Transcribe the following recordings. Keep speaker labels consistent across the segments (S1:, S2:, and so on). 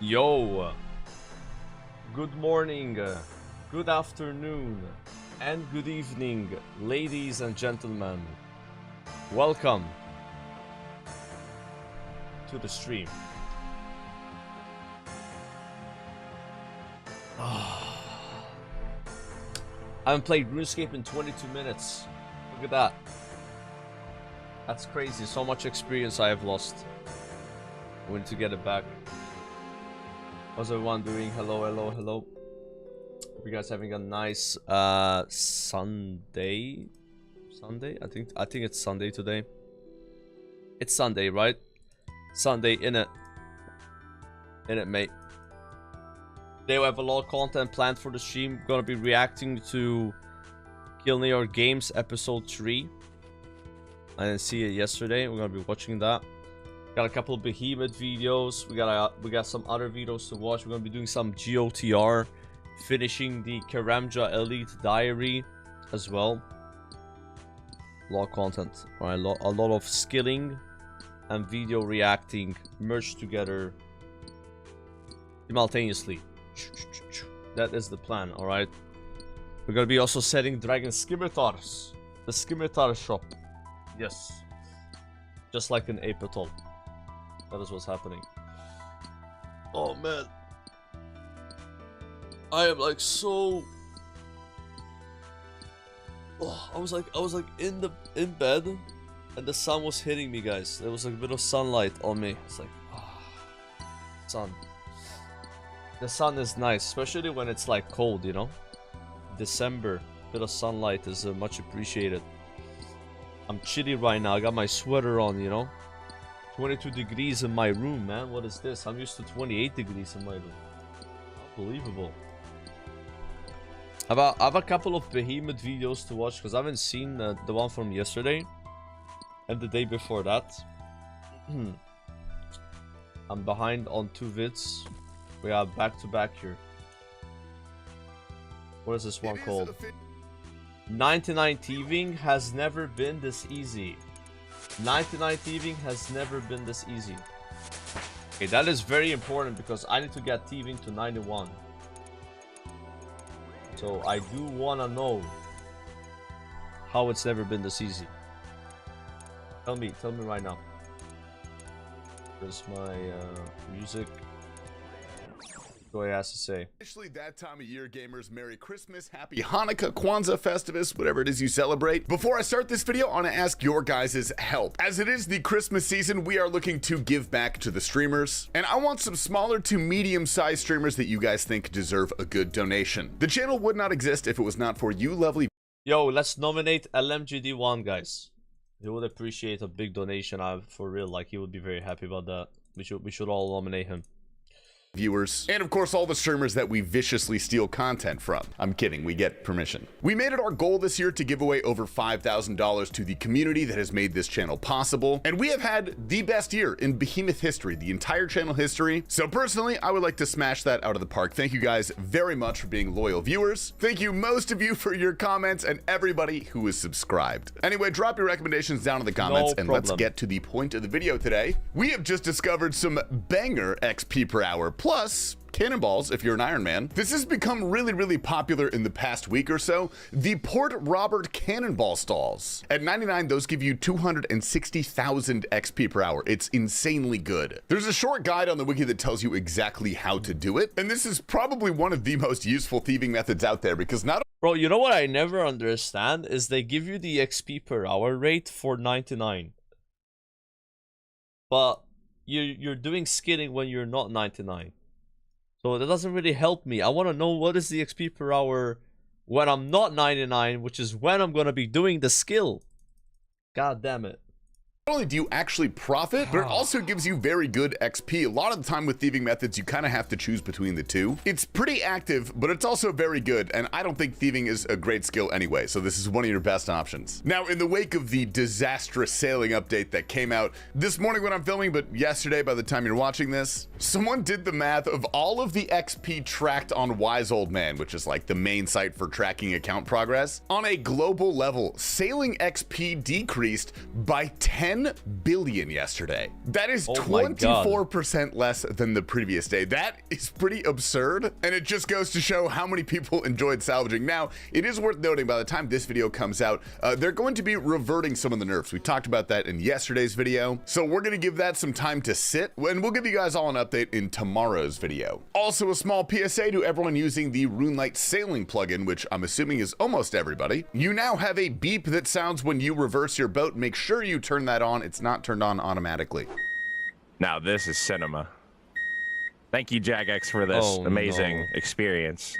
S1: Yo, good morning, good afternoon, and good evening, ladies and gentlemen. Welcome to the stream. I haven't played Runescape in 22 minutes. Look at that. That's crazy. So much experience I have lost. I need to get it back. How's everyone doing? Hello, hello, hello. Hope you guys having a nice Sunday. I think it's Sunday today. It's Sunday, right? Sunday, innit, mate. Today we have a lot of content planned for the stream. Gonna be reacting to Gielinor Games episode 3. I didn't see it yesterday. We're gonna be watching that. Got a couple of Behemoth videos. We got some other videos to watch. We're gonna be doing some GOTR, finishing the Karamja Elite Diary as well. A lot of content, right? A lot of skilling and video reacting merged together simultaneously. That is the plan, all right. We're gonna be also setting Dragon Scimitars, the Scimitar shop. Yes, just like an Apatol. That is what's happening. Oh man, I am like so. Oh, I was like in bed, and the sun was hitting me, guys. There was like a bit of sunlight on me. It's like, oh, sun. The sun is nice, especially when it's like cold, you know. December, bit of sunlight is much appreciated. I'm chilly right now. I got my sweater on, you know. 22 degrees in my room, man. What is this? I'm used to 28 degrees in my room. Unbelievable. I have a couple of Behemoth videos to watch because I haven't seen the one from yesterday and the day before that. I'm behind on 2 vids. We are back to back here. What is this one called? 99 thieving has never been this easy. 99 thieving has never been this easy. Okay, that is very important because I need to get thieving to 91. So I do want to know how it's never been this easy. Tell me right now. Where's my music? What he has to say.
S2: Officially that time of year, gamers. Merry Christmas, Happy Hanukkah, Kwanzaa, Festivus, whatever it is you celebrate. Before I start this video, I want to ask your guys' help. As it is the Christmas season, we are looking to give back to the streamers, and I want some smaller to medium-sized streamers that you guys think deserve a good donation. The channel would not exist if it was not for you lovely.
S1: Yo, let's nominate LMGD1, guys. He would appreciate a big donation. For real, like he would be very happy about that. We should all nominate him.
S2: Viewers, and of course all the streamers that we viciously steal content from. I'm kidding, we get permission. We made it our goal this year to give away over $5,000 to the community that has made this channel possible, and we have had the best year in Behemoth history, the entire channel history. So personally, I would like to smash that out of the park. Thank you guys very much for being loyal viewers. Thank you most of you for your comments and everybody who is subscribed. Anyway, drop your recommendations down in the comments and let's get to the point of the video today. We have just discovered some banger XP per hour plus cannonballs if you're an Iron Man. This has become really popular in the past week or so. The Port Robert cannonball stalls. At 99, those give you 260,000 XP per hour. It's insanely good. There's a short guide on the wiki that tells you exactly how to do it, and this is probably one of the most useful thieving methods out there because not—
S1: Bro, you know what I never understand is they give you the XP per hour rate for 99. But you're doing skilling when you're not 99. So that doesn't really help me. I want to know what is the XP per hour when I'm not 99, which is when I'm going to be doing the skill. God damn it.
S2: Not only do you actually profit, but it also gives you very good XP. A lot of the time with thieving methods, you kind of have to choose between the two. It's pretty active, but it's also very good, and I don't think thieving is a great skill anyway, so this is one of your best options. Now, in the wake of the disastrous sailing update that came out this morning when I'm filming, but yesterday by the time you're watching this, someone did the math of all of the XP tracked on Wise Old Man, which is like the main site for tracking account progress. On a global level, sailing XP decreased by 10 10 billion yesterday. That is
S1: Oh my God.
S2: 24% less than the previous day. That is pretty absurd, and it just goes to show how many people enjoyed salvaging. Now, it is worth noting by the time this video comes out, they're going to be reverting some of the nerfs. We talked about that in yesterday's video, so we're going to give that some time to sit, and we'll give you guys all an update in tomorrow's video. Also, a small PSA to everyone using the Runelight sailing plugin, which I'm assuming is almost everybody. You now have a beep that sounds when you reverse your boat. Make sure you turn that on. It's not turned on automatically.
S3: Now this is cinema. Thank you, Jagex, for this amazing experience.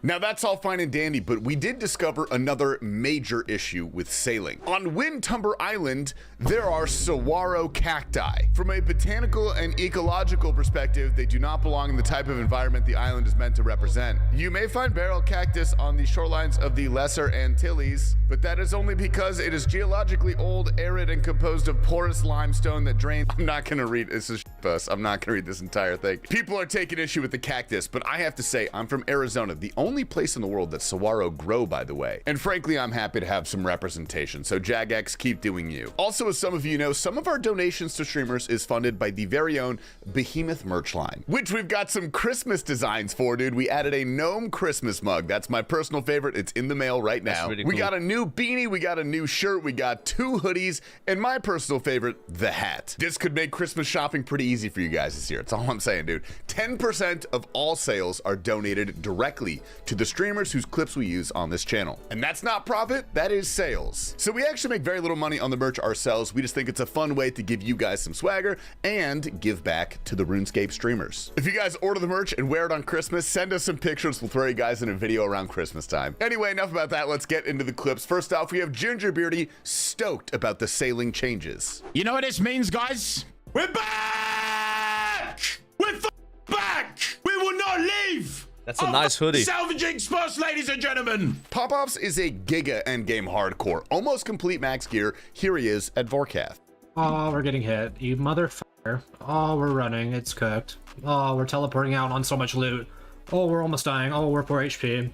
S2: Now that's all fine and dandy, but we did discover another major issue with sailing. On Windtumber Island, there are saguaro cacti. From a botanical and ecological perspective, they do not belong in the type of environment the island is meant to represent. You may find barrel cactus on the shorelines of the Lesser Antilles, but that is only because it is geologically old, arid, and composed of porous limestone that drains. I'm not gonna read, this is bus. I'm not gonna read this entire thing. People are taking issue with the cactus, but I have to say, I'm from Arizona, the only place in the world that saguaro grow, by the way. And frankly, I'm happy to have some representation, so Jagex, keep doing you. Also, as some of you know, some of our donations to streamers is funded by the very own Behemoth merch line, which we've got some Christmas designs for, dude. We added a gnome Christmas mug. That's my personal favorite. It's in the mail right now. Really cool. We got a new beanie, we got a new shirt, we got 2 hoodies, and my personal favorite, the hat. This could make Christmas shopping pretty easy for you guys this year. That's all I'm saying, dude. 10% of all sales are donated directly to the streamers whose clips we use on this channel. And that's not profit, that is sales. So we actually make very little money on the merch ourselves. We just think it's a fun way to give you guys some swagger and give back to the Runescape streamers. If you guys order the merch and wear it on Christmas, send us some pictures. We'll throw you guys in a video around Christmas time. Anyway, enough about that. Let's get into the clips. First off, we have Gingerbeardy stoked about the sailing changes.
S4: You know what this means, guys? We're back! We're back! We will not leave!
S1: That's a nice hoodie.
S4: Salvaging spots, ladies and gentlemen.
S2: Pop-Offs is a giga endgame hardcore, almost complete max gear. Here he is at Vorkath.
S5: Oh, we're getting hit. You motherfucker. Oh, we're running. It's cooked. Oh, we're teleporting out on so much loot. Oh, we're almost dying. Oh, we're 4 HP.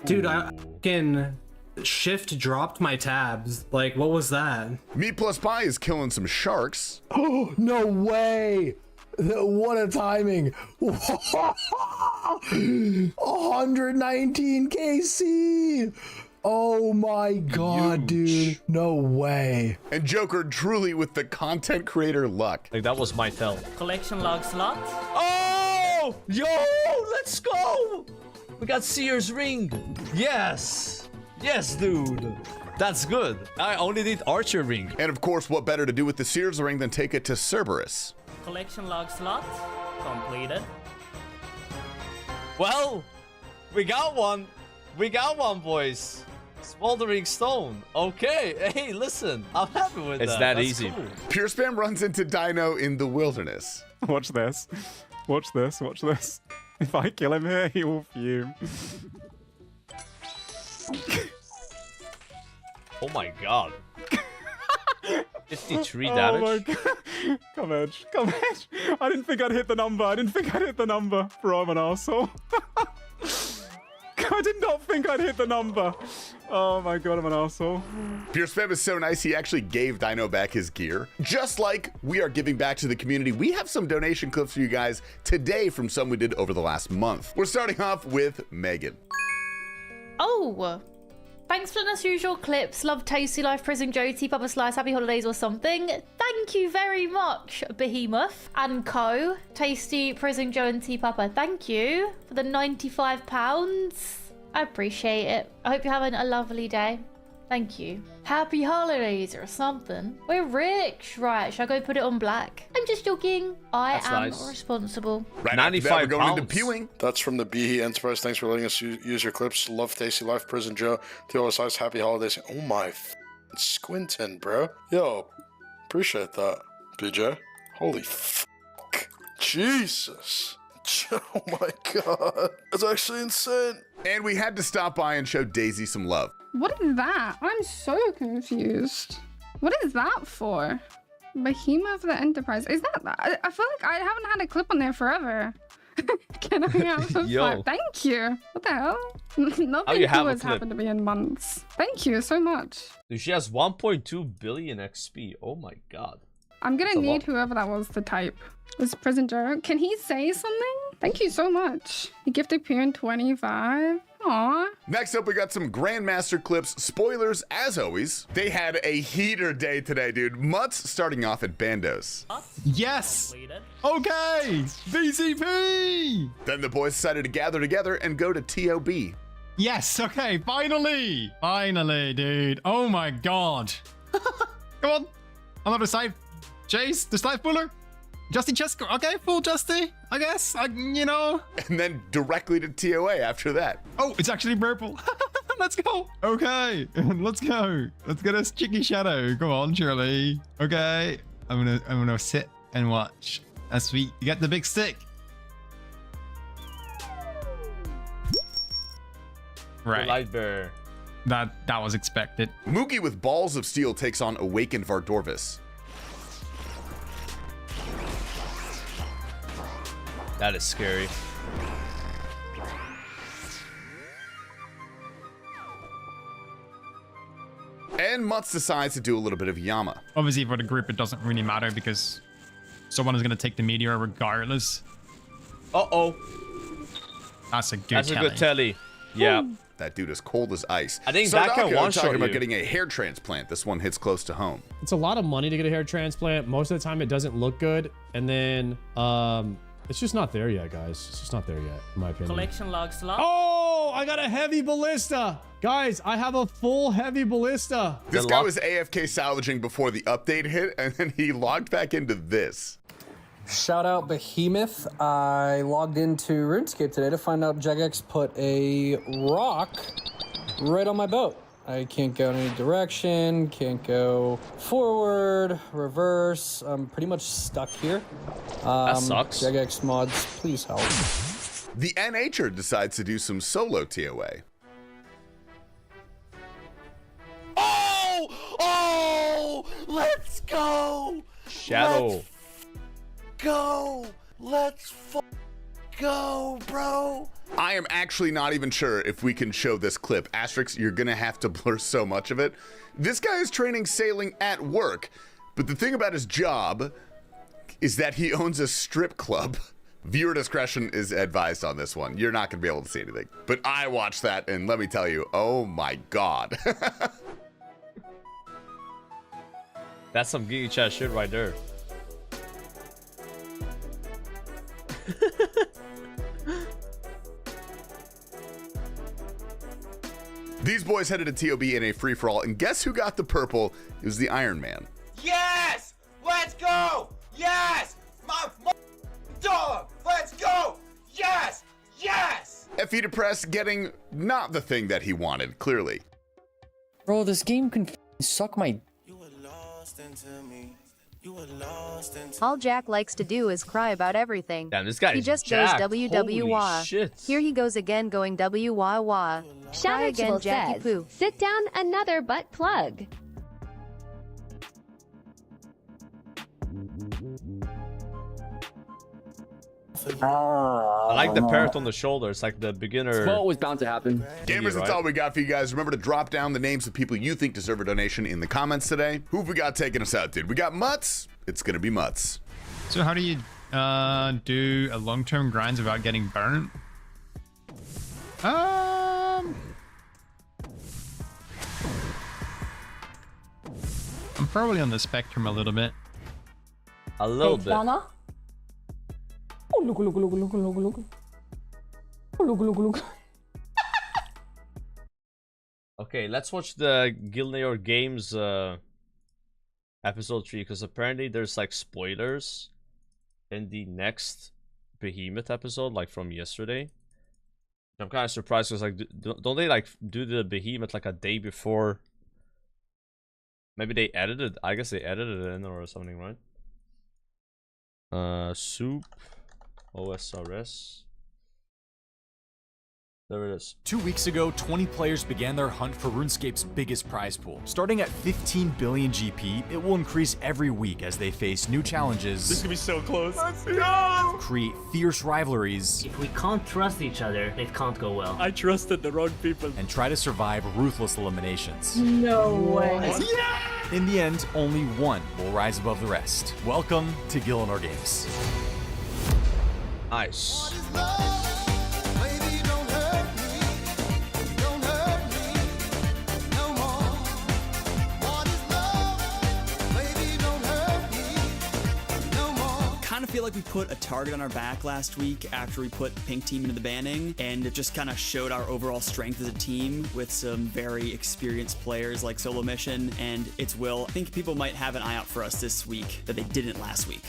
S5: Dude, I fucking shift dropped my tabs. Like, what was that?
S2: Me plus Pi is killing some sharks.
S6: Oh, no way. What a timing. 119 KC. Oh my god,
S1: Huge.
S6: dude. No way.
S2: And Joker truly with the content creator luck.
S1: Like, that was my tell.
S7: Collection log slot.
S1: Oh! Yo! Let's go! We got Seer's ring. Yes! Yes, dude. That's good. I only need Archer ring.
S2: And of course, what better to do with the Sears ring than take it to Cerberus?
S7: Collection log slot. Completed.
S1: Well, we got one. We got one, boys. Smoldering stone. Okay. Hey, listen. I'm happy with that. It's that easy. Cool.
S2: Pure Spam runs into Dino in the wilderness.
S3: Watch this. Watch this. Watch this. If I kill him here, he will fume.
S1: Oh my god. 53 damage.
S3: Oh my god. Come Edge. Come Edge. I didn't think I'd hit the number. I didn't think I'd hit the number. Bro, I'm an arsehole. I did not think I'd hit the number. Oh my god, I'm an arsehole.
S2: Pure Spam is so nice, he actually gave Dino back his gear. Just like we are giving back to the community, we have some donation clips for you guys today from some we did over the last month. We're starting off with Megan.
S8: Oh, thanks for the usual clips. Love Tasty Life, Prison Joe, Papa Slice, Happy Holidays or something. Thank you very much, Behemoth and Co. Tasty, Prison Joe and Papa. Thank you for the £95. I appreciate it. I hope you're having a lovely day. Thank you. Happy holidays or something. We're rich. Right, should I go put it on black? I'm just joking. I am responsible.
S2: Right 95 after that, we're going into Pewing.
S9: That's from the Behe Enterprise. Thanks for letting us use your clips. Love Tasty Life, Prison Joe, the OSRs, Happy Holidays. Oh my squinting, bro. Yo, appreciate that, BJ. Holy fuck. Jesus. Oh my god. That's actually insane.
S2: And we had to stop by and show Daisy some love.
S10: What is that? I'm so confused. What is that for? Behemoth the Enterprise. Is that? I feel like I haven't had a clip on there forever. Can I have a
S1: Yo.
S10: 5? Thank you. What the hell? Nothing
S1: you have
S10: cool
S1: a
S10: has
S1: clip?
S10: happened to me in months. Thank you so much.
S1: Dude, she has 1.2 billion XP. Oh my god.
S10: I'm gonna
S1: That's a
S10: need
S1: lot.
S10: whoever that was to type. Was Prison Joe? Can he say something? Thank you so much. You gifted Piran 25. Aww.
S2: Next up, we got some Grandmaster clips. Spoilers, as always. They had a heater day today, dude. Mutts starting off at Bandos.
S4: Yes.
S7: Completed.
S4: Okay. VCP.
S2: Then the boys decided to gather together and go to TOB.
S4: Yes. Okay. Finally. Finally, dude. Oh my god. Come on. Another side. Chase. The slide puller. Justy Chesko. Okay. Full Justy. I guess. You know.
S2: And then directly to TOA after that.
S4: Oh, it's actually purple. Let's go. Okay. Let's go. Let's get us Chicky Shadow. Come on, Shirley. Okay. I'm gonna sit and watch as we get the big stick. Right.
S1: Light bear.
S4: That was expected.
S2: Moogie with Balls of Steel takes on Awakened Vardorvis.
S1: That is scary.
S2: And Mutz decides to do a little bit of Yama.
S4: Obviously, for the group, it doesn't really matter because someone is going to take the meteor regardless.
S1: Uh-oh.
S4: That's a good
S1: That's
S4: telly.
S1: a good telly. Yeah.
S2: That dude is cold as ice.
S1: I think that can
S2: Sadako
S1: one-shot
S2: talking about
S1: you.
S2: getting a hair transplant. This one hits close to home.
S11: It's a lot of money to get a hair transplant. Most of the time, it doesn't look good. And then, it's just not there yet, guys. It's just not there yet, in my opinion.
S7: Collection log slot.
S11: Oh, I got a heavy ballista. Guys, I have a full heavy ballista.
S2: This guy was AFK salvaging before the update hit, and then he logged back into this.
S12: Shout out Behemoth. I logged into Runescape today to find out Jagex put a rock right on my boat. I can't go in any direction, can't go forward, reverse. I'm pretty much stuck here.
S1: That sucks.
S12: Jagex mods, please help.
S2: The NHer decides to do some solo TOA.
S6: Oh, let's go.
S1: Shadow.
S6: Let's go, bro.
S2: I am actually not even sure if we can show this clip. Asterix, you're gonna have to blur so much of it. This guy is training sailing at work, but the thing about his job is that he owns a strip club. Viewer discretion is advised on this one. You're not gonna be able to see anything. But I watched that, and let me tell you, oh my god.
S1: That's some geeky chat shit right there.
S2: These boys headed to TOB in a free-for-all, and guess who got the purple? It was the Iron Man.
S6: Yes, let's go. Yes, my dog. Let's go. Yes.
S2: FE Depressed getting not the thing that he wanted, clearly.
S12: Bro, this game can suck my...
S13: All Jack likes to do is cry about everything.
S1: Damn, this guy
S13: He
S1: is
S13: just
S1: jacked.
S13: goes
S1: Holy
S13: wah.
S1: shit.
S13: Here he goes again going wah. Try again, Jackie Poo.
S14: Sit down, another butt plug.
S1: I like the parrot on the shoulder. It's like the beginner.
S12: Well, it was bound to happen.
S2: Gamers, that's all we got for you guys. Remember to drop down the names of people you think deserve a donation in the comments today. Who have we got taking us out, dude? We got Mutz. It's gonna be Mutz.
S4: So how do you do a long-term grind without getting burnt? I'm probably on the spectrum a little bit.
S1: A little bit.
S10: Oh, look.
S1: Okay, let's watch the Gielinor Games episode 3, because apparently there's like spoilers in the next Behemoth episode, like from yesterday. I'm kind of surprised because like don't they like do the Behemoth like a day before? Maybe they edited. I guess they edited it in or something, right? Soup, OSRS. There it is.
S15: 2 weeks ago, 20 players began their hunt for RuneScape's biggest prize pool. Starting at 15 billion GP, it will increase every week as they face new challenges.
S3: This could be so close.
S15: Let's go! Create fierce rivalries.
S7: If we can't trust each other, it can't go well.
S3: I trusted the wrong people.
S15: And try to survive ruthless eliminations.
S10: No way.
S15: Yeah! In the end, only one will rise above the rest. Welcome to Gielinor Games.
S1: Nice.
S16: I feel like we put a target on our back last week after we put Pink Team into the banning, and it just kind of showed our overall strength as a team with some very experienced players like Solo Mission and It's Will. I think people might have an eye out for us this week that they didn't last week.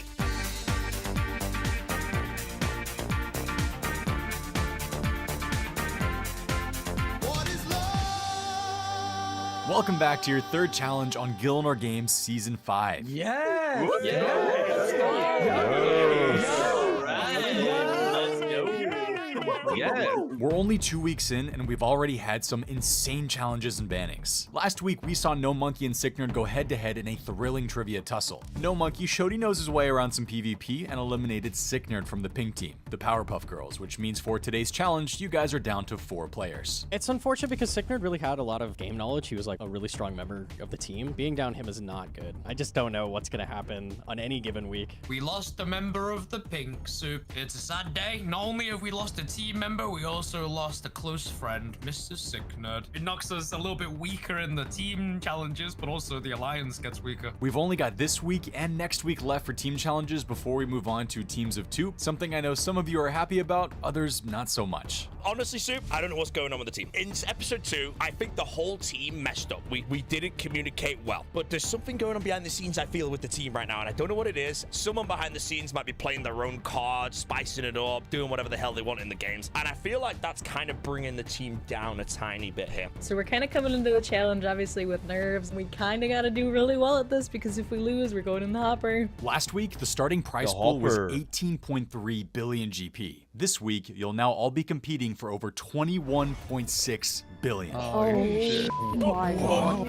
S15: Welcome back to your third challenge on Gielinor Games Season 5.
S6: Yeah!
S15: Yeah. We're only 2 weeks in, and we've already had some insane challenges and bannings. Last week, we saw No Monkey and Sicknerd go head-to-head in a thrilling trivia tussle. No Monkey showed he knows his way around some PvP and eliminated Sicknerd from the Pink Team, the Powerpuff Girls, which means for today's challenge, you guys are down to 4 players.
S17: It's unfortunate because Sicknerd really had a lot of game knowledge. He was like a really strong member of the team. Being down him is not good. I just don't know what's going to happen on any given week.
S18: We lost a member of the Pink Soup. It's a sad day. Not only have we lost a team member, we also lost a close friend, Mr. Sicknerd. It knocks us a little bit weaker in the team challenges, but also the alliance gets weaker.
S15: We've only got this week and next week left for team challenges before we move on to teams of 2, something I know some of you are happy about, others not so much.
S19: Honestly, Soup, I don't know what's going on with the team. In episode 2, I think the whole team messed up. We didn't communicate well. But there's something going on behind the scenes, I feel, with the team right now, and I don't know what it is. Someone behind the scenes might be playing their own cards, spicing it up, doing whatever the hell they want in the games. And I feel like that's kind of bringing the team down a tiny bit here.
S20: So we're kind of coming into the challenge, obviously, with nerves. We kind of got to do really well at this because if we lose, we're going in the hopper.
S15: Last week, the starting prize pool was 18.3 billion GP. This week, you'll now all be competing for over 21.6 billion.
S10: Oh my god.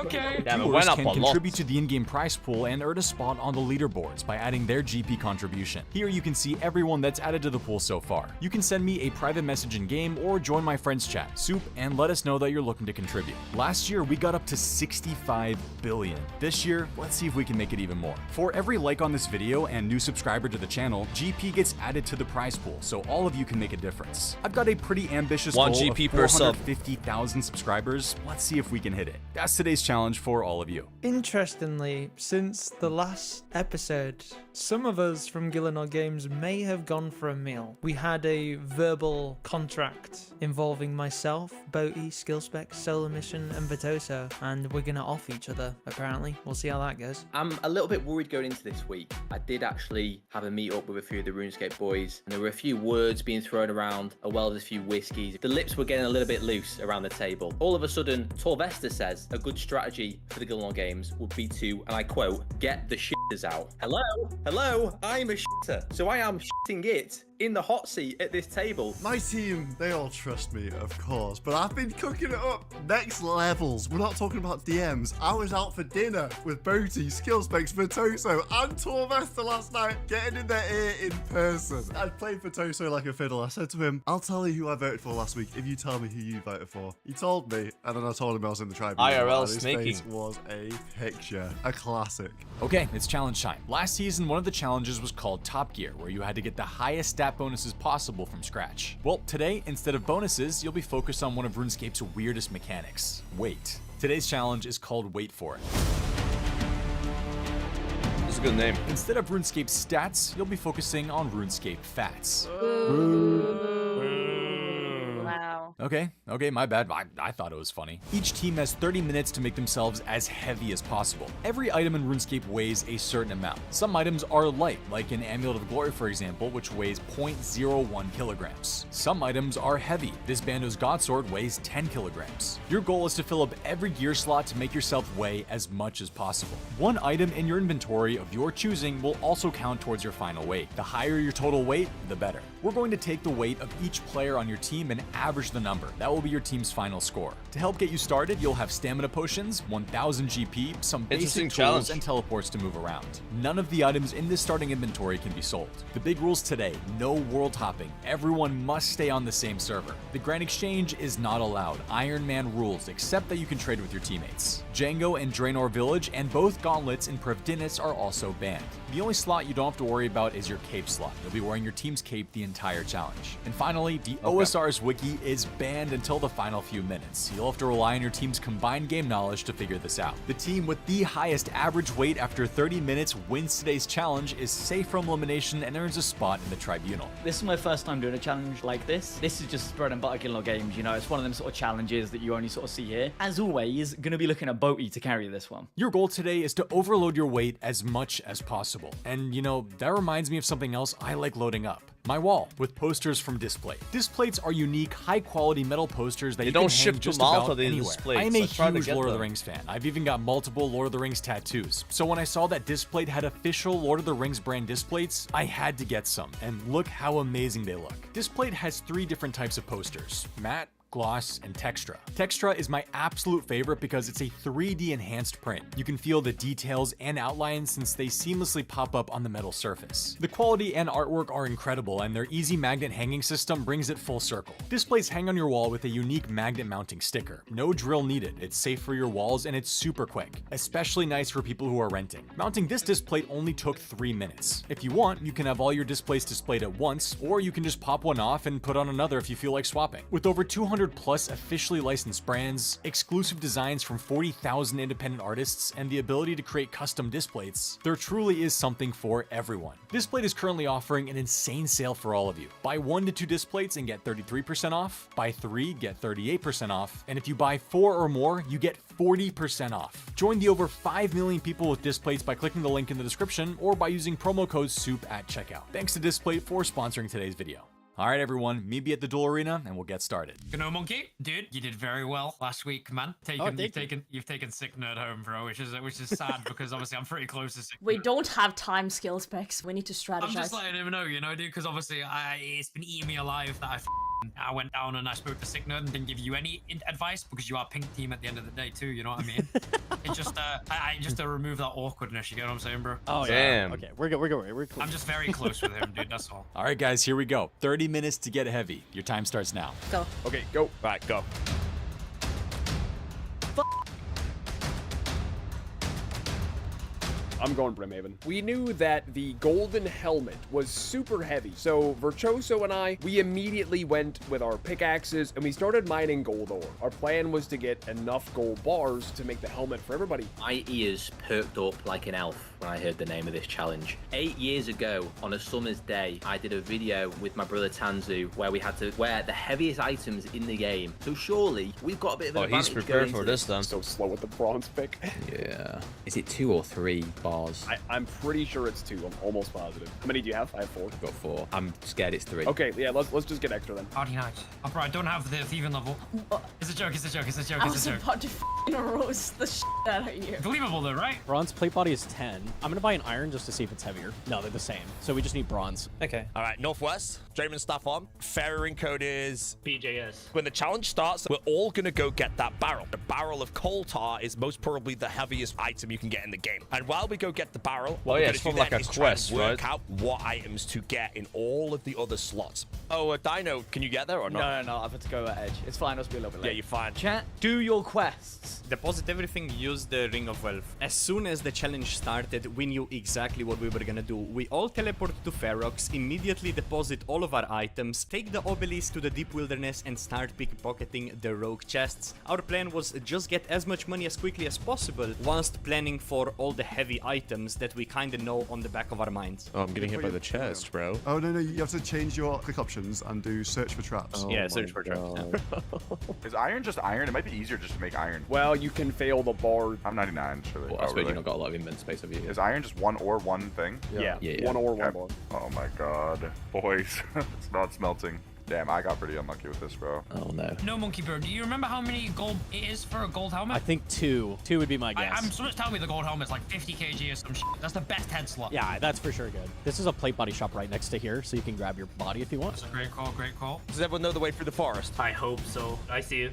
S18: Okay.
S1: Yeah,
S15: Viewers can contribute to the in-game prize pool and earn a spot on the leaderboards by adding their GP contribution. Here you can see everyone that's added to the pool so far. You can send me a private message in game or join my friends chat, Soup, and let us know that you're looking to contribute. Last year, we got up to 65 billion. This year, let's see if we can make it even more. For every like on this video and new subscriber to the channel, GP gets added to the prize pool, so all of you can make a difference. I've got a pretty ambitious goal
S1: GP
S15: of
S1: per sub.
S15: 450,000 subscribers. Let's see if we can hit it. That's today's challenge for all of you.
S21: Interestingly, since the last episode, some of us from Gielinor Games may have gone for a meal. We had a verbal contract involving myself, Boaty, Skillspec, Solo Mission, and Vitoso, and we're gonna off each other, apparently. We'll see how that goes.
S22: I'm a little bit worried going into this week. I did actually have a meet up with a few of the Runescape boys, and there were a few words being thrown around, as well as a few whiskeys. The lips were getting a little bit loose around the table. All of a sudden, Torvesta says a good strategy for the Gielinor Games would be to, and I quote, get the shitters out. Hello, I'm a shitter, so I am shitting it in the hot seat at this table.
S23: My team, they all trust me, of course, but I've been cooking it up next levels. We're not talking about DMs. I was out for dinner with Boaty, Skillspecs, Vitoso, and Torvesta last night, getting in their ear in person. I played Vitoso like a fiddle. I said to him, I'll tell you who I voted for last week if you tell me who you voted for. He told me, and then I told him I was in the Tribunal.
S1: IRL
S23: his
S1: snaking.
S23: face was a picture, a classic.
S15: Okay, it's challenge time. Last season, one of the challenges was called Top Gear, where you had to get the highest stat bonuses possible from scratch. Well, today, instead of bonuses, you'll be focused on one of RuneScape's weirdest mechanics, wait. Today's challenge is called Wait For It.
S1: That's a good name.
S15: Instead of RuneScape stats, you'll be focusing on RuneScape fats.
S20: Wow.
S15: Okay, my bad. I thought it was funny. Each team has 30 minutes to make themselves as heavy as possible. Every item in RuneScape weighs a certain amount. Some items are light, like an Amulet of Glory for example, which weighs 0.01 kilograms. Some items are heavy. This Bando's Godsword weighs 10 kilograms. Your goal is to fill up every gear slot to make yourself weigh as much as possible. One item in your inventory of your choosing will also count towards your final weight. The higher your total weight, the better. We're going to take the weight of each player on your team and average the number. That will be your team's final score. To help get you started, you'll have stamina potions, 1000 GP, some basic tools, and teleports to move around. None of the items in this starting inventory can be sold. The big rules today: no world hopping. Everyone must stay on the same server. The Grand Exchange is not allowed. Iron Man rules, except that you can trade with your teammates. Django and Draenor Village and both gauntlets in Prevdinus are also banned. The only slot you don't have to worry about is your cape slot. You'll be wearing your team's cape the entire challenge. And finally, the OSRs wiki is banned until the final few minutes. You'll have to rely on your team's combined game knowledge to figure this out. The team with the highest average weight after 30 minutes wins today's challenge, is safe from elimination, and earns a spot in the Tribunal.
S5: This is my first time doing a challenge like this. This is just bread and butter Gielinor games, you know, it's one of them sort of challenges that you only sort of see here. As always, gonna be looking at Boaty to carry this one.
S15: Your goal today is to overload your weight as much as possible. And you know, that reminds me of something else I like loading up. My wall with posters from Displate. Displates are unique, high-quality metal posters that you can hang just about anywhere. I am a huge Lord of the Rings fan. I've even got multiple Lord of the Rings tattoos. So when I saw that Displate had official Lord of the Rings brand displates, I had to get some. And look how amazing they look. Displate has 3 different types of posters: matte, gloss, and textra. Textra is my absolute favorite because it's a 3D enhanced print. You can feel the details and outlines since they seamlessly pop up on the metal surface. The quality and artwork are incredible, and their easy magnet hanging system brings it full circle. Displays hang on your wall with a unique magnet mounting sticker. No drill needed, it's safe for your walls, and it's super quick. Especially nice for people who are renting. Mounting this displate only took 3 minutes. If you want, you can have all your displays displayed at once, or you can just pop one off and put on another if you feel like swapping. With over 200 plus officially licensed brands, exclusive designs from 40,000 independent artists, and the ability to create custom displays, there truly is something for everyone. Displate is currently offering an insane sale for all of you. Buy 1 to 2 displates and get 33% off, buy 3, get 38% off, and if you buy 4 or more, you get 40% off. Join the over 5 million people with Displates by clicking the link in the description or by using promo code SOUP at checkout. Thanks to Displate for sponsoring today's video. Alright everyone, meet me at the duel arena and we'll get started.
S18: Gno Monkey, dude, you did very well last week, man. You've taken Sick Nerd home, bro, which is sad because obviously I'm pretty close to Sick
S20: We
S18: Nerd.
S20: don't have time skill specs. We need to strategize.
S18: I'm just letting him know, you know, dude, because obviously it's been eating me alive that I went down and I spoke to Sick Nerd and didn't give you any advice because you are pink team at the end of the day too, you know what I mean? It's just I just to remove that awkwardness, you get what I'm saying, bro?
S17: Oh
S1: damn.
S17: Yeah. Okay, we're good. We're cool.
S18: I'm just very close with him, dude, that's all.
S15: Alright guys, here we go. 30 minutes to get heavy. Your time starts now.
S20: Go.
S3: Okay, go. Right, go.
S8: I'm going Brimhaven. We knew that the golden helmet was super heavy, so Virtuoso and I, we immediately went with our pickaxes and we started mining gold ore. Our plan was to get enough gold bars to make the helmet for everybody.
S22: My ears perked up like an elf when I heard the name of this challenge. 8 years ago, on a summer's day, I did a video with my brother Tanzu where we had to wear the heaviest items in the game. So surely, we've got a bit of an advantage.
S1: He's prepared for this then.
S8: So slow with the bronze pick.
S9: Yeah. Is it 2 or 3 bars?
S8: I'm pretty sure it's 2. I'm almost positive. How many do you have? I have 4.
S9: I've got 4. I'm scared it's 3.
S8: Okay, yeah, let's just get extra then.
S18: Party night. Oh, bro, I don't have the thieving level. It's a joke, it's a joke, it's a joke,
S20: I
S18: it's
S20: was
S18: a joke.
S20: about to roast the shit out of you.
S18: Believable though, right?
S17: Bronze plate body is 10. I'm gonna buy an iron just to see if it's heavier. No, they're the same. So we just need bronze.
S19: Okay. All right, Northwest, Draymond staff on. Fairing code is
S7: BJS.
S19: When the challenge starts, we're all gonna go get that barrel. The barrel of coal tar is most probably the heaviest item you can get in the game. And while we go get the barrel, what we're gonna do
S1: like
S19: then
S1: a
S19: is
S1: quest,
S19: try and work out what items to get in all of the other slots. Oh, Dino, can you get there or not?
S5: No, I've had to go at edge. It's fine, I'll be a little bit late.
S19: Yeah, you're fine.
S5: Chat, do your quests.
S24: Deposit everything, use the Ring of Wealth. As soon as the challenge started, we knew exactly what we were gonna do. We all teleport to Ferox, immediately deposit all of our items, take the obelisk to the deep wilderness and start pickpocketing the rogue chests. Our plan was just get as much money as quickly as possible, whilst planning for all the heavy items that we kind of know on the back of our minds.
S11: Oh, I'm getting hit by the chest, bro.
S23: Oh, no, you have to change your click options and do search for traps.
S24: Yeah, search for traps.
S12: Is iron just iron? It might be easier just to make iron.
S8: Well, you can fail the bar.
S12: I'm 99, surely.
S9: Well, I suppose you don't got a lot of invent space, have you?
S12: Is iron just one ore, one thing?
S8: Yeah. One ore, one bar.
S12: Oh my god. Boys, it's not smelting. Damn, I got pretty unlucky with this, bro.
S9: Oh no.
S18: No, Monkey Bird, do you remember how many gold it is for a gold helmet?
S17: I think 2. 2 would be my guess.
S18: Someone's telling me the gold helmet's like 50 kg or some shit. That's the best head slot.
S17: Yeah, that's for sure good. This is a plate body shop right next to here, so you can grab your body if you want.
S18: That's a great call, great call.
S19: Does everyone know the way through the forest?
S7: I hope so. I see you.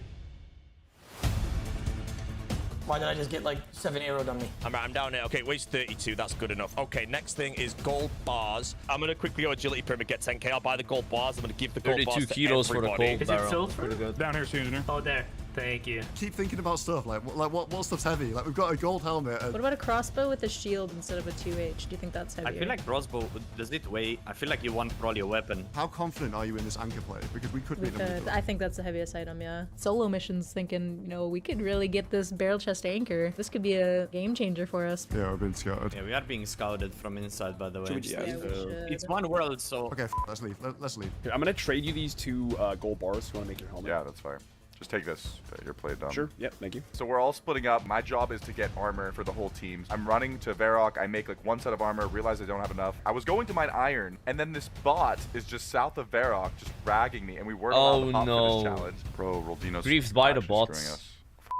S13: Why did I just get like 7 arrowed on me?
S19: I'm down here. Okay, waste 32. That's good enough. Okay, next thing is gold bars. I'm going to quickly go agility pyramid, get 10k. I'll buy the gold bars. I'm going to give the gold bars to
S1: 32 kilos for the
S19: everybody.
S1: gold barrel. Pretty good.
S11: Down here, engineer.
S7: Oh, there. Thank you.
S23: Keep thinking about stuff like what stuff's heavy. Like we've got a gold helmet.
S20: What about a crossbow with a shield instead of a 2H? Do you think that's heavier?
S24: I feel like crossbow, does it weigh? I feel like you want probably a weapon.
S23: How confident are you in this anchor play? Because we could be
S20: I think that's the heaviest item, yeah. Solo missions thinking, you know, we could really get this barrel chest anchor. This could be a game changer for us.
S23: Yeah, we've been scouted.
S24: Yeah, we are being scouted from inside, by the way.
S20: Yeah, we should.
S24: It's one world, so...
S23: Okay, let's leave. Let's leave.
S8: Here, I'm going to trade you these 2 gold bars if you want to make your helmet.
S12: Yeah, that's fine. Just take this. Your play done.
S8: Sure. Yep. Thank you.
S12: So we're all splitting up. My job is to get armor for the whole team. I'm running to Varrock. I make like 1 set of armor. Realize I don't have enough. I was going to mine iron, and then this bot is just south of Varrock, just ragging me, and we weren't allowed to hop for this challenge. Bro, Roldino's
S1: Grief's by the
S12: actually
S1: bots.
S12: screwing us.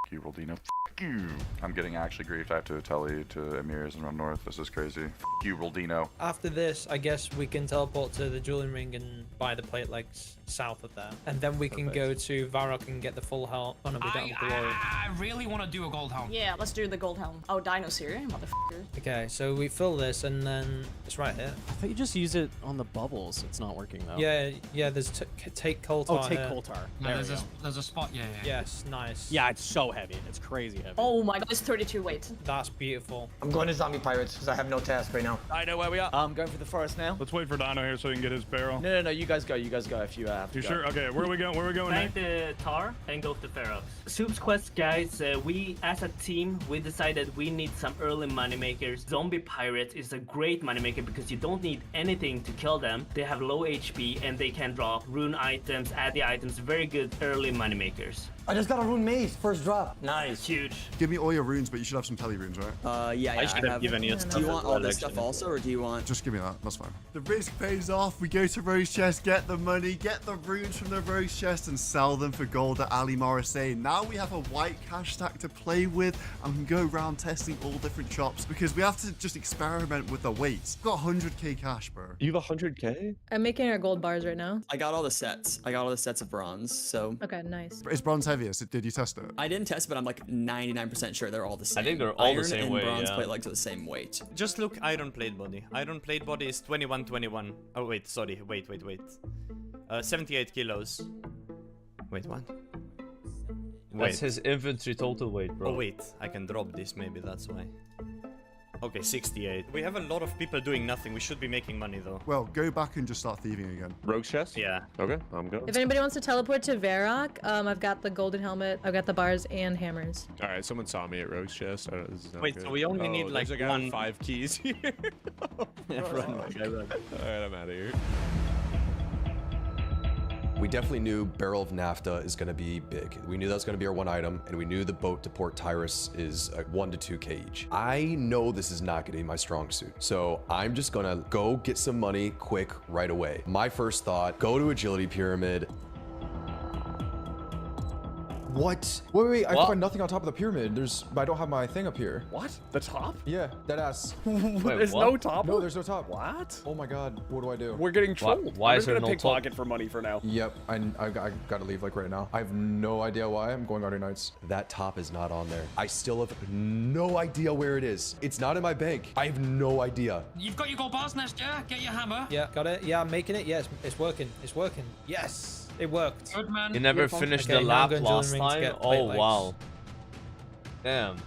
S12: F you, Roldino. F you. I'm getting actually griefed. I have to tele to Emirs and run north. This is crazy. F you, Roldino.
S13: After this, I guess we can teleport to the dueling ring and buy the plate legs south of there. And then we can go to Varrock and get the full health. Oh no, we don't have glory.
S18: I really want to do a gold helm.
S14: Yeah, let's do the gold helm. Oh, Dino's here, motherfucker.
S13: Okay, so we fill this and then it's right here.
S17: I thought you just use it on the bubbles. It's not working though.
S13: Yeah, there's take coal tar.
S17: Oh, take
S13: here.
S17: coal tar.
S18: No, there's a spot, yeah.
S13: Yes, nice.
S17: Yeah, it's so heavy. It's crazy heavy.
S14: Oh my god, it's 32 weight.
S13: That's beautiful. I'm going to zombie pirates because I have no task right now.
S19: I know where we are.
S5: I'm going for the forest now.
S11: Let's wait for Dino here so he can get his barrel.
S5: No, you guys go. You guys go if you have to
S11: You
S5: go.
S11: sure? Okay, where are we going? Where are we going
S7: Find
S11: next?
S7: the tar and go to Ferox. Soup's quest, guys. We, as a team, we decided we need some early moneymakers. Zombie pirates is a great moneymaker because you don't need anything to kill them. They have low HP and they can drop rune items, addy items. Very good early moneymakers.
S13: I just got a rune mace, first drop.
S7: Nice. Huge.
S23: Give me all your runes, but you should have some tele runes, right?
S16: Yeah,
S24: I should have given you stuff.
S16: Do you
S24: as
S16: want
S24: well,
S16: all this
S24: actually.
S16: stuff also, or do you want...
S23: Just give me that. That's fine. The risk pays off. We go to Rose Chest, get the money, get the runes from the Rose Chest, and sell them for gold at Ali Morrissey. Now we have a white cash stack to play with, and we can go around testing all different shops because we have to just experiment with the weights. We've got 100k cash, bro.
S11: You have 100k?
S20: I'm making our gold bars right now.
S16: I got all the sets. I got all the sets of bronze, so...
S20: Okay, nice.
S23: Is bronze heaviest? Did you test it?
S16: I didn't test, but I'm like 99% sure they're all the same.
S1: I think they're all the same
S16: Iron
S1: weight,
S16: and bronze
S1: yeah.
S16: plate legs are the same weight.
S24: Just look iron plate body. Iron plate body is 21. Oh wait, sorry. Wait. 78 kilos. Wait, what?
S1: That's his inventory total weight, bro.
S24: Oh wait, I can drop this maybe, that's why. Okay, 68. We have a lot of people doing nothing. We should be making money though.
S23: Well, go back and just start thieving again.
S11: Rogue chest?
S24: Yeah.
S11: Okay, I'm going.
S20: If anybody wants to teleport to Varrock, I've got the golden helmet, I've got the bars and hammers.
S11: All right, someone saw me at Rogue's chest. This is not
S24: Wait,
S11: good.
S24: so we only need like
S11: there's a guy
S24: one...
S11: with 5 keys here.
S24: Yeah, run.
S11: All right, I'm out of here.
S25: We definitely knew Barrel of Naphtha is going to be big. We knew that was going to be our one item, and we knew the boat to Port Tyrus is 1 to 2k each. I know this is not going to be my strong suit, so I'm just going to go get some money quick right away. My first thought, go to Agility Pyramid.
S26: What? Wait, I find nothing on top of the pyramid. I don't have my thing up here.
S8: What? The top?
S26: Yeah, dead ass.
S8: There's no top?
S26: No, there's no top.
S8: What?
S26: Oh my god, what do I do?
S8: We're getting trolled.
S1: Why
S8: I'm
S1: is there
S8: gonna
S1: no
S8: pickpocket for money for now.
S26: Yep, I gotta leave like right now. I have no idea why. I'm going Guardian Knights.
S25: That top is not on there. I still have no idea where it is. It's not in my bank. I have no idea.
S18: You've got your gold bars, Nest, yeah? Get your hammer.
S13: Yeah, got it. Yeah, I'm making it. Yes, it's working. It's working. Yes, it worked.
S18: Good man.
S1: You never finished the lap last time? Oh, wow. Damn. You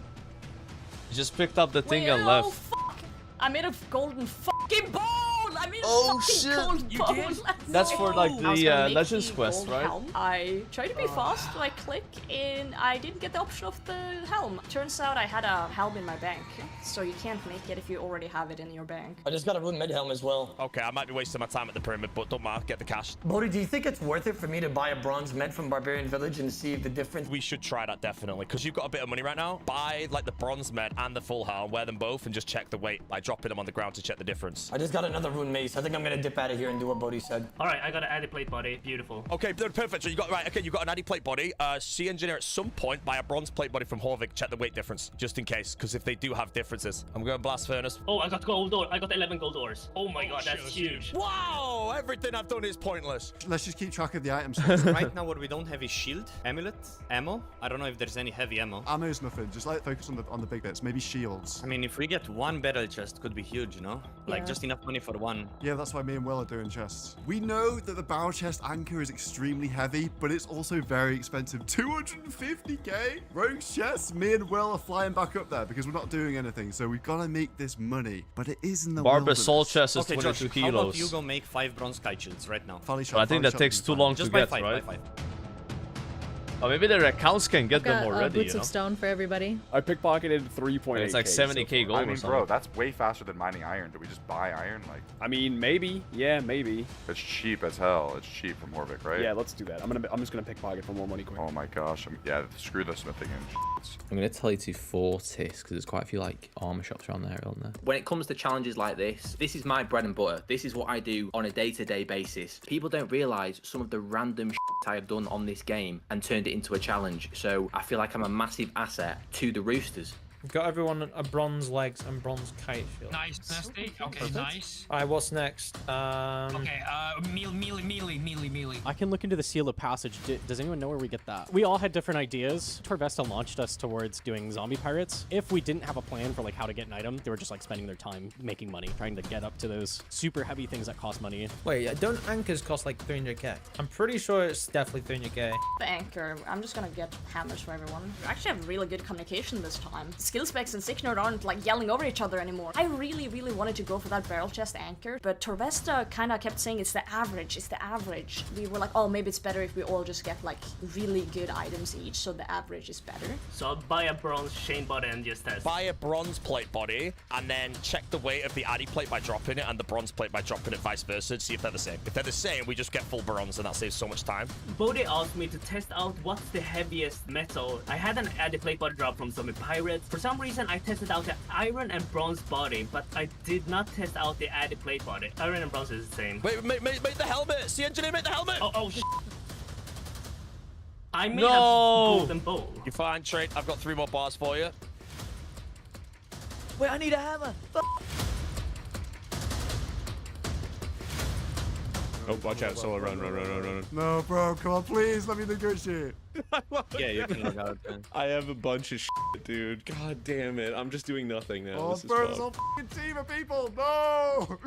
S1: just picked up the thing and left.
S14: Oh, fuck. I made a golden fucking ball. I mean,
S1: Oh,
S14: fucking
S1: shit.
S14: gold bow.
S1: That's for like
S14: I was
S1: the
S14: gonna make
S1: Legends
S14: the
S1: quest,
S14: gold
S1: right?
S14: helm. I tried to be fast, so I click in. I didn't get the option of the helm. Turns out I had a helm in my bank, so you can't make it if you already have it in your bank.
S2: I just got a Rune mid helm as well.
S19: Okay, I might be wasting my time at the pyramid, but don't matter, get the cash.
S2: Bodhi, do you think it's worth it for me to buy a bronze med from Barbarian Village and see the difference?
S19: We should try that definitely, because you've got a bit of money right now. Buy like the bronze med and the full helm, wear them both, and just check the weight by dropping them on the ground to check the difference.
S2: I just got another Rune mace. I think I'm gonna dip out of here and do what Bodhi said.
S7: All right, I got an added plate body. Beautiful.
S19: Okay, perfect. So you got you got an addy plate body. See engineer at some point buy a bronze plate body from Horvik. Check the weight difference, just in case, because if they do have differences, I'm going blast furnace.
S7: Oh, I got gold ore. I got 11 gold ores. Oh my god, that's huge.
S19: Wow, everything I've done is pointless.
S23: Let's just keep track of the items.
S24: Right now, what we don't have is shield, amulet, ammo. I don't know if there's any heavy ammo.
S23: Ammo's nothing. Just like focus on the big bits. Maybe shields.
S24: I mean, if we get one barrel chest, could be huge, you know? Like just enough money for one.
S23: Yeah, that's why me and Will are doing chests. We know that the barrel chest anchor is extremely heavy, but it's also very expensive. 250k? Rogue's chests, me and Will are flying back up there because we're not doing anything. So we've got to make this money. But it is in the
S1: Barba's soul
S23: wilderness.
S1: chest is
S24: Okay,
S1: 22
S24: Josh,
S1: kilos.
S24: how about you go make 5 bronze kite shields right now?
S23: Folly shot,
S1: But I think
S23: folly
S1: that takes
S23: shot
S1: too
S23: is
S1: long
S23: fine.
S1: to
S24: Just
S1: get,
S24: buy 5,
S1: right?
S24: buy 5.
S1: Oh, maybe their accounts can get them
S20: Got
S1: already,
S20: boots
S1: you know?
S20: of stone for everybody.
S8: I pickpocketed 3.8.
S1: It's like 70k gold
S12: I
S1: or
S12: mean,
S1: something.
S12: bro, that's way faster than mining iron. Do we just buy iron? Like,
S8: I mean, maybe. Yeah, maybe.
S12: it's cheap as hell. It's cheap from Horvik, right?
S8: Yeah, let's do that. I'm just gonna pickpocket for more money quick.
S12: Oh my gosh. Yeah, screw the smithing and
S9: I'm going to tell you to Fortis, because there's quite a few like armor shops around there, aren't there?
S22: When it comes to challenges like this is my bread and butter. This is what I do on a day-to-day basis. People don't realize some of the random I have done on this game and turned it into a challenge. So I feel like I'm a massive asset to the Roosters.
S13: We've got everyone a bronze legs and bronze kite shield.
S18: Nice, Nasty. Okay, nice.
S13: Alright, what's next?
S18: Okay, melee.
S17: I can look into the Seal of Passage. Does anyone know where we get that? We all had different ideas. Torvesta launched us towards doing zombie pirates. If we didn't have a plan for like how to get an item, they were just like spending their time making money, trying to get up to those super heavy things that cost money.
S13: Wait, don't anchors cost like 300k? I'm pretty sure it's definitely 300k.
S14: The anchor. I'm just gonna get hammers for everyone. We actually have really good communication this time. Skill specs and Sicknerd aren't like yelling over each other anymore. I really wanted to go for that barrel chest anchor, but Torvesta kind of kept saying it's the average. We were like, oh, maybe it's better if we all just get like really good items each, so the average is better.
S7: So I'll buy a bronze chain body and just test.
S19: Buy a bronze plate body and then check the weight of the addy plate by dropping it and the bronze plate by dropping it vice versa to see if they're the same. If they're the same, we just get full bronze and that saves so much time.
S7: Bodhi asked me to test out what's the heaviest metal. I had an addy plate body drop from Zombie Pirates. For some reason, I tested out the iron and bronze body, but I did not test out the addy plate body. Iron and bronze is the same.
S19: Wait, make the helmet! See engineer, make the helmet!
S7: Oh shit. I made
S19: No!
S7: a golden bowl.
S19: You're fine, Trade. I've got 3 more bars for you.
S5: Wait, I need a hammer.
S11: Oh, watch out, Solo, run.
S23: No, bro, come on, please, let me negotiate.
S24: Yeah, you can look out.
S11: I have a bunch of shit, dude. God damn it. I'm just doing nothing now.
S23: Oh,
S11: This is
S23: bro, there's a
S11: fucked.
S23: whole f***ing team of people, no!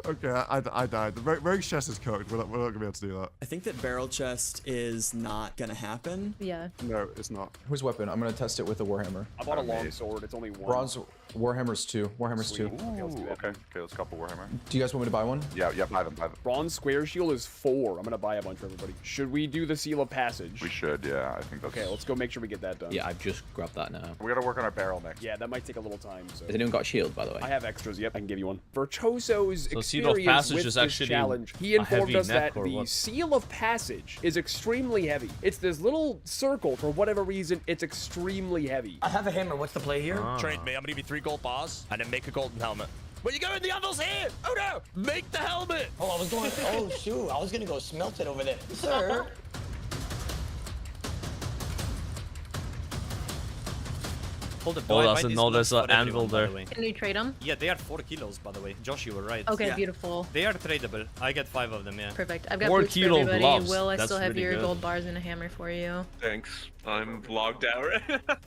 S23: Okay, I died. The Rogue's chest is cooked. We're not going to be able to do that.
S16: I think that barrel chest is not gonna happen.
S20: Yeah.
S23: No, it's not.
S26: Whose weapon? I'm gonna test it with a Warhammer.
S8: I bought a long sword. It's only one.
S26: Bronze Warhammer's 2. Warhammer's 2.
S12: Okay, let's couple Warhammer.
S26: Do you guys want me to buy one?
S12: Yeah, buy them.
S8: Bronze square shield is 4. I'm gonna buy a bunch for everybody. Should we do the Seal of Passage?
S12: We should, yeah. I think that's...
S8: Okay, let's go make sure we get that done.
S9: Yeah, I've just grabbed that now.
S12: We gotta work on our barrel next.
S8: Yeah, that might take a little time. So.
S9: Has anyone got a shield, by the way?
S8: I have extras. Yep, I can give you one. Virtuoso's
S1: So Seal of
S8: experience
S1: Passage
S8: with
S1: is
S8: this
S1: actually
S8: challenge, he
S1: a
S8: informed
S1: heavy
S8: us
S1: neck
S8: that
S1: or
S8: the
S1: what?
S8: Seal of Passage is extremely heavy. It's this little circle. For whatever reason, it's extremely heavy.
S2: I have a hammer. What's the play here?
S19: Trade me. I'm gonna give you 3 gold bars and then make a golden helmet. Where you going? The anvil's here! Oh no! Make the helmet!
S2: Oh, I was going. Oh shoot! I was gonna go smelt it over there, sir.
S24: Hold it.
S1: Oh,
S24: I buy
S1: doesn't
S24: these
S1: know
S24: gloves
S1: there's an
S24: for everyone,
S1: anvil
S24: by
S1: there.
S24: the way?
S20: Can we trade them?
S24: Yeah, they are 4 kilos, by the way. Josh, you were right.
S20: Okay, beautiful.
S24: They are tradable. I get 5 of them, yeah.
S20: Perfect. I've got
S1: 4
S20: boots for
S1: kilo
S20: everybody.
S1: gloves.
S20: Will, I
S1: That's
S20: still have
S1: really
S20: your
S1: good.
S20: gold bars and a hammer for you.
S11: Thanks. I'm logged out right now.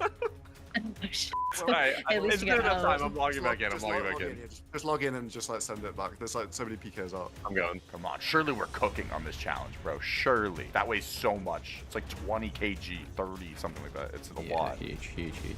S12: Alright,
S20: At least
S12: it's
S20: you
S12: been
S20: got
S12: enough time.
S20: those.
S12: I'm logging back in. I'm
S23: Just
S12: logging
S23: log
S12: back in.
S23: in. Just log in and just like send it back. There's like so many PKs up.
S12: I'm going. Come on. Surely we're cooking on this challenge, bro. Surely. That weighs so much. It's like 20 kg, 30, something like that. It's a lot.
S9: Huge.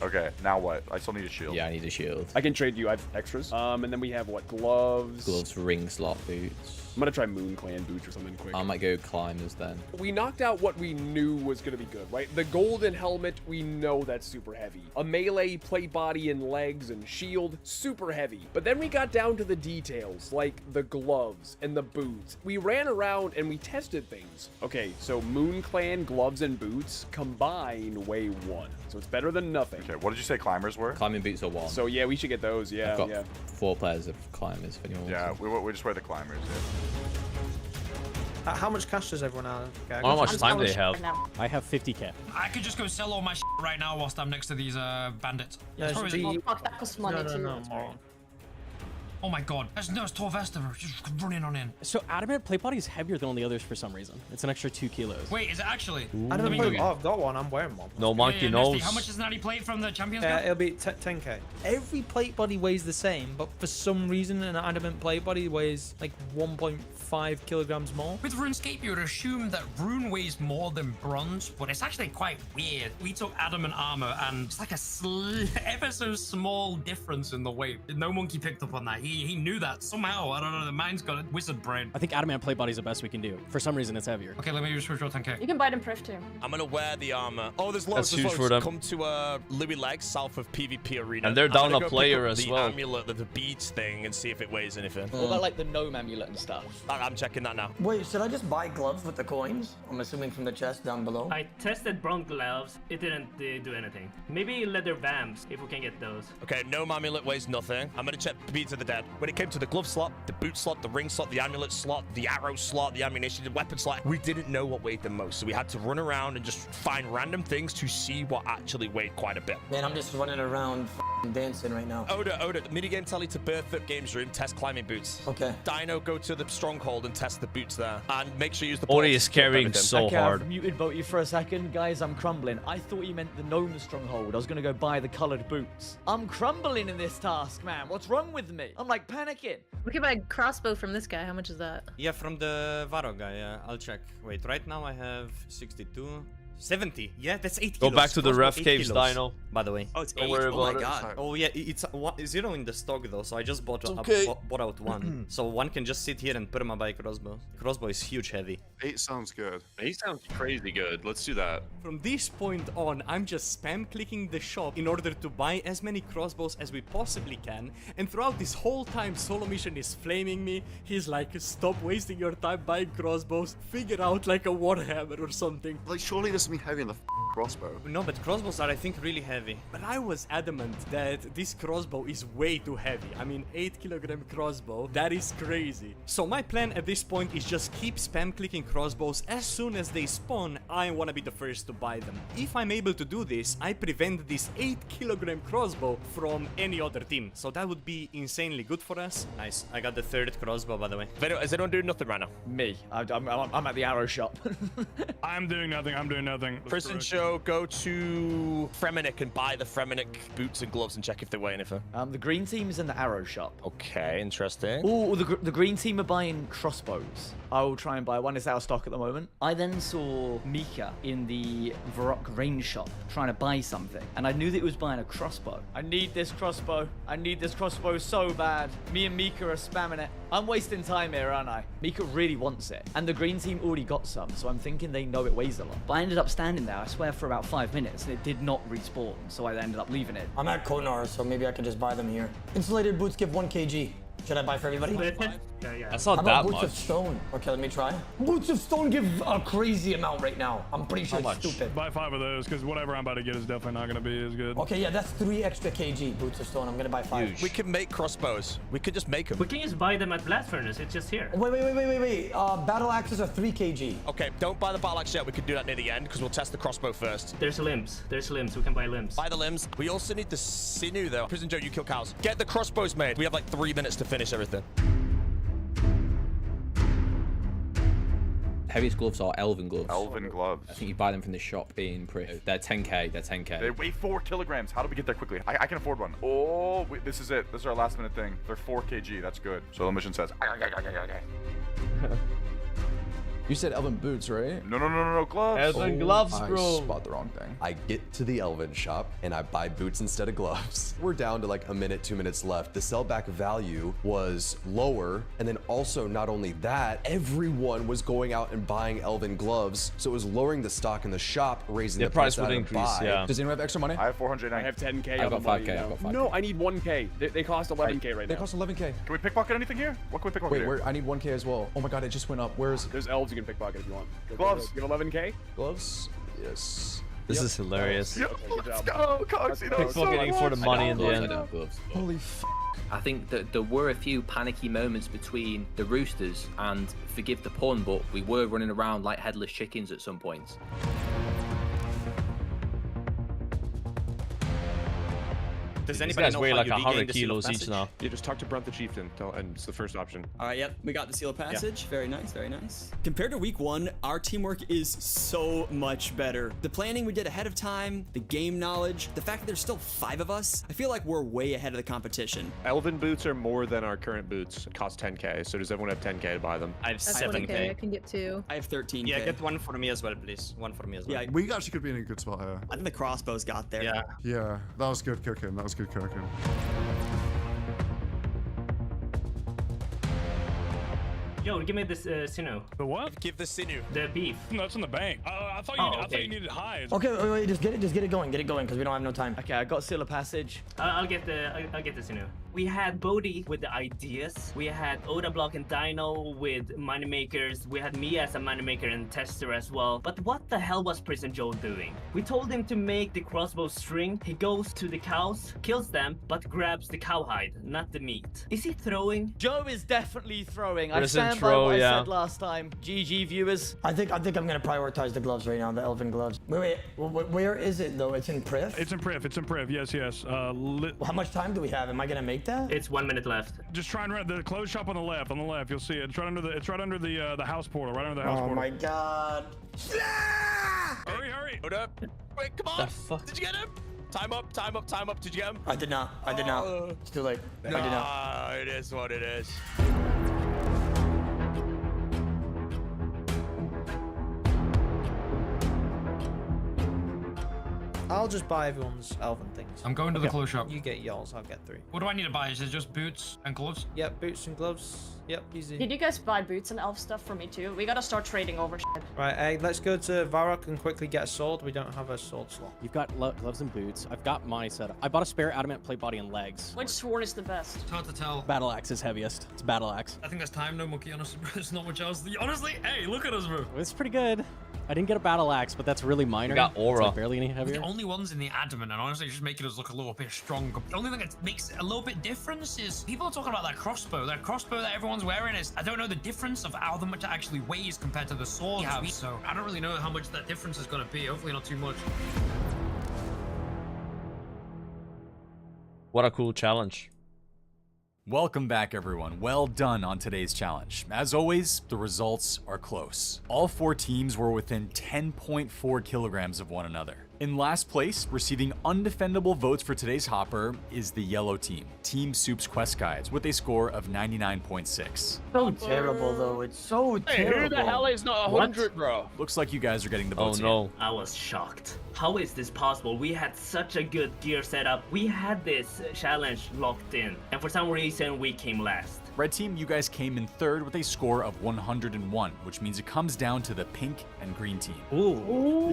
S12: Okay, now what? I still need a shield.
S9: Yeah, I need a shield.
S8: I can trade you. I have extras. And then we have what? Gloves.
S9: Gloves, ring slot, boots.
S8: I'm gonna try Moon Clan boots or something quick.
S9: I might go climbers then.
S8: We knocked out what we knew was gonna be good, right? The golden helmet, we know that's super heavy. A melee, plate body, and legs and shield, super heavy. But then we got down to the details, like the gloves and the boots. We ran around and we tested things. Okay, so Moon Clan gloves and boots combine weigh 1. So it's better than nothing.
S12: Okay, what did you say climbers were?
S9: Climbing boots are 1.
S8: So yeah, we should get those, yeah,
S9: I've got
S8: yeah.
S9: 4 pairs of climbers if anyone wants
S12: Yeah, we just wear the climbers,
S13: How much cash does everyone have? Okay,
S1: How much time do they have?
S17: I have 50k.
S18: I could just go sell all my shit right now whilst I'm next to these bandits.
S13: Yeah,
S18: It's probably-
S14: Oh, fuck, that costs money too.
S13: more.
S18: Oh my god. There's Torvesta just running on in.
S17: So adamant plate body is heavier than all the others for some reason. It's an extra 2 kilos.
S18: Wait, is it actually?
S13: I don't know. Oh, I've got one. I'm wearing one.
S1: No monkey
S18: Nesty,
S1: knows.
S18: how much is natty plate from the Champions
S13: Yeah,
S18: Cup?
S13: it'll be 10k. Every plate body weighs the same, but for some reason, an adamant plate body weighs like 1.5 kilograms more.
S18: With Runescape, you would assume that Rune weighs more than bronze, but it's actually quite weird. We took adamant armor, and it's like a ever so small difference in the weight. No monkey picked up on that. He knew that somehow. I don't know. The mind's got a wizard brain.
S17: I think adamant plate body is the best we can do. For some reason, it's heavier.
S18: Okay, let me just switch 10k.
S14: You can buy them priv too.
S19: I'm gonna wear the armor. Oh, there's loads.
S1: That's
S19: There's
S1: huge
S19: loads.
S1: for them.
S19: Come to Louis Legs, south of PvP Arena.
S1: And they're
S19: I'm
S1: down
S19: gonna
S1: a
S19: go pick
S1: player
S19: up
S1: as
S19: the
S1: well.
S19: amulet, the beads thing, and see if it weighs anything.
S5: What about like the gnome amulet and stuff?
S19: I'm checking that now.
S2: Wait, should I just buy gloves with the coins? I'm assuming from the chest down below.
S7: I tested bronze gloves. It didn't do anything. Maybe leather vamps if we can get those.
S19: Okay, gnome amulet weighs nothing. I'm gonna check beads of the dead. When it came to the glove slot, the boot slot, the ring slot, the amulet slot, the arrow slot, the ammunition, the weapon slot, we didn't know what weighed the most, so we had to run around and just find random things to see what actually weighed quite a bit.
S2: Man, I'm just running around dancing right now.
S19: Oda, minigame tally to Berthup Games Room, test climbing boots.
S2: Okay.
S19: Dino, go to the stronghold and test the boots there. And make sure you use the
S1: Ori
S19: ports
S1: is
S19: to keep
S1: carrying
S19: everything.
S1: so
S5: Okay,
S1: hard.
S5: I've muted Boaty for a second. Guys, I'm crumbling. I thought you meant the gnome stronghold. I was gonna go buy the colored boots. I'm crumbling in this task, man. What's wrong with me? I'm like panicking.
S20: We could buy a crossbow from this guy. How much is that?
S24: Yeah, from the Varro guy. Yeah, I'll check. Wait, right now I have 62. 70. Yeah, that's 8
S1: Go
S24: kilos.
S1: back to the
S24: Crossbow,
S1: ref
S24: 8
S1: caves,
S24: kilos,
S1: Dino.
S24: by the way. Oh, it's
S1: Don't
S24: 8.
S1: worry
S24: Oh my
S1: about it.
S24: god. Oh yeah, it's 0 in the stock though, so I just bought bought out one. So one can just sit here and put him by crossbow. Crossbow is huge heavy.
S23: 8 sounds good.
S11: 8 sounds crazy good. Let's do that.
S24: From this point on, I'm just spam clicking the shop in order to buy as many crossbows as we possibly can. And throughout this whole time, Solo Mission is flaming me. He's like, stop wasting your time buying crossbows. Figure out like a warhammer or something.
S23: Like, surely there's something heavy in the crossbow.
S24: No, but crossbows are, I think, really heavy. But I was adamant that this crossbow is way too heavy. I mean, 8 kilogram crossbow, that is crazy. So my plan at this point is just keep spam clicking crossbows. As soon as they spawn, I want to be the first to buy them. If I'm able to do this, I prevent this 8 kilogram crossbow from any other team. So that would be insanely good for us. Nice. I got the 3rd crossbow, by the way.
S19: Is anyone doing nothing right now?
S5: Me. I'm at the arrow shop.
S3: I'm doing nothing. I'm doing nothing.
S19: Prison Show, go to Fremennik and buy the Fremennik boots and gloves and check if they weigh anything.
S5: The green team is in the arrow shop.
S19: Okay, interesting.
S5: Oh, the green team are buying crossbows. I will try and buy one. It's out of stock at the moment. I then saw Mika in the Varrock range shop trying to buy something, and I knew that he was buying a crossbow. I need this crossbow. I need this crossbow so bad. Me and Mika are spamming it. I'm wasting time here, aren't I? Mika really wants it, and the green team already got some, so I'm thinking they know it weighs a lot. But I ended up standing there, I swear, for about 5 minutes, and it did not respawn, so I ended up leaving it.
S2: I'm at Konar, so maybe I could just buy them here. Insulated boots give 1 kg. Should I buy for everybody?
S7: Yeah.
S1: That's not
S2: How
S1: that
S2: about boots
S1: much.
S2: of stone? Okay, let me try. Boots of stone give a crazy amount right now. I'm pretty sure it's stupid.
S3: Buy 5 of those, because whatever I'm about to get is definitely not going to be as good.
S2: Okay, yeah, that's 3 extra kg boots of stone. I'm gonna buy 5.
S19: We can make crossbows. We could just make them.
S7: We can just buy them at Blast Furnace. It's just here.
S2: Wait. Battle axes are 3 kg.
S19: Okay, don't buy the battle axe yet. We can do that near the end because we'll test the crossbow first.
S7: There's limbs. We can buy limbs.
S19: Buy the limbs. We also need the sinew though. Prison Joe, you kill cows. Get the crossbows made. We have like 3 minutes to finish everything.
S9: Heaviest gloves are elven gloves.
S12: Elven gloves.
S9: I think you buy them from the shop in Priv. They're 10k. They're 10k.
S12: They weigh 4 kilograms. How do we get there quickly? I can afford one. Oh, wait, this is it. This is our last minute thing. They're 4 kg. That's good. So the mission says.
S26: You said elven boots, right?
S12: No, gloves.
S1: Elven gloves, bro.
S26: I spot the wrong thing.
S4: I get to the elven shop and I buy boots instead of gloves. We're down to like a minute, 2 minutes left. The sellback value was lower. And then also not only that, everyone was going out and buying elven gloves. So it was lowering the stock in the shop, raising the price
S1: would
S4: out of
S1: increase,
S4: buy.
S1: yeah.
S26: Does anyone have extra money?
S12: I have 490.
S8: I have 10k.
S9: I've got 5k. I've got 5k.
S8: No, I need 1k. They cost 11k right now.
S26: They cost 11k.
S12: Can we pickpocket anything here? What can we pickpocket
S26: Wait,
S12: here?
S26: where? I need 1k as well. Oh my god, it just went up. Where is it?
S8: There's elves you can pickpocket if you want.
S12: Gloves.
S8: You have 11k?
S26: Gloves? Yes.
S1: This is hilarious.
S12: Yo, let's go, Coxie.
S1: Pickpocketing for the money in the end.
S26: Holy f.
S22: I think that there were a few panicky moments between the roosters and, forgive the pun, but we were running around like headless chickens at some points.
S1: Does anybody know weigh like 100 kilos each now.
S8: You just talk to Brunt the Chieftain, and it's the first option.
S16: All right, yep, we got the seal of passage. Very nice, very nice. Compared to week 1, our teamwork is so much better. The planning we did ahead of time, the game knowledge, the fact that there's still 5 of us, I feel like we're way ahead of the competition.
S8: Elven boots are more than our current boots. It costs 10k, so does everyone have 10k to buy them?
S6: I have
S20: That's
S6: 7k.
S20: 20K. I can get 2.
S16: I have 13k.
S6: Yeah, get one for me as well, please. One for me as well.
S16: Yeah,
S23: We actually could be in a good spot here.
S16: I think the crossbows got there.
S6: Yeah.
S23: Yeah, that was good cooking. That was good cooking.
S7: Yo, give me this Sinu.
S3: The what?
S19: Give the sinew.
S7: The beef.
S3: No, it's in the bank. I thought you needed hides.
S2: Okay, wait, just get it going, because we don't have no time.
S5: Okay, I got seal of passage.
S7: I'll get the Sinu. We had Bodhi with the ideas. We had Oda Block and Dino with money makers. We had me as a money maker and tester as well. But what the hell was Prison Joe doing? We told him to make the crossbow string. He goes to the cows, kills them, but grabs the cowhide, not the meat. Is he throwing?
S5: Joe is definitely throwing. I
S1: Prison
S5: stand by
S1: throw,
S5: what I
S1: yeah.
S5: said last time. GG viewers.
S2: I think I'm gonna prioritize the gloves right now, the elven gloves. Wait, where is it though? It's in Priv?
S3: It's in Priv, yes.
S2: How much time do we have? Am I gonna make that?
S7: It's 1 minute left.
S3: Just try and run the clothes shop on the left, you'll see it. It's right under the house portal, right under the house portal.
S2: Oh my god.
S3: Hurry.
S19: Hold up. Wait, come on. Did you get him? Time up. Did you get him?
S2: I did not. It's too late. I did not.
S19: It is what it is.
S13: I'll just buy everyone's elven things.
S18: I'm going to the clothes shop.
S13: You get yours, I'll get 3.
S18: What do I need to buy? Is it just boots and gloves?
S13: Yep, boots and gloves. Yep, easy.
S14: Did you guys buy boots and elf stuff for me too? We gotta start trading over shit.
S13: Right, hey, let's go to Varrock and quickly get a sword. We don't have a sword slot.
S17: You've got gloves and boots. I've got my setup. I bought a spare adamant plate body and legs.
S14: Which sword is the best?
S18: It's hard to tell.
S17: Battle axe is heaviest. It's battle axe.
S18: I think there's time, no monkey, honestly, bro. There's not much else. Honestly, hey, look at us, bro.
S17: It's pretty good. I didn't get a battle axe, but that's really minor.
S1: You got aura.
S17: It's like barely any
S18: We're
S17: heavier.
S18: the only ones in the adamant, and honestly, just making us look a little bit stronger. The only thing that makes it a little bit difference is people are talking about that crossbow. That crossbow that everyone's wearing is, I don't know the difference of how much it actually weighs compared to the sword we have, so I don't really know how much that difference is going to be. Hopefully not too much.
S1: What a cool challenge.
S10: Welcome back, everyone. Well done on today's challenge. As always, the results are close. All 4 teams were within 10.4 kilograms of one another. In last place, receiving undefendable votes for today's hopper, is the yellow team, Team Soup's Quest Guides, with a score of 99.6.
S2: So terrible, though. It's so terrible.
S8: Who the hell is not 100, bro?
S10: Looks like you guys are getting the votes.
S1: Oh no.
S7: I was shocked. How is this possible? We had such a good gear setup. We had this challenge locked in, and for some reason we came last.
S10: Red team, you guys came in 3rd with a score of 101, which means it comes down to the pink and green team.
S7: Ooh.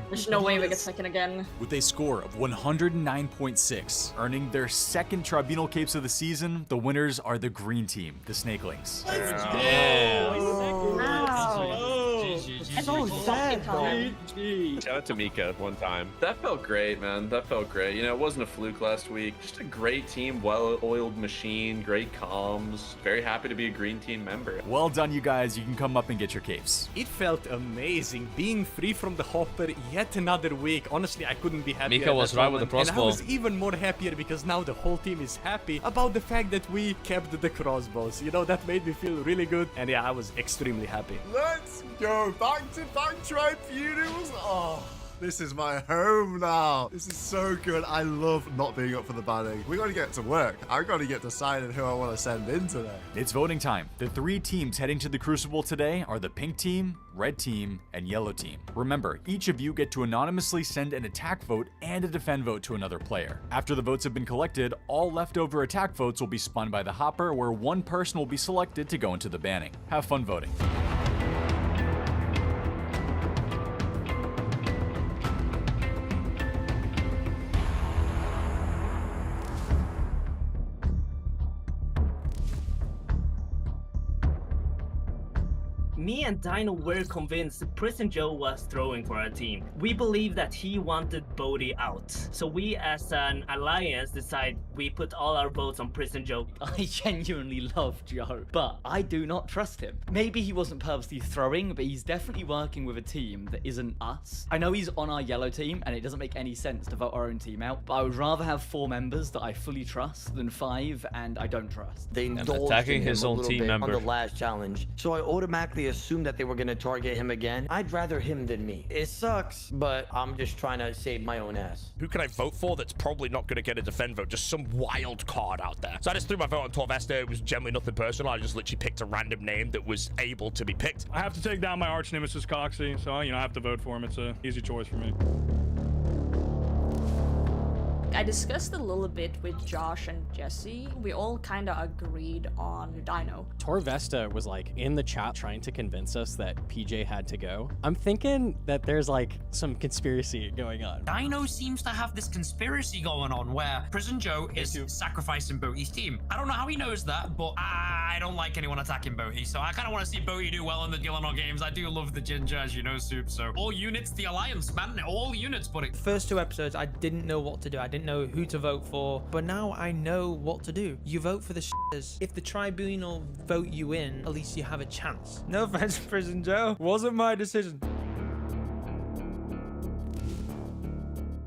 S14: There's no way we get second again.
S10: With a score of 109.6, earning their 2nd Tribunal capes of the season, the winners are the green team, the Snakelings.
S14: Wow. I
S2: so sad, though.
S4: Shout out to Mika one time. That felt great, man. That felt great. You know, it wasn't a fluke last week. Just a great team, well-oiled machine, great comms. Very happy to be a green team member.
S10: Well done, you guys. You can come up and get your capes.
S11: It felt amazing being free from the hopper yet another week. Honestly, I couldn't be happier.
S1: Mika was right with the crossbow.
S11: And I was even more happier because now the whole team is happy about the fact that we kept the crossbows. You know, that made me feel really good. And yeah, I was extremely happy.
S23: Let's go back-to-back tribunals. Oh. This is my home now. This is so good. I love not being up for the banning. We got to get to work. I got to get decided who I want to send in today.
S10: It's voting time. The 3 teams heading to the Crucible today are the pink team, red team, and yellow team. Remember, each of you get to anonymously send an attack vote and a defend vote to another player. After the votes have been collected, all leftover attack votes will be spun by the hopper, where one person will be selected to go into the banning. Have fun voting.
S7: Me and Dino were convinced Prison Joe was throwing for our team. We believe that he wanted Bodhi out. So we as an alliance decide we put all our votes on Prison Joe.
S5: I genuinely love Joe, but I do not trust him. Maybe he wasn't purposely throwing, but he's definitely working with a team that isn't us. I know he's on our yellow team, and it doesn't make any sense to vote our own team out, but I would rather have 4 members that I fully trust than 5 and I don't trust.
S2: They indulged
S1: attacking
S2: in
S1: his
S2: him a
S1: own
S2: little
S1: team
S2: bit
S1: member
S2: on the last challenge, so I automatically assumed that they were going to target him again. I'd rather him than me. It sucks, but I'm just trying to save my own ass.
S19: Who can I vote for that's probably not going to get a defend vote? Just some wild card out there. So I just threw my vote on Torvesta. It was generally nothing personal. I just literally picked a random name that was able to be picked.
S3: I have to take down my arch nemesis Coxie, so you know I have to vote for him. It's an easy choice for me.
S14: I discussed a little bit with Josh and Jesse. We all kind of agreed on Dino.
S17: Torvesta was like in the chat trying to convince us that PJ had to go. I'm thinking that there's like some conspiracy going on.
S18: Dino seems to have this conspiracy going on where Prison Joe is sacrificing Boaty's team. I don't know how he knows that, but I don't like anyone attacking Boaty, so I kind of want to see Boaty do well in the Gielinor games. I do love the ginger, as you know, Soup, so all units, the alliance, man, all units, buddy.
S13: First 2 episodes, I didn't know what to do. I didn't know who to vote for, but now I know what to do. You vote for the shitters. If the Tribunal vote you in, at least you have a chance. No offense, Prison Joe. Wasn't my decision.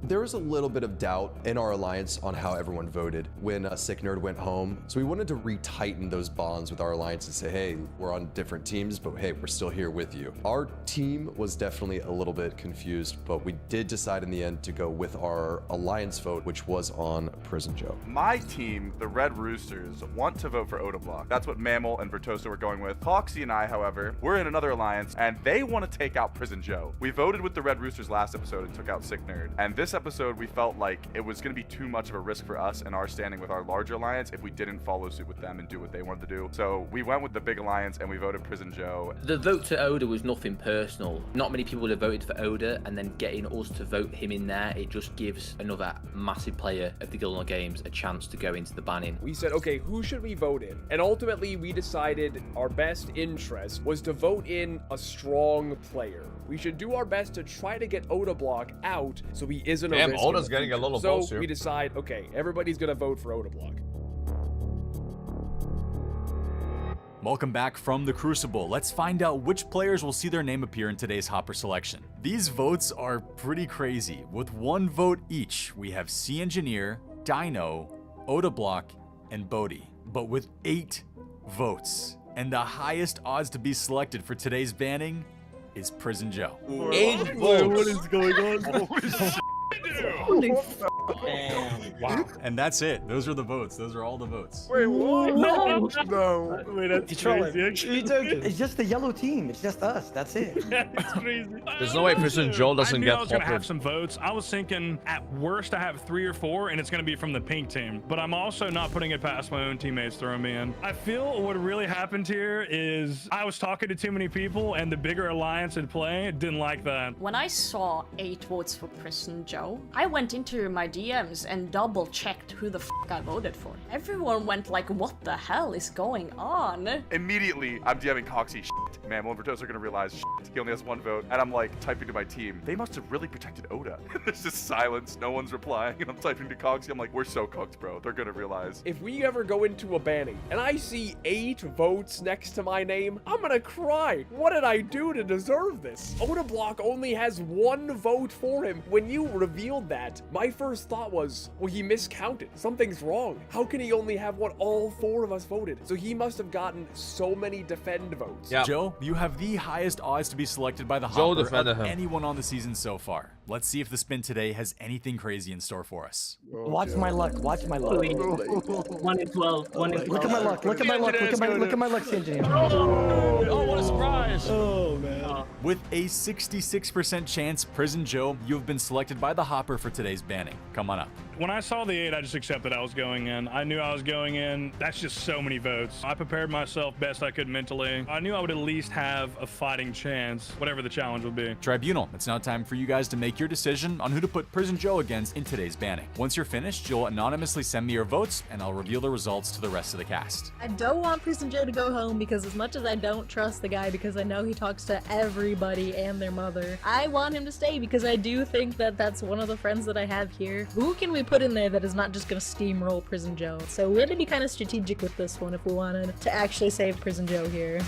S26: There was a little bit of doubt in our alliance on how everyone voted when Sick Nerd went home. So we wanted to retighten those bonds with our alliance and say, hey, we're on different teams, but hey, we're still here with you. Our team was definitely a little bit confused, but we did decide in the end to go with our alliance vote, which was on Prison Joe.
S12: My team, the Red Roosters, want to vote for Odablock. That's what Mammal and Vertosa were going with. Coxie and I, however, we're in another alliance, and they want to take out Prison Joe. We voted with the Red Roosters last episode and took out Sick Nerd. And this episode, we felt like it was going to be too much of a risk for us and our standing with our larger alliance if we didn't follow suit with them and do what they wanted to do. So we went with the big alliance and we voted Prison Joe.
S22: The vote to Oda was nothing personal. Not many people would have voted for Oda, and then getting us to vote him in there, it just gives another massive player of the Gielinor games a chance to go into the banning.
S8: We said, okay, who should we vote in? And ultimately, we decided our best interest was to vote in a strong player. We should do our best to try to get Odablock out so he isn't a risk.
S1: Oda's getting a little
S8: so
S1: votes here.
S8: We decide, okay, everybody's gonna vote for Odablock.
S10: Welcome back from the Crucible. Let's find out which players will see their name appear in today's Hopper selection. These votes are pretty crazy. With 1 vote each, we have C Engineer, Dino, Odablock, and Bodhi. But with 8 votes, and the highest odds to be selected for today's banning is Prison Joe.
S1: 8 votes!
S3: What is going on?
S10: Holy wow. And that's it. Those are the votes. Those are all the votes.
S2: Wait, what?
S3: No. Wait, that's crazy.
S2: It's just the yellow team. It's just us. That's it.
S3: It's crazy.
S1: There's no way Prison Joe doesn't
S3: I knew
S1: get
S3: I was gonna
S1: hoppered.
S3: have some votes. I was thinking at worst I have 3 or 4, and it's gonna be from the pink team. But I'm also not putting it past my own teammates throwing me in. I feel what really happened here is I was talking to too many people, and the bigger alliance in play didn't like that.
S14: When I saw 8 votes for Prison Joe, I went into my DMs and double checked who the f I voted for. Everyone went like, what the hell is going on?
S12: Immediately, I'm DMing Coxie, shit. Mammal and Vertosa are going to realize, shit. He only has 1 vote. And I'm like typing to my team, they must have really protected Oda. There's just silence. No one's replying. And I'm typing to Cogsy. I'm like, we're so cooked, bro. They're going to realize.
S8: If we ever go into a banning and I see 8 votes next to my name, I'm gonna cry. What did I do to deserve this? Oda Block only has 1 vote for him. When you revealed that, my first thought was, well, he miscounted. Something's wrong. How can he only have what all 4 of us voted? So he must have gotten so many defend votes.
S10: Yeah. Joe, you have the highest odds to be selected by the
S1: Joe
S10: Hopper
S1: defended
S10: of
S1: him.
S10: anyone on the season so far. Let's see if the spin today has anything crazy in store for us.
S2: Watch my luck. Watch my luck.
S7: 1 in 12. 1 in 12.
S2: Look at my luck. Look at my luck. Look at my luck, engineer.
S3: Oh, what a surprise.
S2: Oh, man.
S10: With a 66% chance, Prison Joe, you have been selected by the Hopper for today's banning. Come on up.
S3: When I saw the 8, I just accepted I was going in. I knew I was going in. That's just so many votes. I prepared myself best I could mentally. I knew I would at least have a fighting chance, whatever the challenge would be.
S10: Tribunal, it's now time for you guys to make your decision on who to put Prison Joe against in today's banning. Once you're finished, you'll anonymously send me your votes, and I'll reveal the results to the rest of the cast.
S9: I don't want Prison Joe to go home because as much as I don't trust the guy because I know he talks to everybody and their mother, I want him to stay because I do think that that's one of the friends that I have here. Who can we put in there that is not just going to steamroll Prison Joe? So we had to be kind of strategic with this one if we wanted to actually save Prison Joe here.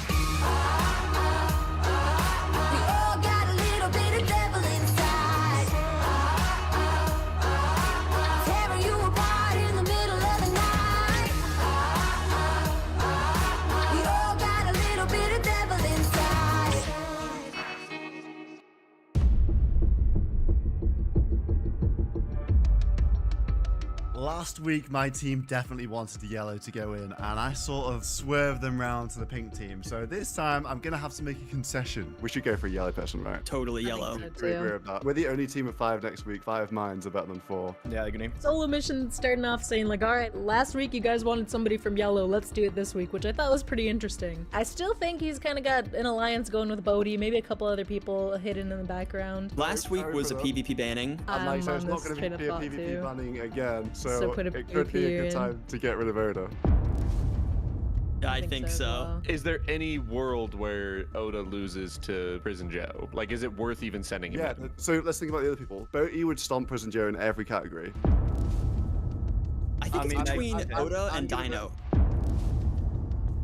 S23: Last week, my team definitely wanted the yellow to go in, and I sort of swerved them round to the pink team. So this time, I'm going to have to make a concession. We should go for a yellow person, right?
S16: Totally yellow.
S23: Agree with that. We're the only team of 5 next week. 5 minds are better than 4.
S8: Yeah, good name.
S9: Solo mission starting off saying like, all right, last week you guys wanted somebody from yellow, let's do it this week, which I thought was pretty interesting. I still think he's kind of got an alliance going with Bodhi, maybe a couple other people hidden in the background.
S16: Last week was a PvP banning.
S23: And like, so it's
S9: on
S23: not
S9: this
S23: going to be a
S9: train of thought
S23: PvP
S9: too.
S23: banning again.
S9: So put a
S23: it could be a good
S9: in.
S23: time to get rid of Oda.
S16: I think so.
S4: Is there any world where Oda loses to Prison Joe? Like, is it worth even sending him
S23: Yeah,
S4: in?
S23: so let's think about the other people. Boaty would stomp Prison Joe in every category.
S16: I think it's between Oda and Dino.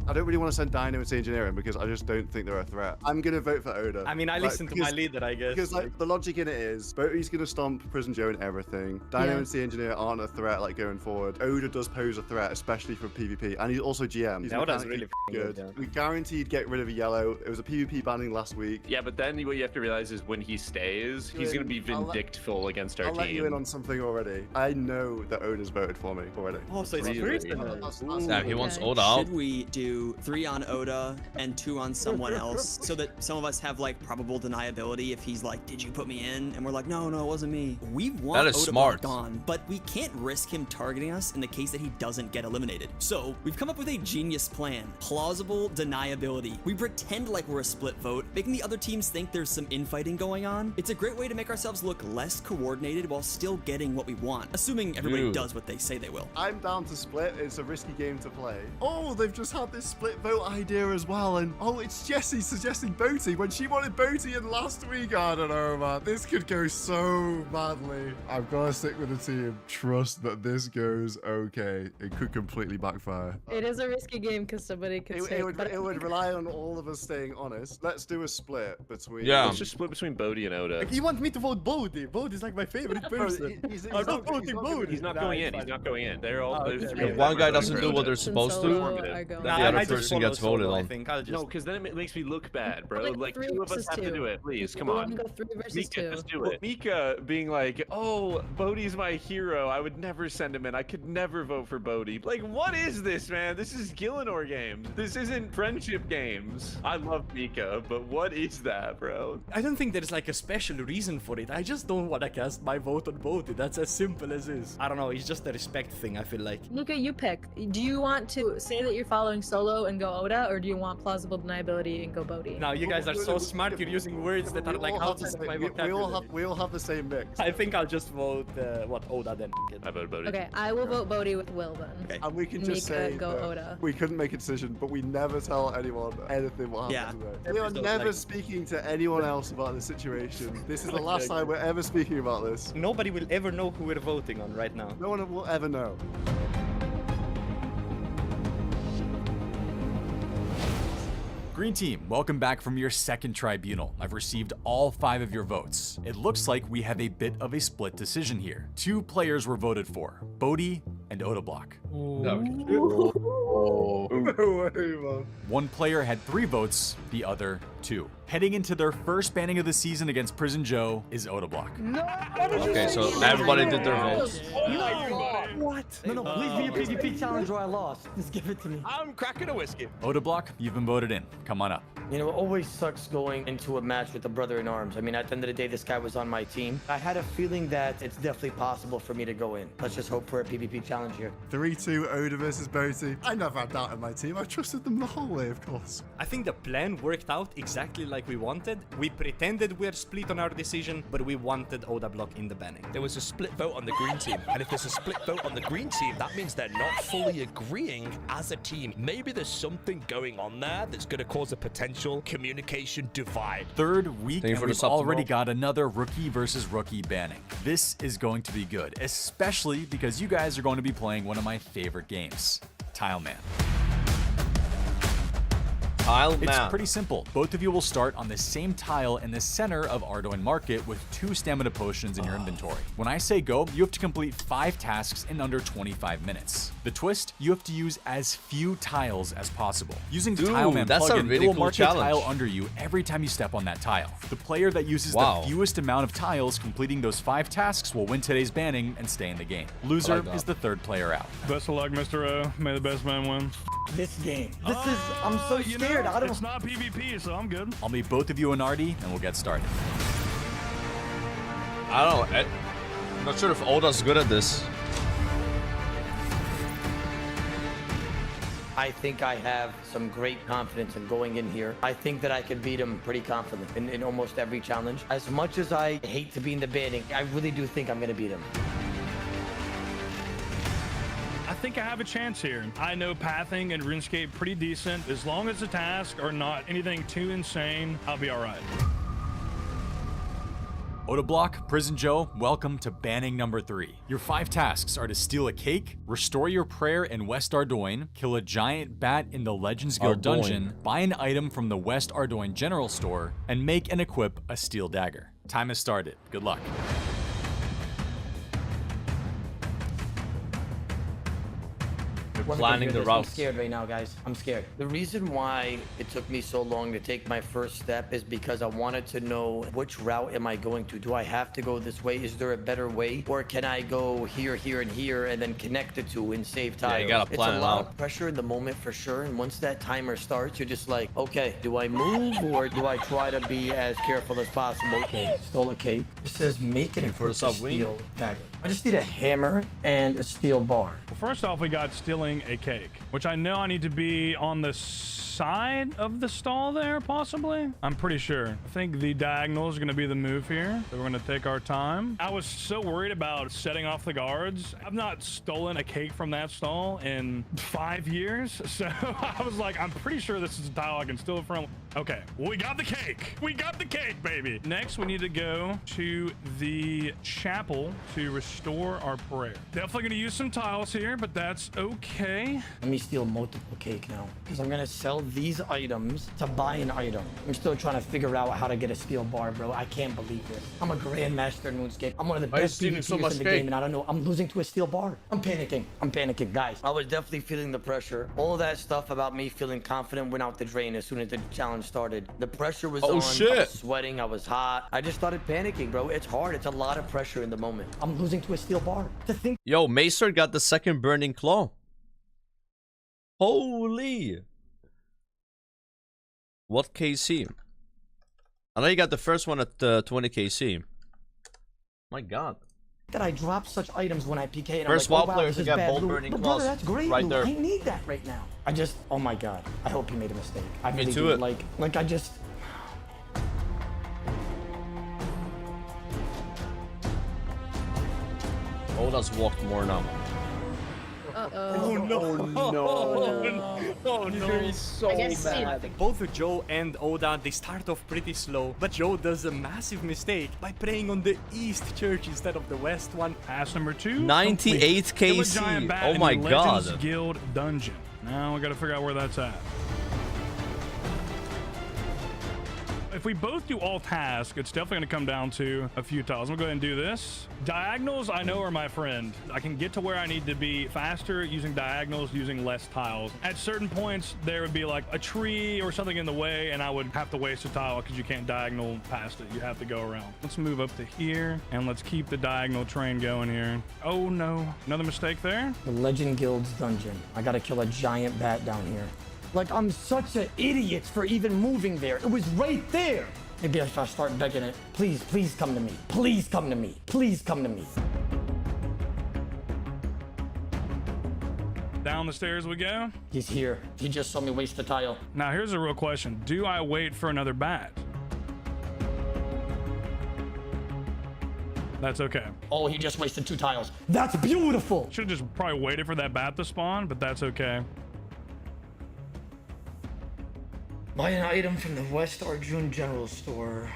S23: I don't really want to send Dino into engineering because I just don't think they're a threat. I'm going to vote for Oda.
S11: I mean, I listened to my leader, I guess.
S23: Because like the logic in it is, Boaty's going to stomp Prison Joe in everything. Dino and the engineer aren't a threat like going forward. Oda does pose a threat, especially for PvP, and he's also GM. He's
S11: Oda's
S23: mechanically
S11: really
S23: good.
S11: yeah.
S23: We guaranteed get rid of a yellow. It was a PvP banning last week.
S4: Yeah, but then what you have to realize is when he stays, he's going to be vindictful against our
S23: I'll
S4: team.
S23: let you in on something already. I know that Oda's voted for me already.
S16: Oh, so it's
S4: Really?
S1: Yeah, he wants Oda out.
S16: Should we do 3 on Oda and 2 on someone else so that some of us have like probable deniability if he's like, did you put me in? And we're like, no, it wasn't me. We want
S1: That is
S16: Oda
S1: smart.
S16: gone, but we can't risk him targeting us in the case that he doesn't get eliminated. So we've come up with a genius plan. Plausible deniability. We pretend like we're a split vote, making the other teams think there's some infighting going on. It's a great way to make ourselves look less coordinated while still getting what we want, assuming everybody does what they say they will.
S23: I'm down to split. It's a risky game to play. Oh, they've just had this split vote idea as well. And oh, it's Jessie suggesting Boaty when she wanted Boaty in last week. I don't know, man. This could go so badly. I've got to stick with the team. Trust that this goes okay. It could completely backfire.
S9: It is a risky game because somebody could say.
S23: It would rely on all of us staying honest. Let's do a split between.
S4: Yeah, let's just split between Bodhi and Oda.
S11: He wants me to vote Bodhi. Bodhi's like my favorite person. I'm not voting Bodhi.
S4: He's not going in. He's not going in. They're all.
S1: If one guy doesn't do what they're supposed to, then the other person gets voted on.
S4: No, because then it makes me look bad, bro. Like 2 of us have to do it. Please, come on. Mika, just do it. Mika being like, oh, Bodhi's my hero. I would never send him in. I could never vote for Bodhi. Like, what is this, man? This is Gielinor games. This isn't friendship games. I love Mika, but what is that, bro?
S11: I don't think there's like a special reason for it. I just don't want to cast my vote on Bodhi. That's as simple as is. I don't know. It's just a respect thing, I feel like.
S9: Luca, you pick. Do you want to say that you're following solo and go Oda, or do you want plausible deniability and go Bodhi?
S11: Now you guys are so smart. You're using words that are like out of my vocabulary.
S23: We all have the same mix.
S11: I think I'll just vote Oda then.
S4: I vote Bodhi.
S9: Okay, I will vote Bodhi with Will then.
S11: Okay.
S23: And we can just
S9: Mika,
S23: say
S9: go
S23: that
S9: Oda.
S23: we couldn't make a decision, but we never tell anyone anything what happened today. We are never speaking to anyone else about the situation. This is the last time we're ever speaking about this.
S11: Nobody will ever know who we're voting on right now.
S23: No one will ever know.
S10: Green team, welcome back from your second tribunal. I've received all 5 of your votes. It looks like we have a bit of a split decision here. 2 players were voted for, Bodhi and Odablock. One player had 3 votes, the other 2. Heading into their first banning of the season against Prison Joe is Odablock.
S2: No!
S1: Okay, so everybody did their votes.
S2: What? No, please be a PvP challenge or I lost. Just give it to me.
S19: I'm cracking a whiskey.
S10: Odablock, you've been voted in. Come on up.
S2: You know, it always sucks going into a match with a brother in arms. I mean, at the end of the day, this guy was on my team. I had a feeling that it's definitely possible for me to go in. Let's just hope for a PvP challenge here.
S23: 3-2 Oda versus Boaty. I never had doubt in my team. I trusted them the whole way, of course.
S11: I think the plan worked out exactly like we wanted. We pretended we're split on our decision, but we wanted Odablock in the banning.
S19: There was a split vote on the green team, and if there's a split vote on the green team, that means they're not fully agreeing as a team. Maybe there's something going on there that's going to cause a potential communication divide.
S10: Third week, and we've already got another rookie versus rookie banning. This is going to be good, especially because you guys are going to be playing one of my favorite games, Tile Man. It's pretty simple. Both of you will start on the same tile in the center of Ardoin Market with 2 stamina potions in your inventory. When I say go, you have to complete 5 tasks in under 25 minutes. The twist, you have to use as few tiles as possible. Using the Tile Man plugin, it will mark a tile under you every time you step on that tile. The player that uses the fewest amount of tiles completing those 5 tasks will win today's banning and stay in the game. Loser is the 3rd player out.
S3: Best of luck, Mr. O. May the best man win.
S2: This game. I'm so scared.
S3: It's not PvP, so I'm good.
S10: I'll meet both of you in Artie, and we'll get started.
S1: I don't know. I'm not sure if Oda's good at this.
S2: I think I have some great confidence in going in here. I think that I could beat him pretty confidently in almost every challenge. As much as I hate to be in the banning, I really do think I'm going to beat him.
S3: I think I have a chance here. I know pathing and Runescape pretty decent. As long as the tasks are not anything too insane, I'll be all right.
S10: Odablock, Prison Joe, welcome to banning number 3. Your 5 tasks are to steal a cake, restore your prayer in West Ardoin, kill a giant bat in the Legends Guild dungeon, buy an item from the West Ardoin general store, and make and equip a steel dagger. Time has started. Good luck.
S1: Planning the route.
S2: I'm scared right now, guys. I'm scared. The reason why it took me so long to take my first step is because I wanted to know which route am I going to. Do I have to go this way? Is there a better way? Or can I go here, here, and here, and then connect the 2 and save time?
S1: Yeah, you gotta plan it out.
S2: It's a lot of pressure in the moment for sure. And once that timer starts, you're just like, okay, do I move or do I try to be as careful as possible? Okay, stole a cake. It says make it for a steel dagger. I just need a hammer and a steel bar.
S3: Well, first off, we got stealing a cake, which I know I need to be on the side of the stall there, possibly. I'm pretty sure. I think the diagonal is going to be the move here. So we're going to take our time. I was so worried about setting off the guards. I've not stolen a cake from that stall in 5 years. So I was like, I'm pretty sure this is a tile I can steal from. Okay, we got the cake. We got the cake, baby. Next, we need to go to the chapel to restore our prayer. Definitely going to use some tiles here, but that's okay.
S2: Let me steal multiple cake now, because I'm going to sell these items to buy an item. I'm still trying to figure out how to get a steel bar, bro. I can't believe this. I'm a grandmaster in Runescape. I'm one of the best PvPers in the game, and I don't know. I'm losing to a steel bar. I'm panicking. I'm panicking, guys. I was definitely feeling the pressure. All of that stuff about me feeling confident went out the drain as soon as the challenge started. The pressure was on.
S1: Shit.
S2: I was sweating. I was hot. I just started panicking, bro. It's hard. It's a lot of pressure in the moment. I'm losing to a steel bar. To think.
S1: Yo, Macer got the 2nd burning claw. Holy. What KC? I know you got the first one at 20 KC. My God.
S2: That I drop such items when I PK and
S1: First
S2: I'm like,
S1: WoW players to get bolt burning claws.
S2: That's great.
S1: Right there.
S2: I need that right now. I just, oh my God. I hope he made a mistake. I really
S1: to
S2: do.
S1: it.
S2: Like I just.
S1: Oda's walked more now.
S9: Uh-oh.
S2: Oh no.
S11: He's so mad. Both Joe and Oda, they start off pretty slow, but Joe does a massive mistake by praying on the East Church instead of the West one.
S3: Pass number 2.
S1: 98 KC. Oh my God.
S3: Legends Guild dungeon. Now we got to figure out where that's at. If we both do all tasks, it's definitely going to come down to a few tiles. I'm going to go ahead and do this. Diagonals, I know, are my friend. I can get to where I need to be faster using diagonals, using less tiles. At certain points, there would be like a tree or something in the way, and I would have to waste a tile because you can't diagonal past it. You have to go around. Let's move up to here, and let's keep the diagonal train going here. Oh, no. Another mistake there.
S2: The Legend Guild's dungeon. I gotta kill a giant bat down here. Like, I'm such an idiot for even moving there. It was right there. Maybe if I start begging it, please, please come to me. Please come to me. Please come to me.
S3: Down the stairs we go.
S2: He's here. He just saw me waste a tile.
S3: Now, here's a real question. Do I wait for another bat? That's okay.
S2: Oh, he just wasted 2 tiles. That's beautiful.
S3: Should have just probably waited for that bat to spawn, but that's okay.
S2: Buy an item from the West Arjun General Store.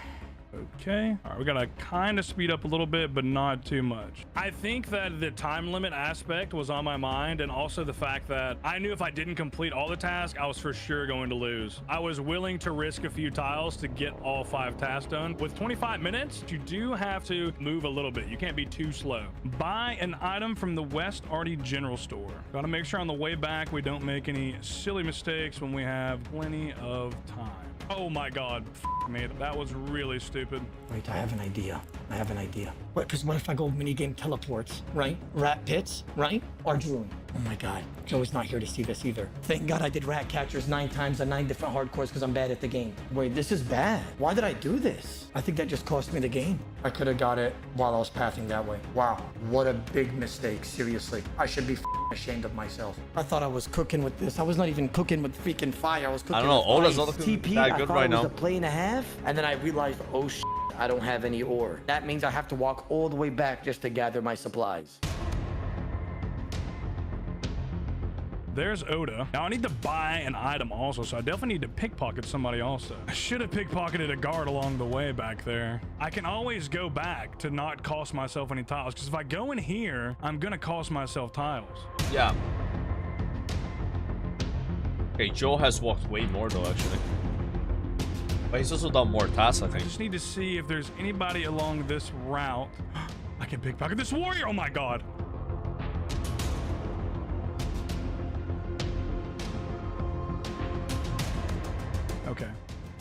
S3: Okay. All right, we gotta kind of speed up a little bit, but not too much. I think that the time limit aspect was on my mind, and also the fact that I knew if I didn't complete all the tasks, I was for sure going to lose. I was willing to risk a few tiles to get all 5 tasks done. With 25 minutes, you do have to move a little bit. You can't be too slow. Buy an item from the West Arty General Store. Gotta make sure on the way back we don't make any silly mistakes when we have plenty of time. Oh my God, me, that was really stupid.
S2: Wait, I have an idea. What, because what if I go minigame teleports, right? Rat pits, right? Arjun. Oh my God, Joe's not here to see this either. Thank God I did rat catchers 9 times on 9 different hardcores because I'm bad at the game. Wait, this is bad. Why did I do this? I think that just cost me the game. I could have got it while I was pathing that way. Wow, what a big mistake, seriously. I should be ashamed of myself. I thought I was cooking with this. I was not even cooking with freaking fire. I was cooking
S1: I don't know, Oda's not
S2: looking
S1: looking that good right now.
S2: I thought it was a play and a half, and then I realized, oh shit, I don't have any ore. That means I have to walk all the way back just to gather my supplies.
S3: There's Oda. Now I need to buy an item also, so I definitely need to pickpocket somebody also. I should have pickpocketed a guard along the way back there. I can always go back to not cost myself any tiles, because if I go in here, I'm gonna cost myself tiles.
S1: Yeah. Okay, Joe has walked way more though, actually. But he's also done more tasks, I
S3: I
S1: think.
S3: just need to see if there's anybody along this route. I can pickpocket this warrior. Oh my God. Okay.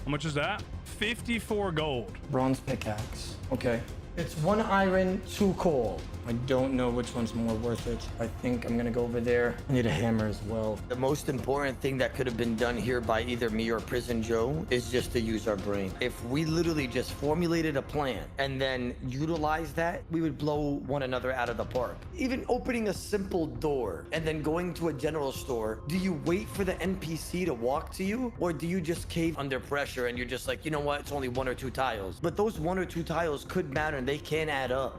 S3: How much is that? 54 gold.
S2: Bronze pickaxe. Okay. It's 1 iron, 2 coal. I don't know which one's more worth it. I think I'm gonna go over there. I need a hammer as well. The most important thing that could have been done here by either me or Prison Joe is just to use our brain. If we literally just formulated a plan and then utilized that, we would blow one another out of the park. Even opening a simple door and then going to a general store, do you wait for the NPC to walk to you? Or do you just cave under pressure and you're just like, you know what, it's only 1 or 2 tiles. But those 1 or 2 tiles could matter and they can add up.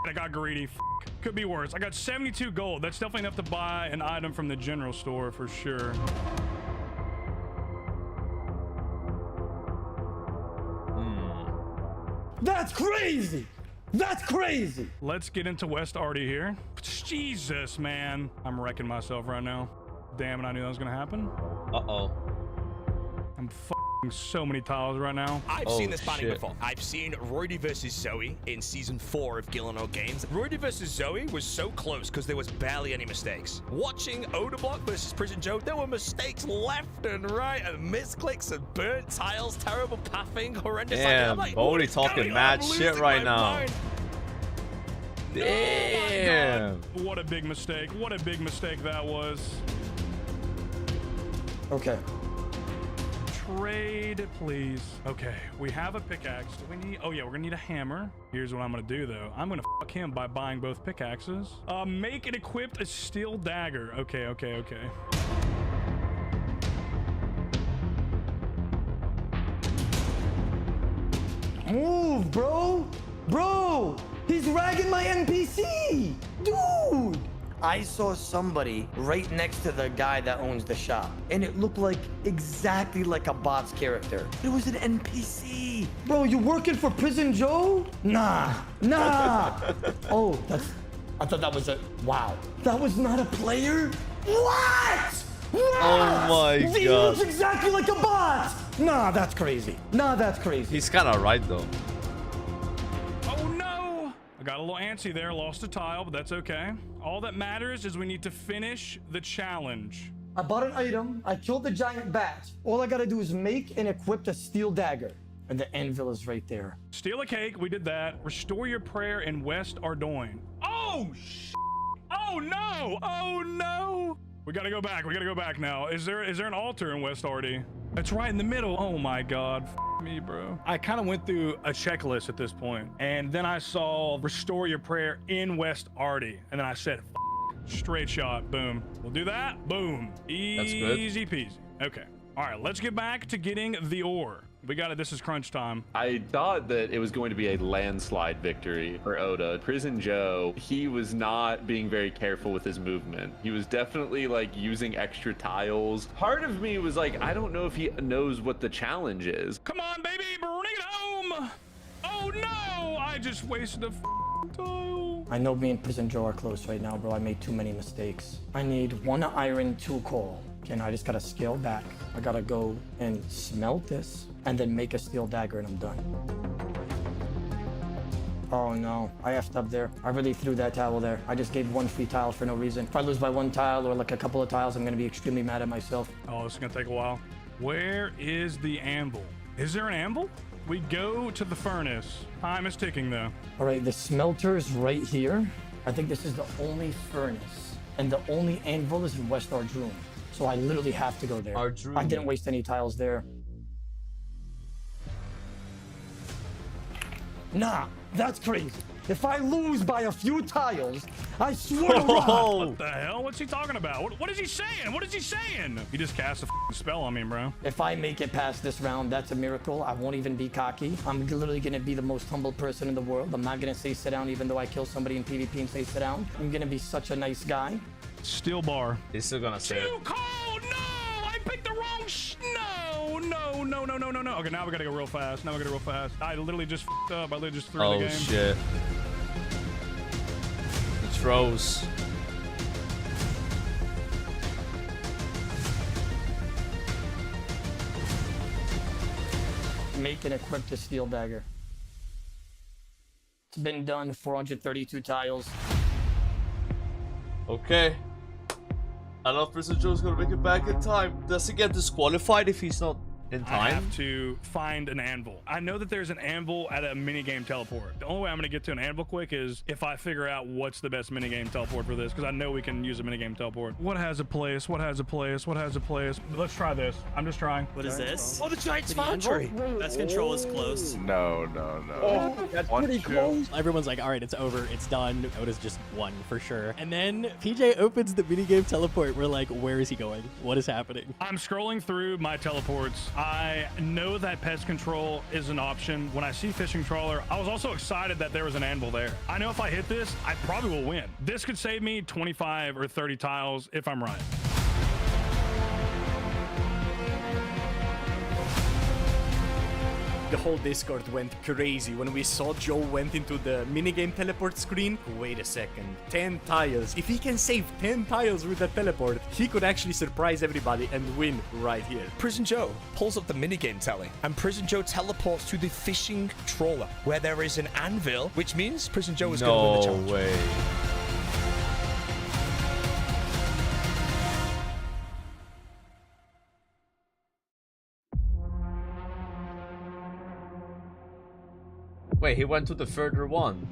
S3: I got greedy. Could be worse. I got 72 gold. That's definitely enough to buy an item from the general store for sure.
S2: That's crazy! That's crazy!
S3: Let's get into West Arty here. Jesus, man. I'm wrecking myself right now. Damn it, I knew that was gonna happen.
S1: Uh-oh.
S3: I'm so many tiles right now.
S19: I've seen this banning before. I've seen Roydy versus Zoe in season 4 of Gielinor games. Roydy versus Zoe was so close because there was barely any mistakes. Watching Odablock versus Prison Joe, there were mistakes left and right, and misclicks and burnt tiles, terrible pathing, horrendous.
S1: Damn, Bodhi talking mad shit right now.
S3: Mind.
S1: Damn.
S3: Oh, what a big mistake. What a big mistake that was.
S2: Okay.
S3: trade, please. Okay, we have a pickaxe. Do we need... Oh, yeah, we're gonna need a hammer. Here's what I'm gonna do, though. I'm gonna fuck him by buying both pickaxes. Make and equipped a steel dagger. Okay, okay, okay.
S2: Move, bro! Bro! He's ragging my NPC! Dude! I saw somebody right next to the guy that owns the shop, and it looked like exactly like a bot's character. It was an NPC! Bro, you working for Prison Joe? Nah! Nah! Oh, I thought that was a... Wow. That was not a player? What?
S1: Oh my
S2: He
S1: god.
S2: looks exactly like a bot! Nah, that's crazy. Nah, that's crazy.
S1: He's kind of right, though.
S3: Oh, no! I got a little antsy there. Lost a tile, but that's okay. All that matters is we need to finish the challenge.
S2: I bought an item. I killed the giant bat. All I gotta do is make and equip a steel dagger. And the anvil is right there.
S3: Steal a cake. We did that. Restore your prayer in West Ardoin. Oh, Oh, no! Oh, no! We gotta go back. We gotta go back now. Is there an altar in West Ardy? It's right in the middle. Oh my god. F me, bro. I kind of went through a checklist at this point, and then I saw restore your prayer in West Ardy, and then I said, straight shot. Boom. We'll do that. Boom. Easy peasy. Okay. All right. Let's get back to getting the ore. We got it. This is crunch time.
S4: I thought that it was going to be a landslide victory for Oda. Prison Joe, he was not being very careful with his movement. He was definitely like using extra tiles. Part of me was like, I don't know if he knows what the challenge is.
S3: Come on, baby, bring it home. Oh no, I just wasted a tile.
S2: I know me and Prison Joe are close right now, bro. I made too many mistakes. I need 1 iron, 2 coal. Okay, now I just gotta scale back. I gotta go and smelt this and then make a steel dagger and I'm done. Oh no, I effed up there. I really threw that tile there. I just gave 1 free tile for no reason. If I lose by 1 tile or like a couple of tiles, I'm gonna be extremely mad at myself.
S3: Oh, this is gonna take a while. Where is the anvil? Is there an anvil? We go to the furnace. Time is ticking though.
S2: All right, the smelter's right here. I think this is the only furnace. And the only anvil is in West Ardrune. So I literally have to go there.
S1: Ardrune.
S2: I didn't waste any tiles there. Nah, that's crazy. If I lose by a few tiles, I swear to God.
S3: What the hell? What's he talking about? What is he saying? What is he saying? He just cast a spell on me, bro.
S2: If I make it past this round, that's a miracle. I won't even be cocky. I'm literally gonna be the most humble person in the world. I'm not gonna say sit down even though I kill somebody in PvP and say sit down. I'm gonna be such a nice guy.
S3: Steel bar.
S1: He's still gonna say
S3: Too cold! No! I picked the wrong No. Okay, now we gotta go real fast. I literally just f***ed up. I literally just threw the game.
S1: Oh, shit. It's froze.
S2: Make and equip the steel dagger. It's been done. 432 tiles.
S1: Okay. I don't know if Prison Joe's gonna make it back in time. Does he get disqualified if he's not in time?
S3: I have to find an anvil. I know that there's an anvil at a minigame teleport. The only way I'm gonna get to an anvil quick is if I figure out what's the best minigame teleport for this, because I know we can use a minigame teleport. What has a place? Let's try this. I'm just trying.
S16: What is this?
S19: Oh, the giant's foundry.
S16: Best control is close.
S12: No.
S19: Oh, that's pretty close.
S17: Everyone's like, all right, it's over. It's done. Oda's just won for sure. And then PJ opens the minigame teleport. We're like, where is he going? What is happening?
S3: I'm scrolling through my teleports. I know that pest control is an option. When I see fishing trawler, I was also excited that there was an anvil there. I know if I hit this, I probably will win. This could save me 25 or 30 tiles if I'm right.
S11: The whole Discord went crazy when we saw Joe went into the minigame teleport screen. Wait a second, 10 tiles. If he can save 10 tiles with that teleport, he could actually surprise everybody and win right here.
S19: Prison Joe pulls up the minigame tally, and Prison Joe teleports to the fishing trawler, where there is an anvil, which means Prison Joe is going to win the challenge.
S1: No way. Wait, he went to the further one.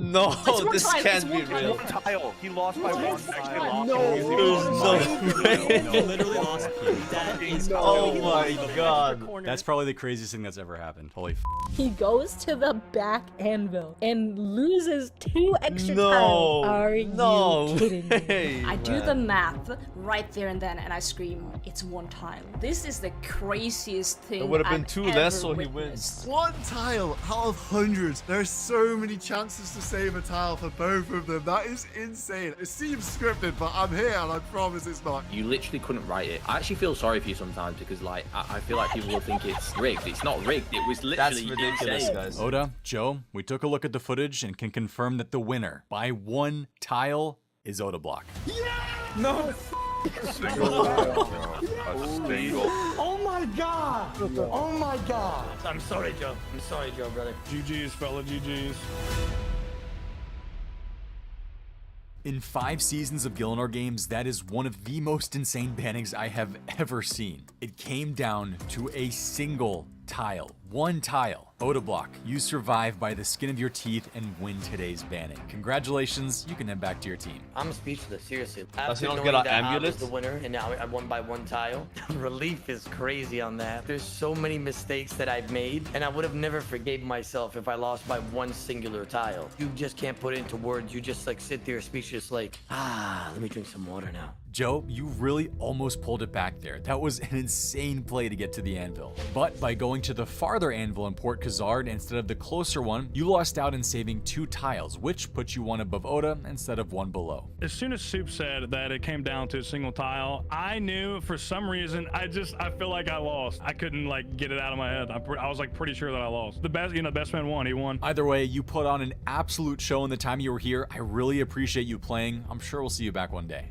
S1: No, this can't be real.
S4: One tile. He lost by one. Actually lost.
S16: He literally lost. That is
S1: Oh my god.
S10: That's probably the craziest thing that's ever happened. Holy f.
S9: He goes to the back anvil and loses 2 extra
S1: No.
S9: tiles. Are
S1: No
S9: you kidding me?
S1: way,
S14: I do
S1: man.
S14: the math right there and then, and I scream, it's 1 tile. This is the craziest thing.
S1: It would have been
S14: I've
S1: 2
S14: ever
S1: less, so he
S14: witnessed.
S1: wins.
S23: 1 tile out of hundreds. There are so many chances to save a tile for both of them. That is insane. It seems scripted, but I'm here and I promise it's not.
S22: You literally couldn't write it. I actually feel sorry for you sometimes because, like, I feel like people will think it's rigged. It's not rigged. It was literally
S1: That's ridiculous,
S22: insane.
S1: guys.
S10: Oda, Joe, we took a look at the footage and can confirm that the winner by 1 tile is Oda Block.
S2: No.
S12: A single.
S2: Oh my god. Oh my god. I'm sorry, Joe. I'm sorry, Joe, brother.
S3: GG's, fella, GG's.
S10: In 5 seasons of Gielinor games, that is one of the most insane bannings I have ever seen. It came down to a single tile. 1 tile. Oda Block, you survive by the skin of your teeth and win today's banning. Congratulations, you can head back to your team.
S2: I'm speechless, seriously.
S1: Does he
S2: After
S1: not
S2: knowing
S1: get an
S2: that I
S1: amulet?
S2: was the winner and now I won by 1 tile, relief is crazy on that. There's so many mistakes that I've made, and I would have never forgave myself if I lost by 1 singular tile. You just can't put it into words. You just like sit there speechless like, let me drink some water now.
S10: Joe, you really almost pulled it back there. That was an insane play to get to the anvil. But by going to the farther anvil in Port Khazard instead of the closer one, you lost out in saving 2 tiles, which put you 1 above Oda instead of 1 below.
S3: As soon as Soup said that it came down to a single tile, I knew for some reason, I feel like I lost. I couldn't like get it out of my head. I was like pretty sure that I lost. The best man won, he won.
S10: Either way, you put on an absolute show in the time you were here. I really appreciate you playing. I'm sure we'll see you back one day.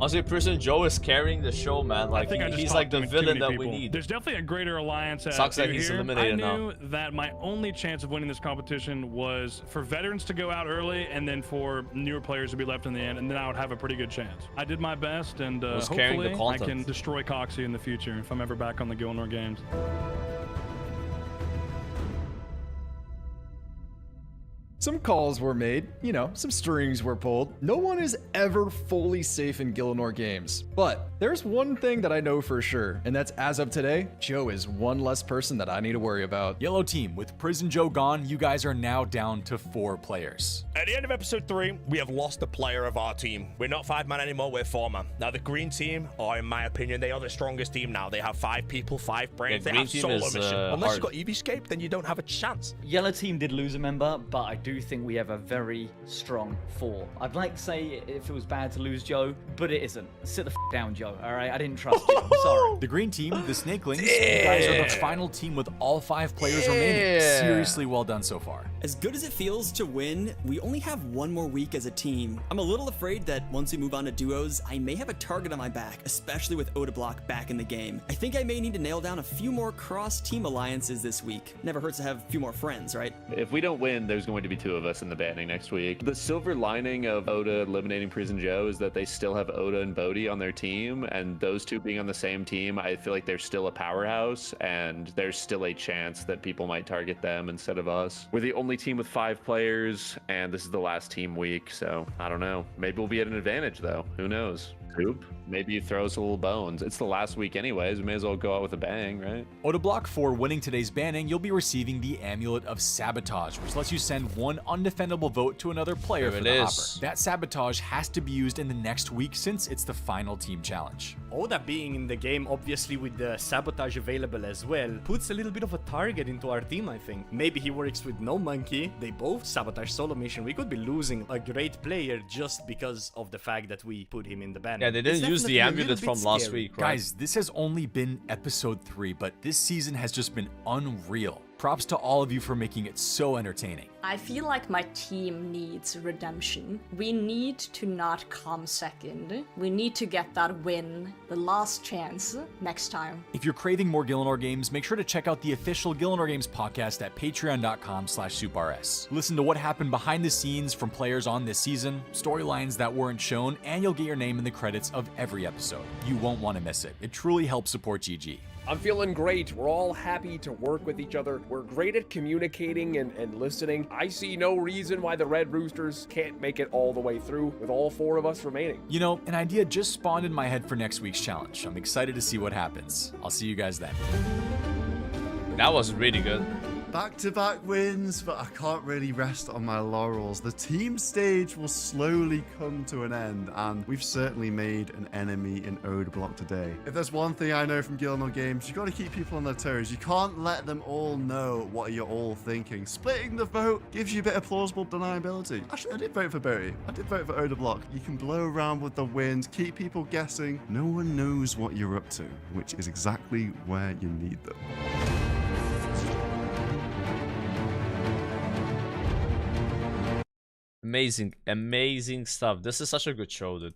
S1: Honestly, Prison Joe is carrying the show, man. Like, he's like the villain that we need.
S3: There's definitely a greater alliance at
S1: Sucks that he's
S3: here.
S1: eliminated
S3: I knew
S1: now.
S3: that my only chance of winning this competition was for veterans to go out early and then for newer players to be left in the end, and then I would have a pretty good chance. I did my best, and hopefully I can destroy Coxie in the future if I'm ever back on the Gielinor games.
S6: Some calls were made, you know, some strings were pulled. No one is ever fully safe in Gielinor games. But there's one thing that I know for sure, and that's as of today, Joe is 1 less person that I need to worry about.
S10: Yellow team, with Prison Joe gone, you guys are now down to 4 players.
S19: At the end of episode 3, we have lost a player of our team. We're not 5-man anymore, we're 4-man. Now the green team, in my opinion, they are the strongest team now. They have 5 people, 5 brains, they have solo mission. Unless you've got Eevescape, then you don't have a chance.
S5: Yellow team did lose a member, but I do think we have a very strong 4. I'd like to say if it was bad to lose Joe, but it isn't. Sit the down, Joe, alright? I didn't trust you, I'm sorry.
S10: The green team, the Snakelings, you guys are the final team with all 5 players remaining. Seriously well done so far.
S16: As good as it feels to win, we only have 1 more week as a team. I'm a little afraid that once we move on to duos, I may have a target on my back, especially with Oda Block back in the game. I think I may need to nail down a few more cross-team alliances this week. Never hurts to have a few more friends, right?
S4: If we don't win, there's going to be 2 of us in the banning next week. The silver lining of Oda eliminating Prison Joe is that they still have Oda and Bodhi on their team, and those 2 being on the same team, I feel like they're still a powerhouse, and there's still a chance that people might target them instead of us. We're the only team with 5 players, and this is the last team week, so I don't know. Maybe we'll be at an advantage, though. Who knows? Coop, maybe you throw us a little bones. It's the last week anyways. We may as well go out with a bang, right?
S10: Oda Block, for winning today's banning, you'll be receiving the Amulet of Sabotage, which lets you send 1 undefendable vote to another player for the hopper. That Sabotage has to be used in the next week since it's the final team challenge.
S11: Oda being in the game, obviously with the Sabotage available as well, puts a little bit of a target into our team, I think. Maybe he works with No Monkey, they both Sabotage solo mission. We could be losing a great player just because of the fact that we put him in the ban.
S1: Yeah, they didn't use the amulet from last week, right?
S10: Guys, this has only been episode 3, but this season has just been unreal. Props to all of you for making it so entertaining.
S14: I feel like my team needs redemption. We need to not come second. We need to get that win, the last chance, next time.
S10: If you're craving more Gielinor games, make sure to check out the official Gielinor Games podcast at patreon.com/SoupRS. Listen to what happened behind the scenes from players on this season, storylines that weren't shown, and you'll get your name in the credits of every episode. You won't want to miss it. It truly helps support GG.
S8: I'm feeling great. We're all happy to work with each other. We're great at communicating and listening. I see no reason why the Red Roosters can't make it all the way through with all 4 of us remaining.
S10: You know, an idea just spawned in my head for next week's challenge. I'm excited to see what happens. I'll see you guys then.
S1: That was really good.
S23: Back-to-back wins, but I can't really rest on my laurels. The team stage will slowly come to an end, and we've certainly made an enemy in Odeblock today. If there's one thing I know from Gielinor games, you got to keep people on their toes. You can't let them all know what you're all thinking. Splitting the vote gives you a bit of plausible deniability. Actually, I did vote for Berry. I did vote for Odeblock. You can blow around with the wind, keep people guessing. No one knows what you're up to, which is exactly where you need them.
S1: Amazing stuff. This is such a good show, dude.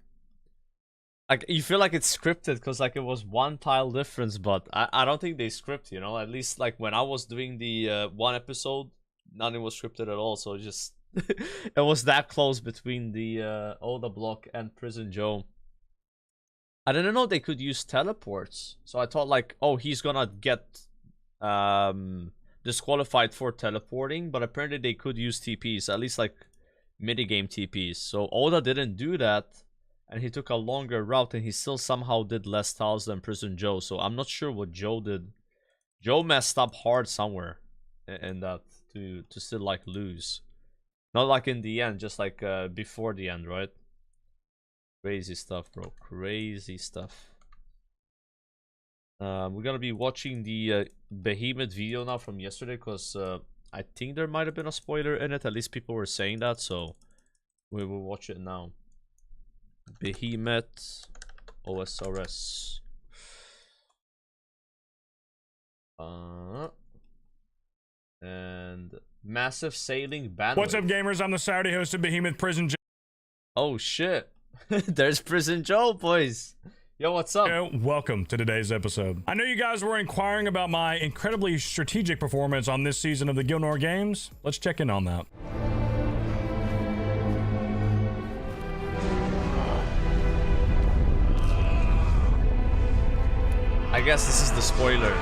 S1: Like, you feel like it's scripted because like it was 1 tile difference, but I don't think they script, you know. At least like when I was doing the 1 episode, nothing was scripted at all. So just it was that close between the Odeblock and Prison Joe. I didn't know they could use teleports, so I thought like, oh, he's gonna get disqualified for teleporting, but apparently they could use TPs, at least like minigame TPs. So Oda didn't do that, and he took a longer route, and he still somehow did less tiles than Prison Joe. So I'm not sure what Joe did. Joe messed up hard somewhere in that to still like lose. Not like in the end, just like before the end, right? Crazy stuff, bro. Crazy stuff. We're gonna be watching the Behemoth video now from yesterday, because I think there might have been a spoiler in it. At least people were saying that, so we will watch it now. Behemoth OSRS. And massive sailing bandwidth.
S3: What's up, gamers? I'm the Saturday host of Behemoth Prison Joe.
S1: Oh shit. There's Prison Joe, boys. Yo, what's up?
S3: Welcome to today's episode. I know you guys were inquiring about my incredibly strategic performance on this season of the Gielinor games. Let's check in on that.
S1: I guess this is the spoiler.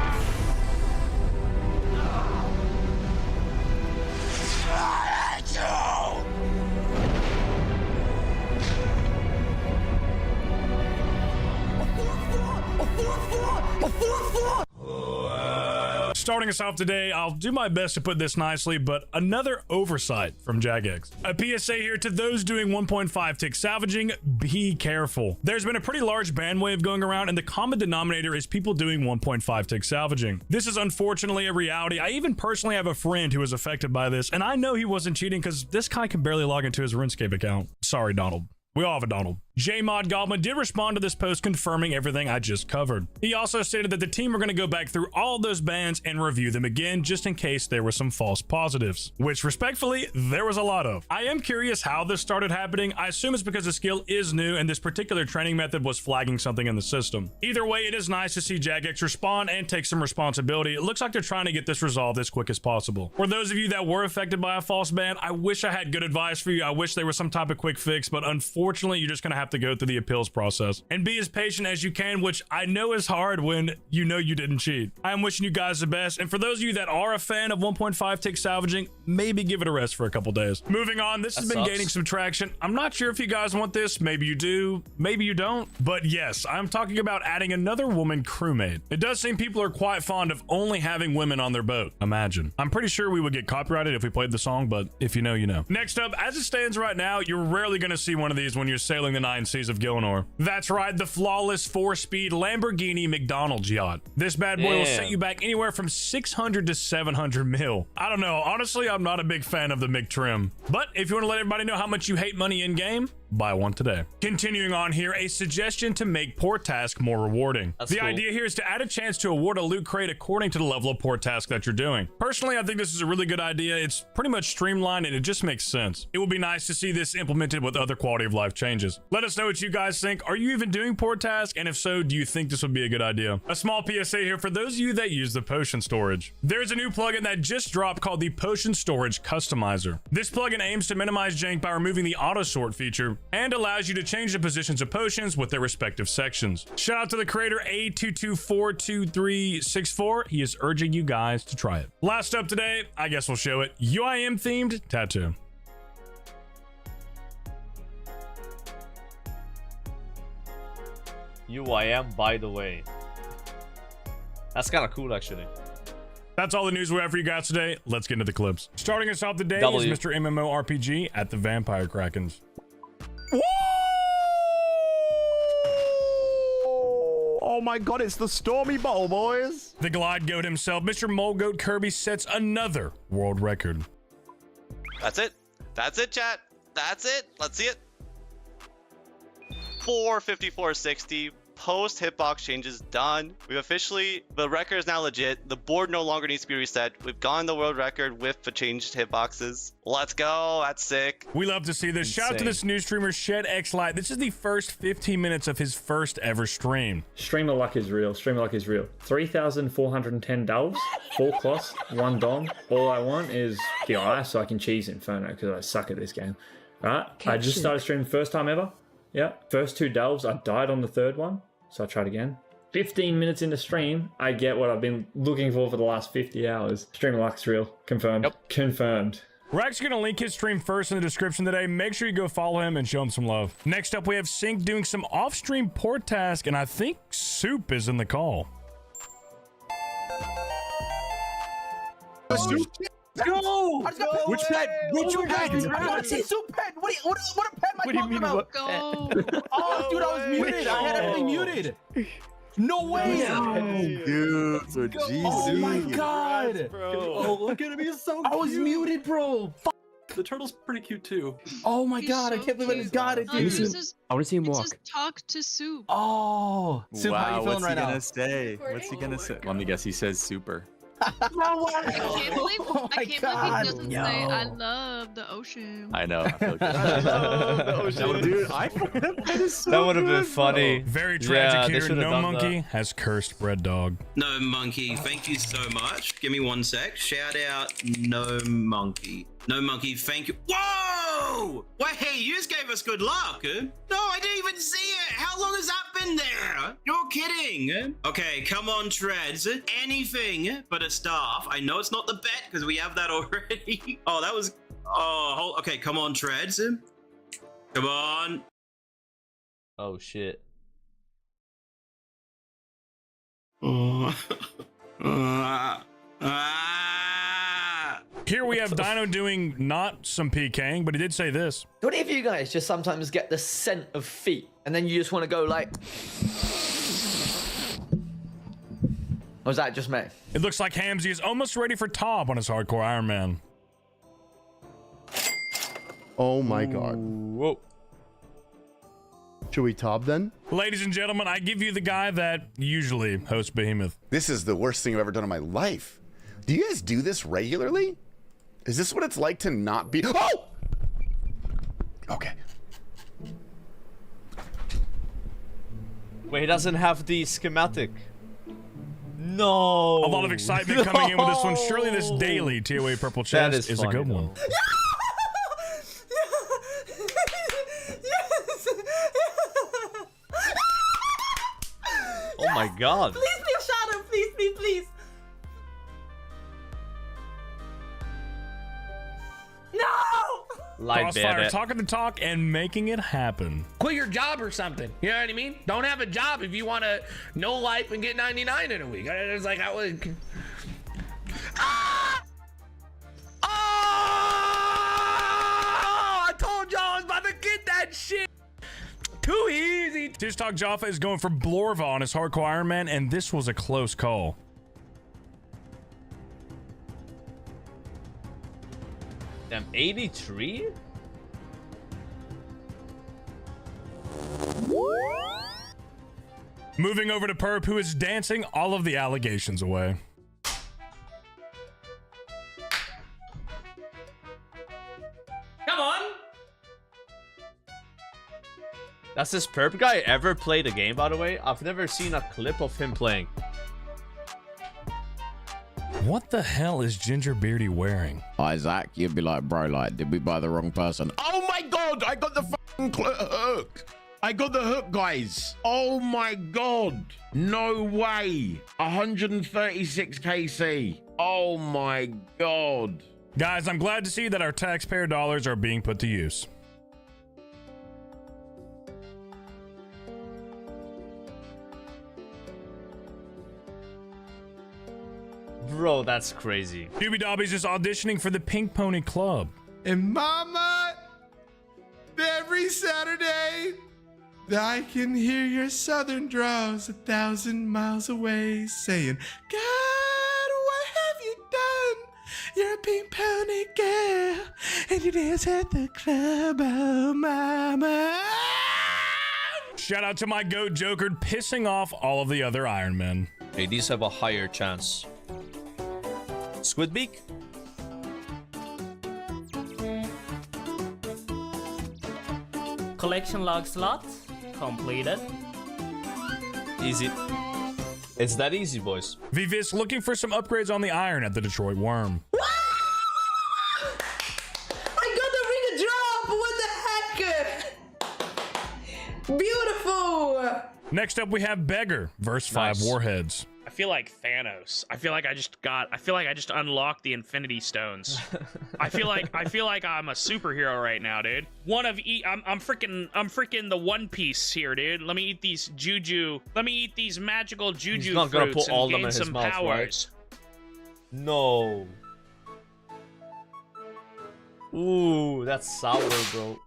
S3: Starting us off today, I'll do my best to put this nicely, but another oversight from Jagex. A PSA here to those doing 1.5 tick salvaging, be careful. There's been a pretty large ban wave going around, and the common denominator is people doing 1.5 tick salvaging. This is unfortunately a reality. I even personally have a friend who was affected by this, and I know he wasn't cheating because this guy can barely log into his Runescape account. Sorry, Donald. We all have a Donald. J-Mod Goblin did respond to this post confirming everything I just covered. He also stated that the team were going to go back through all those bans and review them again just in case there were some false positives, which respectfully, there was a lot of. I am curious how this started happening. I assume it's because the skill is new and this particular training method was flagging something in the system. Either way, it is nice to see Jagex respond and take some responsibility. It looks like they're trying to get this resolved as quick as possible. For those of you that were affected by a false ban, I wish I had good advice for you. I wish there was some type of quick fix, but unfortunately, you're just going to have to go through the appeals process and be as patient as you can, which I know is hard when you know you didn't cheat. I am wishing you guys the best, and for those of you that are a fan of 1.5 tick salvaging, maybe give it a rest for a couple days. Moving on, this has been gaining some traction. I'm not sure if you guys want this. Maybe you do, maybe you don't, but yes, I'm talking about adding another woman crewmate. It does seem people are quite fond of only having women on their boat. Imagine. I'm pretty sure we would get copyrighted if we played the song, but if you know, you know. Next up, as it stands right now, you're rarely going to see one of these when you're sailing the 9 seas of Gielinor. That's right, the flawless 4-speed Lamborghini McDonald's yacht. This bad boy will set you back anywhere from 600 to 700 mil. I don't know, honestly, I'm not a big fan of the McTrim, but if you want to let everybody know how much you hate money in game, buy one today. Continuing on here, a suggestion to make port task more rewarding. The idea here is to add a chance to award a loot crate according to the level of port task that you're doing. Personally, I think this is a really good idea. It's pretty much streamlined and it just makes sense. It would be nice to see this implemented with other quality of life changes. Let us know what you guys think. Are you even doing port task? And if so, do you think this would be a good idea? A small PSA here for those of you that use the potion storage. There's a new plugin that just dropped called the Potion Storage Customizer. This plugin aims to minimize jank by removing the auto sort feature, and allows you to change the positions of potions with their respective sections. Shout out to the creator A2242364. He is urging you guys to try it. Last up today, I guess we'll show it. UIM themed tattoo.
S1: UIM, by the way. That's kind of cool, actually.
S3: That's all the news we have for you guys today. Let's get into the clips. Starting us off today is Mr. MMORPG at the Vampire Krakens.
S15: Oh my god, it's the Stormy Bowl, boys.
S3: The Glide Goat himself, Mr. Mole Goat Kirby, sets another world record.
S18: That's it. That's it, chat. That's it. Let's see it. 454.60. Post hitbox changes done. We've officially, the record is now legit. The board no longer needs to be reset. We've gotten the world record with the changed hitboxes. Let's go. That's sick.
S3: We love to see this. Shout out to this new streamer, Shed X Light. This is the first 15 minutes of his first ever stream.
S20: Streamer luck is real. Streamer luck is real. 3,410 delves, 4 costs, 1 dom. All I want is DI so I can cheese Inferno because I suck at this game. Right? I just started streaming first time ever. Yeah. First 2 delves, I died on the 3rd one. So I tried again. 15 minutes into stream, I get what I've been looking for the last 50 hours. Streamer luck's real. Confirmed. Yep. Confirmed.
S3: We're actually going to link his stream first in the description today. Make sure you go follow him and show him some love. Next up, we have Sync doing some off-stream port task, and I think Soup is in the call.
S15: Soup?
S2: Let's go!
S15: Which pet? Which pet?
S2: I want to see Soup pet. What a pet am I talking about? Oh, dude, I was muted. I had everything muted. No way!
S15: Dude,
S2: oh my god!
S21: Oh, look at him, he's so cute.
S2: I was muted, bro.
S21: The turtle's pretty cute too.
S2: Oh my god, I can't believe I just got it, dude.
S21: I want to see him walk.
S24: Just talk to Soup.
S2: Oh, Soup, how you feeling right now?
S21: What's he gonna say? What's he gonna say? Let me guess, he says super.
S24: I can't believe he doesn't say I love the ocean.
S21: I know. I feel good. I love the ocean. Dude,
S1: that would have been funny.
S3: Very tragic here. No Monkey has cursed Bread Dog.
S25: No Monkey, thank you so much. Give me 1 sec. Shout out No Monkey. No Monkey, thank you. Whoa! Wait, hey, you just gave us good luck. No, I didn't even see it. How long has that been there? You're kidding. Okay, come on, Treads. Anything but a staff. I know it's not the bet because we have that already. Oh, that was... Oh, okay, come on, Treads. Come on.
S1: Oh, shit.
S3: Here we have Dino doing not some PKing, but he did say this.
S5: What if you guys just sometimes get the scent of feet and then you just want to go like... Or was that just me?
S3: It looks like Hamzy is almost ready for top on his hardcore Iron Man.
S23: Oh my god.
S1: Whoa.
S23: Should we top then?
S3: Ladies and gentlemen, I give you the guy that usually hosts Behemoth.
S27: This is the worst thing I've ever done in my life. Do you guys do this regularly? Is this what it's like to not be? Oh! Okay.
S1: Wait, he doesn't have the schematic. No.
S3: A lot of excitement coming in with this one. Surely this daily TOA purple chest is a good one.
S1: Oh my god.
S14: Please, please, Shadow. Please, please, please. No!
S3: Crossfire talking the talk and making it happen.
S28: Quit your job or something. You know what I mean? Don't have a job if you want to no life and get 99 in a week. It's like I would. Ah! Oh! I told y'all I was about to get that shit. Too easy.
S3: Tish Talk Jaffa is going for Blorva on his hardcore Iron Man, and this was a close call.
S1: Damn, 83?
S3: Moving over to Perp, who is dancing all of the allegations away.
S28: Come on.
S1: Does this Perp guy ever play the game, by the way? I've never seen a clip of him playing.
S3: What the hell is Ginger Beardy wearing?
S6: Isaac, you'd be like, bro, like, did we buy the wrong person? Oh my god, I got the fucking hook. I got the hook, guys. Oh my god. No way. 136 KC. Oh my god.
S3: Guys, I'm glad to see that our taxpayer dollars are being put to use.
S1: Bro, that's crazy.
S3: Doobie Dobby's just auditioning for the Pink Pony Club.
S7: And mama, every Saturday, I can hear your southern draws 1,000 miles away saying, God, what have you done? You're a pink pony girl, and you dance at the club, oh mama.
S3: Shout out to my goat Joker pissing off all of the other Iron Men.
S1: Hey, these have a higher chance. Squidbeak?
S9: Collection log slot completed.
S1: Easy. It's that easy, boys.
S3: Vivis looking for some upgrades on the iron at the Detroit Worm.
S12: I got the ring of drop! What the heck? Beautiful!
S3: Next up we have Beggar versus 5 Warheads.
S13: I feel like Thanos. I feel like I just unlocked the Infinity Stones. I feel like I'm a superhero right now, dude. I'm freaking the One Piece here, dude. Let me eat these juju. Let me eat these magical juju
S1: He's not gonna
S13: fruits
S1: put all
S13: and
S1: them
S13: gain
S1: in his
S13: some
S1: mouth,
S13: powers.
S1: Right? No. Ooh, that's sour, bro.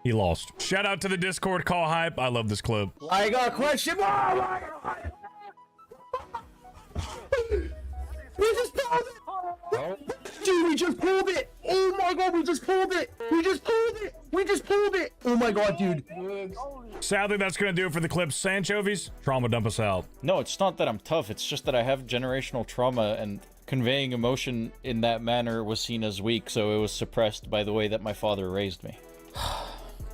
S3: He lost. Shout out to the Discord call hype. I love this clip.
S7: I got a question. We just pulled it! Dude, we just pulled it! Oh my god, we just pulled it! We just pulled it! We just pulled it! Oh my god, dude.
S3: Sadly, that's going to do it for the clip. Sanchovies, trauma dump us out.
S17: No, it's not that I'm tough. It's just that I have generational trauma, and conveying emotion in that manner was seen as weak, so it was suppressed by the way that my father raised me.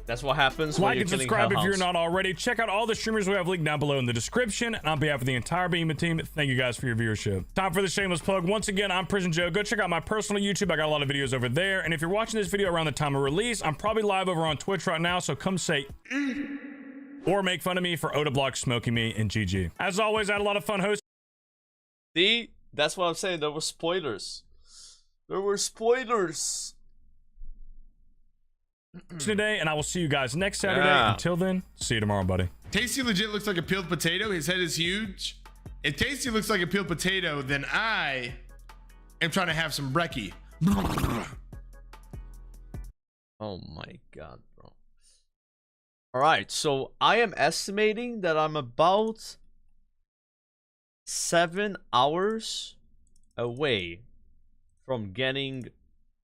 S1: That's what happens when
S3: Like
S1: you're
S3: and
S1: killing
S3: subscribe if you're
S1: hellhounds.
S3: not already. Check out all the streamers we have linked down below in the description. And on behalf of the entire Behemoth team, thank you guys for your viewership. Time for the shameless plug. Once again, I'm Prison Joe. Go check out my personal YouTube. I got a lot of videos over there. And if you're watching this video around the time of release, I'm probably live over on Twitch right now. So come say or make fun of me for Odablock smoking me and GG. As always, I had a lot of fun hosting.
S1: See? That's what I'm saying. There were spoilers. There were spoilers.
S3: Today, and I will see you guys next Saturday.
S1: Yeah.
S3: Until then, see you tomorrow, buddy.
S7: Tasty legit looks like a peeled potato. His head is huge. If Tasty looks like a peeled potato, then I am trying to have some brekkie.
S1: Oh my god, bro. Alright, so I am estimating that I'm about 7 hours away from getting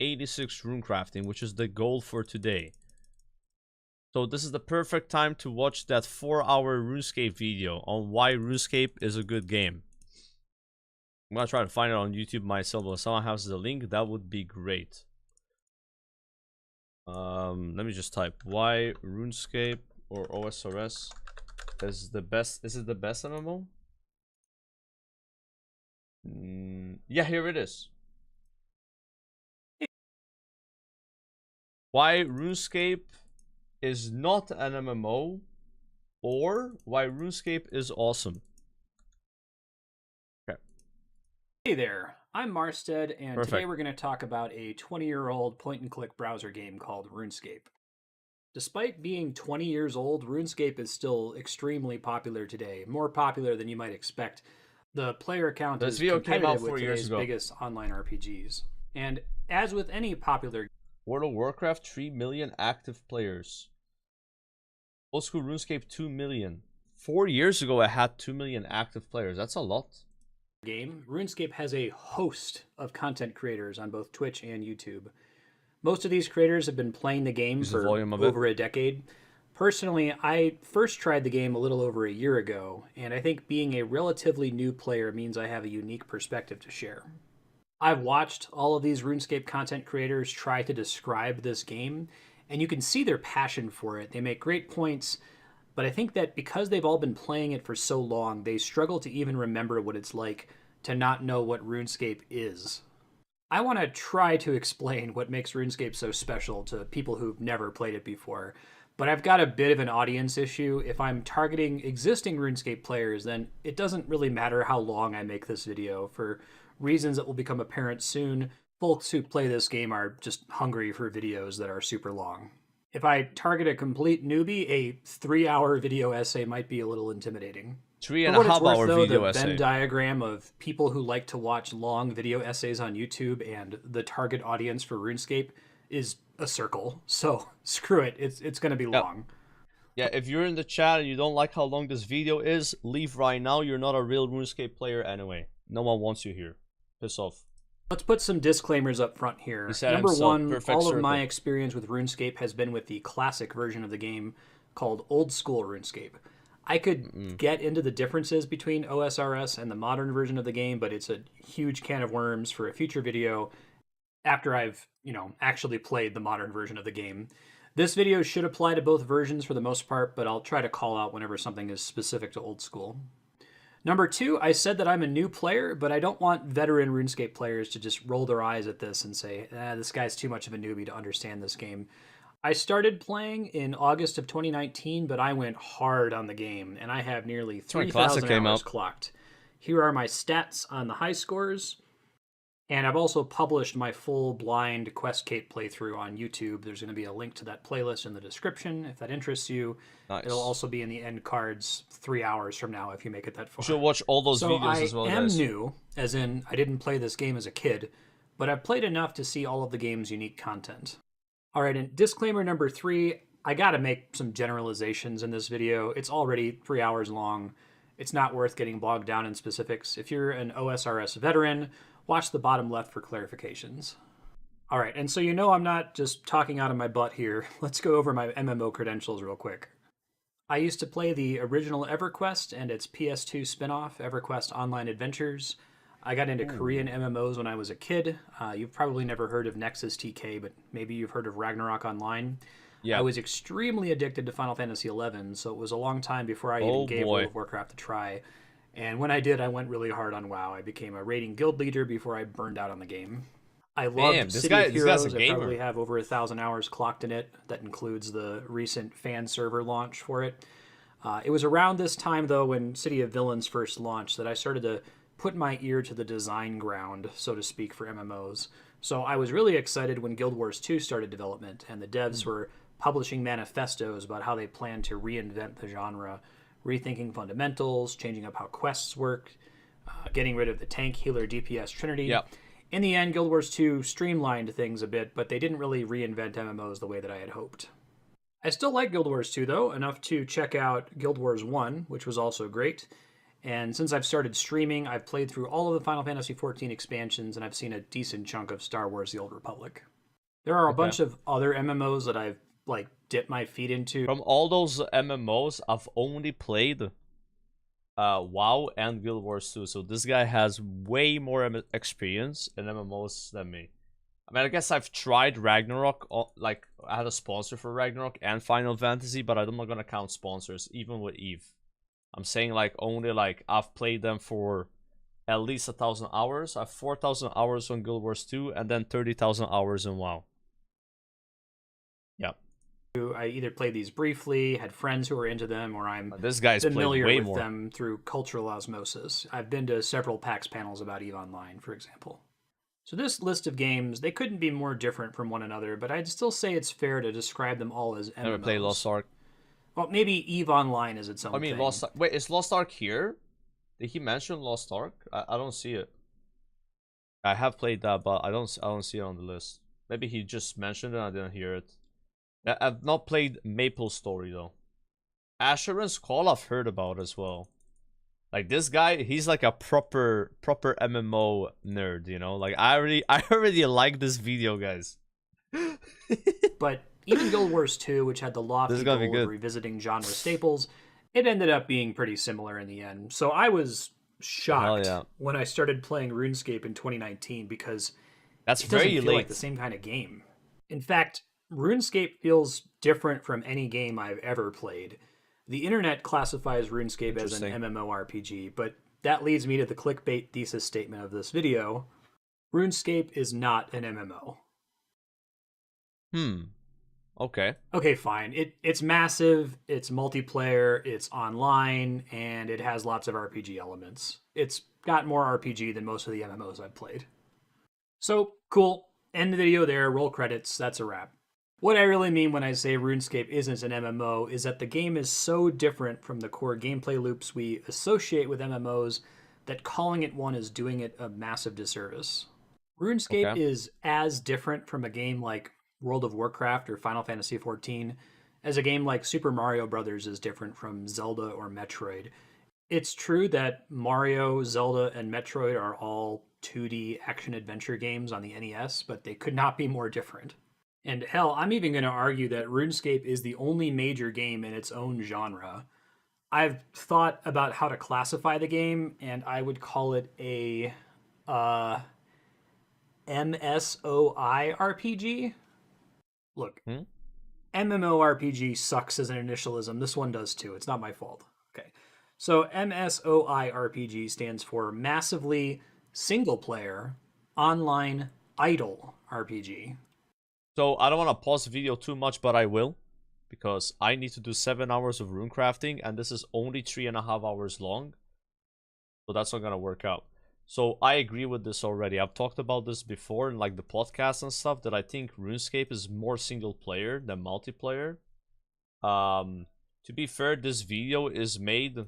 S1: 86 runecrafting, which is the goal for today. So this is the perfect time to watch that 4-hour Runescape video on why Runescape is a good game. I'm gonna try to find it on YouTube myself, but if someone has the link, that would be great. Let me just type why Runescape or osrs is the best. Is it the best MMO? Yeah, here it is. Why Runescape is not an MMO, or why Runescape is awesome. Okay.
S22: Hey there, I'm Marstead, and
S1: Perfect.
S22: today we're going to talk about a 20-year-old point-and-click browser game called Runescape. Despite being 20 years old, Runescape is still extremely popular today, more popular than you might expect. The player count
S1: This
S22: is
S1: video came out
S22: competitive
S1: 4
S22: with
S1: years
S22: today's
S1: ago.
S22: biggest online RPGs. And as with any popular
S1: World of Warcraft 3 million active players. Old school RuneScape 2 million. 4 years ago I had 2 million active players. That's a lot.
S22: game, RuneScape has a host of content creators on both Twitch and YouTube. Most of these creators have been playing the game for over a decade. Personally, I first tried the game a little over a year ago, and I think being a relatively new player means I have a unique perspective to share. I've watched all of these RuneScape content creators try to describe this game, and you can see their passion for it. They make great points, but I think that because they've all been playing it for so long, they struggle to even remember what it's like to not know what RuneScape is. I want to try to explain what makes RuneScape so special to people who've never played it before, but I've got a bit of an audience issue. If I'm targeting existing RuneScape players, then it doesn't really matter how long I make this video. For reasons that will become apparent soon, folks who play this game are just hungry for videos that are super long. If I target a complete newbie, a 3-hour video essay might be a little intimidating.
S1: 3.5-hour video
S22: the
S1: essay.
S22: Venn diagram of people who like to watch long video essays on YouTube and the target audience for RuneScape is a circle. So screw it. It's going to be long.
S1: Yeah, if you're in the chat and you don't like how long this video is, leave right now. You're not a real RuneScape player anyway. No one wants you here. Piss off.
S22: Let's put some disclaimers up front here. Number one, all of my experience with RuneScape has been with the classic version of the game called Old School RuneScape. I could get into the differences between OSRS and the modern version of the game, but it's a huge can of worms for a future video after I've, actually played the modern version of the game. This video should apply to both versions for the most part, but I'll try to call out whenever something is specific to Old School. Number two, I said that I'm a new player, but I don't want veteran RuneScape players to just roll their eyes at this and say, this guy's too much of a newbie to understand this game. I started playing in August of 2019, but I went hard on the game, and I have nearly 3,000 hours clocked. Here are my stats on the high scores, and I've also published my full blind QuestCape playthrough on YouTube. There's going to be a link to that playlist in the description if that interests you. Nice. It'll also be in the end cards 3 hours from now if you make it that far.
S1: You should watch all those videos as well,
S22: guys. I am new, as in I didn't play this game as a kid, but I've played enough to see all of the game's unique content. All right, and disclaimer number 3, I gotta make some generalizations in this video. It's already 3 hours long. It's not worth getting bogged down in specifics. If you're an OSRS veteran, watch the bottom left for clarifications. All right, and so I'm not just talking out of my butt here. Let's go over my MMO credentials real quick. I used to play the original EverQuest and its PS2 spin-off, EverQuest Online Adventures. I got into Korean MMOs when I was a kid. You've probably never heard of Nexus TK, but maybe you've heard of Ragnarok Online. Yeah. I was extremely addicted to Final Fantasy XI, so it was a long time before I even gave World of Warcraft a try. And when I did, I went really hard on WoW. I became a raiding guild leader before I burned out on the game. I loved City of Heroes. I probably have over 1,000 hours clocked in it. That includes the recent fan server launch for it. It was around this time, though, when City of Villains first launched, that I started to put my ear to the design ground, so to speak, for MMOs. So I was really excited when Guild Wars 2 started development, and the devs were publishing manifestos about how they plan to reinvent the genre, rethinking fundamentals, changing up how quests work, getting rid of the tank, healer, DPS trinity. Yep. In the end, Guild Wars 2 streamlined things a bit, but they didn't really reinvent MMOs the way that I had hoped. I still like Guild Wars 2, though, enough to check out Guild Wars 1, which was also great. And since I've started streaming, I've played through all of the Final Fantasy XIV expansions, and I've seen a decent chunk of Star Wars The Old Republic. There are a bunch of other MMOs that I've, dipped my feet into.
S1: From all those MMOs, I've only played WoW and Guild Wars 2, so this guy has way more experience in MMOs than me. I mean, I guess I've tried Ragnarok, I had a sponsor for Ragnarok and Final Fantasy, but I'm not gonna count sponsors, even with Eve. I'm saying only I've played them for at least 1,000 hours. I have 4,000 hours on Guild Wars 2 and then 30,000 hours in WoW. Yeah.
S22: I either played these briefly, had friends who were into them, or I'm
S1: this guy's
S22: familiar
S1: way
S22: with
S1: more.
S22: them through cultural osmosis. I've been to several PAX panels about EVE Online, for example. So this list of games, they couldn't be more different from one another, but I'd still say it's fair to describe them all as MMOs.
S1: Never played Lost Ark.
S22: Well, maybe EVE Online is its own thing.
S1: Lost Ark. Wait, is Lost Ark here? Did he mention Lost Ark? I don't see it. I have played that, but I don't see it on the list. Maybe he just mentioned it and I didn't hear it. I've not played Maple Story though. Asheron's Call I've heard about as well. This guy, he's like a proper MMO nerd, I already like this video, guys.
S22: But even Guild Wars 2, which had the lofty goal of revisiting genre staples, it ended up being pretty similar in the end. So I was shocked when I started playing RuneScape in 2019 because
S1: it
S22: doesn't feel like the same kind of game. In fact, RuneScape feels different from any game I've ever played. The internet classifies RuneScape as an MMORPG, but that leads me to the clickbait thesis statement of this video. RuneScape is not an MMO.
S1: Okay.
S22: Okay, fine. It's massive, it's multiplayer, it's online, and it has lots of RPG elements. It's got more RPG than most of the MMOs I've played. So, cool. End the video there, roll credits, that's a wrap. What I really mean when I say RuneScape isn't an MMO is that the game is so different from the core gameplay loops we associate with MMOs that calling it one is doing it a massive disservice. RuneScape is as different from a game like World of Warcraft or Final Fantasy XIV as a game like Super Mario Bros. Is different from Zelda or Metroid. It's true that Mario, Zelda, and Metroid are all 2D action-adventure games on the NES, but they could not be more different. And hell, I'm even going to argue that RuneScape is the only major game in its own genre. I've thought about how to classify the game, and I would call it a MSOI RPG. Look, MMORPG sucks as an initialism. This one does too. It's not my fault. Okay. So MSOI RPG stands for Massively Single Player Online Idle RPG.
S1: So I don't want to pause the video too much, but I will. Because I need to do 7 hours of runecrafting, and this is only 3.5 hours long. So that's not going to work out. So I agree with this already. I've talked about this before in like the podcast and stuff, that I think RuneScape is more single player than multiplayer. To be fair, this video is made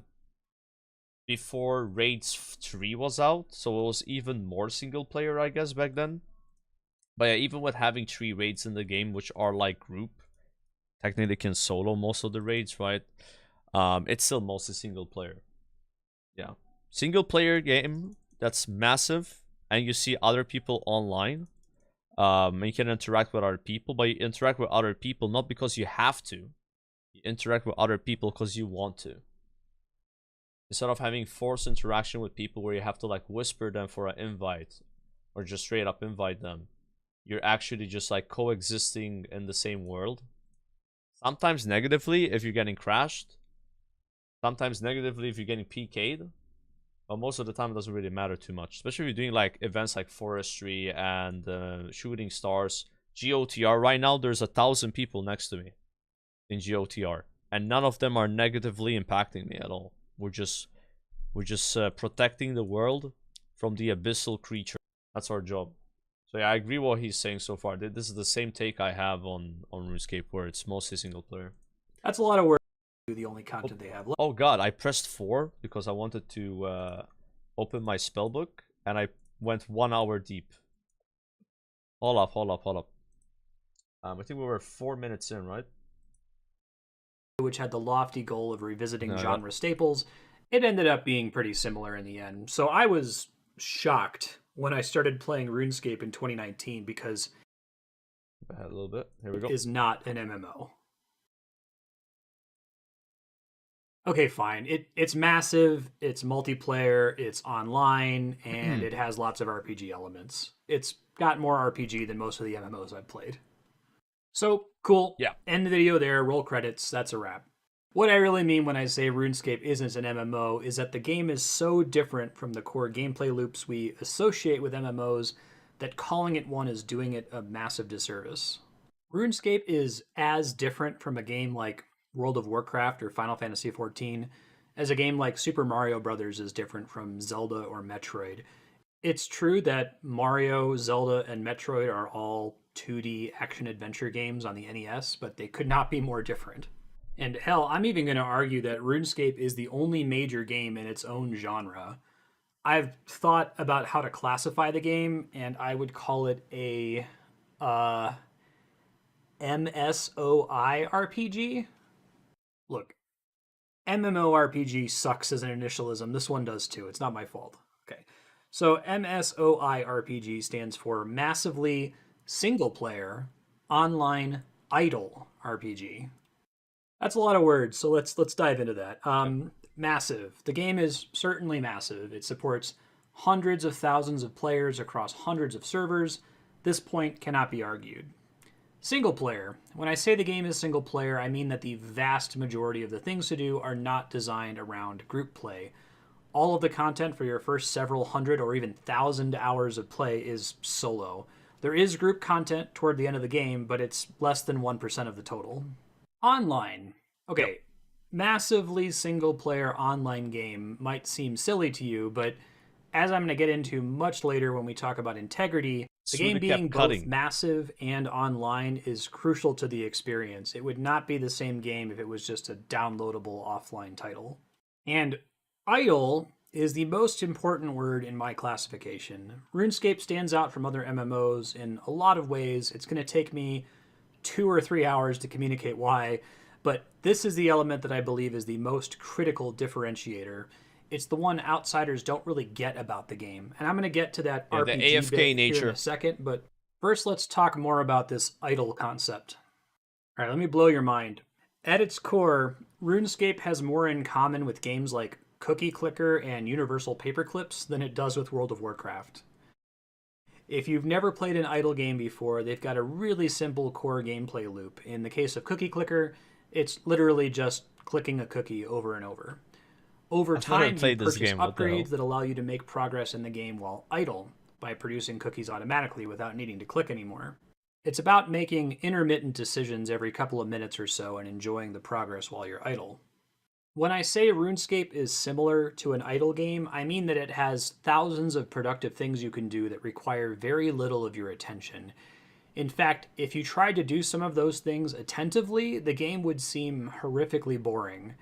S1: before Raids 3 was out, so it was even more single player, I guess, back then. But yeah, even with having 3 raids in the game, which are like group, technically can solo most of the raids, right? It's still mostly single player. Yeah. Single player game that's massive, and you see other people online. And you can interact with other people, but you interact with other people not because you have to. You interact with other people because you want to. Instead of having forced interaction with people where you have to like whisper them for an invite, or just straight up invite them, you're actually just like coexisting in the same world. Sometimes negatively if you're getting crashed. Sometimes negatively if you're getting PK'd. But most of the time it doesn't really matter too much. Especially if you're doing like events like forestry and shooting stars. GOTR right now, there's 1,000 people next to me in GOTR. And none of them are negatively impacting me at all. We're just protecting the world from the abyssal creature. That's our job. So yeah, I agree what he's saying so far. This is the same take I have on RuneScape, where it's mostly single player.
S22: That's a lot of work to do the only content they have.
S1: Oh god, I pressed 4 because I wanted to open my spellbook, and I went 1 hour deep. Hold up. I think we were 4 minutes in, right?
S22: Which had the lofty goal of revisiting genre staples. It ended up being pretty similar in the end. So I was shocked when I started playing RuneScape in 2019 because
S1: a little bit. Here we go.
S22: It is not an MMO. Okay, fine. It's massive, it's multiplayer, it's online, and it has lots of RPG elements. It's got more RPG than most of the MMOs I've played. So, cool.
S1: Yeah.
S22: End the video there, roll credits, that's a wrap. What I really mean when I say RuneScape isn't an MMO is that the game is so different from the core gameplay loops we associate with MMOs that calling it one is doing it a massive disservice. RuneScape is as different from a game like World of Warcraft or Final Fantasy XIV as a game like Super Mario Bros. Is different from Zelda or Metroid. It's true that Mario, Zelda, and Metroid are all 2D action-adventure games on the NES, but they could not be more different. And hell, I'm even going to argue that RuneScape is the only major game in its own genre. I've thought about how to classify the game, and I would call it a MSOI RPG. Look, MMORPG sucks as an initialism. This one does too. It's not my fault. Okay. So MSOI RPG stands for Massively Single Player Online Idle RPG. That's a lot of words, so let's dive into that. Massive. The game is certainly massive. It supports hundreds of thousands of players across hundreds of servers. This point cannot be argued. Single player. When I say the game is single player, I mean that the vast majority of the things to do are not designed around group play. All of the content for your first several hundred or even 1,000 hours of play is solo. There is group content toward the end of the game, but it's less than 1% of the total. Online. Okay, massively single player online game might seem silly to you, but as I'm going to get into much later when we talk about integrity, the game being both massive and online is crucial to the experience. It would not be the same game if it was just a downloadable offline title. And idle is the most important word in my classification. RuneScape stands out from other MMOs in a lot of ways. It's going to take me 2 or 3 hours to communicate why, but this is the element that I believe is the most critical differentiator. It's the one outsiders don't really get about the game. And I'm going to get to that RPG
S1: the AFK
S22: bit
S1: nature.
S22: here in a second, but first let's talk more about this idle concept. All right, let me blow your mind. At its core, RuneScape has more in common with games like Cookie Clicker and Universal Paperclips than it does with World of Warcraft. If you've never played an idle game before, they've got a really simple core gameplay loop. In the case of Cookie Clicker, it's literally just clicking a cookie over and over. Over time, you purchase upgrades that allow you to make progress in the game while idle by producing cookies automatically without needing to click anymore. It's about making intermittent decisions every couple of minutes or so and enjoying the progress while you're idle. When I say RuneScape is similar to an idle game, I mean that it has thousands of productive things you can do that require very little of your attention. In fact, if you tried to do some of those things attentively, the game would seem horrifically boring.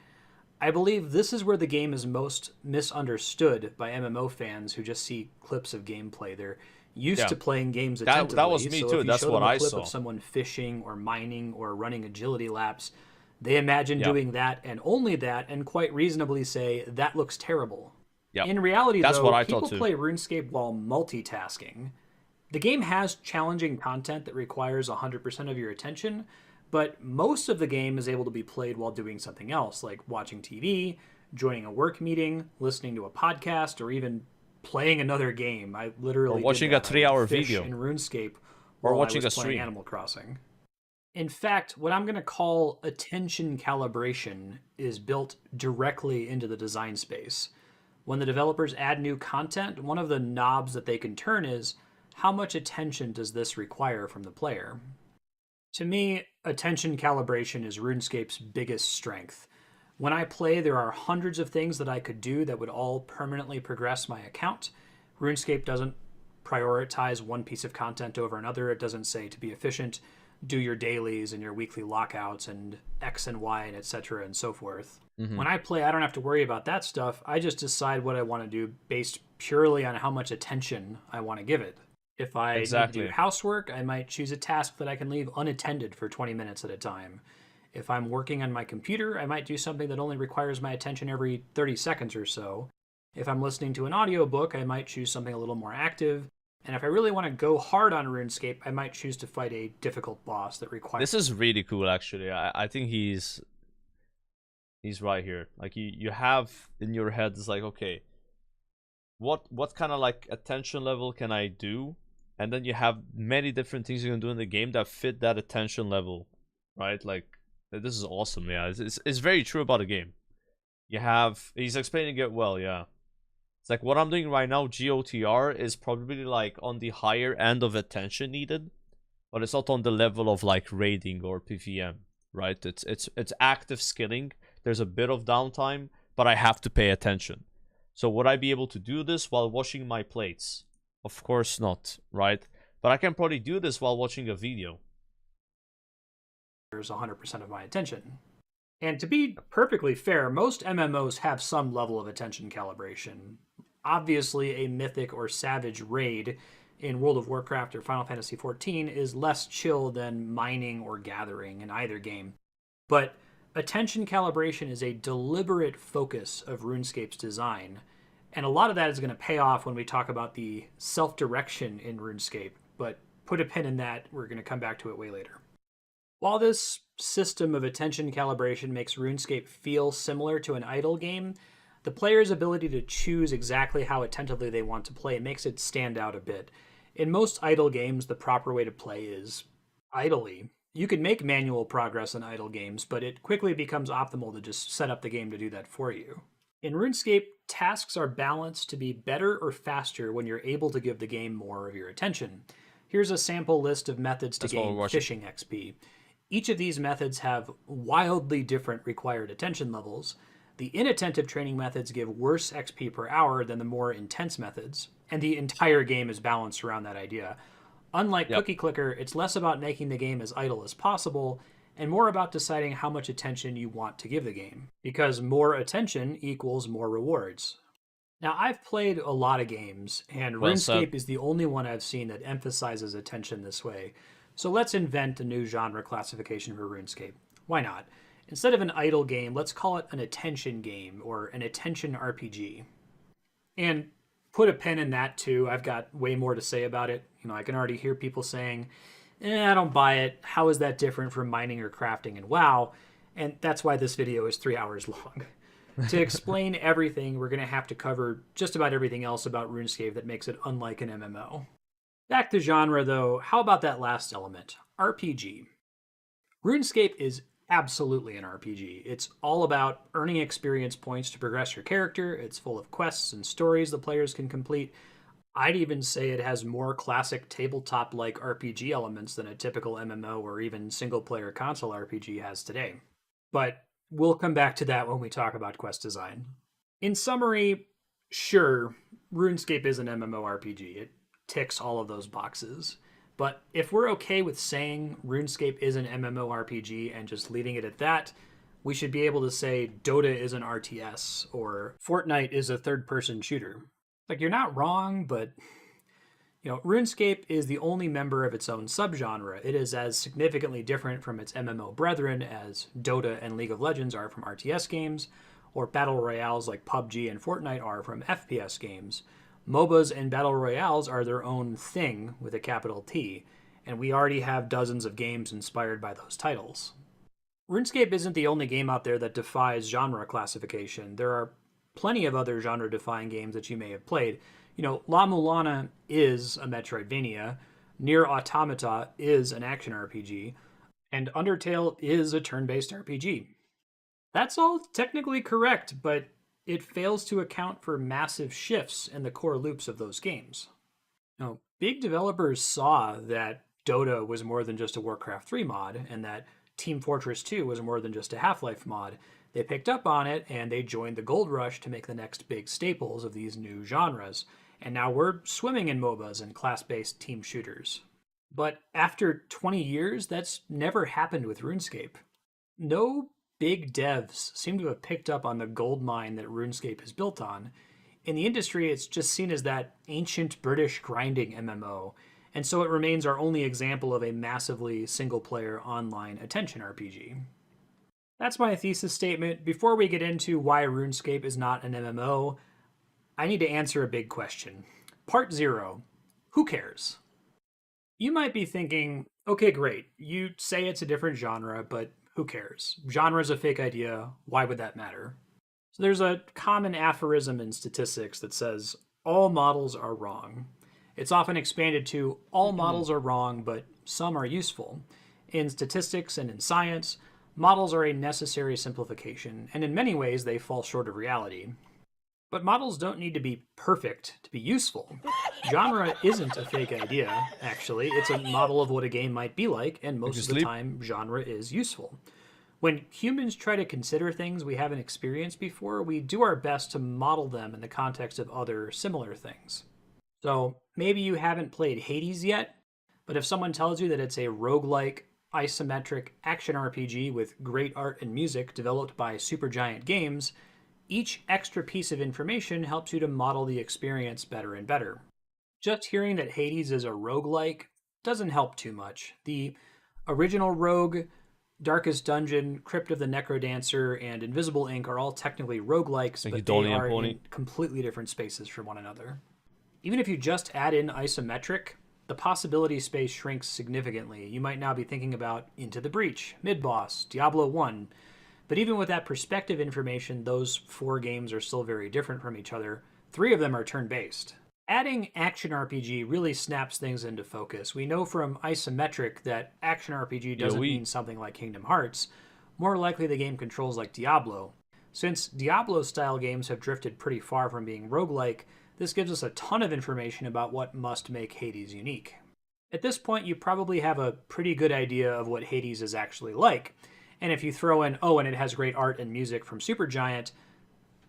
S22: I believe this is where the game is most misunderstood by MMO fans who just see clips of gameplay. They're used to playing games attentively.
S1: That was me too. That's what I saw.
S22: If you show them a clip of someone fishing or mining or running agility laps, they imagine doing that and only that, and quite reasonably say, that looks terrible. In reality, though, people play RuneScape while multitasking. The game has challenging content that requires 100% of your attention, but most of the game is able to be played while doing something else, like watching TV, joining a work meeting, listening to a podcast, or even playing another game. I literally
S1: watching a 3-hour video
S22: in RuneScape,
S1: or watching
S22: I was
S1: a stream.
S22: Playing Animal Crossing. In fact, what I'm going to call attention calibration is built directly into the design space. When the developers add new content, one of the knobs that they can turn is, how much attention does this require from the player? To me, attention calibration is RuneScape's biggest strength. When I play, there are hundreds of things that I could do that would all permanently progress my account. RuneScape doesn't prioritize one piece of content over another. It doesn't say, to be efficient, do your dailies and your weekly lockouts and X and Y and etc. and so forth. When I play, I don't have to worry about that stuff. I just decide what I want to do based purely on how much attention I want to give it. If I need to do housework, I might choose a task that I can leave unattended for 20 minutes at a time. If I'm working on my computer, I might do something that only requires my attention every 30 seconds or so. If I'm listening to an audiobook, I might choose something a little more active. And if I really want to go hard on RuneScape, I might choose to fight a difficult boss that requires...
S1: This is really cool, actually. I think he's right here. Like, you have in your head, it's like, okay, what kind of, like, attention level can I do? And then you have many different things you can do in the game that fit that attention level, right? Like, this is awesome, yeah. It's very true about the game. He's explaining it well, yeah. It's like what I'm doing right now, GOTR, is probably like on the higher end of attention needed, but it's not on the level of like raiding or PVM, right? It's active skilling. There's a bit of downtime, but I have to pay attention. So would I be able to do this while washing my plates? Of course not, right? But I can probably do this while watching a video.
S22: There's 100% of my attention. And to be perfectly fair, most MMOs have some level of attention calibration. Obviously, a mythic or savage raid in World of Warcraft or Final Fantasy XIV is less chill than mining or gathering in either game. But attention calibration is a deliberate focus of RuneScape's design. And a lot of that is going to pay off when we talk about the self-direction in RuneScape, but put a pin in that. We're going to come back to it way later. While this system of attention calibration makes RuneScape feel similar to an idle game, the player's ability to choose exactly how attentively they want to play makes it stand out a bit. In most idle games, the proper way to play is idly. You can make manual progress in idle games, but it quickly becomes optimal to just set up the game to do that for you. In RuneScape, tasks are balanced to be better or faster when you're able to give the game more of your attention. Here's a sample list of methods to gain fishing XP. Each of these methods have wildly different required attention levels. The inattentive training methods give worse XP per hour than the more intense methods, and the entire game is balanced around that idea. Unlike Cookie Clicker, it's less about making the game as idle as possible, and more about deciding how much attention you want to give the game, because more attention equals more rewards. Now, I've played a lot of games, and RuneScape is the only one I've seen that emphasizes attention this way. So let's invent a new genre classification for RuneScape. Why not? Instead of an idle game, let's call it an attention game, or an attention RPG. And put a pin in that too. I've got way more to say about it. I can already hear people saying, I don't buy it. How is that different from mining or crafting in WoW? And that's why this video is 3 hours long. To explain everything, we're going to have to cover just about everything else about RuneScape that makes it unlike an MMO. Back to genre though, how about that last element, RPG? RuneScape is absolutely an RPG. It's all about earning experience points to progress your character. It's full of quests and stories the players can complete. I'd even say it has more classic tabletop-like RPG elements than a typical MMO or even single-player console RPG has today. But we'll come back to that when we talk about quest design. In summary, sure, RuneScape is an MMORPG. It ticks all of those boxes. But if we're okay with saying RuneScape is an MMORPG and just leaving it at that, we should be able to say Dota is an RTS or Fortnite is a third-person shooter. Like, you're not wrong, but RuneScape is the only member of its own subgenre. It is as significantly different from its MMO brethren as Dota and League of Legends are from RTS games, or battle royales like PUBG and Fortnite are from FPS games. MOBAs and battle royales are their own thing with a capital T, and we already have dozens of games inspired by those titles. RuneScape isn't the only game out there that defies genre classification. There are plenty of other genre-defying games that you may have played. La Mulana is a Metroidvania, Nier Automata is an action RPG, and Undertale is a turn-based RPG. That's all technically correct, but it fails to account for massive shifts in the core loops of those games. Now, big developers saw that Dota was more than just a Warcraft 3 mod, and that Team Fortress 2 was more than just a Half-Life mod. They picked up on it, and they joined the gold rush to make the next big staples of these new genres. And now we're swimming in MOBAs and class-based team shooters. But after 20 years, that's never happened with RuneScape. No big devs seem to have picked up on the gold mine that RuneScape is built on. In the industry, it's just seen as that ancient British grinding MMO, and so it remains our only example of a massively single-player online attention RPG. That's my thesis statement. Before we get into why RuneScape is not an MMO, I need to answer a big question. Part 0. Who cares? You might be thinking, okay, great. You say it's a different genre, but who cares? Genre is a fake idea. Why would that matter? So there's a common aphorism in statistics that says, all models are wrong. It's often expanded to, all models are wrong, but some are useful. In statistics and in science, models are a necessary simplification, and in many ways they fall short of reality. But models don't need to be perfect to be useful. Genre isn't a fake idea, actually. It's a model of what a game might be like, and most of the time, genre is useful. When humans try to consider things we haven't experienced before, we do our best to model them in the context of other similar things. So maybe you haven't played Hades yet, but if someone tells you that it's a roguelike, isometric action RPG with great art and music developed by Supergiant Games, each extra piece of information helps you to model the experience better and better. Just hearing that Hades is a roguelike doesn't help too much. The original Rogue, Darkest Dungeon, Crypt of the Necrodancer, and Invisible Ink are all technically roguelikes, but they are in completely different spaces from one another. Even if you just add in isometric, the possibility space shrinks significantly. You might now be thinking about Into the Breach, Mid-Boss, Diablo 1, but even with that perspective information, those 4 games are still very different from each other. 3 of them are turn-based. Adding action RPG really snaps things into focus. We know from isometric that action RPG doesn't mean something like Kingdom Hearts. More likely the game controls like Diablo. Since Diablo-style games have drifted pretty far from being roguelike, this gives us a ton of information about what must make Hades unique. At this point, you probably have a pretty good idea of what Hades is actually like. And if you throw in, oh, and it has great art and music from Supergiant,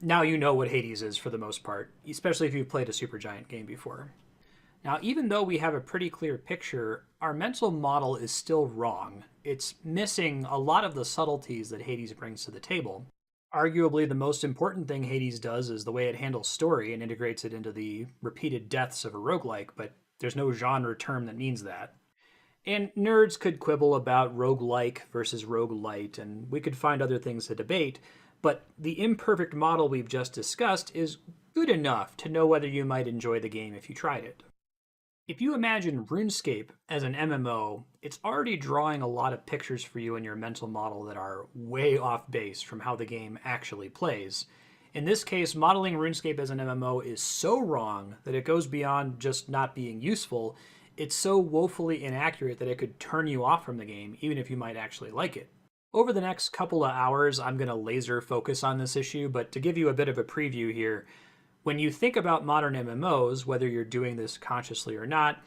S22: now you know what Hades is for the most part, especially if you've played a Supergiant game before. Now, even though we have a pretty clear picture, our mental model is still wrong. It's missing a lot of the subtleties that Hades brings to the table. Arguably, the most important thing Hades does is the way it handles story and integrates it into the repeated deaths of a roguelike, but there's no genre term that means that. And nerds could quibble about roguelike versus roguelite, and we could find other things to debate, but the imperfect model we've just discussed is good enough to know whether you might enjoy the game if you tried it. If you imagine Runescape as an MMO, it's already drawing a lot of pictures for you in your mental model that are way off base from how the game actually plays. In this case, modeling Runescape as an MMO is so wrong that it goes beyond just not being useful. It's so woefully inaccurate that it could turn you off from the game, even if you might actually like it. Over the next couple of hours, I'm going to laser focus on this issue, but to give you a bit of a preview here, when you think about modern MMOs, whether you're doing this consciously or not,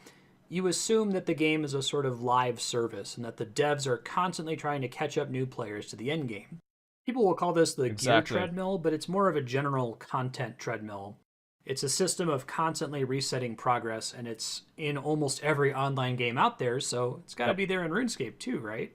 S22: you assume that the game is a sort of live service and that the devs are constantly trying to catch up new players to the end game. People will call this the gear treadmill, but it's more of a general content treadmill. It's a system of constantly resetting progress, and it's in almost every online game out there, so it's got to be there in RuneScape too, right?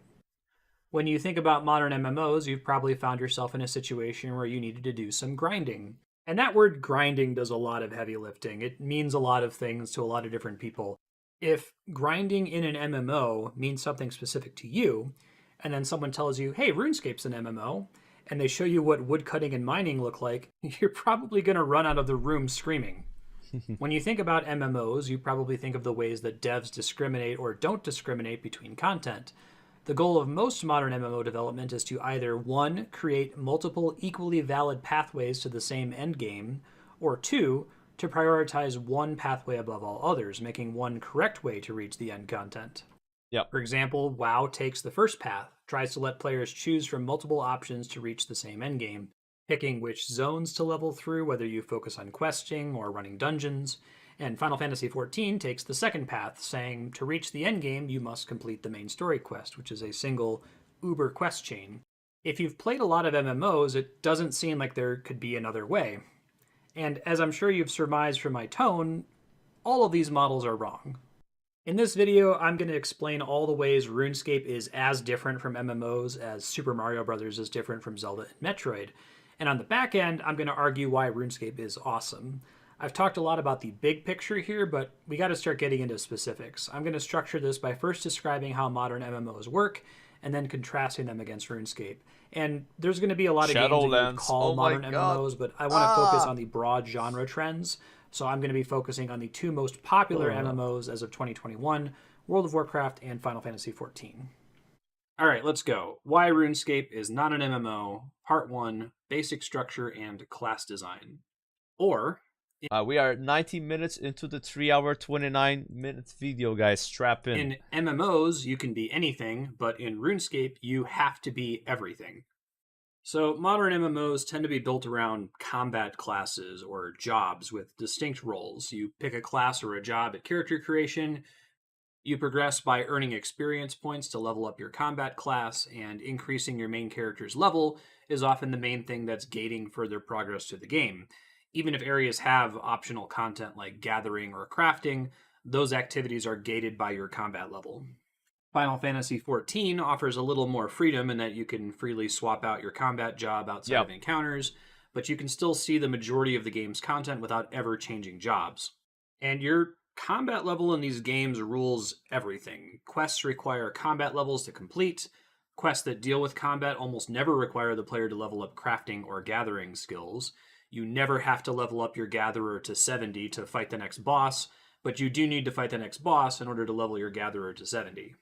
S22: When you think about modern MMOs, you've probably found yourself in a situation where you needed to do some grinding. And that word grinding does a lot of heavy lifting. It means a lot of things to a lot of different people. If grinding in an MMO means something specific to you, and then someone tells you, hey, RuneScape's an MMO, and they show you what woodcutting and mining look like, you're probably going to run out of the room screaming. When you think about MMOs, you probably think of the ways that devs discriminate or don't discriminate between content. The goal of most modern MMO development is to either 1. Create multiple equally valid pathways to the same endgame, or 2. To prioritize one pathway above all others, making one correct way to reach the end content. For example, WoW takes the first path, tries to let players choose from multiple options to reach the same endgame, picking which zones to level through, whether you focus on questing or running dungeons. And Final Fantasy XIV takes the second path, saying to reach the endgame, you must complete the main story quest, which is a single uber quest chain. If you've played a lot of MMOs, it doesn't seem like there could be another way. And as I'm sure you've surmised from my tone, all of these models are wrong. In this video, I'm going to explain all the ways RuneScape is as different from MMOs as Super Mario Bros. Is different from Zelda and Metroid. And on the back end, I'm going to argue why RuneScape is awesome. I've talked a lot about the big picture here, but we got to start getting into specifics. I'm going to structure this by first describing how modern MMOs work, and then contrasting them against RuneScape. And there's going to be a lot of games that you would call modern MMOs, but I want to focus on the broad genre trends. So I'm going to be focusing on the two most popular MMOs as of 2021, World of Warcraft and Final Fantasy XIV. All right, let's go. Why RuneScape is not an MMO, Part 1, Basic Structure and Class Design. Or...
S1: we are 90 minutes into the 3-hour, 29-minute video, guys. Strap in.
S22: In MMOs, you can be anything, but in RuneScape, you have to be everything. So modern MMOs tend to be built around combat classes or jobs with distinct roles. You pick a class or a job at character creation. You progress by earning experience points to level up your combat class, and increasing your main character's level is often the main thing that's gating further progress to the game. Even if areas have optional content like gathering or crafting, those activities are gated by your combat level. Final Fantasy XIV offers a little more freedom in that you can freely swap out your combat job outside of encounters, but you can still see the majority of the game's content without ever changing jobs. And your combat level in these games rules everything. Quests require combat levels to complete. Quests that deal with combat almost never require the player to level up crafting or gathering skills. You never have to level up your gatherer to 70 to fight the next boss, but you do need to fight the next boss in order to level your gatherer to 70.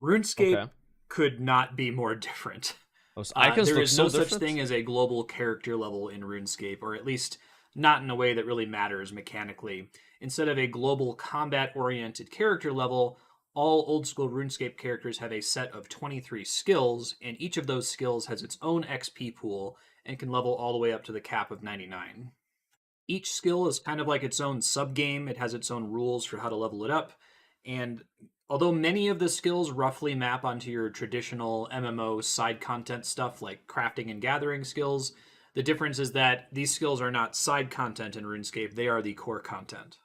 S22: RuneScape could not be more different. There is no such thing as a global character level in RuneScape, or at least not in a way that really matters mechanically. Instead of a global combat-oriented character level, all old-school RuneScape characters have a set of 23 skills, and each of those skills has its own XP pool and can level all the way up to the cap of 99. Each skill is kind of like its own sub-game. It has its own rules for how to level it up, and although many of the skills roughly map onto your traditional MMO side content stuff like crafting and gathering skills, the difference is that these skills are not side content in RuneScape, they are the core content.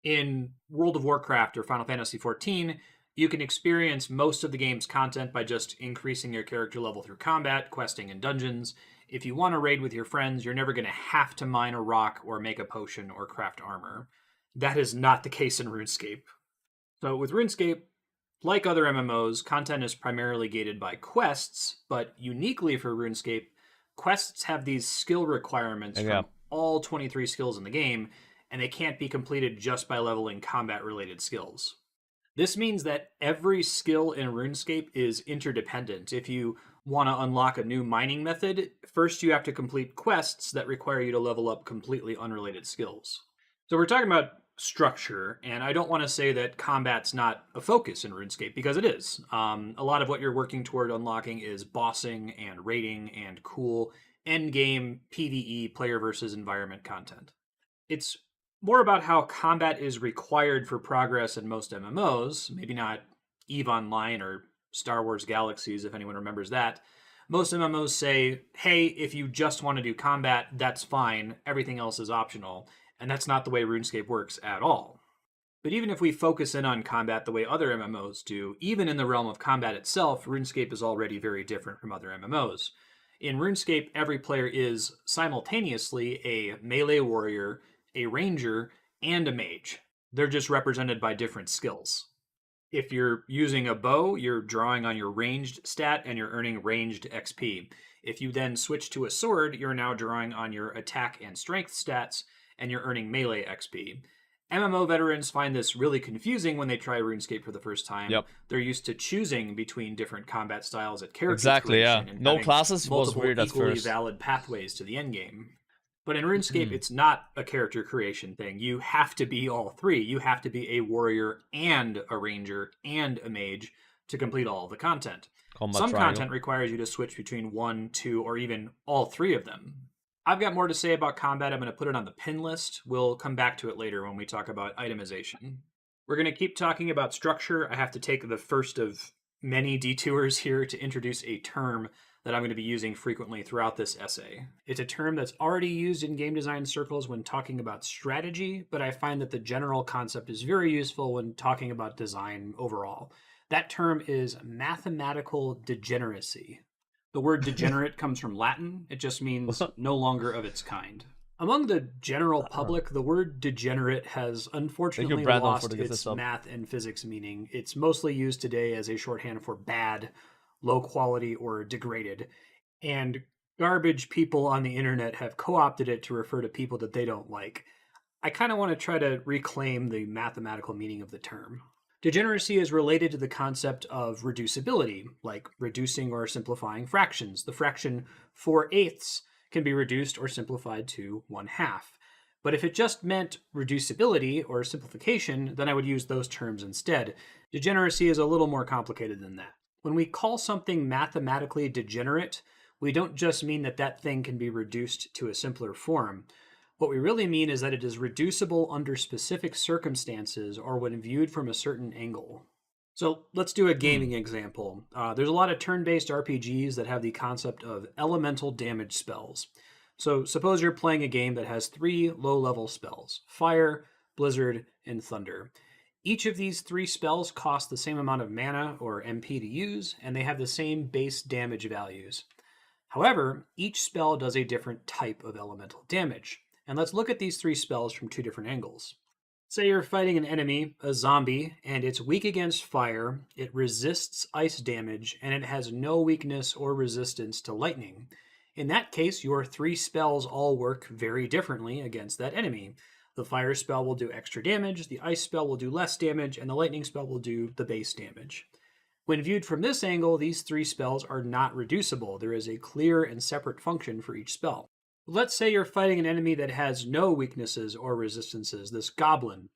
S22: In World of Warcraft or Final Fantasy XIV, you can experience most of the game's content by just increasing your character level through combat, questing, and dungeons. If you want to raid with your friends, you're never going to have to mine a rock or make a potion or craft armor. That is not the case in RuneScape. So with RuneScape, like other MMOs, content is primarily gated by quests, but uniquely for RuneScape, quests have these skill requirements from all 23 skills in the game, and they can't be completed just by leveling combat-related skills. This means that every skill in RuneScape is interdependent. If you want to unlock a new mining method, first you have to complete quests that require you to level up completely unrelated skills. So we're talking about structure, and I don't want to say that combat's not a focus in RuneScape, because it is. A lot of what you're working toward unlocking is bossing and raiding and cool endgame PvE player versus environment content. It's more about how combat is required for progress in most MMOs, maybe not EVE Online or Star Wars Galaxies, if anyone remembers that. Most MMOs say, hey, if you just want to do combat, that's fine, everything else is optional. And that's not the way RuneScape works at all. But even if we focus in on combat the way other MMOs do, even in the realm of combat itself, RuneScape is already very different from other MMOs. In RuneScape, every player is simultaneously a melee warrior, a ranger, and a mage. They're just represented by different skills. If you're using a bow, you're drawing on your ranged stat and you're earning ranged XP. If you then switch to a sword, you're now drawing on your attack and strength stats and you're earning melee XP. MMO veterans find this really confusing when they try RuneScape for the first time. They're used to choosing between different combat styles at character creation and
S1: No classes was weird at
S22: equally
S1: first.
S22: valid pathways to the endgame. But in RuneScape, it's not a character creation thing. You have to be all three. You have to be a warrior and a ranger and a mage to complete all of the content. Some content requires you to switch between one, two, or even all three of them. I've got more to say about combat. I'm going to put it on the pin list. We'll come back to it later when we talk about itemization. We're going to keep talking about structure. I have to take the first of many detours here to introduce a term that I'm going to be using frequently throughout this essay. It's a term that's already used in game design circles when talking about strategy, but I find that the general concept is very useful when talking about design overall. That term is mathematical degeneracy. The word degenerate comes from Latin. It just means no longer of its kind. Among the general public, the word degenerate has unfortunately lost its math and physics meaning. It's mostly used today as a shorthand for bad, low quality, or degraded. And garbage people on the internet have co-opted it to refer to people that they don't like. I kind of want to try to reclaim the mathematical meaning of the term. Degeneracy is related to the concept of reducibility, like reducing or simplifying fractions. The fraction 4/8 can be reduced or simplified to 1/2. But if it just meant reducibility or simplification, then I would use those terms instead. Degeneracy is a little more complicated than that. When we call something mathematically degenerate, we don't just mean that that thing can be reduced to a simpler form. What we really mean is that it is reducible under specific circumstances or when viewed from a certain angle. So let's do a gaming example. There's a lot of turn-based RPGs that have the concept of elemental damage spells. So suppose you're playing a game that has 3 low-level spells: Fire, Blizzard, and Thunder. Each of these 3 spells cost the same amount of mana or MP to use, and they have the same base damage values. However, each spell does a different type of elemental damage. And let's look at these 3 spells from 2 different angles. Say you're fighting an enemy, a zombie, and it's weak against fire, it resists ice damage, and it has no weakness or resistance to lightning. In that case, your 3 spells all work very differently against that enemy. The fire spell will do extra damage, the ice spell will do less damage, and the lightning spell will do the base damage. When viewed from this angle, these 3 spells are not reducible. There is a clear and separate function for each spell. Let's say you're fighting an enemy that has no weaknesses or resistances, this goblin.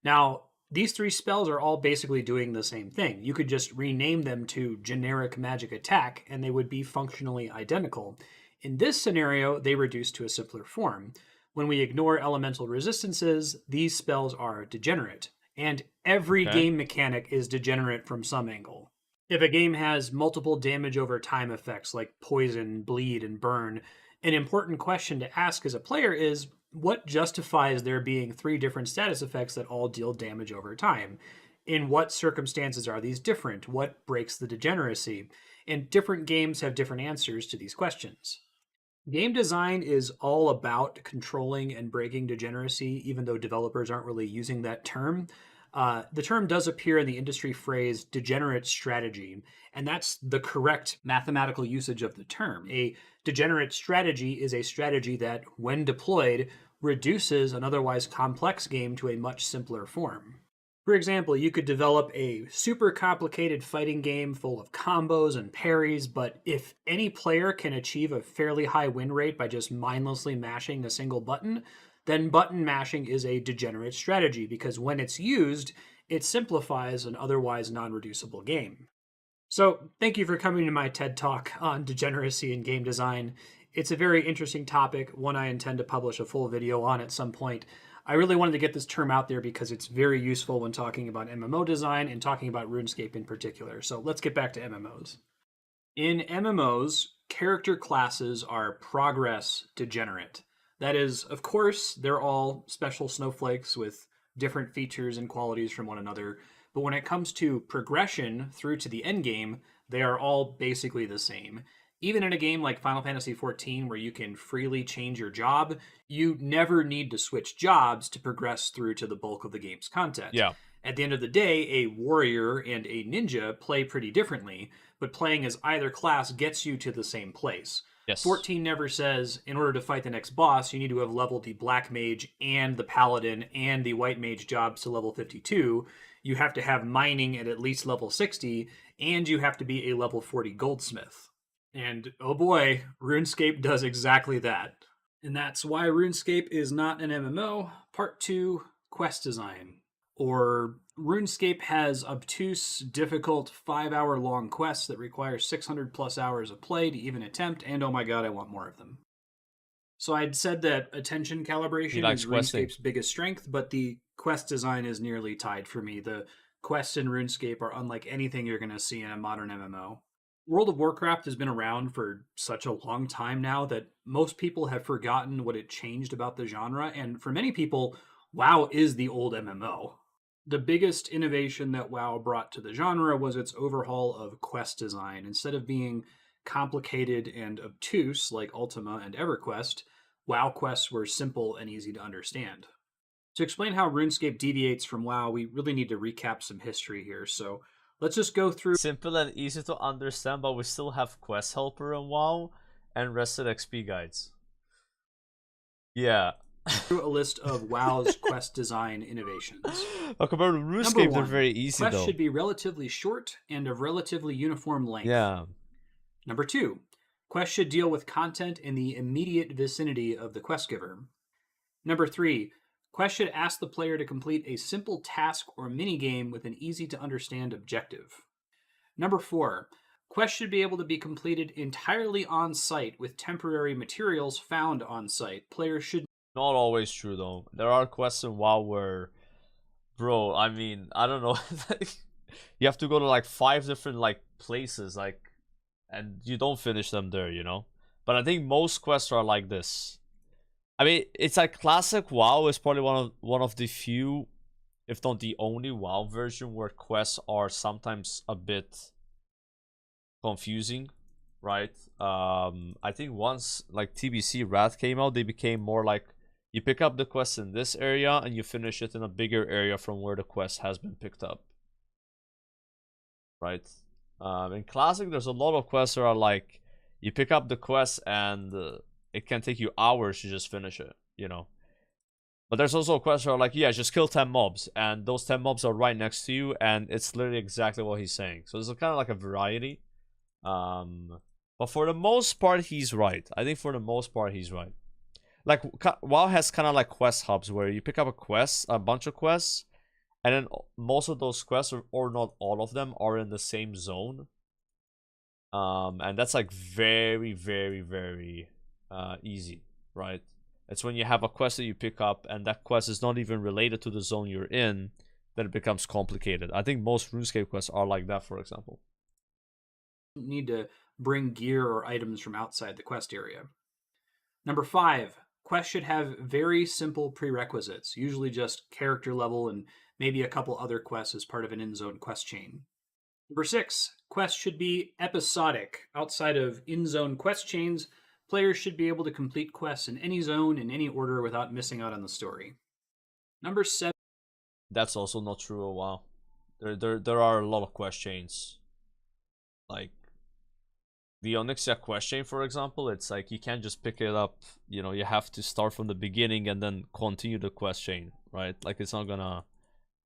S22: Now, these 3 spells are all basically doing the same thing. You could just rename them to generic magic attack, and they would be functionally identical. In this scenario, they reduce to a simpler form. When we ignore elemental resistances, these spells are degenerate, and every game mechanic is degenerate from some angle. If a game has multiple damage over time effects like poison, bleed, and burn, an important question to ask as a player is, what justifies there being 3 different status effects that all deal damage over time? In what circumstances are these different? What breaks the degeneracy? And different games have different answers to these questions. Game design is all about controlling and breaking degeneracy, even though developers aren't really using that term. The term does appear in the industry phrase degenerate strategy, and that's the correct mathematical usage of the term. A degenerate strategy is a strategy that, when deployed, reduces an otherwise complex game to a much simpler form. For example, you could develop a super complicated fighting game full of combos and parries, but if any player can achieve a fairly high win rate by just mindlessly mashing a single button, then button mashing is a degenerate strategy, because when it's used, it simplifies an otherwise non-reducible game. So, thank you for coming to my TED Talk on degeneracy in game design. It's a very interesting topic, one I intend to publish a full video on at some point. I really wanted to get this term out there because it's very useful when talking about MMO design and talking about RuneScape in particular. So let's get back to MMOs. In MMOs, character classes are progress degenerate. That is, of course, they're all special snowflakes with different features and qualities from one another, but when it comes to progression through to the end game, they are all basically the same. Even in a game like Final Fantasy XIV, where you can freely change your job, you never need to switch jobs to progress through to the bulk of the game's content.
S1: Yeah.
S22: At the end of the day, a warrior and a ninja play pretty differently, but playing as either class gets you to the same place.
S1: Yes.
S22: 14 never says, in order to fight the next boss, you need to have leveled the Black Mage and the Paladin and the White Mage jobs to level 52. You have to have mining at least level 60, and you have to be a level 40 goldsmith. And oh boy, RuneScape does exactly that. And that's why RuneScape is not an MMO. Part 2, quest design. Or RuneScape has obtuse, difficult, 5-hour-long quests that require 600 plus hours of play to even attempt, and oh my god, I want more of them. So I'd said that attention calibration is RuneScape's biggest strength, but the quest design is nearly tied for me. The quests in RuneScape are unlike anything you're going to see in a modern MMO. World of Warcraft has been around for such a long time now that most people have forgotten what it changed about the genre, and for many people, WoW is the old MMO. The biggest innovation that WoW brought to the genre was its overhaul of quest design. Instead of being complicated and obtuse like Ultima and EverQuest, WoW quests were simple and easy to understand. To explain how RuneScape deviates from WoW, we really need to recap some history here, so let's just go through.
S1: Simple and easy to understand, but we still have Quest Helper in WoW and Rested XP guides. Yeah.
S22: Through a list of WoW's quest design innovations.
S1: Oh, compared to RuneScape, they're very easy
S22: quests
S1: though.
S22: Should be relatively short and of relatively uniform length.
S1: Yeah.
S22: Number 2, quests should deal with content in the immediate vicinity of the quest giver. Number 3, quests should ask the player to complete a simple task or minigame with an easy-to-understand objective. Number 4, quests should be able to be completed entirely on-site with temporary materials found on-site. Players should...
S1: Not always true, though. There are quests in WoW where... Bro, I mean, I don't know. You have to go to, like, 5 different, like, places, like... And you don't finish them there, you know? But I think most quests are like this. I mean, it's like classic WoW is probably one of the few, if not the only WoW version where quests are sometimes a bit confusing, right? I think once like TBC Wrath came out, they became more like you pick up the quest in this area and you finish it in a bigger area from where the quest has been picked up, right? In classic, there's a lot of quests that are like you pick up the quest and it can take you hours to just finish it, you know. But there's also quests that are like, yeah, just kill 10 mobs, and those 10 mobs are right next to you, and it's literally exactly what he's saying. So there's kind of like a variety. But for the most part, he's right. I think for the most part, he's right. like WoW has kind of like quest hubs where you pick up a bunch of quests, and then most of those quests, or not all of them, are in the same zone. And that's like very, very, very easy, right? It's when you have a quest that you pick up and that quest is not even related to the zone you're in, that it becomes complicated. I think most RuneScape quests are like that, for example.
S22: Need to bring gear or items from outside the quest area. Number 5, quests should have very simple prerequisites, usually just character level and maybe a couple other quests as part of an in-zone quest chain. Number 6, quests should be episodic. Outside of in-zone quest chains, players should be able to complete quests in any zone, in any order, without missing out on the story. Number 7.
S1: That's also not true of WoW. There are a lot of quest chains. Like, the Onyxia quest chain, for example, it's like you can't just pick it up. You know, you have to start from the beginning and then continue the quest chain, right? Like, it's not gonna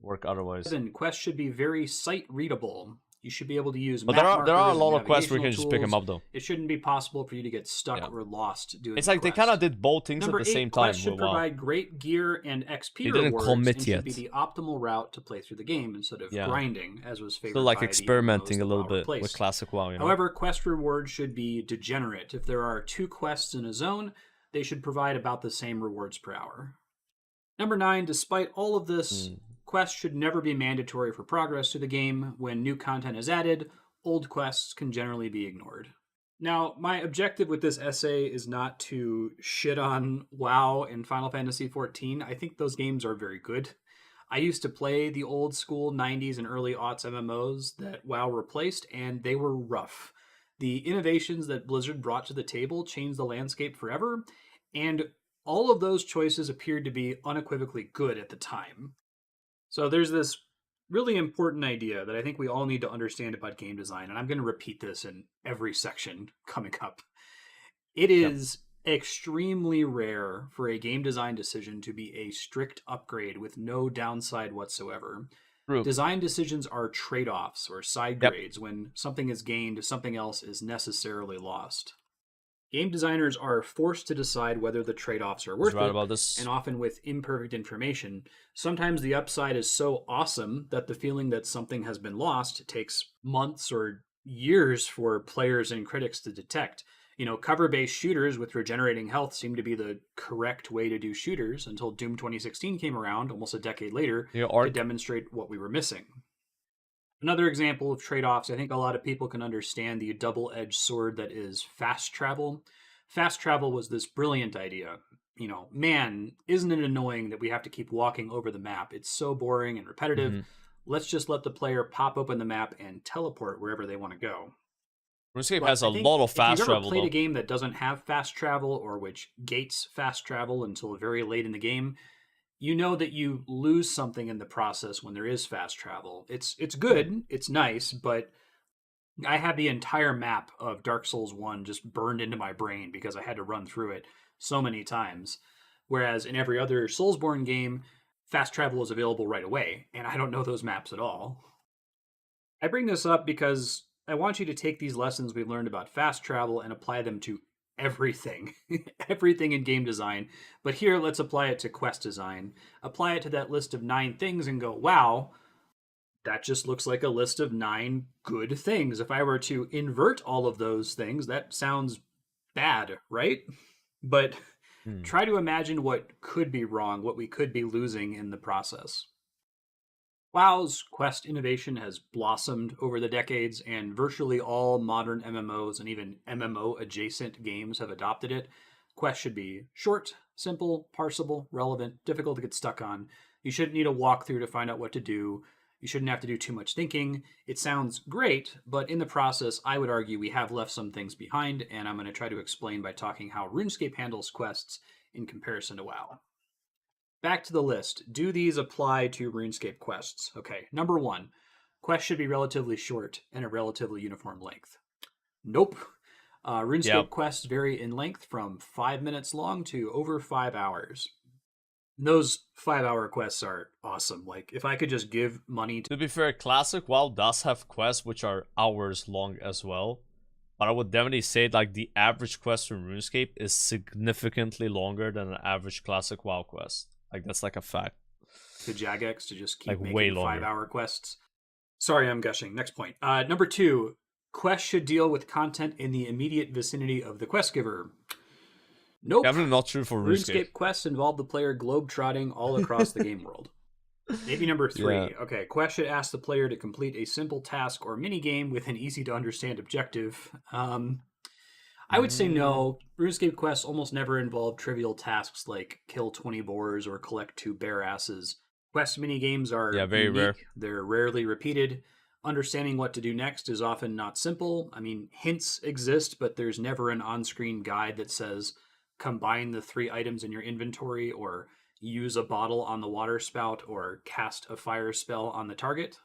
S1: work otherwise.
S22: 7, quests should be very sight readable. You should be able to use
S1: But
S22: map
S1: there are a
S22: markers
S1: lot
S22: and
S1: of quests where you can
S22: navigational
S1: just pick them
S22: tools.
S1: up, though.
S22: It shouldn't be possible for you to get stuck or lost doing
S1: It's like
S22: the
S1: they kind of did both things
S22: Number
S1: at the
S22: 8,
S1: same time.
S22: quests should
S1: with WoW.
S22: provide great gear and XP
S1: They didn't
S22: rewards
S1: commit
S22: and
S1: yet.
S22: should be the optimal route to play through the game instead of grinding, as was favored
S1: Still like
S22: by
S1: experimenting
S22: the
S1: a little
S22: MMOs
S1: bit
S22: that WoW
S1: with classic WoW. You know?
S22: However, quest rewards should be degenerate. If there are 2 quests in a zone, they should provide about the same rewards per hour. Number 9, despite all of this, quests should never be mandatory for progress to the game. When new content is added, old quests can generally be ignored. Now, my objective with this essay is not to shit on WoW and Final Fantasy XIV. I think those games are very good. I used to play the old school 90s and early aughts MMOs that WoW replaced, and they were rough. The innovations that Blizzard brought to the table changed the landscape forever, and all of those choices appeared to be unequivocally good at the time. So there's this really important idea that I think we all need to understand about game design, and I'm going to repeat this in every section coming up. It is extremely rare for a game design decision to be a strict upgrade with no downside whatsoever.
S1: True.
S22: Design decisions are trade-offs or side grades. When something is gained, something else is necessarily lost. Game designers are forced to decide whether the trade-offs are worth
S1: right
S22: it,
S1: about this.
S22: and often with imperfect information. Sometimes the upside is so awesome that the feeling that something has been lost takes months or years for players and critics to detect. You know, cover-based shooters with regenerating health seem to be the correct way to do shooters until Doom 2016 came around, almost a decade later, to demonstrate what we were missing. Another example of trade-offs, I think a lot of people can understand the double-edged sword that is fast travel. Fast travel was this brilliant idea. You know, man, isn't it annoying that we have to keep walking over the map? It's so boring and repetitive. Let's just let the player pop open the map and teleport wherever they want to go.
S1: RuneScape has a lot of fast
S22: If you've ever
S1: travel.
S22: played
S1: though.
S22: a game that doesn't have fast travel or which gates fast travel until very late in the game, you know that you lose something in the process when there is fast travel. It's good, it's nice, but I had the entire map of Dark Souls 1 just burned into my brain because I had to run through it so many times. Whereas in every other Soulsborne game, fast travel is available right away, and I don't know those maps at all. I bring this up because I want you to take these lessons we've learned about fast travel and apply them to everything. Everything in game design. But here, let's apply it to quest design. Apply it to that list of 9 things and go, wow, that just looks like a list of 9 good things. If I were to invert all of those things, that sounds bad, right? But try to imagine what could be wrong, what we could be losing in the process. WoW's quest innovation has blossomed over the decades, and virtually all modern MMOs and even MMO-adjacent games have adopted it. Quests should be short, simple, parsable, relevant, difficult to get stuck on. You shouldn't need a walkthrough to find out what to do. You shouldn't have to do too much thinking. It sounds great, but in the process, I would argue we have left some things behind, and I'm going to try to explain by talking how RuneScape handles quests in comparison to WoW. Back to the list. Do these apply to RuneScape quests? Okay, number 1. Quests should be relatively short and a relatively uniform length. Nope. RuneScape quests vary in length from 5 minutes long to over 5 hours. Those 5-hour quests are awesome. Like, if I could just give money
S1: To be fair, classic WoW does have quests which are hours long as well. But I would definitely say like the average quest in RuneScape is significantly longer than an average classic WoW quest. Like that's like a fact.
S22: To Jagex to just keep
S1: Like,
S22: making
S1: way longer.
S22: 5-hour quests. Sorry, I'm gushing. Next point. Number 2, quests should deal with content in the immediate vicinity of the quest giver. Nope.
S1: Definitely not true for RuneScape.
S22: RuneScape quests involve the player globe-trotting all across the game world. Maybe number 3.
S1: Yeah.
S22: Okay, quests should ask the player to complete a simple task or mini-game with an easy-to-understand objective. I would say no. RuneScape quests almost never involve trivial tasks like kill 20 boars or collect 2 bear asses. Quest mini-games are
S1: very
S22: unique.
S1: rare.
S22: They're rarely repeated. Understanding what to do next is often not simple. I mean, hints exist, but there's never an on-screen guide that says combine the 3 items in your inventory or use a bottle on the water spout or cast a fire spell on the target.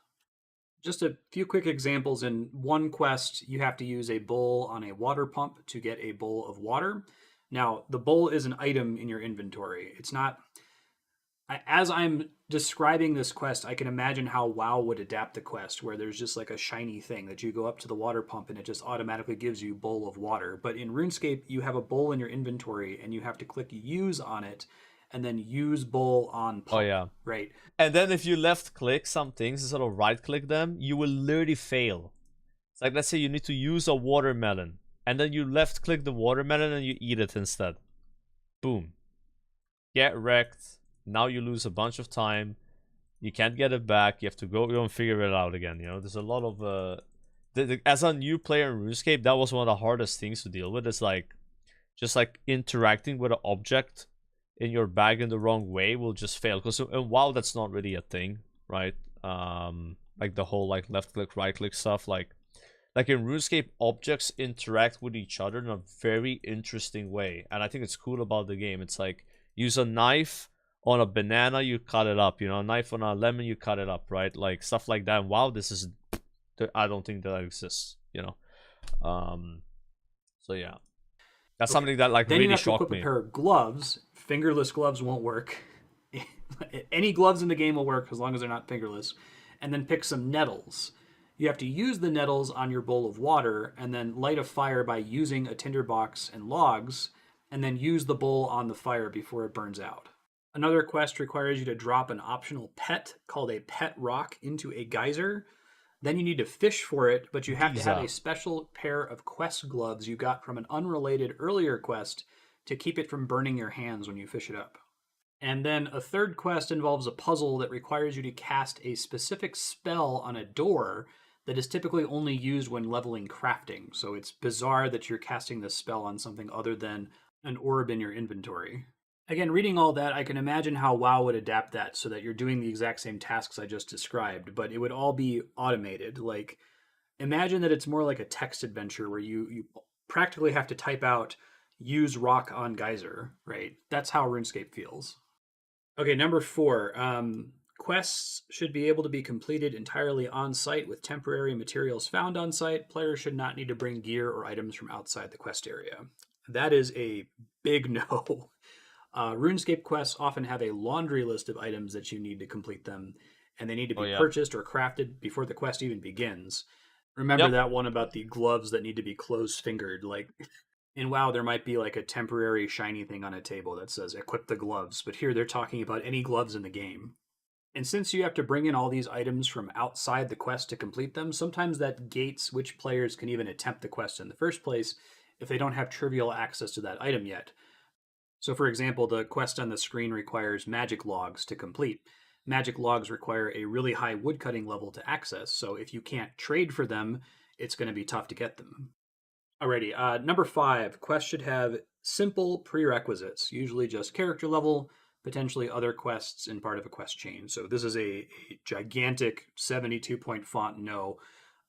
S22: Just a few quick examples. In one quest, you have to use a bowl on a water pump to get a bowl of water. Now, the bowl is an item in your inventory. It's not... As I'm describing this quest, I can imagine how WoW would adapt the quest, where there's just like a shiny thing that you go up to the water pump and it just automatically gives you a bowl of water. But in RuneScape, you have a bowl in your inventory and you have to click use on it and then use bowl on pump.
S1: Oh yeah.
S22: Right.
S1: And then if you left click some things instead of right click them, you will literally fail. It's like, let's say you need to use a watermelon and then you left click the watermelon and you eat it instead. Boom. Get wrecked. Now you lose a bunch of time. You can't get it back. You have to go and figure it out again. You know, there's a lot of as a new player in RuneScape, that was one of the hardest things to deal with. It's like just like interacting with an object in your bag in the wrong way will just fail. Because in WoW, that's not really a thing, right? Like the whole like left click, right click stuff. Like in RuneScape, objects interact with each other in a very interesting way, and I think it's cool about the game. It's like use a knife on a banana, you cut it up. You know, a knife on a lemon, you cut it up, right? Like stuff like that. And wow, this is, I don't think that exists. You know, so yeah, that's something that like
S22: then
S1: really
S22: you have to
S1: shocked
S22: equip
S1: me.
S22: a pair of gloves. Fingerless gloves won't work. Any gloves in the game will work as long as they're not fingerless. And then pick some nettles. You have to use the nettles on your bowl of water and then light a fire by using a tinderbox and logs, and then use the bowl on the fire before it burns out. Another quest requires you to drop an optional pet called a pet rock into a geyser. Then you need to fish for it, but you have to have a special pair of quest gloves you got from an unrelated earlier quest to keep it from burning your hands when you fish it up. And then a third quest involves a puzzle that requires you to cast a specific spell on a door that is typically only used when leveling crafting. So it's bizarre that you're casting this spell on something other than an orb in your inventory. Again, reading all that, I can imagine how WoW would adapt that so that you're doing the exact same tasks I just described, but it would all be automated. Like, imagine that it's more like a text adventure where you practically have to type out use rock on geyser, right? That's how RuneScape feels. Okay, number 4. Quests should be able to be completed entirely on-site with temporary materials found on-site. Players should not need to bring gear or items from outside the quest area. That is a big no. RuneScape quests often have a laundry list of items that you need to complete them, and they need to be purchased or crafted before the quest even begins. Remember that one about the gloves that need to be closed-fingered? Like, in WoW, there might be like a temporary shiny thing on a table that says equip the gloves, but here they're talking about any gloves in the game. And since you have to bring in all these items from outside the quest to complete them, sometimes that gates which players can even attempt the quest in the first place if they don't have trivial access to that item yet. So for example, the quest on the screen requires magic logs to complete. Magic logs require a really high woodcutting level to access, so if you can't trade for them, it's going to be tough to get them. Alrighty, number 5, quests should have simple prerequisites, usually just character level, potentially other quests in part of a quest chain. So this is a gigantic 72-point font no.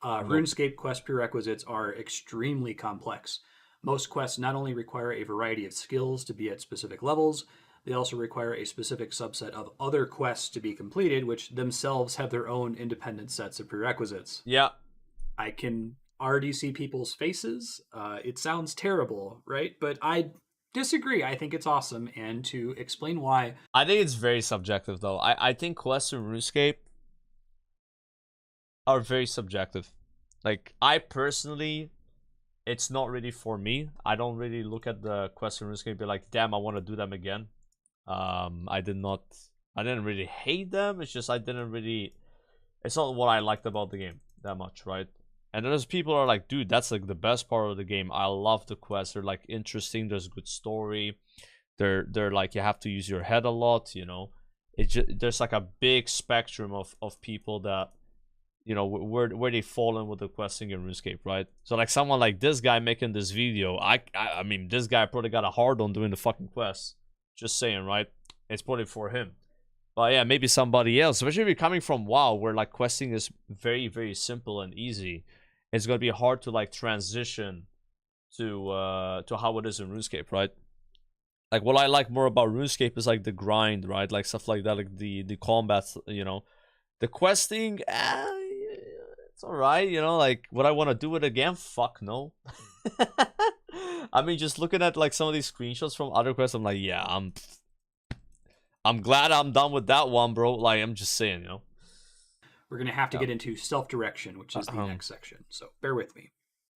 S22: RuneScape quest prerequisites are extremely complex. Most quests not only require a variety of skills to be at specific levels, they also require a specific subset of other quests to be completed, which themselves have their own independent sets of prerequisites.
S1: Yeah.
S22: I can already see people's faces. It sounds terrible, right? But I disagree. I think it's awesome, and to explain why...
S1: I think it's very subjective, though. I think quests in RuneScape are very subjective. Like, I personally it's not really for me. I don't really look at the quests in RuneScape and be like, damn, I want to do them again. I didn't really hate them. It's just it's not what I liked about the game that much, right? And there's people who are like, dude, that's like the best part of the game. I love the quests. They're like interesting. There's good story. They're like, you have to use your head a lot, you know. There's like a big spectrum of people that, you know, where they fall in with the questing in RuneScape, right? So like someone like this guy making this video, I mean, this guy probably got a hard on doing the fucking quests. Just saying, right? It's probably for him. But yeah, maybe somebody else, especially if you're coming from WoW, where like questing is very, very simple and easy. It's gonna be hard to like transition to how it is in RuneScape, right? Like what I like more about RuneScape is like the grind, right? Like stuff like that, like the combats, you know. The questing, it's alright, you know. Like would I want to do it again? Fuck no. I mean, just looking at like some of these screenshots from other quests, I'm like, yeah, I'm glad I'm done with that one, bro. Like I'm just saying, you know.
S22: We're going to have to get into self-direction, which is the next section. So bear with me.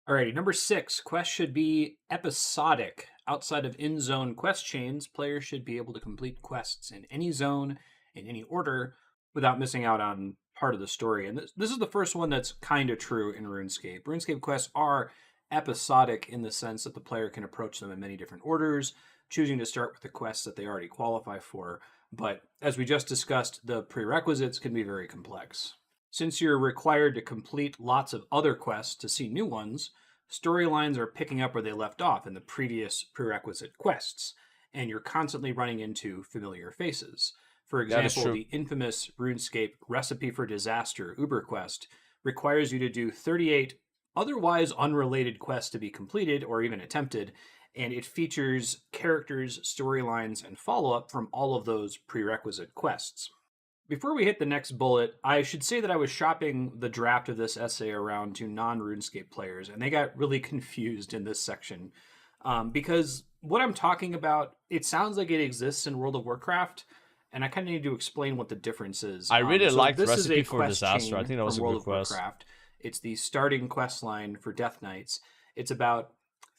S22: Alrighty, number 6. Quests should be episodic. Outside of in-zone quest chains, players should be able to complete quests in any zone, in any order, without missing out on part of the story. And this is the first one that's kind of true in RuneScape. RuneScape quests are episodic in the sense that the player can approach them in many different orders, choosing to start with the quests that they already qualify for. But as we just discussed, the prerequisites can be very complex. Since you're required to complete lots of other quests to see new ones, storylines are picking up where they left off in the previous prerequisite quests, and you're constantly running into familiar faces. For example, the infamous RuneScape Recipe for Disaster Uber quest requires you to do 38 otherwise unrelated quests to be completed or even attempted, and it features characters, storylines, and follow-up from all of those prerequisite quests. Before we hit the next bullet, I should say that I was shopping the draft of this essay around to non-RuneScape players, and they got really confused in this section. Because what I'm talking about, it sounds like it exists in World of Warcraft, and I kind of need to explain what the difference is.
S1: I really liked Recipe for Disaster. I think that was a good quest.
S22: Warcraft. It's the starting quest line for Death Knights. It's about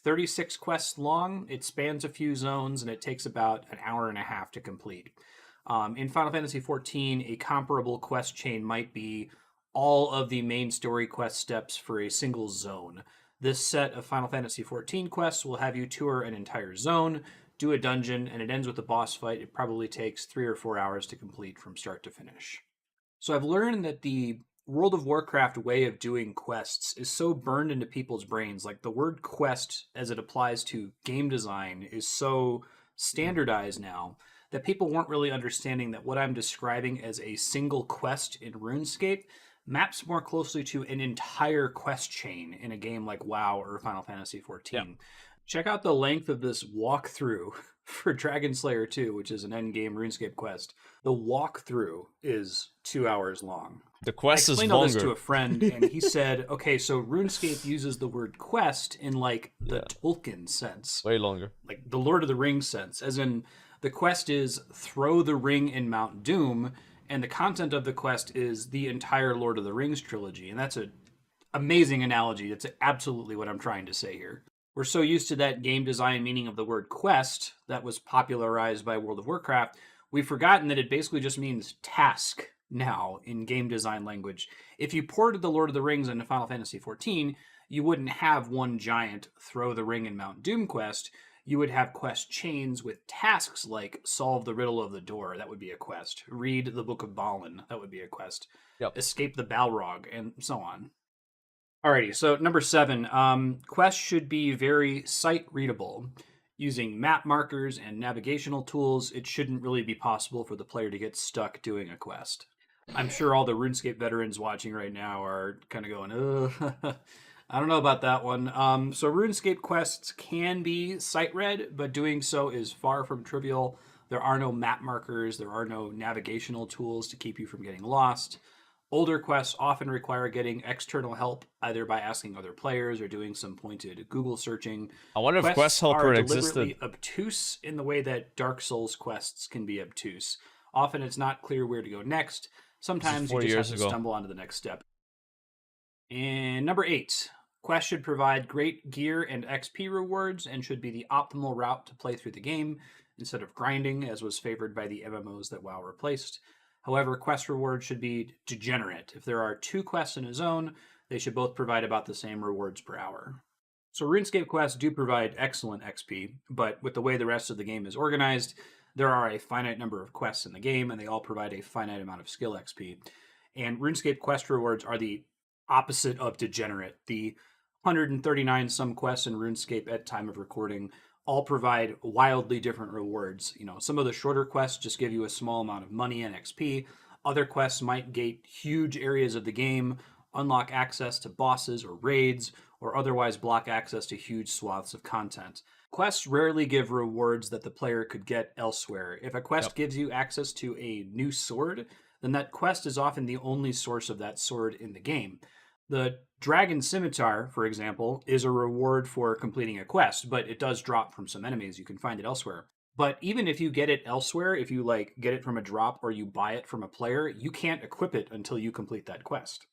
S22: 36 quests long. It spans a few zones, and it takes about an hour and a half to complete. In Final Fantasy XIV, a comparable quest chain might be all of the main story quest steps for a single zone. This set of Final Fantasy XIV quests will have you tour an entire zone, do a dungeon, and it ends with a boss fight. It probably takes 3 or 4 hours to complete from start to finish. So I've learned that the World of Warcraft way of doing quests is so burned into people's brains. Like the word quest as it applies to game design is so standardized now that people weren't really understanding that what I'm describing as a single quest in RuneScape maps more closely to an entire quest chain in a game like WoW or Final Fantasy XIV. Yeah. Check out the length of this walkthrough for Dragon Slayer 2, which is an endgame RuneScape quest. The walkthrough is 2 hours long.
S1: The quest is longer.
S22: I explained all this to a friend, and he said, okay, so RuneScape uses the word quest in like the Tolkien sense.
S1: Way longer.
S22: Like the Lord of the Rings sense, as in the quest is throw the ring in Mount Doom, and the content of the quest is the entire Lord of the Rings trilogy. And that's an amazing analogy. That's absolutely what I'm trying to say here. We're so used to that game design meaning of the word quest that was popularized by World of Warcraft, we've forgotten that it basically just means task now in game design language. If you ported the Lord of the Rings into Final Fantasy XIV, you wouldn't have one giant throw the ring in Mount Doom quest. You would have quest chains with tasks like solve the riddle of the door. That would be a quest. Read the Book of Balin. That would be a quest.
S1: Yep.
S22: Escape the Balrog, and so on. Alrighty, so number 7. Quests should be very sight-readable. Using map markers and navigational tools, it shouldn't really be possible for the player to get stuck doing a quest. I'm sure all the RuneScape veterans watching right now are kind of going, ugh. I don't know about that one. So RuneScape quests can be sight-read, but doing so is far from trivial. There are no map markers. There are no navigational tools to keep you from getting lost. Older quests often require getting external help, either by asking other players or doing some pointed Google searching.
S1: I wonder if Quest Helper existed.
S22: Quests are deliberately obtuse in the way that Dark Souls quests can be obtuse. Often it's not clear where to go next. Sometimes you just have to stumble onto the next step. And number 8. Quests should provide great gear and XP rewards and should be the optimal route to play through the game instead of grinding, as was favored by the MMOs that WoW replaced. However, quest rewards should be degenerate. If there are 2 quests in a zone, they should both provide about the same rewards per hour. So RuneScape quests do provide excellent XP, but with the way the rest of the game is organized, there are a finite number of quests in the game, and they all provide a finite amount of skill XP. And RuneScape quest rewards are the opposite of degenerate. The 139 some quests in RuneScape at time of recording all provide wildly different rewards. You know, some of the shorter quests just give you a small amount of money and XP. Other quests might gate huge areas of the game, unlock access to bosses or raids, or otherwise block access to huge swaths of content. Quests rarely give rewards that the player could get elsewhere. If a quest gives you access to a new sword, then that quest is often the only source of that sword in the game. The Dragon Scimitar, for example, is a reward for completing a quest, but it does drop from some enemies. You can find it elsewhere. But even if you get it elsewhere, if you like get it from a drop or you buy it from a player, you can't equip it until you complete that quest.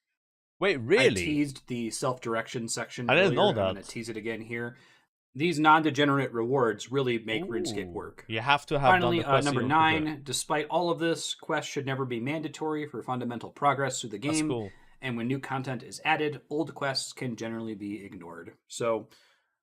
S1: Wait, really?
S22: I teased the self-direction section.
S1: I didn't know
S22: I'm
S1: that.
S22: going to tease it again here. These non-degenerate rewards really make RuneScape work.
S1: You have to have
S22: Finally,
S1: done the quest
S22: number
S1: to
S22: 9. Despite all of this, quests should never be mandatory for fundamental progress through the game.
S1: That's cool.
S22: And when new content is added, old quests can generally be ignored. So,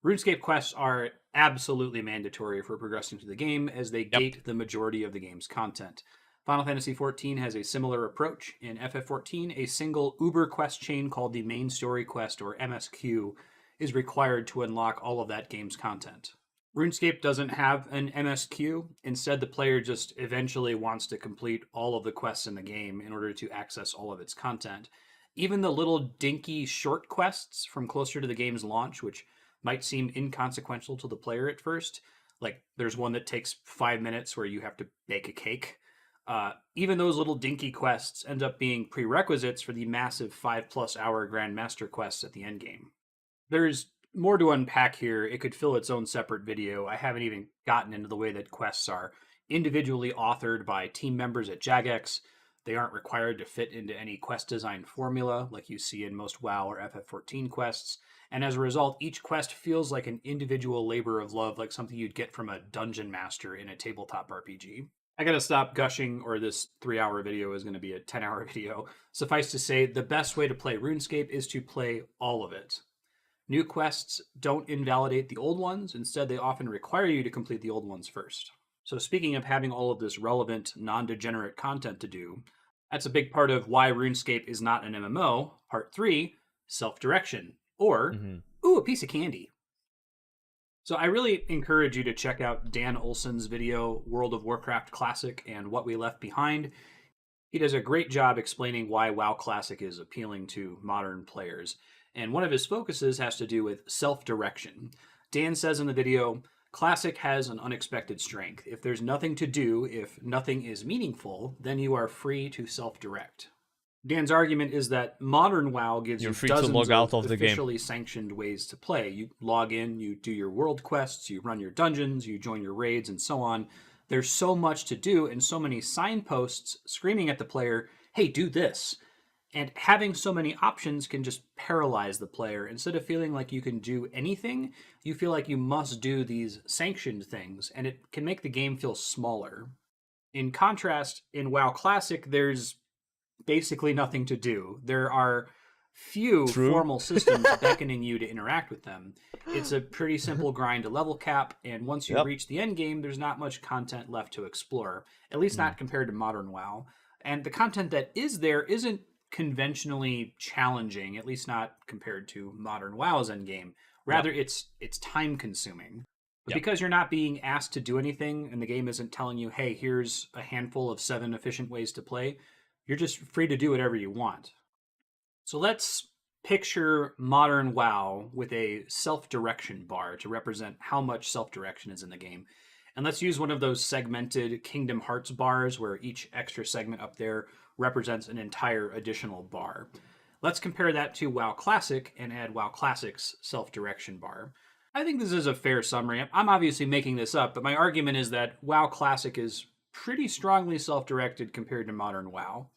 S22: RuneScape quests are absolutely mandatory for progressing through the game, as they gate the majority of the game's content. Final Fantasy XIV has a similar approach. In FF14, a single Uber quest chain called the Main Story Quest, or MSQ, is required to unlock all of that game's content. RuneScape doesn't have an MSQ. Instead, the player just eventually wants to complete all of the quests in the game in order to access all of its content. Even the little dinky short quests from closer to the game's launch, which might seem inconsequential to the player at first, like there's one that takes 5 minutes where you have to bake a cake. Even those little dinky quests end up being prerequisites for the massive 5+ hour Grandmaster quests at the endgame. There's more to unpack here. It could fill its own separate video. I haven't even gotten into the way that quests are individually authored by team members at Jagex. They aren't required to fit into any quest design formula like you see in most WoW or FF14 quests. And as a result, each quest feels like an individual labor of love, like something you'd get from a dungeon master in a tabletop RPG. I gotta stop gushing, or this 3-hour video is going to be a 10-hour video. Suffice to say, the best way to play RuneScape is to play all of it. New quests don't invalidate the old ones. Instead, they often require you to complete the old ones first. So speaking of having all of this relevant, non-degenerate content to do, that's a big part of why RuneScape is not an MMO. Part 3, self-direction. Or, ooh, a piece of candy. So I really encourage you to check out Dan Olson's video, World of Warcraft Classic and What We Left Behind. He does a great job explaining why WoW Classic is appealing to modern players. And one of his focuses has to do with self-direction. Dan says in the video, Classic has an unexpected strength. If there's nothing to do, if nothing is meaningful, then you are free to self-direct. Dan's argument is that modern WoW gives you dozens of officially sanctioned ways to play. You log in, you do your world quests, you run your dungeons, you join your raids, and so on. There's so much to do and so many signposts screaming at the player, hey, do this. And having so many options can just paralyze the player. Instead of feeling like you can do anything, you feel like you must do these sanctioned things, and it can make the game feel smaller. In contrast, in WoW Classic, there's basically nothing to do. There are few formal systems beckoning you to interact with them. It's a pretty simple grind to level cap, and once you reach the end game, there's not much content left to explore, at least not compared to modern WoW. And the content that is there isn't conventionally challenging, at least not compared to modern WoW's endgame. Rather, it's time consuming. But because you're not being asked to do anything, and the game isn't telling you, hey, here's a handful of 7 efficient ways to play, you're just free to do whatever you want. So let's picture modern WoW with a self-direction bar to represent how much self-direction is in the game. And let's use one of those segmented Kingdom Hearts bars where each extra segment up there represents an entire additional bar. Let's compare that to WoW Classic and add WoW Classic's self-direction bar. I think this is a fair summary. I'm obviously making this up, but my argument is that WoW Classic is pretty strongly self-directed compared to modern WoW.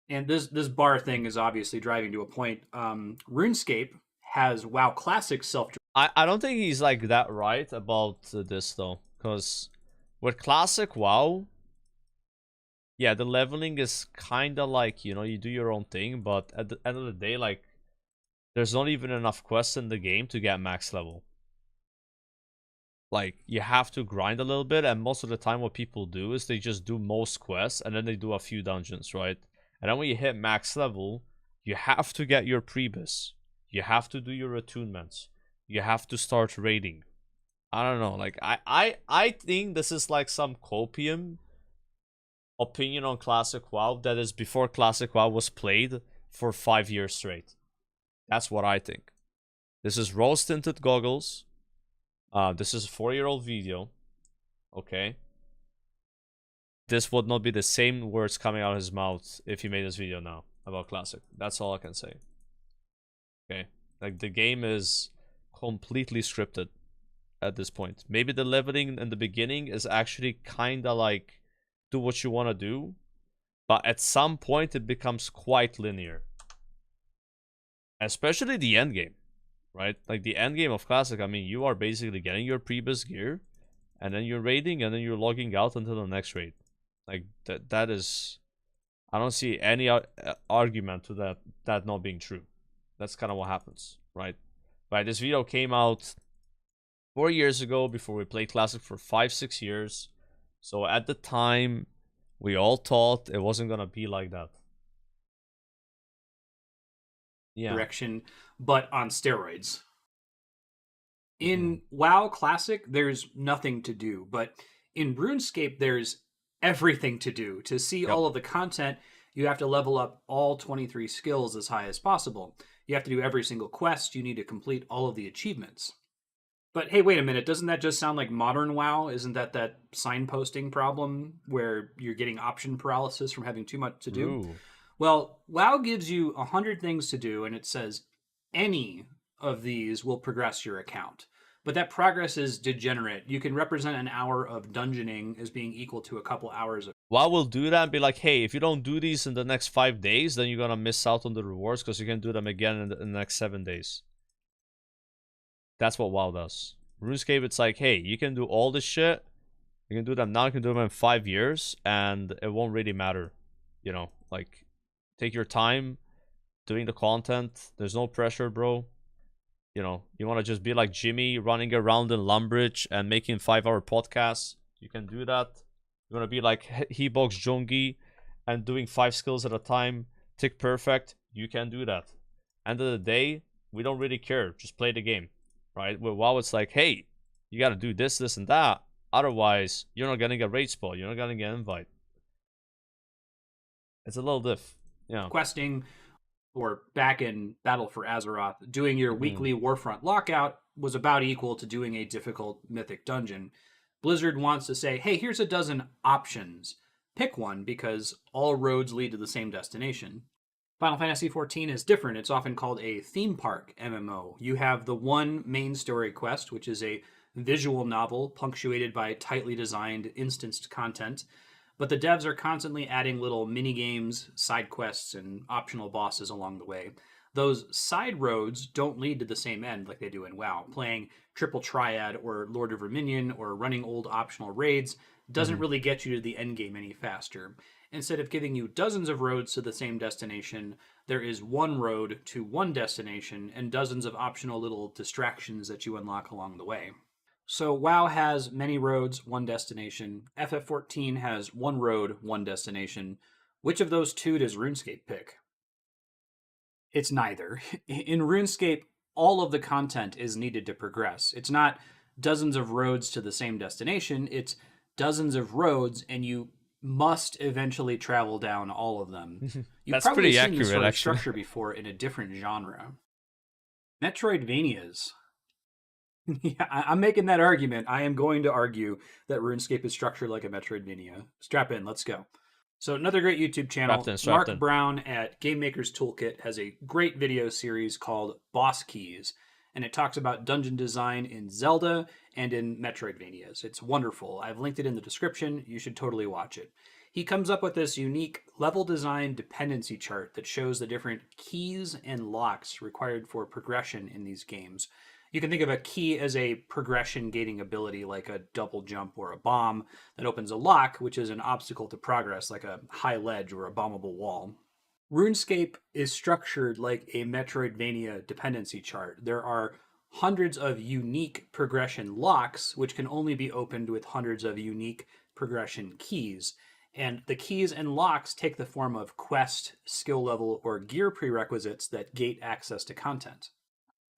S22: And this bar thing is obviously driving to a point. RuneScape has WoW Classic self.
S1: I don't think he's like that right about this though, because with Classic WoW, yeah, the leveling is kind of like, you know, you do your own thing, but at the end of the day, like, there's not even enough quests in the game to get max level. Like, you have to grind a little bit, and most of the time what people do is they just do most quests, and then they do a few dungeons, right? And then when you hit max level, you have to get your prebis. You have to do your attunements. You have to start raiding. I don't know, like, I think this is like some copium opinion on Classic WoW that is before Classic WoW was played for 5 years straight. That's what I think. This is rose-tinted goggles. This is a 4-year-old video. Okay. This would not be the same words coming out of his mouth if he made this video now about Classic. That's all I can say. Okay. Like, the game is completely scripted at this point. Maybe the leveling in the beginning is actually kind of like do what you want to do, but at some point it becomes quite linear. Especially the end game, right? Like the end game of Classic, I mean, you are basically getting your prebis gear, and then you're raiding, and then you're logging out until the next raid. Like that is, I don't see any argument to that not being true. That's kind of what happens, right? Right. This video came out 4 years ago before we played Classic for 5-6 years. So at the time, we all thought it wasn't gonna be like that. Yeah.
S22: Direction, but on steroids. In WoW Classic, there's nothing to do, but in RuneScape, there's everything to do. To see all of the content, you have to level up all 23 skills as high as possible. You have to do every single quest. You need to complete all of the achievements. But hey, wait a minute. Doesn't that just sound like modern WoW? Isn't that signposting problem where you're getting option paralysis from having too much to do?
S1: Ooh.
S22: Well, WoW gives you 100 things to do, and it says any of these will progress your account. But that progress is degenerate. You can represent an hour of dungeoning as being equal to a couple hours of...
S1: WoW will do that and be like, hey, if you don't do these in the next 5 days, then you're gonna miss out on the rewards because you can do them again in the next 7 days. That's what WoW does. RuneScape, it's like, hey, you can do all this shit. You can do them now, you can do them in 5 years, and it won't really matter. You know, like, take your time doing the content. There's no pressure, bro. You know, you want to just be like Jimmy running around in Lumbridge and making 5-hour podcasts. You can do that. You want to be like Hebox Jongi and doing 5 skills at a time. Tick perfect. You can do that. End of the day, we don't really care. Just play the game, right? With WoW, it's like, hey, you got to do this, this, and that. Otherwise, you're not getting a raid spot. You're not getting an invite. It's a little diff. Yeah.
S22: Questing, or back in Battle for Azeroth, doing your weekly Warfront lockout was about equal to doing a difficult mythic dungeon. Blizzard wants to say, hey, here's a dozen options. Pick one because all roads lead to the same destination. Final Fantasy XIV is different. It's often called a theme park MMO. You have the one main story quest, which is a visual novel punctuated by tightly designed instanced content. But the devs are constantly adding little mini-games, side quests, and optional bosses along the way. Those side roads don't lead to the same end like they do in WoW. Playing Triple Triad or Lord of Verminion or running old optional raids doesn't really get you to the end game any faster. Instead of giving you dozens of roads to the same destination, there is one road to one destination and dozens of optional little distractions that you unlock along the way. So WoW has many roads, one destination. FF14 has one road, one destination. Which of those two does RuneScape pick? It's neither. In RuneScape, all of the content is needed to progress. It's not dozens of roads to the same destination. It's dozens of roads, and you must eventually travel down all of them. You've
S1: That's
S22: probably
S1: pretty
S22: seen
S1: accurate,
S22: this sort of
S1: actually.
S22: structure before in a different genre. Metroidvanias. Yeah, I'm making that argument. I am going to argue that RuneScape is structured like a Metroidvania. Strap in, let's go. So another great YouTube channel,
S1: Strapped
S22: Mark
S1: in.
S22: Brown at Game Maker's Toolkit has a great video series called Boss Keys, and it talks about dungeon design in Zelda and in Metroidvanias. It's wonderful. I've linked it in the description. You should totally watch it. He comes up with this unique level design dependency chart that shows the different keys and locks required for progression in these games. You can think of a key as a progression gating ability like a double jump or a bomb that opens a lock, which is an obstacle to progress like a high ledge or a bombable wall. RuneScape is structured like a Metroidvania dependency chart. There are hundreds of unique progression locks, which can only be opened with hundreds of unique progression keys. And the keys and locks take the form of quest, skill level, or gear prerequisites that gate access to content.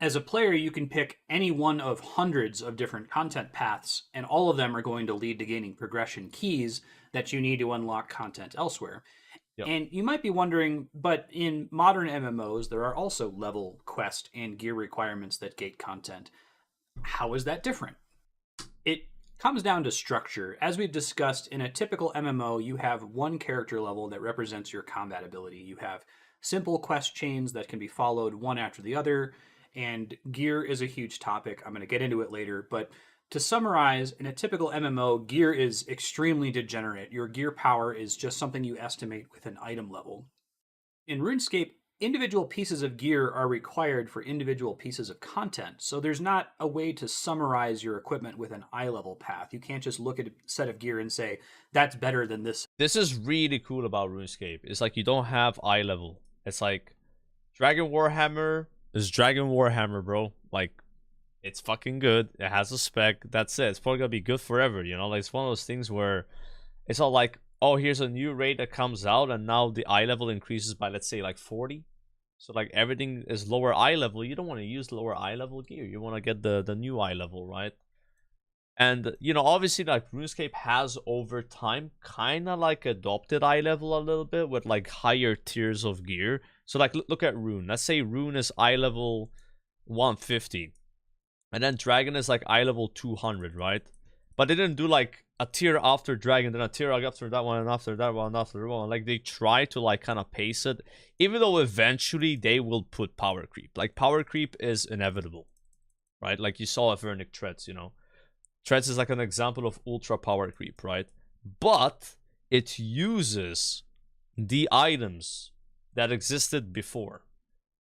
S22: As a player, you can pick any one of hundreds of different content paths, and all of them are going to lead to gaining progression keys that you need to unlock content elsewhere. Yep. And you might be wondering, but in modern MMOs, there are also level, quest, and gear requirements that gate content. How is that different? It comes down to structure. As we've discussed, in a typical MMO, you have one character level that represents your combat ability. You have simple quest chains that can be followed one after the other, and gear is a huge topic. I'm going to get into it later, but to summarize, in a typical MMO, gear is extremely degenerate. Your gear power is just something you estimate with an item level. In RuneScape, individual pieces of gear are required for individual pieces of content, so there's not a way to summarize your equipment with an eye level path. You can't just look at a set of gear and say, that's better than this.
S1: This is really cool about RuneScape. It's like you don't have eye level. It's like Dragon Warhammer is Dragon Warhammer, bro. Like, it's fucking good. It has a spec. That's it. It's probably gonna be good forever, you know? Like, it's one of those things where it's all like, oh, here's a new raid that comes out, and now the eye level increases by, let's say, like 40. So, like, everything is lower eye level. You don't want to use lower eye level gear. You want to get the new eye level, right? And, you know, obviously, like, RuneScape has, over time, kind of, like, adopted eye level a little bit with, like, higher tiers of gear. So, like, look at Rune. Let's say Rune is eye level 150. And then Dragon is like eye level 200, right? But they didn't do like a tier after Dragon, then a tier after that one, and after that one, and after that one. Like, they try to like kind of pace it, even though eventually they will put power creep. Like, power creep is inevitable, right? Like you saw at Vernic Threads, you know. Threads is like an example of ultra power creep, right? But it uses the items that existed before.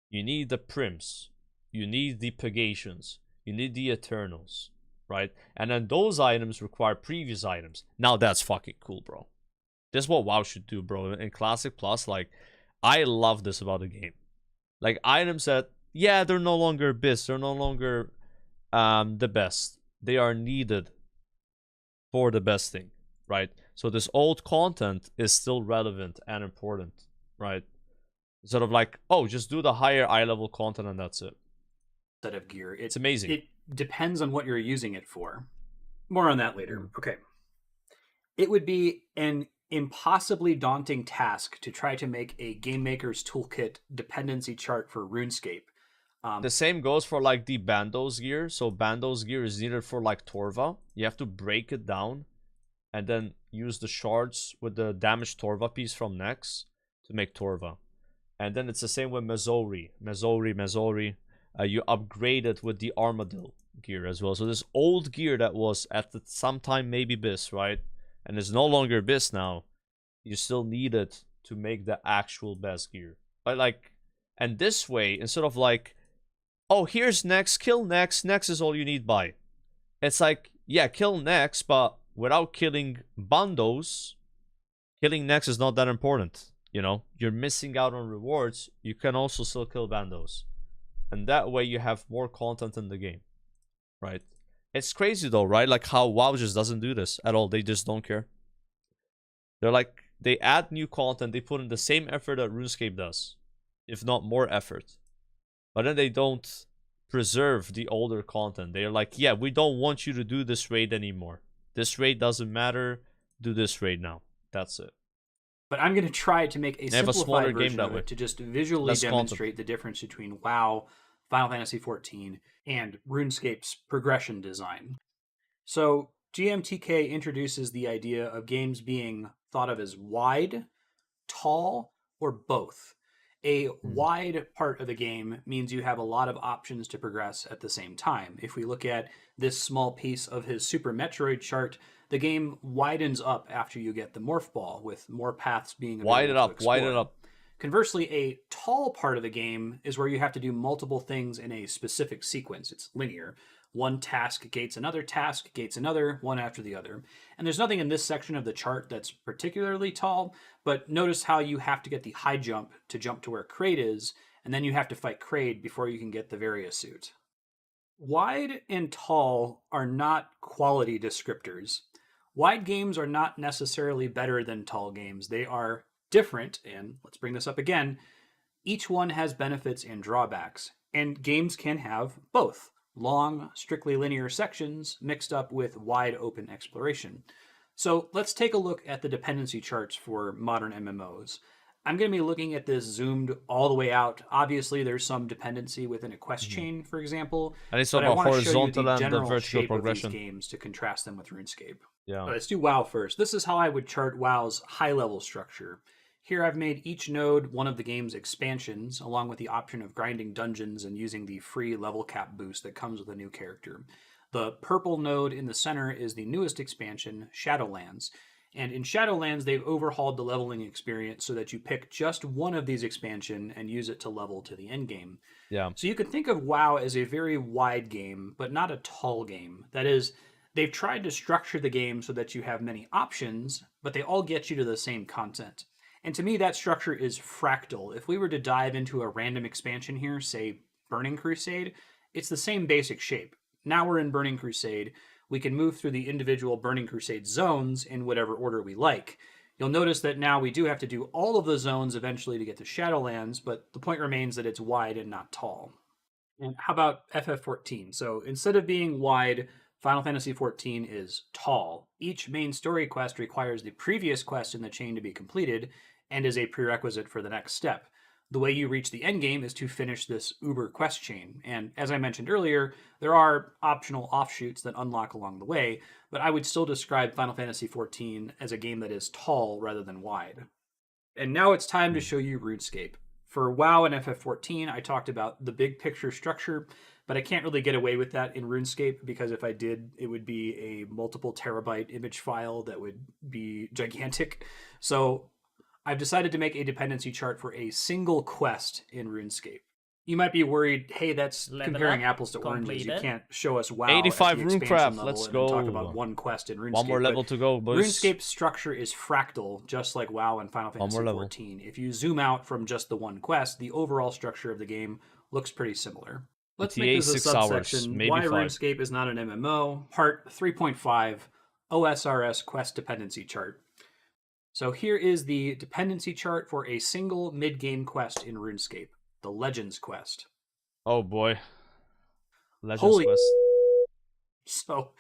S1: You need the Prims. You need the Purgations. You need the Eternals, right? And then those items require previous items. Now that's fucking cool, bro. This is what WoW should do, bro. In Classic Plus, like, I love this about the game. Like, items that, yeah, they're no longer best. They're no longer the best. They are needed for the best thing, right? So this old content is still relevant and important, right? Sort of like, oh, just do the higher eye level content and that's it.
S22: Set of gear.
S1: It's amazing.
S22: It depends on what you're using it for. More on that later. Okay. It would be an impossibly daunting task to try to make a Game Maker's Toolkit dependency chart for RuneScape.
S1: The same goes for like the Bandos gear. So Bandos gear is needed for like Torva. You have to break it down and then use the shards with the damaged Torva piece from Nex to make Torva. And then it's the same with Mezori. You upgrade it with the Armadillo gear as well. So this old gear that was at some time maybe Bis, right? And is no longer Bis now. You still need it to make the actual best gear. But like, and this way, instead of like, oh, here's Nex, kill Nex, Nex is all you need buy. It's like, yeah, kill Nex, but without killing Bandos, killing Nex is not that important. You know, you're missing out on rewards. You can also still kill Bandos. And that way you have more content in the game, right? It's crazy though, right? Like how WoW just doesn't do this at all. They just don't care. They're like, they add new content. They put in the same effort that RuneScape does, if not more effort. But then they don't preserve the older content. They're like, yeah, we don't want you to do this raid anymore. This raid doesn't matter. Do this raid now. That's it.
S22: But I'm going to try to make a simplified version of it to just visually demonstrate the difference between WoW, Final Fantasy XIV, and RuneScape's progression design. So GMTK introduces the idea of games being thought of as wide, tall, or both. A wide part of the game means you have a lot of options to progress at the same time. If we look at this small piece of his Super Metroid chart, the game widens up after you get the Morph Ball, with more paths being available
S1: Wide it
S22: to
S1: up,
S22: explore.
S1: wide it up.
S22: Conversely, a tall part of the game is where you have to do multiple things in a specific sequence. It's linear. One task gates another task, gates another, one after the other. And there's nothing in this section of the chart that's particularly tall, but notice how you have to get the high jump to jump to where Kraid is, and then you have to fight Kraid before you can get the Varia suit. Wide and tall are not quality descriptors. Wide games are not necessarily better than tall games. They are different, and let's bring this up again. Each one has benefits and drawbacks, and games can have both. Long, strictly linear sections mixed up with wide open exploration. So let's take a look at the dependency charts for modern MMOs. I'm going to be looking at this zoomed all the way out. Obviously, there's some dependency within a quest chain, for example.
S1: And it's
S22: but I
S1: about
S22: want to show you
S1: horizontal
S22: the
S1: and the
S22: general
S1: vertical
S22: shape
S1: progression.
S22: of these games to contrast them with RuneScape.
S1: Yeah.
S22: Let's do WoW first. This is how I would chart WoW's high-level structure. Here I've made each node one of the game's expansions, along with the option of grinding dungeons and using the free level cap boost that comes with a new character. The purple node in the center is the newest expansion, Shadowlands. And in Shadowlands, they've overhauled the leveling experience so that you pick just one of these expansion and use it to level to the end game.
S1: Yeah.
S22: So you could think of WoW as a very wide game, but not a tall game. That is, they've tried to structure the game so that you have many options, but they all get you to the same content. And to me, that structure is fractal. If we were to dive into a random expansion here, say Burning Crusade, it's the same basic shape. Now we're in Burning Crusade. We can move through the individual Burning Crusade zones in whatever order we like. You'll notice that now we do have to do all of the zones eventually to get to Shadowlands, but the point remains that it's wide and not tall. And how about FF14? So instead of being wide, Final Fantasy XIV is tall. Each main story quest requires the previous quest in the chain to be completed and is a prerequisite for the next step. The way you reach the endgame is to finish this Uber quest chain, and as I mentioned earlier, there are optional offshoots that unlock along the way, but I would still describe Final Fantasy XIV as a game that is tall rather than wide. And now it's time to show you RuneScape. For WoW and FF14, I talked about the big picture structure, but I can't really get away with that in RuneScape because if I did, it would be a multiple terabyte image file that would be gigantic. So I've decided to make a dependency chart for a single quest in RuneScape. You might be worried, hey, that's comparing apples to oranges. You can't show us WoW
S1: 85
S22: at the expansion
S1: Runecraft,
S22: level
S1: let's
S22: and then
S1: go.
S22: talk about one quest in RuneScape.
S1: One more level
S22: But
S1: to go, boys.
S22: RuneScape's structure is fractal, just like WoW and Final Fantasy
S1: more level.
S22: XIV. If you zoom out from just the one quest, the overall structure of the game looks pretty similar. Let's make this a
S1: 6 hours,
S22: subsection.
S1: maybe
S22: Why
S1: 5.
S22: RuneScape is not an MMO. Part 3.5, OSRS quest dependency chart. So here is the dependency chart for a single mid-game quest in RuneScape, the Legends quest.
S1: Oh boy. Legends
S22: Holy
S1: quest.
S22: So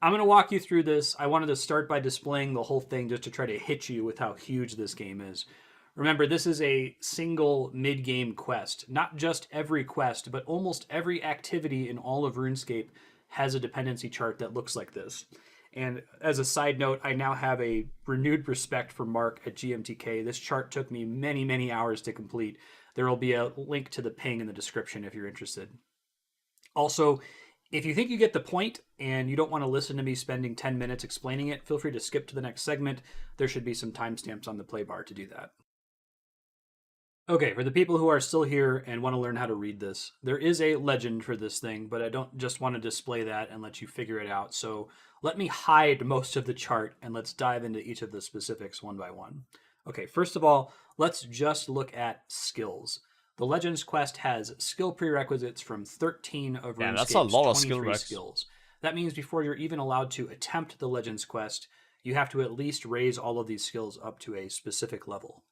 S22: I'm going to walk you through this. I wanted to start by displaying the whole thing just to try to hit you with how huge this game is. Remember, this is a single mid-game quest. Not just every quest, but almost every activity in all of RuneScape has a dependency chart that looks like this. And as a side note, I now have a renewed respect for Mark at GMTK. This chart took me many, many hours to complete. There will be a link to the ping in the description if you're interested. Also, if you think you get the point and you don't want to listen to me spending 10 minutes explaining it, feel free to skip to the next segment. There should be some timestamps on the play bar to do that. Okay, for the people who are still here and want to learn how to read this, there is a legend for this thing, but I don't just want to display that and let you figure it out. So let me hide most of the chart and let's dive into each of the specifics one by one. Okay, first of all, let's just look at skills. The Legends quest has skill prerequisites from 13 of RuneScape's
S1: that's a lot of
S22: 23 skills. That means before you're even allowed to attempt the Legends quest, you have to at least raise all of these skills up to a specific level.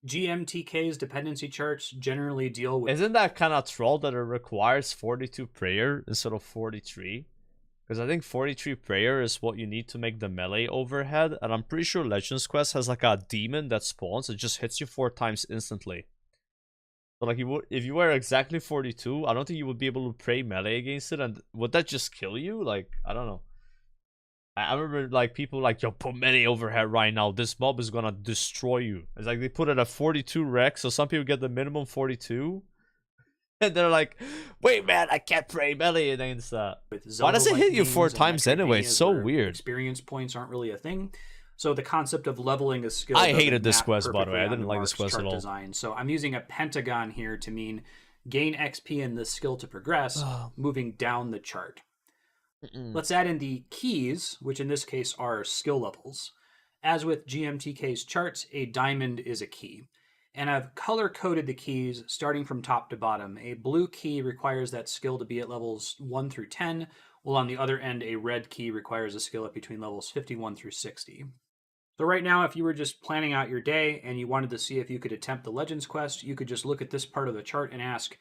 S22: GMTK's dependency charts generally deal with...
S1: Isn't that kind of troll that it requires 42 prayer instead of 43? Because I think 43 prayer is what you need to make the melee overhead, and I'm pretty sure Legends Quest has like a demon that spawns, it just hits you 4 times instantly. So like if you were exactly 42, I don't think you would be able to pray melee against it, and would that just kill you? Like, I don't know. I remember like people like, yo, put many overhead right now. This mob is gonna destroy you. It's like they put it at 42 rec, so some people get the minimum 42. And they're like, wait, man, I can't pray melee against that. Why does it hit you 4 times anyway? It's so weird.
S22: Experience points aren't really a thing. So the concept of leveling a skill.
S1: I hated this quest, by the way. I didn't like this quest at all.
S22: Design. So I'm using a pentagon here to mean gain XP in the skill to progress, moving down the chart. Let's add in the keys, which in this case are skill levels. As with GMTK's charts, a diamond is a key. And I've color-coded the keys starting from top to bottom. A blue key requires that skill to be at levels 1 through 10, while on the other end, a red key requires a skill up between levels 51 through 60. So right now, if you were just planning out your day and you wanted to see if you could attempt the Legends quest, you could just look at this part of the chart and ask,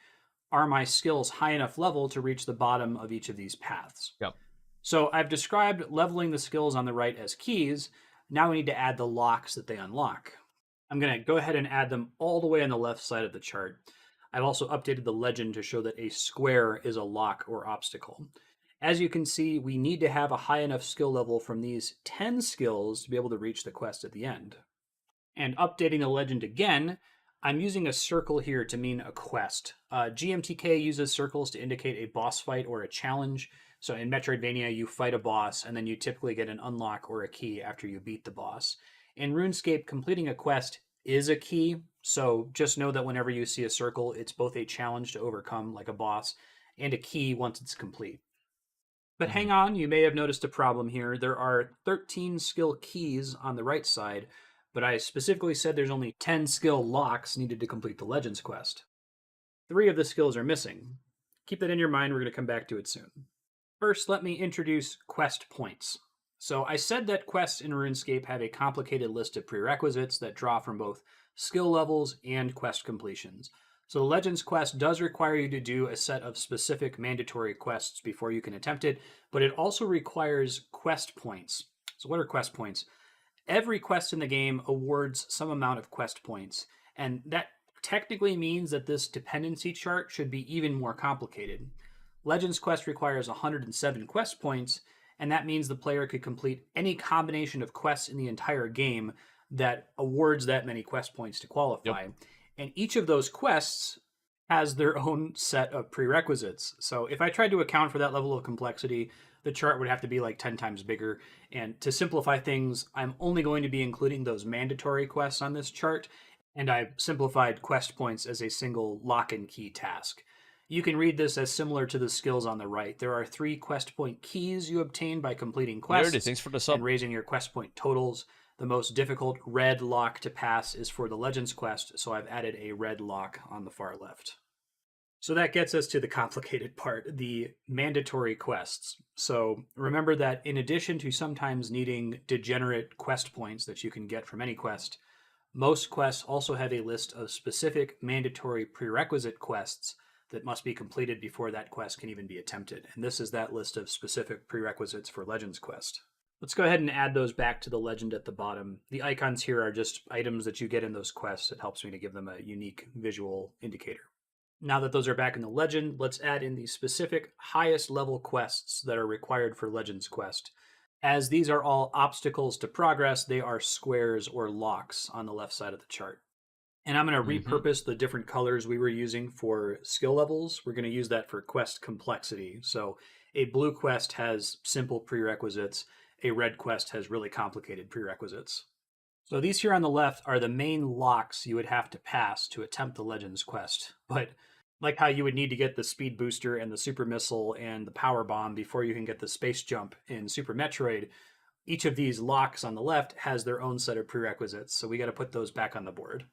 S22: are my skills high enough level to reach the bottom of each of these paths?
S1: Yep.
S22: So I've described leveling the skills on the right as keys. Now we need to add the locks that they unlock. I'm going to go ahead and add them all the way on the left side of the chart. I've also updated the legend to show that a square is a lock or obstacle. As you can see, we need to have a high enough skill level from these 10 skills to be able to reach the quest at the end. And updating the legend again, I'm using a circle here to mean a quest. GMTK uses circles to indicate a boss fight or a challenge. So in Metroidvania, you fight a boss, and then you typically get an unlock or a key after you beat the boss. In RuneScape, completing a quest is a key, so just know that whenever you see a circle, it's both a challenge to overcome, like a boss, and a key once it's complete. But hang on, you may have noticed a problem here. There are 13 skill keys on the right side, but I specifically said there's only 10 skill locks needed to complete the Legends quest. 3 of the skills are missing. Keep that in your mind, we're going to come back to it soon. First, let me introduce quest points. So I said that quests in RuneScape have a complicated list of prerequisites that draw from both skill levels and quest completions. So the Legends quest does require you to do a set of specific mandatory quests before you can attempt it, but it also requires quest points. So what are quest points? Every quest in the game awards some amount of quest points, and that technically means that this dependency chart should be even more complicated. Legends quest requires 107 quest points, and that means the player could complete any combination of quests in the entire game that awards that many quest points to qualify. Yep. And each of those quests has their own set of prerequisites. So if I tried to account for that level of complexity, the chart would have to be like 10 times bigger. And to simplify things, I'm only going to be including those mandatory quests on this chart, and I've simplified quest points as a single lock and key task. You can read this as similar to the skills on the right. There are 3 quest point keys you obtain by completing quests
S1: Thanks for the sub.
S22: and raising your quest point totals. The most difficult red lock to pass is for the Legends quest, so I've added a red lock on the far left. So that gets us to the complicated part, the mandatory quests. So remember that in addition to sometimes needing degenerate quest points that you can get from any quest, most quests also have a list of specific mandatory prerequisite quests that must be completed before that quest can even be attempted. And this is that list of specific prerequisites for Legends quest. Let's go ahead and add those back to the legend at the bottom. The icons here are just items that you get in those quests. It helps me to give them a unique visual indicator. Now that those are back in the legend, let's add in the specific highest level quests that are required for Legends quest. As these are all obstacles to progress, they are squares or locks on the left side of the chart. And I'm going to repurpose the different colors we were using for skill levels. We're going to use that for quest complexity. So a blue quest has simple prerequisites. A red quest has really complicated prerequisites. So these here on the left are the main locks you would have to pass to attempt the Legends quest. But like how you would need to get the speed booster and the super missile and the power bomb before you can get the space jump in Super Metroid, each of these locks on the left has their own set of prerequisites. So we got to put those back on the board.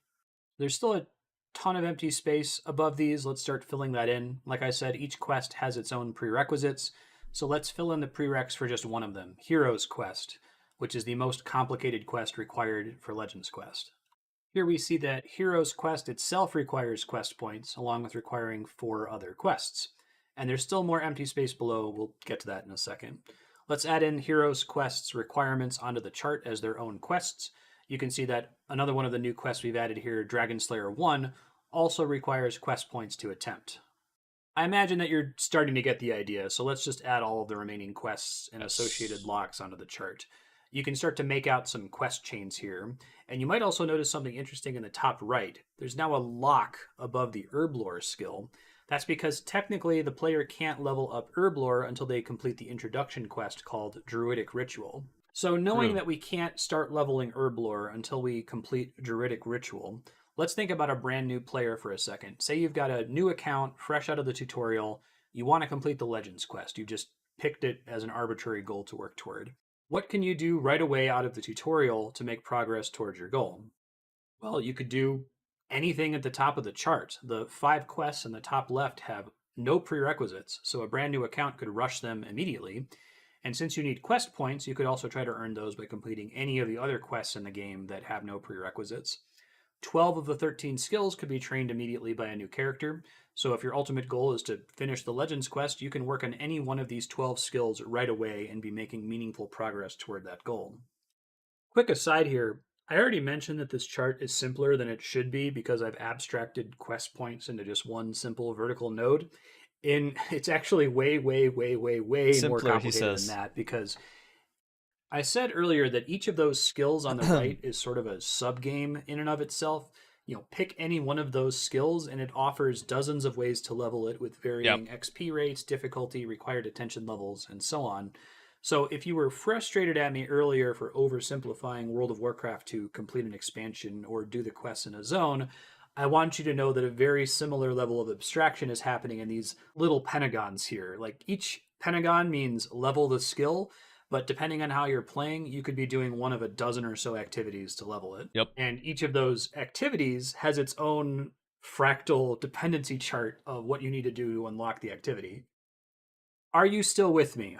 S22: There's still a ton of empty space above these. Let's start filling that in. Like I said, each quest has its own prerequisites. So let's fill in the prereqs for just one of them, Heroes Quest, which is the most complicated quest required for Legends Quest. Here we see that Heroes Quest itself requires quest points, along with requiring 4 other quests. And there's still more empty space below. We'll get to that in a second. Let's add in Heroes Quest's requirements onto the chart as their own quests. You can see that another one of the new quests we've added here, Dragon Slayer 1, also requires quest points to attempt. I imagine that you're starting to get the idea, so let's just add all of the remaining quests and associated locks onto the chart. You can start to make out some quest chains here, and you might also notice something interesting in the top right. There's now a lock above the herb lore skill. That's because technically the player can't level up herb lore until they complete the introduction quest called Druidic Ritual. So knowing that we can't start leveling herb lore until we complete Druidic Ritual, let's think about a brand new player for a second. Say you've got a new account, fresh out of the tutorial, you want to complete the Legends quest. You just picked it as an arbitrary goal to work toward. What can you do right away out of the tutorial to make progress towards your goal? Well, you could do anything at the top of the chart. The 5 quests in the top left have no prerequisites, so a brand new account could rush them immediately. And since you need quest points, you could also try to earn those by completing any of the other quests in the game that have no prerequisites. 12 of the 13 skills could be trained immediately by a new character, so if your ultimate goal is to finish the Legends quest, you can work on any one of these 12 skills right away and be making meaningful progress toward that goal. Quick aside here, I already mentioned that this chart is simpler than it should be because I've abstracted quest points into just one simple vertical node. It's actually way simpler, more complicated than that, because I said earlier that each of those skills on the right is sort of a sub-game in and of itself. You know, pick any one of those skills and it offers dozens of ways to level it with varying XP rates, difficulty, required attention levels, and so on. So if you were frustrated at me earlier for oversimplifying World of Warcraft to complete an expansion or do the quests in a zone, I want you to know that a very similar level of abstraction is happening in these little pentagons here. Like, each pentagon means level the skill, but depending on how you're playing, you could be doing one of a dozen or so activities to level it.
S1: Yep.
S22: And each of those activities has its own fractal dependency chart of what you need to do to unlock the activity. Are you still with me?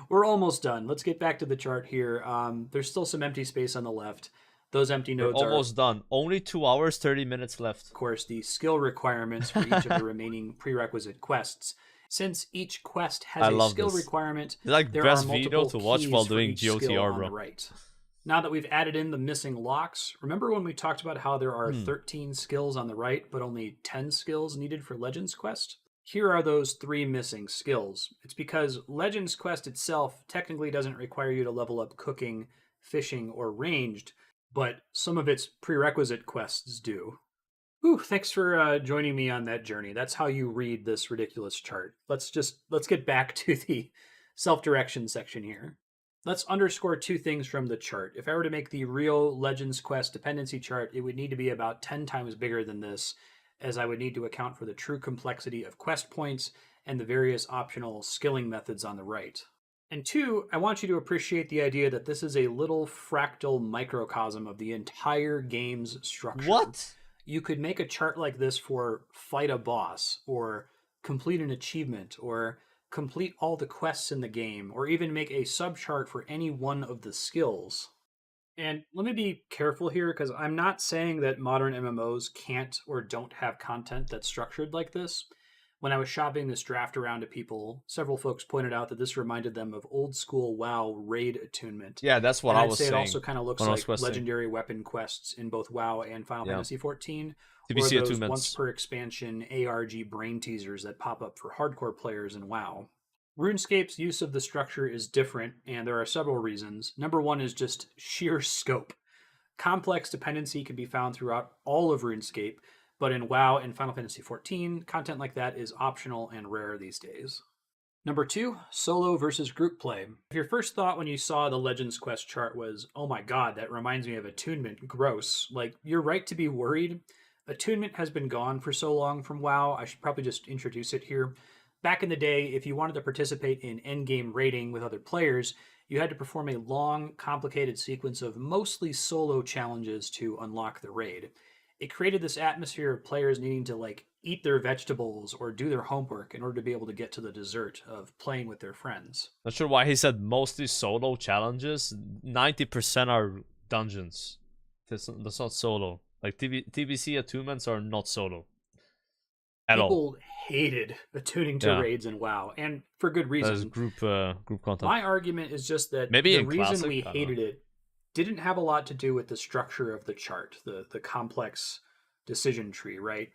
S22: We're almost done. Let's get back to the chart here. There's still some empty space on the left. Those empty nodes
S1: are almost done. Only 2 hours, 30 minutes left.
S22: Of course, the skill requirements for each of the remaining prerequisite quests. Since each quest has a skill requirement,
S1: it's like
S22: there
S1: best
S22: are multiple
S1: video to watch
S22: keys
S1: while
S22: for
S1: doing
S22: each skill
S1: GOTR,
S22: on
S1: bro.
S22: the right. Now that we've added in the missing locks, remember when we talked about how there are 13 skills on the right, but only 10 skills needed for Legends Quest? Here are those 3 missing skills. It's because Legends Quest itself technically doesn't require you to level up cooking, fishing, or ranged, but some of its prerequisite quests do. Ooh, thanks for joining me on that journey. That's how you read this ridiculous chart. Let's get back to the self-direction section here. Let's underscore 2 things from the chart. If I were to make the real Legends Quest dependency chart, it would need to be about 10 times bigger than this, as I would need to account for the true complexity of quest points and the various optional skilling methods on the right. And 2, I want you to appreciate the idea that this is a little fractal microcosm of the entire game's structure.
S1: What?
S22: You could make a chart like this for fight a boss, or complete an achievement, or complete all the quests in the game, or even make a subchart for any one of the skills. And let me be careful here, because I'm not saying that modern MMOs can't or don't have content that's structured like this. When I was shopping this draft around to people, several folks pointed out that this reminded them of old school WoW raid attunement.
S1: Yeah, that's what I was saying.
S22: I'd say it also kind of looks like legendary weapon quests in both WoW and Final Fantasy XIV.
S1: TBC
S22: or those
S1: attunements.
S22: once per expansion ARG brain teasers that pop up for hardcore players in WoW. RuneScape's use of the structure is different, and there are several reasons. Number 1 is just sheer scope. Complex dependency can be found throughout all of RuneScape, but in WoW and Final Fantasy XIV, content like that is optional and rare these days. Number 2, solo versus group play. If your first thought when you saw the Legends Quest chart was, oh my god, that reminds me of attunement, gross, like, you're right to be worried. Attunement has been gone for so long from WoW, I should probably just introduce it here. Back in the day, if you wanted to participate in endgame raiding with other players, you had to perform a long, complicated sequence of mostly solo challenges to unlock the raid. It created this atmosphere of players needing to, like, eat their vegetables or do their homework in order to be able to get to the dessert of playing with their friends.
S1: Not sure why he said mostly solo challenges. 90% are dungeons. That's not solo. Like, TBC attunements are not solo.
S22: People hated attuning to raids in WoW, and for good reason.
S1: That is group content.
S22: My argument is just that
S1: maybe
S22: the reason
S1: Classic,
S22: we hated it didn't have a lot to do with the structure of the chart, the complex decision tree, right?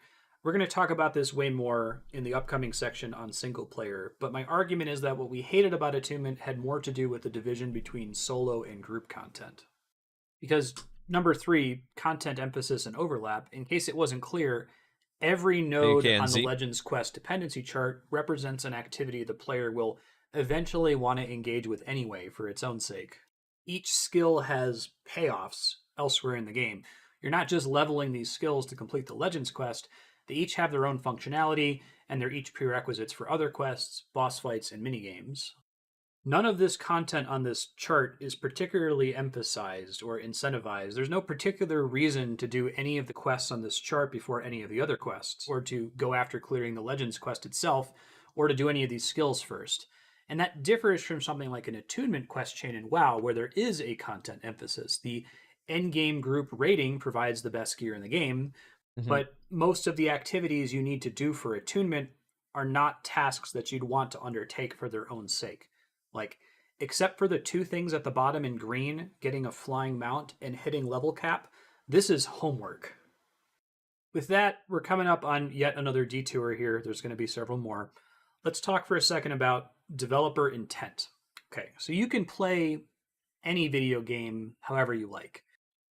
S22: We're going to talk about this way more in the upcoming section on single player, but my argument is that what we hated about attunement had more to do with the division between solo and group content. Because number 3, content emphasis and overlap, in case it wasn't clear, every node on the Legends Quest dependency chart represents an activity the player will eventually want to engage with anyway for its own sake. Each skill has payoffs elsewhere in the game. You're not just leveling these skills to complete the Legends Quest, they each have their own functionality, and they're each prerequisites for other quests, boss fights, and minigames. None of this content on this chart is particularly emphasized or incentivized. There's no particular reason to do any of the quests on this chart before any of the other quests, or to go after clearing the Legends Quest itself, or to do any of these skills first. And that differs from something like an attunement quest chain in WoW, where there is a content emphasis. The endgame group rating provides the best gear in the game, but most of the activities you need to do for attunement are not tasks that you'd want to undertake for their own sake. Like, except for the 2 things at the bottom in green, getting a flying mount and hitting level cap, this is homework. With that, we're coming up on yet another detour here. There's going to be several more. Let's talk for a second about developer intent. Okay, so you can play any video game however you like.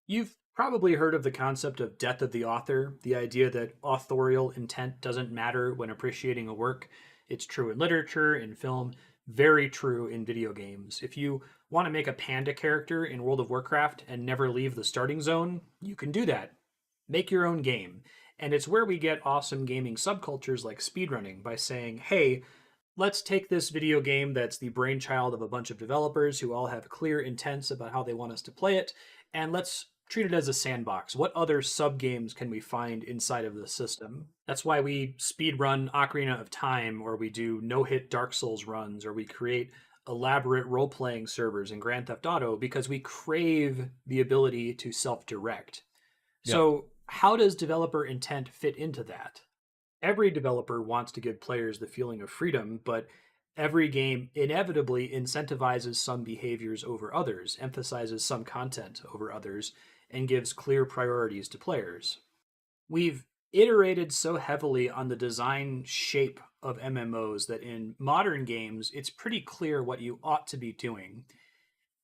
S22: You've probably heard of the concept of death of the author, the idea that authorial intent doesn't matter when appreciating a work. It's true in literature, in film, very true in video games. If you want to make a panda character in World of Warcraft and never leave the starting zone, you can do that. Make your own game. And it's where we get awesome gaming subcultures like speedrunning by saying, hey, let's take this video game that's the brainchild of a bunch of developers who all have clear intents about how they want us to play it, and let's treat it as a sandbox. What other sub-games can we find inside of the system? That's why we speedrun Ocarina of Time, or we do no-hit Dark Souls runs, or we create elaborate role-playing servers in Grand Theft Auto, because we crave the ability to self-direct. So how does developer intent fit into that? Every developer wants to give players the feeling of freedom, but every game inevitably incentivizes some behaviors over others, emphasizes some content over others, and gives clear priorities to players. We've iterated so heavily on the design shape of MMOs that in modern games, it's pretty clear what you ought to be doing.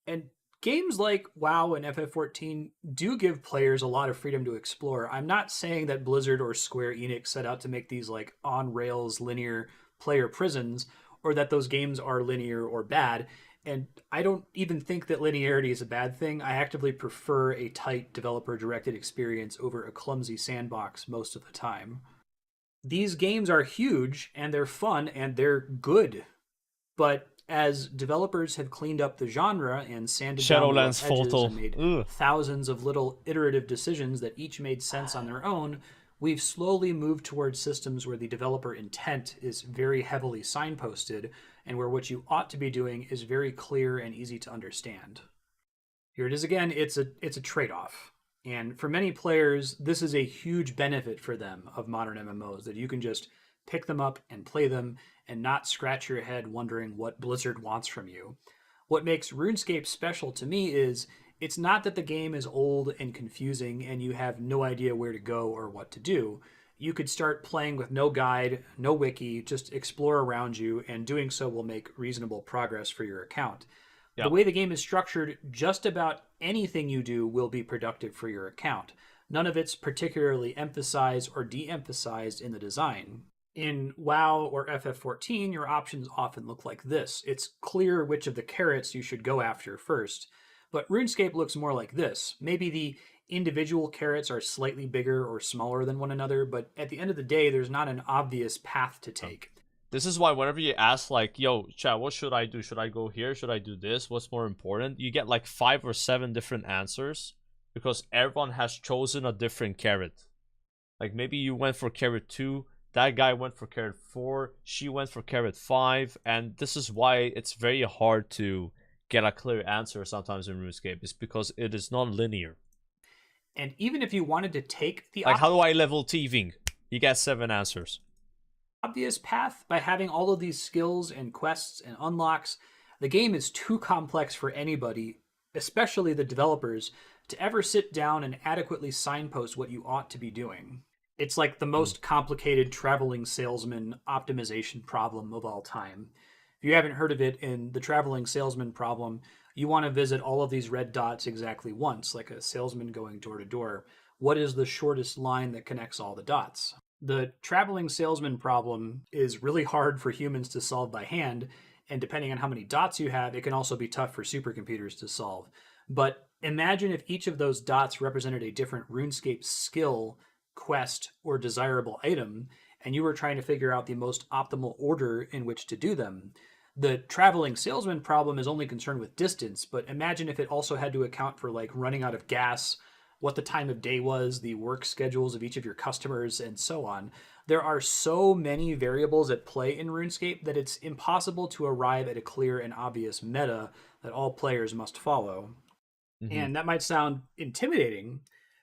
S22: And games like WoW and FF14 do give players a lot of freedom to explore. I'm not saying that Blizzard or Square Enix set out to make these like on-rails linear player prisons, or that those games are linear or bad. And I don't even think that linearity is a bad thing. I actively prefer a tight developer-directed experience over a clumsy sandbox most of the time. These games are huge, and they're fun, and they're good. But as developers have cleaned up the genre and sanded down the edges and made thousands of little iterative decisions that each made sense on their own, we've slowly moved towards systems where the developer intent is very heavily signposted, and where what you ought to be doing is very clear and easy to understand. Here it is again, it's a trade-off. And for many players, this is a huge benefit for them of modern MMOs, that you can just pick them up and play them and not scratch your head wondering what Blizzard wants from you. What makes RuneScape special to me is it's not that the game is old and confusing and you have no idea where to go or what to do. You could start playing with no guide, no wiki, just explore around you, and doing so will make reasonable progress for your account. Yep. The way the game is structured, just about anything you do will be productive for your account. None of it's particularly emphasized or de-emphasized in the design. In WoW or FF14, your options often look like this. It's clear which of the carrots you should go after first. But RuneScape looks more like this. Maybe the individual carrots are slightly bigger or smaller than one another, but at the end of the day, there's not an obvious path to take.
S1: This is why whenever you ask, like, yo, chat, what should I do? Should I go here? Should I do this? What's more important? You get like 5 or 7 different answers because everyone has chosen a different carrot. Like maybe you went for carrot 2, that guy went for carrot 4, she went for carrot 5, and this is why it's very hard to get a clear answer sometimes in RuneScape. It's because it is not linear.
S22: And even if you wanted to take the
S1: like, how do I level thieving? You get 7 answers.
S22: Obvious path by having all of these skills and quests and unlocks, the game is too complex for anybody, especially the developers, to ever sit down and adequately signpost what you ought to be doing. It's like the most complicated traveling salesman optimization problem of all time. If you haven't heard of it, in the traveling salesman problem, you want to visit all of these red dots exactly once, like a salesman going door to door. What is the shortest line that connects all the dots? The traveling salesman problem is really hard for humans to solve by hand, and depending on how many dots you have, it can also be tough for supercomputers to solve. But imagine if each of those dots represented a different RuneScape skill, quest, or desirable item, and you were trying to figure out the most optimal order in which to do them. The traveling salesman problem is only concerned with distance, but imagine if it also had to account for like running out of gas, what the time of day was, the work schedules of each of your customers, and so on. There are so many variables at play in RuneScape that it's impossible to arrive at a clear and obvious meta that all players must follow. And that might sound intimidating,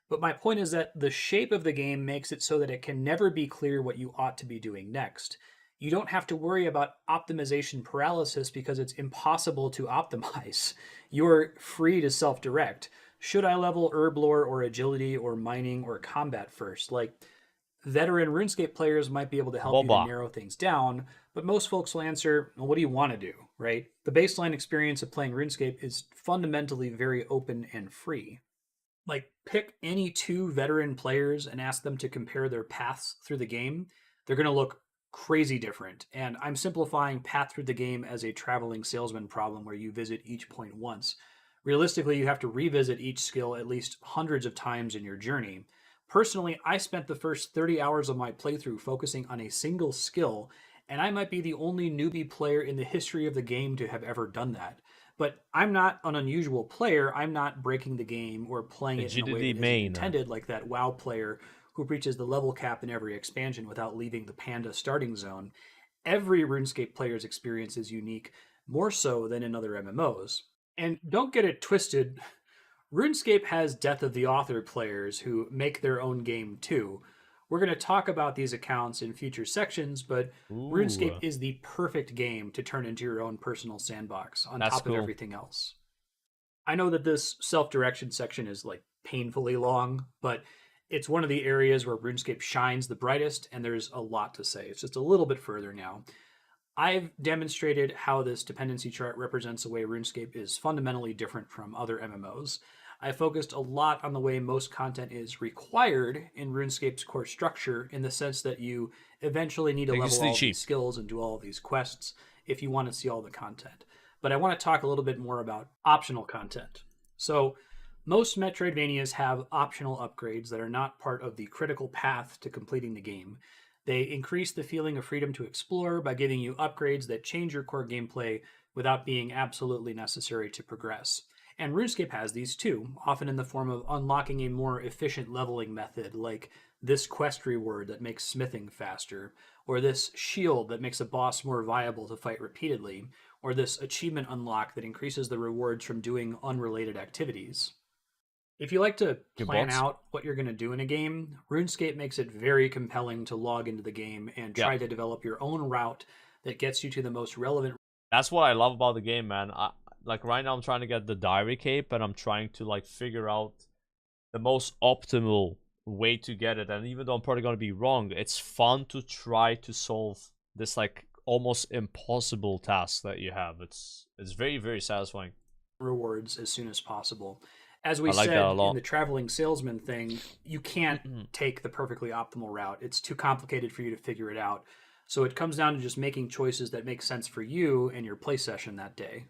S22: but my point is that the shape of the game makes it so that it can never be clear what you ought to be doing next. You don't have to worry about optimization paralysis because it's impossible to optimize. You're free to self-direct. Should I level herb lore or agility or mining or combat first? Like, veteran RuneScape players might be able to help you to narrow things down, but most folks will answer, well, what do you want to do, right? The baseline experience of playing RuneScape is fundamentally very open and free. Like, pick any two veteran players and ask them to compare their paths through the game. They're going to look crazy different. And I'm simplifying path through the game as a traveling salesman problem where you visit each point once. Realistically, you have to revisit each skill at least hundreds of times in your journey. Personally, I spent the first 30 hours of my playthrough focusing on a single skill, and I might be the only newbie player in the history of the game to have ever done that. But I'm not an unusual player. I'm not breaking the game or playing it in a way that is intended, like that WoW player who reaches the level cap in every expansion without leaving the Panda starting zone. Every RuneScape player's experience is unique, more so than in other MMOs. And don't get it twisted, RuneScape has Death of the Author players who make their own game too. We're going to talk about these accounts in future sections, but RuneScape is the perfect game to turn into your own personal sandbox on top of everything else. I know that this self-direction section is like painfully long, but it's one of the areas where RuneScape shines the brightest, and there's a lot to say. It's just a little bit further now. I've demonstrated how this dependency chart represents a way RuneScape is fundamentally different from other MMOs. I focused a lot on the way most content is required in RuneScape's core structure, in the sense that you eventually need to level all these skills and do all these quests if you want to see all the content. But I want to talk a little bit more about optional content. So most Metroidvanias have optional upgrades that are not part of the critical path to completing the game. They increase the feeling of freedom to explore by giving you upgrades that change your core gameplay without being absolutely necessary to progress. And RuneScape has these too, often in the form of unlocking a more efficient leveling method, like this quest reward that makes smithing faster, or this shield that makes a boss more viable to fight repeatedly, or this achievement unlock that increases the rewards from doing unrelated activities. If you like to plan out what you're going to do in a game, RuneScape makes it very compelling to log into the game and try to develop your own route that gets you to the most relevant.
S1: That's what I love about the game, man. Like right now I'm trying to get the Diary Cape, and I'm trying to like figure out the most optimal way to get it. And even though I'm probably going to be wrong, it's fun to try to solve this like almost impossible task that you have. It's very, very satisfying.
S22: Rewards as soon as possible. As we said in the traveling salesman thing, you can't take the perfectly optimal route. It's too complicated for you to figure it out. So it comes down to just making choices that make sense for you and your play session that day.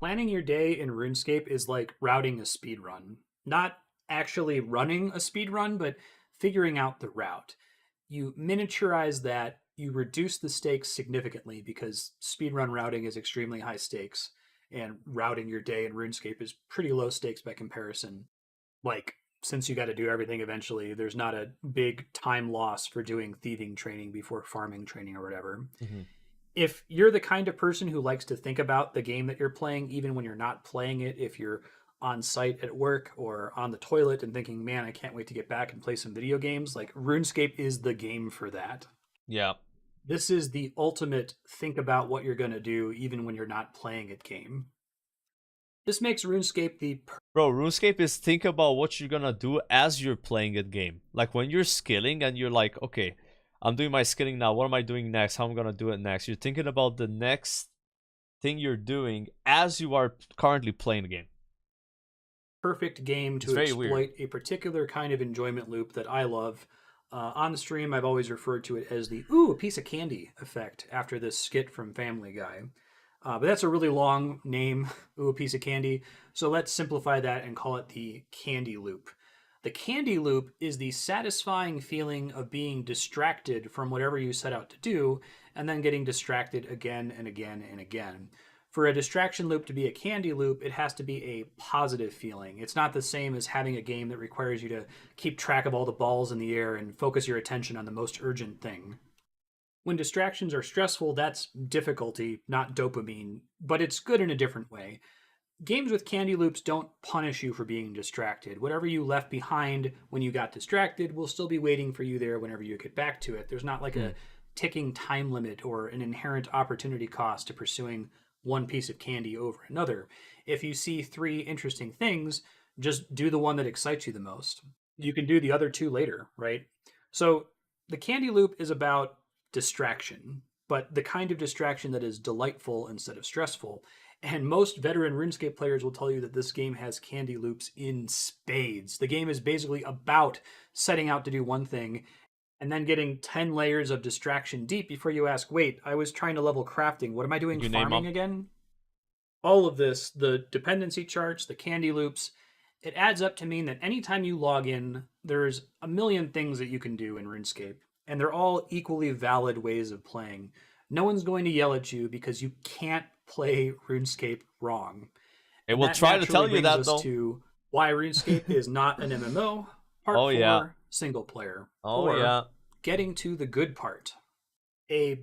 S22: Planning your day in RuneScape is like routing a speedrun. Not actually running a speedrun, but figuring out the route. You miniaturize that, you reduce the stakes significantly because speedrun routing is extremely high stakes, and routing your day in RuneScape is pretty low stakes by comparison. Like, since you got to do everything eventually, there's not a big time loss for doing thieving training before farming training or whatever. If you're the kind of person who likes to think about the game that you're playing, even when you're not playing it, if you're on site at work or on the toilet and thinking, man, I can't wait to get back and play some video games, like RuneScape is the game for that.
S1: Yeah.
S22: This is the ultimate think about what you're going to do even when you're not playing it game. This makes RuneScape the
S1: Bro, RuneScape is think about what you're gonna do as you're playing a game. Like when you're skilling and you're like, okay, I'm doing my skilling now. What am I doing next? How am I gonna do it next? You're thinking about the next thing you're doing as you are currently playing the game.
S22: perfect game to exploit a particular kind of enjoyment loop that I love. On the stream, I've always referred to it as the "ooh, a piece of candy" effect after this skit from Family Guy. But that's a really long name, ooh, a piece of candy. So let's simplify that and call it the candy loop. The candy loop is the satisfying feeling of being distracted from whatever you set out to do and then getting distracted again and again and again. For a distraction loop to be a candy loop, it has to be a positive feeling. It's not the same as having a game that requires you to keep track of all the balls in the air and focus your attention on the most urgent thing. When distractions are stressful, that's difficulty, not dopamine, but it's good in a different way. Games with candy loops don't punish you for being distracted. Whatever you left behind when you got distracted will still be waiting for you there whenever you get back to it. There's not like a ticking time limit or an inherent opportunity cost to pursuing one piece of candy over another. If you see 3 interesting things, just do the one that excites you the most. You can do the other 2 later, right? So the candy loop is about distraction, but the kind of distraction that is delightful instead of stressful. And most veteran RuneScape players will tell you that this game has candy loops in spades. The game is basically about setting out to do one thing and then getting 10 layers of distraction deep before you ask, wait, I was trying to level crafting. What am I doing farming again? All of this, the dependency charts, the candy loops, it adds up to mean that anytime you log in, there's a million things that you can do in RuneScape. And they're all equally valid ways of playing. No one's going to yell at you because you can't play RuneScape wrong.
S1: It will try to tell you that, though.
S22: To why RuneScape is not an MMO. Part 4, single player. Or getting to the good part. A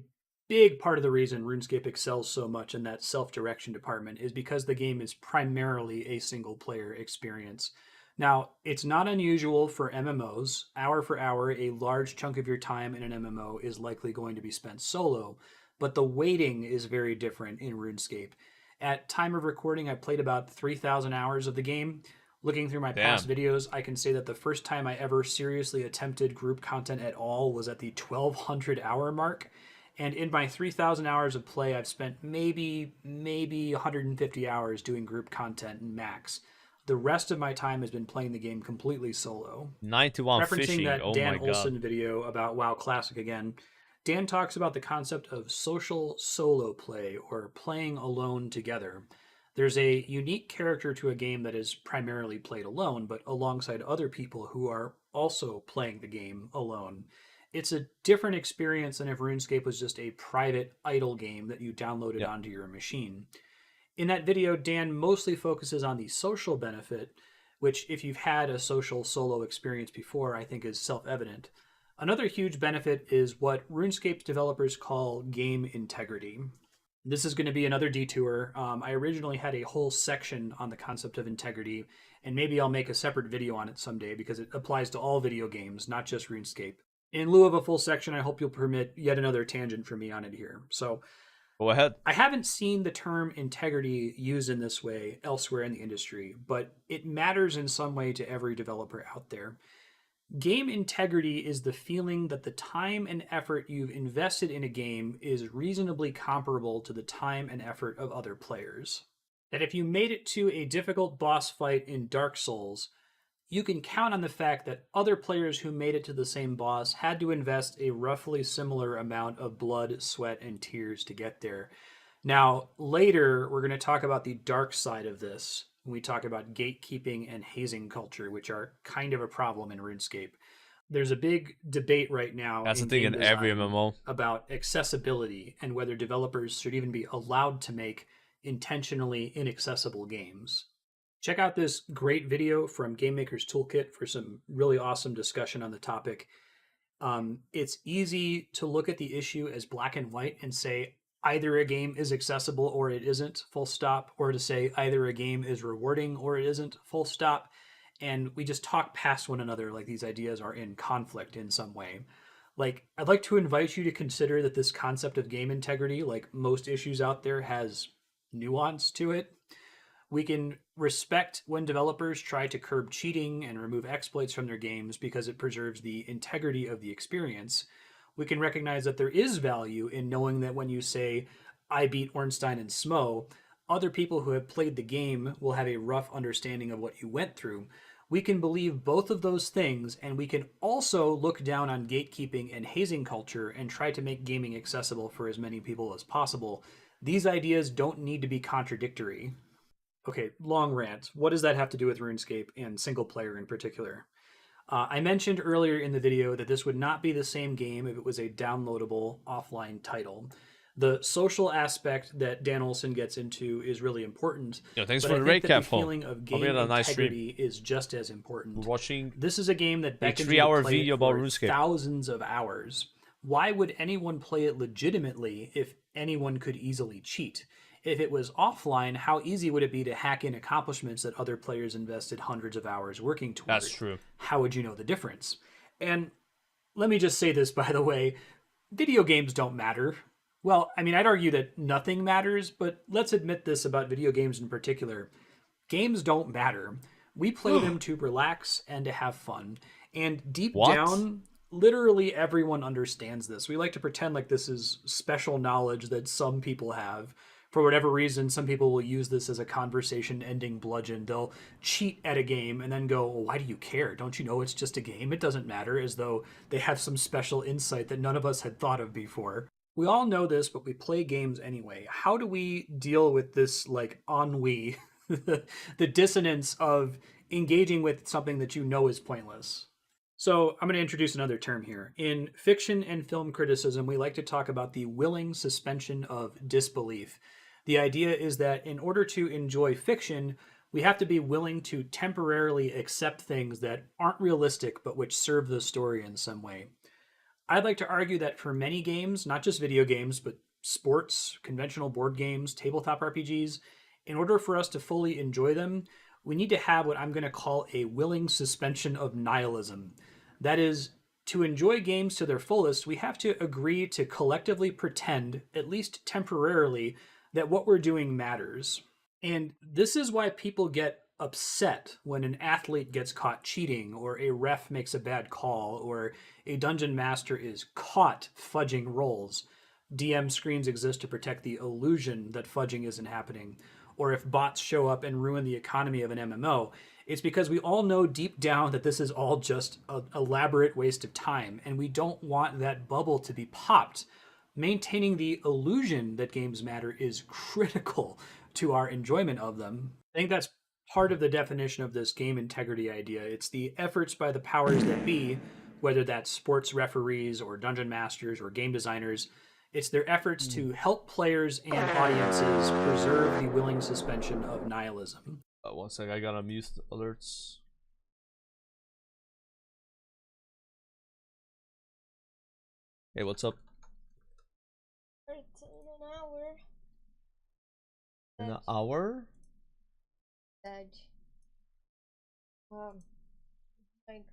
S22: big part of the reason RuneScape excels so much in that self-direction department is because the game is primarily a single player experience. Now, it's not unusual for MMOs. Hour for hour, a large chunk of your time in an MMO is likely going to be spent solo, but the weighting is very different in RuneScape. At time of recording, I played about 3,000 hours of the game. Looking through my past videos, I can say that the first time I ever seriously attempted group content at all was at the 1,200 hour mark. And in my 3,000 hours of play, I've spent maybe 150 hours doing group content max. The rest of my time has been playing the game completely solo.
S1: 91
S22: Referencing
S1: fishing.
S22: that
S1: Oh
S22: Dan
S1: my
S22: Olson
S1: god.
S22: video about WoW Classic again, Dan talks about the concept of social solo play or playing alone together. There's a unique character to a game that is primarily played alone, but alongside other people who are also playing the game alone. It's a different experience than if RuneScape was just a private idle game that you downloaded onto your machine. In that video, Dan mostly focuses on the social benefit, which if you've had a social solo experience before, I think is self-evident. Another huge benefit is what RuneScape's developers call game integrity. This is going to be another detour. I originally had a whole section on the concept of integrity, and maybe I'll make a separate video on it someday because it applies to all video games, not just RuneScape. In lieu of a full section, I hope you'll permit yet another tangent from me on it here. So,
S1: go ahead.
S22: I haven't seen the term integrity used in this way elsewhere in the industry, but it matters in some way to every developer out there. Game integrity is the feeling that the time and effort you've invested in a game is reasonably comparable to the time and effort of other players. That if you made it to a difficult boss fight in Dark Souls, you can count on the fact that other players who made it to the same boss had to invest a roughly similar amount of blood, sweat, and tears to get there. Now, later, we're going to talk about the dark side of this when we talk about gatekeeping and hazing culture, which are kind of a problem in RuneScape. There's a big debate right now
S1: That's the thing in every MMO
S22: about accessibility and whether developers should even be allowed to make intentionally inaccessible games. Check out this great video from Game Maker's Toolkit for some really awesome discussion on the topic. It's easy to look at the issue as black and white and say either a game is accessible or it isn't, full stop, or to say either a game is rewarding or it isn't, full stop. And we just talk past one another like these ideas are in conflict in some way. Like, I'd like to invite you to consider that this concept of game integrity, like most issues out there, has nuance to it. We can respect when developers try to curb cheating and remove exploits from their games because it preserves the integrity of the experience. We can recognize that there is value in knowing that when you say, I beat Ornstein and Smo, other people who have played the game will have a rough understanding of what you went through. We can believe both of those things, and we can also look down on gatekeeping and hazing culture and try to make gaming accessible for as many people as possible. These ideas don't need to be contradictory. Okay, long rant. What does that have to do with RuneScape and single player in particular? I mentioned earlier in the video that this would not be the same game if it was a downloadable offline title. The social aspect that Dan Olsen gets into is really important.
S1: Yeah, thanks
S22: but
S1: for
S22: I
S1: the
S22: think
S1: recap,
S22: that the feeling of game
S1: nice
S22: integrity is just as important.
S1: We're watching
S22: This is a game that beckons you
S1: 3-hour
S22: to play
S1: video
S22: it for
S1: about RuneScape.
S22: thousands of hours. Why would anyone play it legitimately if anyone could easily cheat? If it was offline, how easy would it be to hack in accomplishments that other players invested hundreds of hours working toward?
S1: That's true.
S22: How would you know the difference? And let me just say this, by the way, video games don't matter. Well, I mean, I'd argue that nothing matters, but let's admit this about video games in particular. Games don't matter. We play them to relax and to have fun. And deep down, literally everyone understands this. We like to pretend like this is special knowledge that some people have. For whatever reason, some people will use this as a conversation-ending bludgeon. They'll cheat at a game and then go, well, why do you care? Don't you know it's just a game? It doesn't matter, as though they have some special insight that none of us had thought of before. We all know this, but we play games anyway. How do we deal with this, like, ennui, the dissonance of engaging with something that you know is pointless? So I'm going to introduce another term here. In fiction and film criticism, we like to talk about the willing suspension of disbelief. The idea is that in order to enjoy fiction, we have to be willing to temporarily accept things that aren't realistic, but which serve the story in some way. I'd like to argue that for many games, not just video games, but sports, conventional board games, tabletop RPGs, in order for us to fully enjoy them, we need to have what I'm going to call a willing suspension of nihilism. That is, to enjoy games to their fullest, we have to agree to collectively pretend, at least temporarily, that what we're doing matters. And this is why people get upset when an athlete gets caught cheating, or a ref makes a bad call, or a dungeon master is caught fudging rolls. DM screens exist to protect the illusion that fudging isn't happening. Or if bots show up and ruin the economy of an MMO, it's because we all know deep down that this is all just an elaborate waste of time, and we don't want that bubble to be popped. Maintaining the illusion that games matter is critical to our enjoyment of them. I think that's part of the definition of this game integrity idea. It's the efforts by the powers that be, whether that's sports referees or dungeon masters or game designers. It's their efforts to help players and audiences preserve the willing suspension of nihilism.
S1: One sec, I gotta mute alerts. Hey, what's up?
S4: It's in an hour.
S1: In an hour?
S4: Edge. Like.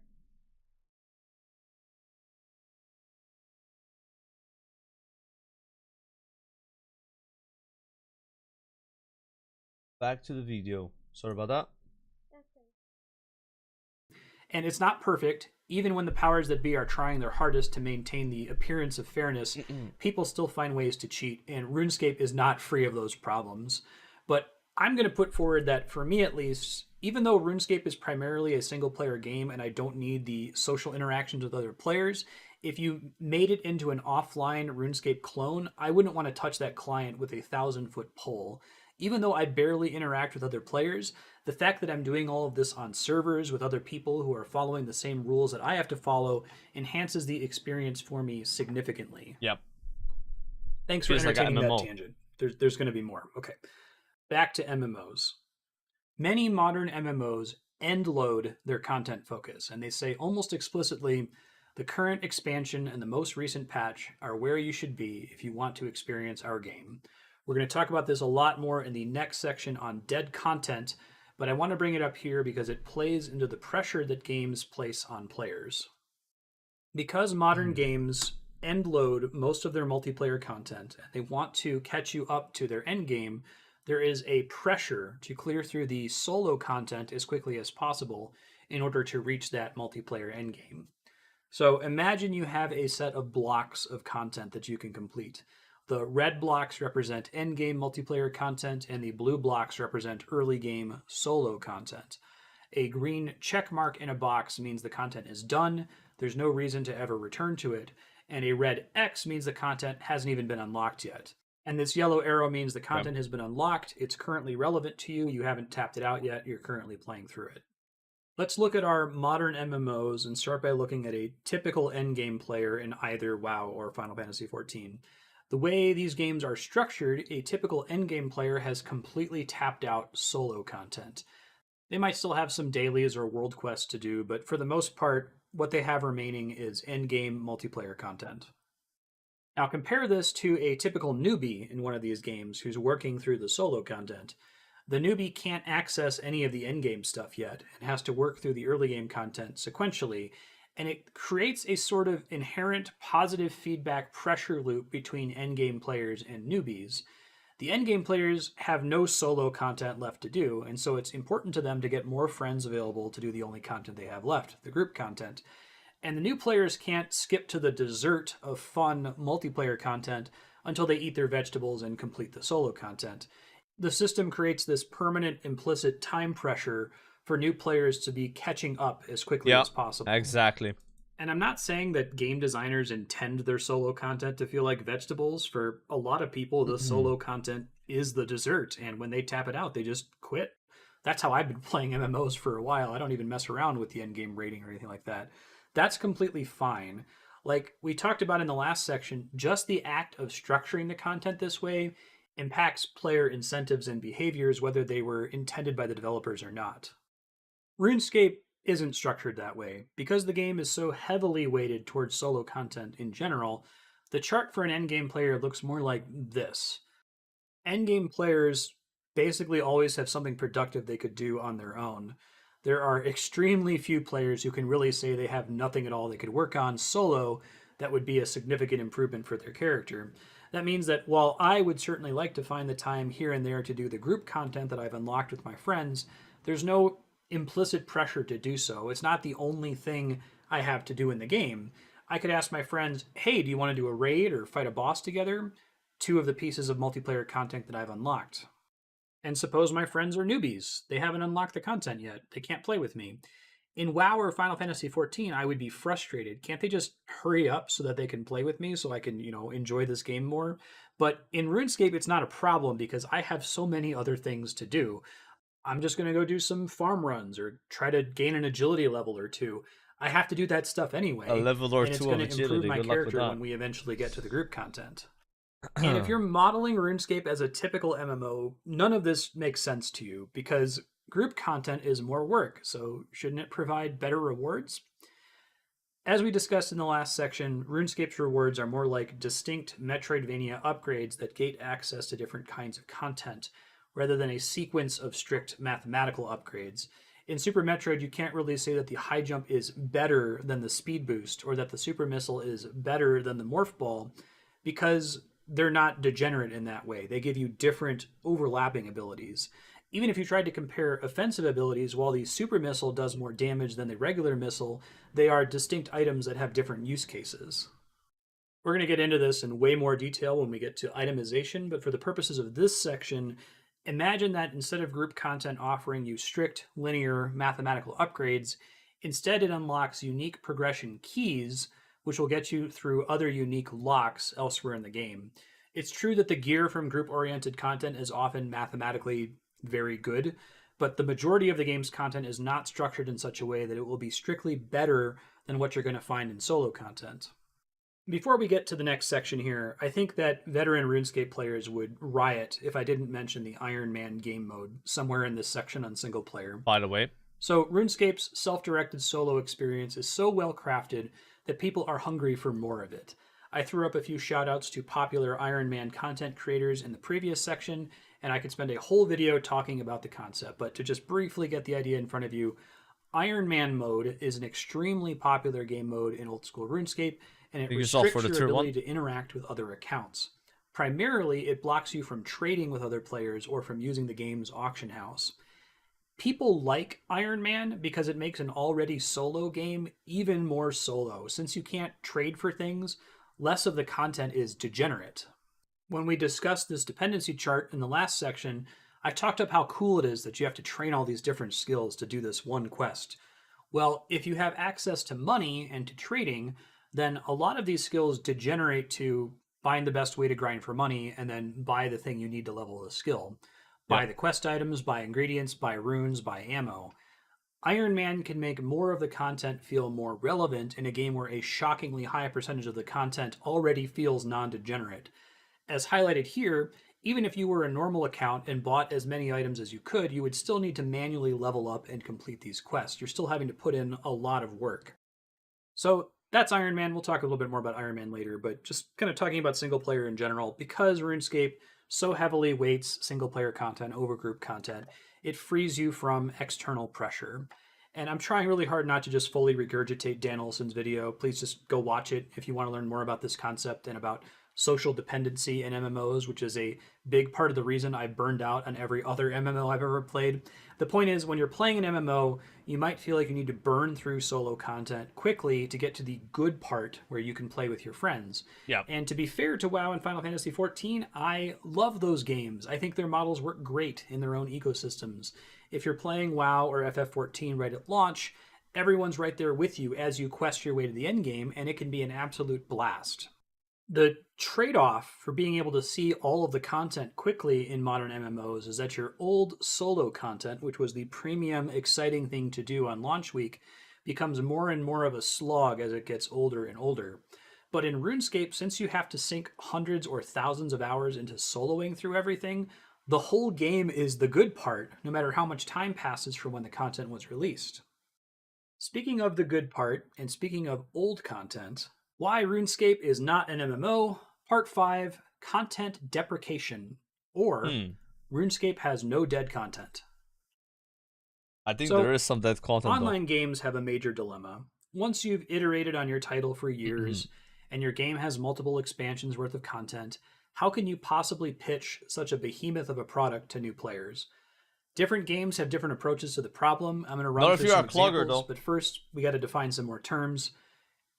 S1: Back to the video. Sorry about that.
S22: And it's not perfect. Even when the powers that be are trying their hardest to maintain the appearance of fairness, people still find ways to cheat, and RuneScape is not free of those problems. But I'm going to put forward that, for me at least, even though RuneScape is primarily a single-player game and I don't need the social interactions with other players, if you made it into an offline RuneScape clone, I wouldn't want to touch that client with a 1,000-foot pole. Even though I barely interact with other players, the fact that I'm doing all of this on servers with other people who are following the same rules that I have to follow enhances the experience for me significantly.
S1: Yep.
S22: Thanks for entertaining that tangent. There's going to be more. Okay. Back to MMOs. Many modern MMOs end load their content focus, and they say almost explicitly, the current expansion and the most recent patch are where you should be if you want to experience our game. We're going to talk about this a lot more in the next section on dead content, but I want to bring it up here because it plays into the pressure that games place on players. Because modern games end load most of their multiplayer content, and they want to catch you up to their end game, there is a pressure to clear through the solo content as quickly as possible in order to reach that multiplayer endgame. So imagine you have a set of blocks of content that you can complete. The red blocks represent endgame multiplayer content, and the blue blocks represent early game solo content. A green check mark in a box means the content is done, there's no reason to ever return to it, and a red X means the content hasn't even been unlocked yet. And this yellow arrow means the content has been unlocked, it's currently relevant to you, you haven't tapped it out yet, you're currently playing through it. Let's look at our modern MMOs and start by looking at a typical endgame player in either WoW or Final Fantasy XIV. The way these games are structured, a typical endgame player has completely tapped out solo content. They might still have some dailies or world quests to do, but for the most part, what they have remaining is endgame multiplayer content. Now compare this to a typical newbie in one of these games who's working through the solo content. The newbie can't access any of the endgame stuff yet and has to work through the early game content sequentially, and it creates a sort of inherent positive feedback pressure loop between endgame players and newbies. The endgame players have no solo content left to do, and so it's important to them to get more friends available to do the only content they have left, the group content. And the new players can't skip to the dessert of fun multiplayer content until they eat their vegetables and complete the solo content. The system creates this permanent implicit time pressure for new players to be catching up as quickly as possible.
S1: Exactly.
S22: And I'm not saying that game designers intend their solo content to feel like vegetables. For a lot of people, the solo content is the dessert, and when they tap it out, they just quit. That's how I've been playing MMOs for a while. I don't even mess around with the endgame rating or anything like that. That's completely fine. Like we talked about in the last section, just the act of structuring the content this way impacts player incentives and behaviors, whether they were intended by the developers or not. Runescape isn't structured that way. Because the game is so heavily weighted towards solo content in general, the chart for an endgame player looks more like this. Endgame players basically always have something productive they could do on their own. There are extremely few players who can really say they have nothing at all they could work on solo that would be a significant improvement for their character. That means that while I would certainly like to find the time here and there to do the group content that I've unlocked with my friends, there's no implicit pressure to do so. It's not the only thing I have to do in the game. I could ask my friends, hey, do you want to do a raid or fight a boss together? Two of the pieces of multiplayer content that I've unlocked. And suppose my friends are newbies. They haven't unlocked the content yet. They can't play with me. In WoW or Final Fantasy XIV, I would be frustrated. Can't they just hurry up so that they can play with me so I can, enjoy this game more? But in RuneScape, it's not a problem because I have so many other things to do. I'm just going to go do some farm runs or try to gain an agility level or two. I have to do that stuff anyway.
S1: A level or
S22: and
S1: two of agility.
S22: It's going to improve my
S1: Good luck with
S22: character
S1: that.
S22: when we eventually get to the group content. And if you're modeling RuneScape as a typical MMO, none of this makes sense to you because group content is more work, so shouldn't it provide better rewards? As we discussed in the last section, RuneScape's rewards are more like distinct Metroidvania upgrades that gate access to different kinds of content, rather than a sequence of strict mathematical upgrades. In Super Metroid, you can't really say that the high jump is better than the speed boost, or that the super missile is better than the morph ball, because they're not degenerate in that way. They give you different overlapping abilities. Even if you tried to compare offensive abilities, while the super missile does more damage than the regular missile, they are distinct items that have different use cases. We're going to get into this in way more detail when we get to itemization, but for the purposes of this section, imagine that instead of group content offering you strict, linear, mathematical upgrades, instead it unlocks unique progression keys, which will get you through other unique locks elsewhere in the game. It's true that the gear from group-oriented content is often mathematically very good, but the majority of the game's content is not structured in such a way that it will be strictly better than what you're going to find in solo content. Before we get to the next section here, I think that veteran RuneScape players would riot if I didn't mention the Iron Man game mode somewhere in this section on single player.
S1: By the way.
S22: So RuneScape's self-directed solo experience is so well crafted that people are hungry for more of it. I threw up a few shoutouts to popular Iron Man content creators in the previous section, and I could spend a whole video talking about the concept, but to just briefly get the idea in front of you, Iron Man mode is an extremely popular game mode in old school RuneScape, and it restricts your ability to interact with other accounts. Primarily, it blocks you from trading with other players or from using the game's auction house. People like Iron Man because it makes an already solo game even more solo. Since you can't trade for things, less of the content is degenerate. When we discussed this dependency chart in the last section, I talked up how cool it is that you have to train all these different skills to do this one quest. Well, if you have access to money and to trading, then a lot of these skills degenerate to find the best way to grind for money and then buy the thing you need to level the skill. Buy the quest items, buy ingredients, buy runes, buy ammo. Iron Man can make more of the content feel more relevant in a game where a shockingly high percentage of the content already feels non-degenerate. As highlighted here, even if you were a normal account and bought as many items as you could, you would still need to manually level up and complete these quests. You're still having to put in a lot of work. So that's Iron Man. We'll talk a little bit more about Iron Man later, but just kind of talking about single player in general, because RuneScape so heavily weights single player content over group content, it frees you from external pressure. And I'm trying really hard not to just fully regurgitate Dan Olson's video. Please just go watch it if you want to learn more about this concept and about social dependency in MMOs, which is a big part of the reason I burned out on every other MMO I've ever played. The point is, when you're playing an MMO, you might feel like you need to burn through solo content quickly to get to the good part where you can play with your friends.
S1: Yeah.
S22: And to be fair to WoW and Final Fantasy XIV, I love those games. I think their models work great in their own ecosystems. If you're playing WoW or FF14 right at launch, everyone's right there with you as you quest your way to the end game, and it can be an absolute blast. The trade-off for being able to see all of the content quickly in modern MMOs is that your old solo content, which was the premium, exciting thing to do on launch week, becomes more and more of a slog as it gets older and older. But in RuneScape, since you have to sink hundreds or thousands of hours into soloing through everything, the whole game is the good part, no matter how much time passes from when the content was released. Speaking of the good part, and speaking of old content, why RuneScape is not an MMO, Part 5, Content Deprecation, or RuneScape has no dead content.
S1: I think there is some dead content.
S22: Online games have a major dilemma. Once you've iterated on your title for years, and your game has multiple expansions worth of content, how can you possibly pitch such a behemoth of a product to new players? Different games have different approaches to the problem. I'm going to run through some examples, but first we got to define some more terms.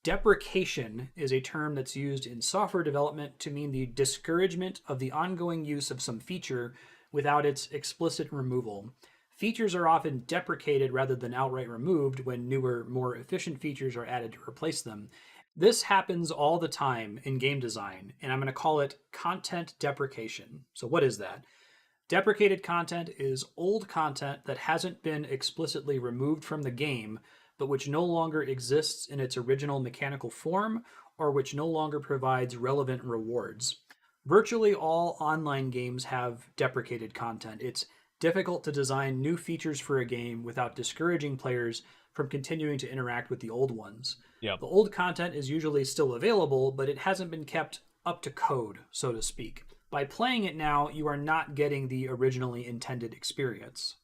S22: Deprecation is a term that's used in software development to mean the discouragement of the ongoing use of some feature without its explicit removal. Features are often deprecated rather than outright removed when newer, more efficient features are added to replace them. This happens all the time in game design, and I'm going to call it content deprecation. So what is that? Deprecated content is old content that hasn't been explicitly removed from the game, but which no longer exists in its original mechanical form, or which no longer provides relevant rewards. Virtually all online games have deprecated content. It's difficult to design new features for a game without discouraging players from continuing to interact with the old ones.
S1: Yep.
S22: The old content is usually still available, but it hasn't been kept up to code, so to speak. By playing it now, you are not getting the originally intended experience.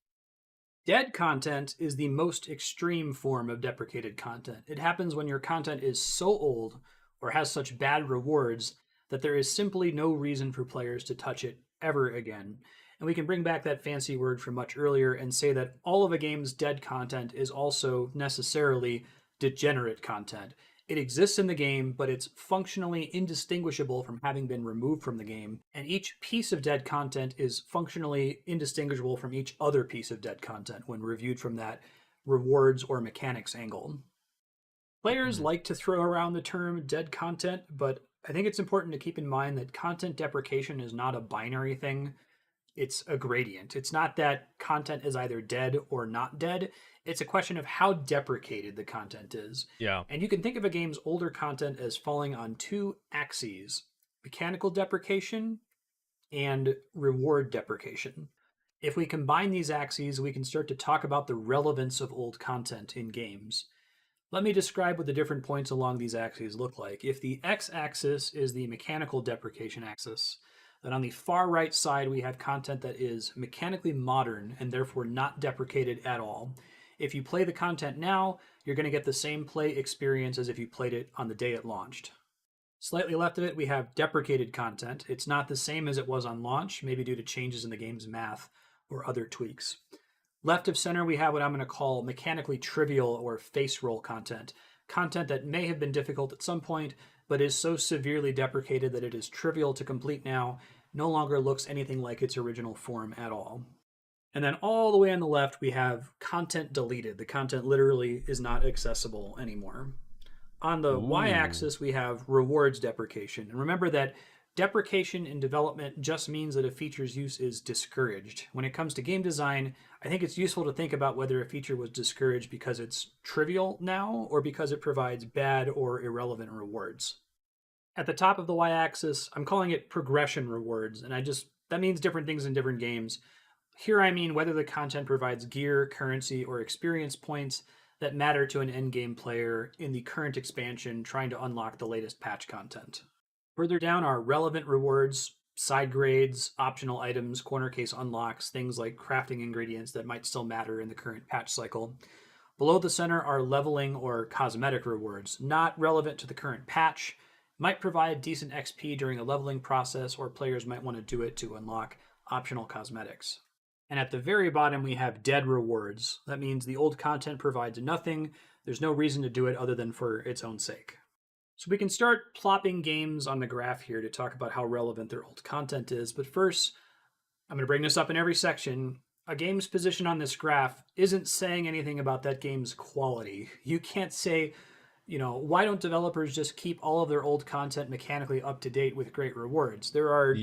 S22: Dead content is the most extreme form of deprecated content. It happens when your content is so old or has such bad rewards that there is simply no reason for players to touch it ever again. And we can bring back that fancy word from much earlier and say that all of a game's dead content is also necessarily degenerate content. It exists in the game, but it's functionally indistinguishable from having been removed from the game, and each piece of dead content is functionally indistinguishable from each other piece of dead content when reviewed from that rewards or mechanics angle. Players like to throw around the term dead content, but I think it's important to keep in mind that content deprecation is not a binary thing. It's a gradient. It's not that content is either dead or not dead. It's a question of how deprecated the content is.
S1: Yeah.
S22: And you can think of a game's older content as falling on two axes: mechanical deprecation and reward deprecation. If we combine these axes, we can start to talk about the relevance of old content in games. Let me describe what the different points along these axes look like. If the x-axis is the mechanical deprecation axis, then on the far right side we have content that is mechanically modern and therefore not deprecated at all. If you play the content now, you're going to get the same play experience as if you played it on the day it launched. Slightly left of it, we have deprecated content. It's not the same as it was on launch, maybe due to changes in the game's math or other tweaks. Left of center, we have what I'm going to call mechanically trivial or face roll content. Content that may have been difficult at some point, but is so severely deprecated that it is trivial to complete now, no longer looks anything like its original form at all. And then all the way on the left, we have content deleted. The content literally is not accessible anymore. On the y-axis, we have rewards deprecation. And remember that deprecation in development just means that a feature's use is discouraged. When it comes to game design, I think it's useful to think about whether a feature was discouraged because it's trivial now or because it provides bad or irrelevant rewards. At the top of the y-axis, I'm calling it progression rewards, and that means different things in different games. Here I mean whether the content provides gear, currency, or experience points that matter to an endgame player in the current expansion trying to unlock the latest patch content. Further down are relevant rewards, side grades, optional items, corner case unlocks, things like crafting ingredients that might still matter in the current patch cycle. Below the center are leveling or cosmetic rewards, not relevant to the current patch, might provide decent XP during the leveling process, or players might want to do it to unlock optional cosmetics. And at the very bottom, we have dead rewards. That means the old content provides nothing. There's no reason to do it other than for its own sake. So we can start plopping games on the graph here to talk about how relevant their old content is. But first, I'm going to bring this up in every section. A game's position on this graph isn't saying anything about that game's quality. You can't say, why don't developers just keep all of their old content mechanically up to date with great rewards? There are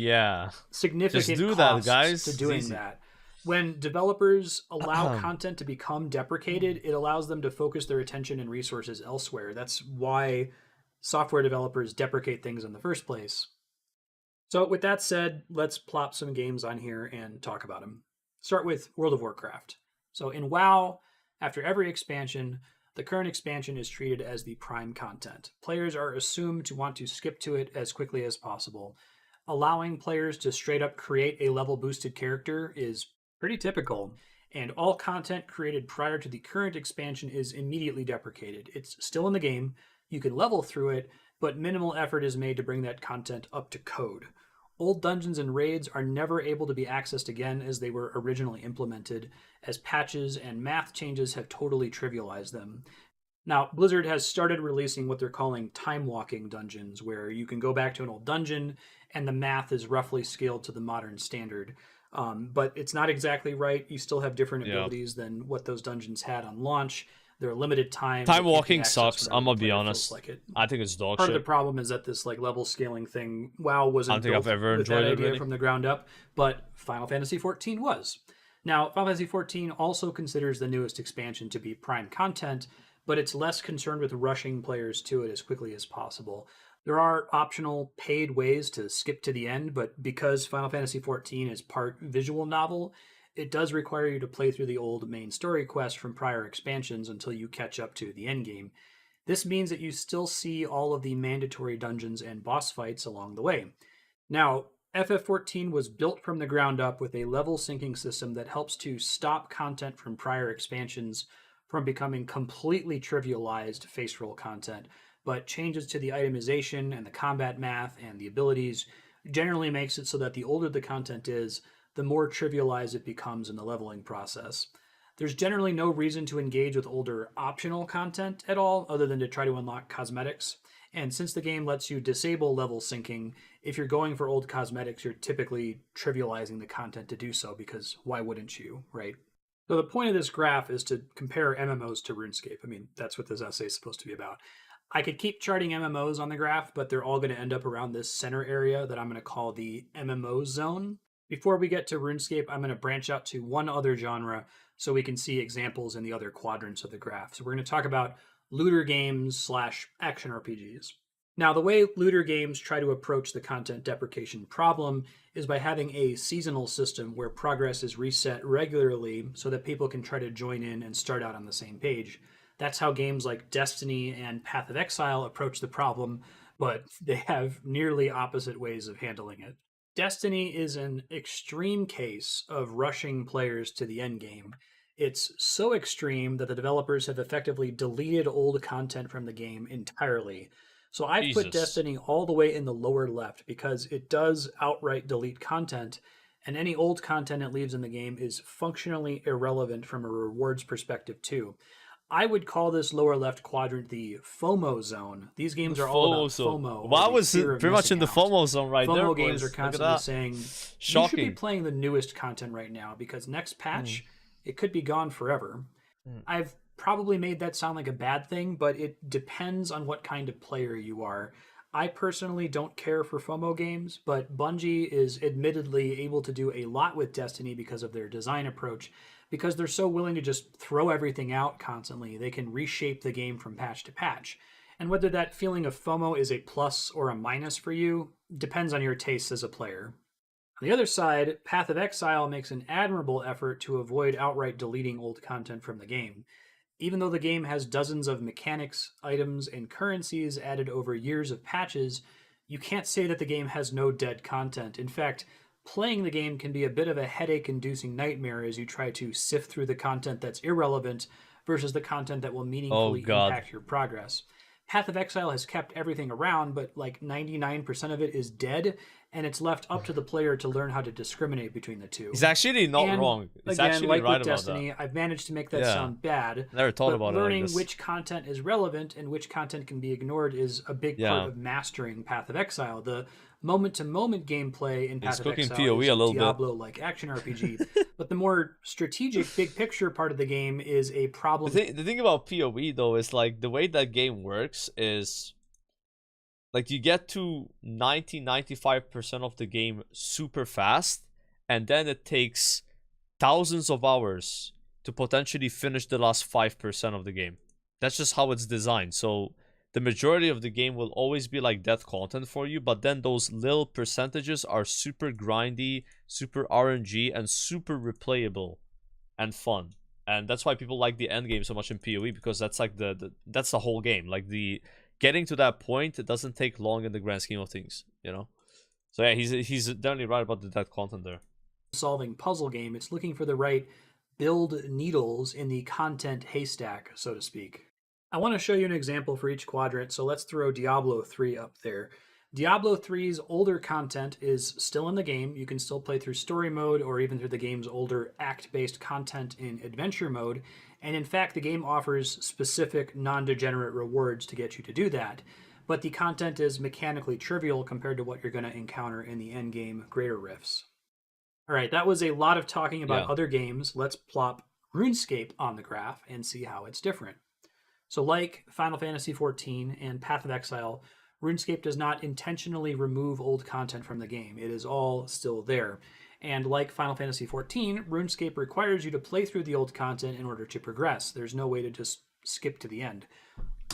S22: significant costs to doing that. When developers allow content to become deprecated, it allows them to focus their attention and resources elsewhere. That's why software developers deprecate things in the first place. So with that said, let's plop some games on here and talk about them. Start with World of Warcraft. So in WoW, after every expansion, the current expansion is treated as the prime content. Players are assumed to want to skip to it as quickly as possible. Allowing players to straight up create a level boosted character is pretty typical, and all content created prior to the current expansion is immediately deprecated. It's still in the game, you can level through it, but minimal effort is made to bring that content up to code. Old dungeons and raids are never able to be accessed again as they were originally implemented, as patches and math changes have totally trivialized them. Now, Blizzard has started releasing what they're calling time-walking dungeons, where you can go back to an old dungeon and the math is roughly scaled to the modern standard. But it's not exactly right. You still have different abilities than what those dungeons had on launch. They're a limited time.
S1: Time walking sucks. I'm gonna be honest. I think it's dog
S22: Part
S1: shit.
S22: of the problem is that this level scaling thing, WoW wasn't
S1: I don't think
S22: built
S1: I've ever
S22: with that
S1: enjoyed it
S22: idea
S1: really.
S22: from the ground up, but Final Fantasy XIV was. Now, Final Fantasy XIV also considers the newest expansion to be prime content, but it's less concerned with rushing players to it as quickly as possible. There are optional paid ways to skip to the end, but because Final Fantasy XIV is part visual novel, it does require you to play through the old main story quest from prior expansions until you catch up to the endgame. This means that you still see all of the mandatory dungeons and boss fights along the way. Now, FF14 was built from the ground up with a level syncing system that helps to stop content from prior expansions from becoming completely trivialized face roll content, but changes to the itemization and the combat math and the abilities generally makes it so that the older the content is, the more trivialized it becomes in the leveling process. There's generally no reason to engage with older optional content at all, other than to try to unlock cosmetics. And since the game lets you disable level syncing, if you're going for old cosmetics, you're typically trivializing the content to do so, because why wouldn't you, right? So the point of this graph is to compare MMOs to RuneScape. I mean, that's what this essay is supposed to be about. I could keep charting MMOs on the graph, but they're all going to end up around this center area that I'm going to call the MMO zone. Before we get to RuneScape, I'm going to branch out to one other genre so we can see examples in the other quadrants of the graph. So we're going to talk about looter games / action RPGs. Now, the way looter games try to approach the content deprecation problem is by having a seasonal system where progress is reset regularly so that people can try to join in and start out on the same page. That's how games like Destiny and Path of Exile approach the problem, but they have nearly opposite ways of handling it. Destiny is an extreme case of rushing players to the endgame. It's so extreme that the developers have effectively deleted old content from the game entirely. So I've put Destiny all the way in the lower left because it does outright delete content, and any old content it leaves in the game is functionally irrelevant from a rewards perspective too. I would call this lower left quadrant the FOMO zone. These games are all about FOMO.
S1: Well, I was pretty much in the FOMO zone right there.
S22: FOMO games are constantly saying, you should be
S1: Shocking.
S22: playing the newest content right now because next patch, it could be gone forever. I've probably made that sound like a bad thing, but it depends on what kind of player you are. I personally don't care for FOMO games, but Bungie is admittedly able to do a lot with Destiny because of their design approach. Because they're so willing to just throw everything out constantly, they can reshape the game from patch to patch. And whether that feeling of FOMO is a plus or a minus for you depends on your tastes as a player. On the other side, Path of Exile makes an admirable effort to avoid outright deleting old content from the game. Even though the game has dozens of mechanics, items, and currencies added over years of patches, you can't say that the game has no dead content. In fact, playing the game can be a bit of a headache-inducing nightmare as you try to sift through the content that's irrelevant versus the content that will meaningfully impact your progress. Path of Exile has kept everything around, but like 99% of it is dead, and it's left up to the player to learn how to discriminate between the two.
S1: He's actually not wrong. He's
S22: again,
S1: actually
S22: like
S1: right
S22: with
S1: about
S22: Destiny,
S1: that.
S22: I've managed to make that sound bad.
S1: Never thought
S22: but
S1: about it like
S22: learning
S1: this.
S22: which content is relevant and which content can be ignored is a big part of mastering Path of Exile. The moment-to-moment gameplay in Path of Exile
S1: PoE
S22: is
S1: a little bit.
S22: Diablo-like action RPG, but the more strategic, big-picture part of the game is a problem.
S1: The thing about PoE though is like the way that game works is like you get to 90-95% of the game super fast, and then it takes thousands of hours to potentially finish the last 5% of the game. That's just how it's designed. So the majority of the game will always be like death content for you, but then those little percentages are super grindy, super RNG, and super replayable and fun. And that's why people like the end game so much in PoE, because that's like that's the whole game. Like the getting to that point, it doesn't take long in the grand scheme of things, you know. So yeah, he's definitely right about the death content there.
S22: Solving puzzle game, it's looking for the right build needles in the content haystack, so to speak. I want to show you an example for each quadrant, so let's throw Diablo 3 up there. Diablo 3's older content is still in the game. You can still play through story mode or even through the game's older act-based content in adventure mode. And in fact, the game offers specific non-degenerate rewards to get you to do that. But the content is mechanically trivial compared to what you're going to encounter in the endgame greater rifts. All right, that was a lot of talking about other games. Let's plop RuneScape on the graph and see how it's different. So like Final Fantasy XIV and Path of Exile, RuneScape does not intentionally remove old content from the game. It is all still there. And like Final Fantasy XIV, RuneScape requires you to play through the old content in order to progress. There's no way to just skip to the end.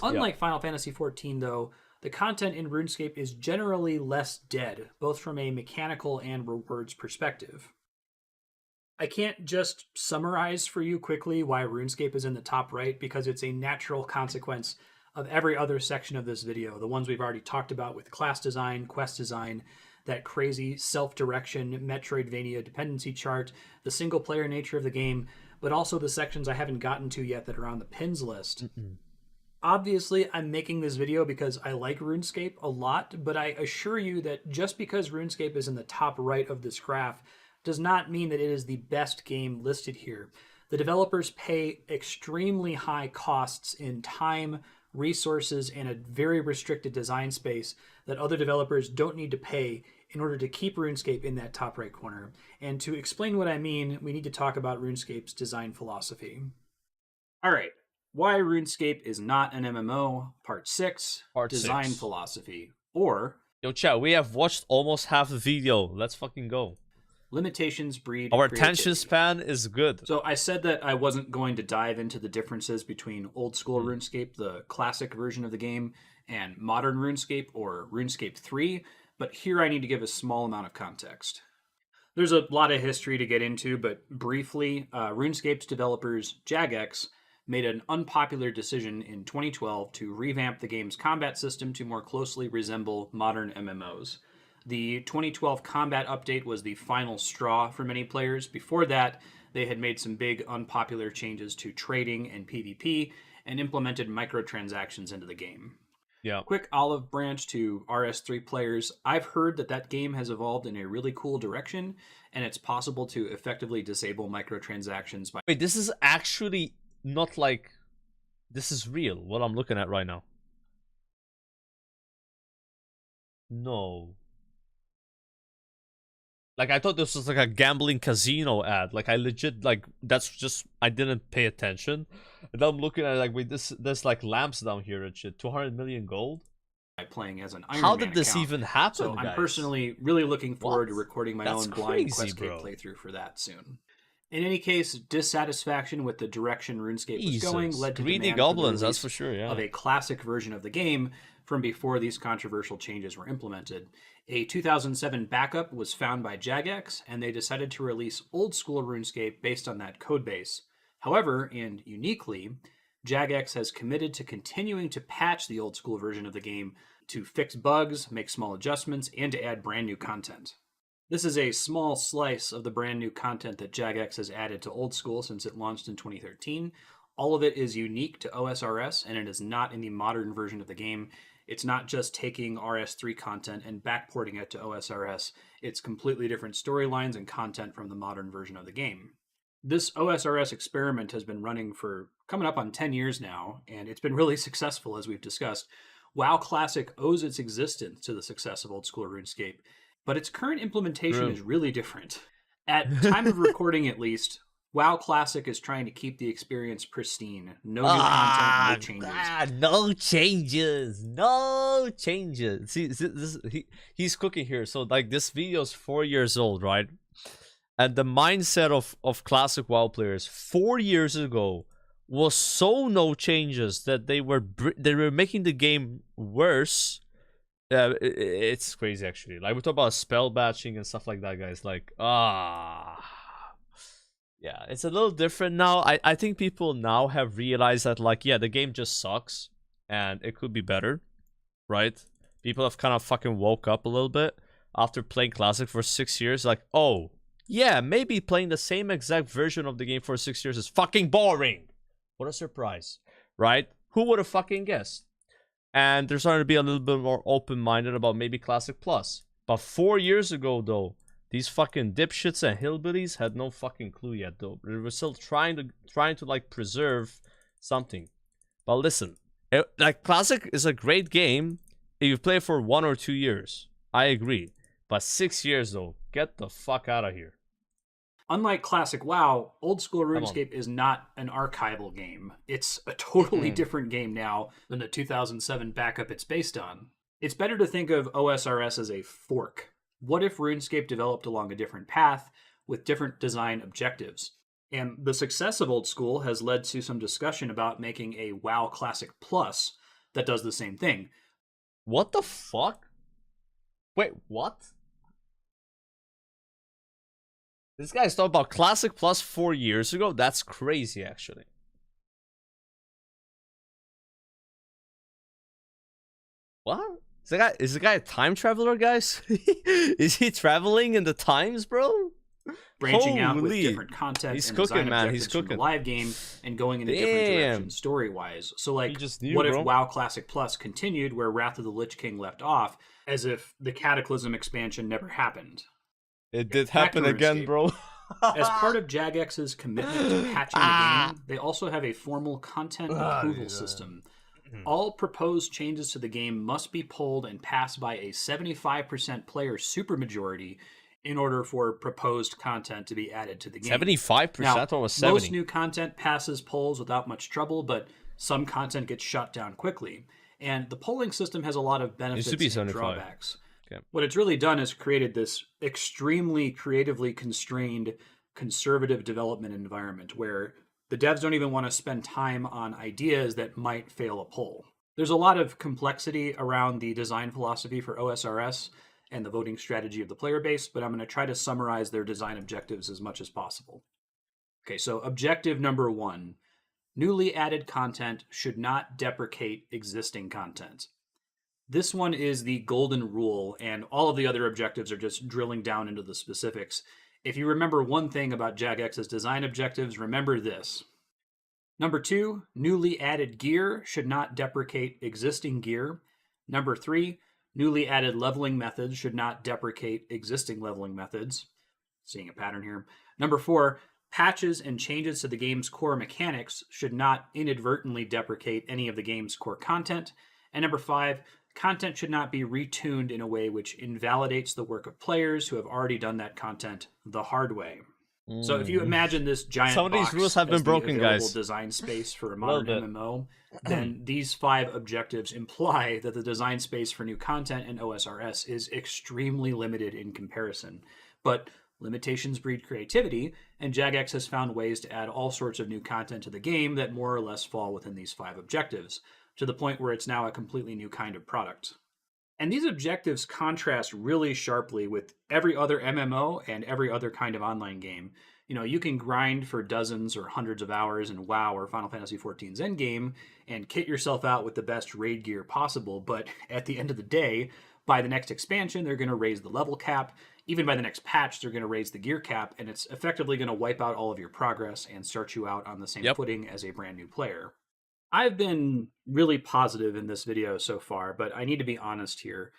S22: Unlike Final Fantasy XIV, though, the content in RuneScape is generally less dead, both from a mechanical and rewards perspective. I can't just summarize for you quickly why RuneScape is in the top right, because it's a natural consequence of every other section of this video. The ones we've already talked about with class design, quest design, that crazy self-direction Metroidvania dependency chart, the single-player nature of the game, but also the sections I haven't gotten to yet that are on the pins list. Obviously, I'm making this video because I like RuneScape a lot, but I assure you that just because RuneScape is in the top right of this graph does not mean that it is the best game listed here. The developers pay extremely high costs in time, resources, and a very restricted design space that other developers don't need to pay in order to keep RuneScape in that top right corner. And to explain what I mean, we need to talk about RuneScape's design philosophy. All right, why RuneScape is not an MMO, part 6, design philosophy, or...
S1: Yo, chat, we have watched almost half the video. Let's fucking go.
S22: Limitations breed
S1: Our
S22: creativity.
S1: attention span is good.
S22: So I said that I wasn't going to dive into the differences between old school RuneScape, the classic version of the game, and modern RuneScape, or RuneScape 3, but here I need to give a small amount of context. There's a lot of history to get into, but briefly, RuneScape's developers, Jagex, made an unpopular decision in 2012 to revamp the game's combat system to more closely resemble modern MMOs. The 2012 combat update was the final straw for many players. Before that, they had made some big unpopular changes to trading and PvP and implemented microtransactions into the game.
S1: Yeah.
S22: Quick olive branch to RS3 players. I've heard that game has evolved in a really cool direction, and it's possible to effectively disable microtransactions by...
S1: Wait, this is actually not like... This is real, what I'm looking at right now. No. Like, I thought this was like a gambling casino ad. Like, I legit, like, that's just... I didn't pay attention. And I'm looking at it like, wait, there's like lamps down here and shit. 200 million gold?
S22: Playing as an Iron
S1: How
S22: Man
S1: did this
S22: account.
S1: even happen,
S22: So
S1: guys?
S22: I'm personally really looking forward to recording my
S1: That's
S22: own blind
S1: crazy,
S22: Questscape
S1: bro.
S22: playthrough for that soon. In any case, dissatisfaction with the direction RuneScape was going led to
S1: greedy
S22: demand
S1: goblins,
S22: for the
S1: that's for
S22: release
S1: sure, yeah.
S22: of a classic version of the game from before these controversial changes were implemented. A 2007 backup was found by Jagex, and they decided to release old school RuneScape based on that codebase. However, and uniquely, Jagex has committed to continuing to patch the old school version of the game to fix bugs, make small adjustments, and to add brand new content. This is a small slice of the brand new content that Jagex has added to old school since it launched in 2013. All of it is unique to OSRS, and it is not in the modern version of the game. It's not just taking RS3 content and backporting it to OSRS. It's completely different storylines and content from the modern version of the game. This OSRS experiment has been running for coming up on 10 years now, and it's been really successful, as we've discussed. WoW Classic owes its existence to the success of old school RuneScape, but its current implementation is really different. At time of recording, at least, WoW Classic is trying to keep the experience pristine. No new content, no changes.
S1: No changes. No changes. See, he's cooking here. So, like, this video is 4 years old, right? And the mindset of classic WoW players 4 years ago was so no changes that they were making the game worse. It's crazy, actually. Like, we talk about spell batching and stuff like that, guys. Like, yeah, it's a little different now. I think people now have realized that, like, yeah, the game just sucks and it could be better, right? People have kind of fucking woke up a little bit after playing Classic for 6 years. Like, oh, yeah, maybe playing the same exact version of the game for 6 years is fucking boring. What a surprise, right? Who would have fucking guessed? And they're starting to be a little bit more open-minded about maybe Classic Plus. But 4 years ago, though, these fucking dipshits and hillbillies had no fucking clue yet, though. They were still trying to like preserve something. But listen, like, Classic is a great game if you play it for 1 or 2 years. I agree. But 6 years, though, get the fuck out of here.
S22: Unlike Classic WoW, old school RuneScape is not an archival game. It's a totally different game now than the 2007 backup it's based on. It's better to think of OSRS as a fork. What if RuneScape developed along a different path with different design objectives? And the success of old school has led to some discussion about making a WoW Classic Plus that does the same thing.
S1: What the fuck? Wait, what? This guy's talking about Classic Plus 4 years ago? That's crazy, actually. What? Is the guy a time traveler, guys? Is he traveling in the times, bro?
S22: Branching out with different content
S1: He's
S22: and
S1: cooking,
S22: design
S1: man.
S22: objectives
S1: He's
S22: from
S1: cooking.
S22: the live game and going in a different direction story-wise. So, like, what if WoW Classic Plus continued where Wrath of the Lich King left off, as if the Cataclysm expansion never happened?
S1: It did happen again, bro.
S22: As part of Jagex's commitment to patching the game, they also have a formal content approval system. All proposed changes to the game must be polled and passed by a 75% player supermajority in order for proposed content to be added to the game.
S1: 75% or 70%?
S22: Most new content passes polls without much trouble, but some content gets shut down quickly. And the polling system has a lot of benefits and drawbacks.
S1: Okay.
S22: What it's really done is created this extremely creatively constrained conservative development environment where the devs don't even want to spend time on ideas that might fail a poll. There's a lot of complexity around the design philosophy for OSRS and the voting strategy of the player base, but I'm going to try to summarize their design objectives as much as possible. Okay, so objective number 1, newly added content should not deprecate existing content. This one is the golden rule, and all of the other objectives are just drilling down into the specifics. If you remember one thing about Jagex's design objectives, remember this. Number 2, newly added gear should not deprecate existing gear. Number 3, newly added leveling methods should not deprecate existing leveling methods. Seeing a pattern here. Number 4, patches and changes to the game's core mechanics should not inadvertently deprecate any of the game's core content. And number 5, content should not be retuned in a way which invalidates the work of players who have already done that content the hard way. So if you imagine this giant
S1: Some of these
S22: box
S1: rules have
S22: as
S1: been broken,
S22: the available
S1: guys.
S22: design space for a
S1: Little
S22: modern
S1: bit.
S22: MMO, then these 5 objectives imply that the design space for new content in OSRS is extremely limited in comparison. But limitations breed creativity, and Jagex has found ways to add all sorts of new content to the game that more or less fall within these 5 objectives, to the point where it's now a completely new kind of product. And these objectives contrast really sharply with every other MMO and every other kind of online game. You know, you can grind for dozens or hundreds of hours in WoW or Final Fantasy XIV's endgame and kit yourself out with the best raid gear possible, but at the end of the day, by the next expansion, they're going to raise the level cap. Even by the next patch, they're going to raise the gear cap, and it's effectively going to wipe out all of your progress and start you out on the same footing as a brand new player. I've been really positive in this video so far, but I need to be honest here.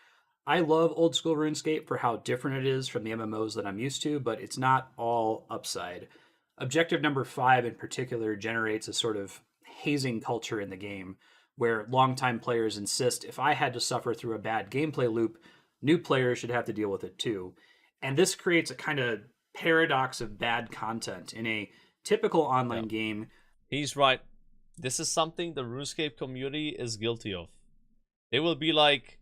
S22: I love old school RuneScape for how different it is from the MMOs that I'm used to, but it's not all upside. Objective number 5 in particular generates a sort of hazing culture in the game, where longtime players insist if I had to suffer through a bad gameplay loop, new players should have to deal with it too. And this creates a kind of paradox of bad content in a typical online game.
S1: He's right. This is something the RuneScape community is guilty of. They will be like,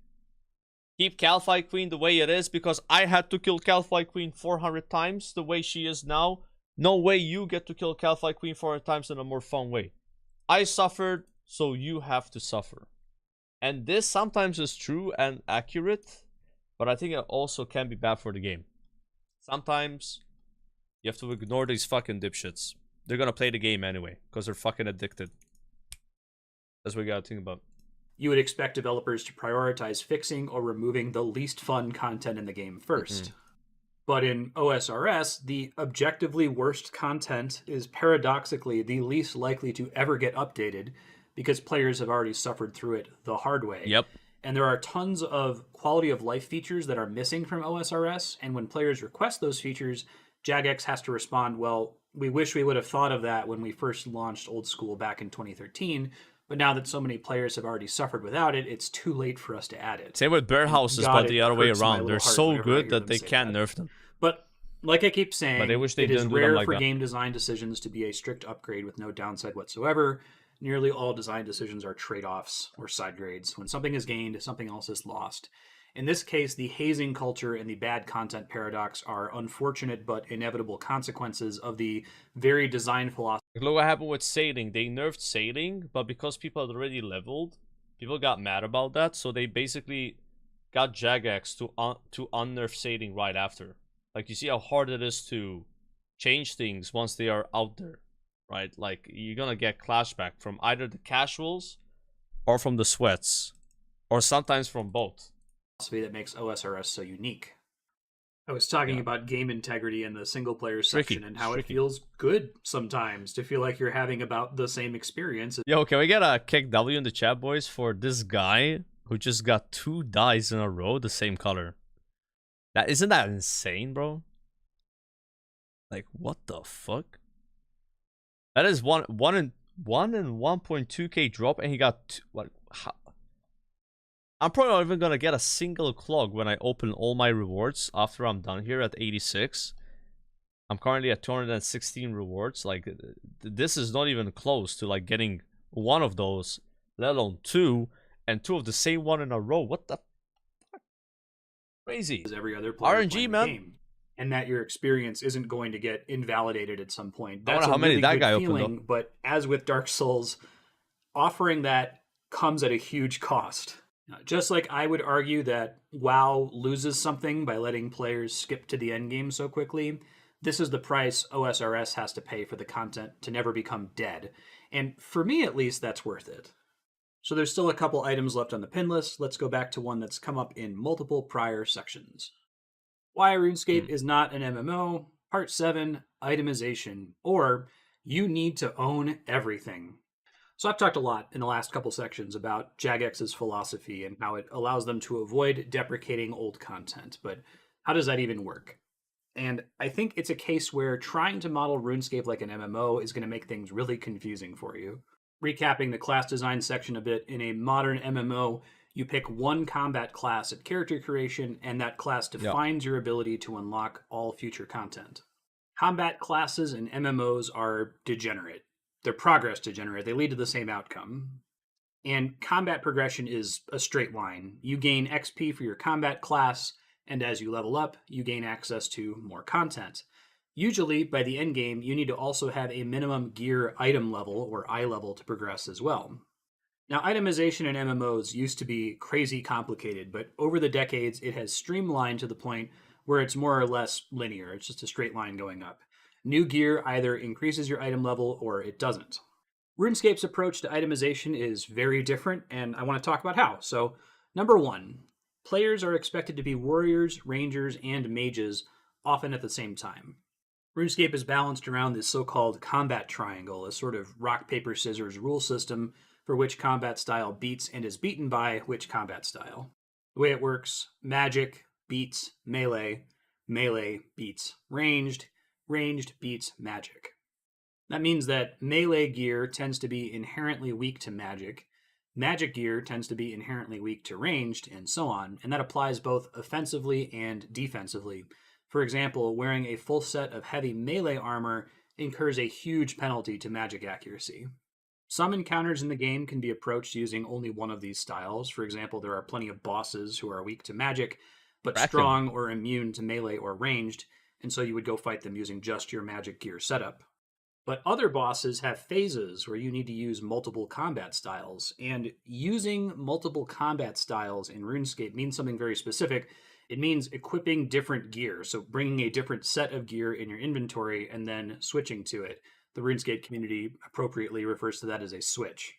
S1: keep Calphi Queen the way it is because I had to kill Calphi Queen 400 times the way she is now. No way you get to kill Calphi Queen 400 times in a more fun way. I suffered, so you have to suffer. And this sometimes is true and accurate, but I think it also can be bad for the game. Sometimes you have to ignore these fucking dipshits. They're gonna play the game anyway because they're fucking addicted. That's what we gotta think about.
S22: You would expect developers to prioritize fixing or removing the least fun content in the game first. But in OSRS, the objectively worst content is paradoxically the least likely to ever get updated because players have already suffered through it the hard way.
S1: Yep.
S22: And there are tons of quality of life features that are missing from OSRS, and when players request those features, Jagex has to respond, well, we wish we would have thought of that when we first launched Old School back in 2013, but now that so many players have already suffered without it, it's too late for us to add it.
S1: Same with bear houses,
S22: God,
S1: but the other way
S22: hurts my
S1: around.
S22: little
S1: They're
S22: heart
S1: so
S22: whenever I
S1: good
S22: hear
S1: that
S22: them
S1: they
S22: say
S1: can't
S22: that.
S1: nerf them.
S22: But like I keep saying,
S1: But they wish they
S22: it is
S1: didn't do them
S22: rare
S1: like
S22: for
S1: that.
S22: game design decisions to be a strict upgrade with no downside whatsoever. Nearly all design decisions are trade-offs or side grades. When something is gained, something else is lost. In this case, the hazing culture and the bad content paradox are unfortunate but inevitable consequences of the very design philosophy.
S1: Look what happened with sailing. They nerfed sailing, but because people had already leveled, people got mad about that, so they basically got Jagex to unnerf sailing right after. Like, you see how hard it is to change things once they are out there, right? Like, you're gonna get clashback from either the casuals or from the sweats, or sometimes from both.
S22: That makes OSRS so unique. I was talking about game integrity in the single player section and how it feels good sometimes to feel like you're having about the same experience.
S1: Yo, can we get a kick W in the chat, boys, for this guy who just got 2 dice in a row the same color? Isn't that insane, bro? Like, what the fuck? That is one in 1.2k drop, and he got how? I'm probably not even gonna get a single clog when I open all my rewards after I'm done here at 86. I'm currently at 216 rewards. Like, this is not even close to like getting one of those, let alone 2, and 2 of the same one in a row. What the fuck? Crazy.
S22: As every other player
S1: RNG,
S22: playing
S1: man.
S22: the game, and that your experience isn't going to get invalidated at some point.
S1: I
S22: That's
S1: wonder how
S22: a
S1: many
S22: really
S1: that
S22: good
S1: guy opened
S22: feeling,
S1: up.
S22: but as with Dark Souls, offering that comes at a huge cost. Just like I would argue that WoW loses something by letting players skip to the end game so quickly, this is the price OSRS has to pay for the content to never become dead. And for me, at least, that's worth it. So there's still a couple items left on the pin list. Let's go back to one that's come up in multiple prior sections. Why RuneScape is not an MMO, Part 7, Itemization, or you need to own everything. So I've talked a lot in the last couple sections about Jagex's philosophy and how it allows them to avoid deprecating old content, but how does that even work? And I think it's a case where trying to model RuneScape like an MMO is going to make things really confusing for you. Recapping the class design section a bit, in a modern MMO, you pick one combat class at character creation, and that class defines your ability to unlock all future content. Combat classes in MMOs are degenerate. They're progress degenerate. They lead to the same outcome. And combat progression is a straight line. You gain XP for your combat class, and as you level up, you gain access to more content. Usually, by the end game, you need to also have a minimum gear item level, or eye level, to progress as well. Now, itemization in MMOs used to be crazy complicated, but over the decades, it has streamlined to the point where it's more or less linear. It's just a straight line going up. New gear either increases your item level or it doesn't. RuneScape's approach to itemization is very different, and I want to talk about how. So, number one, players are expected to be warriors, rangers, and mages, often at the same time. RuneScape is balanced around this so-called combat triangle, a sort of rock, paper, scissors rule system for which combat style beats and is beaten by which combat style. The way it works, magic beats melee, melee beats ranged, ranged beats magic. That means that melee gear tends to be inherently weak to magic, magic gear tends to be inherently weak to ranged, and so on, and that applies both offensively and defensively. For example, wearing a full set of heavy melee armor incurs a huge penalty to magic accuracy. Some encounters in the game can be approached using only one of these styles. For example, there are plenty of bosses who are weak to magic, but strong or immune to melee or ranged, and so you would go fight them using just your magic gear setup. But other bosses have phases where you need to use multiple combat styles, and using multiple combat styles in RuneScape means something very specific. It means equipping different gear, so bringing a different set of gear in your inventory and then switching to it. The RuneScape community appropriately refers to that as a switch.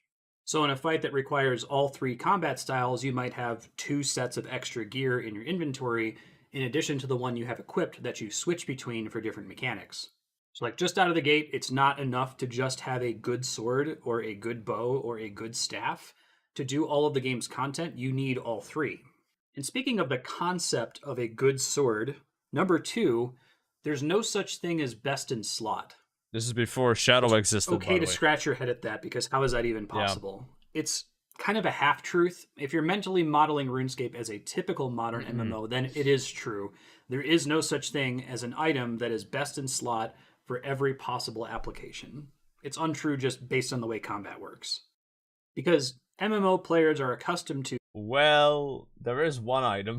S22: So in a fight that requires all three combat styles, you might have 2 sets of extra gear in your inventory, in addition to the one you have equipped that you switch between for different mechanics. So like just out of the gate, it's not enough to just have a good sword or a good bow or a good staff. To do all of the game's content, you need all 3. And speaking of the concept of a good sword, number 2, there's no such thing as best in slot.
S1: This is before Shadow existed,
S22: Okay to scratch your head at that, because how is that even possible? It's kind of a half-truth. If you're mentally modeling RuneScape as a typical modern MMO, then it is true. There is no such thing as an item that is best in slot for every possible application. It's untrue just based on the way combat works. Because MMO players are accustomed to
S1: there is one item.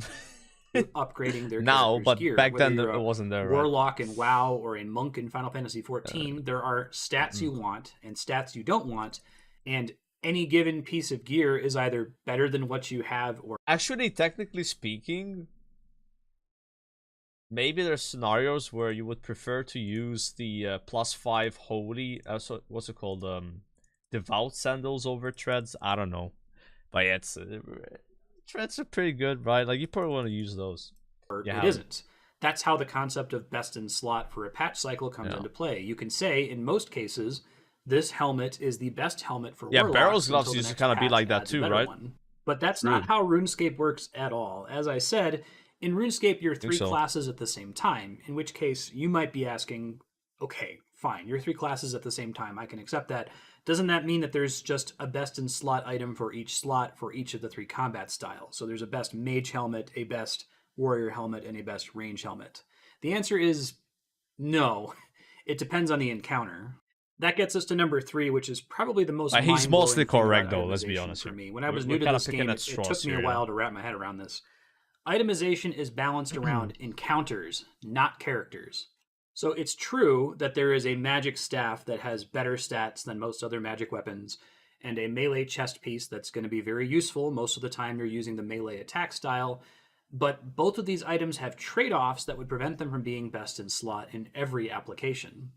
S22: upgrading their
S1: now, but
S22: gear.
S1: back then
S22: Whether
S1: it wasn't there.
S22: Warlock in WoW or a monk in Final Fantasy XIV, there are stats you want and stats you don't want, and any given piece of gear is either better than what you have or...
S1: Actually, technically speaking, maybe there's scenarios where you would prefer to use the +5 holy, what's it called, devout sandals over treads. I don't know, but yeah, it's treads are pretty good, right? Like you probably want to use those.
S22: It isn't. That's how the concept of best in slot for a patch cycle comes into play. You can say in most cases, this helmet is the best helmet for Warlocks.
S1: Barrel's gloves used to kind of be like that too, right?
S22: But that's not how RuneScape works at all. As I said, in RuneScape, you're 3 classes at the same time, in which case you might be asking, okay, fine, you're 3 classes at the same time, I can accept that. Doesn't that mean that there's just a best in slot item for each slot for each of the 3 combat styles? So there's a best mage helmet, a best warrior helmet, and a best range helmet. The answer is no. It depends on the encounter. That gets us to number 3, which is probably the most
S1: he's mostly correct, though,
S22: let's
S1: be honest
S22: for me. When I was new to this game, it took me a while to wrap my head around this. Itemization is balanced around encounters, not characters. So it's true that there is a magic staff that has better stats than most other magic weapons, and a melee chest piece that's going to be very useful most of the time you're using the melee attack style, but both of these items have trade-offs that would prevent them from being best in slot in every application.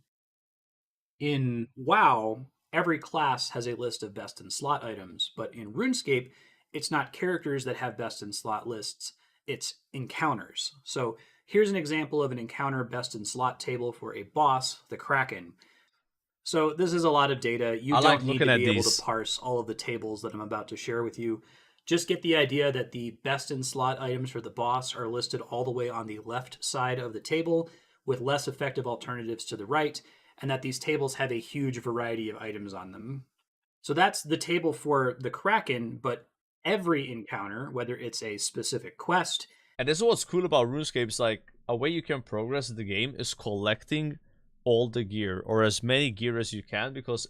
S22: In WoW, every class has a list of best in slot items, but in RuneScape, it's not characters that have best in slot lists, it's encounters. So here's an example of an encounter best in slot table for a boss, the Kraken. So this is a lot of data. You
S1: I
S22: don't
S1: like
S22: need
S1: looking
S22: to
S1: at
S22: be able
S1: these.
S22: to parse all of the tables that I'm about to share with you. Just get the idea that the best in slot items for the boss are listed all the way on the left side of the table, with less effective alternatives to the right, and that these tables have a huge variety of items on them. So that's the table for the Kraken, but every encounter, whether it's a specific quest.
S1: And this is what's cool about RuneScape, is like a way you can progress the game is collecting all the gear, or as many gear as you can, because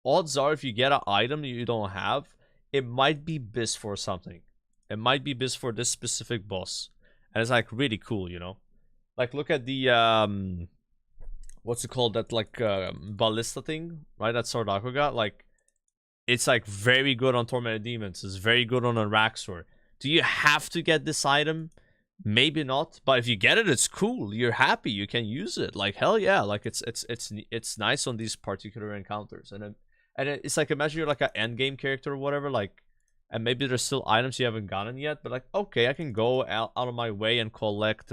S1: odds are if you get an item you don't have, it might be bis for something. It might be bis for this specific boss. And it's like really cool, you know? Like look at the what's it called, that like ballista thing, right? That Sardako got, like it's like very good on Tormented Demons. It's very good on a Raxor. Do you have to get this item? Maybe not, but if you get it, it's cool. You're happy. You can use it. Like hell yeah. Like it's nice on these particular encounters. And it's like, imagine you're like an end game character or whatever. Like, and maybe there's still items you haven't gotten yet. But like, okay, I can go out of my way and collect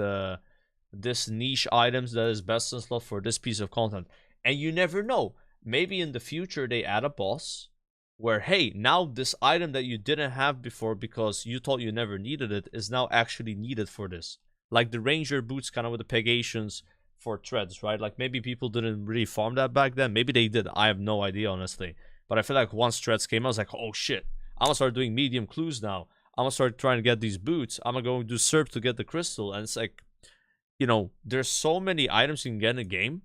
S1: this niche items that is best in slot for this piece of content. And you never know. Maybe in the future they add a boss where, hey, now this item that you didn't have before because you thought you never needed it is now actually needed for this. Like the Ranger boots kind of with the Pegations for treads, right? Like maybe people didn't really farm that back then. Maybe they did. I have no idea, honestly. But I feel like once treads came out, I was like, oh shit, I'm gonna start doing medium clues now. I'm gonna start trying to get these boots. I'm gonna go do SERP to get the crystal. And it's like, you know, there's so many items you can get in a game.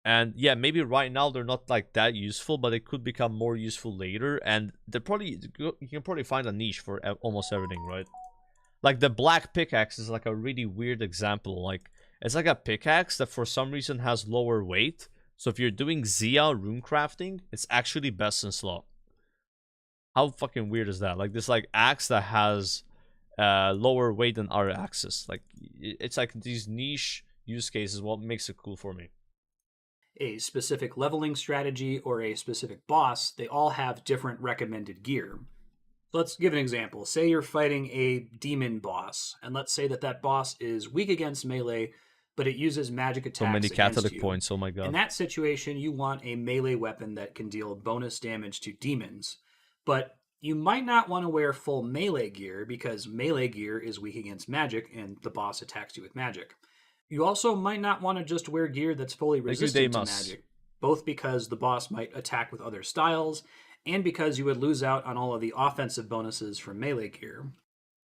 S1: And yeah, maybe right now they're not like that useful, but they could become more useful later. And they're probably, you can probably find a niche for almost everything, right? Like the black pickaxe is like a really weird example. Like it's like a pickaxe that for some reason has lower weight. So if you're doing Zia rune crafting, it's actually best in slot. How fucking weird is that? Like this like axe that has lower weight than other axes. Like it's like these niche use cases what makes it cool for me.
S22: A specific leveling strategy or a specific boss, they all have different recommended gear. Let's give an example. Say you're fighting a demon boss, and let's say that that boss is weak against melee, but it uses magic attacks.
S1: So many Catholic
S22: you.
S1: points, oh my god.
S22: In that situation, you want a melee weapon that can deal bonus damage to demons. But you might not want to wear full melee gear because melee gear is weak against magic and the boss attacks you with magic. You also might not want to just wear gear that's fully resistant to magic, both because the boss might attack with other styles and because you would lose out on all of the offensive bonuses from melee gear.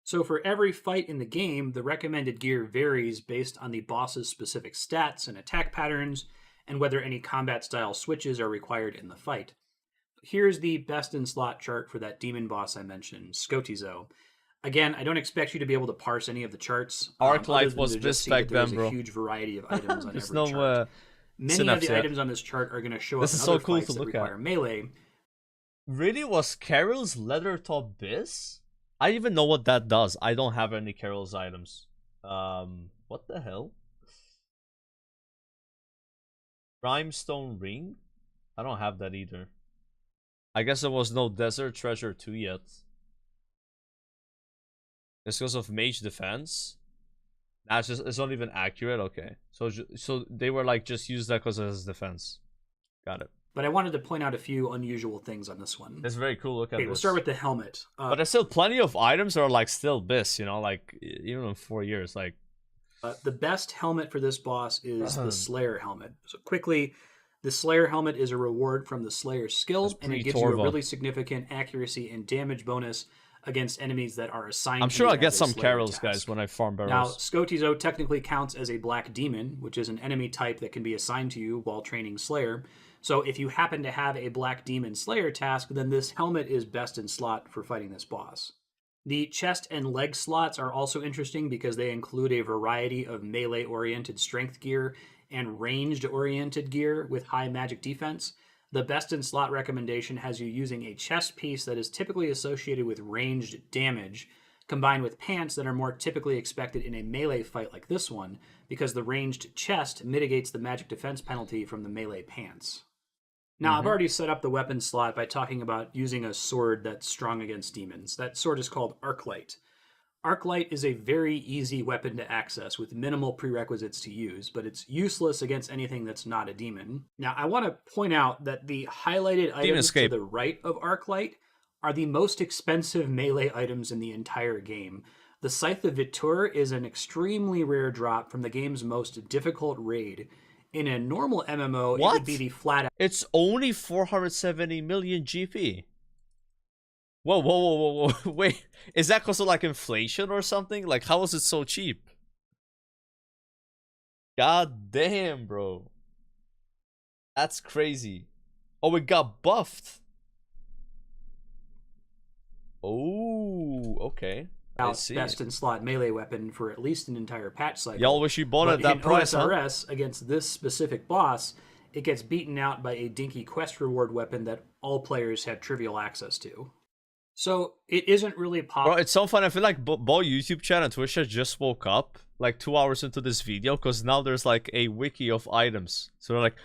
S22: So for every fight in the game, the recommended gear varies based on the boss's specific stats and attack patterns and whether any combat style switches are required in the fight. Here's the best in slot chart for that demon boss I mentioned, Skotizo. Again, I don't expect you to be able to parse any of the charts.
S1: Arclight was
S22: this
S1: back then, bro.
S22: There's a huge variety of items on
S1: There's
S22: every
S1: no,
S22: chart. Many of the
S1: yet.
S22: items on this chart are going to show
S1: This
S22: up
S1: is
S22: in
S1: so
S22: other
S1: cool
S22: fights
S1: to
S22: that
S1: look
S22: require
S1: at.
S22: melee.
S1: Really? Was Carol's leather top bis? I even know what that does. I don't have any Carol's items. What the hell? Brimstone ring? I don't have that either. I guess there was no Desert Treasure 2 yet. It's because of mage defense. Nah, it's not even accurate. Okay, so they were like just use that because of his defense. Got it.
S22: But I wanted to point out a few unusual things on this one.
S1: It's very cool. Look at
S22: Okay,
S1: this.
S22: we'll start with the helmet.
S1: But there's still plenty of items that are like still bis, you know, like even in 4 years. Like
S22: the best helmet for this boss is the Slayer helmet. So quickly, the Slayer helmet is a reward from the Slayer's skill, and it gives you a really significant accuracy and damage bonus against enemies that are assigned.
S1: I'm
S22: to
S1: sure
S22: you
S1: I'll get
S22: as a
S1: some
S22: Slayer
S1: Carols,
S22: task.
S1: guys, when I farm barrels.
S22: Now, Skotizo technically counts as a black demon, which is an enemy type that can be assigned to you while training Slayer. So if you happen to have a black demon Slayer task, then this helmet is best in slot for fighting this boss. The chest and leg slots are also interesting because they include a variety of melee-oriented strength gear and ranged-oriented gear with high magic defense. The best in slot recommendation has you using a chest piece that is typically associated with ranged damage, combined with pants that are more typically expected in a melee fight like this one, because the ranged chest mitigates the magic defense penalty from the melee pants. Now, I've already set up the weapon slot by talking about using a sword that's strong against demons. That sword is called Arclight. Arclight is a very easy weapon to access with minimal prerequisites to use, but it's useless against anything that's not a demon. Now, I want to point out that the highlighted items to the right of Arclight are the most expensive melee items in the entire game. The Scythe of Vitur is an extremely rare drop from the game's most difficult raid. In a normal MMO, it would be the flat.
S1: It's only 470 million GP. Whoa, whoa, whoa, whoa, whoa. Wait, is that because of like inflation or something? Like, how is it so cheap? God damn, bro. That's crazy. Oh, it got buffed. Oh, okay.
S22: Best in slot melee weapon for at least an entire patch cycle.
S1: Y'all wish you bought it at that price,
S22: OSRS, against this specific boss, it gets beaten out by a dinky quest reward weapon that all players have trivial access to. So it isn't really possible.
S1: Bro, it's so fun. I feel like both YouTube channel and Twitch just woke up like 2 hours into this video because now there's like a wiki of items. So they're like,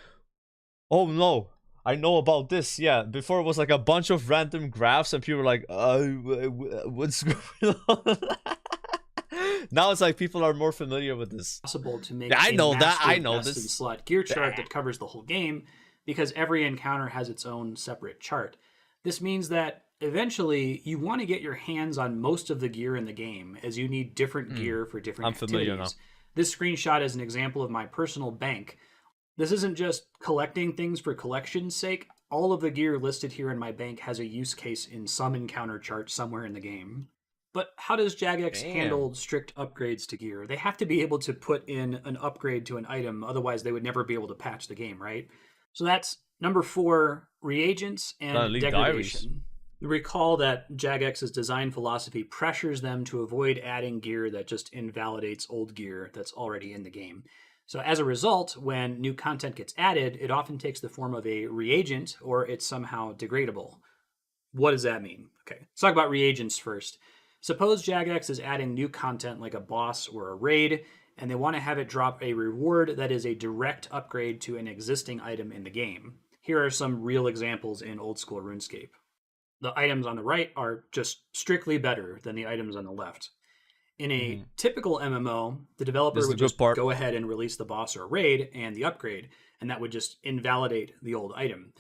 S1: oh no, I know about this. Yeah, before it was like a bunch of random graphs and people were like, what's going on? Now it's like people are more familiar with this.
S22: Possible to make
S1: I know that. I know
S22: best
S1: this
S22: in slot gear chart that covers the whole game because every encounter has its own separate chart. This means that eventually you want to get your hands on most of the gear in the game as you need different gear for different activities.
S1: Now.
S22: This screenshot is an example of my personal bank. This isn't just collecting things for collection's sake. All of the gear listed here in my bank has a use case in some encounter chart somewhere in the game. But how does Jagex handle strict upgrades to gear? They have to be able to put in an upgrade to an item, otherwise they would never be able to patch the game, right? So that's number 4, reagents and degradation.
S1: Diaries.
S22: Recall that Jagex's design philosophy pressures them to avoid adding gear that just invalidates old gear that's already in the game. So as a result, when new content gets added, it often takes the form of a reagent or it's somehow degradable. What does that mean? Okay, let's talk about reagents first. Suppose Jagex is adding new content like a boss or a raid, and they want to have it drop a reward that is a direct upgrade to an existing item in the game. Here are some real examples in old school RuneScape. The items on the right are just strictly better than the items on the left. In a typical MMO, the developer would just go ahead and release the boss or raid and the upgrade, and that would just invalidate the old item.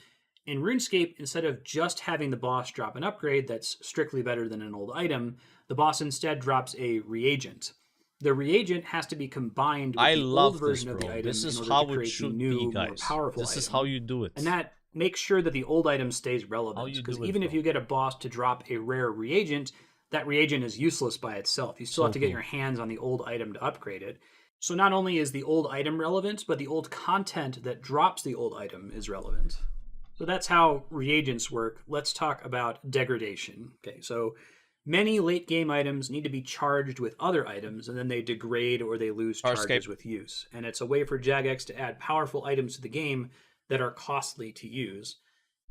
S22: In RuneScape, instead of just having the boss drop an upgrade that's strictly better than an old item, the boss instead drops a reagent. The reagent has to be combined with the old version of the item
S1: this is
S22: in order
S1: how
S22: to create
S1: it should
S22: the new,
S1: be, guys.
S22: more powerful
S1: This is
S22: item.
S1: how you do it.
S22: And that makes sure that the old item stays relevant. Because even if you get a boss to drop a rare reagent, that reagent is useless by itself. You still have to get your hands on the old item to upgrade it. So not only is the old item relevant, but the old content that drops the old item is relevant. So that's how reagents work. Let's talk about degradation. Okay, so many late game items need to be charged with other items, and then they degrade or they lose charges with use. And it's a way for Jagex to add powerful items to the game that are costly to use.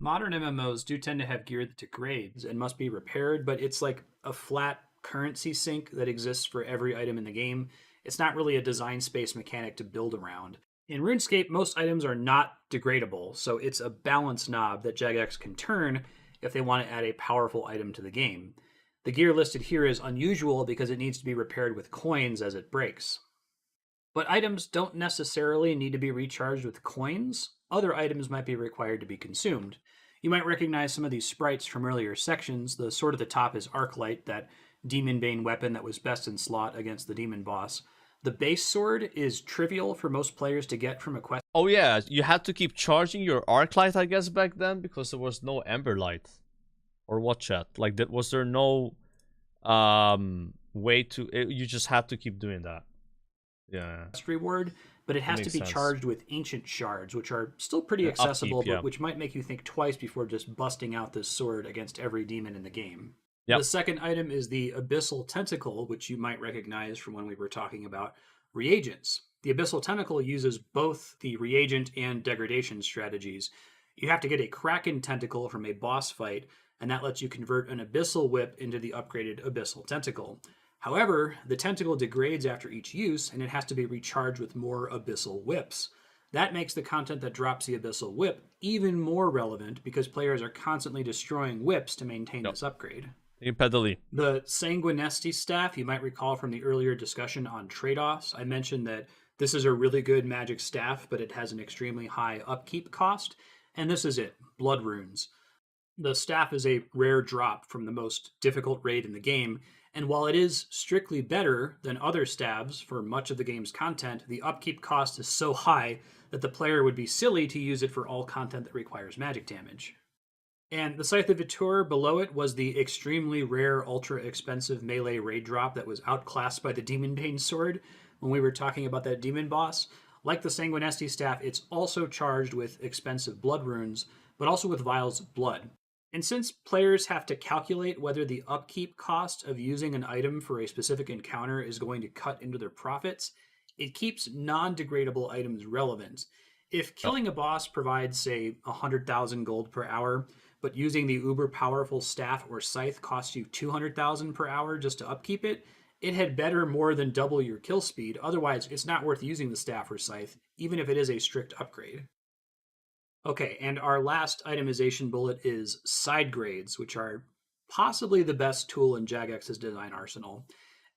S22: Modern MMOs do tend to have gear that degrades and must be repaired, but it's like a flat currency sink that exists for every item in the game. It's not really a design space mechanic to build around. In RuneScape, most items are not degradable, so it's a balance knob that Jagex can turn if they want to add a powerful item to the game. The gear listed here is unusual because it needs to be repaired with coins as it breaks. But items don't necessarily need to be recharged with coins. Other items might be required to be consumed. You might recognize some of these sprites from earlier sections. The sword at the top is Arclight, that Demon Bane weapon that was best in slot against the demon boss. The base sword is trivial for most players to get from a quest.
S1: Oh yeah, you had to keep charging your Arclight, I guess, back then because there was no Emberlight. Or what, chat? Like, was there no way to... you just had to keep doing that. Yeah.
S22: Reward, but it has to be charged with ancient shards, which are still pretty accessible,
S1: upkeep,
S22: but which might make you think twice before just busting out this sword against every demon in the game.
S1: Yep.
S22: The second item is the Abyssal Tentacle, which you might recognize from when we were talking about reagents. The Abyssal Tentacle uses both the reagent and degradation strategies. You have to get a Kraken Tentacle from a boss fight, and that lets you convert an Abyssal Whip into the upgraded Abyssal Tentacle. However, the tentacle degrades after each use, and it has to be recharged with more Abyssal Whips. That makes the content that drops the Abyssal Whip even more relevant because players are constantly destroying whips to maintain this upgrade.
S1: Impedally.
S22: The Sanguinesti staff, you might recall from the earlier discussion on trade-offs, I mentioned that this is a really good magic staff, but it has an extremely high upkeep cost, and this is it, Blood Runes. The staff is a rare drop from the most difficult raid in the game, and while it is strictly better than other staves for much of the game's content, the upkeep cost is so high that the player would be silly to use it for all content that requires magic damage. And the Scythe of Vitur below it was the extremely rare, ultra-expensive melee raid drop that was outclassed by the Demon Bane Sword when we were talking about that demon boss. Like the Sanguinesti staff, it's also charged with expensive blood runes, but also with vials of blood. And since players have to calculate whether the upkeep cost of using an item for a specific encounter is going to cut into their profits, it keeps non-degradable items relevant. If killing a boss provides, say, 100,000 gold per hour, but using the uber powerful staff or scythe costs you 200,000 per hour just to upkeep it, it had better more than double your kill speed. Otherwise, it's not worth using the staff or scythe, even if it is a strict upgrade. Okay, and our last itemization bullet is side grades, which are possibly the best tool in Jagex's design arsenal.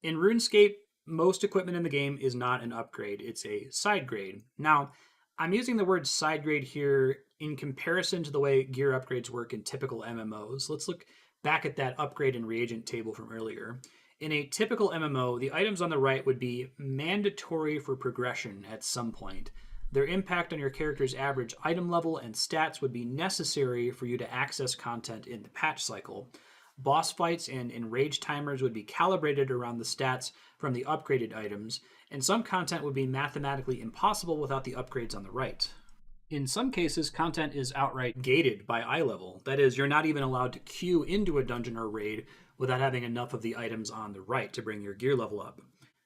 S22: In RuneScape, most equipment in the game is not an upgrade, it's a side grade. Now, I'm using the word side grade here in comparison to the way gear upgrades work in typical MMOs. Let's look back at that upgrade and reagent table from earlier. In a typical MMO, the items on the right would be mandatory for progression at some point. Their impact on your character's average item level and stats would be necessary for you to access content in the patch cycle. Boss fights and enrage timers would be calibrated around the stats from the upgraded items, and some content would be mathematically impossible without the upgrades on the right. In some cases, content is outright gated by eye level. That is, you're not even allowed to queue into a dungeon or raid without having enough of the items on the right to bring your gear level up.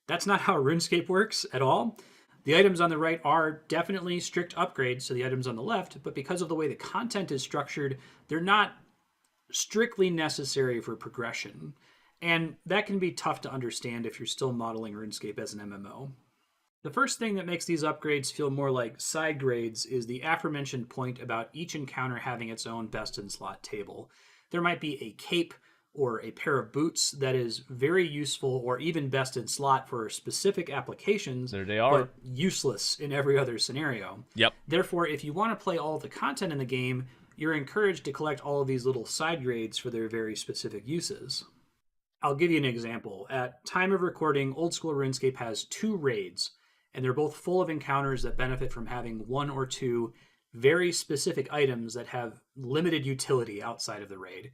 S22: That's not how RuneScape works at all. The items on the right are definitely strict upgrades to the items on the left, but because of the way the content is structured, they're not strictly necessary for progression. And that can be tough to understand if you're still modeling RuneScape as an MMO. The first thing that makes these upgrades feel more like side grades is the aforementioned point about each encounter having its own best-in-slot table. There might be a cape or a pair of boots that is very useful or even best in slot for specific applications,
S1: there they are,
S22: but useless in every other scenario.
S1: Yep.
S22: Therefore, if you want to play all of the content in the game, you're encouraged to collect all of these little side grades for their very specific uses. I'll give you an example. At time of recording, Old School RuneScape has 2 raids, and they're both full of encounters that benefit from having 1 or 2 very specific items that have limited utility outside of the raid.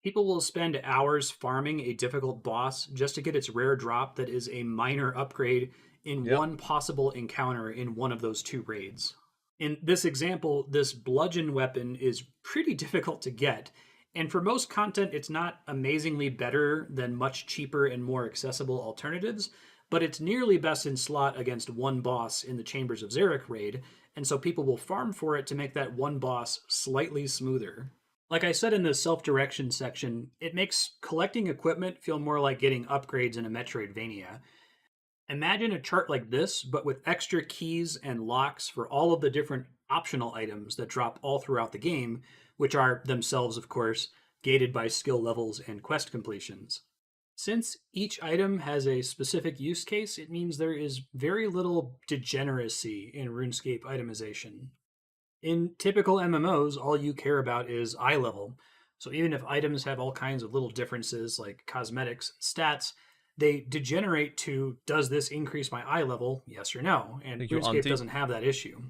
S22: People will spend hours farming a difficult boss just to get its rare drop that is a minor upgrade in one possible encounter in one of those 2 raids. In this example, this bludgeon weapon is pretty difficult to get, and for most content it's not amazingly better than much cheaper and more accessible alternatives, but it's nearly best in slot against one boss in the Chambers of Xeric raid, and so people will farm for it to make that one boss slightly smoother. Like I said in the self-direction section, it makes collecting equipment feel more like getting upgrades in a Metroidvania. Imagine a chart like this, but with extra keys and locks for all of the different optional items that drop all throughout the game, which are themselves, of course, gated by skill levels and quest completions. Since each item has a specific use case, it means there is very little degeneracy in RuneScape itemization. In typical MMOs, all you care about is eye level. So even if items have all kinds of little differences like cosmetics and stats, they degenerate to, does this increase my eye level? Yes or no. And RuneScape doesn't have that issue.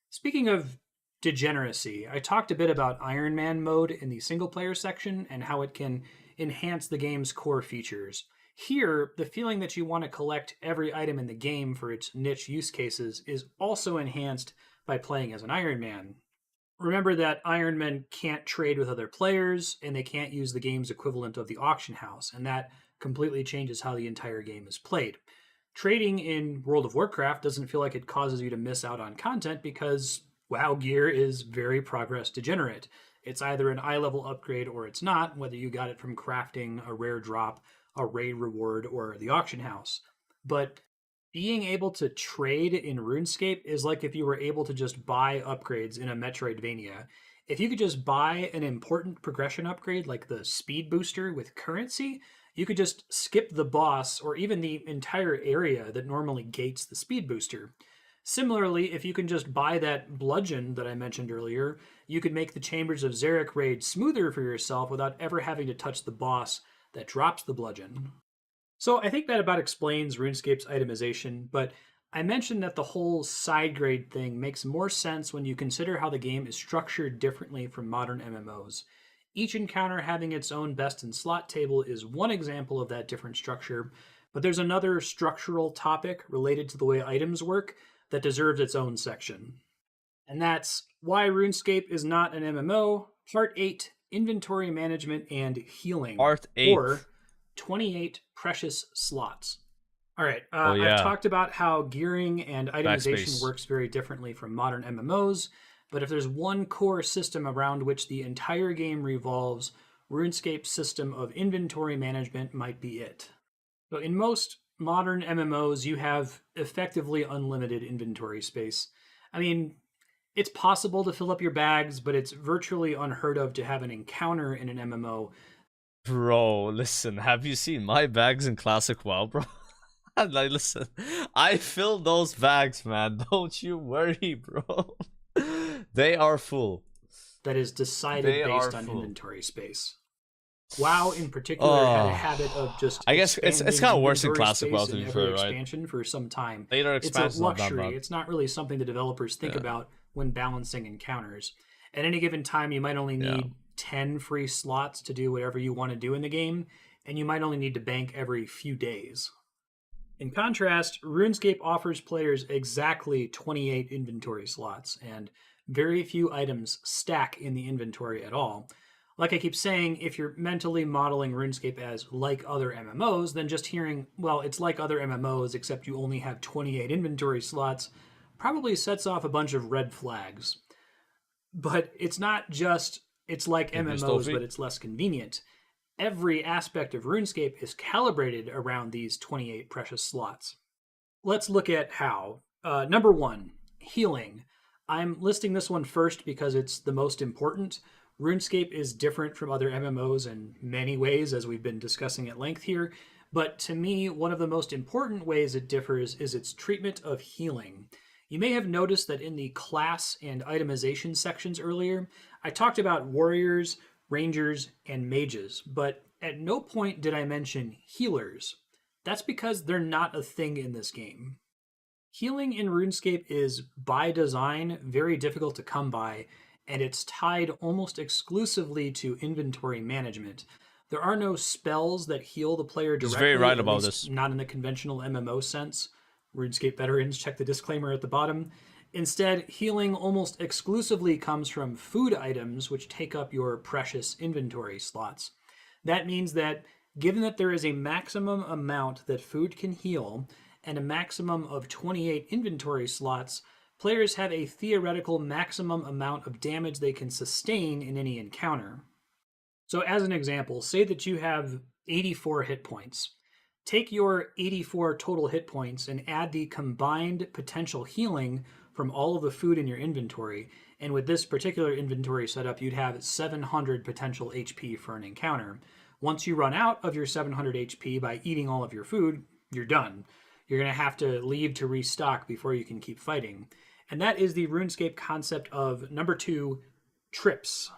S22: Speaking of degeneracy, I talked a bit about Iron Man mode in the single player section and how it can enhance the game's core features. Here, the feeling that you want to collect every item in the game for its niche use cases is also enhanced by playing as an Iron Man. Remember that Iron Men can't trade with other players, and they can't use the game's equivalent of the auction house, and that completely changes how the entire game is played. Trading in World of Warcraft doesn't feel like it causes you to miss out on content because WoW gear is very progress degenerate. It's either an eye level upgrade or it's not, whether you got it from crafting, a rare drop, a raid reward, or the auction house. But Being able to trade in RuneScape is like if you were able to just buy upgrades in a Metroidvania. If you could just buy an important progression upgrade like the speed booster with currency, you could just skip the boss or even the entire area that normally gates the speed booster. Similarly, if you can just buy that bludgeon that I mentioned earlier, you could make the Chambers of Xeric raid smoother for yourself without ever having to touch the boss that drops the bludgeon. So I think that about explains RuneScape's itemization, but I mentioned that the whole side grade thing makes more sense when you consider how the game is structured differently from modern MMOs. Each encounter having its own best in slot table is one example of that different structure, but there's another structural topic related to the way items work that deserves its own section. And that's why RuneScape is not an MMO, Part 8, Inventory Management and Healing.
S1: Part 8.
S22: Or 28 precious slots. All right,
S1: Oh, yeah.
S22: I've talked about how gearing and itemization
S1: Backspace.
S22: works very differently from modern MMOs, but if there's one core system around which the entire game revolves, RuneScape's system of inventory management might be it. So in most modern MMOs, you have effectively unlimited inventory space. I mean, it's possible to fill up your bags, but it's virtually unheard of to have an encounter in an MMO.
S1: Bro, listen, have you seen my bags in Classic WoW, bro? Like, listen, I filled those bags, man. Don't you worry, bro. They are full.
S22: That is decided based on inventory space. WoW in particular had a habit of just
S1: I guess it's kind of worse in
S22: inventory
S1: Classic WoW
S22: space
S1: to be
S22: in
S1: fair,
S22: every
S1: right?
S22: expansion for some time.
S1: Later
S22: It's
S1: expansions
S22: a
S1: not that
S22: luxury.
S1: bad.
S22: It's not really something the developers think about when balancing encounters. At any given time, you might only need 10 free slots to do whatever you want to do in the game, and you might only need to bank every few days. In contrast, RuneScape offers players exactly 28 inventory slots, and very few items stack in the inventory at all. Like I keep saying, if you're mentally modeling RuneScape as like other MMOs, then just hearing, well, it's like other MMOs except you only have 28 inventory slots, probably sets off a bunch of red flags. But it's not just, it's like MMOs, but it's less convenient. Every aspect of RuneScape is calibrated around these 28 precious slots. Let's look at how. Number 1, healing. I'm listing this one first because it's the most important. RuneScape is different from other MMOs in many ways, as we've been discussing at length here, but to me, one of the most important ways it differs is its treatment of healing. You may have noticed that in the class and itemization sections earlier, I talked about warriors, rangers, and mages, but at no point did I mention healers. That's because they're not a thing in this game. Healing in RuneScape is, by design, very difficult to come by, and it's tied almost exclusively to inventory management. There are no spells that heal the player directly.
S1: He's very right
S22: at
S1: about
S22: least
S1: this.
S22: Not in the conventional MMO sense. RuneScape veterans, check the disclaimer at the bottom. Instead, healing almost exclusively comes from food items, which take up your precious inventory slots. That means that, given that there is a maximum amount that food can heal, and a maximum of 28 inventory slots, players have a theoretical maximum amount of damage they can sustain in any encounter. So as an example, say that you have 84 hit points. Take your 84 total hit points and add the combined potential healing from all of the food in your inventory, and with this particular inventory setup, you'd have 700 potential HP for an encounter. Once you run out of your 700 HP by eating all of your food, you're done. You're going to have to leave to restock before you can keep fighting. And that is the RuneScape concept of number 2, trips.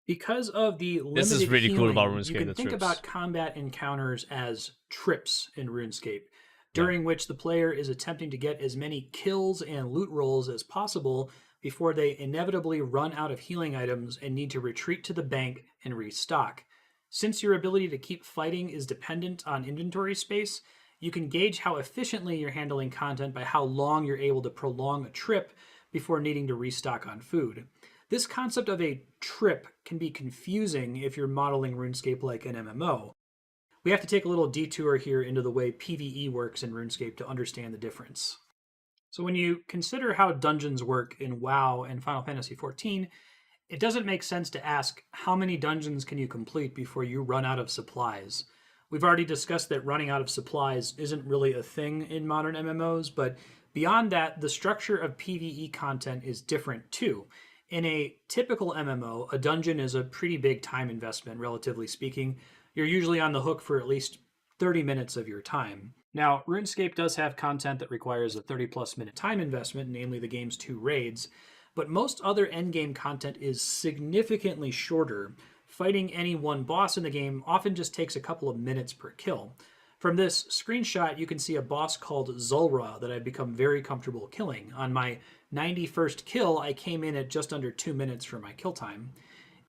S22: Because of the limited
S1: This is really
S22: healing,
S1: cool about RuneScape,
S22: you can
S1: the
S22: think
S1: trips.
S22: about combat encounters as trips in RuneScape, during which the player is attempting to get as many kills and loot rolls as possible before they inevitably run out of healing items and need to retreat to the bank and restock. Since your ability to keep fighting is dependent on inventory space, you can gauge how efficiently you're handling content by how long you're able to prolong a trip before needing to restock on food. This concept of a trip can be confusing if you're modeling RuneScape like an MMO. We have to take a little detour here into the way PvE works in RuneScape to understand the difference. So when you consider how dungeons work in WoW and Final Fantasy XIV, it doesn't make sense to ask how many dungeons can you complete before you run out of supplies. We've already discussed that running out of supplies isn't really a thing in modern MMOs, but beyond that, the structure of PvE content is different too. In a typical MMO, a dungeon is a pretty big time investment, relatively speaking. You're usually on the hook for at least 30 minutes of your time. Now, RuneScape does have content that requires a 30+ minute time investment, namely the game's 2 raids, but most other endgame content is significantly shorter. Fighting any one boss in the game often just takes a couple of minutes per kill. From this screenshot, you can see a boss called Zulrah that I've become very comfortable killing. On my 91st kill, I came in at just under 2 minutes for my kill time.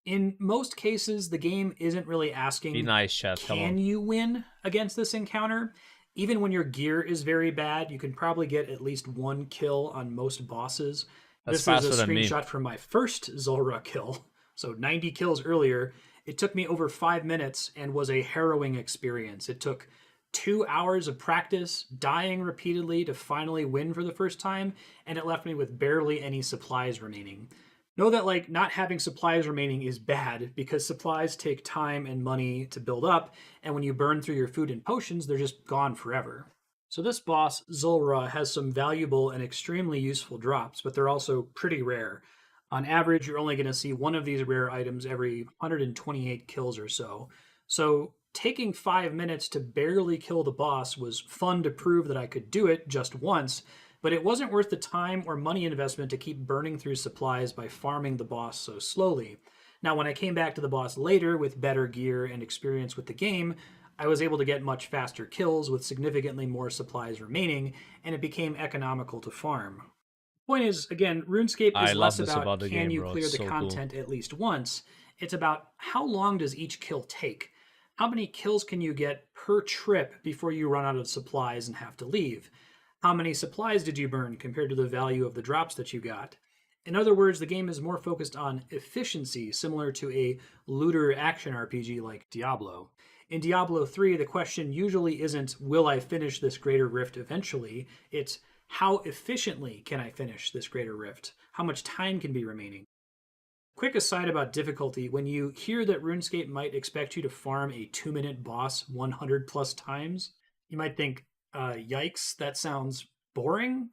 S22: In most cases, the game isn't really asking,
S1: be nice, chat.
S22: Can you win against this encounter? Even when your gear is very bad, you can probably get at least 1 kill on most bosses.
S1: That's
S22: this is
S1: faster
S22: a
S1: than me.
S22: screenshot from my first Zulrah kill. So 90 kills earlier. It took me over 5 minutes and was a harrowing experience. It took 2 hours of practice, dying repeatedly to finally win for the first time, and it left me with barely any supplies remaining. Know that like not having supplies remaining is bad because supplies take time and money to build up, and when you burn through your food and potions, they're just gone forever. So this boss, Zulrah, has some valuable and extremely useful drops, but they're also pretty rare. On average, you're only going to see one of these rare items every 128 kills or so. So taking 5 minutes to barely kill the boss was fun to prove that I could do it just once, but it wasn't worth the time or money investment to keep burning through supplies by farming the boss so slowly. Now, when I came back to the boss later with better gear and experience with the game, I was able to get much faster kills with significantly more supplies remaining, and it became economical to farm. Point is, again, RuneScape is less about
S1: the
S22: can
S1: game,
S22: you
S1: bro.
S22: clear
S1: It's
S22: the
S1: so
S22: content at least once. It's about how long does each kill take? How many kills can you get per trip before you run out of supplies and have to leave? How many supplies did you burn compared to the value of the drops that you got? In other words, the game is more focused on efficiency, similar to a looter action RPG like Diablo. In Diablo 3, the question usually isn't, will I finish this Greater Rift eventually? It's, how efficiently can I finish this Greater Rift? How much time can be remaining? Quick aside about difficulty, when you hear that RuneScape might expect you to farm a 2-minute boss 100+ times, you might think, yikes, that sounds boring.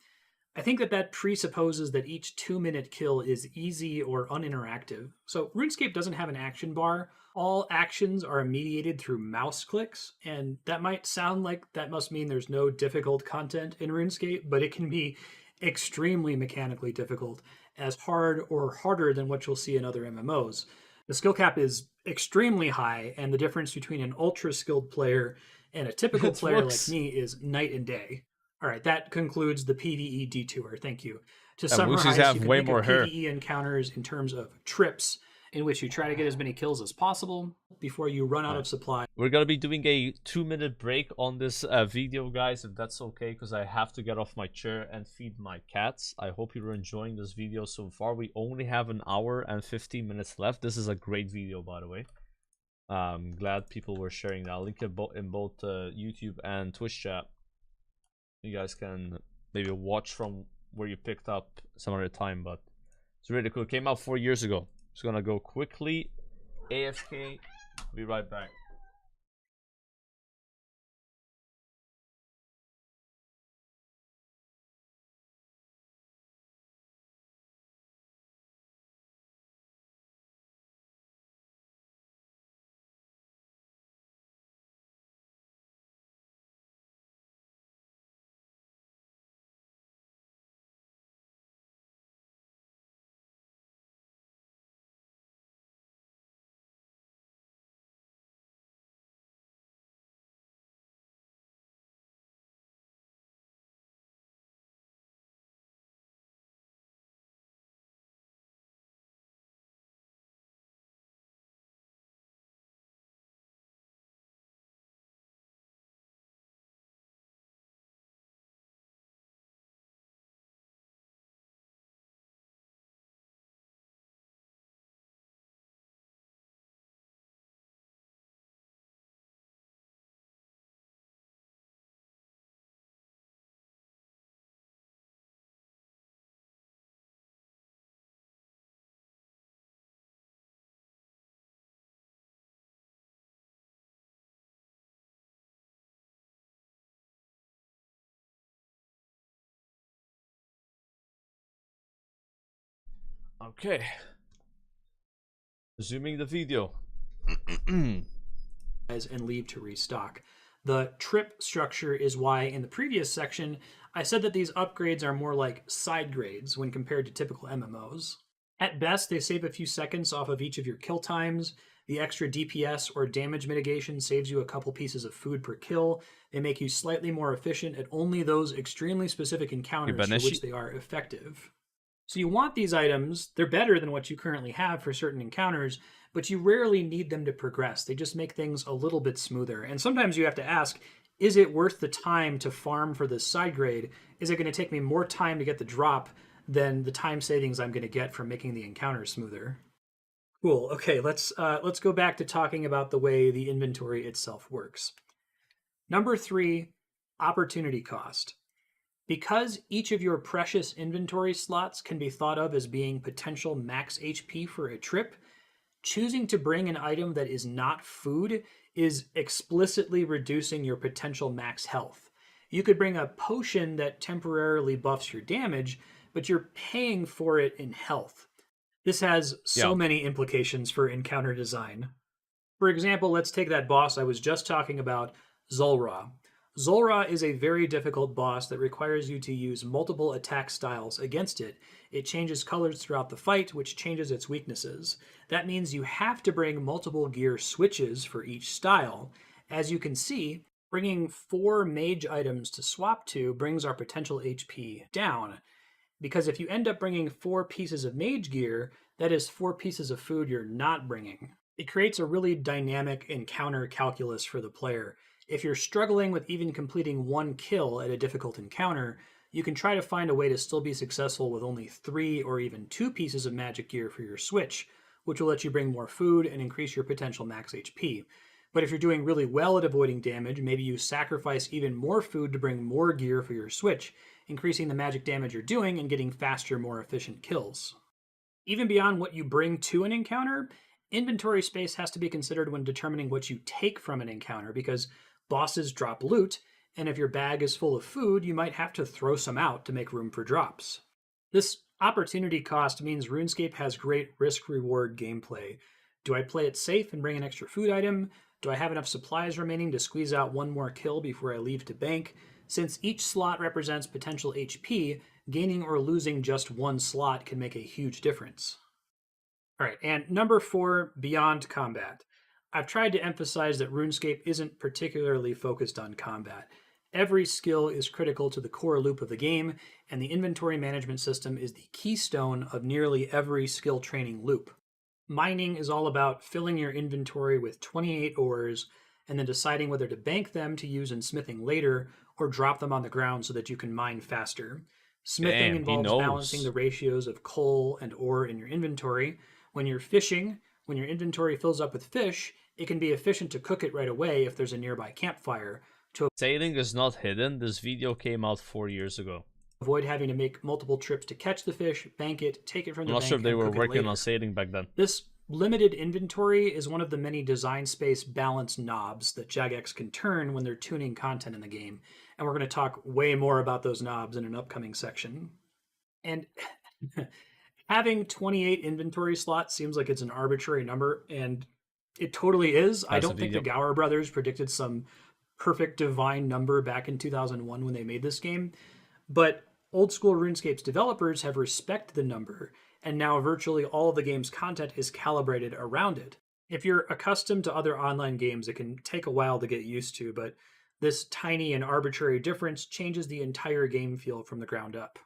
S22: I think that presupposes that each 2-minute kill is easy or uninteractive. So RuneScape doesn't have an action bar. All actions are mediated through mouse clicks, and that might sound like that must mean there's no difficult content in RuneScape, but it can be extremely mechanically difficult, as hard or harder than what you'll see in other MMOs. The skill cap is extremely high, and the difference between an ultra-skilled player and a typical player like me is night and day. All right, that concludes the PvE detour. Thank you. To summarize, you can think of PvE encounters in terms of trips, in which you try to get as many kills as possible before you run out of supply.
S1: We're gonna be doing a 2-minute break on this video, guys, if that's okay, because I have to get off my chair and feed my cats. I hope you're enjoying this video so far. We only have 1 hour and 15 minutes left. This is a great video, by the way. I'm glad people were sharing that. I'll link it in both YouTube and Twitch chat. You guys can maybe watch from where you picked up some other time, but it's really cool. It came out 4 years ago. Just gonna go quickly AFK. Be right back. Okay. Resuming the video.
S22: And leave to restock. The trip structure is why in the previous section I said that these upgrades are more like side grades when compared to typical MMOs. At best, they save a few seconds off of each of your kill times. The extra DPS or damage mitigation saves you a couple pieces of food per kill. They make you slightly more efficient at only those extremely specific encounters for which they are effective. So you want these items, they're better than what you currently have for certain encounters, but you rarely need them to progress. They just make things a little bit smoother. And sometimes you have to ask, is it worth the time to farm for this side grade? Is it going to take me more time to get the drop than the time savings I'm going to get from making the encounter smoother? Cool. Okay, let's go back to talking about the way the inventory itself works. Number 3, opportunity cost. Because each of your precious inventory slots can be thought of as being potential max HP for a trip, choosing to bring an item that is not food is explicitly reducing your potential max health. You could bring a potion that temporarily buffs your damage, but you're paying for it in health. This has so many implications for encounter design. For example, let's take that boss I was just talking about, Zulrah. Zulrah is a very difficult boss that requires you to use multiple attack styles against it. It changes colors throughout the fight, which changes its weaknesses. That means you have to bring multiple gear switches for each style. As you can see, bringing 4 mage items to swap to brings our potential HP down. Because if you end up bringing 4 pieces of mage gear, that is 4 pieces of food you're not bringing. It creates a really dynamic encounter calculus for the player. If you're struggling with even completing 1 kill at a difficult encounter, you can try to find a way to still be successful with only 3 or even 2 pieces of magic gear for your switch, which will let you bring more food and increase your potential max HP. But if you're doing really well at avoiding damage, maybe you sacrifice even more food to bring more gear for your switch, increasing the magic damage you're doing and getting faster, more efficient kills. Even beyond what you bring to an encounter, inventory space has to be considered when determining what you take from an encounter, because bosses drop loot, and if your bag is full of food, you might have to throw some out to make room for drops. This opportunity cost means RuneScape has great risk-reward gameplay. Do I play it safe and bring an extra food item? Do I have enough supplies remaining to squeeze out 1 more kill before I leave to bank? Since each slot represents potential HP, gaining or losing just 1 slot can make a huge difference. All right, and number 4, beyond combat. I've tried to emphasize that RuneScape isn't particularly focused on combat. Every skill is critical to the core loop of the game, and the inventory management system is the keystone of nearly every skill training loop. Mining is all about filling your inventory with 28 ores and then deciding whether to bank them to use in smithing later or drop them on the ground so that you can mine faster. Smithing involves balancing the ratios of coal and ore in your inventory. When you're fishing, when your inventory fills up with fish, it can be efficient to cook it right away if there's a nearby campfire.
S1: Sailing is not hidden. This video came out 4 years ago.
S22: Avoid having to make multiple trips to catch the fish, bank it, take it from the bank,
S1: I'm not sure if they were
S22: cook it
S1: working
S22: later.
S1: on sailing back then.
S22: This limited inventory is one of the many design space balance knobs that Jagex can turn when they're tuning content in the game. And we're going to talk way more about those knobs in an upcoming section. And having 28 inventory slots seems like it's an arbitrary number, and it totally is. I don't think the Gower brothers predicted some perfect divine number back in 2001 when they made this game. But old school RuneScape's developers have respected the number, and now virtually all of the game's content is calibrated around it. If you're accustomed to other online games, it can take a while to get used to, but this tiny and arbitrary difference changes the entire game feel from the ground up.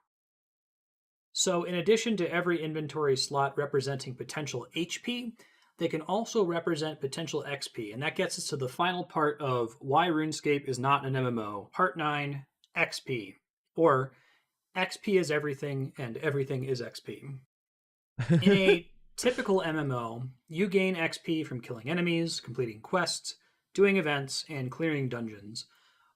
S22: So in addition to every inventory slot representing potential HP, they can also represent potential XP, and that gets us to the final part of why RuneScape is not an MMO, Part 9, XP, or XP is everything and everything is XP. In a typical MMO, you gain XP from killing enemies, completing quests, doing events, and clearing dungeons.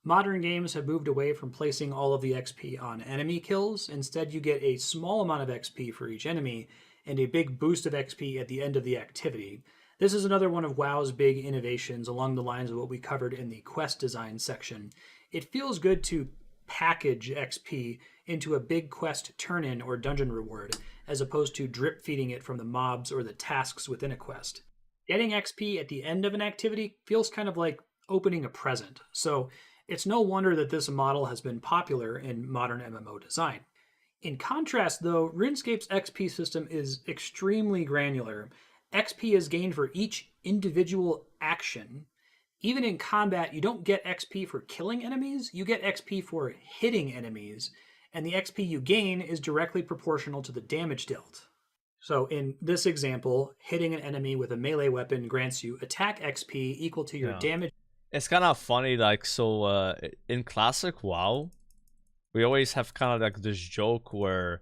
S22: Modern games have moved away from placing all of the XP on enemy kills. Instead, you get a small amount of XP for each enemy and a big boost of XP at the end of the activity. This is another one of WoW's big innovations along the lines of what we covered in the quest design section. It feels good to package XP into a big quest turn-in or dungeon reward, as opposed to drip feeding it from the mobs or the tasks within a quest. Getting XP at the end of an activity feels kind of like opening a present, so it's no wonder that this model has been popular in modern MMO design. In contrast, though, RuneScape's XP system is extremely granular. XP is gained for each individual action. Even in combat, you don't get XP for killing enemies, you get XP for hitting enemies, and the XP you gain is directly proportional to the damage dealt. So in this example, hitting an enemy with a melee weapon grants you attack XP equal to your damage.
S1: It's kind of funny, like, so in classic WoW, we always have kind of like this joke where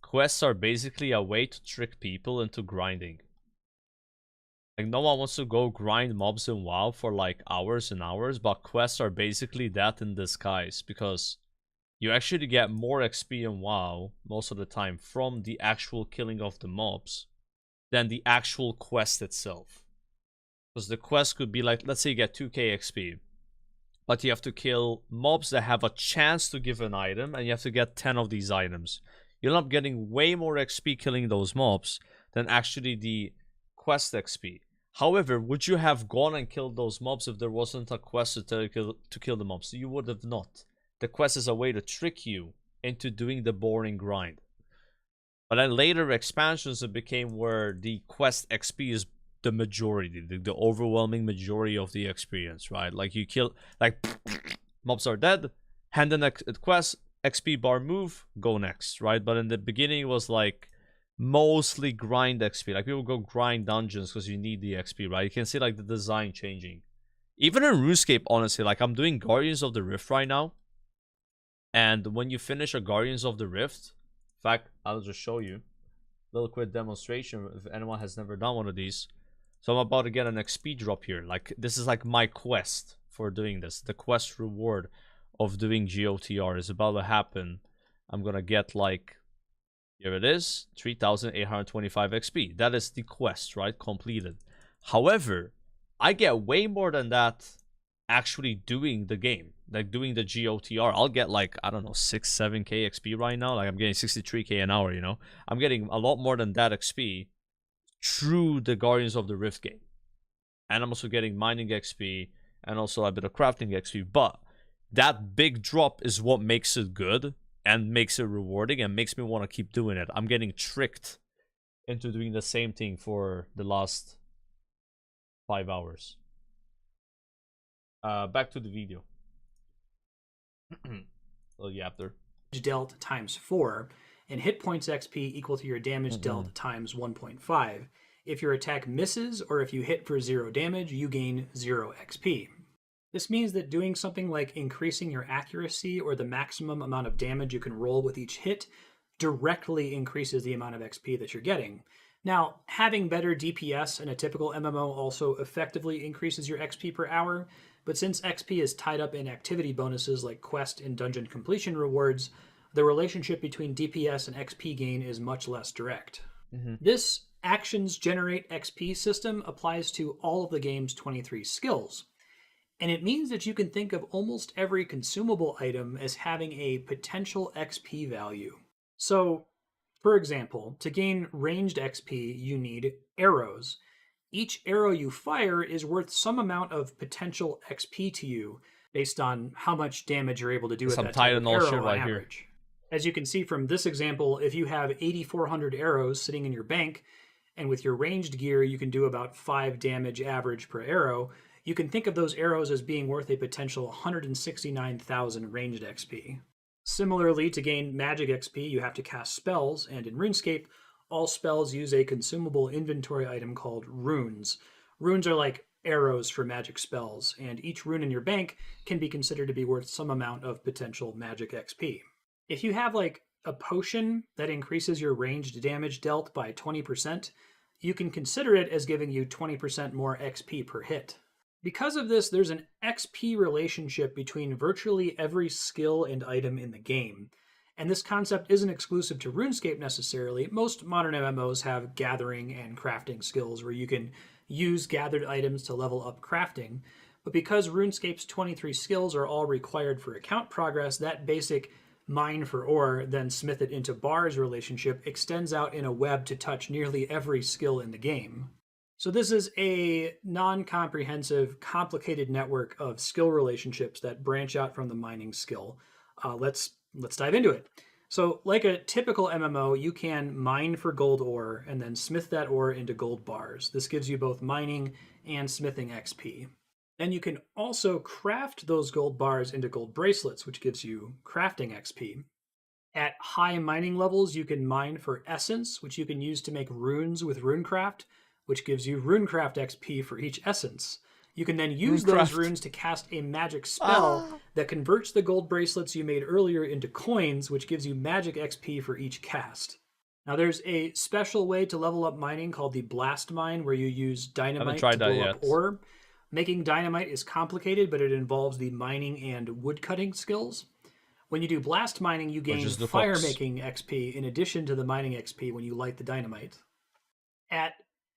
S1: quests are basically a way to trick people into grinding. Like, no one wants to go grind mobs in WoW for like hours and hours, but quests are basically that in disguise, because you actually get more XP in WoW most of the time from the actual killing of the mobs than the actual quest itself. Because the quest could be like, let's say you get 2k XP, but you have to kill mobs that have a chance to give an item, and you have to get 10 of these items. You'll end up getting way more XP killing those mobs than actually the quest XP. However, would you have gone and killed those mobs if there wasn't a quest to tell you to kill the mobs? You would have not. The quest is a way to trick you into doing the boring grind. But then later expansions, it became where the quest XP is the majority, the overwhelming majority of the experience, right? Like, you kill, like, mobs are dead, hand in a quest, XP bar move, go next, right? But in the beginning, it was like mostly grind XP. Like, people go grind dungeons because you need the XP, right? You can see like the design changing. Even in RuneScape, honestly, like, I'm doing Guardians of the Rift right now. And when you finish a Guardians of the Rift, in fact, I'll just show you a little quick demonstration if anyone has never done one of these. So I'm about to get an XP drop here. Like, this is like my quest for doing this. The quest reward of doing GOTR is about to happen. I'm gonna get, like, here it is, 3,825 XP. That is the quest, right? Completed. However, I get way more than that actually doing the game. Like, doing the GOTR. I'll get, like, I don't know, 6-7k XP right now. Like, I'm getting 63k an hour, you know? I'm getting a lot more than that XP through the Guardians of the Rift game. And I'm also getting mining XP and also a bit of crafting XP. But that big drop is what makes it good and makes it rewarding and makes me want to keep doing it. I'm getting tricked into doing the same thing for the last 5 hours. Back to the video. So yeah, after
S22: dealt times 4, and hit points XP equal to your damage dealt times 1.5. If your attack misses or if you hit for 0 damage, you gain 0 XP. This means that doing something like increasing your accuracy or the maximum amount of damage you can roll with each hit directly increases the amount of XP that you're getting. Now, having better DPS in a typical MMO also effectively increases your XP per hour, but since XP is tied up in activity bonuses like quest and dungeon completion rewards, the relationship between DPS and XP gain is much less direct. This actions generate XP system applies to all of the game's 23 skills. And it means that you can think of almost every consumable item as having a potential XP value. So, for example, to gain ranged XP, you need arrows. Each arrow you fire is worth some amount of potential XP to you based on how much damage you're able to do with that type of arrow on average. As you can see from this example, if you have 8,400 arrows sitting in your bank, and with your ranged gear you can do about 5 damage average per arrow, you can think of those arrows as being worth a potential 169,000 ranged XP. Similarly, to gain magic XP, you have to cast spells, and in RuneScape, all spells use a consumable inventory item called runes. Runes are like arrows for magic spells, and each rune in your bank can be considered to be worth some amount of potential magic XP. If you have like a potion that increases your ranged damage dealt by 20%, you can consider it as giving you 20% more XP per hit. Because of this, there's an XP relationship between virtually every skill and item in the game. And this concept isn't exclusive to RuneScape necessarily. Most modern MMOs have gathering and crafting skills where you can use gathered items to level up crafting. But because RuneScape's 23 skills are all required for account progress, that basic mine for ore, then smith it into bars relationship extends out in a web to touch nearly every skill in the game. So this is a non-comprehensive, complicated network of skill relationships that branch out from the mining skill. Let's dive into it. So like a typical MMO, you can mine for gold ore and then smith that ore into gold bars. This gives you both mining and smithing XP. Then you can also craft those gold bars into gold bracelets, which gives you crafting XP. At high mining levels, you can mine for essence, which you can use to make runes with Runecraft, which gives you Runecraft XP for each essence. You can then use those runes to cast a magic spell that converts the gold bracelets you made earlier into coins, which gives you magic XP for each cast. Now there's a special way to level up mining called the blast mine, where you use dynamite to blow up ore. Making dynamite is complicated, but it involves the mining and woodcutting skills. When you do blast mining, you gain fire making XP in addition to the mining XP when you light the dynamite. At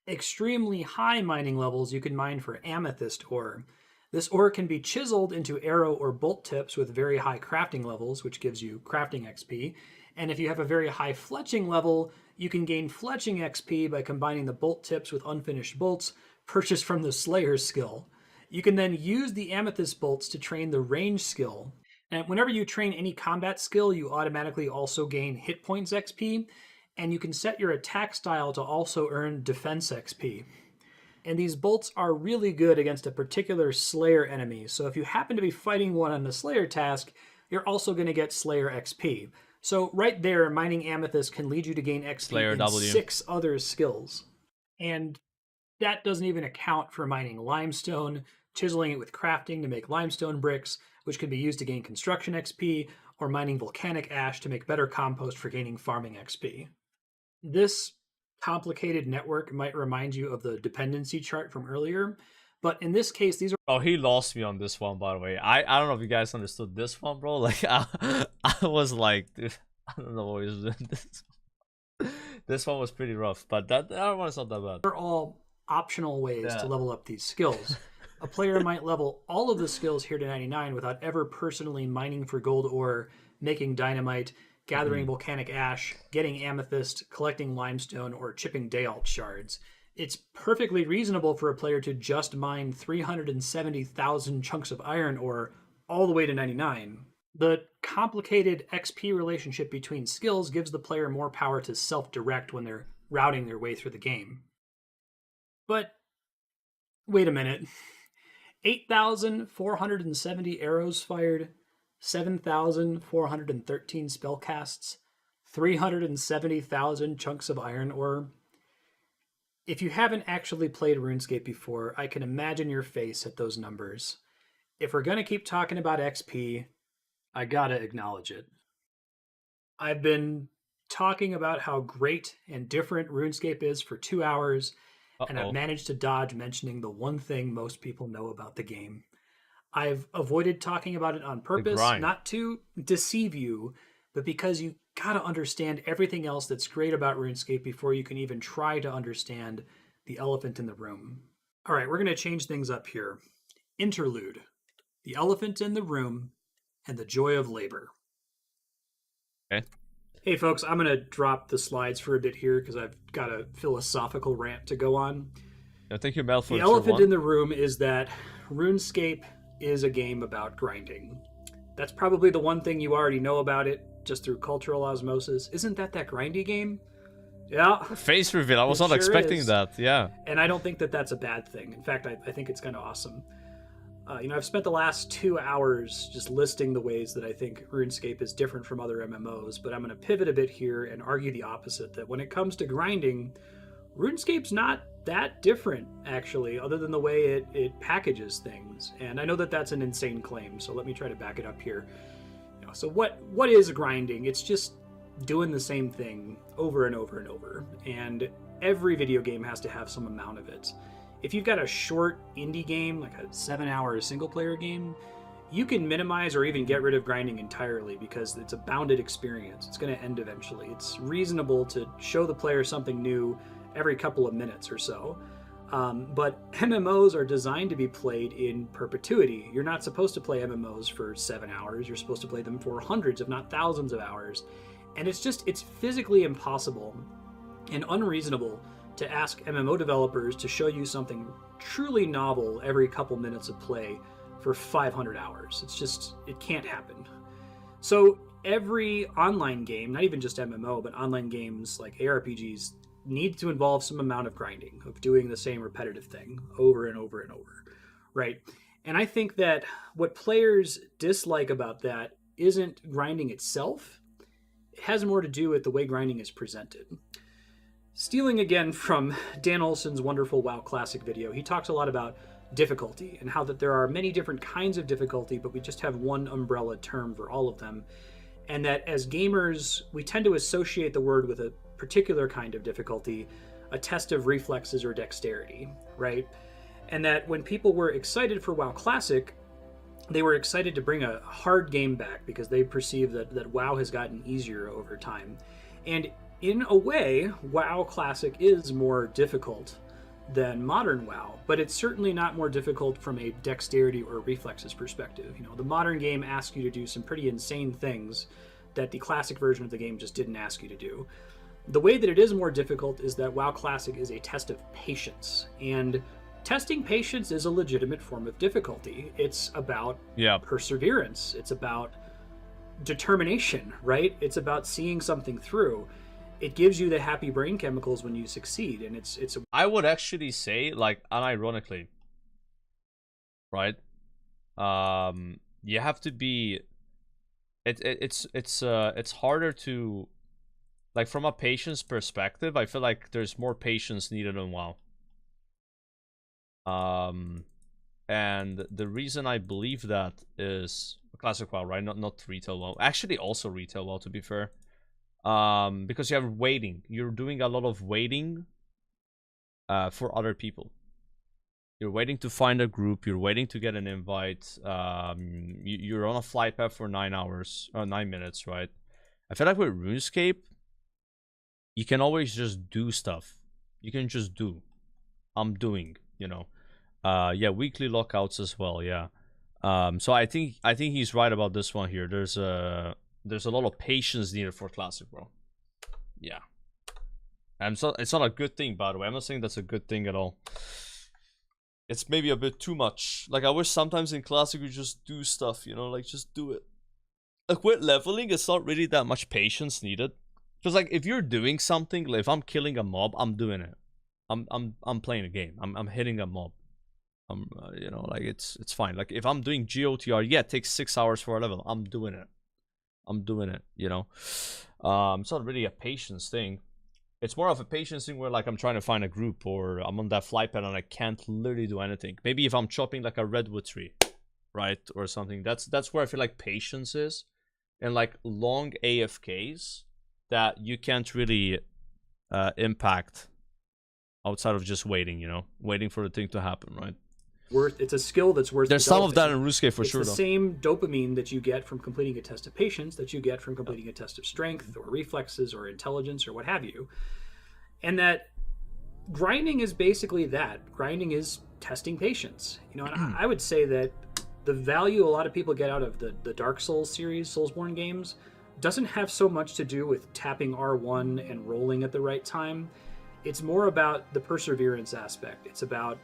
S22: extremely high mining levels, you can mine for amethyst ore. This ore can be chiseled into arrow or bolt tips with very high crafting levels, which gives you crafting XP. And if you have a very high fletching level, you can gain fletching XP by combining the bolt tips with unfinished bolts purchased from the Slayer's skill. You can then use the amethyst bolts to train the range skill. And whenever you train any combat skill, you automatically also gain hit points XP, and you can set your attack style to also earn defense XP. And these bolts are really good against a particular Slayer enemy, so if you happen to be fighting one on the Slayer task, you're also going to get Slayer XP. So right there, mining amethyst can lead you to gain XP
S1: Slayer
S22: in
S1: W.
S22: 6 other skills. And that doesn't even account for mining limestone, chiseling it with crafting to make limestone bricks, which can be used to gain construction XP, or mining volcanic ash to make better compost for gaining farming XP. This complicated network might remind you of the dependency chart from earlier, but in this case, these are...
S1: Oh, he lost me on this one, by the way. I don't know if you guys understood this one, bro. Like, I was like, dude, I don't know what he's doing. This one was pretty rough, but that one is not that bad.
S22: They're all optional ways to level up these skills. A player might level all of the skills here to 99 without ever personally mining for gold ore, making dynamite, gathering volcanic ash, getting amethyst, collecting limestone, or chipping Dayalt shards. It's perfectly reasonable for a player to just mine 370,000 chunks of iron ore all the way to 99. The complicated XP relationship between skills gives the player more power to self-direct when they're routing their way through the game. But wait a minute. 8,470 arrows fired, 7,413 spell casts, 370,000 chunks of iron ore. If you haven't actually played RuneScape before, I can imagine your face at those numbers. If we're going to keep talking about XP, I gotta acknowledge it. I've been talking about how great and different RuneScape is for 2 hours, and I've managed to dodge mentioning the one thing most people know about the game. I've avoided talking about it on purpose, not to deceive you, but because you gotta understand everything else that's great about RuneScape before you can even try to understand the elephant in the room. All right, we're gonna change things up here. Interlude. The elephant in the room and the joy of labor.
S1: Okay.
S22: Hey folks, I'm going to drop the slides for a bit here because I've got a philosophical rant to go on.
S1: Thank you, Mel, for
S22: the elephant in the room is that RuneScape is a game about grinding. That's probably the one thing you already know about it just through cultural osmosis. Isn't that grindy game? Yeah.
S1: Face reveal. I was not expecting that. Yeah.
S22: And I don't think that that's a bad thing. In fact, I think it's kind of awesome. I've spent the last 2 hours just listing the ways that I think RuneScape is different from other MMOs, but I'm going to pivot a bit here and argue the opposite, that when it comes to grinding, RuneScape's not that different, actually, other than the way it packages things. And I know that that's an insane claim, so let me try to back it up here. So what is grinding? It's just doing the same thing over and over and over, and every video game has to have some amount of it. If you've got a short indie game, like a 7-hour single-player game, you can minimize or even get rid of grinding entirely because it's a bounded experience. It's going to end eventually. It's reasonable to show the player something new every couple of minutes or so. But MMOs are designed to be played in perpetuity. You're not supposed to play MMOs for 7 hours. You're supposed to play them for hundreds, if not thousands of hours. And it's physically impossible and unreasonable to ask MMO developers to show you something truly novel every couple minutes of play for 500 hours. It can't happen. So every online game, not even just MMO, but online games like ARPGs, need to involve some amount of grinding, of doing the same repetitive thing over and over and over, right? And I think that what players dislike about that isn't grinding itself. It has more to do with the way grinding is presented. Stealing again from Dan Olson's wonderful WoW Classic video, he talks a lot about difficulty and how that there are many different kinds of difficulty, but we just have one umbrella term for all of them. And that as gamers, we tend to associate the word with a particular kind of difficulty, a test of reflexes or dexterity, right? And that when people were excited for WoW Classic, they were excited to bring a hard game back because they perceive that WoW has gotten easier over time. And in a way, WoW Classic is more difficult than modern WoW, but it's certainly not more difficult from a dexterity or reflexes perspective. You know, the modern game asks you to do some pretty insane things that the classic version of the game just didn't ask you to do. The way that it is more difficult is that WoW Classic is a test of patience, and testing patience is a legitimate form of difficulty. It's about perseverance. It's about determination, right? It's about seeing something through. It gives you the happy brain chemicals when you succeed, and it's.
S1: I would actually say, like, unironically, right? You have to be. It's harder to, like, from a patience perspective. I feel like there's more patience needed in WoW. And the reason I believe that is classic WoW, right? Not retail WoW. Actually, also retail WoW, to be fair. Because you have waiting. You're doing a lot of waiting for other people. You're waiting to find a group. You're waiting to get an invite. You're on a flight path for 9 hours or 9 minutes, right? I feel like with RuneScape, you can always just do stuff. You can just do. I'm doing, you know. Yeah, weekly lockouts as well. Yeah. So I think he's right about this one here. There's a lot of patience needed for classic, bro. Yeah. And so it's not a good thing, by the way. I'm not saying that's a good thing at all. It's maybe a bit too much. Like, I wish sometimes in classic you just do stuff, you know, like, just do it. Like, with leveling, it's not really that much patience needed. Because, like, if you're doing something, like, if I'm killing a mob, I'm doing it. I'm playing a game. I'm hitting a mob. You know, like, it's fine. Like, if I'm doing GOTR, yeah, it takes 6 hours for a level. I'm doing it. I'm doing it, you know. It's not really a patience thing. It's more of a patience thing where, like, I'm trying to find a group, or I'm on that flight pad and I can't literally do anything. Maybe if I'm chopping like a redwood tree, right, or something. That's where I feel like patience is, and like long AFKs that you can't really impact outside of just waiting. You know, waiting for the thing to happen, right?
S22: It's a skill that's worth.
S1: There's some of that in Runescape for sure.
S22: It's the same dopamine that you get from completing a test of patience, that you get from completing a test of strength or reflexes or intelligence or what have you. And that grinding is basically that. Grinding is testing patience. You know, and I would say that the value a lot of people get out of the Dark Souls series, Soulsborne games, doesn't have so much to do with tapping R1 and rolling at the right time. It's more about the perseverance aspect. It's about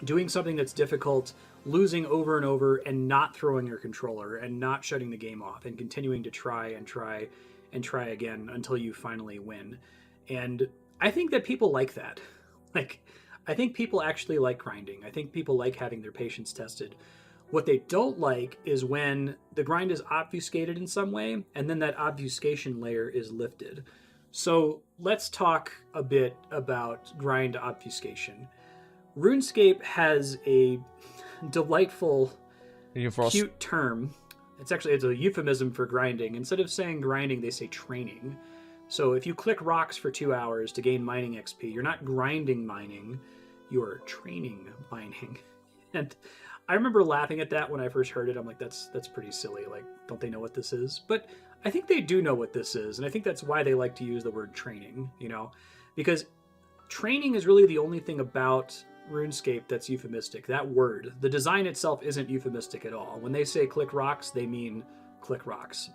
S22: doing something that's difficult, losing over and over, and not throwing your controller, and not shutting the game off, and continuing to try and try and try again until you finally win. And I think that people like that. Like, I think people actually like grinding. I think people like having their patience tested. What they don't like is when the grind is obfuscated in some way, and then that obfuscation layer is lifted. So let's talk a bit about grind obfuscation. RuneScape has a delightful, cute term. It's a euphemism for grinding. Instead of saying grinding, they say training. So if you click rocks for 2 hours to gain mining XP, you're not grinding mining, you're training mining. And I remember laughing at that when I first heard it. I'm like, that's pretty silly. Like, don't they know what this is? But I think they do know what this is, and I think that's why they like to use the word training, you know? Because training is really the only thing about RuneScape that's euphemistic. That word, the design itself isn't euphemistic at all. When they say click rocks, they mean click rocks.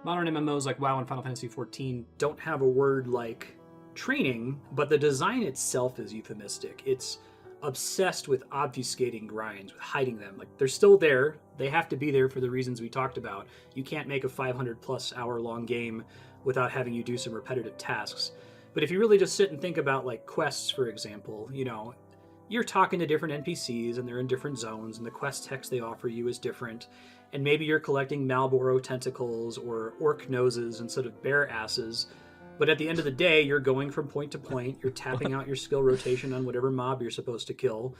S22: Modern MMOs like WoW and Final Fantasy XIV don't have a word like training, but the design itself is euphemistic. It's obsessed with obfuscating grinds, with hiding them. Like, they're still there. They have to be there for the reasons we talked about. You can't make a 500+ hour long game without having you do some repetitive tasks. But if you really just sit and think about, like, quests, for example, you know, you're talking to different NPCs and they're in different zones and the quest text they offer you is different. And maybe you're collecting Malboro tentacles or orc noses instead of bear asses. But at the end of the day, you're going from point to point. You're tapping out your skill rotation on whatever mob you're supposed to kill.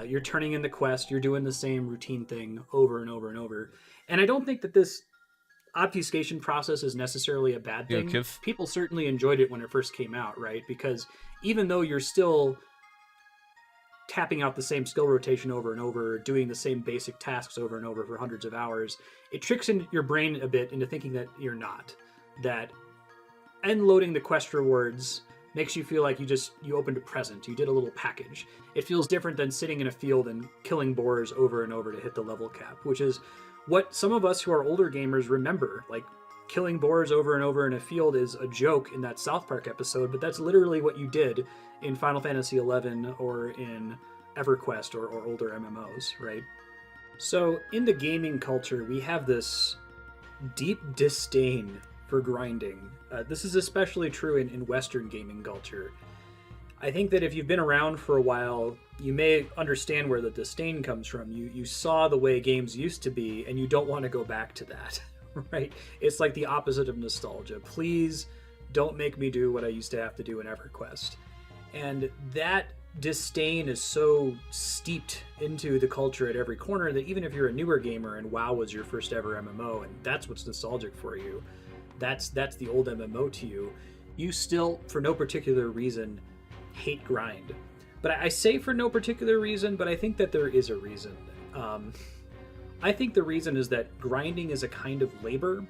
S22: You're turning in the quest. You're doing the same routine thing over and over and over. And I don't think that this obfuscation process is necessarily a bad thing.
S1: Yeah,
S22: People certainly enjoyed it when it first came out, right? Because even though you're still tapping out the same skill rotation over and over, doing the same basic tasks over and over for hundreds of hours, it tricks in your brain a bit into thinking that you're not. That unloading the quest rewards makes you feel like you opened a present, you did a little package. It feels different than sitting in a field and killing boars over and over to hit the level cap, which is what some of us who are older gamers remember. Like, killing boars over and over in a field is a joke in that South Park episode, but that's literally what you did in Final Fantasy XI or in EverQuest or older MMOs, right? So in the gaming culture, we have this deep disdain for grinding. This is especially true in Western gaming culture. I think that if you've been around for a while, you may understand where the disdain comes from. You saw the way games used to be, and you don't want to go back to that, right? It's like the opposite of nostalgia. Please don't make me do what I used to have to do in EverQuest. And that disdain is so steeped into the culture at every corner that even if you're a newer gamer and WoW was your first ever MMO, and that's what's nostalgic for you, that's the old MMO to you, you still, for no particular reason, hate grind. But I say for no particular reason, but I think that there is a reason. I think the reason is that grinding is a kind of labor,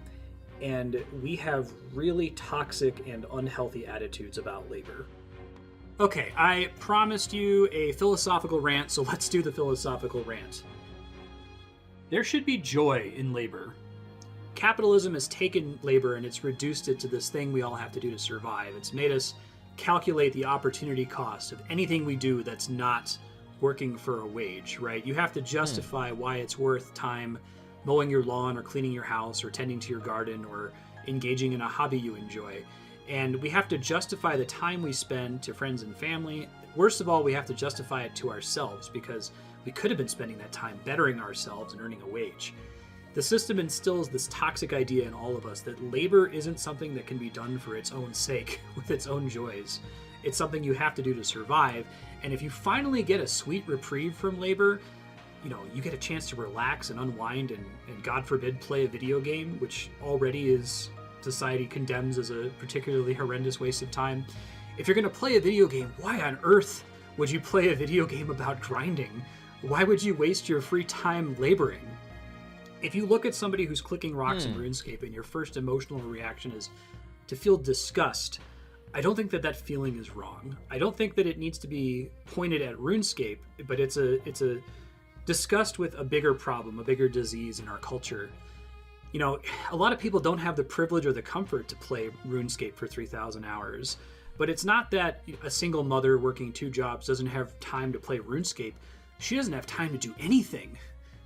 S22: and we have really toxic and unhealthy attitudes about labor. Okay, I promised you a philosophical rant, so let's do the philosophical rant. There should be joy in labor. Capitalism has taken labor and it's reduced it to this thing we all have to do to survive. It's made us calculate the opportunity cost of anything we do that's not working for a wage, right? You have to justify why it's worth time mowing your lawn or cleaning your house or tending to your garden or engaging in a hobby you enjoy. And we have to justify the time we spend to friends and family. Worst of all, we have to justify it to ourselves because we could have been spending that time bettering ourselves and earning a wage. The system instills this toxic idea in all of us that labor isn't something that can be done for its own sake, with its own joys. It's something you have to do to survive. And if you finally get a sweet reprieve from labor, you know, you get a chance to relax and unwind and God forbid, play a video game, which already is society condemns as a particularly horrendous waste of time. If you're going to play a video game, why on earth would you play a video game about grinding? Why would you waste your free time laboring? If you look at somebody who's clicking rocks in RuneScape and your first emotional reaction is to feel disgust, I don't think that that feeling is wrong. I don't think that it needs to be pointed at RuneScape, but it's a disgust with a bigger problem, a bigger disease in our culture. You know, a lot of people don't have the privilege or the comfort to play RuneScape for 3,000 hours, but it's not that a single mother working 2 jobs doesn't have time to play RuneScape. She doesn't have time to do anything.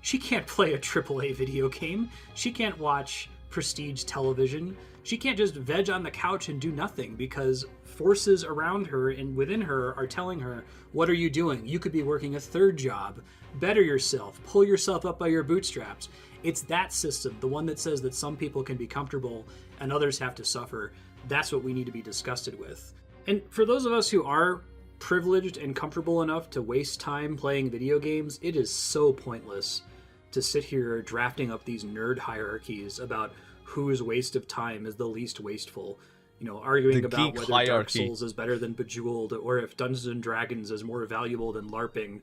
S22: She can't play a AAA video game. She can't watch prestige television. She can't just veg on the couch and do nothing because forces around her and within her are telling her, what are you doing? You could be working a 3rd job. Better yourself. Pull yourself up by your bootstraps. It's that system, the one that says that some people can be comfortable and others have to suffer. That's what we need to be disgusted with. And for those of us who are privileged and comfortable enough to waste time playing video games, it is so pointless to sit here drafting up these nerd hierarchies about whose waste of time is the least wasteful. You know, arguing about whether Dark Souls is better than Bejeweled, or if Dungeons and Dragons is more valuable than LARPing,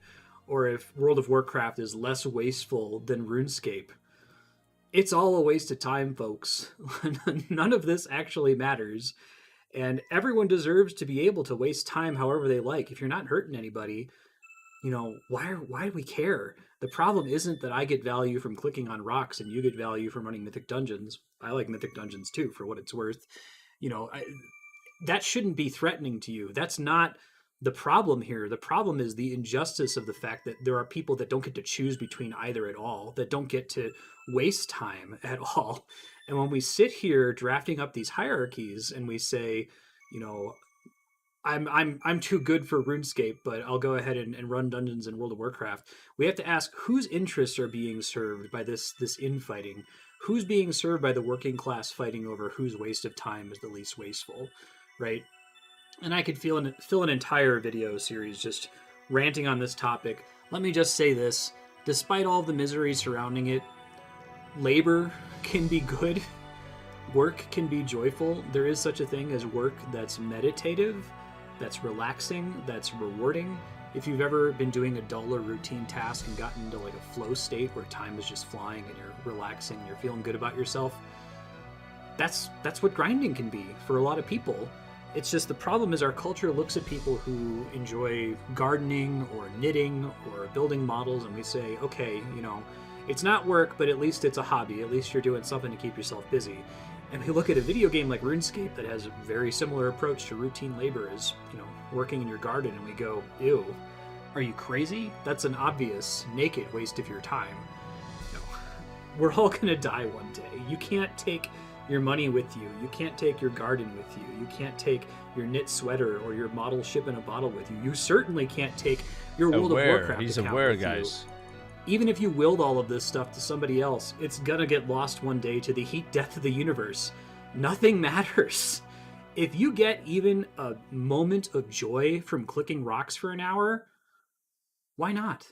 S22: or if World of Warcraft is less wasteful than RuneScape. It's all a waste of time, folks. None of this actually matters. And everyone deserves to be able to waste time however they like. If you're not hurting anybody, you know, why do we care? The problem isn't that I get value from clicking on rocks and you get value from running Mythic Dungeons. I like Mythic Dungeons too, for what it's worth. You know, that shouldn't be threatening to you. That's not the problem here. The problem is the injustice of the fact that there are people that don't get to choose between either at all, that don't get to waste time at all. And when we sit here drafting up these hierarchies and we say, you know, I'm too good for RuneScape, but I'll go ahead and run dungeons in World of Warcraft. We have to ask whose interests are being served by this infighting. Who's being served by the working class fighting over whose waste of time is the least wasteful, right? And I could fill an entire video series just ranting on this topic. Let me just say this: despite all the misery surrounding it, labor can be good. Work can be joyful. There is such a thing as work that's meditative, that's relaxing, that's rewarding. If you've ever been doing a dull or routine task and gotten into like a flow state where time is just flying and you're relaxing, you're feeling good about yourself, that's what grinding can be for a lot of people. It's just the problem is our culture looks at people who enjoy gardening or knitting or building models and we say, okay, you know, it's not work, but at least it's a hobby. At least you're doing something to keep yourself busy. And we look at a video game like RuneScape that has a very similar approach to routine labor as, you know, working in your garden, and we go, ew, are you crazy? That's an obvious, naked waste of your time. No, we're all gonna die one day. You can't take your money with you. You can't take your garden with you. You can't take your knit sweater or your model ship in a bottle with you. You certainly can't take your World of Warcraft
S1: He's
S22: account
S1: aware,
S22: with
S1: guys.
S22: you. Even if you willed all of this stuff to somebody else, it's gonna get lost one day to the heat death of the universe. Nothing matters. If you get even a moment of joy from clicking rocks for an hour, why not?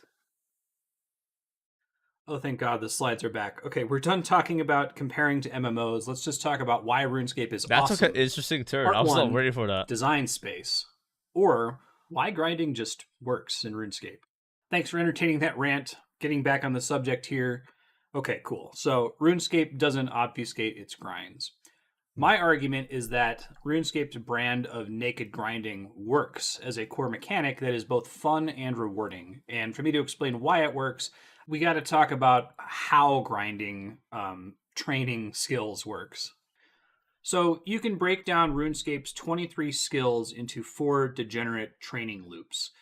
S22: Oh, thank God, the slides are back. Okay, we're done talking about comparing to MMOs. Let's just talk about why RuneScape is
S1: That's
S22: awesome.
S1: okay. Interesting turn.
S22: Part
S1: I was not
S22: one,
S1: ready for that.
S22: Design space. Or why grinding just works in RuneScape. Thanks for entertaining that rant. Getting back on the subject here. Okay, cool. So RuneScape doesn't obfuscate its grinds. My argument is that RuneScape's brand of naked grinding works as a core mechanic that is both fun and rewarding. And for me to explain why it works, we got to talk about how grinding training skills works. So you can break down RuneScape's 23 skills into 4 degenerate training loops.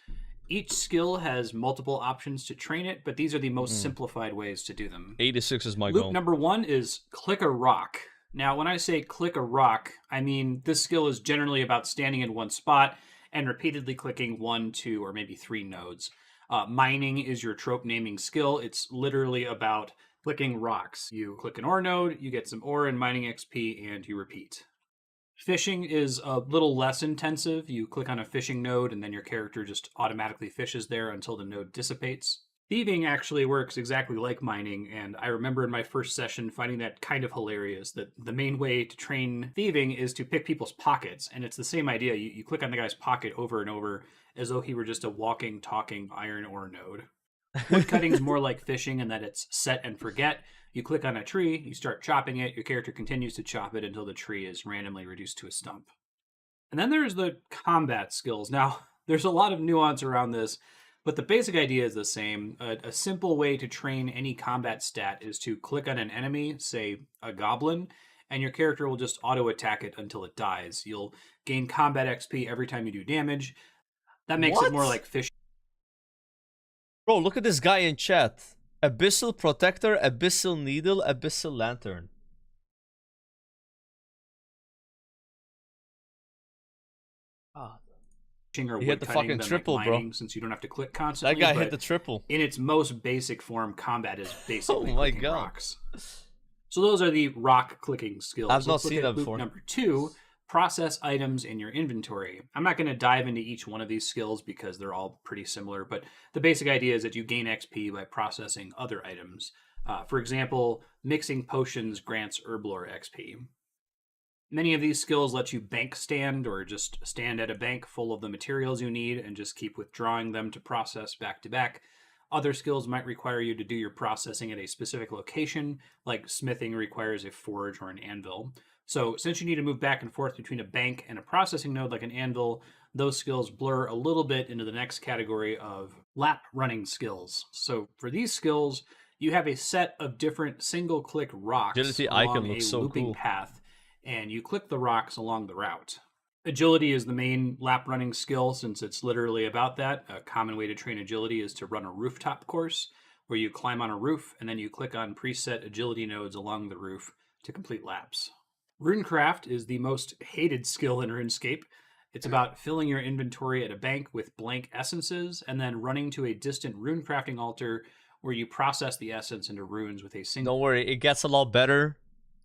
S22: Each skill has multiple options to train it, but these are the most simplified ways to do them.
S1: 86 is my goal.
S22: Loop number 1 is click a rock. Now, when I say click a rock, I mean this skill is generally about standing in one spot and repeatedly clicking 1, 2, or maybe 3 nodes. Mining is your trope naming skill. It's literally about clicking rocks. You click an ore node, you get some ore and mining XP, and you repeat. Fishing is a little less intensive. You click on a fishing node and then your character just automatically fishes there until the node dissipates. Thieving actually works exactly like mining, and I remember in my first session finding that kind of hilarious, that the main way to train thieving is to pick people's pockets, and it's the same idea. You click on the guy's pocket over and over as though he were just a walking, talking iron ore node. Woodcutting's more like fishing in that it's set and forget. You click on a tree, you start chopping it, your character continues to chop it until the tree is randomly reduced to a stump. And then there's the combat skills. Now, there's a lot of nuance around this, but the basic idea is the same. A simple way to train any combat stat is to click on an enemy, say a goblin, and your character will just auto-attack it until it dies. You'll gain combat XP every time you do damage. That makes it more like fishing.
S1: Bro, look at this guy in chat. Abyssal Protector, Abyssal Needle, Abyssal Lantern.
S22: Or
S1: he hit the fucking triple,
S22: like mining,
S1: bro.
S22: Since you don't have to click constantly.
S1: That guy hit the triple.
S22: In its most basic form, combat is basically
S1: oh my
S22: clicking
S1: God.
S22: Rocks. So those are the rock clicking skills.
S1: I've not
S22: Let's look
S1: seen
S22: at
S1: that
S22: loop
S1: before.
S22: Number 2, process items in your inventory. I'm not going to dive into each one of these skills because they're all pretty similar, but the basic idea is that you gain XP by processing other items. For example, mixing potions grants herblore XP. Many of these skills let you bank stand or just stand at a bank full of the materials you need and just keep withdrawing them to process back to back. Other skills might require you to do your processing at a specific location, like smithing requires a forge or an anvil. So since you need to move back and forth between a bank and a processing node like an anvil, those skills blur a little bit into the next category of lap running skills. So for these skills, you have a set of different single-click rocks
S1: Agility icon
S22: along a
S1: looks so
S22: looping
S1: cool.
S22: path, and you click the rocks along the route. Agility is the main lap running skill since it's literally about that. A common way to train agility is to run a rooftop course where you climb on a roof and then you click on preset agility nodes along the roof to complete laps. Runecraft is the most hated skill in RuneScape. It's about filling your inventory at a bank with blank essences and then running to a distant rune crafting altar where you process the essence into runes with a single...
S1: Don't worry, it gets a lot better.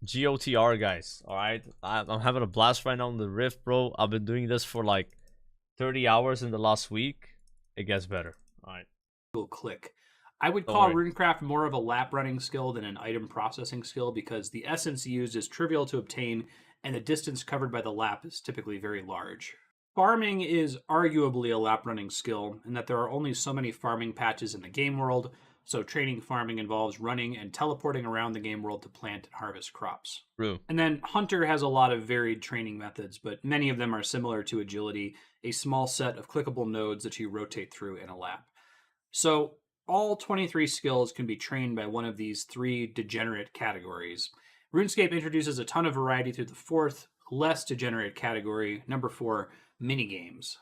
S1: GOTR, guys. Alright? I'm having a blast right now on the Rift, bro. I've been doing this for like 30 hours in the last week. It gets better. Alright.
S22: Click. I would call Runecraft more of a lap running skill than an item processing skill because the essence used is trivial to obtain and the distance covered by the lap is typically very large. Farming is arguably a lap running skill in that there are only so many farming patches in the game world, so training farming involves running and teleporting around the game world to plant and harvest crops.
S1: True.
S22: And then Hunter has a lot of varied training methods, but many of them are similar to Agility, a small set of clickable nodes that you rotate through in a lap. So all 23 skills can be trained by one of these 3 degenerate categories. RuneScape introduces a ton of variety through the 4th, less degenerate category, number 4, minigames.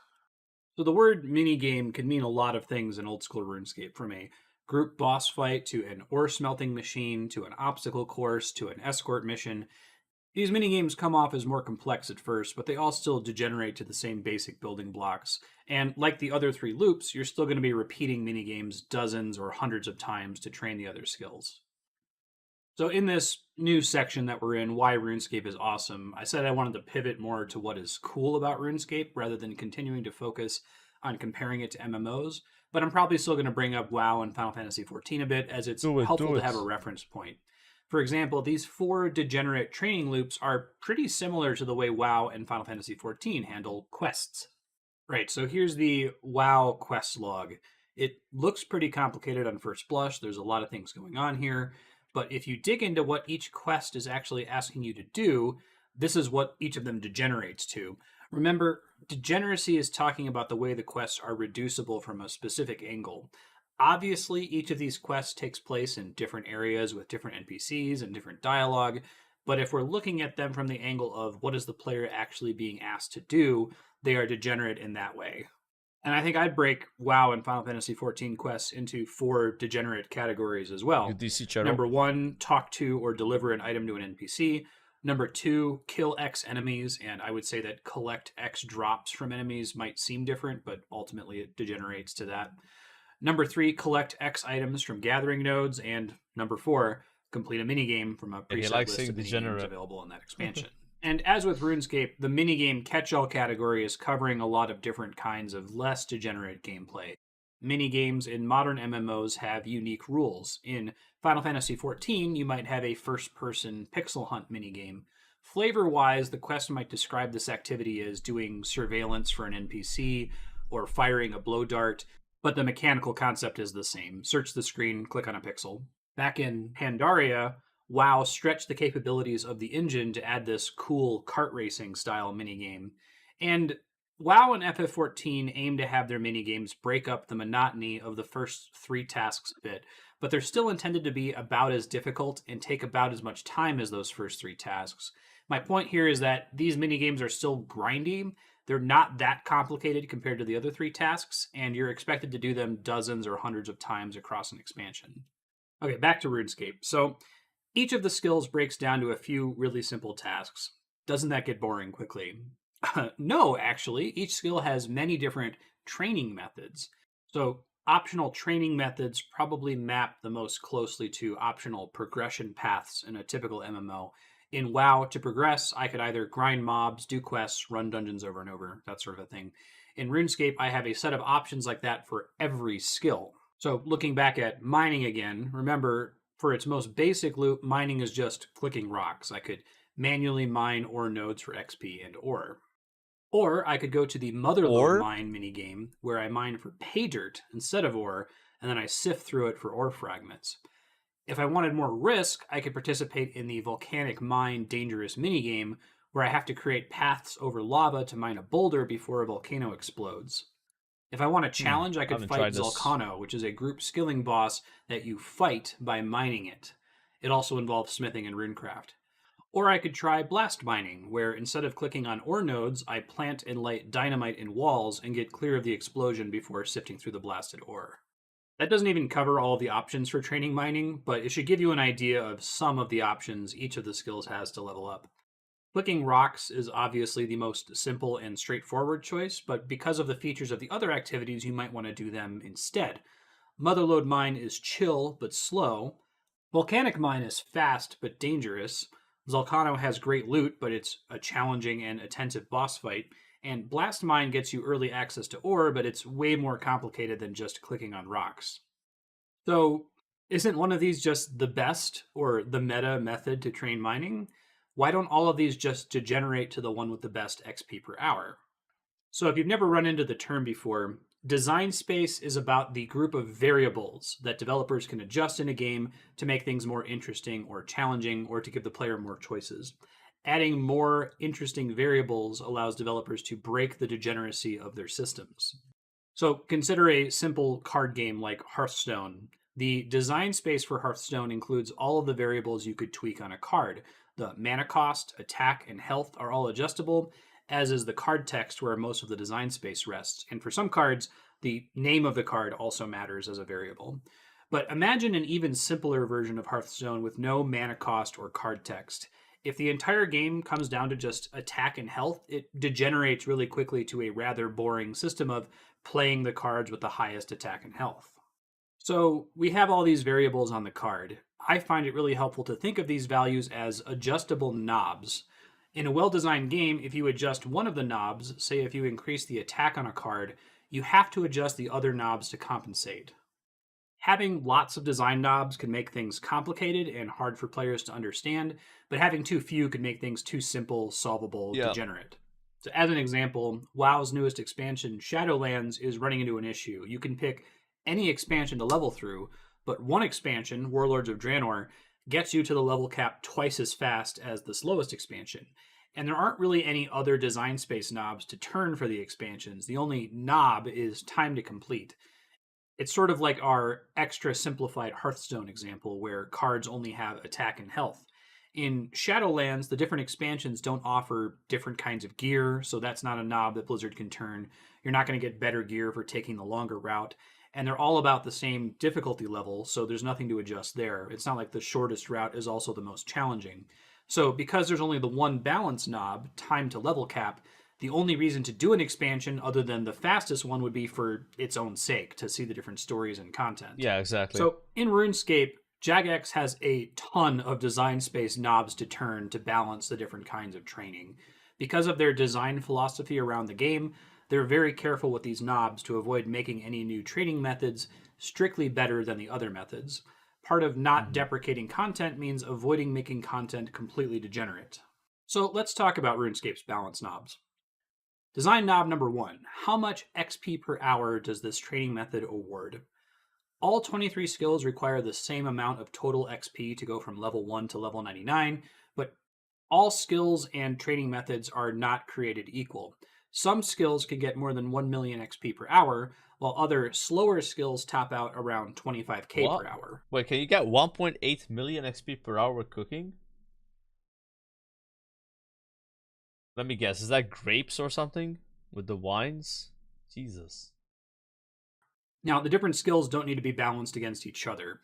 S22: So the word minigame can mean a lot of things in old school RuneScape, from a group boss fight to an ore smelting machine to an obstacle course to an escort mission. These minigames come off as more complex at first, but they all still degenerate to the same basic building blocks. And like the other 3 loops, you're still going to be repeating minigames dozens or hundreds of times to train the other skills. So in this new section that we're in, why RuneScape is awesome, I said I wanted to pivot more to what is cool about RuneScape rather than continuing to focus on comparing it to MMOs, but I'm probably still going to bring up WoW and Final Fantasy XIV a bit as it's helpful to have a reference point. For example, these 4 degenerate training loops are pretty similar to the way WoW and Final Fantasy XIV handle quests. Right, so here's the WoW quest log. It looks pretty complicated on first blush. There's a lot of things going on here. But if you dig into what each quest is actually asking you to do, this is what each of them degenerates to. Remember, degeneracy is talking about the way the quests are reducible from a specific angle. Obviously, each of these quests takes place in different areas with different NPCs and different dialogue, but if we're looking at them from the angle of what is the player actually being asked to do, they are degenerate in that way. And I think I'd break WoW and Final Fantasy XIV quests into 4 degenerate categories as well. Number 1, talk to or deliver an item to an NPC. Number 2, kill X enemies, and I would say that collect X drops from enemies might seem different, but ultimately it degenerates to that. Number 3, collect X items from gathering nodes, and number 4, complete a minigame from a preset list of minigames available in that expansion. And as with RuneScape, the minigame catch-all category is covering a lot of different kinds of less degenerate gameplay. Minigames in modern MMOs have unique rules. In Final Fantasy XIV, you might have a first-person pixel hunt minigame. Flavor-wise, the quest might describe this activity as doing surveillance for an NPC or firing a blow dart, but the mechanical concept is the same. Search the screen, click on a pixel. Back in Pandaria, WoW stretched the capabilities of the engine to add this cool kart racing style minigame. And WoW and FF14 aim to have their minigames break up the monotony of the first 3 tasks a bit, but they're still intended to be about as difficult and take about as much time as those first 3 tasks. My point here is that these minigames are still grindy. They're not that complicated compared to the other 3 tasks, and you're expected to do them dozens or hundreds of times across an expansion. Okay, back to RuneScape. So each of the skills breaks down to a few really simple tasks. Doesn't that get boring quickly? No, actually. Each skill has many different training methods. So optional training methods probably map the most closely to optional progression paths in a typical MMO. In WoW, to progress, I could either grind mobs, do quests, run dungeons over and over, that sort of a thing. In RuneScape, I have a set of options like that for every skill. So looking back at mining again, remember, for its most basic loop, mining is just clicking rocks. I could manually mine ore nodes for XP and ore. Or I could go to the Motherlode mine minigame, where I mine for pay dirt instead of ore, and then I sift through it for ore fragments. If I wanted more risk, I could participate in the Volcanic Mine Dangerous minigame, where I have to create paths over lava to mine a boulder before a volcano explodes. If I want a challenge, I could fight Zalcano, which is a group skilling boss that you fight by mining it. It also involves smithing and runecraft. Or I could try blast mining, where instead of clicking on ore nodes, I plant and light dynamite in walls and get clear of the explosion before sifting through the blasted ore. That doesn't even cover all of the options for training mining, but it should give you an idea of some of the options each of the skills has to level up. Clicking rocks is obviously the most simple and straightforward choice, but because of the features of the other activities, you might want to do them instead. Motherlode Mine is chill but slow. Volcanic Mine is fast but dangerous. Zalcano has great loot, but it's a challenging and attentive boss fight. And Blast Mine gets you early access to ore, but it's way more complicated than just clicking on rocks. So, isn't one of these just the best or the meta method to train mining? Why don't all of these just degenerate to the one with the best XP per hour? So if you've never run into the term before, design space is about the group of variables that developers can adjust in a game to make things more interesting or challenging or to give the player more choices. Adding more interesting variables allows developers to break the degeneracy of their systems. So consider a simple card game like Hearthstone. The design space for Hearthstone includes all of the variables you could tweak on a card. The mana cost, attack, and health are all adjustable, as is the card text where most of the design space rests. And for some cards, the name of the card also matters as a variable. But imagine an even simpler version of Hearthstone with no mana cost or card text. If the entire game comes down to just attack and health, it degenerates really quickly to a rather boring system of playing the cards with the highest attack and health. So we have all these variables on the card. I find it really helpful to think of these values as adjustable knobs. In a well-designed game, if you adjust one of the knobs, say if you increase the attack on a card, you have to adjust the other knobs to compensate. Having lots of design knobs can make things complicated and hard for players to understand, but having too few could make things too simple, solvable, degenerate. So as an example, WoW's newest expansion, Shadowlands, is running into an issue. You can pick any expansion to level through, but one expansion, Warlords of Draenor, gets you to the level cap twice as fast as the slowest expansion. And there aren't really any other design space knobs to turn for the expansions. The only knob is time to complete. It's sort of like our extra simplified Hearthstone example, where cards only have attack and health. In Shadowlands, the different expansions don't offer different kinds of gear, so that's not a knob that Blizzard can turn. You're not going to get better gear for taking the longer route. And they're all about the same difficulty level, so there's nothing to adjust there. It's not like the shortest route is also the most challenging. So because there's only the one balance knob, time to level cap, the only reason to do an expansion other than the fastest one would be for its own sake, to see the different stories and content.
S1: Yeah, exactly.
S22: So in RuneScape, Jagex has a ton of design space knobs to turn to balance the different kinds of training. Because of their design philosophy around the game, they're very careful with these knobs to avoid making any new training methods strictly better than the other methods. Part of not deprecating content means avoiding making content completely degenerate. So let's talk about RuneScape's balance knobs. Design knob number 1. How much XP per hour does this training method award? All 23 skills require the same amount of total XP to go from level 1 to level 99, but all skills and training methods are not created equal. Some skills can get more than 1 million XP per hour, while other slower skills top out around 25k per hour.
S1: Wait, can you get 1.8 million XP per hour cooking? Let me guess, is that grapes or something? With the wines? Jesus.
S22: Now, the different skills don't need to be balanced against each other.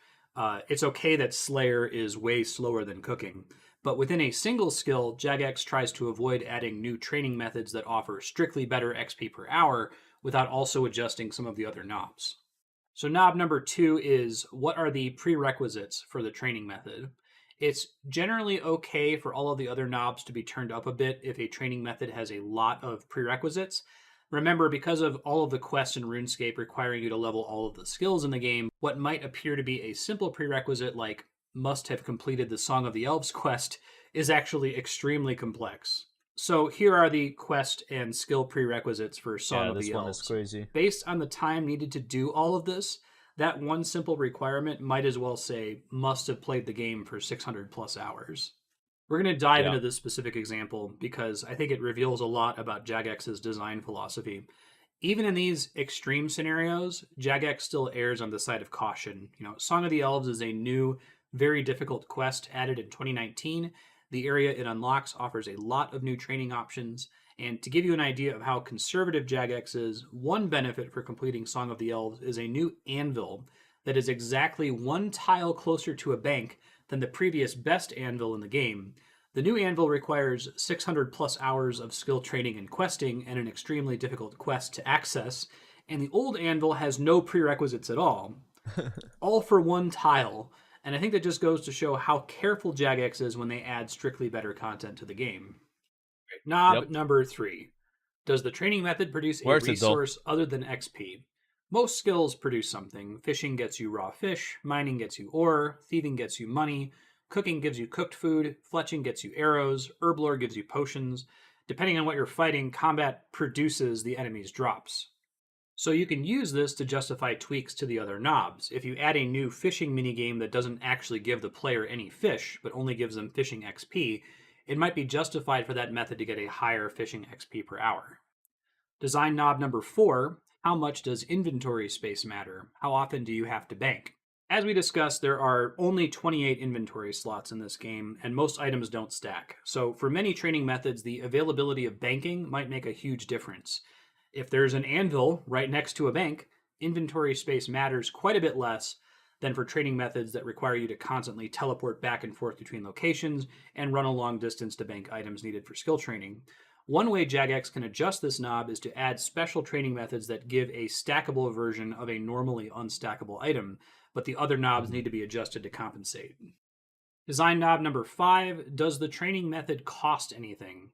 S22: It's okay that Slayer is way slower than cooking, but within a single skill, Jagex tries to avoid adding new training methods that offer strictly better XP per hour without also adjusting some of the other knobs. So knob number 2 is, what are the prerequisites for the training method? It's generally okay for all of the other knobs to be turned up a bit if a training method has a lot of prerequisites. Remember, because of all of the quests in RuneScape requiring you to level all of the skills in the game, what might appear to be a simple prerequisite like must have completed the Song of the Elves quest is actually extremely complex. So here are the quest and skill prerequisites for Song of the Elves.
S1: This one is crazy.
S22: Based on the time needed to do all of this, that one simple requirement might as well say must have played the game for 600 plus hours. We're going to dive into this specific example because I think it reveals a lot about Jagex's design philosophy. Even in these extreme scenarios, Jagex still errs on the side of caution. You know, Song of the Elves is a new, very difficult quest added in 2019. The area it unlocks offers a lot of new training options. And to give you an idea of how conservative Jagex is, one benefit for completing Song of the Elves is a new anvil that is exactly one tile closer to a bank than the previous best anvil in the game. The new anvil requires 600 plus hours of skill training and questing and an extremely difficult quest to access, and the old anvil has no prerequisites at all. All for one tile, and I think that just goes to show how careful Jagex is when they add strictly better content to the game. Knob number 3. Does the training method produce a resource other than XP? Most skills produce something. Fishing gets you raw fish, mining gets you ore, thieving gets you money, cooking gives you cooked food, fletching gets you arrows, herblore gives you potions. Depending on what you're fighting, combat produces the enemy's drops. So you can use this to justify tweaks to the other knobs. If you add a new fishing minigame that doesn't actually give the player any fish, but only gives them fishing XP, it might be justified for that method to get a higher fishing XP per hour. Design knob number 4. How much does inventory space matter? How often do you have to bank? As we discussed, there are only 28 inventory slots in this game, and most items don't stack. So for many training methods, the availability of banking might make a huge difference. If there's an anvil right next to a bank, inventory space matters quite a bit less than for training methods that require you to constantly teleport back and forth between locations and run a long distance to bank items needed for skill training. One way Jagex can adjust this knob is to add special training methods that give a stackable version of a normally unstackable item, but the other knobs need to be adjusted to compensate. Design knob number 5, does the training method cost anything?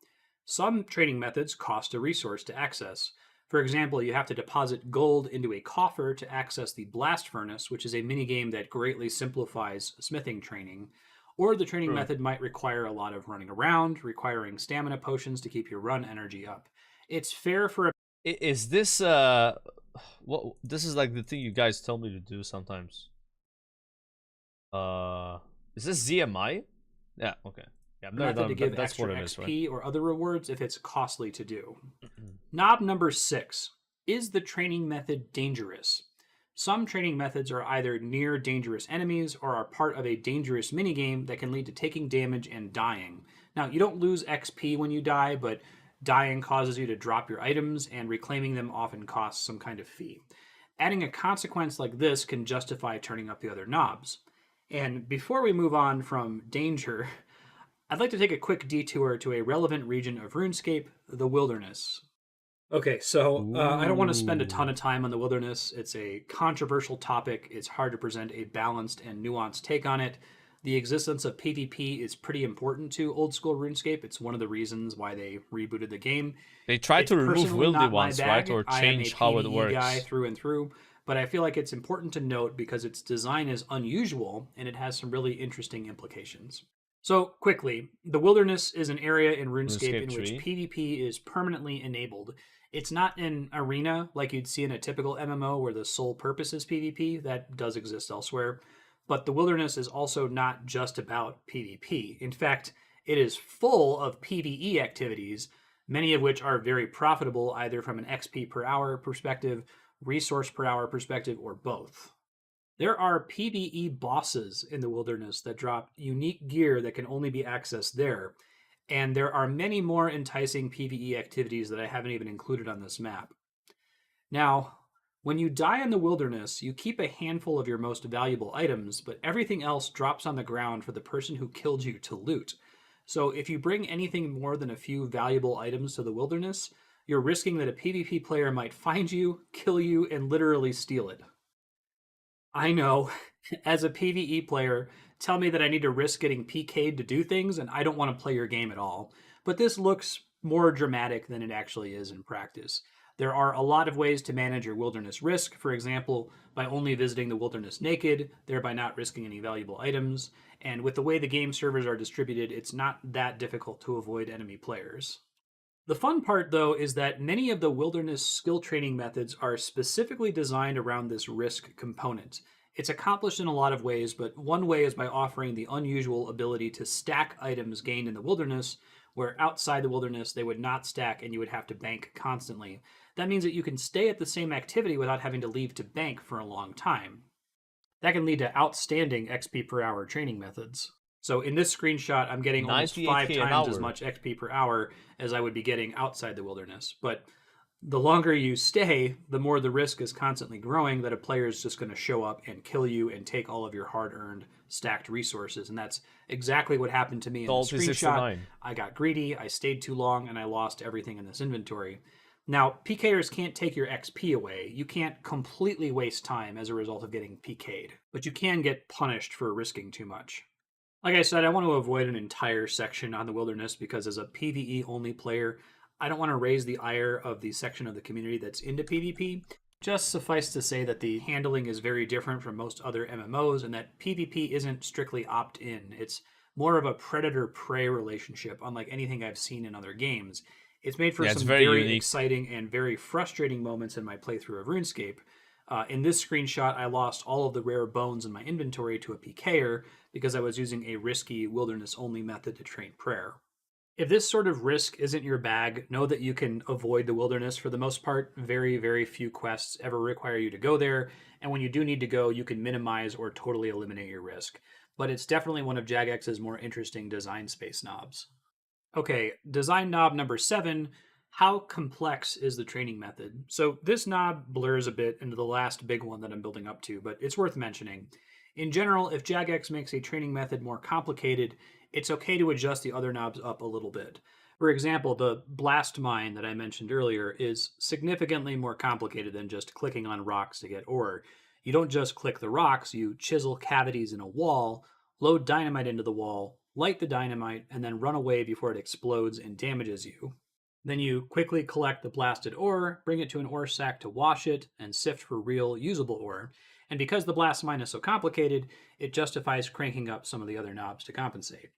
S22: Some training methods cost a resource to access. For example, you have to deposit gold into a coffer to access the blast furnace, which is a minigame that greatly simplifies smithing training. Or the training method might require a lot of running around, requiring stamina potions to keep your run energy up. It's fair for a...
S1: Is this, what, this is like the thing you guys tell me to do sometimes. Is this ZMI? Yeah, okay. Yeah, I've never
S22: method to give
S1: that's
S22: extra
S1: what it is,
S22: XP
S1: right?
S22: or other rewards if it's costly to do. Knob number 6. Is the training method dangerous? Some training methods are either near dangerous enemies or are part of a dangerous minigame that can lead to taking damage and dying. Now, you don't lose XP when you die, but dying causes you to drop your items, and reclaiming them often costs some kind of fee. Adding a consequence like this can justify turning up the other knobs. And before we move on from danger, I'd like to take a quick detour to a relevant region of RuneScape, the Wilderness. Okay, so I don't want to spend a ton of time on the Wilderness. It's a controversial topic. It's hard to present a balanced and nuanced take on it. The existence of PvP is pretty important to old school RuneScape. It's one of the reasons why they rebooted the game.
S1: They tried to remove wildy ones, right? Or change how it works.
S22: I am a PvE guy through and through, but I feel like it's important to note because its design is unusual and it has some really interesting implications. So, quickly, the Wilderness is an area in RuneScape in which PvP is permanently enabled. It's not an arena like you'd see in a typical MMO where the sole purpose is PvP. That does exist elsewhere. But the Wilderness is also not just about PvP. In fact, it is full of PvE activities, many of which are very profitable either from an XP per hour perspective, resource per hour perspective, or both. There are PvE bosses in the Wilderness that drop unique gear that can only be accessed there. And there are many more enticing PvE activities that I haven't even included on this map. Now, when you die in the Wilderness, you keep a handful of your most valuable items, but everything else drops on the ground for the person who killed you to loot. So if you bring anything more than a few valuable items to the Wilderness, you're risking that a PvP player might find you, kill you, and literally steal it. I know, as a PvE player, tell me that I need to risk getting PK'd to do things, and I don't want to play your game at all. But this looks more dramatic than it actually is in practice. There are a lot of ways to manage your Wilderness risk, for example, by only visiting the Wilderness naked, thereby not risking any valuable items. And with the way the game servers are distributed, it's not that difficult to avoid enemy players. The fun part, though, is that many of the wilderness skill training methods are specifically designed around this risk component. It's accomplished in a lot of ways, but one way is by offering the unusual ability to stack items gained in the wilderness, where outside the wilderness they would not stack and you would have to bank constantly. That means that you can stay at the same activity without having to leave to bank for a long time. That can lead to outstanding XP per hour training methods. So in this screenshot, I'm getting almost 5 times as much XP per hour as I would be getting outside the wilderness. But the longer you stay, the more the risk is constantly growing that a player is just going to show up and kill you and take all of your hard-earned stacked resources. And that's exactly what happened to me in the screenshot. I got greedy, I stayed too long, and I lost everything in this inventory. Now, PKers can't take your XP away. You can't completely waste time as a result of getting PK'd, but you can get punished for risking too much. Like I said, I want to avoid an entire section on the wilderness because as a PvE-only player, I don't want to raise the ire of the section of the community that's into PvP. Just suffice to say that the handling is very different from most other MMOs and that PvP isn't strictly opt-in. It's more of a predator-prey relationship, unlike anything I've seen in other games. It's made for some very exciting and very frustrating moments in my playthrough of RuneScape. In this screenshot, I lost all of the rare bones in my inventory to a PKer because I was using a risky wilderness-only method to train prayer. If this sort of risk isn't your bag, know that you can avoid the wilderness for the most part. Very, very few quests ever require you to go there, and when you do need to go, you can minimize or totally eliminate your risk. But it's definitely one of Jagex's more interesting design space knobs. Okay, design knob number 7. How complex is the training method? So this knob blurs a bit into the last big one that I'm building up to, but it's worth mentioning. In general, if Jagex makes a training method more complicated, it's okay to adjust the other knobs up a little bit. For example, the blast mine that I mentioned earlier is significantly more complicated than just clicking on rocks to get ore. You don't just click the rocks, you chisel cavities in a wall, load dynamite into the wall, light the dynamite, and then run away before it explodes and damages you. Then you quickly collect the blasted ore, bring it to an ore sack to wash it, and sift for real usable ore. And because the blast mine is so complicated, it justifies cranking up some of the other knobs to compensate.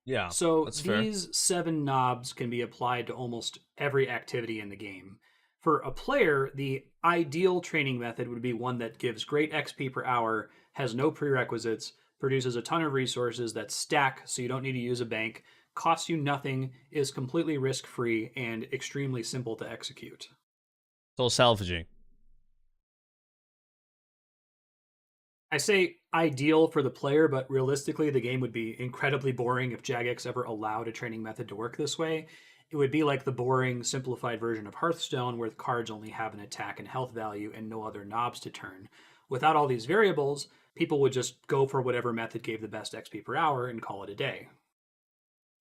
S1: Yeah,
S22: so
S1: that's
S22: these
S1: fair.
S22: 7 knobs can be applied to almost every activity in the game. For a player, the ideal training method would be one that gives great XP per hour, has no prerequisites, produces a ton of resources that stack so you don't need to use a bank, costs you nothing, is completely risk-free, and extremely simple to execute.
S1: So salvaging.
S22: I say ideal for the player, but realistically, the game would be incredibly boring if Jagex ever allowed a training method to work this way. It would be like the boring, simplified version of Hearthstone, where the cards only have an attack and health value and no other knobs to turn. Without all these variables, people would just go for whatever method gave the best XP per hour and call it a day.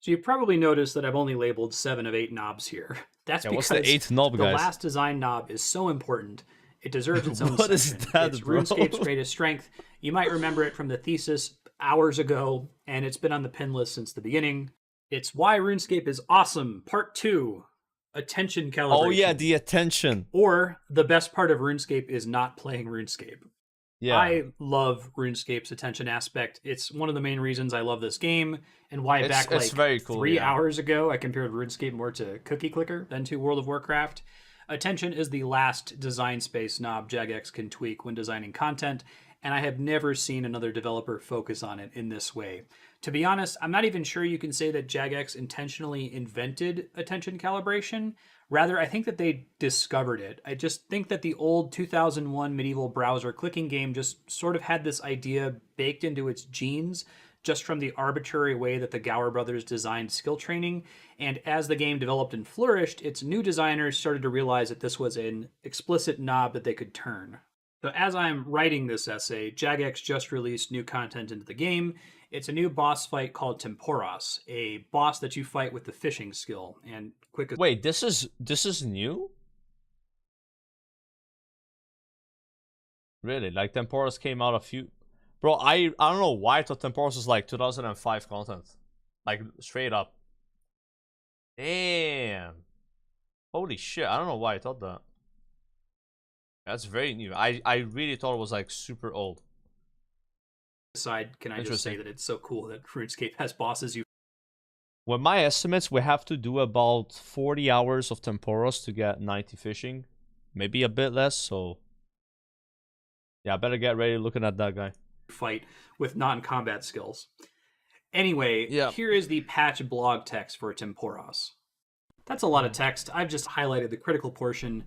S22: So you've probably noticed that I've only labeled 7 of 8 knobs here. That's because
S1: what's the 8th knob,
S22: the
S1: guys?
S22: last design knob is so important. It deserves its own
S1: What is
S22: section.
S1: that,
S22: It's
S1: bro?
S22: RuneScape's greatest strength. You might remember it from the thesis hours ago, and it's been on the pin list since the beginning. It's Why RuneScape is Awesome, Part 2, Attention Calibration.
S1: Oh yeah, the attention.
S22: Or the best part of RuneScape is not playing RuneScape.
S1: Yeah.
S22: I love RuneScape's attention aspect. It's one of the main reasons I love this game, and why
S1: It's very cool,
S22: 3
S1: yeah.
S22: hours ago I compared RuneScape more to Cookie Clicker than to World of Warcraft. Attention is the last design space knob Jagex can tweak when designing content, and I have never seen another developer focus on it in this way. To be honest, I'm not even sure you can say that Jagex intentionally invented attention calibration. Rather, I think that they discovered it. I just think that the old 2001 medieval browser clicking game just sort of had this idea baked into its genes, just from the arbitrary way that the Gower brothers designed skill training. And as the game developed and flourished, its new designers started to realize that this was an explicit knob that they could turn. So as I'm writing this essay, Jagex just released new content into the game. It's a new boss fight called Temporos, a boss that you fight with the fishing skill. And quick as
S1: Wait, this is new? Really? Like Temporos came out a few. Bro, I don't know why I thought Temporos was like 2005 content. Like straight up. Damn. Holy shit, I don't know why I thought that. That's very new. I really thought it was like super old.
S22: aside, can I just say that it's so cool that RuneScape has bosses you
S1: with my estimates, we have to do about 40 hours of Temporos to get 90 fishing. Maybe a bit less, so... Yeah, I better get ready looking at that guy.
S22: Fight with non-combat skills. Anyway, here is the patch blog text for Temporos. That's a lot of text. I've just highlighted the critical portion.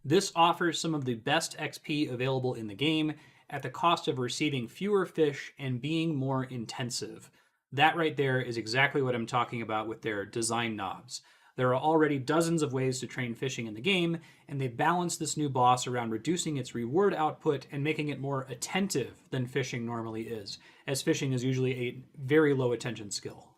S22: This offers some of the best XP available in the game at the cost of receiving fewer fish and being more intensive. That right there is exactly what I'm talking about with their design knobs. There are already dozens of ways to train fishing in the game, and they balance this new boss around reducing its reward output and making it more attentive than fishing normally is, as fishing is usually a very low attention skill.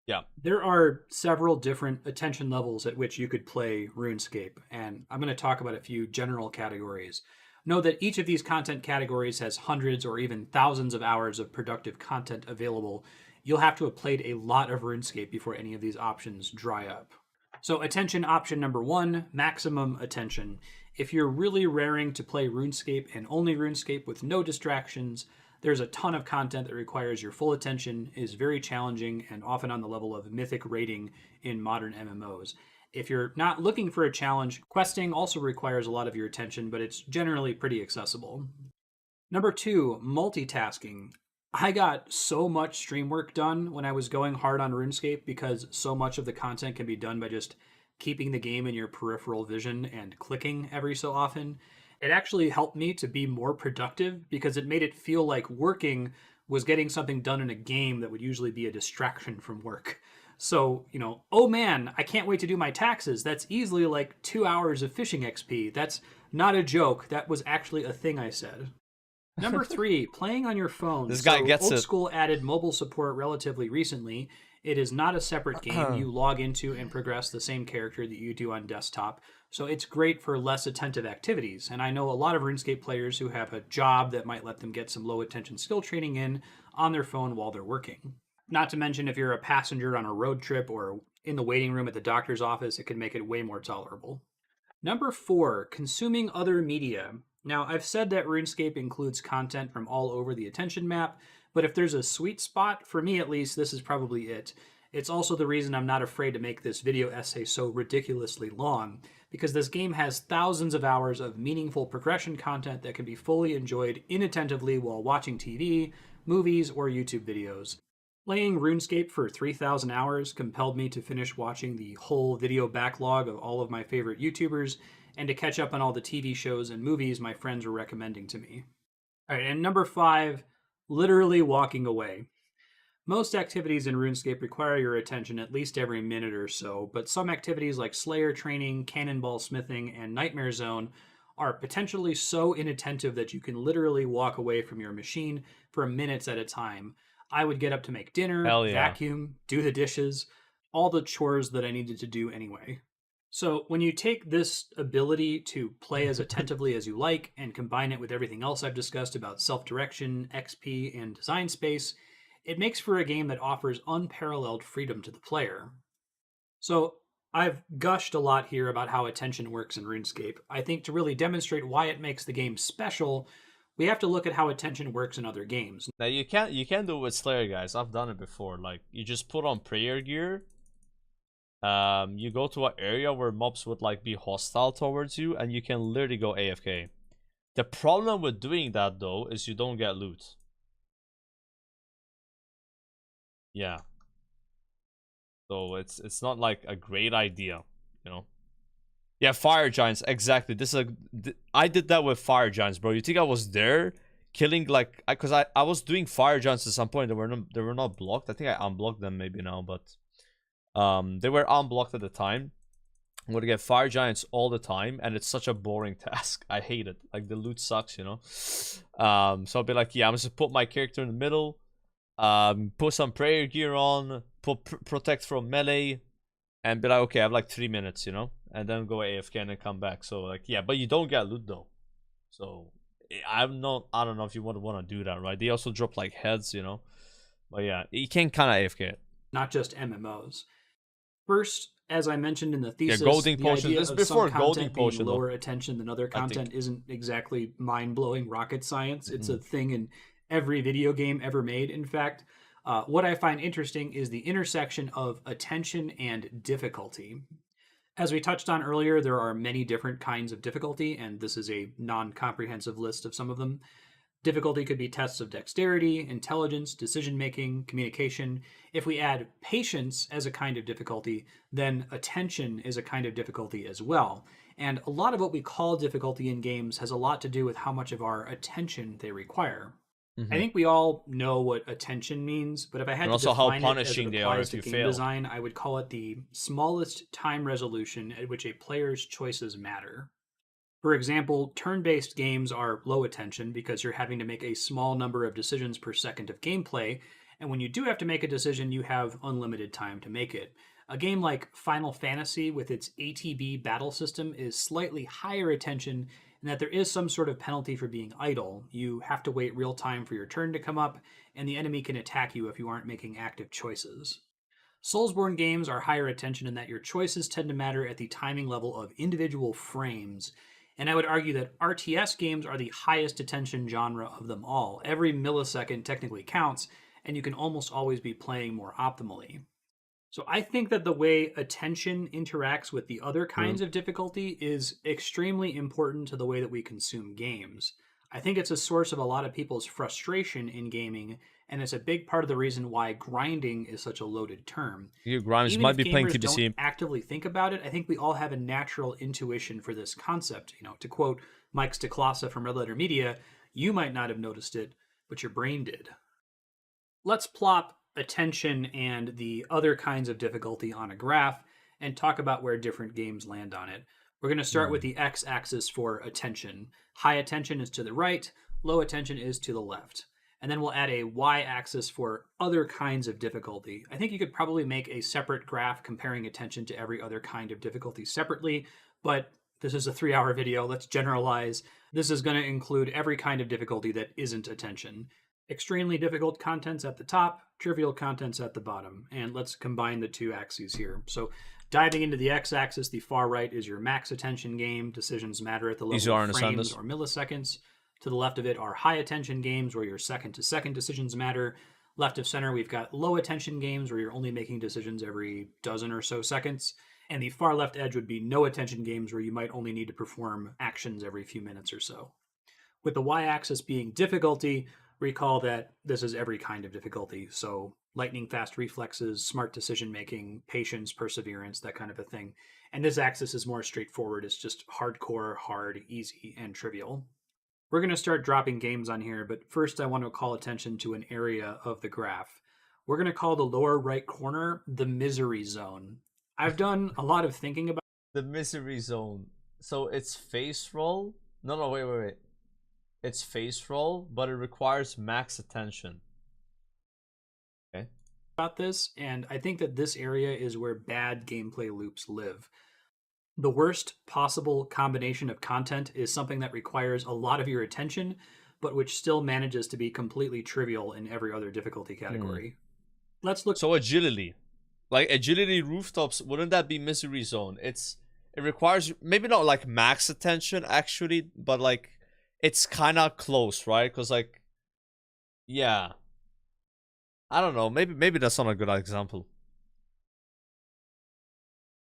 S1: Yeah.
S22: There are several different attention levels at which you could play RuneScape, and I'm going to talk about a few general categories. Know that each of these content categories has hundreds or even thousands of hours of productive content available. You'll have to have played a lot of RuneScape before any of these options dry up. So attention option number 1, maximum attention. If you're really raring to play RuneScape and only RuneScape with no distractions, there's a ton of content that requires your full attention, is very challenging, and often on the level of mythic rating in modern MMOs. If you're not looking for a challenge, questing also requires a lot of your attention, but it's generally pretty accessible. Number 2, multitasking. I got so much stream work done when I was going hard on RuneScape because so much of the content can be done by just keeping the game in your peripheral vision and clicking every so often. It actually helped me to be more productive because it made it feel like working was getting something done in a game that would usually be a distraction from work. So, oh man, I can't wait to do my taxes. That's easily like 2 hours of fishing XP. That's not a joke. That was actually a thing I said. Number 3, playing on your phone.
S1: This guy gets
S22: Old
S1: it.
S22: School added mobile support relatively recently. It is not a separate game. You log into and progress the same character that you do on desktop. So it's great for less attentive activities. And I know a lot of RuneScape players who have a job that might let them get some low attention skill training in on their phone while they're working. Not to mention if you're a passenger on a road trip or in the waiting room at the doctor's office, it can make it way more tolerable. Number 4, consuming other media. Now, I've said that RuneScape includes content from all over the attention map, but if there's a sweet spot, for me at least, this is probably it. It's also the reason I'm not afraid to make this video essay so ridiculously long, because this game has thousands of hours of meaningful progression content that can be fully enjoyed inattentively while watching TV, movies, or YouTube videos. Playing RuneScape for 3,000 hours compelled me to finish watching the whole video backlog of all of my favorite YouTubers, and to catch up on all the TV shows and movies my friends were recommending to me. All right, and number 5, literally walking away. Most activities in RuneScape require your attention at least every minute or so, but some activities like Slayer training, Cannonball smithing, and Nightmare Zone are potentially so inattentive that you can literally walk away from your machine for minutes at a time. I would get up to make dinner, vacuum, do the dishes, all the chores that I needed to do anyway. So when you take this ability to play as attentively as you like and combine it with everything else I've discussed about self-direction, XP, and design space, it makes for a game that offers unparalleled freedom to the player. So I've gushed a lot here about how attention works in RuneScape. I think to really demonstrate why it makes the game special, we have to look at how attention works in other games.
S1: Now you can't do it with Slayer, guys. I've done it before. Like, you just put on prayer gear. You go to an area where mobs would like be hostile towards you, and you can literally go AFK. The problem with doing that though is you don't get loot. Yeah. So it's not like a great idea, Yeah, fire giants, exactly. I did that with fire giants, bro. You think I was there killing like, because I was doing fire giants at some point. They were not blocked. I think I unblocked them maybe now, but they were unblocked at the time. I'm gonna get fire giants all the time, and it's such a boring task. I hate it. Like, the loot sucks, So I'll be like, yeah, I'm just put my character in the middle, put some prayer gear on, put protect from melee, and be like, okay, I have like 3 minutes, and then go AFK and then come back. So like, yeah, but you don't get loot though. So I don't know if you want to do that, right? They also drop like heads, But yeah, you can kind of AFK it.
S22: Not just MMOs. First, as I mentioned in the thesis,
S1: Golding
S22: the
S1: potion.
S22: idea
S1: This
S22: of
S1: before
S22: some
S1: Golding
S22: content being
S1: potion,
S22: lower attention than other content isn't exactly mind-blowing rocket science. It's a thing in every video game ever made. In fact, What I find interesting is the intersection of attention and difficulty. As we touched on earlier, there are many different kinds of difficulty, and this is a non-comprehensive list of some of them. Difficulty could be tests of dexterity, intelligence, decision-making, communication. If we add patience as a kind of difficulty, then attention is a kind of difficulty as well. And a lot of what we call difficulty in games has a lot to do with how much of our attention they require. I think we all know what attention means, but if I had to
S1: also how
S22: define
S1: punishing
S22: it as it
S1: they are
S22: applies
S1: if
S22: to
S1: you
S22: game
S1: fail.
S22: design, I would call it the smallest time resolution at which a player's choices matter. For example, turn-based games are low attention because you're having to make a small number of decisions per second of gameplay, and when you do have to make a decision, you have unlimited time to make it. A game like Final Fantasy with its ATB battle system is slightly higher attention in that there is some sort of penalty for being idle. You have to wait real time for your turn to come up, and the enemy can attack you if you aren't making active choices. Soulsborne games are higher attention in that your choices tend to matter at the timing level of individual frames. And I would argue that RTS games are the highest attention genre of them all. Every millisecond technically counts, and you can almost always be playing more optimally. So I think that the way attention interacts with the other kinds of difficulty is extremely important to the way that we consume games. I think it's a source of a lot of people's frustration in gaming, and it's a big part of the reason why grinding is such a loaded term.
S1: You Grimes
S22: Even
S1: might
S22: if
S1: be playing
S22: gamers
S1: TBC.
S22: don't actively think about it, I think we all have a natural intuition for this concept. You know, to quote Mike Stacklasa from Red Letter Media, you might not have noticed it, but your brain did. Let's plop attention and the other kinds of difficulty on a graph and talk about where different games land on it. We're going to start with the x-axis for attention. High attention is to the right, low attention is to the left. And then we'll add a y-axis for other kinds of difficulty. I think you could probably make a separate graph comparing attention to every other kind of difficulty separately, but this is a 3-hour video. Let's generalize. This is going to include every kind of difficulty that isn't attention. Extremely difficult contents at the top, trivial contents at the bottom. And let's combine the two axes here. So diving into the x-axis, the far right is your max attention game. Decisions matter at the level of frames or milliseconds. To the left of it are high attention games where your second-to-second decisions matter. Left of center, we've got low attention games where you're only making decisions every dozen or so seconds. And the far left edge would be no attention games where you might only need to perform actions every few minutes or so. With the y-axis being difficulty, recall that this is every kind of difficulty. So lightning fast reflexes, smart decision making, patience, perseverance, that kind of a thing. And this axis is more straightforward. It's just hardcore, hard, easy, and trivial. We're going to start dropping games on here, but first I want to call attention to an area of the graph. We're going to call the lower right corner the misery zone. I've done a lot of thinking about
S1: the misery zone. So it's face roll? No, wait. It's face roll, but it requires max attention. Okay.
S22: About this, and I think that this area is where bad gameplay loops live. The worst possible combination of content is something that requires a lot of your attention, but which still manages to be completely trivial in every other difficulty category. Let's look.
S1: So agility. Like agility rooftops, wouldn't that be misery zone? It requires maybe not like max attention actually, but like it's kind of close, right? Because like, yeah, I don't know. Maybe that's not a good example.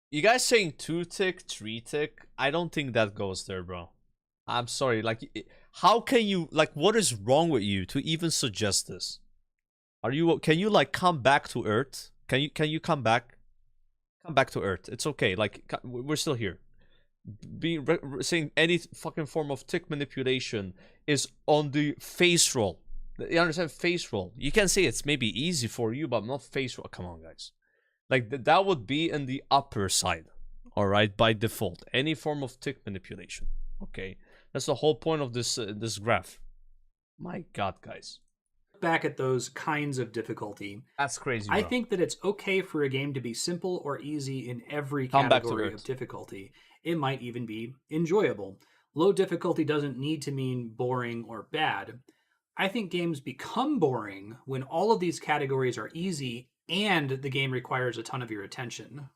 S1: You guys saying 2-tick, 3-tick? I don't think that goes there, bro. I'm sorry. Like, how can you, like, what is wrong with you to even suggest this? Can you like come back to Earth? Can you come back? Come back to Earth. It's okay. Like, we're still here. Saying any fucking form of tick manipulation is on the face roll. You understand? Face roll. You can say it's maybe easy for you, but not face roll. Come on, guys. Like, that would be in the upper side, all right, by default. Any form of tick manipulation, okay? That's the whole point of this this graph. My God, guys.
S22: Back at those kinds of difficulty.
S1: That's crazy, bro.
S22: I think that it's okay for a game to be simple or easy in every category of difficulty. It might even be enjoyable. Low difficulty doesn't need to mean boring or bad. I think games become boring when all of these categories are easy and the game requires a ton of your attention.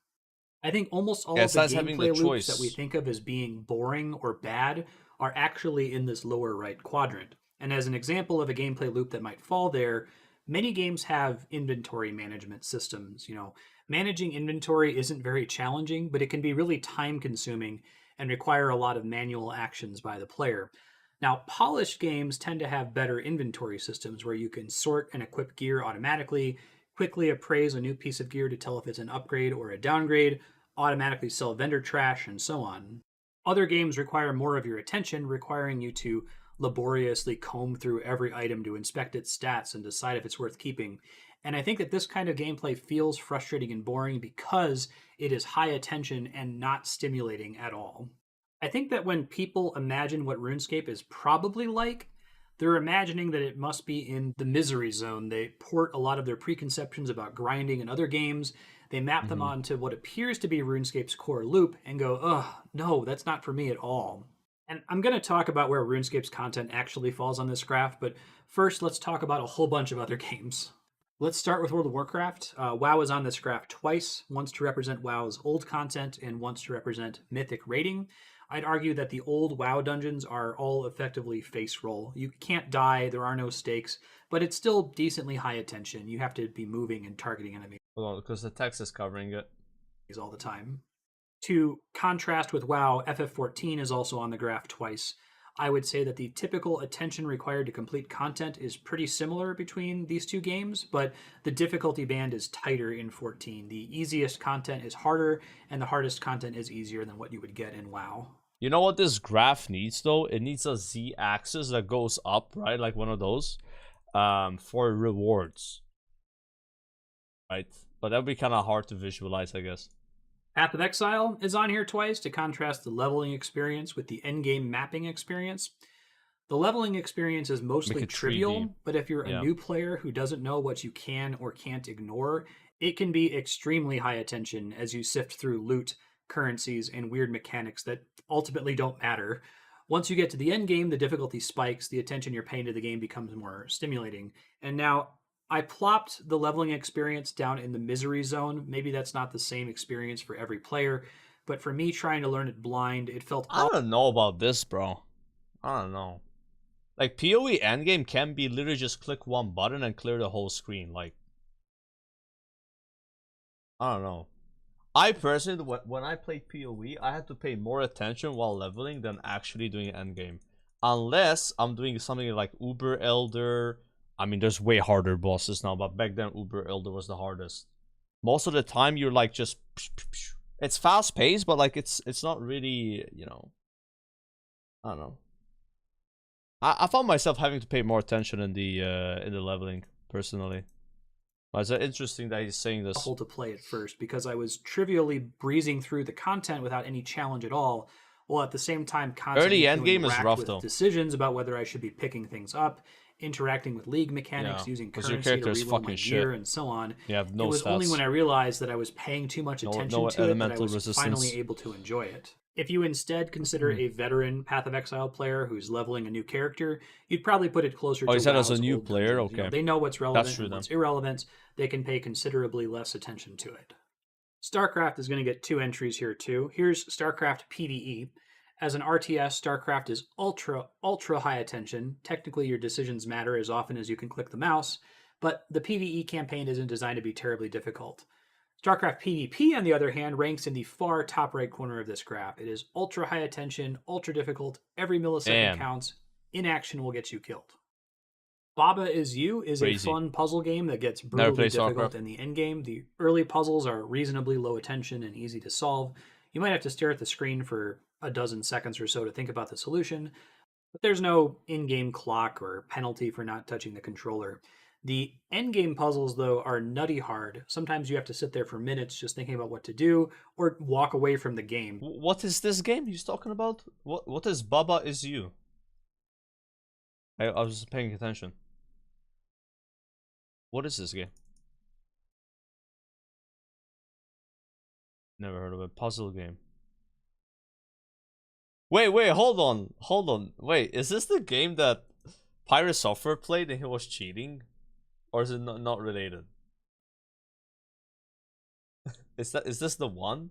S22: I think almost all of the gameplay loops that we think of as being boring or bad are actually in this lower right quadrant. And as an example of a gameplay loop that might fall there, Many games have inventory management systems. You know, managing inventory isn't very challenging, but it can be really time consuming and require a lot of manual actions by the player. Now, polished games tend to have better inventory systems where you can sort and equip gear automatically, quickly appraise a new piece of gear to tell if it's an upgrade or a downgrade, automatically sell vendor trash, and so on. Other games require more of your attention, requiring you to laboriously comb through every item to inspect its stats and decide if it's worth keeping. And I think that this kind of gameplay feels frustrating and boring because it is high attention and not stimulating at all. I think that when people imagine what RuneScape is probably like, they're imagining that it must be in the misery zone. They port a lot of their preconceptions about grinding and other games. They map them onto what appears to be RuneScape's core loop and go, ugh, no, that's not for me at all. And I'm going to talk about where RuneScape's content actually falls on this graph, but first let's talk about a whole bunch of other games. Let's start with World of Warcraft. WoW is on this graph twice, once to represent WoW's old content and once to represent mythic rating. I'd argue that the old WoW dungeons are all effectively face roll. You can't die, there are no stakes, but it's still decently high attention. You have to be moving and targeting enemies.
S1: Hold on, because the text is covering it.
S22: All the time. To contrast with WoW, FF14 is also on the graph twice. I would say that the typical attention required to complete content is pretty similar between these two games, but the difficulty band is tighter in 14. The easiest content is harder, and the hardest content is easier than what you would get in WoW.
S1: You know what this graph needs though? It needs a Z-axis that goes up, right? Like one of those, for rewards, right? But that would be kind of hard to visualize, I guess.
S22: Path of Exile is on here twice to contrast the leveling experience with the endgame mapping experience. The leveling experience is mostly trivial, but if you're a new player who doesn't know what you can or can't ignore, it can be extremely high attention as you sift through loot, currencies, and weird mechanics that ultimately don't matter. Once you get to the end game, the difficulty spikes, the attention you're paying to the game becomes more stimulating. And now, I plopped the leveling experience down in the misery zone. Maybe that's not the same experience for every player, but for me trying to learn it blind, it felt...
S1: I don't know about this, bro. I don't know. Like, PoE endgame can be literally just click one button and clear the whole screen. Like, I don't know. I personally, when I played PoE, I had to pay more attention while leveling than actually doing endgame. Unless I'm doing something like Uber Elder. I mean, there's way harder bosses now, but back then Uber Elder was the hardest. Most of the time, you're like just... It's fast paced, but like it's not really, you know... I don't know. I found myself having to pay more attention in the leveling, personally. It's interesting that he's saying this.
S22: To play at first because I was trivially breezing through the content without any challenge at all, while at the same time
S1: early endgame is rough though.
S22: Decisions about whether I should be picking things up, interacting with league mechanics, using currency to reload my gear, and so on.
S1: You have no
S22: it was
S1: stats.
S22: Only when I realized that I was paying too much attention to it that I was
S1: resistance.
S22: finally able to enjoy it. If you instead consider a veteran Path of Exile player who's leveling a new character, you'd probably put it closer to
S1: he said
S22: WoW's
S1: as a new
S22: old
S1: player?
S22: dungeons.
S1: Okay.
S22: You know, they know what's relevant
S1: true,
S22: and what's irrelevant. They can pay considerably less attention to it. StarCraft is going to get 2 entries here too. Here's StarCraft PvE. As an RTS, StarCraft is ultra high attention. Technically, your decisions matter as often as you can click the mouse, but the PvE campaign isn't designed to be terribly difficult. StarCraft PvP, on the other hand, ranks in the far top right corner of this graph. It is ultra high attention, ultra difficult, every millisecond counts, inaction will get you killed. Baba Is You is a fun puzzle game that gets brutally difficult in the endgame. The early puzzles are reasonably low attention and easy to solve. You might have to stare at the screen for a dozen seconds or so to think about the solution, but there's no in-game clock or penalty for not touching the controller. The endgame puzzles, though, are nutty hard. Sometimes you have to sit there for minutes just thinking about what to do, or walk away from the game.
S1: What is this game he's talking about? What is Baba Is You? I was paying attention. What is this game? Never heard of a puzzle game. Wait, hold on. Wait, is this the game that Pirate Software played and he was cheating? Or is it not related? Is this the one?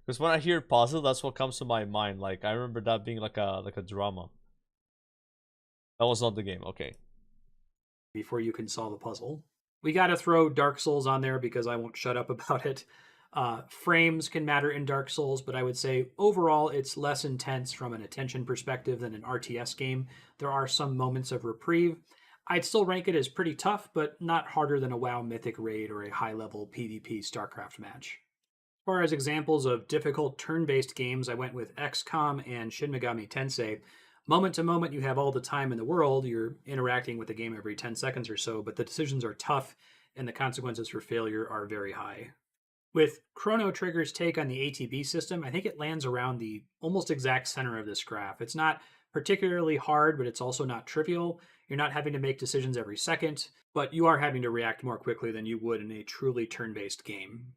S1: Because when I hear puzzle, that's what comes to my mind. Like I remember that being like a drama. That was not the game. Okay.
S22: before you can solve a puzzle. We got to throw Dark Souls on there because I won't shut up about it. Frames can matter in Dark Souls, but I would say overall it's less intense from an attention perspective than an RTS game. There are some moments of reprieve. I'd still rank it as pretty tough, but not harder than a WoW Mythic raid or a high-level PvP StarCraft match. As far as examples of difficult turn-based games, I went with XCOM and Shin Megami Tensei. Moment to moment, you have all the time in the world. You're interacting with the game every 10 seconds or so, but the decisions are tough and the consequences for failure are very high. With Chrono Trigger's take on the ATB system, I think it lands around the almost exact center of this graph. It's not particularly hard, but it's also not trivial. You're not having to make decisions every second, but you are having to react more quickly than you would in a truly turn-based game.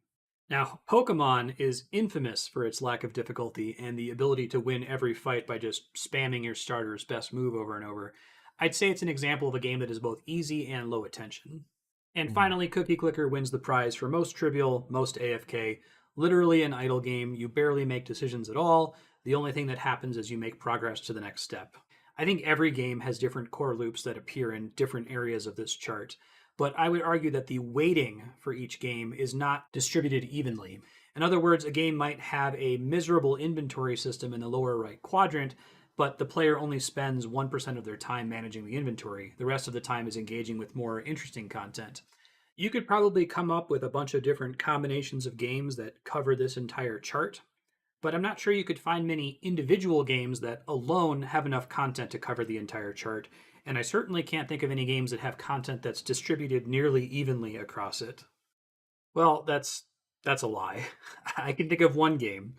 S22: Now, Pokemon is infamous for its lack of difficulty and the ability to win every fight by just spamming your starter's best move over and over. I'd say it's an example of a game that is both easy and low attention. And finally, Cookie Clicker wins the prize for most trivial, most AFK. Literally an idle game. You barely make decisions at all. The only thing that happens is you make progress to the next step. I think every game has different core loops that appear in different areas of this chart, but I would argue that the weighting for each game is not distributed evenly. In other words, a game might have a miserable inventory system in the lower right quadrant, but the player only spends 1% of their time managing the inventory. The rest of the time is engaging with more interesting content. You could probably come up with a bunch of different combinations of games that cover this entire chart, but I'm not sure you could find many individual games that alone have enough content to cover the entire chart, and I certainly can't think of any games that have content that's distributed nearly evenly across it. Well, that's a lie. I can think of one game.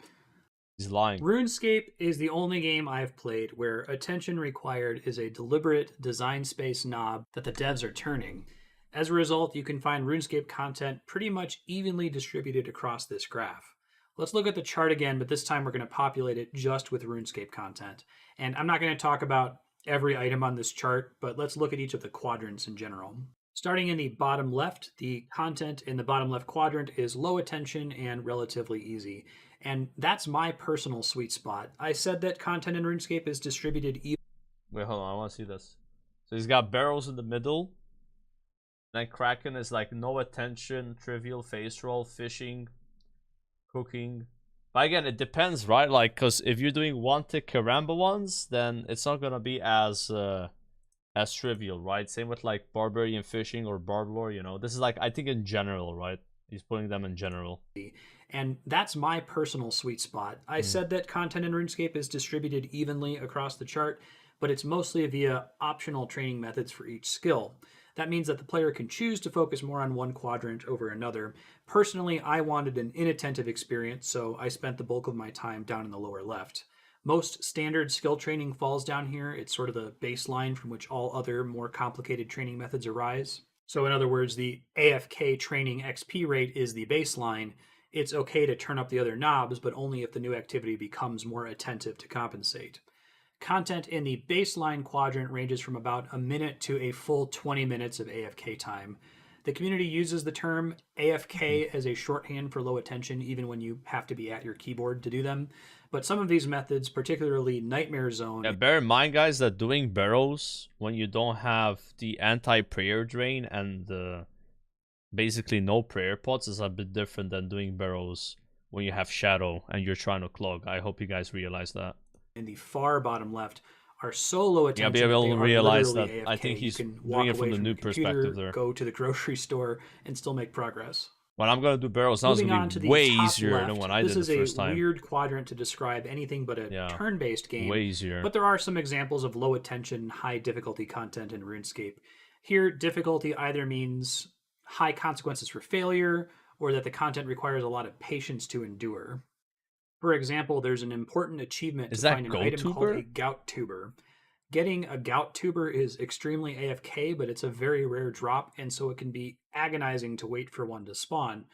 S1: He's lying.
S22: RuneScape is the only game I've played where attention required is a deliberate design space knob that the devs are turning. As a result, you can find RuneScape content pretty much evenly distributed across this graph. Let's look at the chart again, but this time we're going to populate it just with RuneScape content. And I'm not going to talk about every item on this chart, but let's look at each of the quadrants in general. Starting in the bottom left, the content in the bottom left quadrant is low attention and relatively easy. And that's my personal sweet spot. I said that content in RuneScape is distributed evenly.
S1: Wait, hold on, I want to see this. So he's got barrels in the middle. Then Kraken is like no attention, trivial, face roll, fishing, cooking. But again, it depends, right? Like, because if you're doing one-tick Karamja ones, then it's not gonna be as trivial, right? Same with like barbarian fishing or barblore. You know, this is like I think in general, right? He's putting them in general.
S22: And that's my personal sweet spot. I said that content in RuneScape is distributed evenly across the chart, but it's mostly via optional training methods for each skill. That means that the player can choose to focus more on one quadrant over another. Personally, I wanted an inattentive experience, so I spent the bulk of my time down in the lower left. Most standard skill training falls down here. It's sort of the baseline from which all other more complicated training methods arise. So in other words, the AFK training XP rate is the baseline. It's okay to turn up the other knobs, but only if the new activity becomes more attentive to compensate. Content in the baseline quadrant ranges from about a minute to a full 20 minutes of AFK time. The community uses the term AFK as a shorthand for low attention, even when you have to be at your keyboard to do them. But some of these methods, particularly Nightmare Zone...
S1: Yeah, bear in mind, guys, that doing barrows when you don't have the anti-prayer drain and basically no prayer pots is a bit different than doing barrows when you have shadow and you're trying to clog. I hope you guys realize that.
S22: In the far bottom left are so low attention.
S1: Yeah, be able to realize that.
S22: AFK.
S1: I think he's
S22: doing
S1: it from the new perspective there.
S22: Go to the grocery store and still make progress.
S1: When I'm gonna do barrels, now it's gonna be way easier than when I did the first time.
S22: This is a weird quadrant to describe anything but a turn-based game.
S1: Way easier.
S22: But there are some examples of low attention, high difficulty content in RuneScape. Here, difficulty either means high consequences for failure or that the content requires a lot of patience to endure. For example, there's an important achievement to find an item called a gout tuber. Getting a gout tuber is extremely AFK, but it's a very rare drop, and so it can be agonizing to wait for one to spawn.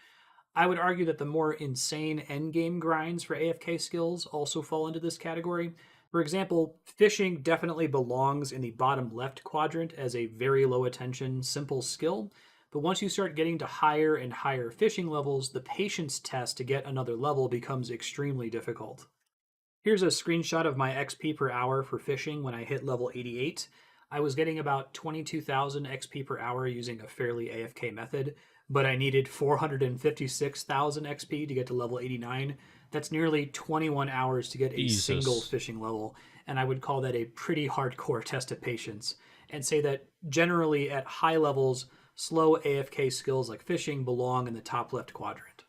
S22: I would argue that the more insane endgame grinds for AFK skills also fall into this category. For example, fishing definitely belongs in the bottom left quadrant as a very low attention, simple skill. But once you start getting to higher and higher fishing levels, the patience test to get another level becomes extremely difficult. Here's a screenshot of my XP per hour for fishing when I hit level 88. I was getting about 22,000 XP per hour using a fairly AFK method, but I needed 456,000 XP to get to level 89. That's nearly 21 hours to get a single fishing level, and I would call that a pretty hardcore test of patience, and say that generally at high levels, slow AFK skills like fishing belong in the top left quadrant.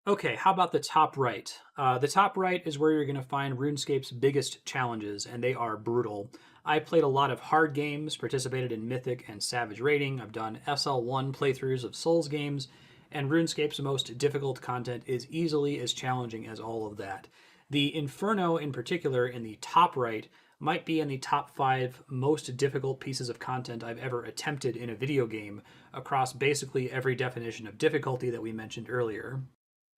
S22: Okay, how about the top right? The top right is where you're going to find RuneScape's biggest challenges, and they are brutal. I played a lot of hard games, participated in Mythic and Savage Raiding. I've done SL1 playthroughs of Souls games, and RuneScape's most difficult content is easily as challenging as all of that. The Inferno in particular in the top right might be in the top 5 most difficult pieces of content I've ever attempted in a video game across basically every definition of difficulty that we mentioned earlier.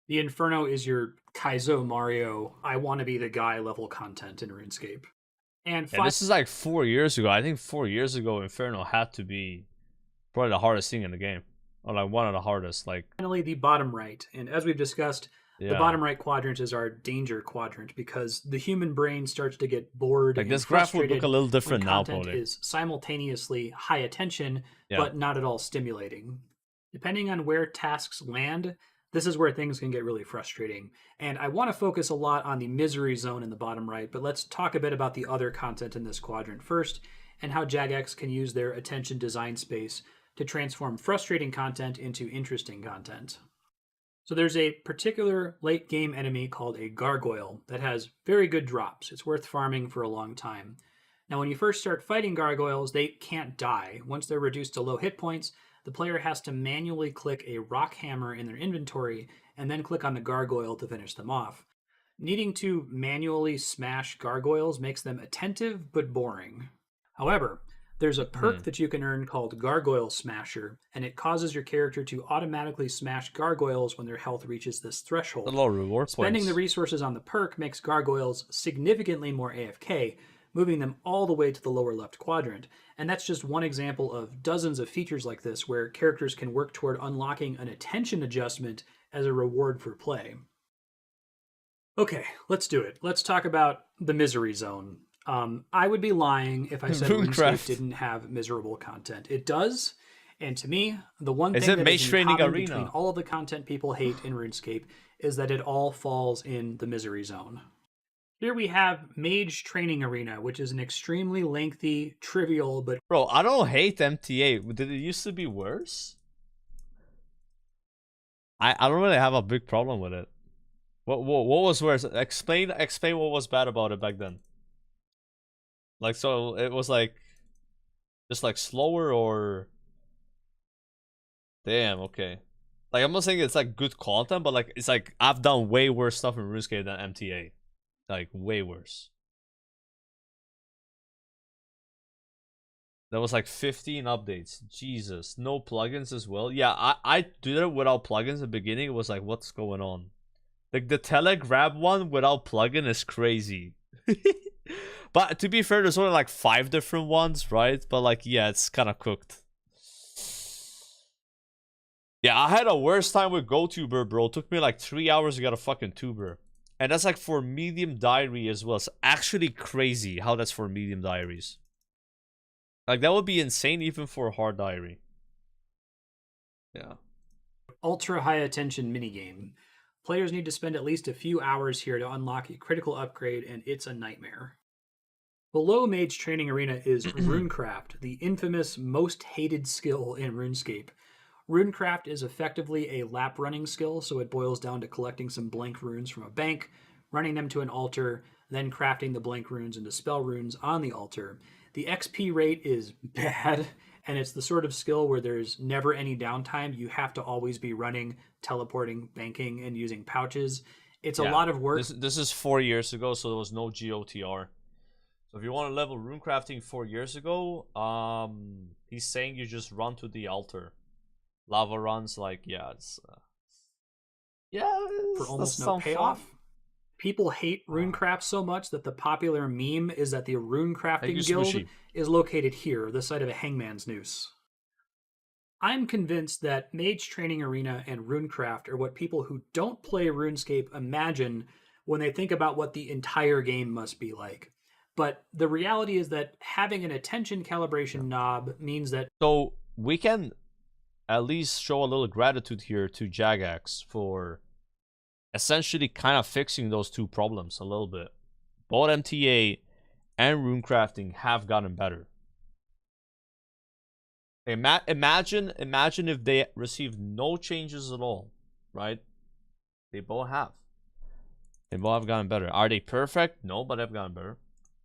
S22: The Inferno is your Kaizo Mario, I want to be the guy level content in RuneScape. And
S1: this is like 4 years ago. I think 4 years ago, Inferno had to be probably the hardest thing in the game. Or like one of the hardest. Like
S22: finally, the bottom right. And as we've discussed, the bottom right quadrant is our danger quadrant because the human brain starts to get bored.
S1: Like
S22: and
S1: this graph would look a little different
S22: when
S1: now,
S22: content
S1: probably.
S22: is simultaneously high attention, but not at all stimulating. Depending on where tasks land, this is where things can get really frustrating. And I want to focus a lot on the misery zone in the bottom right, but let's talk a bit about the other content in this quadrant first, and how Jagex can use their attention design space to transform frustrating content into interesting content. So there's a particular late game enemy called a gargoyle that has very good drops. It's worth farming for a long time. Now when you first start fighting gargoyles, they can't die. Once they're reduced to low hit points, the player has to manually click a rock hammer in their inventory and then click on the gargoyle to finish them off. Needing to manually smash gargoyles makes them attentive but boring. However, there's a perk that you can earn called Gargoyle Smasher, and it causes your character to automatically smash gargoyles when their health reaches this threshold.
S1: A lot of reward
S22: Spending
S1: points.
S22: the resources on the perk makes gargoyles significantly more AFK, moving them all the way to the lower left quadrant. And that's just one example of dozens of features like this where characters can work toward unlocking an attention adjustment as a reward for play. Okay, let's do it. Let's talk about the misery zone. I would be lying if I said RuneScape didn't have miserable content. It does, and to me, the one thing that is in common between all of the content people hate in RuneScape is that it all falls in the misery zone. Here we have Mage Training Arena, which is an extremely lengthy, trivial, but...
S1: Bro, I don't hate MTA. Did it used to be worse? I don't really have a big problem with it. What was worse? Explain what was bad about it back then. Like, so it was like just like slower or damn, okay. Like I'm not saying it's like good content, but like it's like I've done way worse stuff in RuneScape than MTA. Like way worse. There was like 15 updates. Jesus, no plugins as well. Yeah, I did it without plugins in the beginning. It was like, what's going on? Like the telegrab one without plugin is crazy. But to be fair, there's only like 5 different ones, right? But like, yeah, it's kind of cooked. Yeah, I had a worse time with GoTuber, bro. It took me like 3 hours to get a fucking tuber. And that's like for medium diary as well. It's actually crazy how that's for medium diaries. Like that would be insane even for a hard diary. Yeah.
S22: Ultra high attention minigame. Players need to spend at least a few hours here to unlock a critical upgrade, and it's a nightmare. Below Mage Training Arena is Runecraft, the infamous most hated skill in RuneScape. Runecraft is effectively a lap running skill, so it boils down to collecting some blank runes from a bank, running them to an altar, then crafting the blank runes into spell runes on the altar. The XP rate is bad, and it's the sort of skill where there's never any downtime. You have to always be running, teleporting, banking, and using pouches. It's a lot of work.
S1: This is 4 years ago, so there was no GOTR. So if you want to level runecrafting 4 years ago, he's saying you just run to the altar. Lava runs, like, yeah, it's...
S22: for almost no payoff. Fun. People hate Runecraft so much that the popular meme is that the Runecrafting Guild is located here, the site of a hangman's noose. I'm convinced that Mage Training Arena and Runecraft are what people who don't play RuneScape imagine when they think about what the entire game must be like. But the reality is that having an attention calibration knob means that...
S1: So we can at least show a little gratitude here to Jagex for essentially kind of fixing those two problems a little bit. Both MTA and runecrafting have gotten better. Imagine if they received no changes at all, right? They both have. They both have gotten better. Are they perfect? No, but they've gotten better.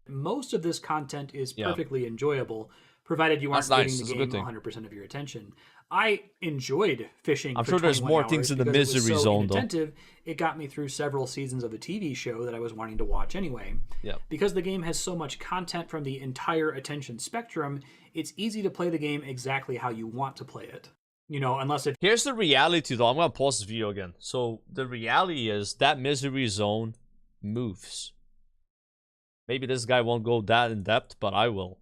S22: Most of this content is perfectly enjoyable, provided you aren't giving the game 100% of your attention. I enjoyed fishing.
S1: I'm
S22: for
S1: sure there's
S22: 21
S1: more
S22: hours
S1: things in the
S22: because it was
S1: misery
S22: so
S1: zone, though.
S22: inattentive, it got me through several seasons of a TV show that I was wanting to watch anyway.
S1: Yeah.
S22: Because the game has so much content from the entire attention spectrum, it's easy to play the game exactly how you want to play it. You know, unless if...
S1: Here's the reality, though. I'm going to pause this video again. So, the reality is that misery zone moves. Maybe this guy won't go that in depth, but I will.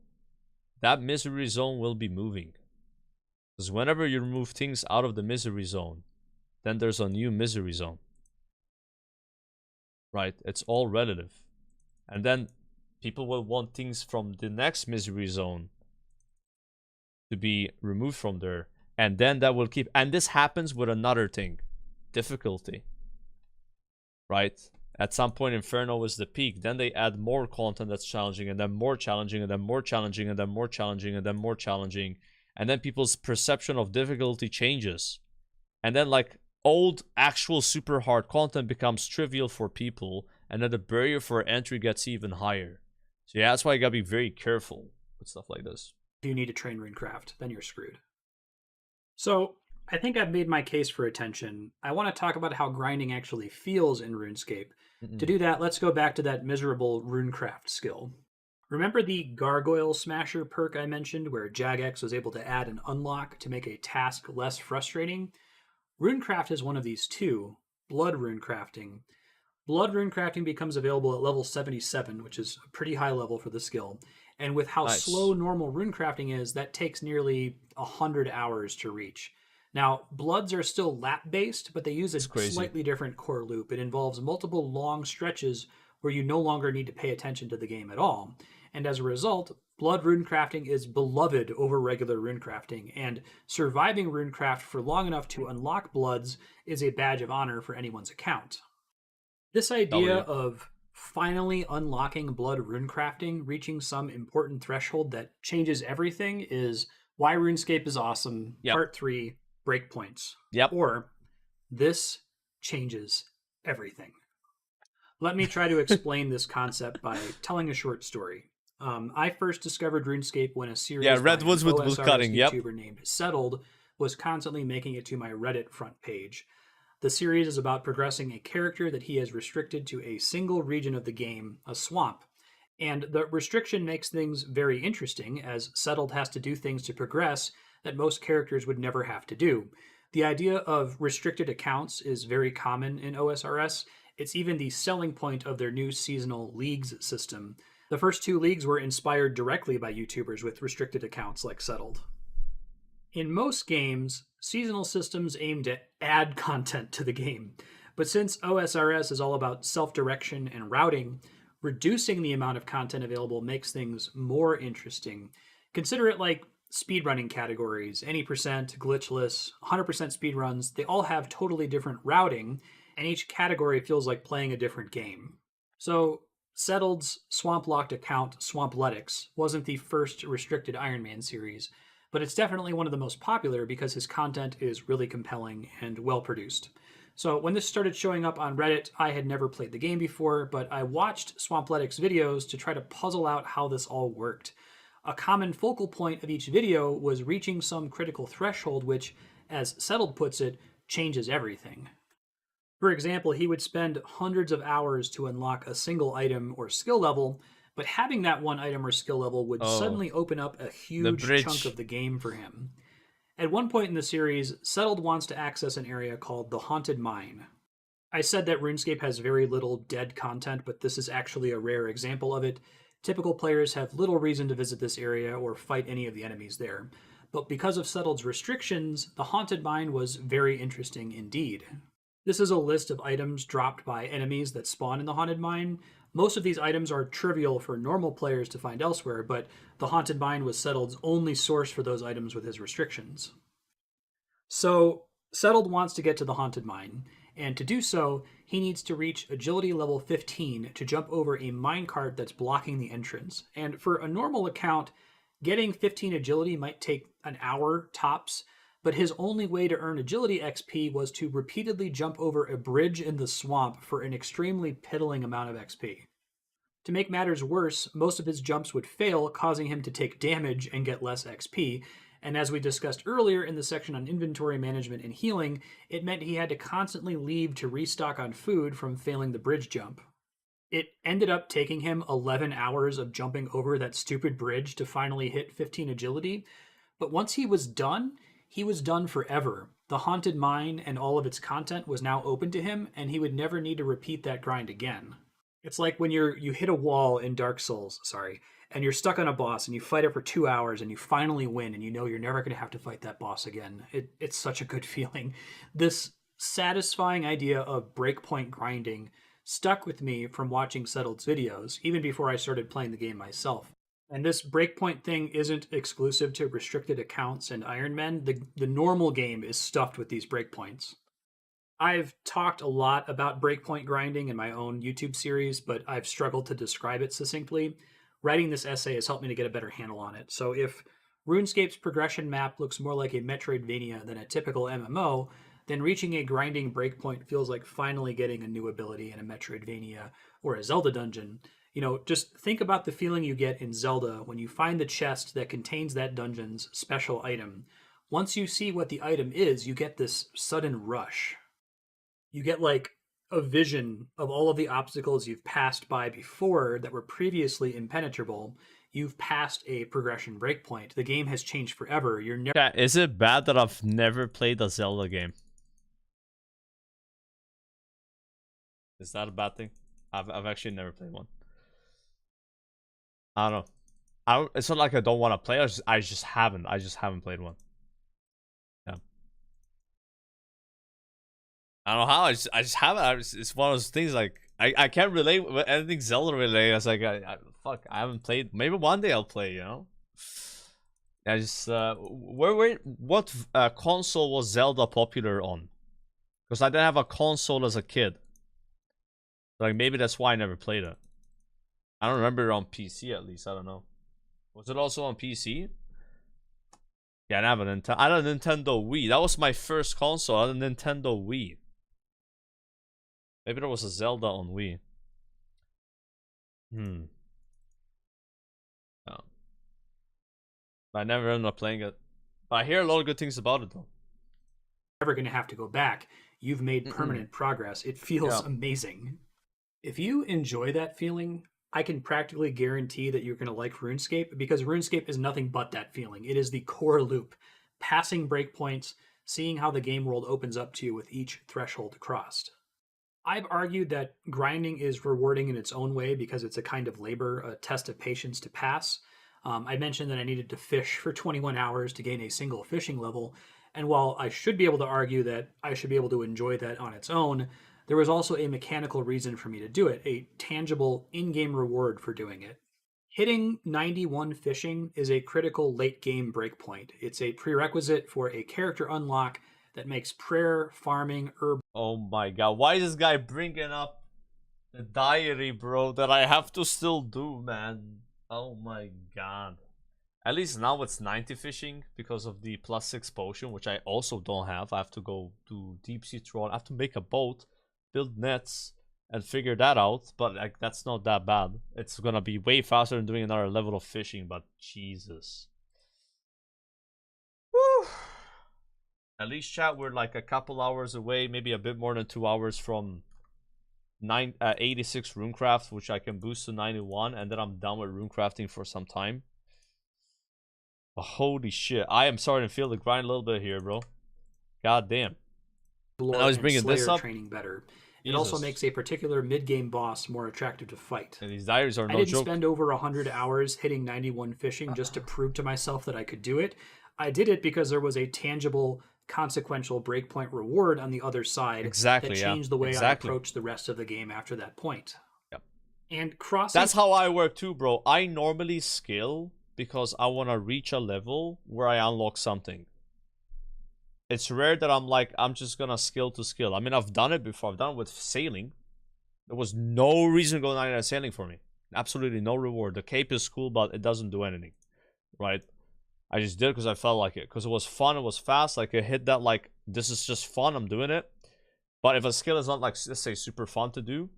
S1: That misery zone will be moving. Because whenever you remove things out of the misery zone, then there's a new misery zone. Right? It's all relative. And then people will want things from the next misery zone to be removed from there. And then that will keep... And this happens with another thing. Difficulty. Right? At some point, Inferno is the peak. Then they add more content that's challenging, and then more challenging, and then more challenging, and then more challenging, and then more challenging. And then people's perception of difficulty changes. And then, like, old, actual super hard content becomes trivial for people, and then the barrier for entry gets even higher. So yeah, that's why you gotta be very careful with stuff like this.
S22: If you need to train Runecraft, then you're screwed. So, I think I've made my case for attention. I want to talk about how grinding actually feels in RuneScape. To do that, let's go back to that miserable Runecraft skill. Remember the Gargoyle Smasher perk I mentioned, where Jagex was able to add an unlock to make a task less frustrating? Runecraft is one of these too, Blood Runecrafting. Blood Runecrafting becomes available at level 77, which is a pretty high level for the skill. And with how slow normal Runecrafting is, that takes nearly 100 hours to reach. Now, Bloods are still lap-based, but they use a slightly different core loop. It involves multiple long stretches where you no longer need to pay attention to the game at all. And as a result, Blood Runecrafting is beloved over regular Runecrafting, and surviving Runecraft for long enough to unlock Bloods is a badge of honor for anyone's account. This idea of finally unlocking Blood Runecrafting, reaching some important threshold that changes everything, is why RuneScape is awesome. Part 3, Breakpoints. Or, this changes everything. Let me try to explain this concept by telling a short story. I first discovered RuneScape when a series by an OSRS YouTuber named Settled was constantly making it to my Reddit front page. The series is about progressing a character that he has restricted to a single region of the game, a swamp. And the restriction makes things very interesting, as Settled has to do things to progress that most characters would never have to do. The idea of restricted accounts is very common in OSRS. It's even the selling point of their new seasonal leagues system. The first 2 leagues were inspired directly by YouTubers with restricted accounts like Settled. In most games, seasonal systems aim to add content to the game. But since OSRS is all about self-direction and routing, reducing the amount of content available makes things more interesting. Consider it like speedrunning categories. Any percent, glitchless, 100% speedruns, they all have totally different routing, and each category feels like playing a different game. So, Settled's swamp-locked account, Swampletics, wasn't the first restricted Iron Man series, but it's definitely one of the most popular because his content is really compelling and well-produced. So when this started showing up on Reddit, I had never played the game before, but I watched Swampletics videos to try to puzzle out how this all worked. A common focal point of each video was reaching some critical threshold which, as Settled puts it, changes everything. For example, he would spend hundreds of hours to unlock a single item or skill level, but having that one item or skill level would suddenly open up a huge chunk of the game for him. At one point in the series, Settled wants to access an area called the Haunted Mine. I said that RuneScape has very little dead content, but this is actually a rare example of it. Typical players have little reason to visit this area or fight any of the enemies there. But because of Settled's restrictions, the Haunted Mine was very interesting indeed. This is a list of items dropped by enemies that spawn in the Haunted Mine. Most of these items are trivial for normal players to find elsewhere, but the Haunted Mine was Settled's only source for those items with his restrictions. So, Settled wants to get to the Haunted Mine, and to do so, he needs to reach agility level 15 to jump over a minecart that's blocking the entrance. And for a normal account, getting 15 agility might take an hour tops, but his only way to earn agility XP was to repeatedly jump over a bridge in the swamp for an extremely piddling amount of XP. To make matters worse, most of his jumps would fail, causing him to take damage and get less XP, and as we discussed earlier in the section on inventory management and healing, it meant he had to constantly leave to restock on food from failing the bridge jump. It ended up taking him 11 hours of jumping over that stupid bridge to finally hit 15 agility, but once he was done forever. The Haunted Mine and all of its content was now open to him, and he would never need to repeat that grind again. It's like when you hit a wall in Dark Souls, and you're stuck on a boss and you fight it for 2 hours and you finally win and you know you're never going to have to fight that boss again. It's such a good feeling. This satisfying idea of breakpoint grinding stuck with me from watching Settled's videos, even before I started playing the game myself. And this breakpoint thing isn't exclusive to restricted accounts and Iron Men. The normal game is stuffed with these breakpoints. I've talked a lot about breakpoint grinding in my own YouTube series, but I've struggled to describe it succinctly. Writing this essay has helped me to get a better handle on it. So if RuneScape's progression map looks more like a Metroidvania than a typical MMO, then reaching a grinding breakpoint feels like finally getting a new ability in a Metroidvania or a Zelda dungeon. You know, just think about the feeling you get in Zelda when you find the chest that contains that dungeon's special item. Once you see what the item is, you get this sudden rush. You get like a vision of all of the obstacles you've passed by before that were previously impenetrable. You've passed a progression breakpoint. The game has changed forever. You're never...
S1: Yeah, is it bad that I've never played a Zelda game? Is that a bad thing? I've actually never played one. I don't know. It's not like I don't want to play. I just haven't played one. Yeah. I don't know how. I just haven't. It's one of those things like I can't relate with anything Zelda related. It's like fuck. I haven't played. Maybe one day I'll play. You know. I just what console was Zelda popular on? Because I didn't have a console as a kid. Like maybe that's why I never played it. I don't remember it on PC at least. I don't know. Was it also on PC? Yeah, I have a Nintendo. I had a Nintendo Wii. That was my first console. I had a Nintendo Wii. Maybe there was a Zelda on Wii. No. I never ended up playing it. But I hear a lot of good things about it though.
S22: Never going to have to go back. You've made permanent progress. It feels amazing. If you enjoy that feeling, I can practically guarantee that you're going to like RuneScape, because RuneScape is nothing but that feeling. It is the core loop. Passing breakpoints, seeing how the game world opens up to you with each threshold crossed. I've argued that grinding is rewarding in its own way because it's a kind of labor, a test of patience to pass. I mentioned that I needed to fish for 21 hours to gain a single fishing level, and while I should be able to argue that I should be able to enjoy that on its own, there was also a mechanical reason for me to do it, a tangible in-game reward for doing it. Hitting 91 fishing is a critical late-game breakpoint. It's a prerequisite for a character unlock that makes prayer, farming, herb...
S1: Oh my god, why is this guy bringing up the diary, bro, that I have to still do, man? Oh my god. At least now it's 90 fishing because of the +6 potion, which I also don't have. I have to go do deep sea trawl. I have to make a boat, build nets, and figure that out. But like, that's not that bad. It's gonna be way faster than doing another level of fishing, but Jesus. Woo! At least, chat, we're like a couple hours away, maybe a bit more than 2 hours from 86 Runecraft, which I can boost to 91, and then I'm done with Runecrafting for some time. But holy shit, I am starting to feel the grind a little bit here, bro. God damn. And I was bringing this up.
S22: Training better. It also makes a particular mid-game boss more attractive to fight.
S1: And these diaries are no joke.
S22: I didn't spend over 100 hours hitting 91 fishing just to prove to myself that I could do it. I did it because there was a tangible, consequential breakpoint reward on the other side that changed the way I approached the rest of the game after that point.
S1: Yep.
S22: And crossing...
S1: That's how I work too, bro. I normally skill because I want to reach a level where I unlock something. It's rare that I'm just gonna skill to skill. I mean, I've done it before. I've done it with sailing. There was no reason to go 99 sailing for me. Absolutely no reward. The cape is cool, but it doesn't do anything. Right? I just did it because I felt like it. Because it was fun, it was fast. Like, it hit that, like, this is just fun, I'm doing it. But if a skill is not, like, let's say, super fun to do,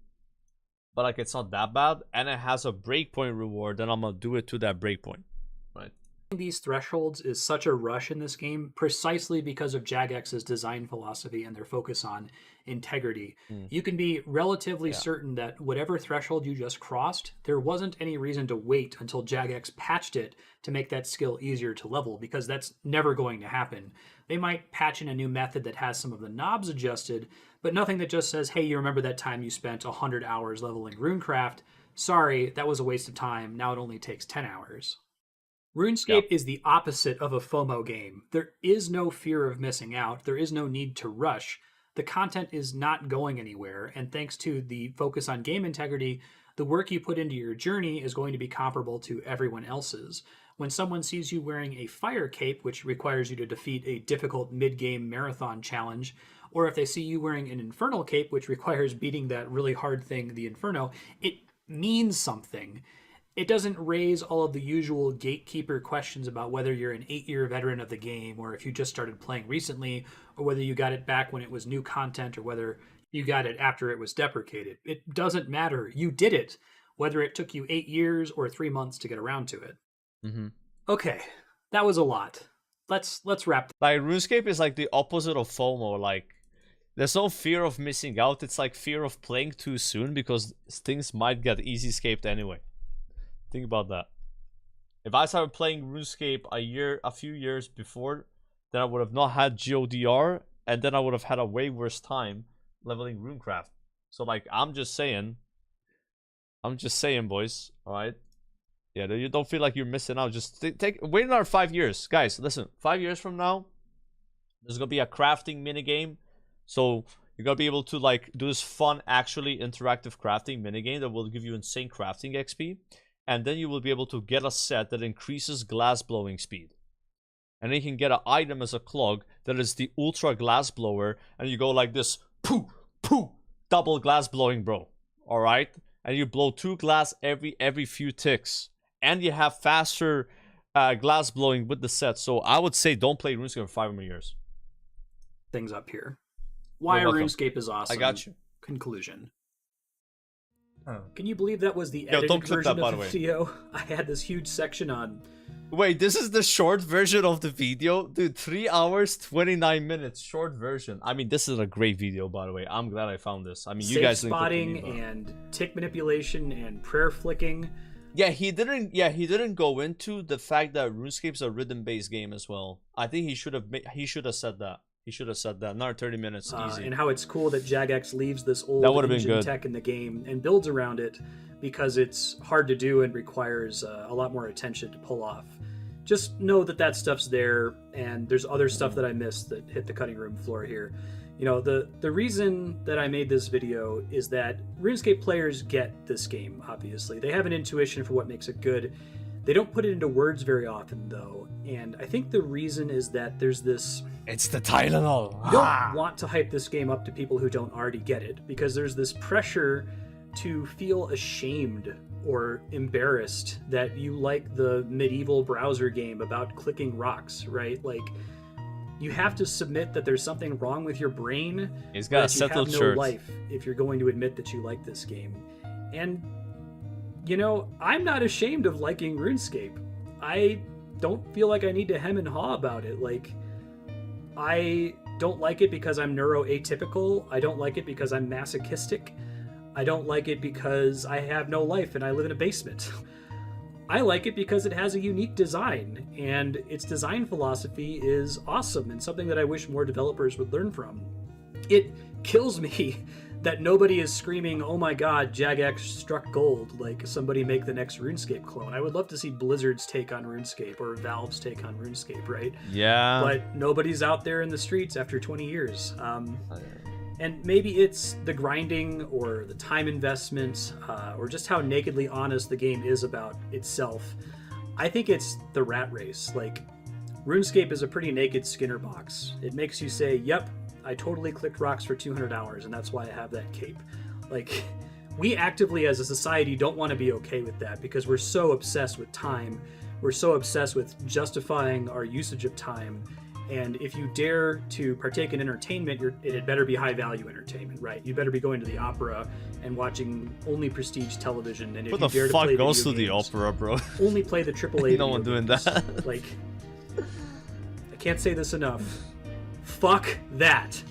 S1: but, like, it's not that bad, and it has a breakpoint reward, then I'm gonna do it to that breakpoint. Right?
S22: These thresholds is such a rush in this game precisely because of Jagex's design philosophy and their focus on integrity. You can be relatively certain that whatever threshold you just crossed, there wasn't any reason to wait until Jagex patched it to make that skill easier to level, because that's never going to happen. They might patch in a new method that has some of the knobs adjusted, but nothing that just says, hey, you remember that time you spent 100 hours leveling Runecraft? Sorry, that was a waste of time. Now it only takes 10 hours. RuneScape is the opposite of a FOMO game. There is no fear of missing out. There is no need to rush. The content is not going anywhere, and thanks to the focus on game integrity, the work you put into your journey is going to be comparable to everyone else's. When someone sees you wearing a fire cape, which requires you to defeat a difficult mid-game marathon challenge, or if they see you wearing an infernal cape, which requires beating that really hard thing, the Inferno, it means something. It doesn't raise all of the usual gatekeeper questions about whether you're an 8-year veteran of the game, or if you just started playing recently, or whether you got it back when it was new content, or whether you got it after it was deprecated. It doesn't matter. You did it, whether it took you 8 years or 3 months to get around to it. Okay, that was a lot. Let's wrap.
S1: Like, RuneScape is like the opposite of FOMO. Like, there's no fear of missing out. It's like fear of playing too soon because things might get easy scaped anyway. Think about that. If I started playing RuneScape a few years before, then I would have not had GODR, and then I would have had a way worse time leveling Runecraft. So, like, I'm just saying, boys. All right. Yeah, you don't feel like you're missing out. Just wait another 5 years, guys. Listen, 5 years from now, there's gonna be a crafting minigame. So you're gonna be able to, like, do this fun, actually interactive crafting minigame that will give you insane crafting XP. And then you will be able to get a set that increases glass blowing speed. And then you can get an item as a clog that is the ultra glass blower. And you go like this, poo, poo, double glass blowing, bro. Alright? And you blow 2 glass every few ticks. And you have faster glass blowing with the set. So I would say don't play RuneScape for 5 more years.
S22: Things up here. Why RuneScape is awesome.
S1: I got you.
S22: Conclusion. Can you believe that was the edited version of the video? I had this huge section on...
S1: Wait, this is the short version of the video? Dude, 3 hours, 29 minutes, short version. I mean, this is a great video, by the way. I'm glad I found this. I mean, you guys didn't
S22: spotting and tick manipulation and prayer flicking.
S1: Yeah, he didn't go into the fact that RuneScape's a rhythm-based game as well. I think he should have said that. He should have said that. Another 30 minutes, easy.
S22: And how it's cool that Jagex leaves this old engine tech in the game and builds around it because it's hard to do and requires a lot more attention to pull off. Just know that that stuff's there, and there's other stuff that I missed that hit the cutting room floor here. You know, the reason that I made this video is that RuneScape players get this game, obviously. They have an intuition for what makes it good. They don't put it into words very often, though, and I think the reason is that there's this...
S1: It's the Tylenol!
S22: You don't want to hype this game up to people who don't already get it, because there's this pressure to feel ashamed or embarrassed that you like the medieval browser game about clicking rocks, right? Like, you have to submit that there's something wrong with your brain.
S1: He's got a settled
S22: shirt. You have no life if you're going to admit that you like this game. And... you know, I'm not ashamed of liking RuneScape. I don't feel like I need to hem and haw about it. Like, I don't like it because I'm neuroatypical. I don't like it because I'm masochistic. I don't like it because I have no life and I live in a basement. I like it because it has a unique design, and its design philosophy is awesome and something that I wish more developers would learn from. It kills me that nobody is screaming, oh my god, Jagex struck gold, like somebody make the next RuneScape clone. I would love to see Blizzard's take on RuneScape or Valve's take on RuneScape, right?
S1: Yeah.
S22: But nobody's out there in the streets after 20 years. And maybe it's the grinding or the time investment or just how nakedly honest the game is about itself. I think it's the rat race. Like, RuneScape is a pretty naked Skinner box. It makes you say, yep, I totally clicked rocks for 200 hours, and that's why I have that cape. Like, we actively as a society don't want to be okay with that because we're so obsessed with time. We're so obsessed with justifying our usage of time. And if you dare to partake in entertainment, it had better be high-value entertainment, right? You better be going to the opera and watching only prestige television. And if
S1: Who
S22: you
S1: the
S22: dare
S1: fuck
S22: to play
S1: goes
S22: video
S1: to the
S22: games,
S1: opera, bro?
S22: only play the AAA.
S1: No one doing that.
S22: Like, I can't say this enough. Fuck that.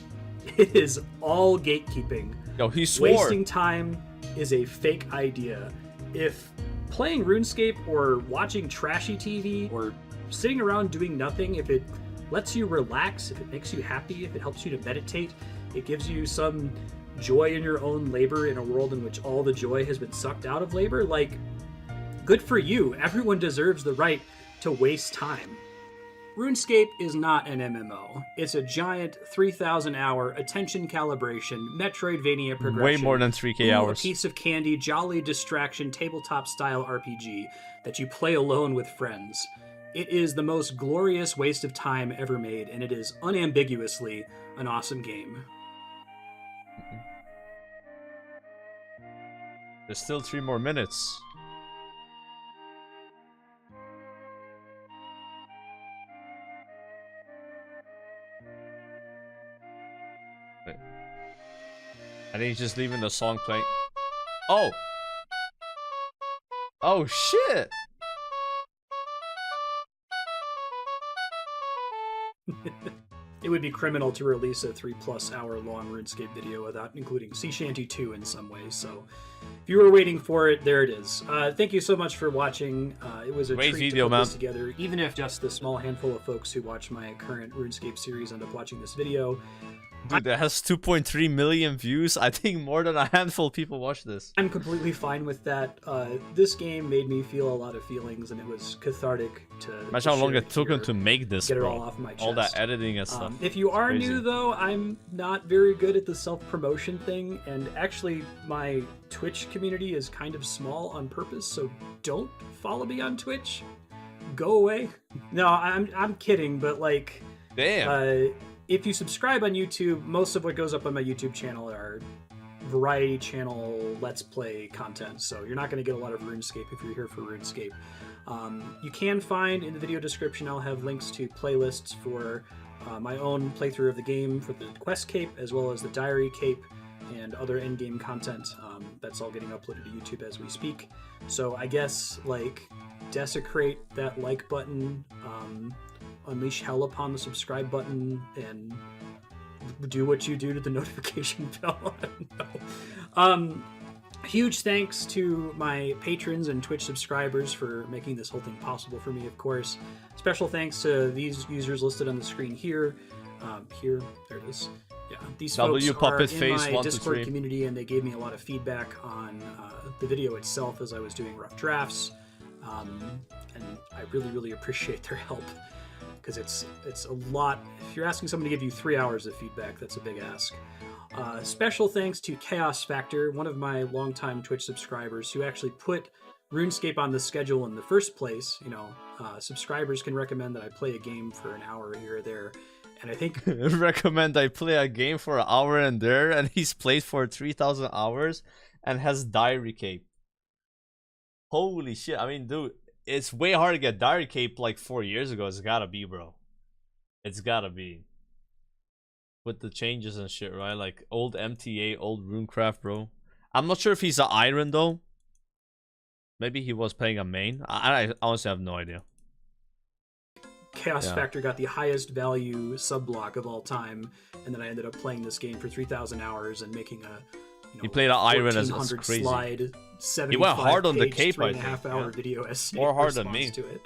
S22: It is all gatekeeping.
S1: Yo, he swore.
S22: Wasting time is a fake idea. If playing RuneScape or watching trashy TV or sitting around doing nothing, if it lets you relax, if it makes you happy, if it helps you to meditate, it gives you some joy in your own labor in a world in which all the joy has been sucked out of labor, like, good for you. Everyone deserves the right to waste time. RuneScape is not an MMO. It's a giant 3,000-hour attention calibration, Metroidvania progression.
S1: Way more than 3K hours.
S22: A piece of candy, jolly distraction, tabletop-style RPG that you play alone with friends. It is the most glorious waste of time ever made, and it is unambiguously an awesome game.
S1: There's still 3 more minutes. I think he's just leaving the song playing. Oh! Oh shit!
S22: It would be criminal to release a 3+ hour long RuneScape video without including Sea Shanty 2 in some way, so if you were waiting for it, there it is. Thank you so much for watching. It was a
S1: Great
S22: treat
S1: video,
S22: to put
S1: man.
S22: this together, even if just the small handful of folks who watch my current RuneScape series end up watching this video.
S1: Dude, that has 2.3 million views. I think more than a handful of people watch this.
S22: I'm completely fine with that. This game made me feel a lot of feelings, and it was cathartic to
S1: Imagine how long
S22: share
S1: it took him to make this,
S22: get it
S1: bro.
S22: all off my
S1: All that
S22: chest.
S1: editing and stuff.
S22: If you are
S1: Crazy.
S22: new, though, I'm not very good at the self-promotion thing, and actually my Twitch community is kind of small on purpose, so don't follow me on Twitch. Go away. No, I'm kidding, but like...
S1: Damn.
S22: If you subscribe on YouTube, most of what goes up on my YouTube channel are variety channel Let's Play content, so you're not going to get a lot of RuneScape if you're here for RuneScape. You can find in the video description, I'll have links to playlists for my own playthrough of the game for the Quest Cape, as well as the Diary Cape and other endgame content. That's all getting uploaded to YouTube as we speak. So I guess, like, desecrate that like button, unleash hell upon the subscribe button, and do what you do to the notification bell. I don't know. Huge thanks to my patrons and Twitch subscribers for making this whole thing possible for me, of course. Special thanks to these users listed on the screen here. There it is. Yeah, these folks are in my Discord community, and they gave me a lot of feedback on the video itself as I was doing rough drafts. And I really, really appreciate their help, because it's a lot. If you're asking someone to give you 3 hours of feedback, that's a big ask. Special thanks to Chaos Factor, one of my longtime Twitch subscribers, who actually put RuneScape on the schedule in the first place. You know, subscribers can recommend that I play a game for an hour here or there, and I think
S1: recommend I play a game for an hour and there, and he's played for 3,000 hours and has Diary Cape. Holy shit! I mean, dude, it's way hard to get Diary Cape like 4 years ago. It's gotta be, bro. It's gotta be. With the changes and shit, right? Like old MTA, old Runecraft, bro. I'm not sure if he's an Iron though. Maybe he was playing a main. I honestly have no idea.
S22: Chaos Factor got the highest value sub-block of all time, and then I ended up playing this game for 3,000 hours and making a
S1: He played an Iron as crazy.
S22: Slide,
S1: he went hard on the cape, I think.
S22: 3.5-hour video essay.
S1: More hard than me.
S22: To it.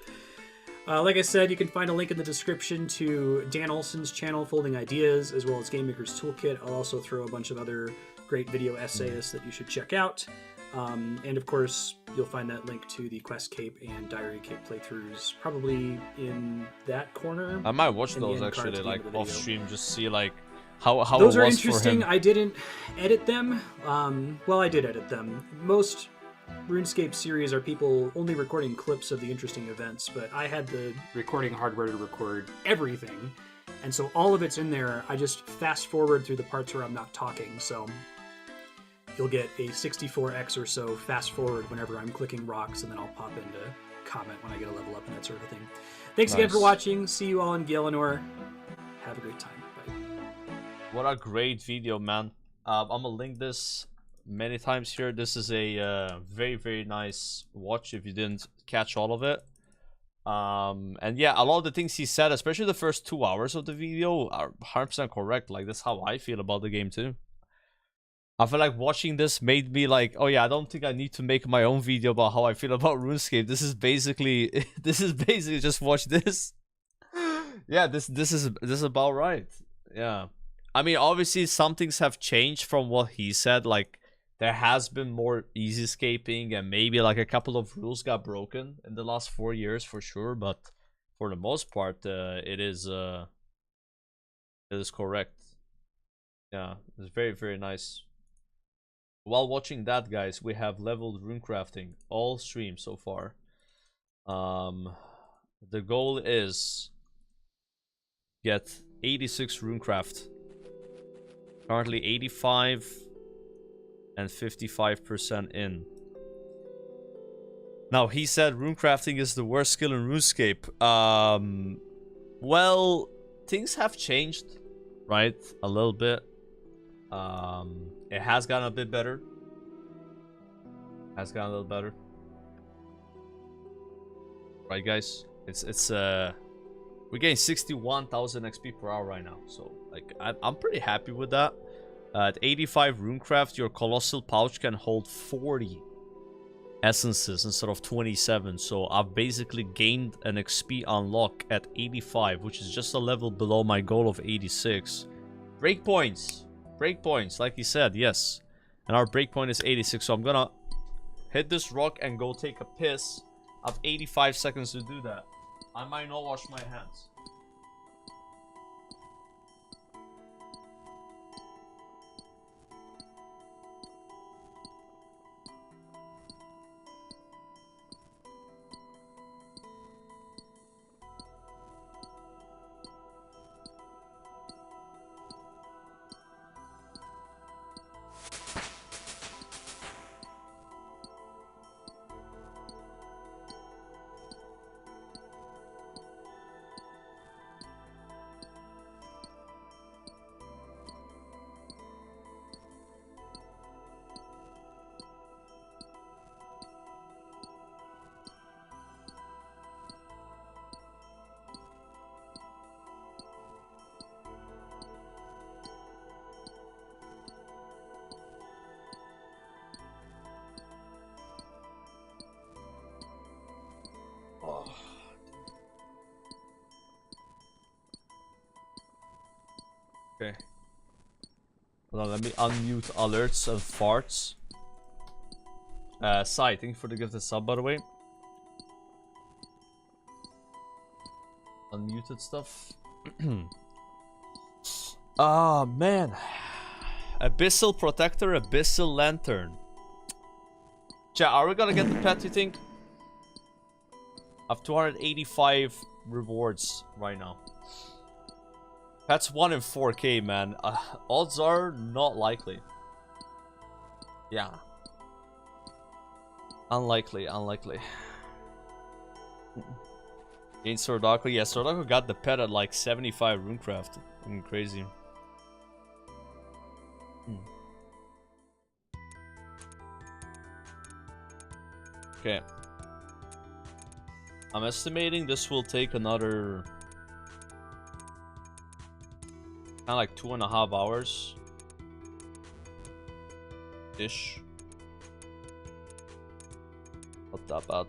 S22: Like I said, you can find a link in the description to Dan Olson's channel, Folding Ideas, as well as Game Maker's Toolkit. I'll also throw a bunch of other great video essayists that you should check out. And of course, you'll find that link to the Quest Cape and Diary Cape playthroughs probably in that corner.
S1: I might watch those actually, like off stream, just see like how
S22: those
S1: it
S22: are
S1: was for
S22: interesting.
S1: him.
S22: I didn't edit them. Well, I did edit them. Most RuneScape series are people only recording clips of the interesting events, but I had the recording hardware to record everything, and so all of it's in there. I just fast forward through the parts where I'm not talking, so you'll get a 64x or so fast forward whenever I'm clicking rocks, and then I'll pop into comment when I get a level up and that sort of thing. Thanks again for watching. See you all in Gielinor. Have a great time. Bye.
S1: What a great video, man. I'm gonna link this many times here. This is a very, very nice watch if you didn't catch all of it. And yeah, a lot of the things he said, especially the first 2 hours of the video, are 100% correct. Like, that's how I feel about the game too. I feel like watching this made me like, oh yeah, I don't think I need to make my own video about how I feel about RuneScape. This is basically just watch this. Yeah, this is about right. Yeah. I mean, obviously some things have changed from what he said. Like, there has been more easy escaping, and maybe like a couple of rules got broken in the last 4 years for sure, but for the most part, it is correct. Yeah, it's very, very nice. While watching that, guys, we have leveled runecrafting all streams so far. The goal is get 86 runecraft. Currently 85 and 55% in. Now, he said runecrafting is the worst skill in RuneScape. Well, things have changed, right? A little bit. It has gotten a bit better. Has gotten a little better. Right, guys? We're getting 61,000 XP per hour right now. So, like, I'm pretty happy with that. At 85 runecraft, your colossal pouch can hold 40 essences instead of 27. So I've basically gained an XP unlock at 85, which is just a level below my goal of 86. Breakpoints. Breakpoints, like he said, yes. And our breakpoint is 86, so I'm gonna hit this rock and go take a piss. I have 85 seconds to do that. I might not wash my hands. Okay. Hold on, let me unmute alerts and farts. Sai, thank you for the gift of sub, by the way. Unmuted stuff. Ah, man. Abyssal Protector, Abyssal Lantern. Chat, are we gonna get the pet, you think? I have 285 rewards right now. That's 1 in 4K, man. Odds are not likely. Yeah. Unlikely, unlikely. Against Sordako, yeah, Sordako got the pet at like 75 runecraft. Crazy. Okay. I'm estimating this will take another kind of like 2.5 hours ish. Not that bad.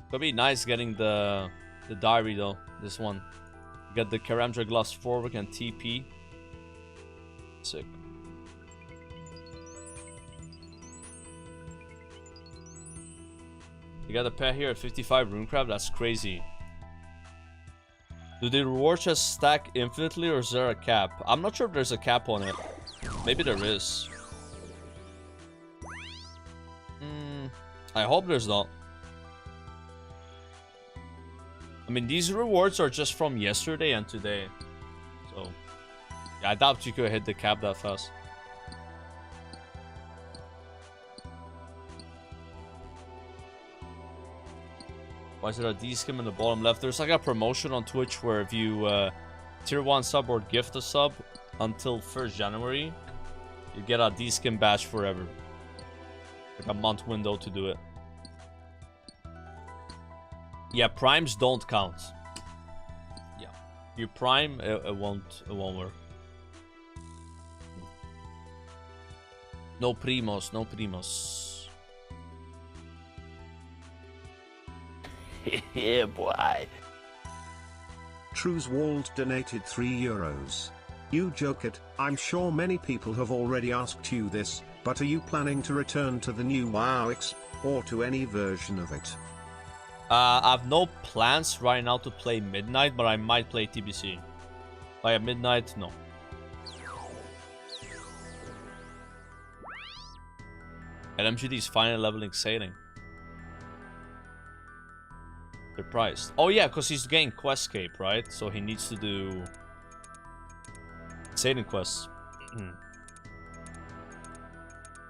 S1: It'll be nice getting the diary though. This one. Get the Karamja gloves forward and TP. Sick. You got a pet here at 55 Runecraft? That's crazy. Do the rewards just stack infinitely or is there a cap? I'm not sure if there's a cap on it. Maybe there is. I hope there's not. I mean, these rewards are just from yesterday and today. So, yeah, I doubt you could hit the cap that fast. Why is there a D-skim in the bottom left? There's like a promotion on Twitch where if you tier 1 sub or gift a sub until 1st January, you get a D-skim badge forever. Like a month window to do it. Yeah, primes don't count. Yeah, if you prime, it won't work. No primos, no primos.
S8: Yeah, boy.
S10: Trueswald donated €3. You joke it, I'm sure many people have already asked you this, but are you planning to return to the new WoWX, or to any version of it?
S1: I have no plans right now to play Midnight, but I might play TBC. By Midnight, no. LMGD is finally leveling Sailing. Surprised. Oh yeah, because he's getting Questscape, right? So he needs to do Sailing quests.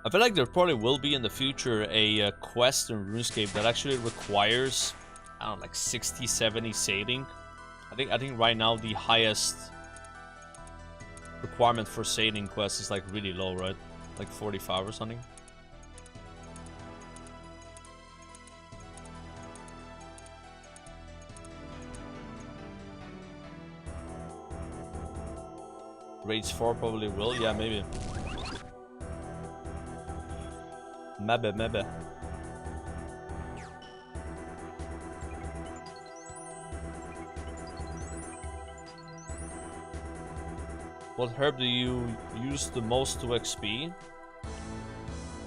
S1: I feel like there probably will be in the future a quest in Runescape that actually requires, I don't know, like 60, 70 sailing. I think right now the highest requirement for sailing quests is like really low, right? Like 45 or something. Raids 4 probably will, yeah, maybe. Maybe. What herb do you use the most to XP?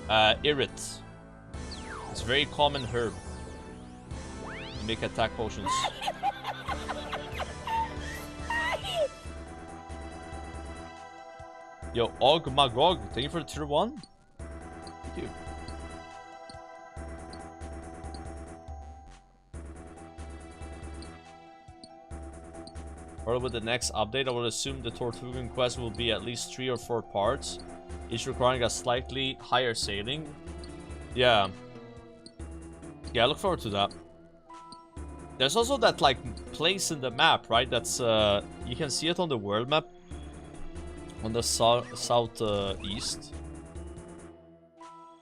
S1: Irrit. It's a very common herb. You make attack potions. Yo, Og Magog, thank you for the tier 1. Thank you. Or with the next update, I would assume the Tortugan quest will be at least 3 or 4 parts, each requiring a slightly higher sailing. Yeah. Yeah, I look forward to that. There's also that, like, place in the map, right? That's, you can see it on the world map. On the southeast.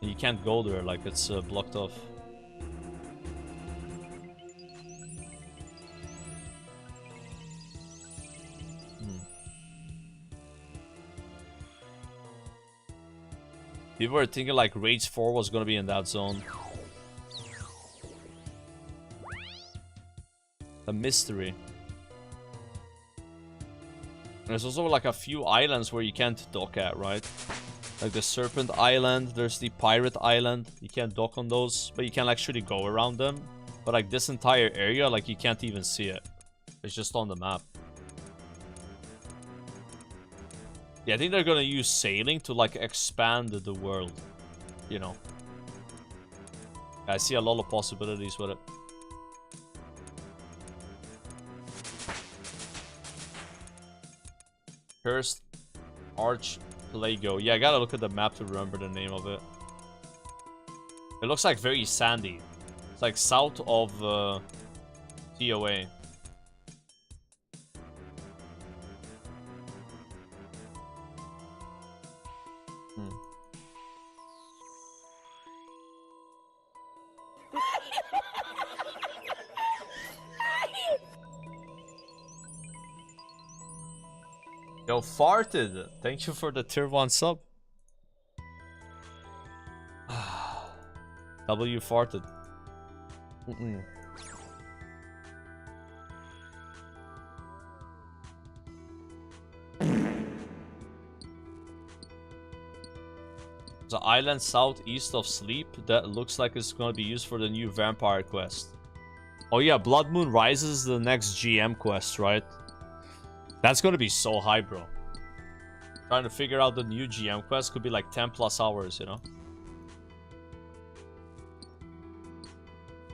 S1: You can't go there, like, it's blocked off. People were thinking like Raids 4 was gonna be in that zone. A mystery. There's also like a few islands where you can't dock at, right? Like the Serpent Island, there's the Pirate Island. You can't dock on those, but you can actually go around them. But like this entire area, like you can't even see it. It's just on the map. Yeah, I think they're gonna use sailing to like expand the world, you know. I see a lot of possibilities with it. Cursed Archipelago. Yeah, I gotta look at the map to remember the name of it. It looks like very sandy. It's like south of TOA. Yo, farted. Thank you for the tier 1 sub. W farted. The island southeast of Sleep that looks like it's gonna be used for the new vampire quest. Oh yeah, Blood Moon Rises is the next GM quest, right? That's gonna be so high, bro. Trying to figure out the new GM quest could be like 10 plus hours, you know?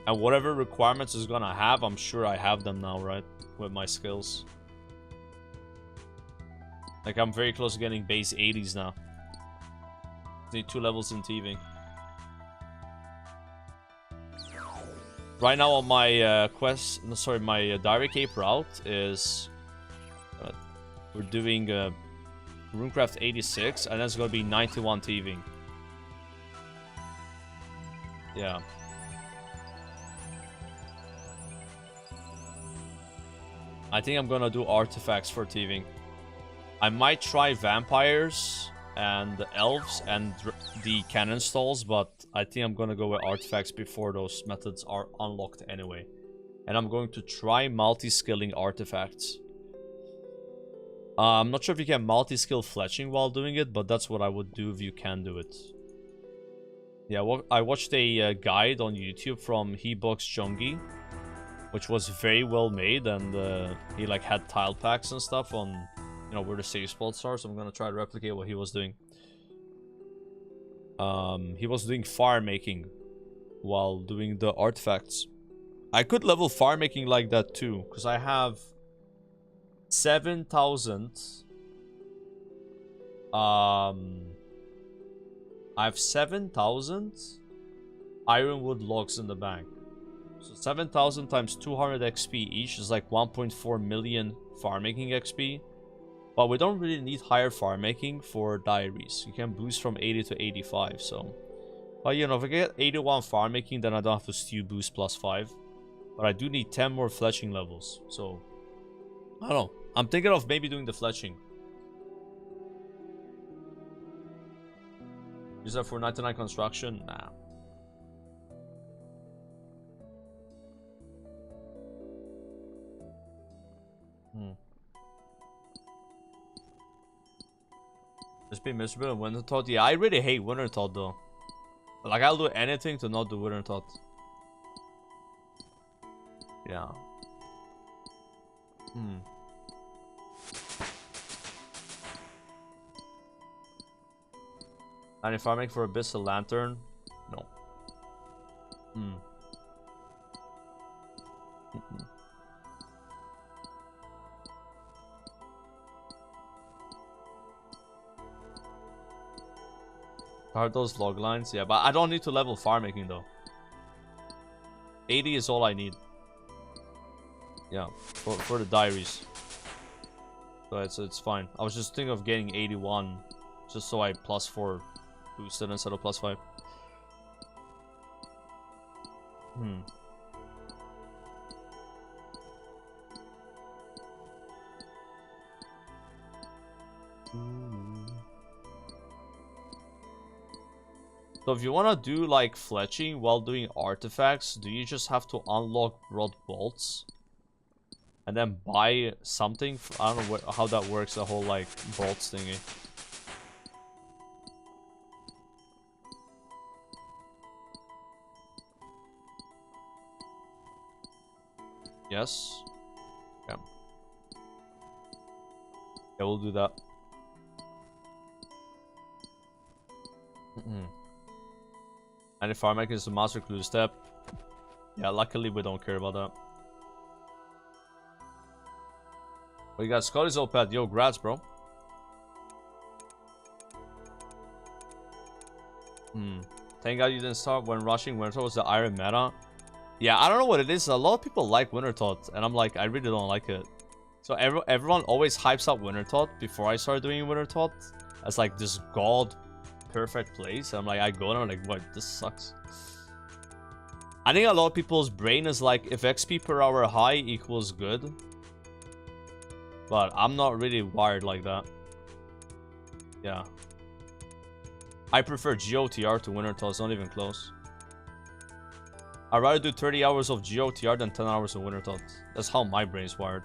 S1: And whatever requirements it's gonna have, I'm sure I have them now, right? With my skills. Like, I'm very close to getting base 80s now. Need 2 levels in thieving. Right now on my my Diary Cape route is... we're doing Runecraft 86, and that's gonna be 91 thieving. Yeah. I think I'm gonna do artifacts for thieving. I might try vampires and the elves and the cannon stalls, but I think I'm gonna go with artifacts before those methods are unlocked anyway. And I'm going to try multi-skilling artifacts. I'm not sure if you can multi-skill fletching while doing it, but that's what I would do if you can do it. Yeah, well, I watched a guide on YouTube from HeBoxJungie, which was very well made, and he like had tile packs and stuff on, you know, where the save spots are, so I'm gonna try to replicate what he was doing. He was doing fire making while doing the artifacts. I could level fire making like that too, because I have 7,000 I have 7,000 ironwood logs in the bank. So 7,000 times 200 XP each is like 1.4 million farmmaking XP. But we don't really need higher farmmaking for Diaries. You can boost from 80 to 85, so... But you know, if I get 81 farmmaking, then I don't have to stew boost plus 5. But I do need 10 more fletching levels, so... I don't know. I'm thinking of maybe doing the fletching. Use that for 99 construction? Nah. Just be miserable in Winter Thought? Yeah, I really hate Winter Thought though. Like, I'll do anything to not do Winter Thought. Yeah. And if I make for Abyssal Lantern? No. Are those log lines? Yeah, but I don't need to level farmmaking though. 80 is all I need. Yeah, for the Diaries. So it's fine. I was just thinking of getting 81, just so I plus 4 boosted instead of plus 5. So if you want to do like fletching while doing artifacts, do you just have to unlock broad bolts? And then buy something? I don't know how that works, the whole like bolts thingy. Yes? Yeah. Yeah, we'll do that. And if farming is a master clue step, yeah, luckily we don't care about that. Well, you got Scotty's Opad. Yo, grats, bro. Thank God you didn't start when rushing Winter Thought was the Iron meta. Yeah, I don't know what it is. A lot of people like Winter Thought, and I'm like, I really don't like it. So everyone always hypes up Winter Thought before I start doing Winter Thought as like this god perfect place. And I'm like, I go and I'm like, what? This sucks. I think a lot of people's brain is like, if XP per hour high equals good. But I'm not really wired like that. Yeah. I prefer GOTR to Winter Thought. It's not even close. I'd rather do 30 hours of GOTR than 10 hours of Winter Thought. That's how my brain's wired.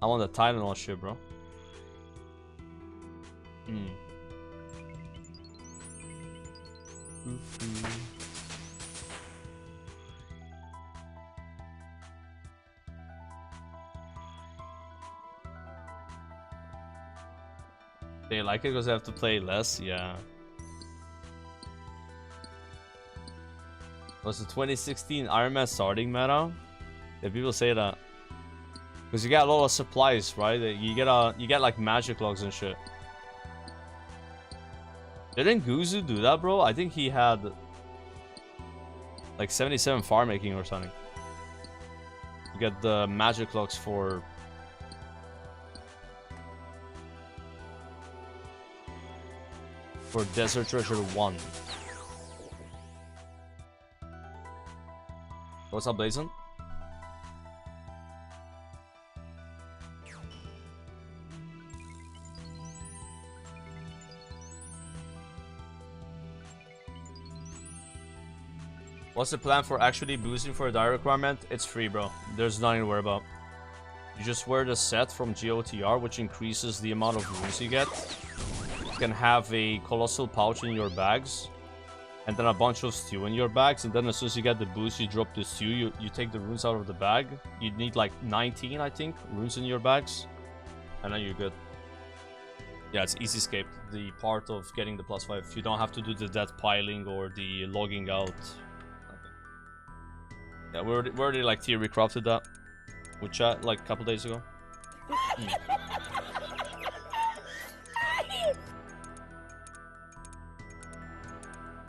S1: I'm on the Tylenol shit, bro. They like it because they have to play less, yeah. Was the 2016 Iron Man starting meta? Yeah, people say that. Because you get a lot of supplies, right? You get like magic logs and shit. Didn't Guzu do that, bro? I think he had like 77 farm making or something. You get the magic logs for Desert Treasure 1. What's up, Blazon? What's the plan for actually boosting for a diary requirement? It's free, bro. There's nothing to worry about. You just wear the set from GOTR, which increases the amount of runes you get. You can have a colossal pouch in your bags, and then a bunch of stew in your bags, and then as soon as you get the boost, you drop the stew, you take the runes out of the bag. You need like 19, I think, runes in your bags, and then you're good. Yeah, it's easy escape, the part of getting the +5. You don't have to do the death piling or the logging out. Yeah, we already like tier recrafted that with chat like a couple days ago.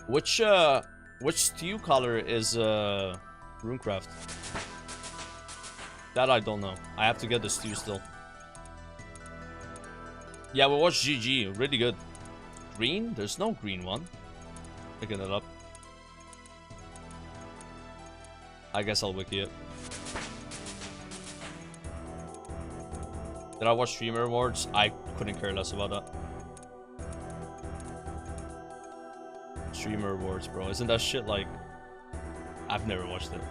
S1: Which stew color is Runecraft? That I don't know. I have to get the stew still. Yeah, we watched GG. Really good. Green? There's no green one. Picking it up. I guess I'll wiki it. Did I watch Streamer Awards? I couldn't care less about that. Streamer Awards, bro. Isn't that shit like... I've never watched it.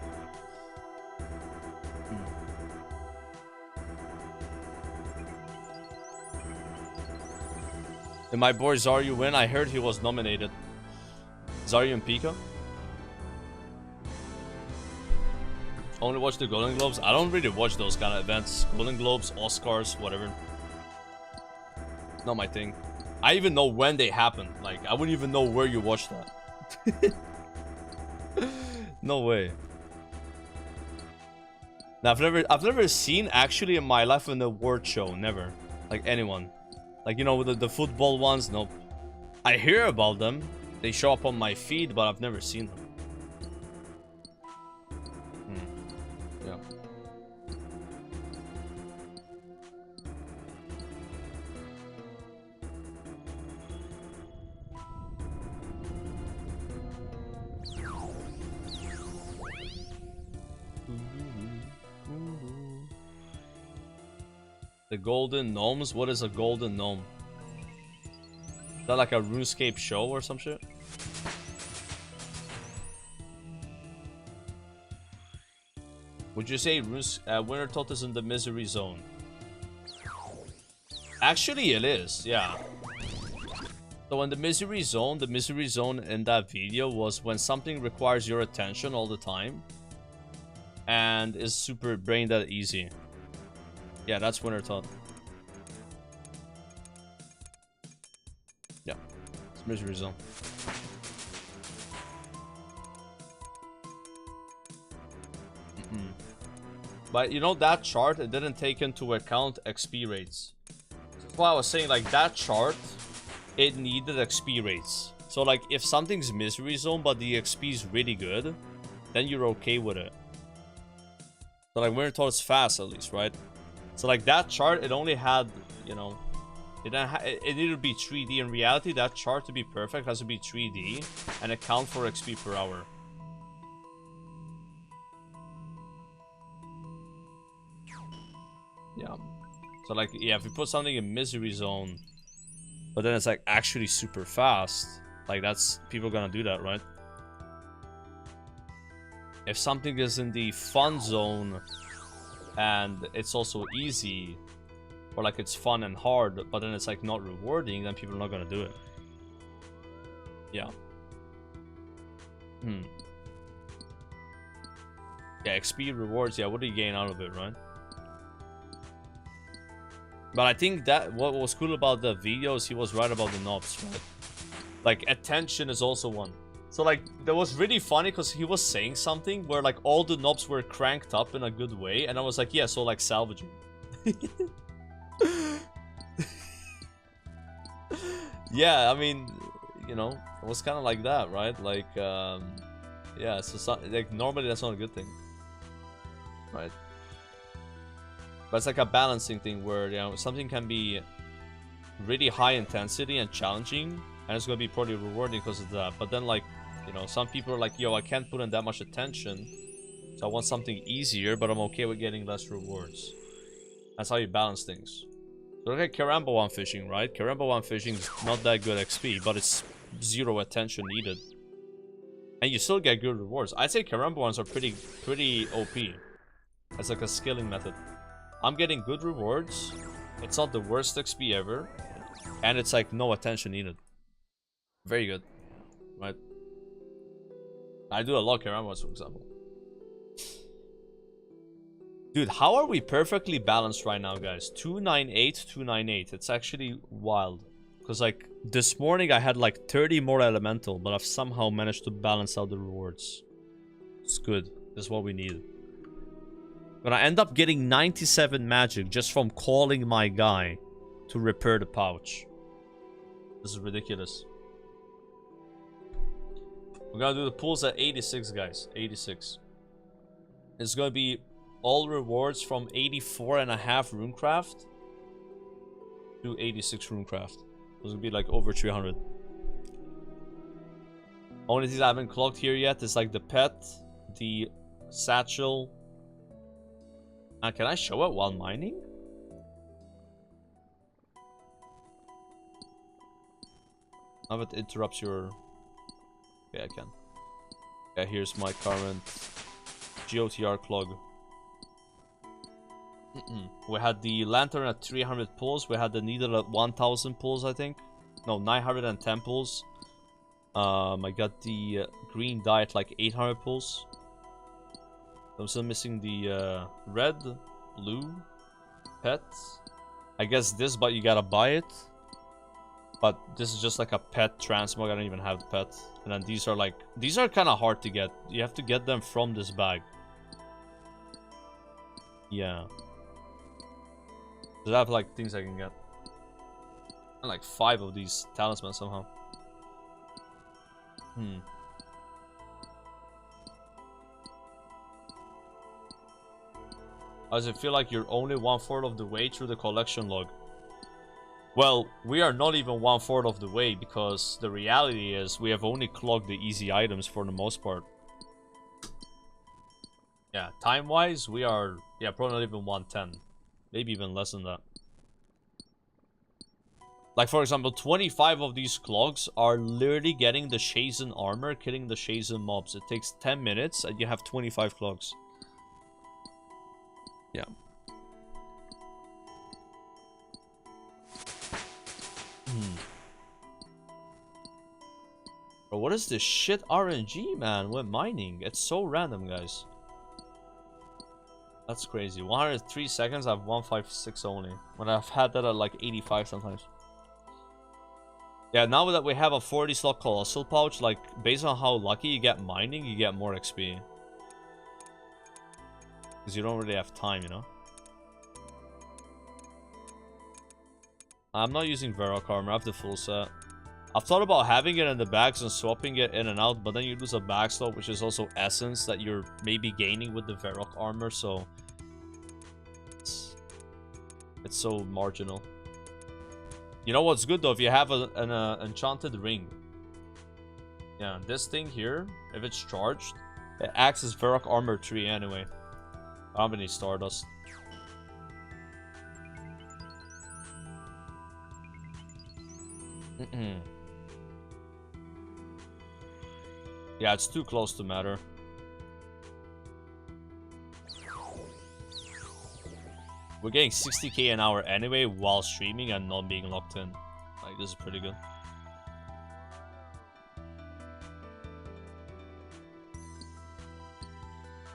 S1: Did my boy Zaryu win? I heard he was nominated. Zaryu and Pika? Only watch the Golden Globes? I don't really watch those kind of events. Golden Globes, Oscars, whatever. Not my thing. I even know when they happen. Like, I wouldn't even know where you watch that. No way. Now, I've never seen actually in my life an award show. Never. Like anyone. Like, you know, the football ones. Nope. I hear about them. They show up on my feed, but I've never seen them. Yeah. The Golden Gnomes? What is a Golden Gnome? Is that like a RuneScape show or some shit? Would you say Winter Tot is in the misery zone? Actually, it is, yeah. So in the misery zone in that video was when something requires your attention all the time and is super brain dead easy. Yeah, that's Winter Tot. Yeah, it's misery zone. But you know that chart, it didn't take into account XP rates. That's why I was saying like that chart, it needed XP rates. So like if something's misery zone but the XP is really good, then you're okay with it. So like Winter Tot is fast at least, right? So like that chart, it only had, you know, it needed to be 3D. In reality, that chart to be perfect has to be 3D and account for XP per hour. Yeah. So like, yeah, if you put something in misery zone, but then it's like actually super fast, like that's, people gonna do that, right? If something is in the fun zone and it's also easy, or like it's fun and hard, but then it's like not rewarding, then people are not gonna do it. Yeah. Yeah, XP rewards. Yeah, what do you gain out of it, right? But I think that what was cool about the videos, he was right about the knobs, right? Like, attention is also one. So, like, that was really funny because he was saying something where, like, all the knobs were cranked up in a good way. And I was like, yeah, so, like, salvaging. Yeah, I mean, you know, it was kind of like that, right? Like, yeah, so, like, normally that's not a good thing. Right? But it's like a balancing thing where, you know, something can be really high intensity and challenging, and it's going to be probably rewarding because of that. But then, like, you know, some people are like, yo, I can't put in that much attention, so I want something easier, but I'm okay with getting less rewards. That's how you balance things. So look at Karamja 1 fishing, right? Karamja 1 fishing is not that good XP, but it's 0 attention needed. And you still get good rewards. I'd say Karamja 1s are pretty OP. It's like a skilling method. I'm getting good rewards. It's not the worst XP ever. And it's like no attention needed. Very good. Right? I do a lot of Karamjas, for example. Dude, how are we perfectly balanced right now, guys? 298, 298. It's actually wild. Because, like, this morning I had like 30 more elemental, but I've somehow managed to balance out the rewards. It's good. This is what we need. But I end up getting 97 magic just from calling my guy to repair the pouch. This is ridiculous. We're gonna do the pools at 86, guys. 86. It's gonna be all rewards from 84.5 Runecraft to 86 Runecraft. This will be like over 300. Only things I haven't clocked here yet is like the pet, the satchel. Can I show it while mining? How if it interrupts your... Yeah, I can. Yeah, here's my current GOTR clog. We had the lantern at 300 pulls. We had the needle at 1000 pulls, I think. No, 910 pulls. I got the green dye at like 800 pulls. I'm still missing the red, blue, pet. I guess this, but you gotta buy it. But this is just like a pet transmog. I don't even have the pet. And then these are like, these are kind of hard to get. You have to get them from this bag. Yeah. I have like things I can get. And like 5 of these talismans somehow. Does it feel like you're only 1/4 of the way through the collection log? Well, we are not even 1/4 of the way, because the reality is we have only clocked the easy items for the most part. Yeah, time-wise, we are, yeah, probably not even 110. Maybe even less than that. Like, for example, 25 of these clogs are literally getting the Shazen armor, killing the Shazen mobs. It takes 10 minutes, and you have 25 clogs. Yeah. Bro, what is this shit RNG, man, when mining? It's so random, guys. That's crazy. 103 seconds, I have 156 only. When I've had that at like 85 sometimes. Yeah, now that we have a 40 slot colossal pouch, like, based on how lucky you get mining, you get more XP. Because you don't really have time, you know? I'm not using Varrock armor, I have the full set. I've thought about having it in the bags and swapping it in and out, but then you lose a bag slot, which is also essence that you're maybe gaining with the Varrock armor, so... It's so marginal. You know what's good though? If you have an enchanted ring. Yeah, this thing here, if it's charged, it acts as Varrock armor 3 anyway. I don't have any Stardust. Yeah, it's too close to matter. We're getting 60k an hour anyway while streaming and not being locked in. Like, this is pretty good.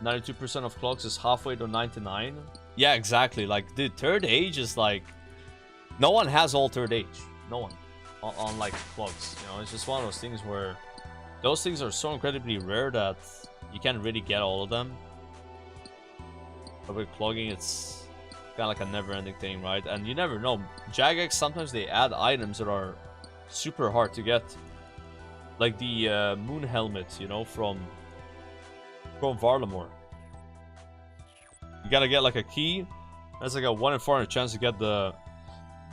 S1: 92% of clocks is halfway to 99. Yeah, exactly. Like, the third age is like, no one has all third age. No one on like clocks. You know, it's just one of those things where those things are so incredibly rare that you can't really get all of them. But with clogging, it's kind of like a never-ending thing, right? And you never know. Jagex, sometimes they add items that are super hard to get, like the moon helmet, you know, from Varlamore. You gotta get like a key. That's like a 1 in 400 chance to get the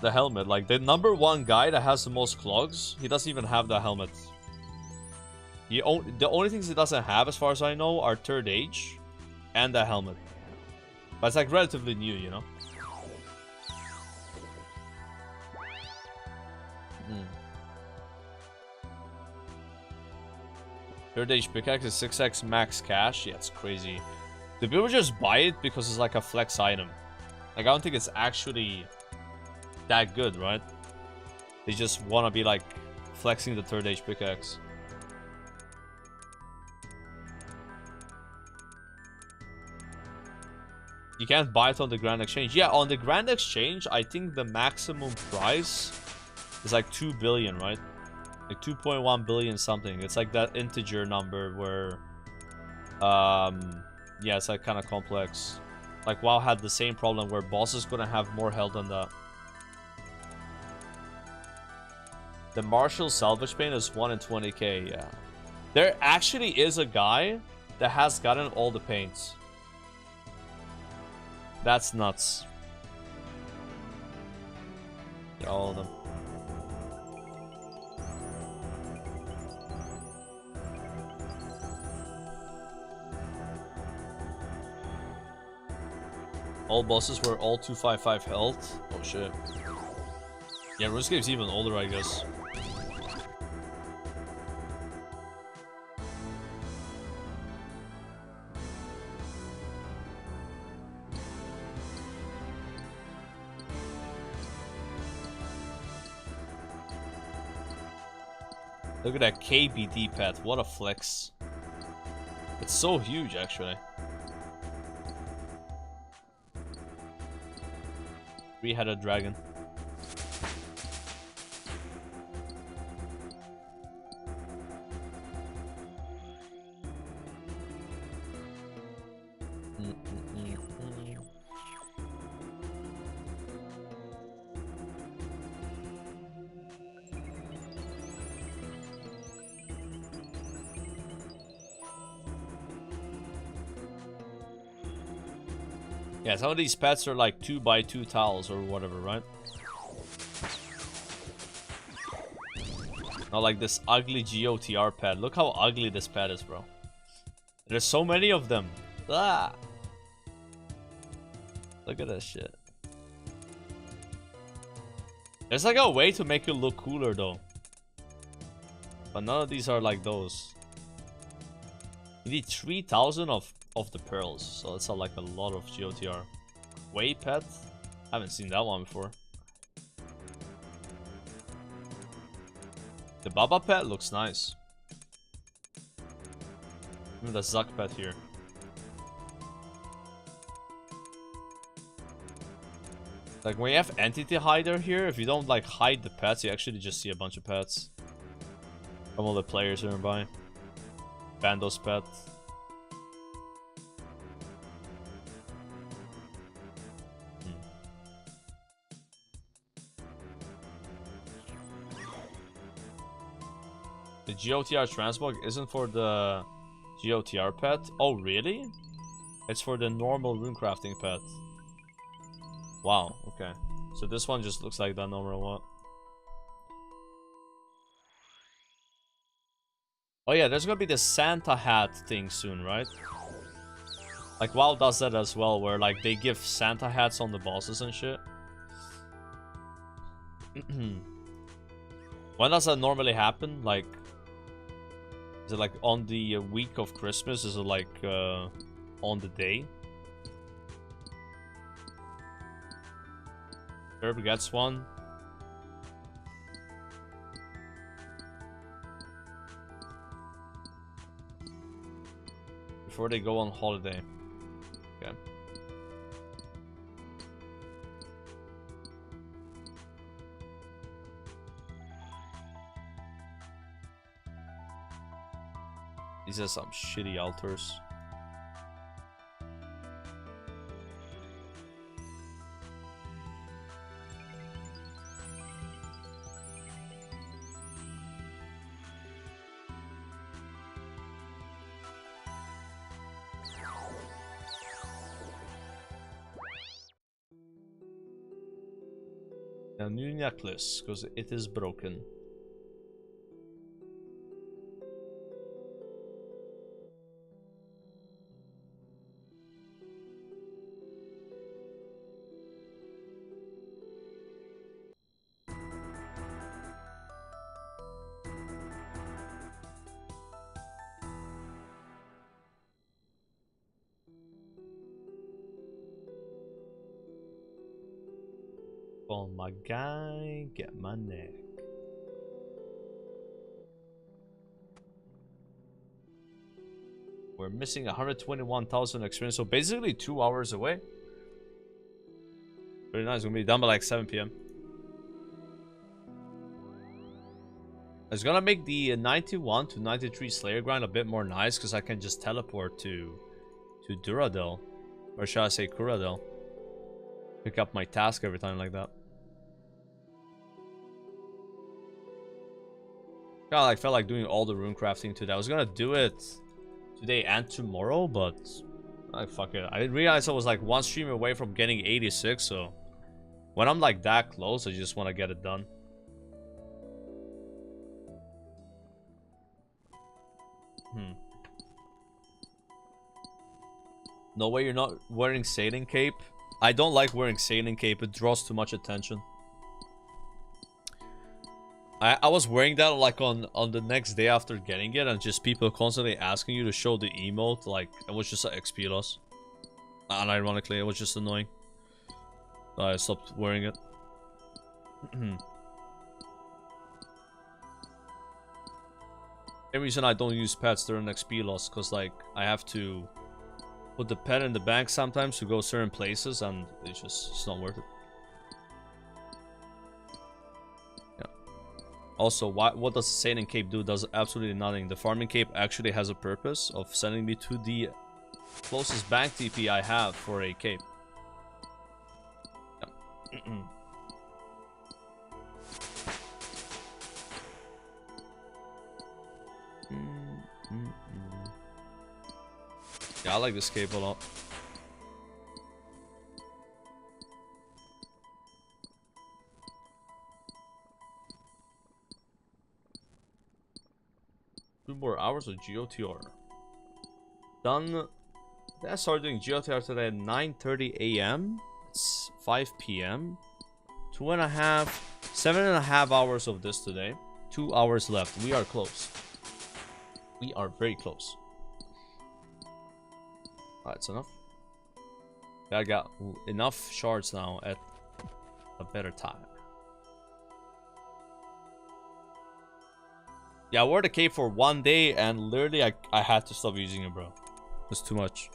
S1: helmet. Like the #1 guy that has the most clogs, he doesn't even have the helmet. The only things he doesn't have, as far as I know, are third age and the helmet. But it's like relatively new, you know. Third age pickaxe is 6x max cash. Yeah, it's crazy. Do people just buy it because it's like a flex item? Like, I don't think it's actually that good, right? They just want to be like flexing the third age pickaxe. You can't buy it on the Grand Exchange. Yeah, on the Grand Exchange, I think the maximum price is like 2 billion, right? Like 2.1 billion something. It's like that integer number where yeah, it's like kind of complex. Like WoW had the same problem where bosses gonna have more health than that. The Martial Salvage Paint is 1 in 20k, yeah. There actually is a guy that has gotten all the paints. That's nuts. All of them. All bosses were all 255 health. Oh shit. Yeah, Runescape's even older, I guess. Look at that KBD pet. What a flex. It's so huge, actually. 3-headed dragon. Yeah, some of these pets are like 2x2 tiles or whatever, right? Not like this ugly GOTR pet. Look how ugly this pet is, bro. There's so many of them. Ah! Look at this shit. There's like a way to make it look cooler though. But none of these are like those. You need 3,000 of the pearls, so it's like a lot of GOTR. Way pet? I haven't seen that one before. The Baba pet looks nice. Even the Zuck pet here. Like when you have Entity Hider here, if you don't like hide the pets, you actually just see a bunch of pets from all the players nearby. Bando's pet. The GOTR transmog isn't for the GOTR pet? Oh, really? It's for the normal runecrafting pet. Wow, okay. So this one just looks like that normal one. Oh yeah, there's gonna be the Santa hat thing soon, right? Like WoW does that as well, where like they give Santa hats on the bosses and shit. When does that normally happen? Like, is it like on the week of Christmas? Is it like on the day? Herb gets one. Before they go on holiday. Okay. These are some shitty altars. A new necklace, because it is broken. Oh my guy, get my neck. We're missing 121,000 experience, so basically 2 hours away. Pretty nice, gonna be done by like 7 p.m. It's gonna make the 91 to 93 Slayer grind a bit more nice, because I can just teleport to Duradel. Or shall I say Kuradel. Pick up my task every time like that. Kinda like felt like doing all the rune crafting today. I was gonna do it today and tomorrow, but like fuck it. I didn't realize I was like one stream away from getting 86, so when I'm like that close, I just want to get it done. No way you're not wearing sailing cape. I don't like wearing sailing cape. It draws too much attention. I was wearing that like on the next day after getting it, and just people constantly asking you to show the emote. Like it was just an XP loss. And ironically, it was just annoying. So I stopped wearing it. The reason I don't use pets during XP loss, because like I have to put the pet in the bank sometimes to go certain places, and it's not worth it. Also, what does Sailing Cape do? Does absolutely nothing. The Farming Cape actually has a purpose of sending me to the closest bank TP I have for a cape. Yeah. Yeah, I like this cape a lot. More hours of GOTR. Done. I started doing GOTR today at 9:30 a.m. It's 5 p.m. 7.5 hours of this today. 2 hours left. We are close. We are very close. That's enough. I got enough shards now at a better time. Yeah, I wore the cape for 1 day, and literally I had to stop using it, bro. It's too much.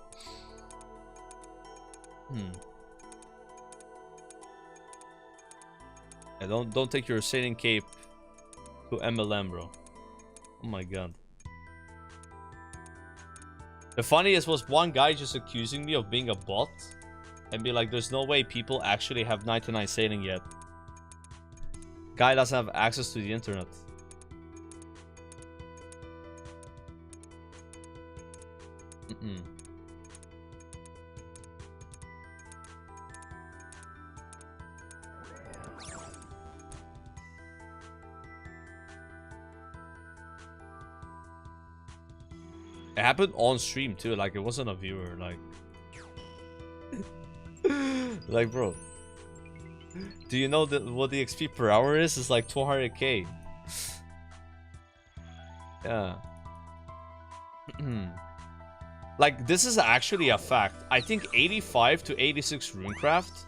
S1: Yeah, don't take your sailing cape to MLM, bro. Oh my god. The funniest was one guy just accusing me of being a bot, and be like, there's no way people actually have 99 sailing yet. Guy doesn't have access to the internet. It happened on stream too, like it wasn't a viewer, like like bro, do you know what the XP per hour is? It's like 200k. Yeah. Like, this is actually a fact. I think 85 to 86 Runecraft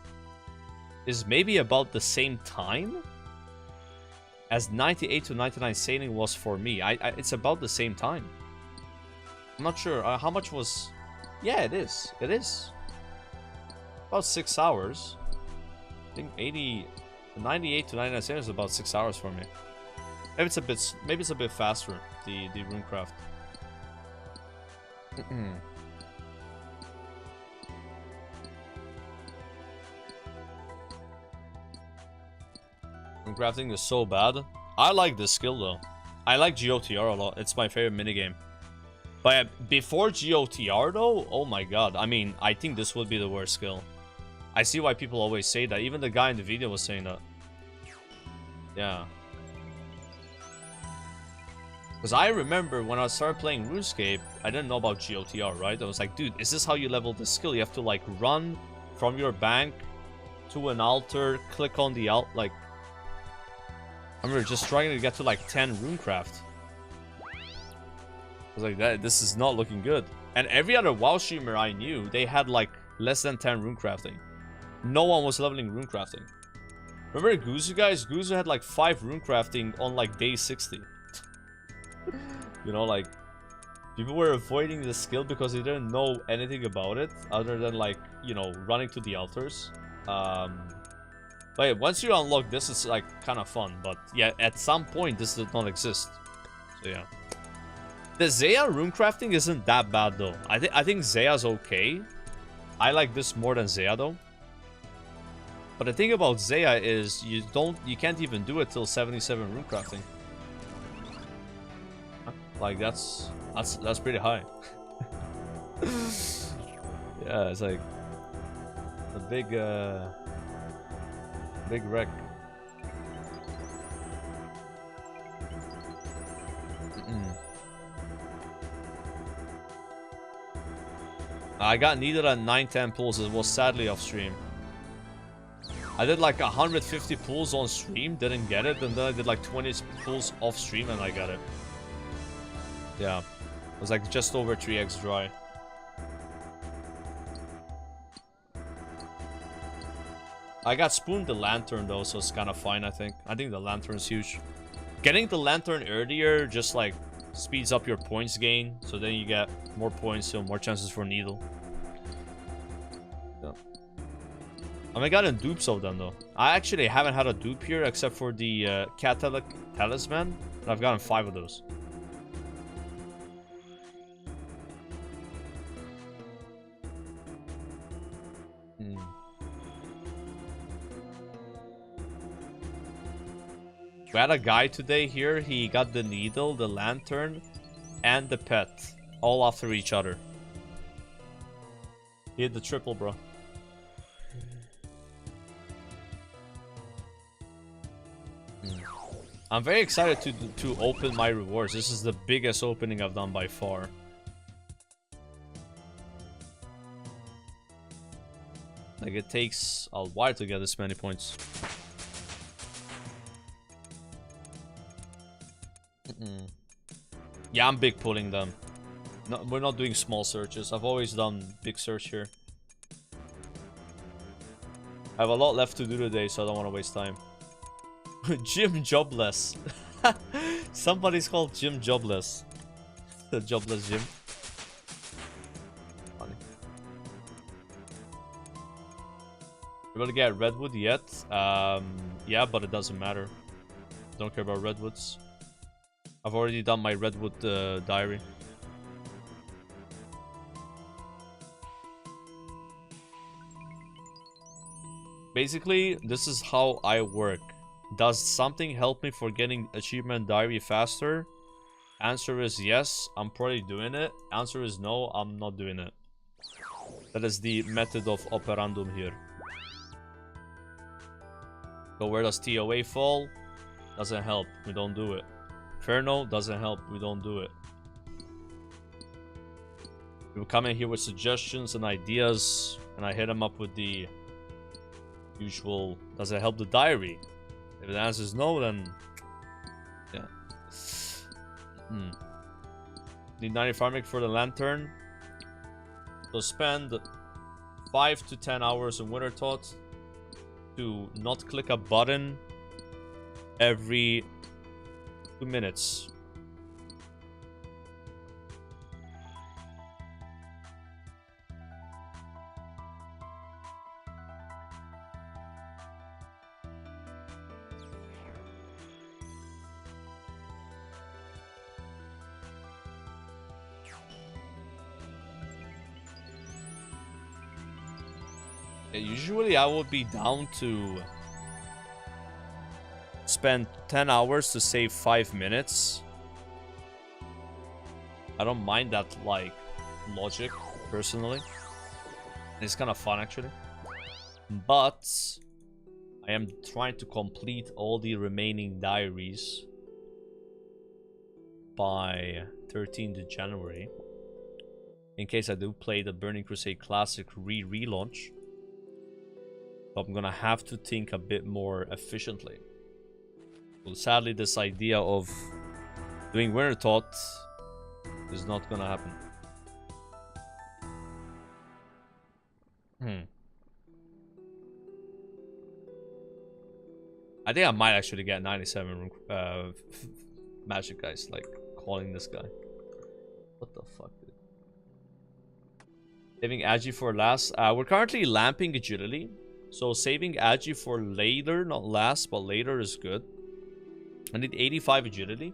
S1: is maybe about the same time as 98 to 99 sailing was for me. It's about the same time. I'm not sure. How much was... Yeah, it is. It is. About 6 hours. I think 98 to 99 cents is about 6 hours for me. Maybe it's a bit faster, the Runecraft. Runecrafting is so bad. I like this skill though. I like GOTR a lot. It's my favorite minigame. But before GOTR though, oh my god. I mean, I think this would be the worst skill. I see why people always say that. Even the guy in the video was saying that. Yeah. Because I remember when I started playing RuneScape, I didn't know about GOTR, right? I was like, dude, is this how you level this skill? You have to like run from your bank to an altar, click on the like... I remember just trying to get to like 10 Runecraft. I was like, this is not looking good. And every other WoW streamer I knew, they had like less than 10 Runecrafting. No one was leveling Runecrafting. Remember Gootr, guys? Gootr had like 5 Runecrafting on like day 60. You know, like, people were avoiding the skill because they didn't know anything about it other than like, you know, running to the altars. But yeah, once you unlock this, it's like kind of fun. But yeah, at some point, this does not exist. So yeah. The Zeya Runecrafting isn't that bad though. I think Zeya's okay. I like this more than Zeya though. But the thing about Zeya is you can't even do it till 77 Runecrafting. Like that's pretty high. Yeah, it's like a big wreck. I got needed at 9-10 pulls. It was sadly off stream. I did like 150 pulls on stream, didn't get it, and then I did like 20 pulls off stream and I got it. Yeah, it was like just over 3x dry. I got spooned the lantern though, so it's kind of fine, I think. I think the lantern's huge. Getting the lantern earlier just like speeds up your points gain, so then you get more points, so more chances for needle. Yeah. I mean, I got in dupes of them though. I actually haven't had a dupe here except for the cat talisman, and I've gotten 5 of those. We had a guy today here, he got the needle, the lantern, and the pet, all after each other. He hit the triple, bro. I'm very excited to open my rewards. This is the biggest opening I've done by far. Like, it takes a while to get this many points. Yeah, I'm big pulling them. No, we're not doing small searches. I've always done big search here. I have a lot left to do today, so I don't want to waste time. Jim Jobless. Somebody's called Jim Jobless. The Jobless Jim. Funny. You able to get redwood yet? Yeah, but it doesn't matter. Don't care about redwoods. I've already done my redwood diary. Basically, this is how I work. Does something help me for getting achievement diary faster? Answer is yes, I'm probably doing it. Answer is no, I'm not doing it. That is the method of operandum here. So where does TOA fall? Doesn't help, we don't do it. Inferno doesn't help, we don't do it. People come in here with suggestions and ideas, and I hit them up with the usual, does it help the diary? If the answer is no, then yeah. Need 90 farming for the lantern. So spend 5 to 10 hours in Winter Thought to not click a button every 2 minutes. Yeah, usually I would be down to spend 10 hours to save 5 minutes. I don't mind that, like, logic, personally. It's kind of fun, actually. But I am trying to complete all the remaining diaries by 13th of January. In case I do play the Burning Crusade Classic relaunch. But I'm gonna have to think a bit more efficiently. Well, sadly, this idea of doing Winter Thought is not gonna happen. I think I might actually get 97 magic, guys. Like, calling this guy. What the fuck, dude? Saving Agi for last. We're currently lamping agility. So saving Agi for later, not last, but later is good. I need 85 agility.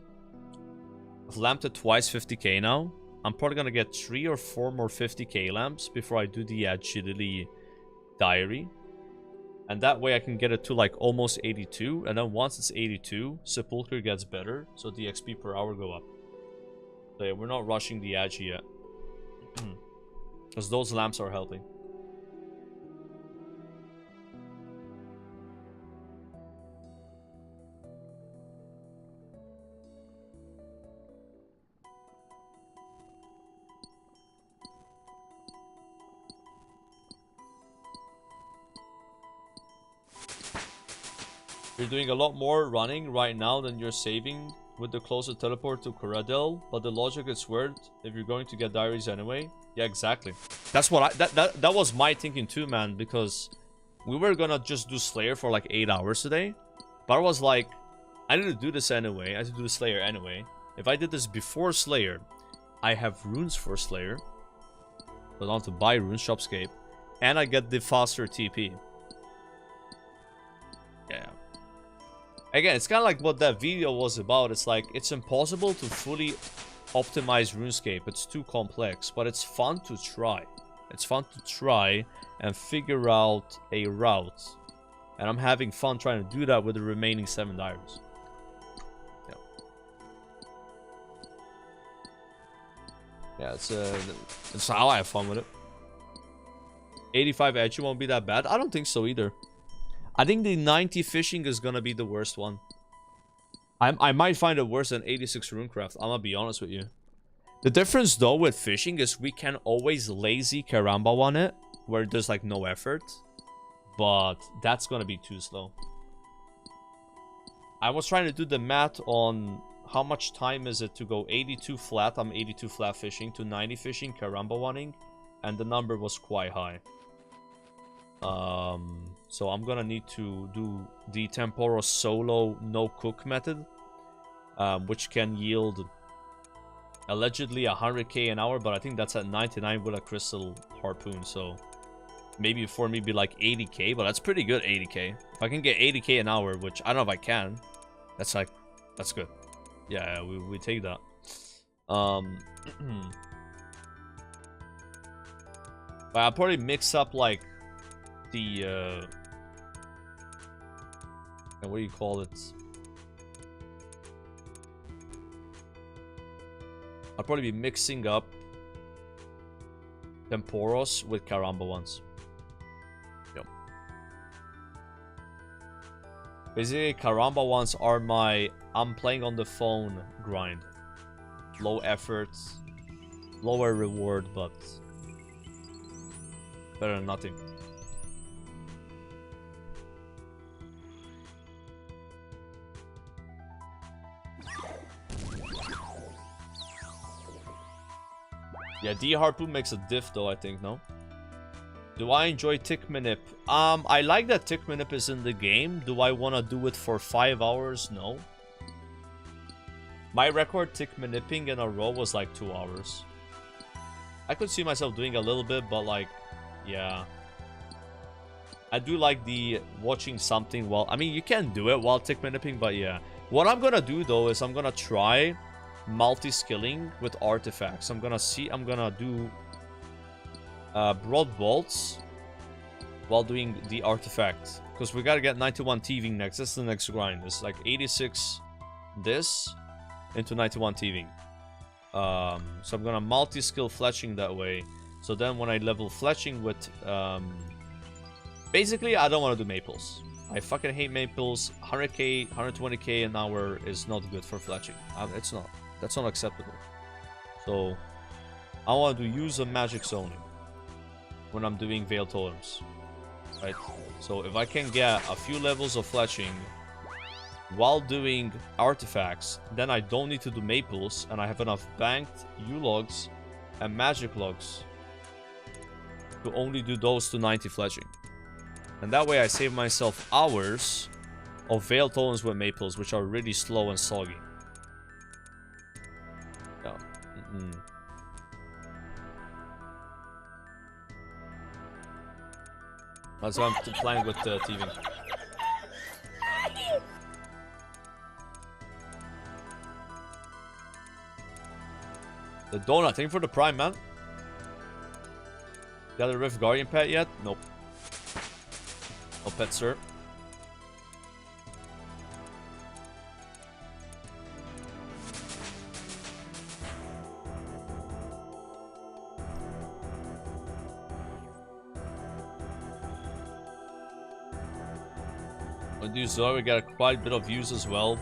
S1: I've lamped it twice 50k now. I'm probably gonna get 3 or 4 more 50k lamps before I do the agility diary. And that way I can get it to like almost 82. And then once it's 82, Sepulchre gets better. So the XP per hour go up. So yeah, we're not rushing the Agi yet. Because those lamps are helping. You're doing a lot more running right now than you're saving with the closer teleport to Corradel, but the logic is weird if you're going to get diaries anyway. Yeah, exactly. That's what that was my thinking too, man, because we were gonna just do Slayer for like 8 hours today, but I was like, I need to do this anyway. I need to do Slayer anyway. If I did this before Slayer, I have runes for Slayer, so I don't have to buy runes, Shopscape, and I get the faster TP. Yeah. Again, it's kind of like what that video was about. It's like, it's impossible to fully optimize RuneScape. It's too complex, but it's fun to try. It's fun to try and figure out a route. And I'm having fun trying to do that with the remaining 7 diaries. Yeah. Yeah, it's how I have fun with it. 85 edge won't be that bad. I don't think so either. I think the 90 fishing is gonna be the worst one. I might find it worse than 86 Runecraft. I'm gonna be honest with you. The difference though with fishing is we can always lazy Karamja on it, where there's like no effort. But that's gonna be too slow. I was trying to do the math on how much time is it to go 82 flat. I'm 82 flat fishing to 90 fishing Karamja wanting, and the number was quite high. So I'm gonna need to do the Temporo solo no cook method, which can yield allegedly 100k an hour, but I think that's at 99 with a crystal harpoon. So maybe for me be like 80k, but that's pretty good. 80k. If I can get 80k an hour, which I don't know if I can, that's like, that's good. Yeah, we take that. But I'll probably mix up like the what do you call it? I'll probably be mixing up Temporos with Karamja ones. Yep. Basically, Karamja ones are my I'm playing on the phone grind. Low effort, lower reward, but better than nothing. Yeah, D Harpoon makes a diff though, I think, no? Do I enjoy tick manip? I like that tick manip is in the game. Do I want to do it for 5 hours? No. My record tick manipping in a row was like 2 hours. I could see myself doing a little bit, but like, yeah. I do like the watching something while... I mean, you can do it while tick manipping, but yeah. What I'm gonna do though is I'm gonna try multi-skilling with artifacts. I'm gonna do broad bolts while doing the artifact. Because we gotta get 91 thieving next. That's the next grind. It's like 86 this into 91 thieving. So I'm gonna multi-skill fletching that way. So then when I level fletching with... basically, I don't want to do maples. I fucking hate maples. 100k, 120k an hour is not good for fletching. It's not. That's not acceptable. So I want to use a magic zoning when I'm doing veil totems. Right? So if I can get a few levels of fletching while doing artifacts, then I don't need to do maples, and I have enough banked U-logs and magic logs to only do those to 90 fletching. And that way I save myself hours of veil totems with maples, which are really slow and soggy. Yeah. That's why I'm playing with thieving. The donut, thank you for the prime, man. Got a Rift Guardian pet yet? Nope. No pet, sir. With you, Zoe, we got quite a bit of views as well.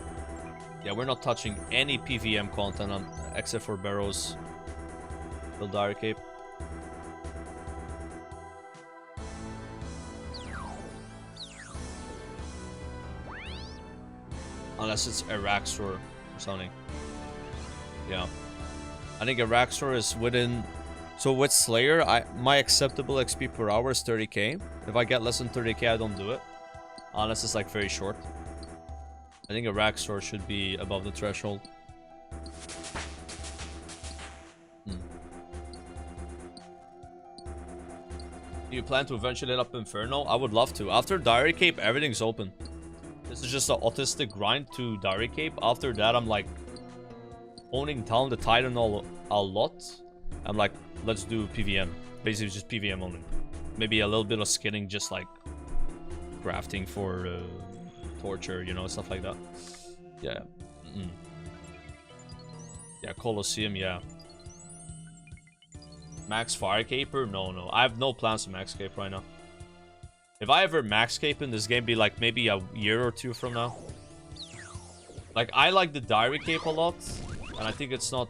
S1: Yeah, we're not touching any PVM content on, except for Barrows. Build Diary Cape. Unless it's Araxor or something. Yeah. I think Araxor is within... So with Slayer, my acceptable XP per hour is 30k. If I get less than 30k, I don't do it. Unless it's like very short. I think Araxor should be above the threshold. Do you plan to eventually hit up Inferno? I would love to. After Diary Cape, everything's open. This is just an autistic grind to Diary Cape. After that, I'm like owning down the Titan a lot. I'm like, let's do PVM. Basically, just PVM only. Maybe a little bit of skinning, just like crafting for torture, you know, stuff like that. Yeah. Yeah, Colosseum, yeah. Max Fire Caper? No. I have no plans to Max Cape right now. If I ever Max Cape in this game, be like maybe a year or two from now. Like, I like the Diary Cape a lot, and I think it's not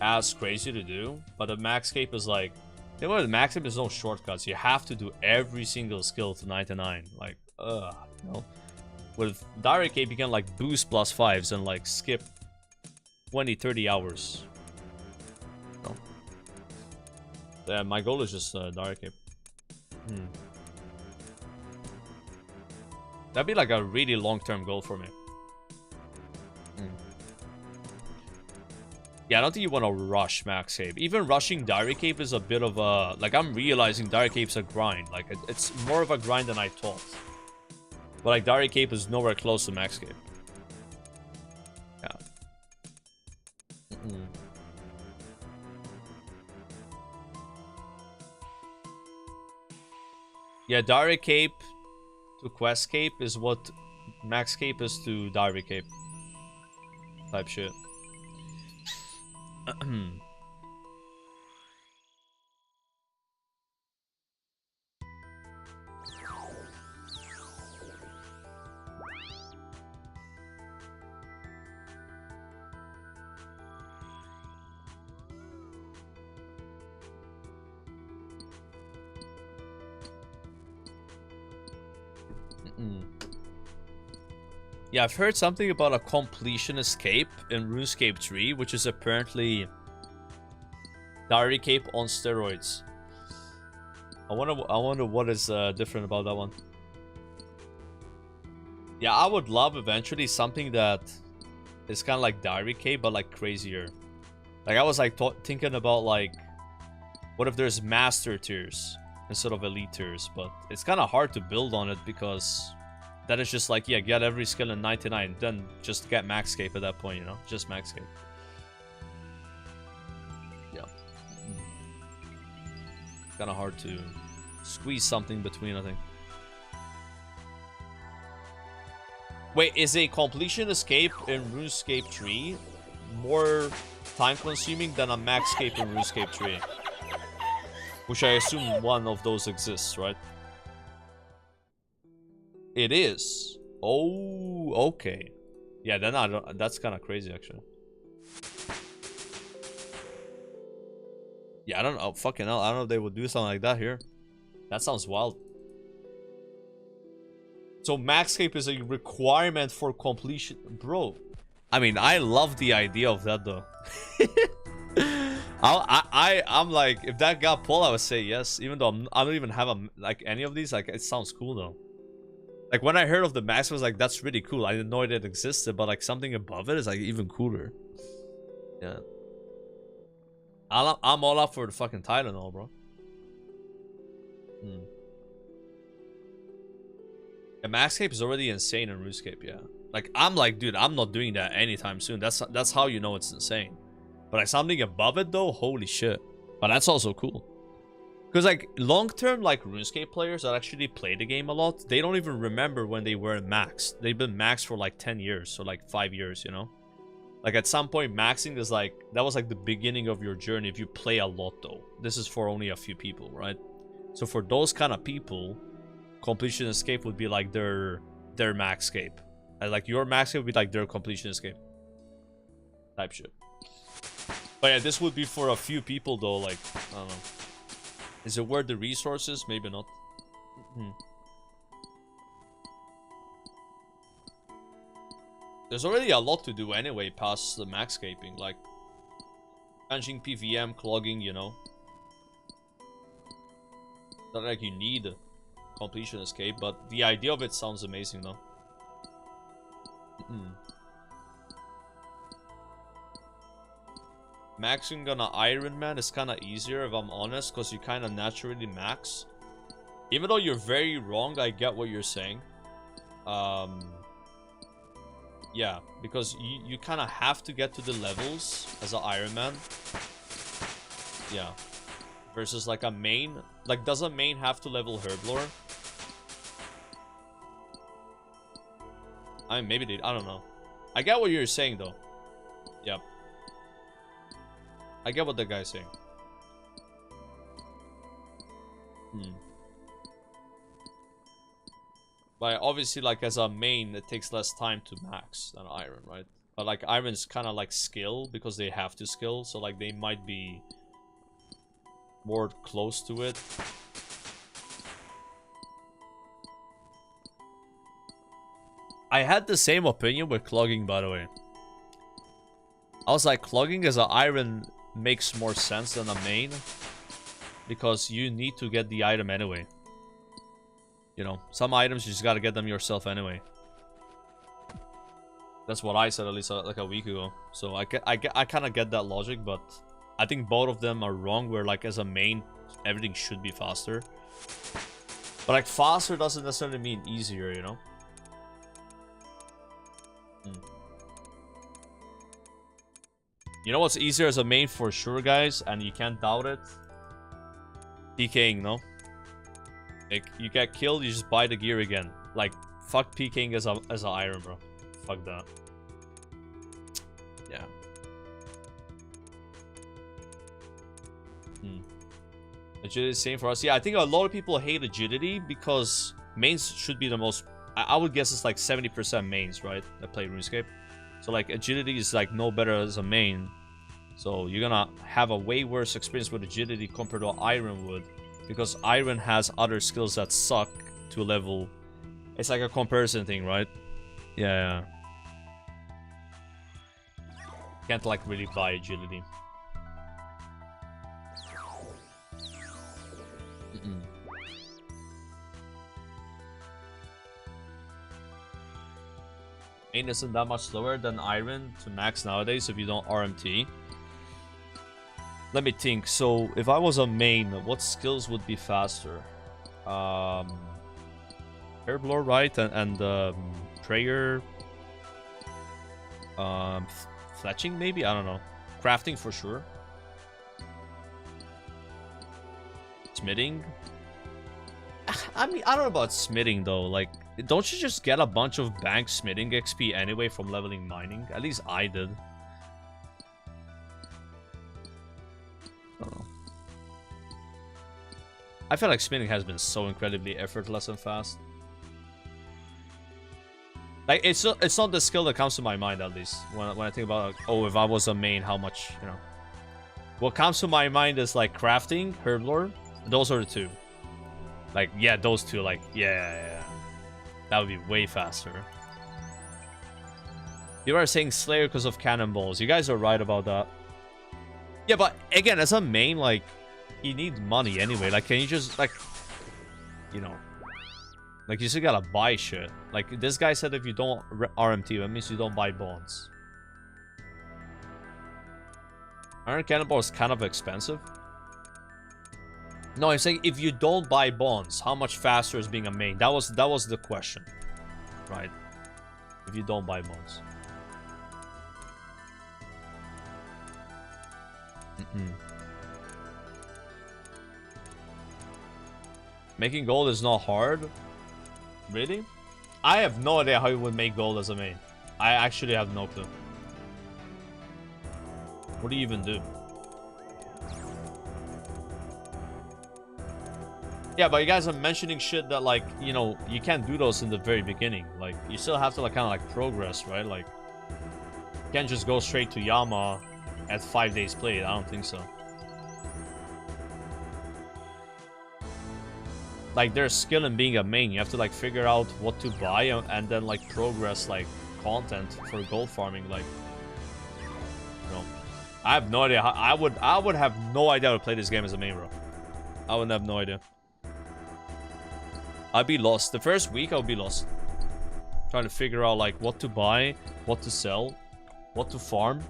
S1: as crazy to do, but the Max Cape is like... You know, the Max Cape is no shortcuts. You have to do every single skill to 99. Like, you know? With Diary Cape, you can like boost +5s and like skip 20-30 hours. No. Yeah, my goal is just Diary Cape. That'd be like a really long-term goal for me. Yeah, I don't think you want to rush Max Cape. Even rushing Diary Cape is a bit of a... Like, I'm realizing Diary Cape's a grind. Like, it's more of a grind than I thought. But, like, Diary Cape is nowhere close to Max Cape. Yeah. Yeah, Diary Cape to Quest Cape is what Max Cape is to Diary Cape. Type shit. Yeah, I've heard something about a completion escape in Runescape 3, which is apparently Diary Cape on steroids. I wonder what is different about that one. Yeah, I would love eventually something that is kind of like Diary Cape, but like crazier. Like I was like thinking about like, what if there's master tiers instead of elite tiers? But it's kind of hard to build on it because that is just like, yeah, get every skill in 99, then just get Max Cape at that point, you know, just Max Cape. Yeah. Kind of hard to squeeze something between, I think. Wait, is a completion escape in Runescape 3 more time consuming than a maxscape in Runescape 3? Which I assume one of those exists, right? It is. Oh, okay. Yeah, then I don't. That's kind of crazy, actually. Yeah, I don't know. Fucking hell, I don't know if they would do something like that here. That sounds wild. So maxscape is a requirement for completion, bro. I mean, I love the idea of that though. I'm like, if that got pulled, I would say yes. Even though I don't even have like any of these. Like, it sounds cool though. Like when I heard of the max, I was like, that's really cool. I didn't know it existed, but like something above it is like even cooler. Yeah. I'm all up for the fucking Tylenol, bro. The maxscape is already insane in Runescape, yeah. Like, I'm like, dude, I'm not doing that anytime soon. That's how you know it's insane. But like something above it though, holy shit. But that's also cool. Because like long-term like RuneScape players that actually play the game a lot, they don't even remember when they were max. They've been maxed for like 10 years or like 5 years, you know? Like at some point maxing is like, that was like the beginning of your journey if you play a lot though. This is for only a few people, right? So for those kind of people, completion escape would be like their maxscape. And like your maxscape would be like their completion escape. Type shit. But yeah, this would be for a few people though, like, I don't know. Is it worth the resources? Maybe not. There's already a lot to do anyway past the maxscaping, like punching PVM, clogging, you know. Not like you need completion escape, but the idea of it sounds amazing though. Maxing on an Iron Man is kind of easier if I'm honest, because you kind of naturally max. Even though you're very wrong, I get what you're saying. Yeah, because you kind of have to get to the levels as an Iron Man. Yeah. Versus like a main. Like, does a main have to level Herblore? I mean, maybe they... I don't know. I get what you're saying, though. Yep. I get what the guy's saying. But obviously, like, as a main, it takes less time to max than Iron, right? But, like, Iron's kind of, like, skill, because they have to skill. So, like, they might be more close to it. I had the same opinion with clogging, by the way. I was like, clogging as an Iron makes more sense than a main, because you need to get the item anyway. You know, some items you just gotta get them yourself anyway. That's what I said at least like a week ago. So I kind of get that logic, but I think both of them are wrong. Where like as a main, everything should be faster. But like faster doesn't necessarily mean easier, you know. You know what's easier as a main for sure, guys, and you can't doubt it? PKing, no? Like, you get killed, you just buy the gear again. Like, fuck PKing as a Iron, bro. Fuck that. Yeah. Agility is the same for us. Yeah, I think a lot of people hate agility because mains should be the most... I would guess it's like 70% mains, right? That play RuneScape. So like agility is like no better as a main. So you're gonna have a way worse experience with agility compared to Iron would. Because Iron has other skills that suck to a level. It's like a comparison thing, right? Yeah. Can't like really buy agility. Main isn't that much slower than Iron to max nowadays if you don't RMT. Let me think. So if I was a main, what skills would be faster? Herblore, right? And prayer. Fletching maybe? I don't know. Crafting for sure. Smithing. I mean, I don't know about smithing though. Like, don't you just get a bunch of bank smithing XP anyway from leveling mining? At least I did. I don't know. I feel like smithing has been so incredibly effortless and fast. Like, it's not the skill that comes to my mind, at least. When I think about, like, oh, if I was a main, how much, you know. What comes to my mind is, like, crafting, herblore. Those are the two. Like, yeah, those two, like, yeah. That would be way faster. You are saying Slayer because of cannonballs. You guys are right about that. Yeah, but, again, as a main, like, you need money anyway. Like, can you just, like, you know... Like, you still gotta buy shit. Like, this guy said if you don't RMT, that means you don't buy bonds. Iron Cannonball is kind of expensive. No, I'm saying if you don't buy bonds, how much faster is being a main? That was the question. Right? If you don't buy bonds. Making gold is not hard. Really? I have no idea how you would make gold as a main. I actually have no clue. What do you even do? Yeah, but you guys are mentioning shit that, like, you know, you can't do those in the very beginning. Like, you still have to, like, kind of, like, progress, right? Like, you can't just go straight to Yama at 5 days played. I don't think so. Like, there's skill in being a main. You have to, like, figure out what to buy and then, like, progress, like, content for gold farming. Like, you know, I have no idea how... I would have no idea how to play this game as a main, bro. I would have no idea. I'd be lost. The first week, I would be lost. Trying to figure out, like, what to buy, what to sell, what to farm.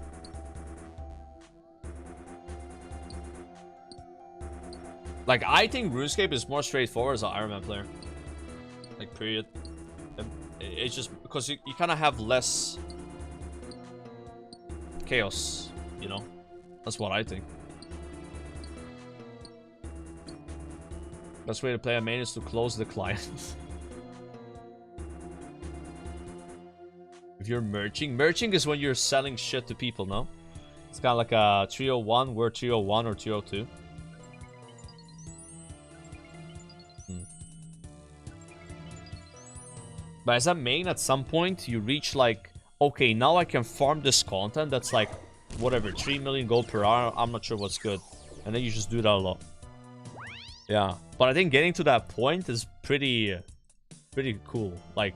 S1: Like, I think Runescape is more straightforward as an Iron Man player. Like, period. It's just because you kind of have less chaos, you know? That's what I think. Best way to play a main is to close the client. If you're merching is when you're selling shit to people, no? It's kind of like a 301, we're 301 or 302. But as a main, at some point, you reach like, okay, now I can farm this content that's like, whatever, 3 million gold per hour. I'm not sure what's good. And then you just do that a lot. Yeah. But I think getting to that point is pretty cool. Like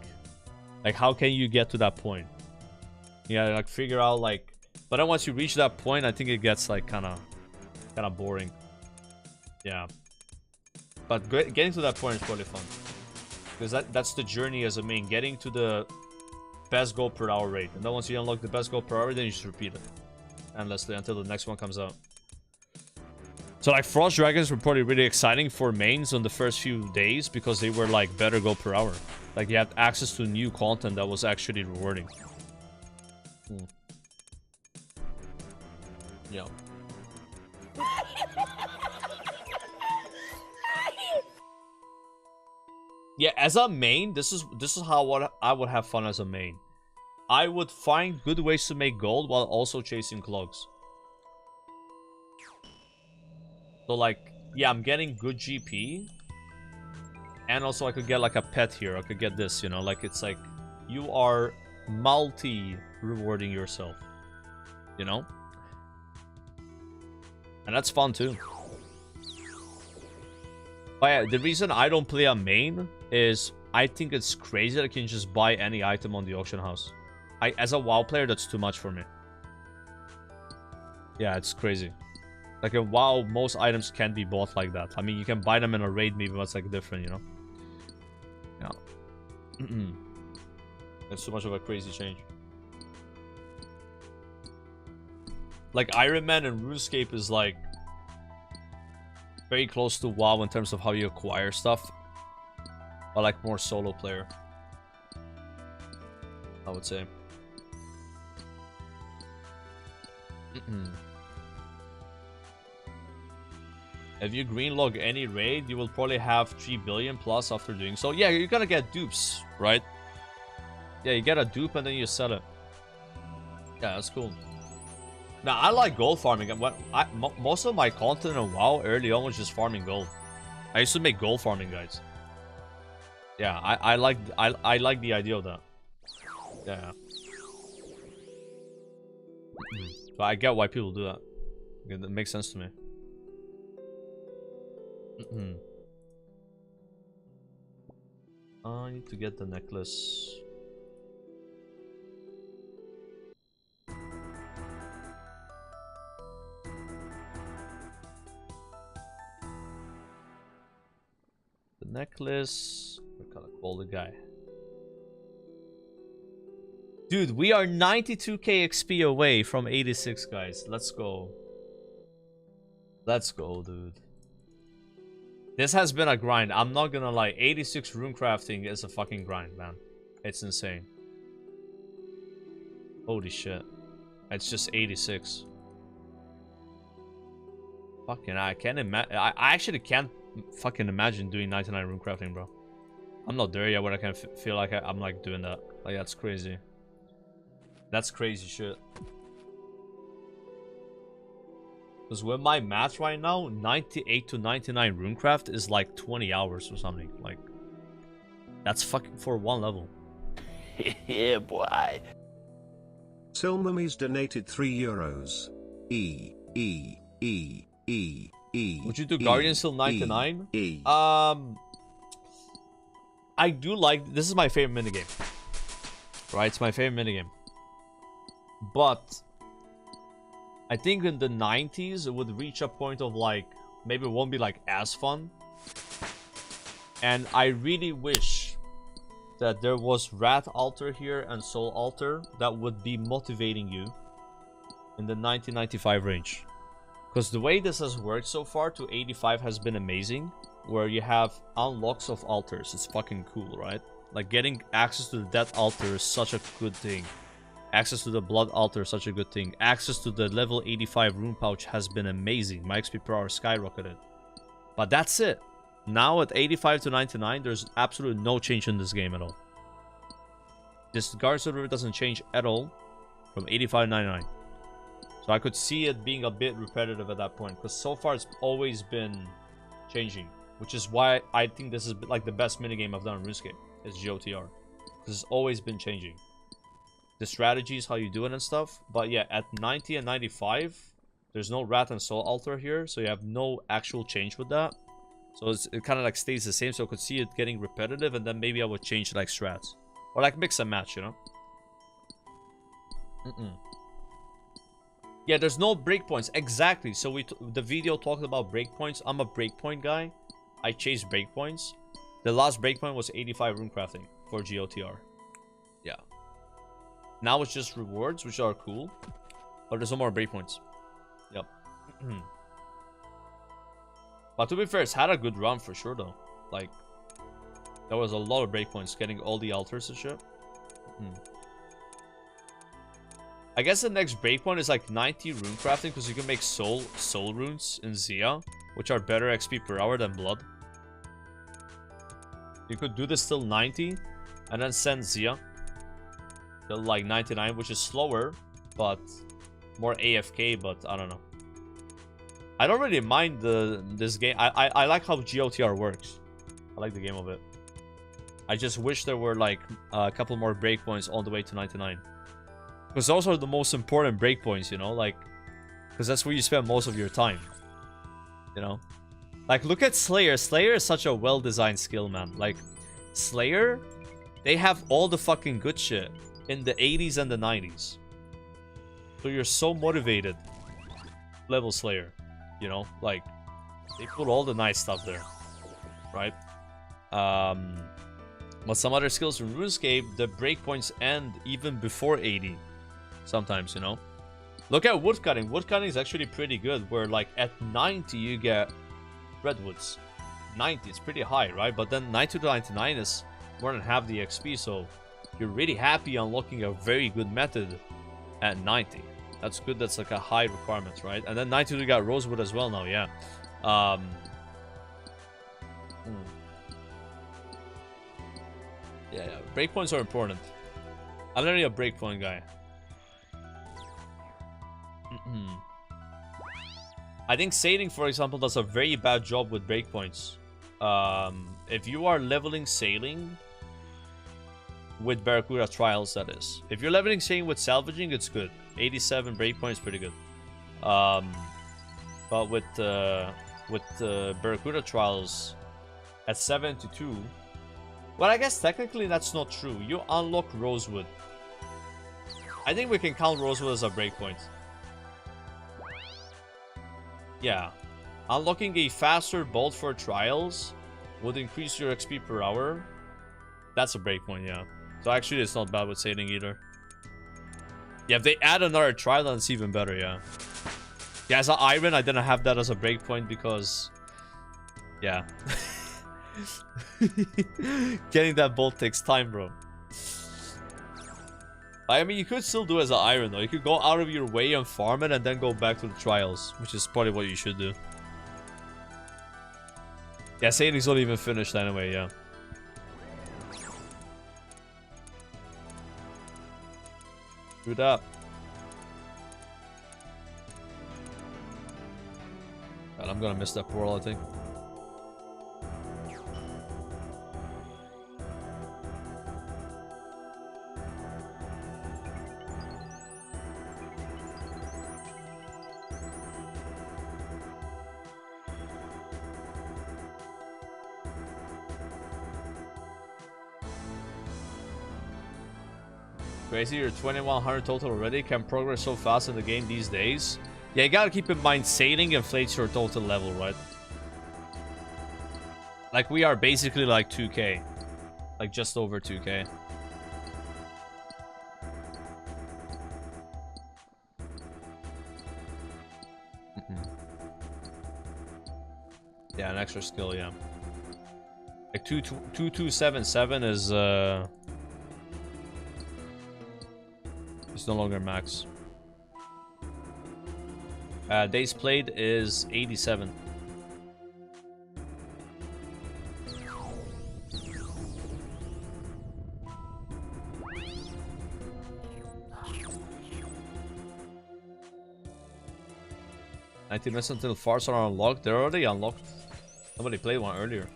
S1: how can you get to that point? Yeah, like figure out like, but then once you reach that point, I think it gets like kind of boring. Yeah. But getting to that point is probably fun. Because that's the journey as a main, getting to the best gold per hour rate. And then once you unlock the best gold per hour, then you just repeat it. Endlessly until the next one comes out. So like Frost Dragons were probably really exciting for mains on the first few days because they were like better gold per hour. Like you had access to new content that was actually rewarding. Yeah. Yeah, as a main, this is how I would have fun as a main. I would find good ways to make gold while also chasing clogs. So like, yeah, I'm getting good GP. And also I could get like a pet here. I could get this, you know, like it's like you are multi-rewarding yourself. You know? And that's fun too. But yeah, the reason I don't play a main is I think it's crazy that I can just buy any item on the auction house. As a WoW player, that's too much for me. Yeah, it's crazy. Like in WoW, most items can be bought like that. I mean, you can buy them in a raid, maybe that's like different, you know? Yeah. It's too much of a crazy change. Like Iron Man and RuneScape is like very close to WoW in terms of how you acquire stuff. But like more solo player, I would say. If you green log any raid, you will probably have 3 billion plus after doing so. Yeah, you're gonna get dupes, right? Yeah, you get a dupe and then you sell it. Yeah, that's cool. Now, I like gold farming. Most of my content in WoW early on was just farming gold. I used to make gold farming guides. Yeah, I like the idea of that. Yeah. But I get why people do that. It makes sense to me. I need to get the necklace. The necklace. We're gonna call the guy. Dude, we are 92k XP away from 86, guys. Let's go. Let's go, dude. This has been a grind. I'm not gonna lie. 86 rune crafting is a fucking grind, man. It's insane. Holy shit. It's just 86. Fucking, I can't imagine. I actually can't fucking imagine doing 99 rune crafting, bro. I'm not there yet where I can feel like I'm like doing that. Like, that's crazy. That's crazy shit. Because with my math right now, 98 to 99 Runecraft is like 20 hours or something. Like, that's fucking for one level.
S10: Yeah, boy. Silmummy's donated €3.
S1: Would you do Guardian still 99? I do like... This is my favorite minigame. Right? It's my favorite minigame. But... I think in the 90s, it would reach a point of like... Maybe it won't be like as fun. And I really wish that there was Wrath Altar here and Soul Altar that would be motivating you in the 1995 range. Because the way this has worked so far to 85 has been amazing. Where you have unlocks of altars. It's fucking cool, right? Like getting access to the Death Altar is such a good thing. Access to the Blood Altar is such a good thing. Access to the level 85 rune pouch has been amazing. My XP per hour skyrocketed. But that's it. Now at 85 to 99, there's absolutely no change in this game at all. This guard server doesn't change at all from 85 to 99. So I could see it being a bit repetitive at that point. Because so far it's always been changing. Which is why I think this is like the best minigame I've done in RuneScape. Is GOTR. Because it's always been changing. The strategies, how you do it and stuff. But yeah, at 90 and 95, there's no Wrath and Soul Altar here. So you have no actual change with that. So it kind of like stays the same. So I could see it getting repetitive. And then maybe I would change like strats. Or like mix and match, you know? Yeah, there's no breakpoints. Exactly. So the video talked about breakpoints. I'm a breakpoint guy. I chase breakpoints. The last breakpoint was 85 runecrafting for GOTR. Yeah. Now it's just rewards, which are cool. But there's no more breakpoints. Yep. But to be fair, it's had a good run for sure, though. Like, there was a lot of breakpoints getting all the altars and shit. I guess the next breakpoint is like 90 runecrafting because you can make soul runes in Zia, which are better XP per hour than blood. You could do this till 90 and then send Zia till like 99, which is slower but more AFK, but I don't know. I don't really mind this game. I like how GOTR works. I like the game of it. I just wish there were like a couple more breakpoints all the way to 99. Because those are the most important breakpoints, you know? Like, because that's where you spend most of your time. You know? Like, look at Slayer. Slayer is such a well-designed skill, man. Like, Slayer, they have all the fucking good shit in the 80s and the 90s. So you're so motivated. Level Slayer. You know? Like, they put all the nice stuff there. Right? But some other skills in RuneScape, the breakpoints end even before 80. Sometimes, you know. Look at woodcutting. Woodcutting is actually pretty good. Where like at 90 you get redwoods. 90, it's pretty high, right? But then 90 to 99 is more than half the XP. So you're really happy unlocking a very good method at 90. That's good. That's like a high requirement, right? And then 92 you got rosewood as well now, yeah. Hmm. Yeah, breakpoints are important. I'm literally a breakpoint guy. I think Sailing, for example, does a very bad job with breakpoints. If you are leveling Sailing with Barracuda Trials, that is. If you're leveling Sailing with Salvaging, it's good. 87 breakpoints, pretty good. But with Barracuda Trials at 72, well, I guess technically that's not true. You unlock Rosewood. I think we can count Rosewood as a breakpoint. Yeah. Unlocking a faster bolt for trials would increase your XP per hour. That's a breakpoint, yeah. So actually it's not bad with Sailing either. Yeah, if they add another trial, then it's even better, yeah. Yeah, as an Iron, I didn't have that as a breakpoint because... Yeah. Getting that bolt takes time, bro. I mean, you could still do it as an Iron, though. You could go out of your way and farm it and then go back to the trials, which is probably what you should do. Yeah, Sailing's not even finished anyway, yeah. Good up. God, I'm gonna miss that portal, I think. Crazy, you're 2100 total already. Can progress so fast in the game these days. Yeah, you gotta keep in mind Sailing inflates your total level, right? Like, we are basically like 2k. Like, just over 2k. Yeah, an extra skill, yeah. Like, 2277 is, it's no longer max. Days played is 87. Minutes until farts are unlocked. They're already unlocked. Somebody played one earlier.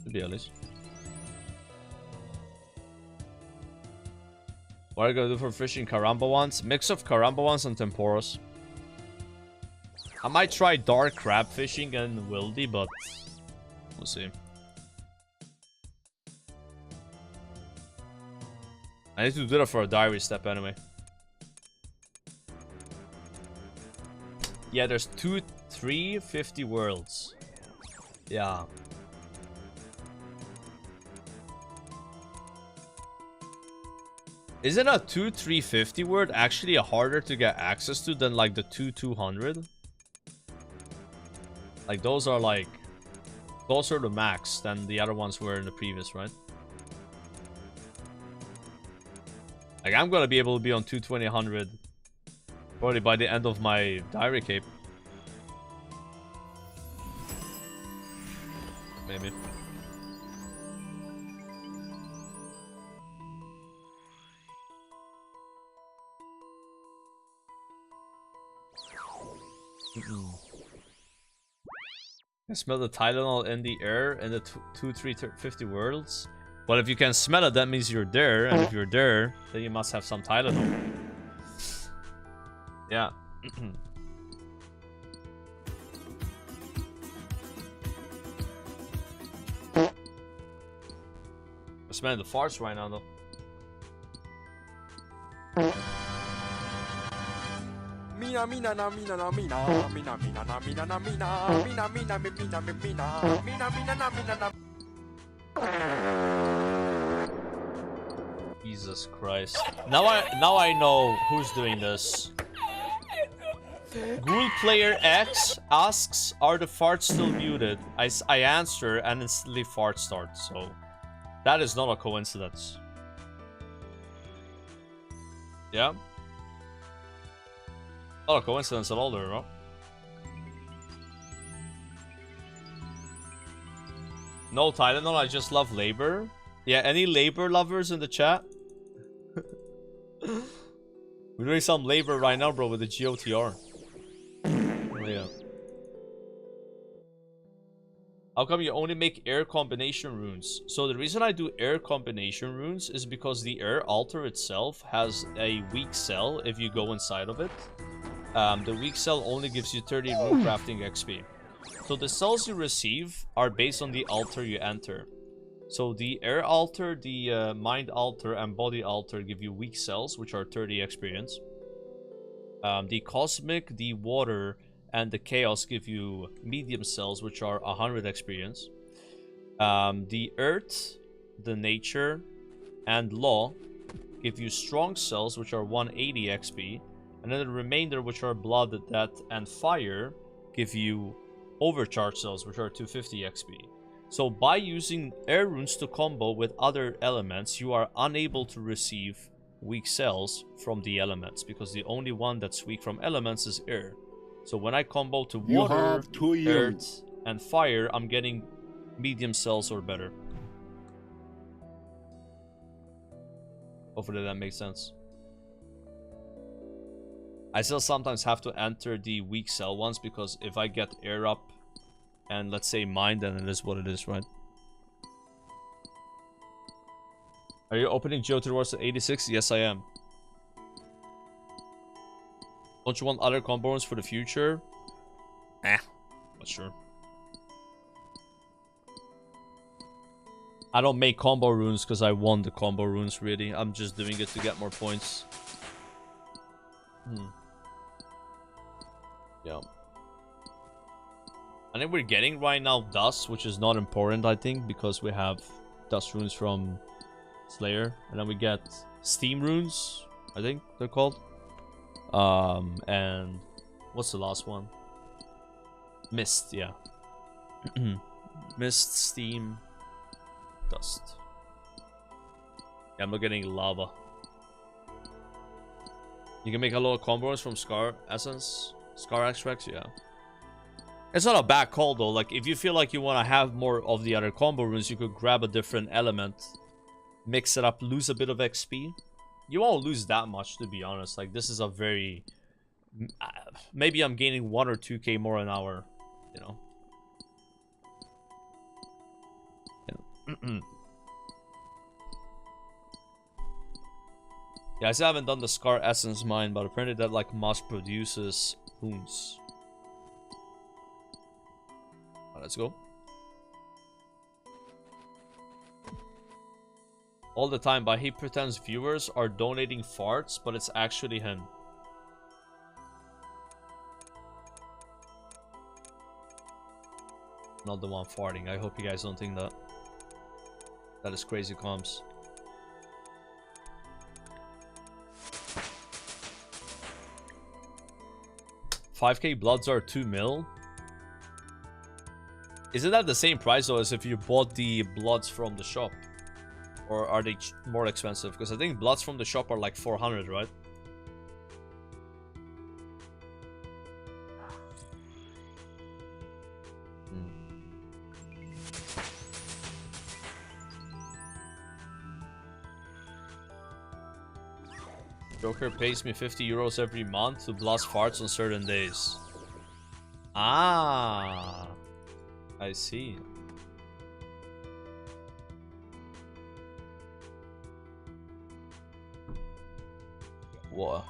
S1: Should be at least. What are you gonna do for fishing Karamja ones? Mix of Karamja ones and Temporos. I might try dark crab fishing and wildy, but we'll see. I need to do that for a diary step anyway. Yeah, there's 350 worlds. Yeah. Isn't a 350 word actually harder to get access to than like the 200? Like, those are like closer to max than the other ones were in the previous, right? Like, I'm gonna be able to be on 220 probably by the end of my diary cape. Maybe. I smell the Tylenol in the air in the 350 worlds. Well, if you can smell it, that means you're there, and if you're there, then you must have some Tylenol. Yeah. I'm smelling the farts right now, though.
S8: Mina mina na mina na mina mina mina na mina na mina mina mina mina mina mina mina na mina na.
S1: Jesus Christ. Now I know who's doing this. Ghoul player X asks, are the farts still muted? I answer and instantly fart starts, so that is not a coincidence. Yeah? Not a coincidence at all there, bro. No Tylenol, I just love labor. Yeah, any labor lovers in the chat? We're doing some labor right now, bro, with the GOTR. Oh, yeah. How come you only make air combination runes? So the reason I do air combination runes is because the air altar itself has a weak cell if you go inside of it. The weak cell only gives you 30 rune crafting XP. So the cells you receive are based on the altar you enter. So the air altar, the mind altar, and body altar give you weak cells, which are 30 experience. The cosmic, the water, and the chaos give you medium cells, which are 100 experience. The earth, the nature, and law give you strong cells, which are 180 XP. And then the remainder, which are blood, death, and fire, give you overcharge cells, which are 250 XP. So by using air runes to combo with other elements, you are unable to receive weak cells from the elements, because the only one that's weak from elements is air. So when I combo to water, earth, and fire, I'm getting medium cells or better. Hopefully that makes sense. I still sometimes have to enter the weak cell ones, because if I get air up and let's say mind, then it is what it is, right? Are you opening Gootr Wars at 86? Yes, I am. Don't you want other combo runes for the future? Not sure. I don't make combo runes because I want the combo runes, really. I'm just doing it to get more points. Yeah. I think we're getting right now dust, which is not important, I think, because we have dust runes from Slayer. And then we get steam runes, I think they're called. And what's the last one? Mist, yeah. Mist, steam, dust. Yeah, I'm not getting lava. You can make a lot of combos from Scar Essence, Scar Extracts, yeah. It's not a bad call though. Like, if you feel like you want to have more of the other combo runes, you could grab a different element, mix it up, lose a bit of XP. You won't lose that much, to be honest. Like, this is a very... maybe I'm gaining 1 or 2k more an hour, you know. Yeah. Yeah, I still haven't done the Scar Essence mine, but apparently that, like, mass produces runes. Let's go. All the time, but he pretends viewers are donating farts, but it's actually him. Not the one farting. I hope you guys don't think that. That is crazy comms. $5k bloods are 2 mil. Isn't that the same price though as if you bought the bloods from the shop? Or are they more expensive? Because I think bloods from the shop are like 400, right? Joker pays me 50 euros every month to blast farts on certain days. Ah, I see. What?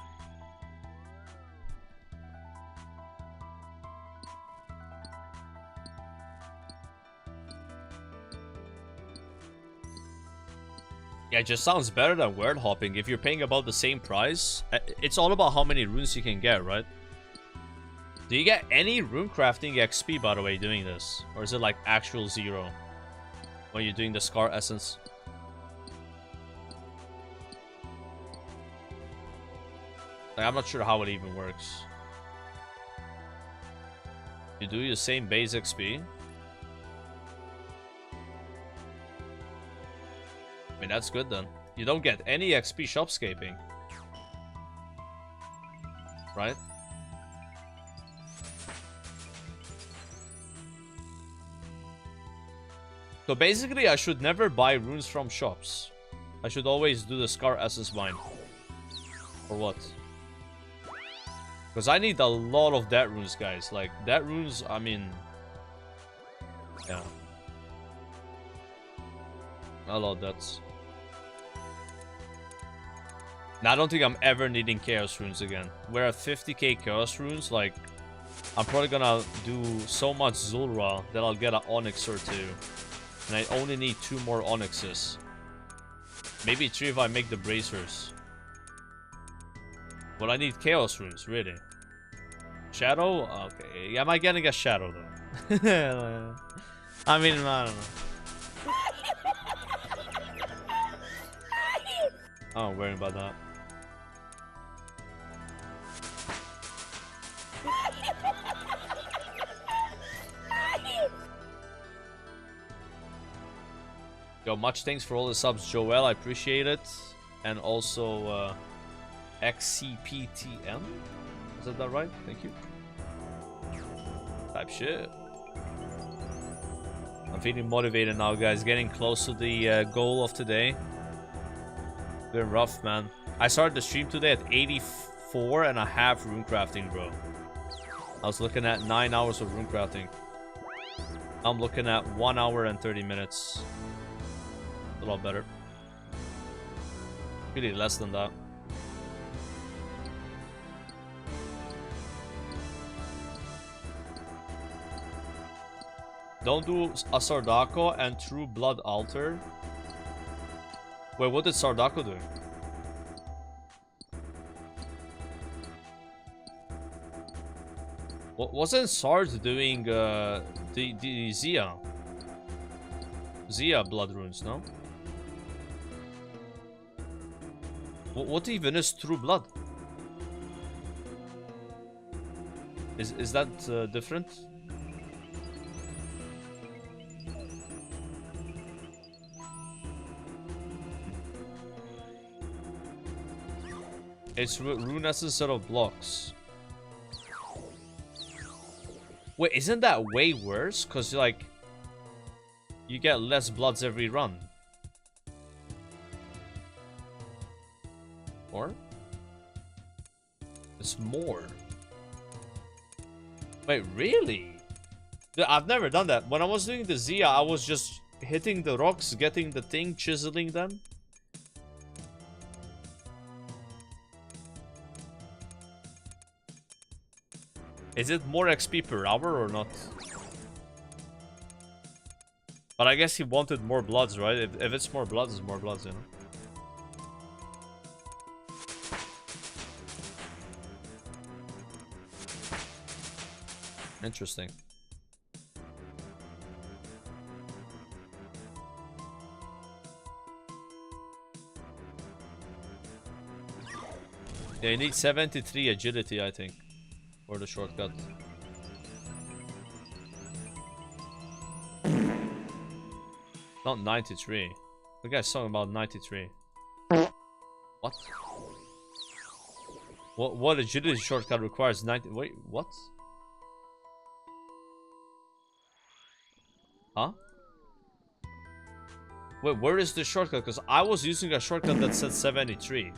S1: Yeah, it just sounds better than word hopping. If you're paying about the same price, it's all about how many runes you can get, right? Do you get any rune crafting XP, by the way, doing this? Or is it like actual 0 when you're doing the Scar Essence? Like, I'm not sure how it even works. You do the same base XP? I mean, that's good then. You don't get any XP shopscaping. Right? So basically, I should never buy runes from shops. I should always do the Scar Essence mine. Or what? Because I need a lot of dead runes, guys. Like, dead runes, I mean... Yeah. A lot of deaths. Now, I don't think I'm ever needing Chaos runes again. We're at 50k Chaos runes, like... I'm probably gonna do so much Zulra that I'll get an Onyx or 2. And I only need 2 more Onyxes. Maybe 3 if I make the Bracers. But I need Chaos runes, really. Shadow? Okay. Am I getting a Shadow, though? I mean, I don't know. I'm worried about that. Yo, much thanks for all the subs, Joel. I appreciate it. And also, XCPTM. Is that right? Thank you. Type shit. I'm feeling motivated now, guys. Getting close to the goal of today. Been rough, man. I started the stream today at 84.5 runecrafting, bro. I was looking at 9 hours of runecrafting. I'm looking at 1 hour and 30 minutes. A lot better. Really less than that. Don't do a Sardako and True Blood Altar. Wait, what did Sardako do? Wasn't Sard doing the Zia blood runes, no? What even is True Blood? Is that different? It's rune essence instead of blocks. Wait, isn't that way worse? Cause like you get less bloods every run. Or? It's more. Wait, really? I've never done that. When I was doing the Zia, I was just hitting the rocks, getting the thing, chiseling them. Is it more XP per hour or not? But I guess he wanted more bloods, right? If it's more bloods, it's more bloods, you know? Interesting. Yeah, you need 73 agility, I think, for the shortcut. Not 93. The guy's talking about 93. What? What agility shortcut requires 90? Wait, what? Huh? Wait, where is the shortcut? Because I was using a shortcut that said 73.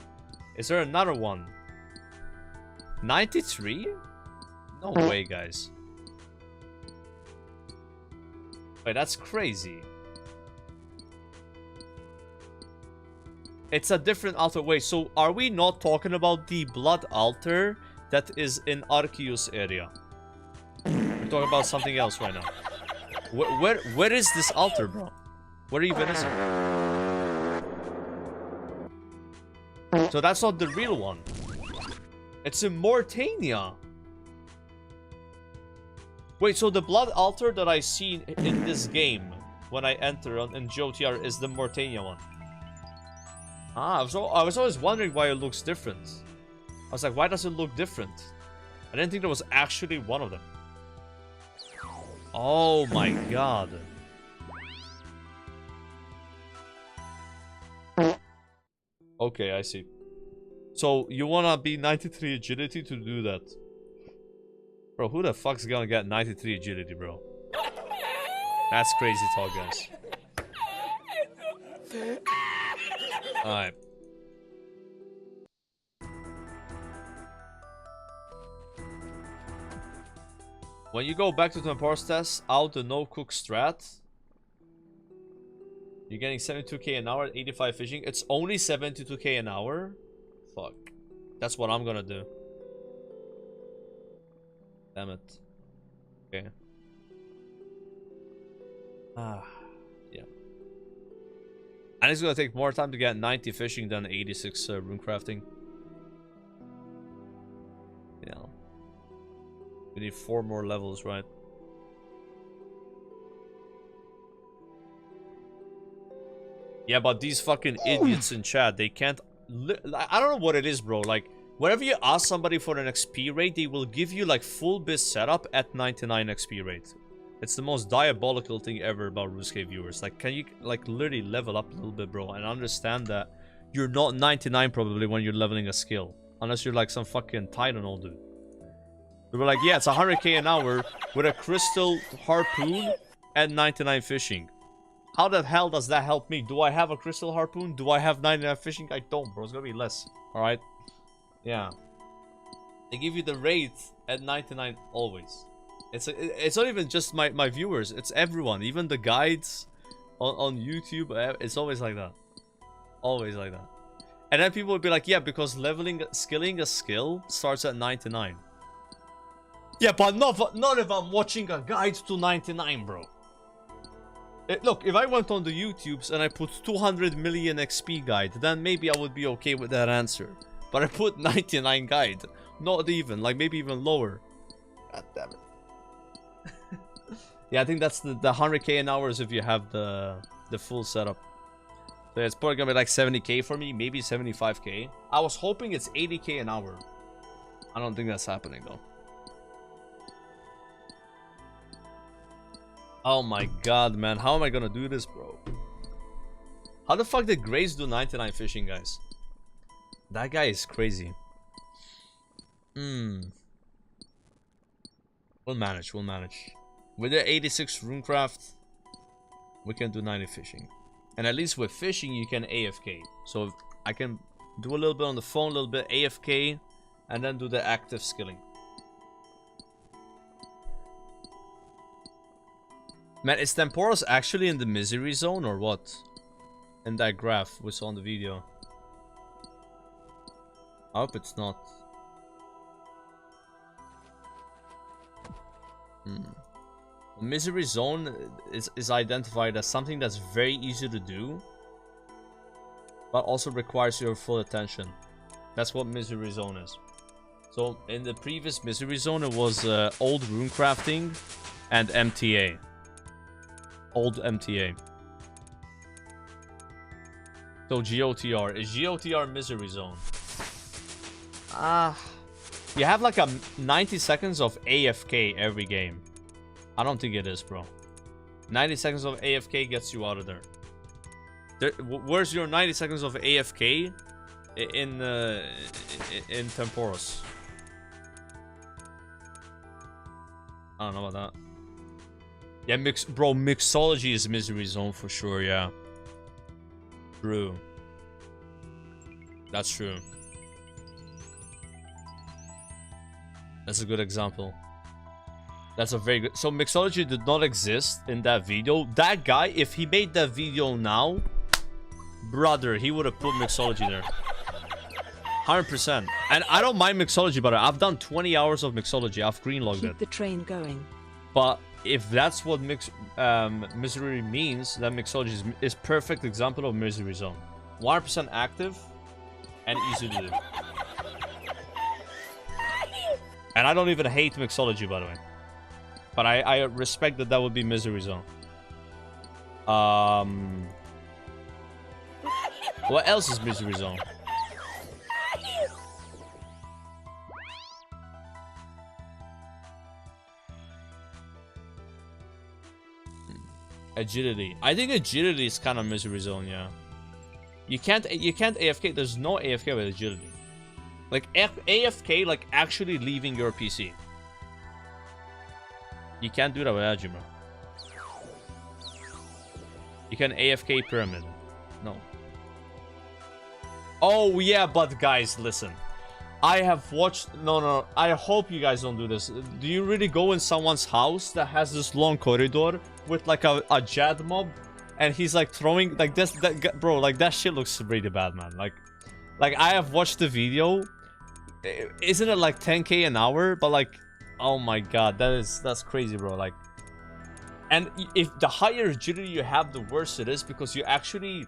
S1: Is there another one? 93? No way, guys. Wait, that's crazy. It's a different altar. Wait, so are we not talking about the blood altar that is in Arceus area? We're talking about something else right now. Where is this altar, bro? Where even is it? So that's not the real one. It's in Mortania. Wait, so the blood altar that I see in this game when I enter in GOTR is the Mortania one. Ah, I was always wondering why it looks different. I was like, why does it look different? I didn't think there was actually one of them. Oh my god. Okay, I see. So, you wanna be 93 agility to do that? Bro, who the fuck's gonna get 93 agility, bro? That's crazy talk, guys. Alright. When you go back to the Tempor's test, out the no-cook strat, you're getting 72k an hour at 85 fishing. It's only 72k an hour? Fuck. That's what I'm gonna do. Damn it. Okay. Yeah. And it's gonna take more time to get 90 fishing than 86 rune crafting. Yeah. We need 4 more levels, right? Yeah, but these fucking idiots in chat, they can't... I don't know what it is, bro. Like, whenever you ask somebody for an XP rate, they will give you, like, full biz setup at 99 XP rate. It's the most diabolical thing ever about Runescape viewers. Like, can you, like, literally level up a little bit, bro? And understand that you're not 99 probably when you're leveling a skill. Unless you're, like, some fucking Titanol dude. They were like, yeah, it's 100k an hour with a crystal harpoon and 99 fishing. How the hell does that help me? Do I have a crystal harpoon? Do I have 99 fishing? I don't, bro. It's gonna be less. Alright? Yeah. They give you the rate at 99 always. It's not even just my viewers. It's everyone. Even the guides on YouTube. It's always like that. Always like that. And then people would be like, yeah, because skilling a skill starts at 99. Yeah, but not if I'm watching a guide to 99, bro. Look, if I went on the YouTubes and I put 200 million XP guide, then maybe I would be okay with that answer. But I put 99 guide. Not even, like maybe even lower. God damn it. Yeah, I think that's the 100k an hour is if you have the full setup. So it's probably gonna be like 70k for me, maybe 75k. I was hoping it's 80k an hour. I don't think that's happening though. Oh my god, man. How am I gonna do this, bro? How the fuck did Grace do 99 fishing, guys? That guy is crazy. We'll manage, we'll manage. With the 86 Runecraft, we can do 90 fishing. And at least with fishing, you can AFK. So I can do a little bit on the phone, a little bit AFK, and then do the active skilling. Man, is Temporos actually in the misery zone or what? In that graph we saw on the video. I hope it's not. The misery zone is identified as something that's very easy to do, but also requires your full attention. That's what misery zone is. So in the previous misery zone, it was old rune crafting and MTA. Old MTA. So GOTR. Is GOTR misery zone? You have like a 90 seconds of AFK every game. I don't think it is, bro. 90 seconds of AFK gets you out of there. Where's your 90 seconds of AFK in Temporos? I don't know about that. Yeah, mixology is misery zone for sure, yeah. True. That's true. That's a good example. That's a very good... So mixology did not exist in that video. That guy, if he made that video now, brother, he would have put mixology there. 100%. And I don't mind mixology, but I've done 20 hours of mixology. I've greenlogged it.
S2: Keep the train going.
S1: But if that's what misery means, then mixology is perfect example of misery zone. 100% active and easy to do. And I don't even hate mixology, by the way. But I respect that would be misery zone. What else is misery zone? Agility. I think agility is kind of misery zone, yeah. You can't AFK. There's no AFK with agility. Like AFK, like actually leaving your PC. You can't do that with Agima. You can AFK pyramid. No. Oh, yeah, but guys, listen. I have watched... No. I hope you guys don't do this. Do you really go in someone's house that has this long corridor with like a Jad mob? And he's like throwing... Like this... Bro, like that shit looks really bad, man. Like I have watched the video. Isn't it like 10k an hour? But like... Oh my god, that's crazy, bro. Like... And if the higher agility you have, the worse it is, because you actually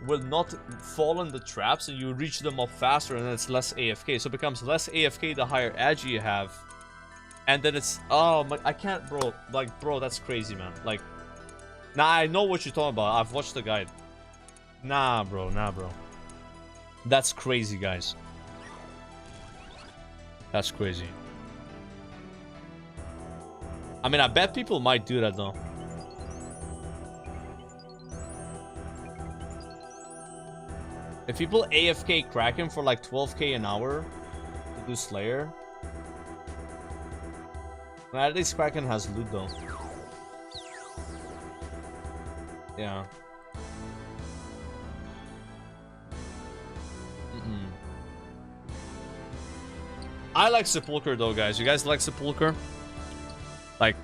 S1: will not fall in the traps and you reach them up faster, and then it's less AFK. So it becomes less AFK the higher agi you have. And then it's... Oh my... I can't, bro. Like, bro, that's crazy, man. Like... Nah, I know what you're talking about. I've watched the guide. Nah, bro. That's crazy, guys. That's crazy. I mean, I bet people might do that, though. If people AFK Kraken for like 12k an hour to do Slayer. Well, at least Kraken has loot, though. Yeah. I like Sepulcher, though, guys. You guys like Sepulcher? Like,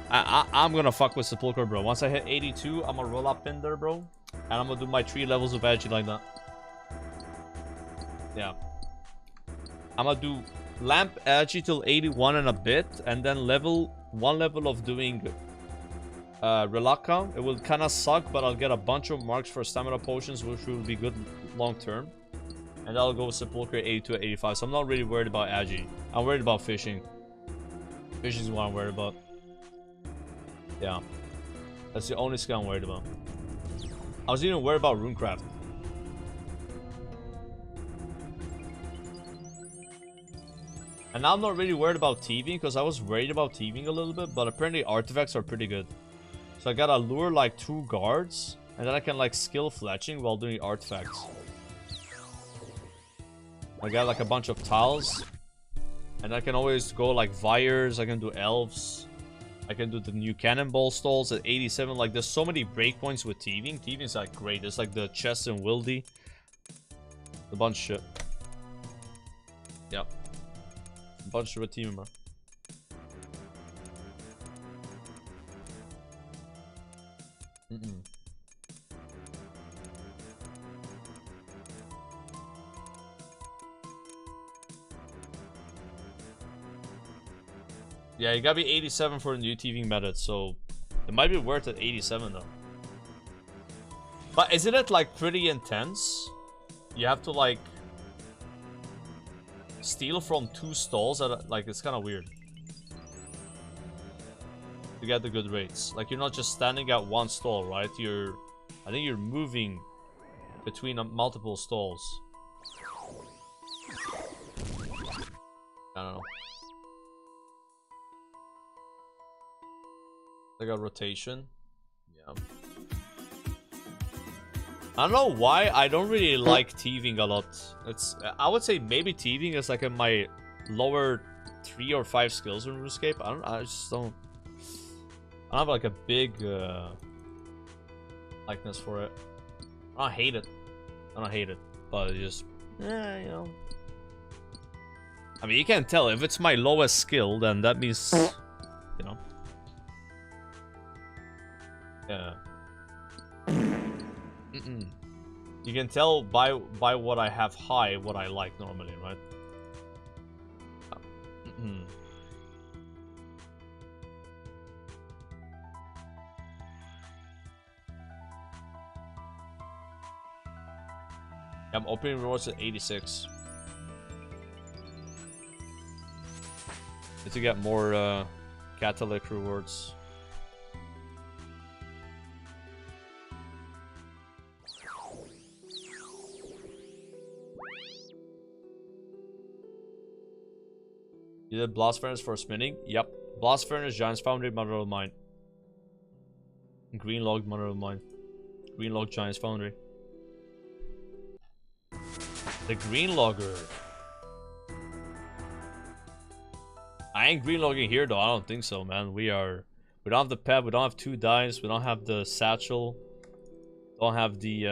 S1: I'm gonna fuck with Sepulcher, bro. Once I hit 82, I'm gonna roll up in there, bro. And I'm gonna do my 3 levels of Agi like that. Yeah. I'm gonna do Lamp Agi till 81 and a bit. And then one level of doing Relaka. It will kind of suck, but I'll get a bunch of marks for stamina potions, which will be good long term. And I'll go with Sepulcher 82 to 85. So I'm not really worried about Agi. I'm worried about fishing. Fishing is what I'm worried about. Yeah. That's the only skill I'm worried about. I was even worried about Runecraft. And now I'm not really worried about thieving, because I was worried about thieving a little bit, but apparently artifacts are pretty good. So I gotta lure like 2 guards, and then I can like skill fletching while doing artifacts. I got like a bunch of tiles. And I can always go like Vyres, I can do Elves. I can do the new Cannonball stalls at 87. Like, there's so many breakpoints with thieving. Thieving is like great. It's like the chest and Wildy. A bunch of shit. Yep. A bunch of thieving, bro. Yeah, you gotta be 87 for the new thieving method, so it might be worth it 87 though. But isn't it like pretty intense? You have to like steal from 2 stalls at like, it's kind of weird to get the good rates. Like, you're not just standing at 1 stall, right? I think you're moving between multiple stalls. I don't know. I got rotation. Yeah. I don't know why I don't really like thieving a lot. I would say maybe thieving is like in my lower 3 or 5 skills in Runescape. I just don't have like a big likeness for it. I don't hate it. But it just, you know. I mean, you can't tell. If it's my lowest skill, then that means, you know. Yeah. You can tell by what I have high what I like normally, right? I'm opening rewards at 86. Need to get more Catholic rewards. You did Blast Furnace for spinning? Yep. Blast Furnace, Giant's Foundry, Mother of Mine. Green Log, Mother of Mine. Green Log, Giant's Foundry. The Green Logger. I ain't green logging here though, I don't think so, man. We don't have the pet, we don't have 2 dice, we don't have the satchel. Don't have the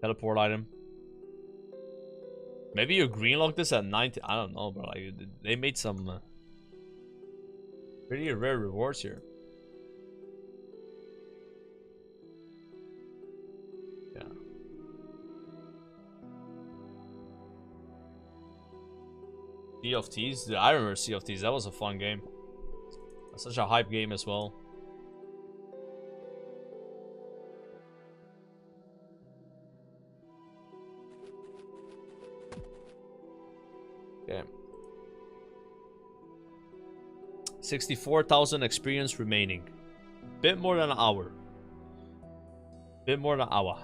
S1: teleport item. Maybe you greenlock this at 90. I don't know, bro. Like, they made some pretty rare rewards here. Yeah. Sea of Thieves? I remember Sea of Thieves. That was a fun game. That's such a hype game as well. Okay. 64,000 experience remaining. Bit more than an hour. Bit more than an hour.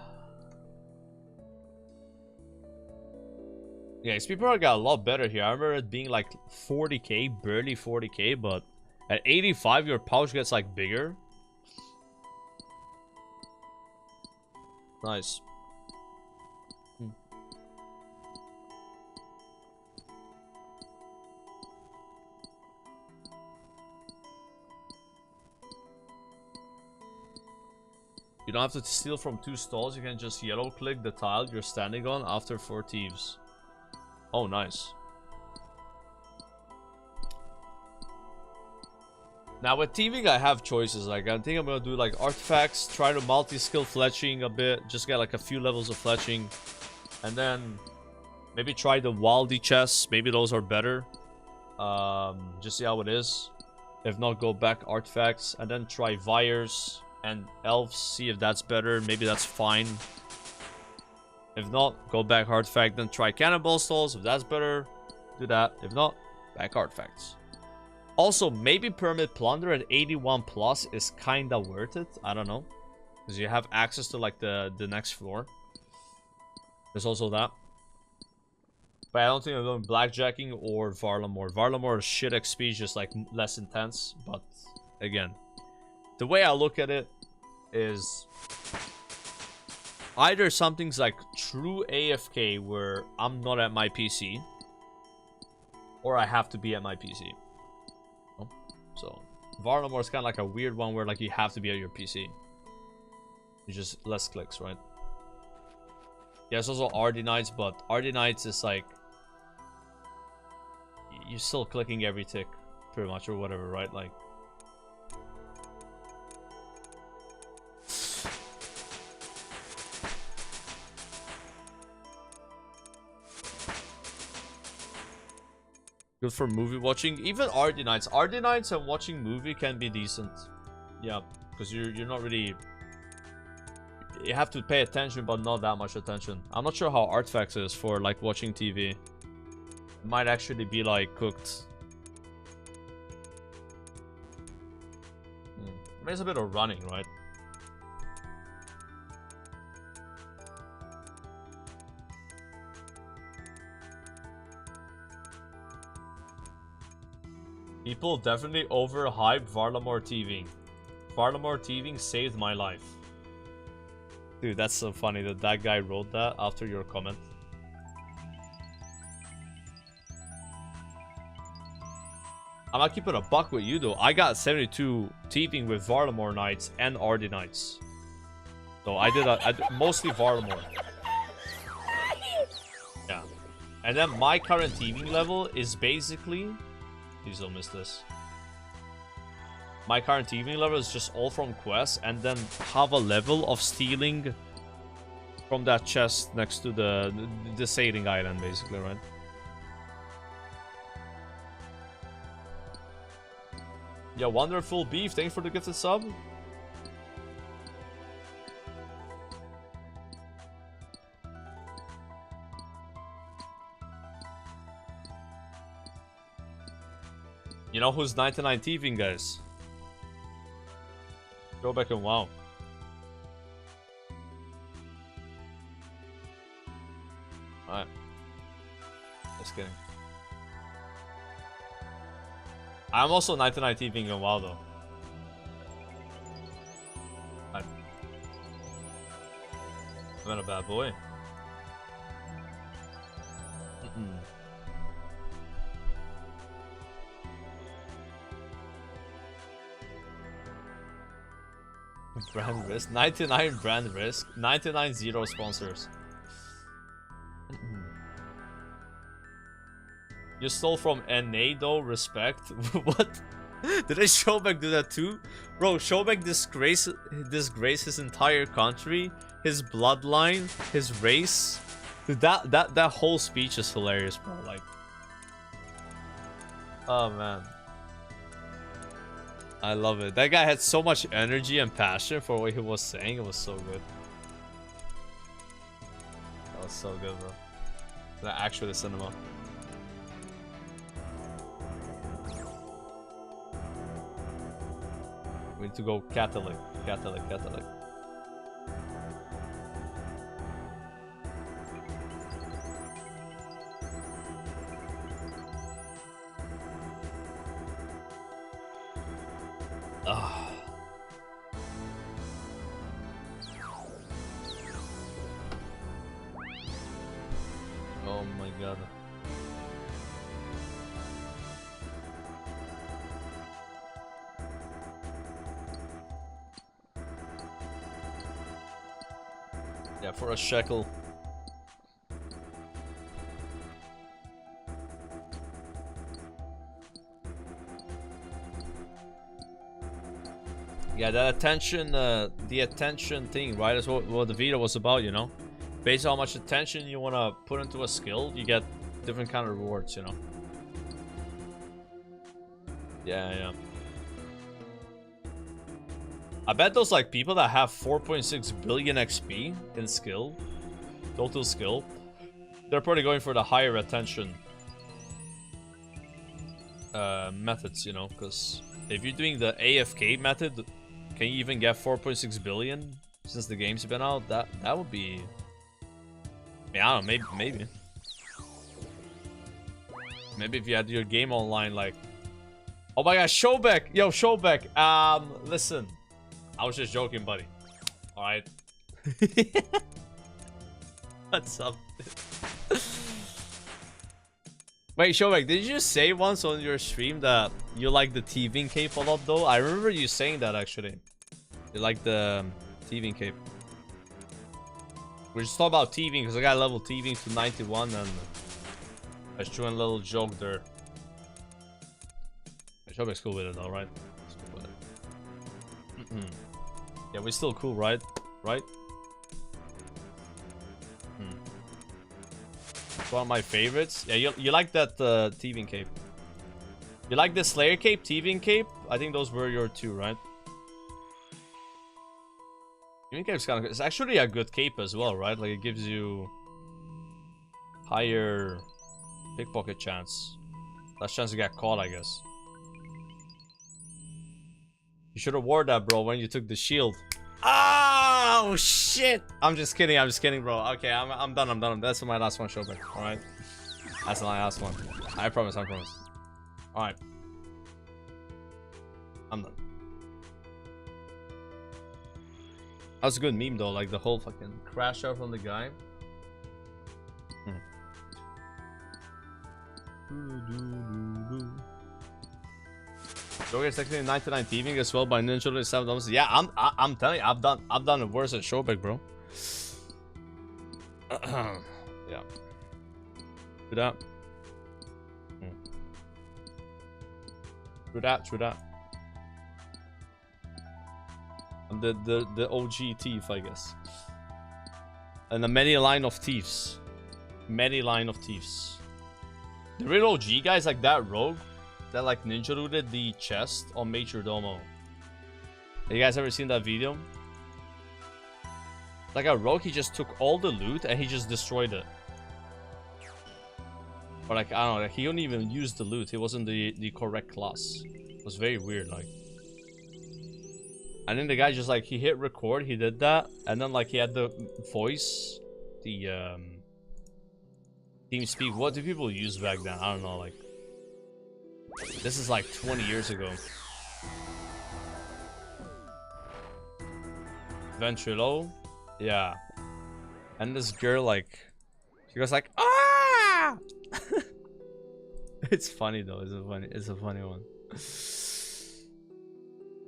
S1: Yeah, XP probably got a lot better here. I remember it being like 40k, barely 40k, but at 85 your pouch gets like bigger. Nice. You don't have to steal from 2 stalls. You can just yellow click the tile you're standing on after 4 thieves. Oh, nice. Now with thieving, I have choices. Like, I think I'm gonna do like artifacts, try to multi-skill fletching a bit, just get like a few levels of fletching, and then maybe try the wildy chests. Maybe those are better. Just see how it is. If not, go back artifacts, and then try Vyres and elves, see if that's better. Maybe that's fine. If not, go back artifact, then try cannonball stalls. If that's better, do that. If not, back artifacts. Also, maybe permit plunder at 81 plus is kinda worth it. I don't know, because you have access to like the next floor. There's also that. But I don't think I'm going blackjacking or Varlamore. Varlamore is shit XP, just like less intense. But again, the way I look at it is either something's like true AFK where I'm not at my PC, or I have to be at my PC. So Varlamore is kind of like a weird one where like you have to be at your PC. You just less clicks, right? Yeah, it's also RD Knights, but RD Knights is like you're still clicking every tick, pretty much, or whatever, right? Like. Good for movie watching. Even RD Nights. RD Nights and watching movie can be decent. Yeah, because you're not really... You have to pay attention, but not that much attention. I'm not sure how Artifacts is for like watching TV. It might actually be like cooked. I mean, it's a bit of running, right? People definitely overhype Varlamore thieving. Varlamore thieving saved my life. Dude, that's so funny that that guy wrote that after your comment. I'm not keeping a buck with you though. I got 72 thieving with Varlamore Knights and RD Knights. So I did mostly Varlamore. Yeah. And then my current thieving level is basically... Please don't miss this. My current thieving level is just all from quests, and then have a level of stealing from that chest next to the sailing island, basically, right? Yeah, wonderful beef. Thanks for the gifted sub. You know who's 99 thieving, guys? Go back and WoW. Alright. Just kidding. I'm also 99 thieving in WoW though. I'm not a bad boy. Brand risk. 99 brand risk. 99 zero sponsors. You stole from NA though, respect. What? Did I Showback do that too? Bro, Showback disgrace his entire country, his bloodline, his race. Dude, that whole speech is hilarious, bro. Like, oh man, I love it. That guy had so much energy and passion for what he was saying. It was so good. That was so good, bro. That actually cinema. We need to go Catholic. Ah. Oh my god. Yeah, for a shekel. Yeah, that attention, the attention thing, right? That's what the video was about, you know? Based on how much attention you want to put into a skill, you get different kind of rewards, you know? Yeah. I bet those like people that have 4.6 billion XP in skill, total skill, they're probably going for the higher attention methods, you know? Because if you're doing the AFK method, can you even get 4.6 billion since the game's been out? That would be... I mean, I don't know, maybe. Maybe if you had your game online, like... Oh my god, Showback! Yo, Showback! Listen. I was just joking, buddy. Alright. What's up? Wait, Showback, did you say once on your stream that you like the thieving cape a lot, though? I remember you saying that, actually. You like the thieving cape. We're just talking about thieving, because I got level thieving to 91, and I was doing a little joke there. Showback's cool with it, though, right? He's cool with it. Yeah, we're still cool, right? Right? It's one of my favorites. Yeah, you like that thieving cape. You like the Slayer cape, thieving cape? I think those were your two, right? Thieving cape's kind of good. It's actually a good cape as well, right? Like, it gives you higher pickpocket chance. Less chance to get caught, I guess. You should have worn that, bro, when you took the shield. Oh, shit! I'm just kidding, bro. Okay, I'm done. That's my last one, Showback. Alright? That's my last one. I promise. Alright. I'm done. That was a good meme, though. Like, the whole fucking crash out from the guy. Joker's technically 99 thieving as well by Ninja to $7. Yeah, I'm telling you, I've done it worse at Showback, bro. Yeah. True that. True that. I'm the OG thief, I guess. And a many line of thieves. The real OG guys like that rogue that like ninja looted the chest on Major Domo. Have you guys ever seen that video? Like a rogue, he just took all the loot and he just destroyed it. Or like, I don't know, like, he couldn't even use the loot. He wasn't the correct class. It was very weird, like. And then the guy just like, he hit record, he did that, and then like he had the voice, the TeamSpeak. What do people use back then? I don't know, like. This is like 20 years ago. Ventrilo? Yeah. And this girl, like, she goes like, ah! It's funny though. It's a funny one.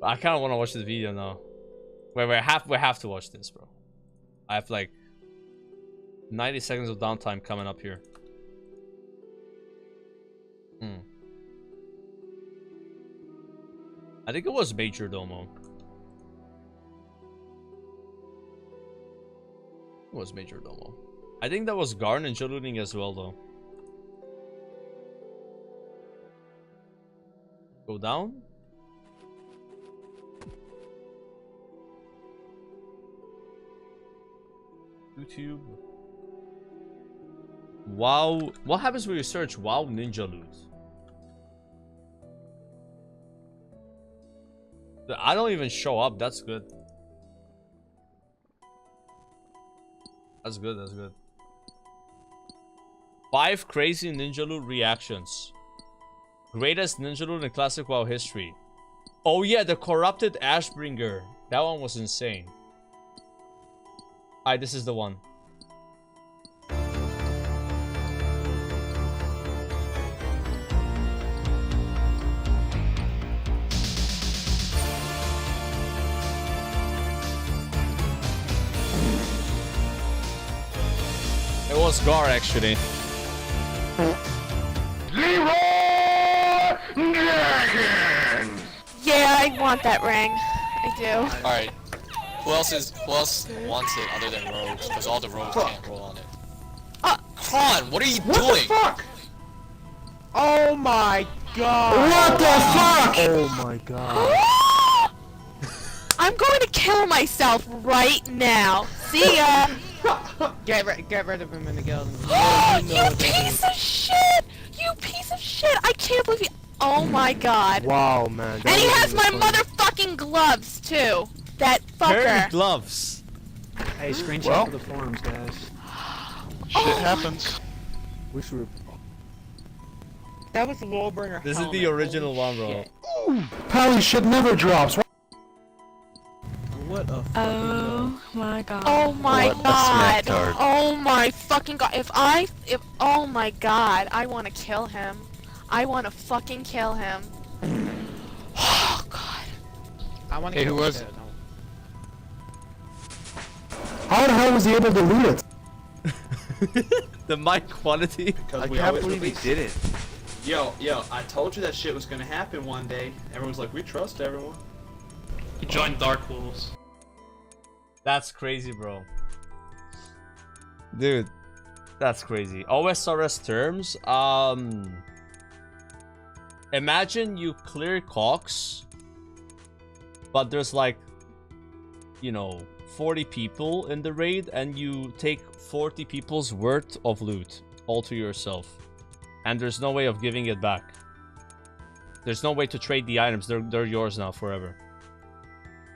S1: I kind of want to watch this video now. Wait, we have to watch this, bro. I have like 90 seconds of downtime coming up here. I think it was Major Domo. It was Major Domo. I think that was Gar ninja looting as well, though. Go down. YouTube. Wow. What happens when you search WoW ninja loot? I don't even show up. That's good. That's good. That's good. 5 crazy ninja loot reactions. Greatest ninja loot in classic WoW history. Oh yeah, the corrupted Ashbringer. That one was insane. Alright, this is the one. It was Gar, actually.
S24: Yeah, I want that ring. I do.
S2: Alright. Who else wants it other than rogues? Because all the rogues can't roll on it. Khan, what are you doing?
S11: What the fuck? Oh my god.
S24: What the fuck?
S11: Oh my god.
S24: I'm going to kill myself right now. See ya.
S11: Get rid of him in the guild.
S24: You piece of shit! You piece of shit! I can't believe you. Oh my god.
S11: Wow, man.
S24: And he has my motherfucking gloves too. That fucker.
S1: Fairy gloves.
S22: Hey, screenshot for the forums, guys.
S24: Shit
S11: happens. We should. That was the Lawbringer.
S1: This is the original one, bro.
S11: Pally shit never drops.
S22: What a
S24: Oh my god. Oh my god. Oh my fucking god. If oh my god, I want to kill him. I want to fucking kill him. Oh god.
S11: I want to
S21: Hey,
S11: kill
S21: who was
S11: him.
S21: it?
S11: How the hell was he able to loot it?
S1: The mic quality.
S21: I can't believe he did it.
S15: Yo, I told you that shit was gonna happen one day. Everyone's like, we trust everyone.
S9: He joined Dark Wolves.
S1: That's crazy, bro. Dude, that's crazy. OSRS terms. Imagine you clear Cox, but there's like, you know, 40 people in the raid, and you take 40 people's worth of loot all to yourself, and there's no way of giving it back. There's no way to trade the items. They're yours now forever.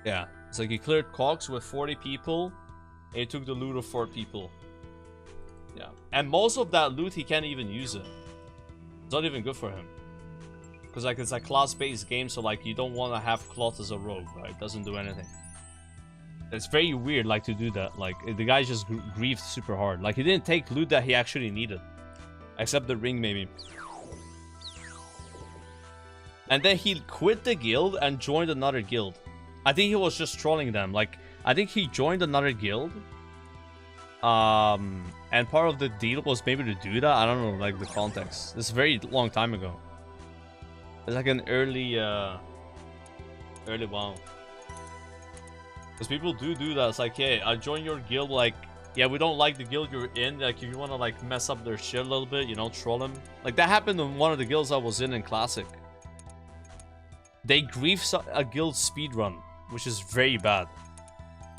S1: Yeah, it's like you cleared Cox with 40 people, and you took the loot of 4 people. Yeah, and most of that loot he can't even use it. It's not even good for him, because like it's a class-based game, so like you don't want to have Cloth as a rogue, right? It doesn't do anything. It's very weird, like, to do that. Like, the guy just griefed super hard. Like, he didn't take loot that he actually needed, except the ring, maybe. And then he quit the guild and joined another guild. I think he was just trolling them. Like, I think he joined another guild. And part of the deal was maybe to do that. I don't know, like, the context. This is a very long time ago. It's like an early WoW. Because people do that. It's like, hey, I join your guild. Like, yeah, we don't like the guild you're in. Like, if you want to, like, mess up their shit a little bit, you know, troll them. Like, that happened in one of the guilds I was in Classic. They grief a guild speedrun, which is very bad.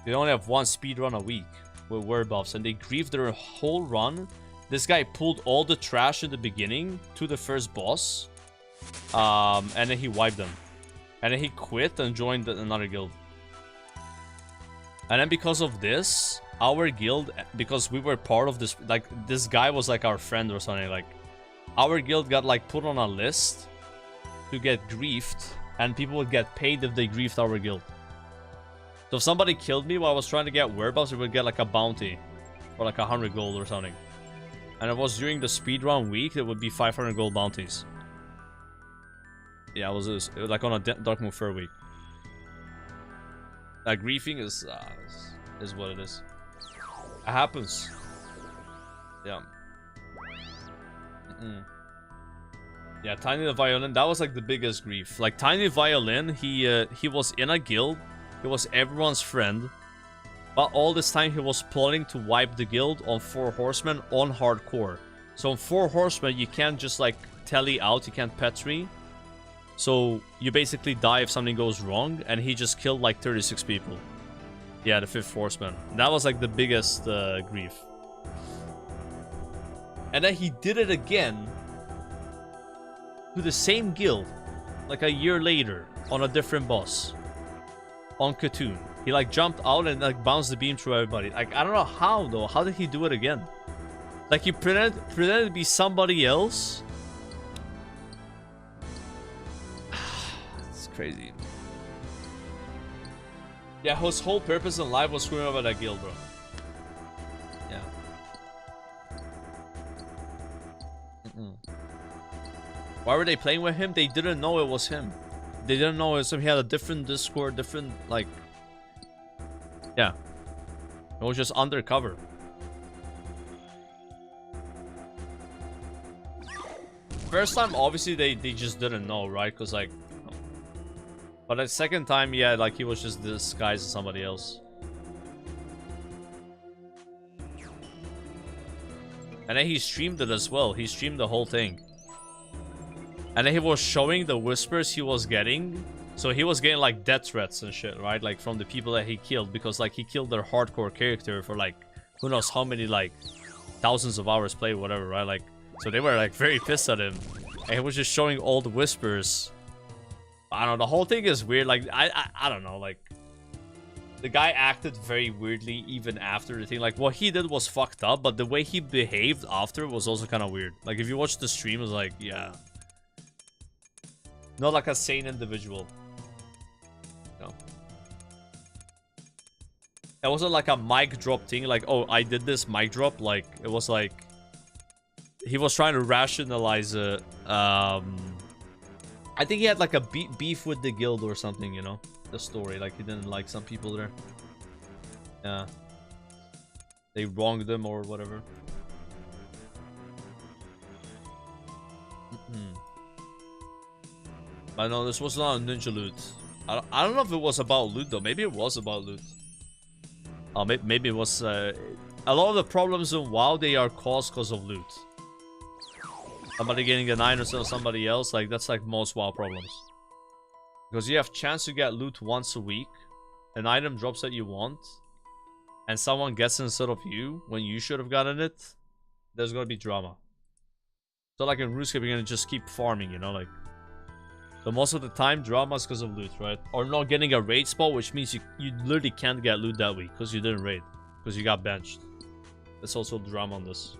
S1: They only have one speedrun a week with word buffs, and they griefed their whole run. This guy pulled all the trash in the beginning to the first boss, and then he wiped them. And then he quit and joined another guild. And then because of this, our guild, because we were part of this, like, this guy was like our friend or something, like, our guild got, like, put on a list to get griefed, and people would get paid if they griefed our guild. So if somebody killed me while I was trying to get word buffs, we would get, like, a bounty, or like 100 gold or something. And it was during the speedrun week, it would be 500 gold bounties. Yeah, it was like on a Dark Moon Fur week. Griefing is what it is. It happens. Yeah. Yeah, Tiny the Violin, that was like the biggest grief. Like Tiny Violin, he was in a guild, he was everyone's friend, but all this time he was plotting to wipe the guild on 4 horsemen on hardcore. So on 4 horsemen, you can't just like tally out, you can't petri. So you basically die if something goes wrong, and he just killed like 36 people. Yeah, the 5th horseman. That was like the biggest grief. And then he did it again to the same guild, like a year later, on a different boss. On Khatoon. He like jumped out and like bounced the beam through everybody. Like, I don't know how though. How did he do it again? Like, he pretended to be somebody else. It's crazy. Yeah, his whole purpose in life was screwing over that guild, bro. Yeah. Why were they playing with him? They didn't know it was him. They didn't know it was him. He had a different Discord, different, like... Yeah. It was just undercover. First time, obviously, they just didn't know, right? Because, like... But the second time, yeah, like, he was just disguised as somebody else. And then he streamed it as well. He streamed the whole thing. And then he was showing the whispers he was getting. So he was getting like death threats and shit, right? Like from the people that he killed. Because like he killed their hardcore character for like who knows how many like thousands of hours played, whatever, right? Like, so they were like very pissed at him. And he was just showing all the whispers. I don't know, the whole thing is weird. Like, I don't know, like... The guy acted very weirdly even after the thing. Like, what he did was fucked up, but the way he behaved after was also kind of weird. Like, if you watch the stream, it was like, yeah... Not like a sane individual. No. It wasn't like a mic drop thing, like, oh, I did this mic drop. Like, it was like... He was trying to rationalize it. I think he had like a beef with the guild or something, you know? The story, like he didn't like some people there. Yeah. They wronged them or whatever. I know this was not a ninja loot. I don't know if it was about loot though. Maybe it was about loot. Oh, maybe it was. A lot of the problems in WoW, they are caused because of loot. Somebody getting a 9 or somebody else, like that's like most WoW problems. Because you have chance to get loot once a week, an item drops that you want, and someone gets it instead of you when you should have gotten it, there's gonna be drama. So like in Runescape, you're gonna just keep farming, you know, like. So most of the time, drama is because of loot, right? Or not getting a raid spot, which means you literally can't get loot that week because you didn't raid, because you got benched. There's also drama on this.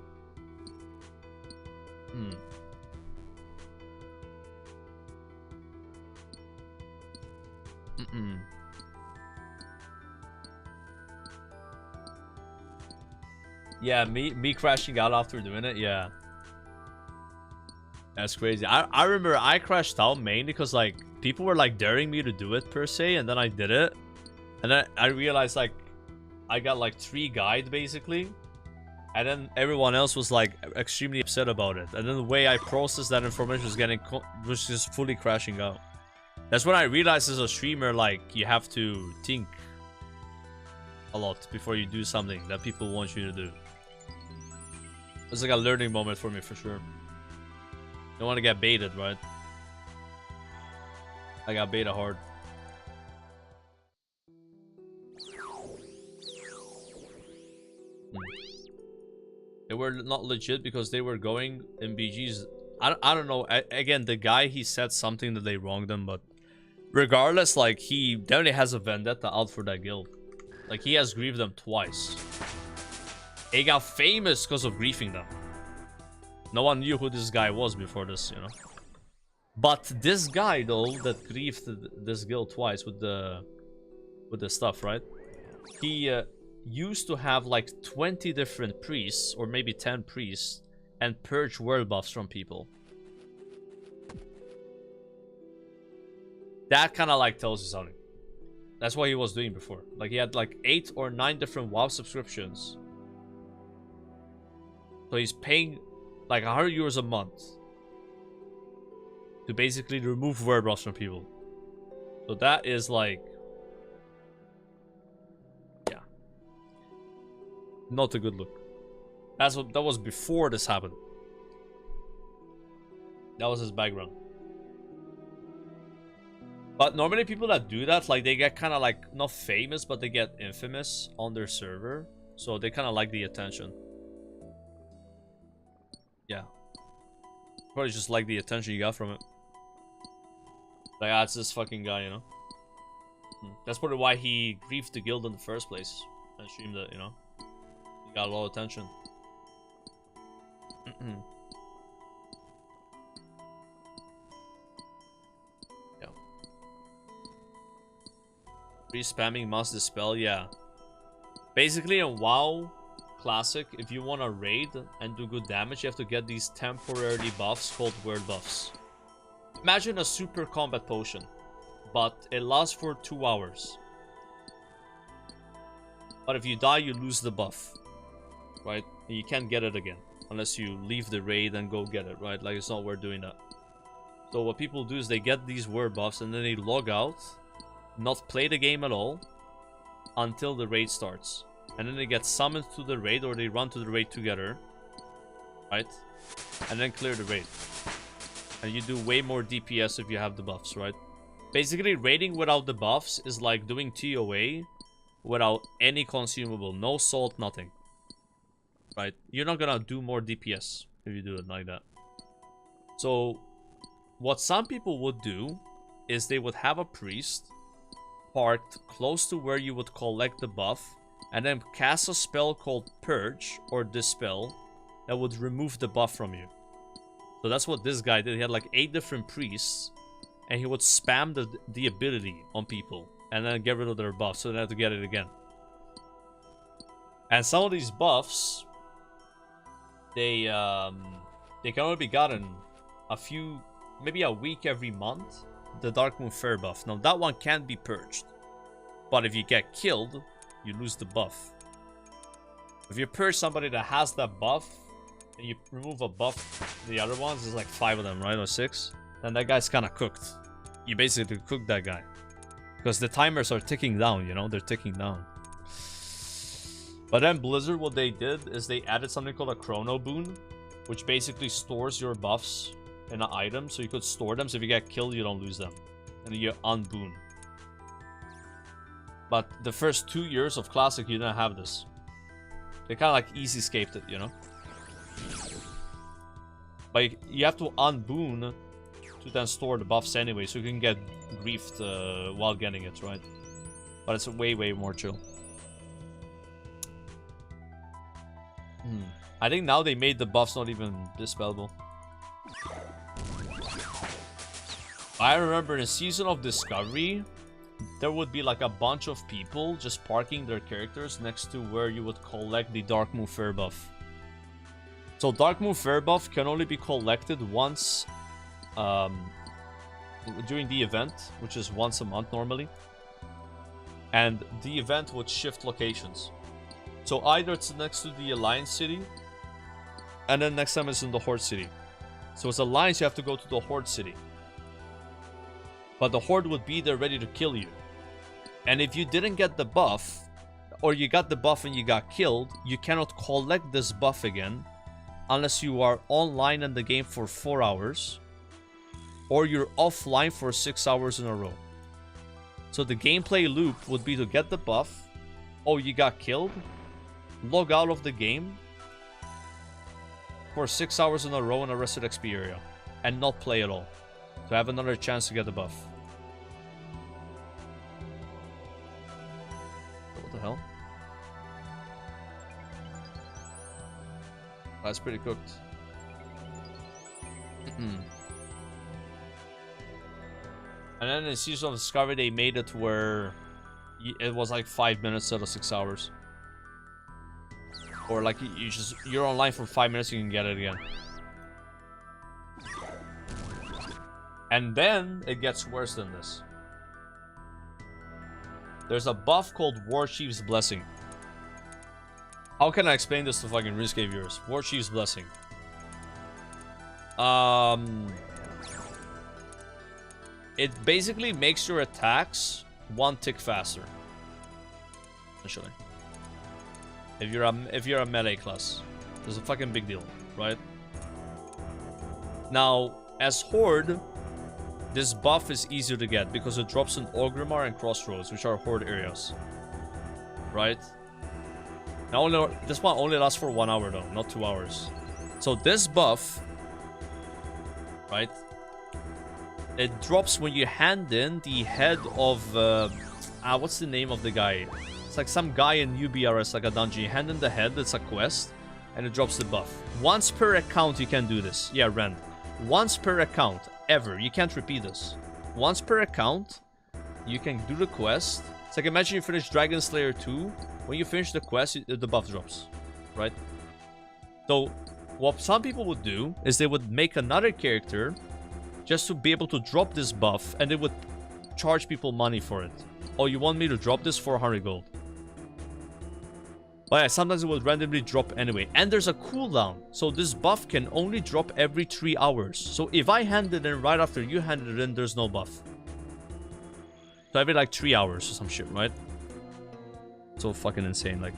S1: Yeah, me crashing out after doing it, yeah. That's crazy. I remember I crashed out mainly because like people were like daring me to do it per se, and then I did it. And then I realized like I got like 3 guide basically. And then everyone else was like extremely upset about it. And then the way I processed that information was just fully crashing out. That's when I realized as a streamer, like, you have to think a lot before you do something that people want you to do. It's like a learning moment for me, for sure. Don't want to get baited, right? I got baited hard. They were not legit because they were going in BGs. I don't know. Again, the guy, he said something that they wronged him, but regardless, like, he definitely has a vendetta out for that guild. Like, he has griefed them twice. He got famous because of griefing them. No one knew who this guy was before this, you know. But this guy, though, that griefed this guild twice with the stuff, right? He used to have like 20 different priests, or maybe 10 priests, and purge world buffs from people. That kind of like tells you something. That's what he was doing before. Like, he had like 8 or 9 different WoW subscriptions. So he's paying like 100 euros a month to basically remove word buffs from people. So that is like, yeah, not a good look. That was before this happened. That was his background. But normally people that do that, like, they get kind of like, not famous, but they get infamous on their server. So they kind of like the attention. Yeah. Probably just like the attention you got from it. Like, ah, it's this fucking guy, you know? That's probably why he griefed the guild in the first place. And streamed it, you know? He got a lot of attention. Yeah. Re-spamming must dispel, yeah. Basically in WoW Classic, if you want to raid and do good damage, you have to get these temporary buffs called word buffs. Imagine a super combat potion, but it lasts for 2 hours. But if you die, you lose the buff, right? And you can't get it again unless you leave the raid and go get it, right? Like, it's not worth doing that. So what people do is they get these word buffs and then they log out, not play the game at all until the raid starts. And then they get summoned to the raid, or they run to the raid together, right? And then clear the raid. And you do way more DPS if you have the buffs, right? Basically, raiding without the buffs is like doing TOA without any consumable. No salt, nothing. Right? You're not gonna do more DPS if you do it like that. So, what some people would do is they would have a priest parked close to where you would collect the buff, and then cast a spell called Purge or Dispel that would remove the buff from you. So that's what this guy did. He had like 8 different priests, and he would spam the ability on people and then get rid of their buff, so they have to get it again. And some of these buffs, they can only be gotten a few, maybe a week every month. The Dark Moon Fair buff. Now that one can be purged, but if you get killed, you lose the buff. If you purge somebody that has that buff, and you remove a buff, the other ones, there's like 5 of them, right? Or 6. Then that guy's kind of cooked. You basically cook that guy. Because the timers are ticking down, you know? They're ticking down. But then Blizzard, what they did is they added something called a Chrono Boon, which basically stores your buffs in an item. So you could store them, so if you get killed, you don't lose them. And you unboon. But the first 2 years of Classic, you didn't have this. They kind of like easy-scaped it, you know? But you have to unboon to then store the buffs anyway, so you can get griefed while getting it, right? But it's way, way more chill. I think now they made the buffs not even dispellable. I remember in a season of Discovery, there would be like a bunch of people just parking their characters next to where you would collect the Dark Moon Fair buff. So Dark Moon Fair buff can only be collected once during the event, which is once a month normally. And the event would shift locations. So either it's next to the Alliance City, and then next time it's in the Horde City. So it's Alliance, you have to go to the Horde City. But the Horde would be there ready to kill you. And if you didn't get the buff, or you got the buff and you got killed, you cannot collect this buff again unless you are online in the game for 4 hours, or you're offline for 6 hours in a row. So the gameplay loop would be to get the buff, oh, you got killed, log out of the game for 6 hours in a row in a rested XP area, and not play at all, to have another chance to get the buff. What the hell? That's pretty cooked. And then in Season of Discovery, they made it where it was like 5 minutes instead of 6 hours. Or like you're online for 5 minutes, you can get it again. And then it gets worse than this. There's a buff called War Chief's Blessing. How can I explain this to fucking RuneScape viewers? War Chief's Blessing. It basically makes your attacks 1 tick faster. Essentially. If you're a melee class. It's a fucking big deal, right? Now, as Horde, this buff is easier to get because it drops in Orgrimmar and Crossroads, which are Horde areas. Right? Now, this one only lasts for 1 hour though, not 2 hours. So this buff, right? It drops when you hand in the head of what's the name of the guy? It's like some guy in UBRS, like a dungeon. You hand in the head, it's a quest, and it drops the buff. Once per account you can do this. Yeah, Ren. Once per account, ever. You can't repeat this. Once per account, you can do the quest. It's like imagine you finish Dragon Slayer 2. When you finish the quest, the buff drops, right? So, what some people would do is they would make another character just to be able to drop this buff, and they would charge people money for it. Oh, you want me to drop this for 100 gold? But yeah, sometimes it will randomly drop anyway. And there's a cooldown. So this buff can only drop every 3 hours. So if I hand it in right after you handed it in, there's no buff. So every like 3 hours or some shit, right? So fucking insane. Like,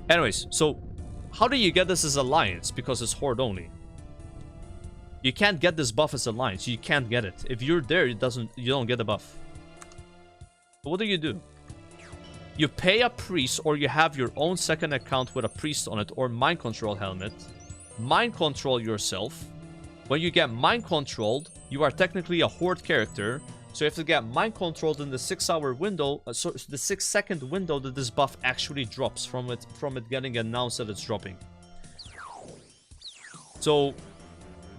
S1: anyways, so how do you get this as Alliance? Because it's Horde only. You can't get this buff as Alliance. You can't get it. If you're there, you don't get the buff. So what do? You pay a priest, or you have your own second account with a priest on it, or mind control helmet. Mind control yourself. When you get mind controlled, you are technically a Horde character. So you have to get mind controlled in the 6-hour window, so the 6-second window that this buff actually drops from it getting announced that it's dropping. So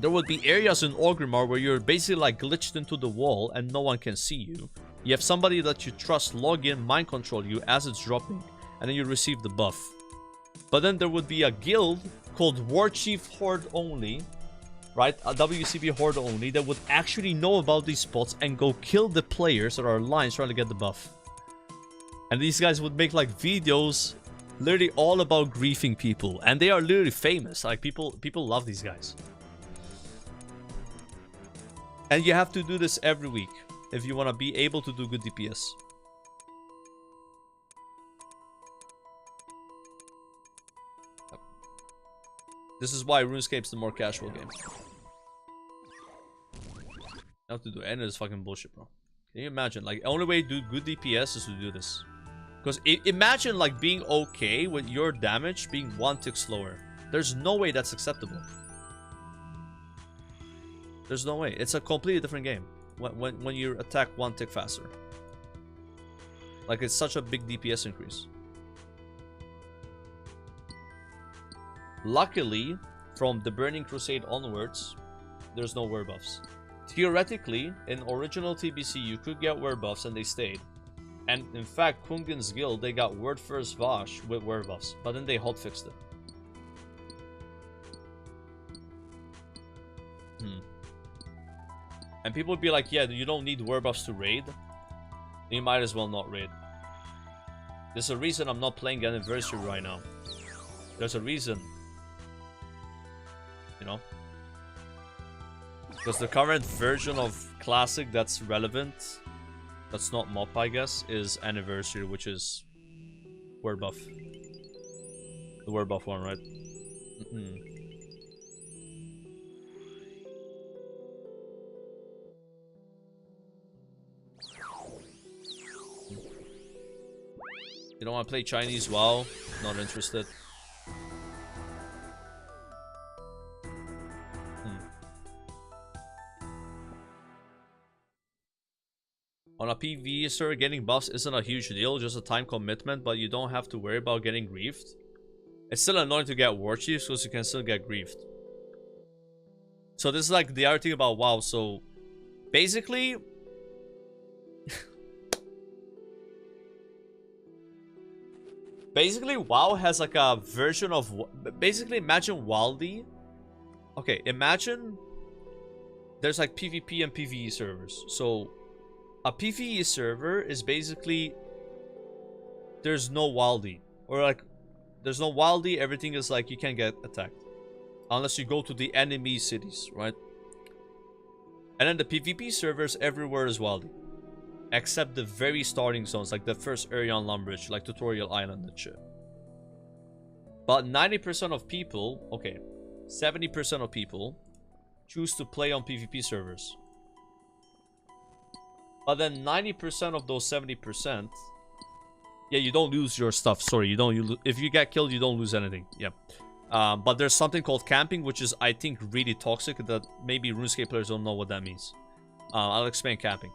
S1: there would be areas in Orgrimmar where you're basically like glitched into the wall and no one can see you. You have somebody that you trust log in, mind control you as it's dropping, and then you receive the buff. But then there would be a guild called War Chief Horde only, right? A WCB Horde only that would actually know about these spots and go kill the players that are Alliance trying to get the buff. And these guys would make like videos literally all about griefing people, and they are literally famous. Like people love these guys. And you have to do this every week if you want to be able to do good DPS. This is why RuneScape's the more casual game. You have to do it, and it's fucking bullshit, bro. Can you imagine? Like, the only way to do good DPS is to do this. Because imagine like being okay with your damage being 1 tick slower. There's no way that's acceptable. There's no way. It's a completely different game when you attack 1 tick faster. Like, it's such a big DPS increase. Luckily, from the Burning Crusade onwards, there's no were buffs. Theoretically, in original TBC, you could get were buffs and they stayed. And in fact, Kungen's guild, they got Word First Vash with were buffs, but then they hotfixed it. And people would be like, yeah, you don't need were buffs to raid. You might as well not raid. There's a reason I'm not playing Anniversary right now. There's a reason. You know? Because the current version of Classic that's relevant, that's not MOP, I guess, is Anniversary, which is word buff. The word buff one, right? You don't want to play Chinese WoW? Not interested. On a PvE server, getting buffs isn't a huge deal, just a time commitment, but you don't have to worry about getting griefed. It's still annoying to get war chiefs because you can still get griefed. So this is like the other thing about WoW. So basically, WoW has like a version of, basically imagine Wildy. Okay, imagine there's like PvP and PvE servers. So a PvE server is basically there's no wildy. Or like, there's no wildy, everything is like, you can't get attacked. Unless you go to the enemy cities, right? And then the PvP servers, everywhere is wildy. Except the very starting zones, like the first area on Lumbridge, like Tutorial Island and shit. But 90% of people, okay, 70% of people choose to play on PvP servers. But then 90% of those 70%, yeah, you don't lose your stuff. Sorry, you don't. If you get killed, you don't lose anything. Yeah. But there's something called camping, which is, I think, really toxic. That maybe RuneScape players don't know what that means. I'll explain camping.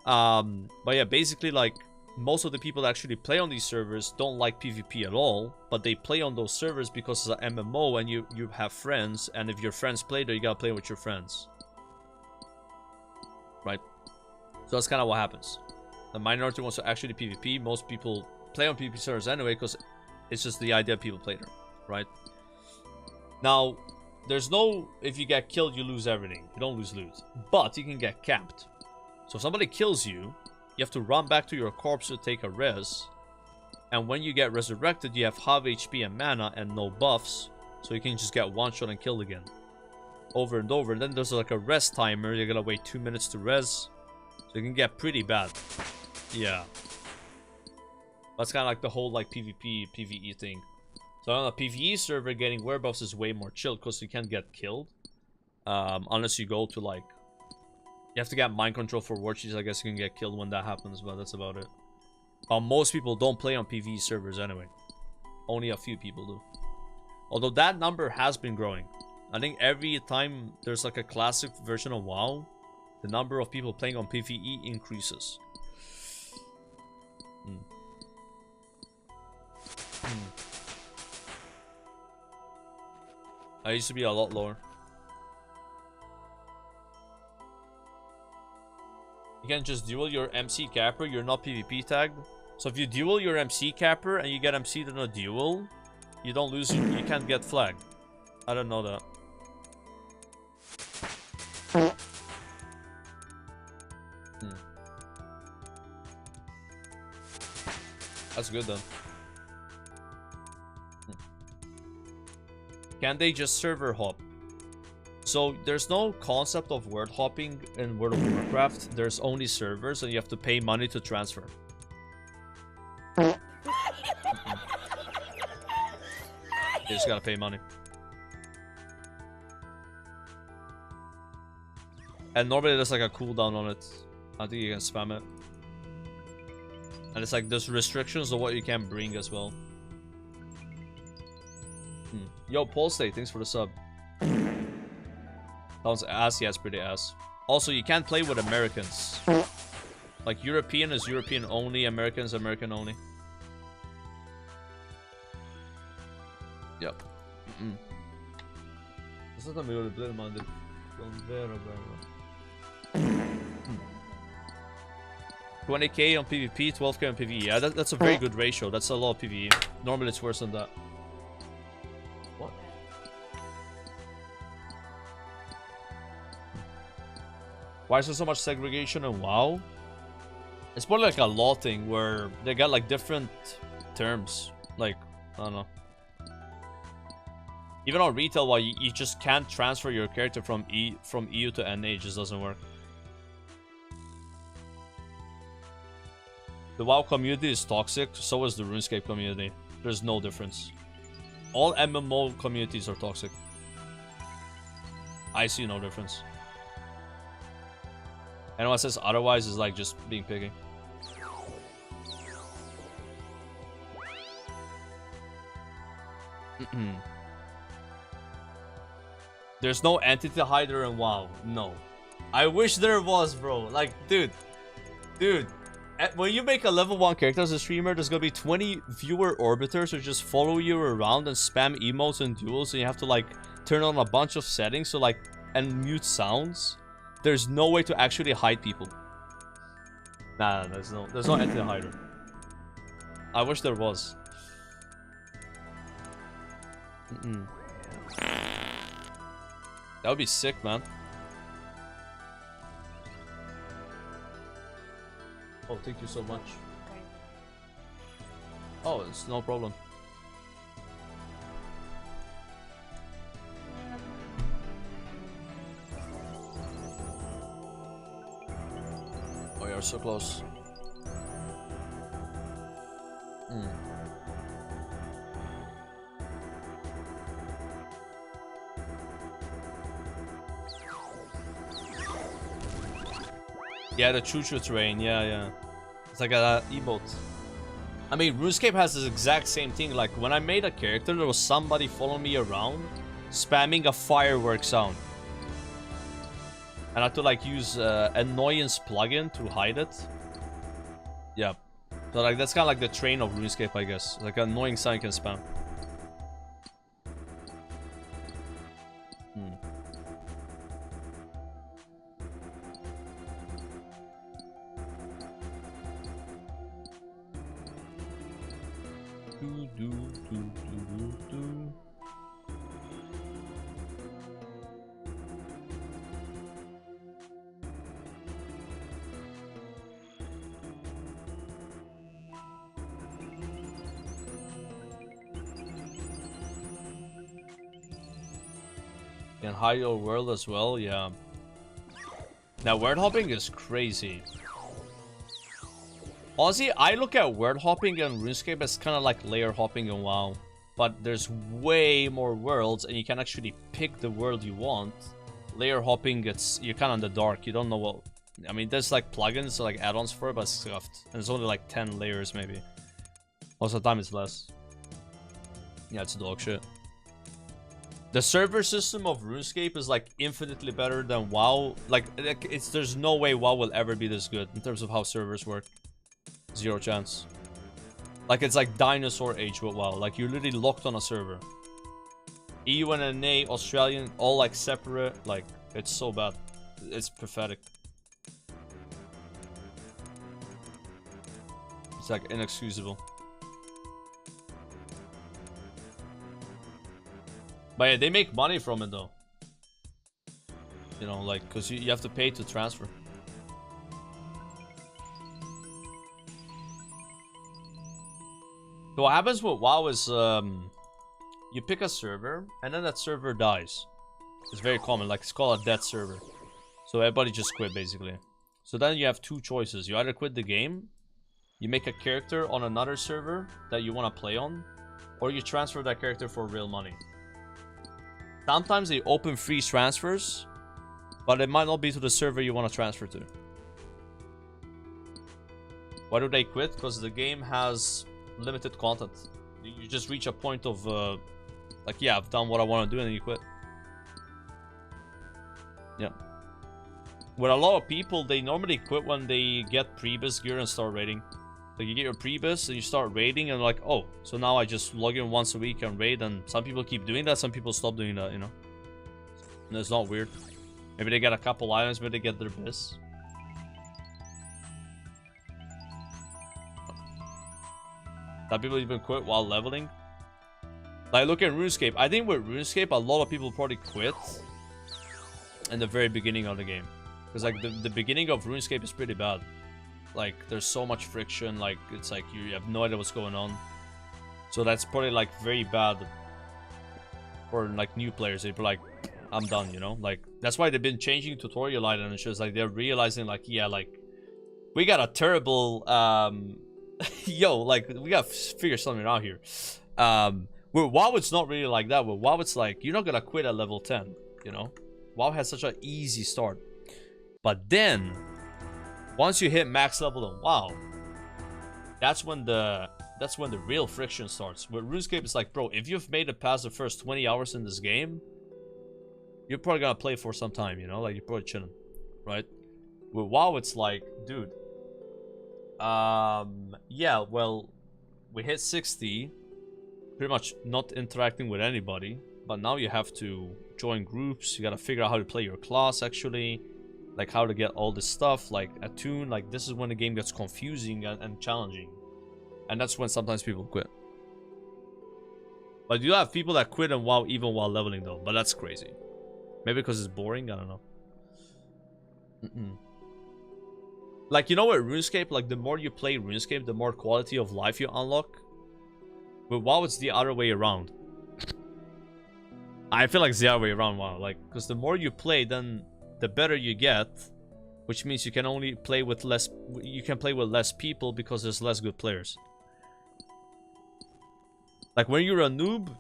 S1: But yeah, basically, like, most of the people that actually play on these servers don't like PvP at all, but they play on those servers because it's an MMO and you have friends, and if your friends play there, you gotta play with your friends. Right? So that's kind of what happens. The minority wants to actually PvP. Most people play on PvP servers anyway because it's just the idea people play there, right? Now, there's no, if you get killed, you lose everything. You don't lose loot. But you can get capped. So if somebody kills you, you have to run back to your corpse to take a res. And when you get resurrected, you have half HP and mana and no buffs. So you can just get one shot and killed again. Over and over. And then there's like a res timer. You're gonna wait 2 minutes to res. So it can get pretty bad. Yeah. That's kind of like the whole like PvP, PvE thing. So on a PvE server, getting werewolves is way more chill because you can't get killed. Unless you go to like... You have to get mind control for war cheese. I guess you can get killed when that happens, but that's about it. Most people don't play on PvE servers anyway. Only a few people do. Although that number has been growing. I think every time there's like a classic version of WoW, the number of people playing on PvE increases. I used to be a lot lower. You can just duel your MC capper, you're not PvP tagged. So if you duel your MC capper and you get MC'd in a duel, you don't lose, you can't get flagged. I don't know that. That's good then. Can they just server hop? So there's no concept of word hopping in World of Warcraft. There's only servers and you have to pay money to transfer. You just gotta pay money. And normally there's like a cooldown on it. I think you can spam it. And it's like there's restrictions on what you can bring as well. Yo, Polestate, thanks for the sub. Sounds ass, yeah, it's pretty ass. Also, you can't play with Americans. Like, European is European only, American is American only. Yep. That's not a blir man det från vera. 20k on PvP, 12k on PvE. Yeah, that's a very good ratio. That's a lot of PvE. Normally it's worse than that. What? Why is there so much segregation in WoW? It's more like a law thing where they got like different terms. Like, I don't know. Even on retail, why you just can't transfer your character from EU to NA, it just doesn't work. The WoW community is toxic, so is the RuneScape community. There's no difference. All MMO communities are toxic. I see no difference. Anyone says otherwise is like just being picky. There's no entity hider in WoW. No. I wish there was, bro. Like, dude. When you make a level 1 character as a streamer, there's gonna be 20 viewer orbiters who just follow you around and spam emotes and duels, and you have to like turn on a bunch of settings so like and mute sounds. There's no way to actually hide people. Nah, there's no entity hider. I wish there was. That would be sick, man. Oh, thank you so much. Oh, it's no problem. Oh, you're so close. Yeah, the choo-choo train. Yeah. It's like a emote. I mean, RuneScape has this exact same thing. Like, when I made a character, there was somebody following me around, spamming a firework sound. And I had to, like, use annoyance plugin to hide it. Yeah. So, like, that's kind of like the train of RuneScape, I guess. Like, an annoying sound you can spam. Can hide your world as well, yeah. Now, word hopping is crazy. Honestly, I look at word hopping and RuneScape as kind of like layer hopping in WoW. But there's way more worlds, and you can actually pick the world you want. Layer hopping, you're kind of in the dark. You don't know what... I mean, there's like plugins, like add-ons for it, but it's scuffed. And it's only like 10 layers, maybe. Most of the time, it's less. Yeah, it's dog shit. The server system of RuneScape is like infinitely better than WoW. Like there's no way WoW will ever be this good in terms of how servers work. Zero chance. Like it's like dinosaur age with WoW. Like you're literally locked on a server. EU and NA, Australian, all like separate. Like it's so bad. It's pathetic. It's like inexcusable. But yeah, they make money from it though. You know, like, because you have to pay to transfer. So what happens with WoW is, you pick a server, and then that server dies. It's very common, like, it's called a dead server. So everybody just quit, basically. So then you have two choices. You either quit the game, you make a character on another server that you want to play on, or you transfer that character for real money. Sometimes they open free transfers, but it might not be to the server you want to transfer to. Why do they quit? Because the game has limited content. You just reach a point of, like, yeah, I've done what I want to do, and then you quit. Yeah. With a lot of people, they normally quit when they get Prebus gear and start raiding. Like, you get your Prebus and you start raiding, and like, oh, so now I just log in once a week and raid, and some people keep doing that, some people stop doing that, you know? And it's not weird. Maybe they get a couple items, maybe they get their bis. Some people even quit while leveling. Like, look at RuneScape. I think with RuneScape, a lot of people probably quit in the very beginning of the game. Because, like, the beginning of RuneScape is pretty bad. Like, there's so much friction, like, it's like you have no idea what's going on. So that's probably, like, very bad for, like, new players. They'd be like, I'm done, you know? Like, that's why they've been changing tutorial items and shit. Like, they're realizing, like, yeah, like, we got a terrible, yo, like, we gotta figure something out here. With WoW, it's not really like that. With WoW, it's like, you're not gonna quit at level 10, you know? WoW has such an easy start. But then, once you hit max level on WoW, that's when the real friction starts. With RuneScape, it's like, bro, if you've made it past the first 20 hours in this game, you're probably gonna play for some time, you know? Like, you're probably chilling, right? With WoW, it's like, dude, yeah, well, we hit 60, pretty much not interacting with anybody, but now you have to join groups, you gotta figure out how to play your class, actually, like how to get all this stuff, like attune. Like, this is when the game gets confusing and challenging, and that's when sometimes people quit. But you have people that quit and WoW even while leveling though, but that's crazy. Maybe because it's boring, I don't know. Like, you know what, RuneScape, like, the more you play RuneScape, the more quality of life you unlock. But WoW, it's the other way around. I feel like it's the other way around, WoW. Like, because the more you play, then the better you get. Which means you can only play with less... You can play with less people because there's less good players. Like, when you're a noob,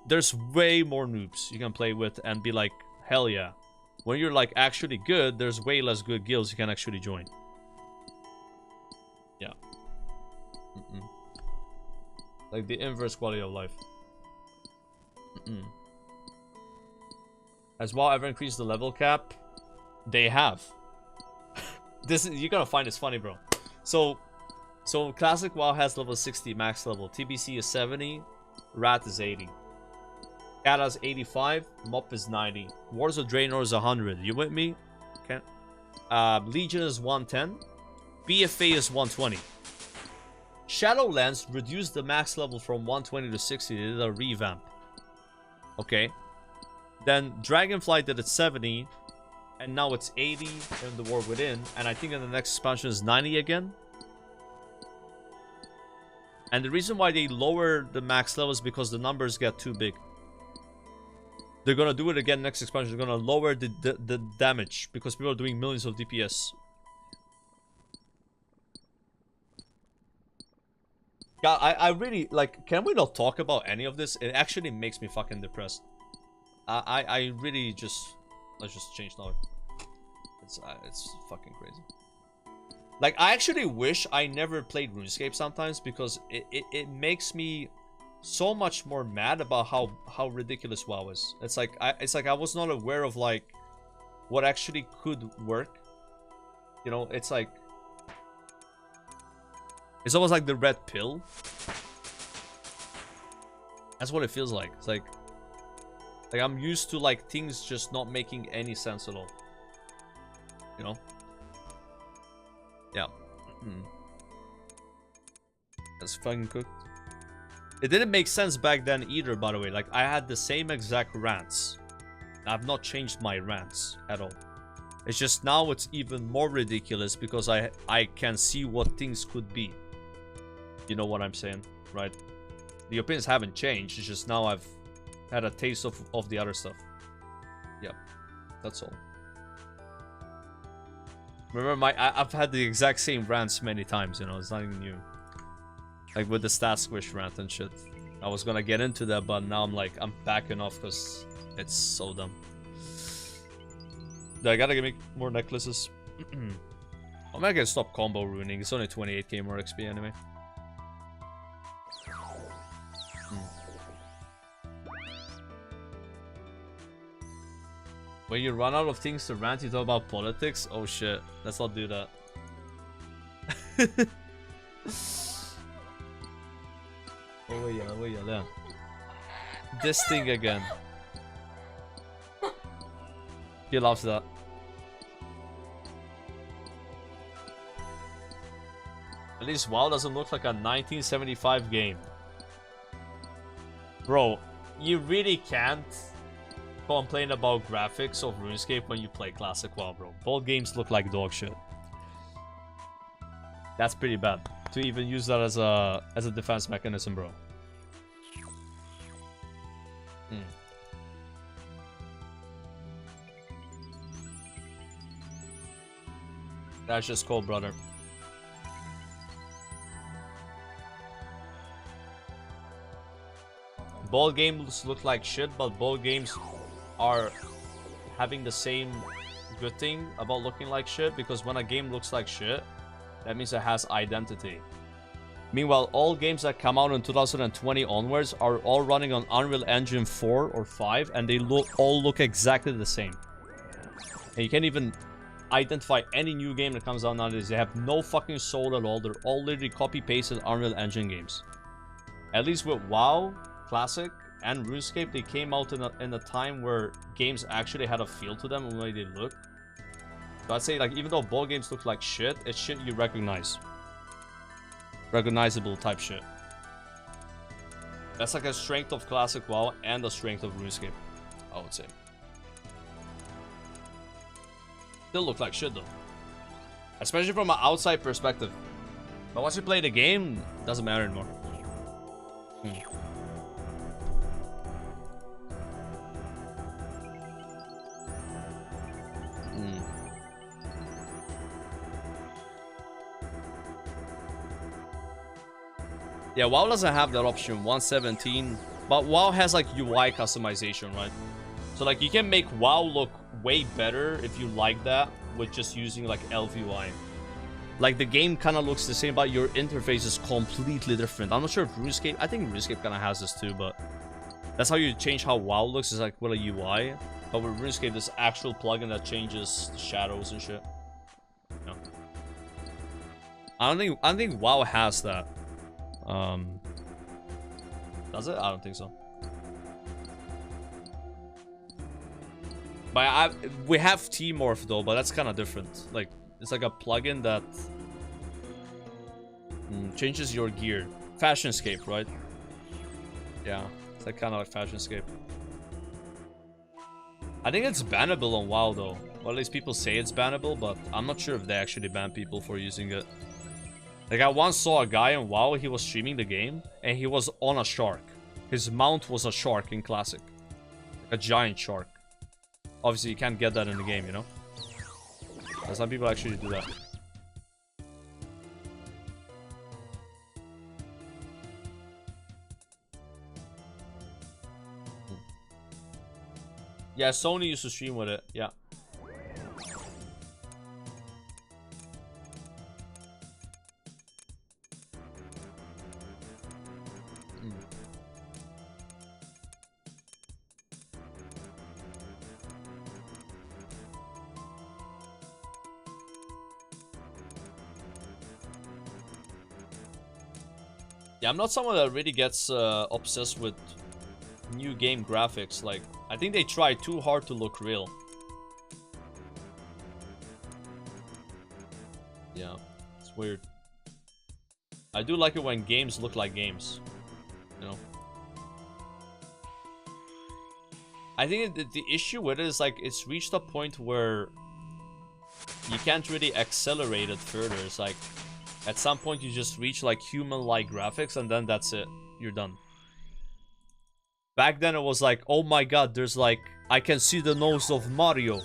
S1: there's way more noobs you can play with and be like, hell yeah. When you're, like, actually good, there's way less good guilds you can actually join. Yeah. Like, the inverse quality of life. Has WoW ever increased the level cap? They have. You're gonna find this funny, bro. So classic WoW has level 60 max level. TBC is 70. Rat is 80. Kata is 85. Mop is 90. Wars of Draenor is 100. You with me? Okay. Legion is 110. BFA is 120. Shadowlands reduced the max level from 120 to 60. They did a revamp. Okay. Then Dragonflight did it 70. And now it's 80 in the War Within. And I think in the next expansion is 90 again. And the reason why they lower the max level is because the numbers get too big. They're gonna do it again next expansion. They're gonna lower the damage because people are doing millions of DPS. God, I really, like, can we not talk about any of this? It actually makes me fucking depressed. I really just... Let's just change now. It's fucking crazy. Like, I actually wish I never played RuneScape sometimes because it makes me so much more mad about how ridiculous WoW is. It's like I was not aware of, like, what actually could work. You know, it's like... It's almost like the red pill. That's what it feels like. It's like I'm used to, like, things just not making any sense at all. You know? Yeah. That's fucking cooked. It didn't make sense back then either, by the way. Like, I had the same exact rants. I've not changed my rants at all. It's just now it's even more ridiculous because I can see what things could be. You know what I'm saying, right? The opinions haven't changed. It's just now I've had a taste of the other stuff. Yep, that's all. Remember, I've had the exact same rants many times, you know, it's nothing new. Like with the stat squish rant and shit. I was gonna get into that, but now I'm like, I'm backing off because it's so dumb. I gotta make more necklaces. I'm not gonna stop combo ruining. It's only 28k more XP anyway. When you run out of things to rant, you talk about politics? Oh shit, let's not do that. Oh yeah, there. This thing again. He loves that. At least WoW doesn't look like a 1975 game. Bro, you really can't complain about graphics of RuneScape when you play classic WoW, bro. Both games look like dog shit. That's pretty bad to even use that as a defense mechanism, bro. That's just cold, brother. Both games look like shit, but both games are having the same good thing about looking like shit, because when a game looks like shit, that means it has identity. Meanwhile, all games that come out in 2020 onwards are all running on Unreal Engine 4 or 5, and they all look exactly the same. And you can't even identify any new game that comes out nowadays. They have no fucking soul at all. They're all literally copy-pasted Unreal Engine games. At least with WoW Classic and RuneScape, they came out in a time where games actually had a feel to them and the way they look. So I'd say, like, even though both games look like shit, it's shit you recognize. Recognizable type shit. That's like a strength of Classic WoW and a strength of RuneScape, I would say. Still look like shit though. Especially from an outside perspective. But once you play the game, it doesn't matter anymore. Yeah, WoW doesn't have that option, 117, but WoW has like UI customization, right? So like you can make WoW look way better if you like that with just using like LVUI. Like the game kind of looks the same, but your interface is completely different. I'm not sure if RuneScape, I think RuneScape kind of has this too, but that's how you change how WoW looks, is like with a UI. But with RuneScape, there's actual plugin that changes the shadows and shit. Yeah. I don't think WoW has that. Does it? I don't think so. But we have T-Morph though, but that's kind of different. Like, it's like a plugin that changes your gear. Fashionscape, right? Yeah, it's like kind of like Fashionscape. I think it's bannable on WoW though. Or at least people say it's bannable, but I'm not sure if they actually ban people for using it. Like, I once saw a guy on WoW, he was streaming the game, and he was on a shark. His mount was a shark in Classic. Like a giant shark. Obviously, you can't get that in the game, you know? But some people actually do that. Yeah, Sony used to stream with it, yeah. Yeah, I'm not someone that really gets obsessed with new game graphics. Like, I think they try too hard to look real. Yeah, it's weird. I do like it when games look like games, you know. I think the issue with it is like it's reached a point where you can't really accelerate it further. It's like at some point you just reach like human-like graphics and then that's it. You're done. Back then it was like, oh my god, there's like, I can see the nose of Mario.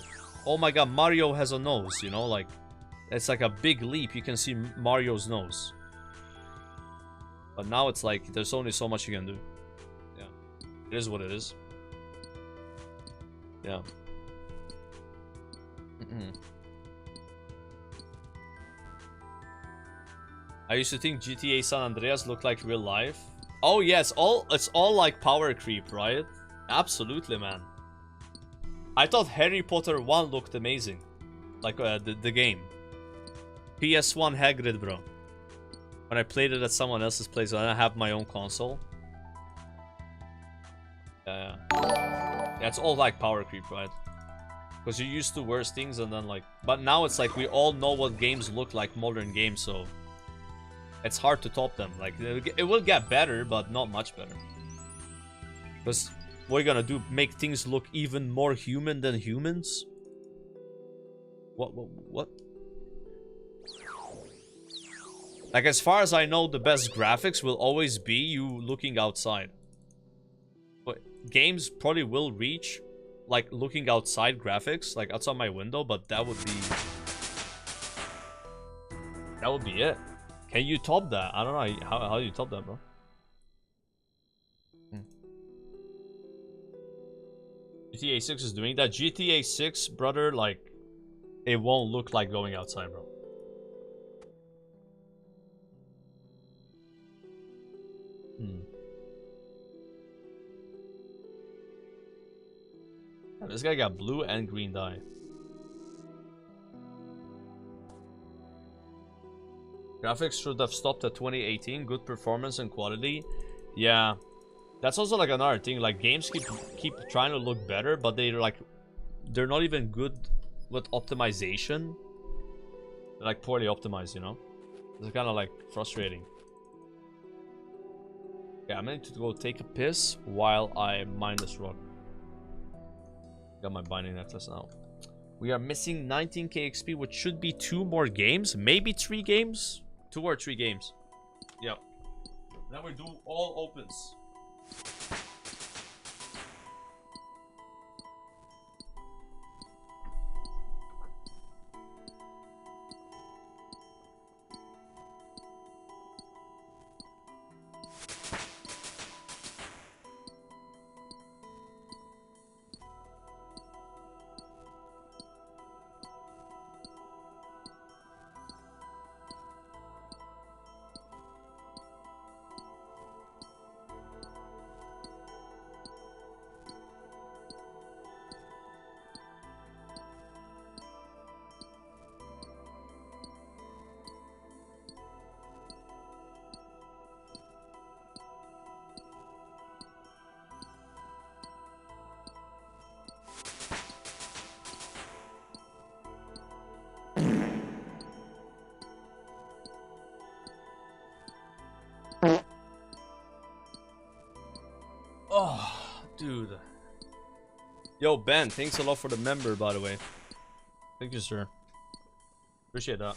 S1: Oh my god, Mario has a nose, you know, like, it's like a big leap. You can see Mario's nose. But now it's like, there's only so much you can do. Yeah. It is what it is. Yeah. I used to think GTA San Andreas looked like real life. Oh yeah, it's all like power creep, right? Absolutely, man. I thought Harry Potter 1 looked amazing. Like the game. PS1 Hagrid, bro. When I played it at someone else's place, when I have my own console. Yeah, it's all like power creep, right? Because you're used to worse things and then like... But now it's like we all know what games look like, modern games, so... It's hard to top them. Like, it will get better, but not much better. Because what are you gonna do? Make things look even more human than humans? What? Like, as far as I know, the best graphics will always be you looking outside. But games probably will reach, like, looking outside graphics, like outside my window, but that would be... That would be it. Can you top that? I don't know how do you top that, bro. GTA 6 is doing that. GTA 6, brother, like, it won't look like going outside, bro. Yeah, this guy got blue and green dye. Graphics should have stopped at 2018. Good performance and quality. Yeah, that's also like another thing. Like, games keep trying to look better, but they're not even good with optimization. They're like poorly optimized, you know. It's kind of like frustrating. Yeah, I'm going to go take a piss while I mine this rock. Got my binding necklace now. We are missing 19k XP, which should be 2 more games, maybe 3 games. 2 or 3 games. Yep. Then we do all opens. Oh, dude. Yo, Ben, thanks a lot for the member, by the way. Thank you, sir. Appreciate that.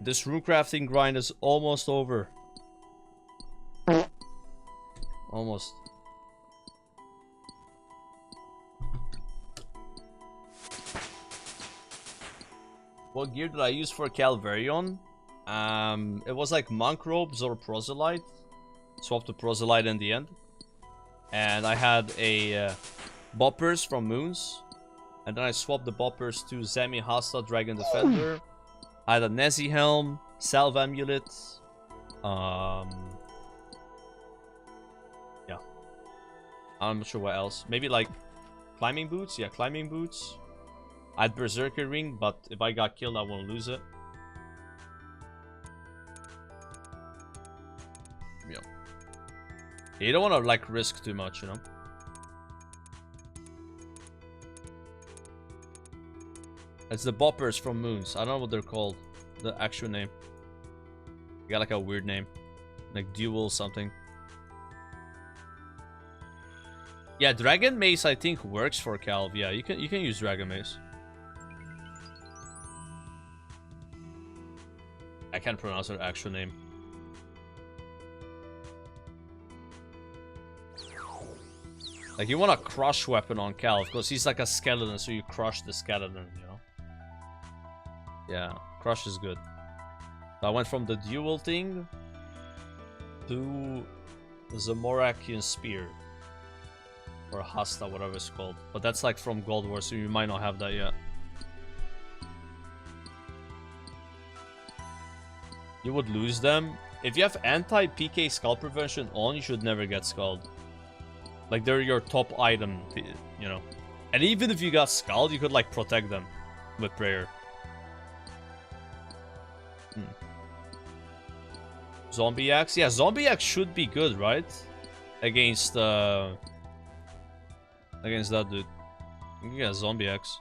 S1: This runecrafting grind is almost over. Almost. What gear did I use for Calvarion? It was like monk robes or proselyte. Swapped to proselyte in the end. And I had a boppers from Moons. And then I swapped the boppers to Zemi Hasta Dragon Defender. I had a Nezi helm, Salve Amulet. Yeah. I'm not sure what else. Maybe like climbing boots? Yeah, climbing boots. I had Berserker Ring, but if I got killed, I won't lose it. Yeah. You don't want to like risk too much, you know. It's the boppers from Moons. I don't know what they're called. The actual name. They got like a weird name. Like Duel something. Yeah, Dragon Mace I think works for Calv. Yeah, you can use Dragon Mace. I can't pronounce her actual name. Like you want a crush weapon on Calv because he's like a skeleton, so you crush the skeleton, you know? Yeah, crush is good. So I went from the dual thing to the Zamorakian spear. Or Hasta, whatever it's called. But that's like from Gold War, so you might not have that yet. You would lose them. If you have anti-PK skull prevention on, you should never get skulled. Like they're your top item, you know. And even if you got skulled, you could like protect them with prayer. Zombie axe? Yeah, zombie axe should be good, right? Against against that dude. You can get a zombie axe.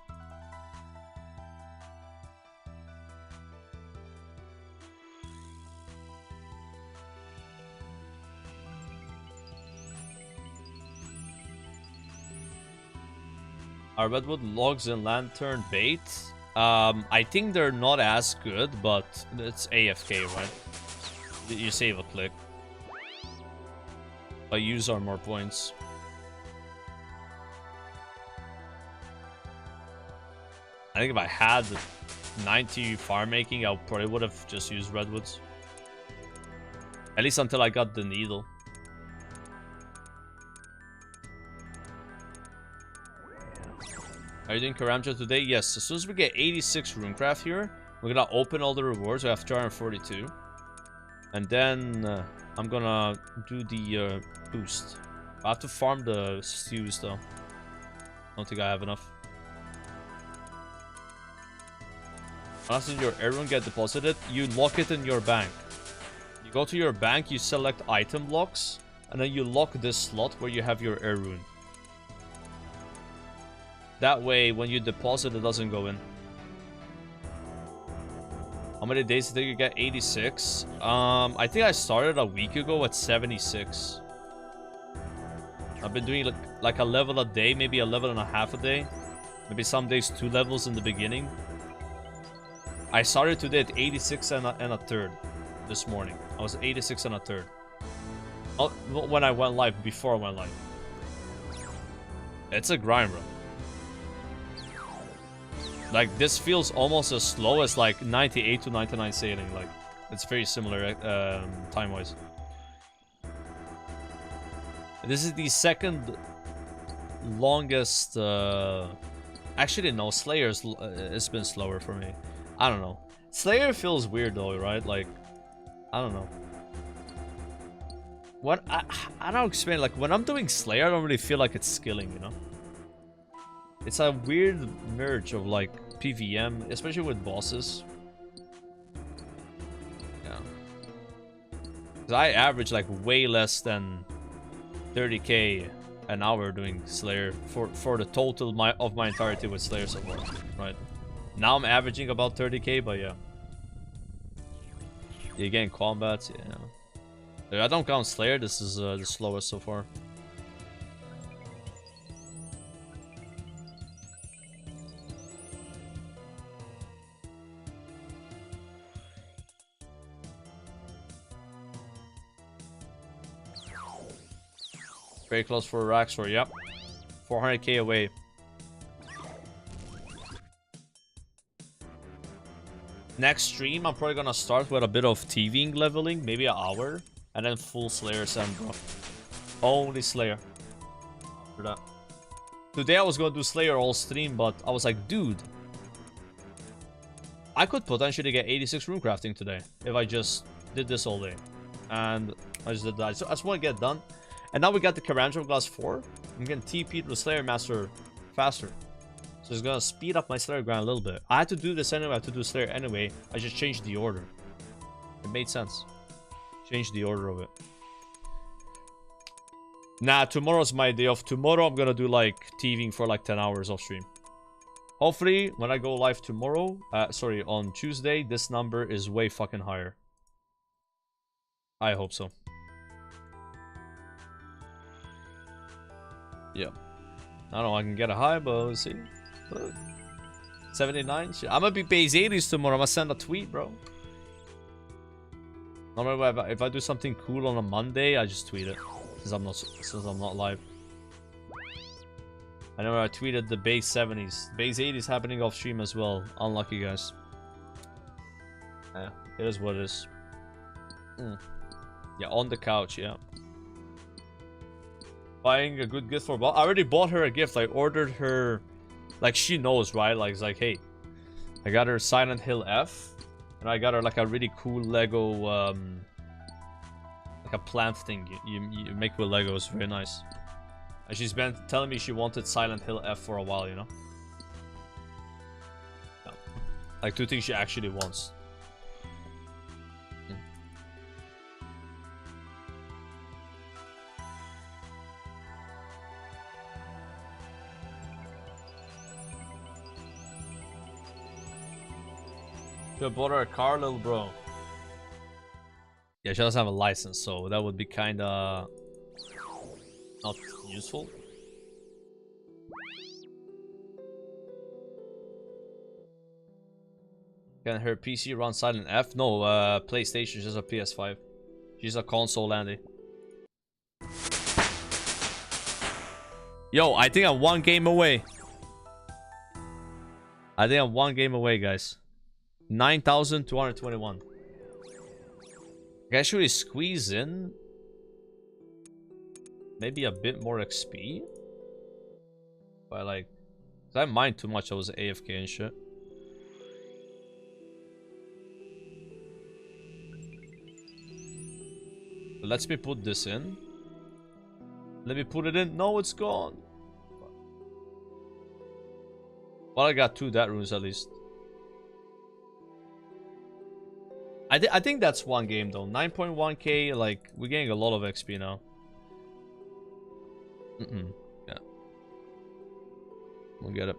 S1: Are redwood logs and lantern bait? I think they're not as good, but it's AFK, right? You save a click. But use our more points. I think if I had 90 farm making, I probably would have just used redwoods. At least until I got the needle. Are you doing Karamja today? Yes. As soon as we get 86 Runecraft here, we're gonna open all the rewards. We have 242. And then I'm gonna do the boost. I have to farm the stews though. I don't think I have enough. After your air rune get deposited, you lock it in your bank. You go to your bank, you select item locks, and then you lock this slot where you have your air rune. That way, when you deposit, it doesn't go in. How many days did you get? 86. I think I started a week ago at 76. I've been doing like a level a day, maybe a level and a half a day. Maybe some days 2 levels in the beginning. I started today at 86 and a third this morning. I was 86 and a third. Not when I went live, before I went live. It's a grind, bro. Like, this feels almost as slow as like 98 to 99 sailing. Like, it's very similar time-wise. This is the second longest... Actually, no, Slayer's it's been slower for me. I don't know. Slayer feels weird though, right? Like, I don't know. What I don't explain. Like, when I'm doing Slayer, I don't really feel like it's skilling, you know? It's a weird merge of like PVM, especially with bosses. Yeah. 'Cause I average like way less than 30k an hour doing Slayer for the total of my entirety with Slayer so far, right? Now I'm averaging about 30k, but yeah. You getting combats, yeah. I don't count Slayer, this is the slowest so far. Very close for Raxor, yep. 400k away. Next stream, I'm probably gonna start with a bit of TVing leveling, maybe an hour, and then full Slayer send, bro. Only Slayer. For that. Today I was gonna do Slayer all stream, but I was like, dude, I could potentially get 86 runecrafting today if I just did this all day. And I just did that. So I just want to get it done. And now we got the Karamja class 4. I'm getting TP to the Slayer Master faster. So it's gonna speed up my Slayer grind a little bit. I had to do this anyway, I had to do Slayer anyway. I just changed the order. It made sense. Change the order of it. Nah, tomorrow's my day off. Tomorrow I'm gonna do like TVing for like 10 hours off stream. Hopefully, when I go live tomorrow, sorry, on Tuesday, this number is way fucking higher. I hope so. Yeah. I don't know, I can get a high, but we'll see. 79? Shit. I'm gonna be base 80s tomorrow. I'm gonna send a tweet, bro. Normally, if I do something cool on a Monday, I just tweet it. Since I'm not live. I know I tweeted the base 70s. Base 80s happening off stream as well. Unlucky, guys. Yeah, it is what it is. Yeah, on the couch, yeah. Buying a good gift for Bob. I already bought her a gift. I ordered her, like, she knows, right? Like, it's like, hey, I got her Silent Hill F, and I got her like a really cool Lego, like a plant thing you make with Legos. Very nice. And she's been telling me she wanted Silent Hill F for a while, you know. Yeah. Like 2 things she actually wants. Should have bought her a car, little bro. Yeah, she doesn't have a license, so that would be kinda not useful. Can her PC run Silent F? No, PlayStation. She's a PS5. She's a console, Andy. Yo, I think I'm 1 game away. I think I'm 1 game away, guys. 9,221. I can actually squeeze in maybe a bit more XP. But like, I didn't mind too much. I was AFK and shit. Let me put this in. Let me put it in. No, it's gone. Well, I got 2 that runes at least. I think that's 1 game though. 9.1k, like, we're getting a lot of XP now. Yeah. We'll get it.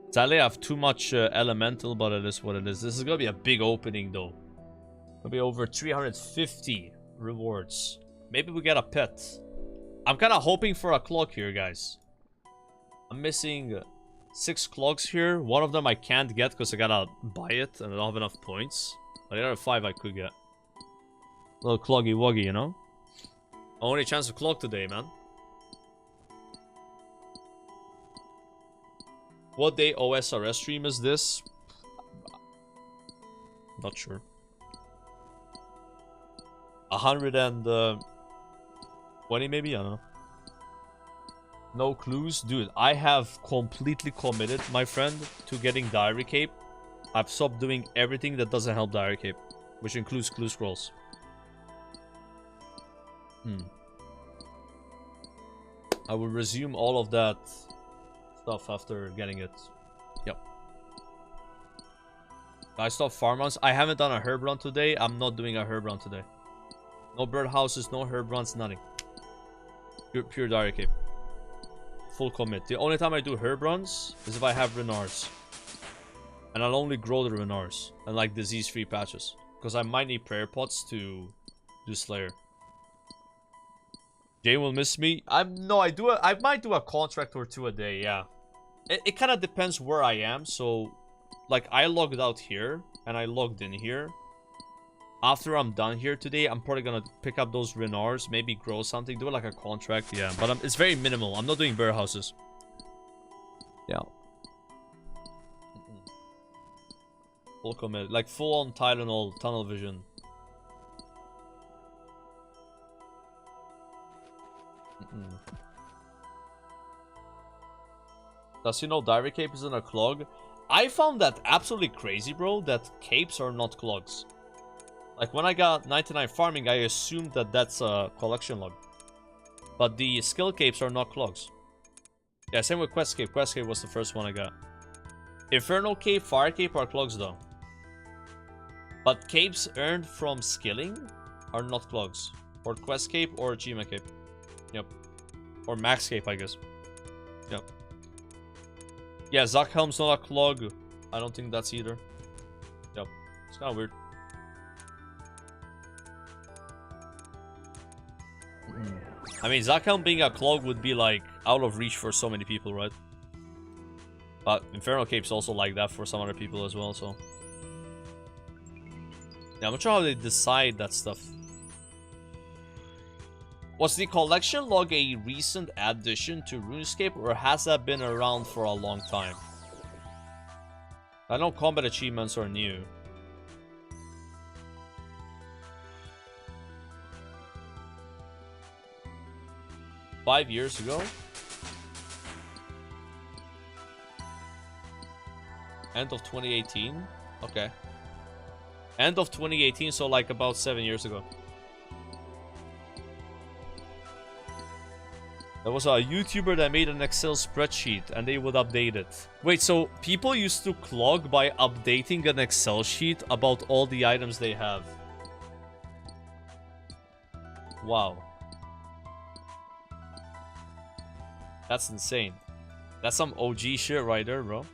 S1: Sadly, I have too much elemental, but it is what it is. This is gonna be a big opening though. It'll be over 350 rewards. Maybe we get a pet. I'm kind of hoping for a clock here, guys. I'm missing 6 clogs here. One of them I can't get because I gotta buy it and I don't have enough points. But the other 5 I could get. A little cloggy woggy, you know? Only chance to clog today, man. What day OSRS stream is this? Not sure. 120 maybe? I don't know. No clues? Dude, I have completely committed, my friend, to getting Diary Cape. I've stopped doing everything that doesn't help Diary Cape, which includes clue scrolls. I will resume all of that stuff after getting it. Yep. I stopped farm runs. I haven't done a herb run today. I'm not doing a herb run today. No birdhouses, no herb runs, nothing. Pure Diary Cape. Full commit. The only time I do herb runs is if I have Renars. And I'll only grow the Renars. And like disease-free patches. Because I might need prayer pots to do Slayer. Jay will miss me. I might do a contract or 2 a day, yeah. It kind of depends where I am. So, like, I logged out here. And I logged in here. After I'm done here today, I'm probably gonna pick up those Renars, maybe grow something, do it like a contract, yeah. But it's very minimal. I'm not doing bear houses. Yeah. Full commit, like full on Tylenol, tunnel vision. Does you know Diary Cape isn't a clog? I found that absolutely crazy, bro, that capes are not clogs. Like, when I got 99 farming, I assumed that that's a collection log. But the skill capes are not clogs. Yeah, same with Quest Cape. Quest Cape was the first one I got. Infernal Cape, Fire Cape are clogs, though. But capes earned from skilling are not clogs. Or Quest Cape or Achievement Cape. Yep. Or Max Cape, I guess. Yep. Yeah, Zakhelm's not a clog. I don't think that's either. Yep. It's kind of weird. I mean, Zakhelm being a clog would be like out of reach for so many people, right? But Infernal Cape's also like that for some other people as well, so. Yeah, I'm not sure how they decide that stuff. Was the collection log a recent addition to Runescape, or has that been around for a long time? I know combat achievements are new. $5 years ago? End of 2018? Okay. End of 2018, so like about 7 years ago. There was a YouTuber that made an Excel spreadsheet and they would update it. Wait, so people used to clog by updating an Excel sheet about all the items they have. Wow. That's insane. That's some OG shit right there, bro.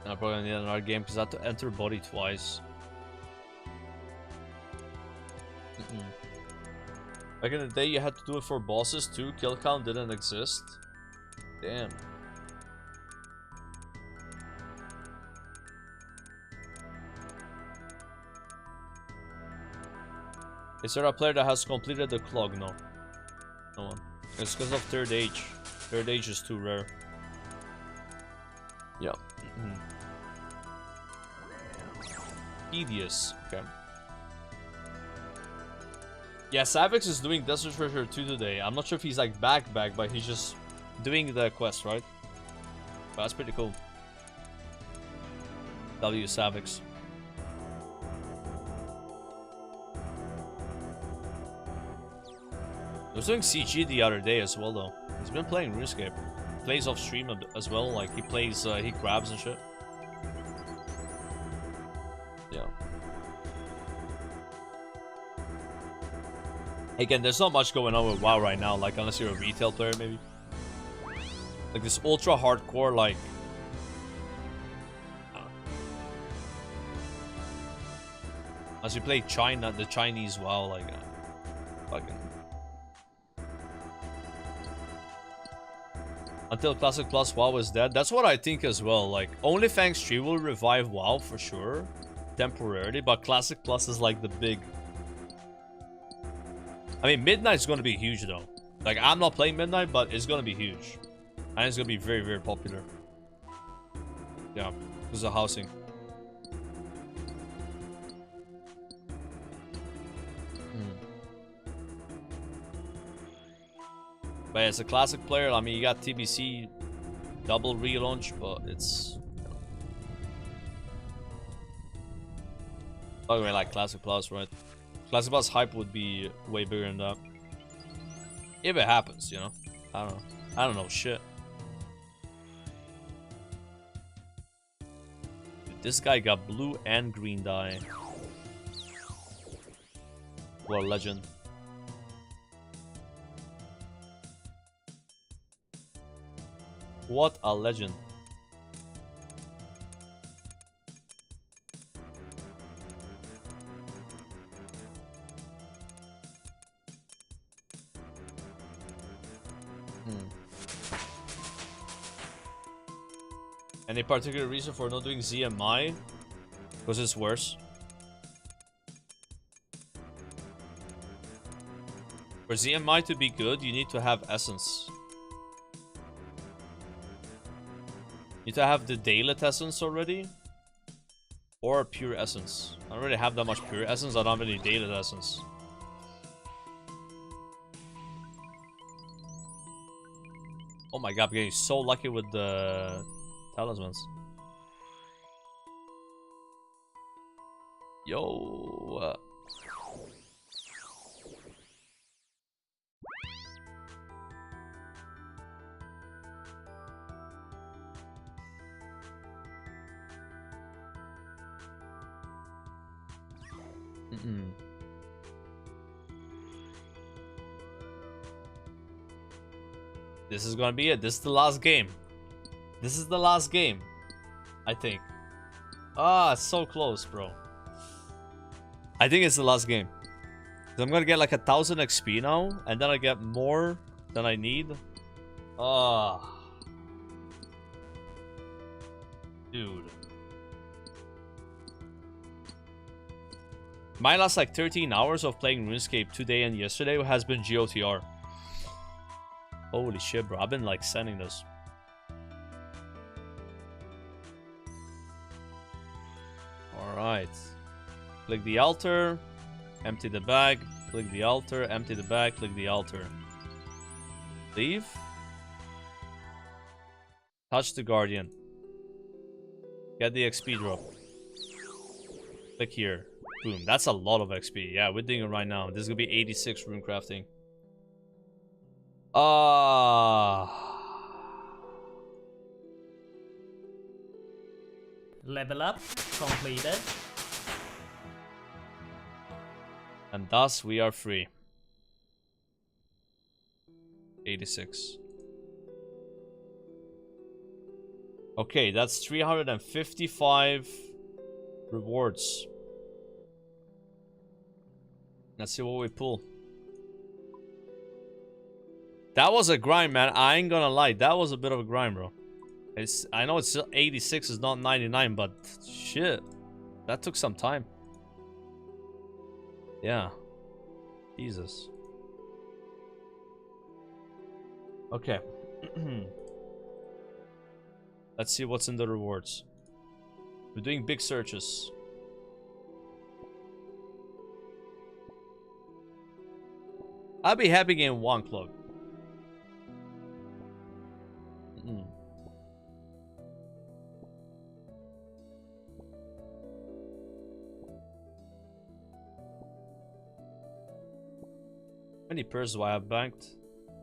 S1: I'm probably gonna need another game because I have to enter body twice. Back in the day, you had to do it for bosses too. Kill count didn't exist. Damn. Is there a player that has completed the clog? No. No one. It's because of third age. Third age is too rare. Yeah. Tedious. Okay. Yeah, Savix is doing Desert Treasure 2 today. I'm not sure if he's like back, but he's just doing the quest, right? But that's pretty cool. W Savix. I was doing CG the other day as well, though. He's been playing Runescape. Plays off stream as well, like he plays, he grabs and shit. Yeah. Again, there's not much going on with WoW right now, like unless you're a retail player, maybe. Like this ultra hardcore, like. As you play China, the Chinese WoW, like, fucking. Until Classic Plus WoW is dead. That's what I think as well. Like, OnlyFans 3 will revive WoW for sure, temporarily, but Classic Plus is like the big. I mean, Midnight's gonna be huge though. Like, I'm not playing Midnight, but it's gonna be huge, and it's gonna be very, very popular. Yeah, because of housing. But as a classic player, I mean, you got TBC double relaunch, but it's by the way, like Classic Plus, right? Classic Plus hype would be way bigger than that if it happens, you know. I don't know shit. Dude, this guy got blue and green dye. What a legend. What a legend. Any particular reason for not doing ZMI? Because it's worse. For ZMI to be good, you need to have essence. You need to have the Dalet essence already, or pure essence. I don't really have that much pure essence. I don't have any Dalet essence. Oh my god, I'm getting so lucky with the talismans. Yo. This is gonna be it. This is the last game. This is the last game, I think. Ah, it's so close, bro. I think it's the last game. I'm gonna get like 1,000 XP now, and then I get more than I need. Ah, dude. My last like 13 hours of playing RuneScape today and yesterday has been GOTR. Holy shit, bro. I've been like sending this. Alright. Click the altar. Empty the bag. Click the altar. Empty the bag. Click the altar. Leave. Touch the guardian. Get the XP drop. Click here. Boom. That's a lot of XP. Yeah, we're doing it right now. This is gonna be 86 rune crafting.
S5: Level up completed.
S1: And thus we are free. 86. Okay, that's 355 rewards. Let's see what we pull. That was a grind, man. I ain't gonna lie. That was a bit of a grind, bro. I know it's still 86 is not 99, but shit. That took some time. Yeah. Jesus. Okay. Let's see what's in the rewards. We're doing big searches. I'll be happy getting one cloak. How many purses do I have banked?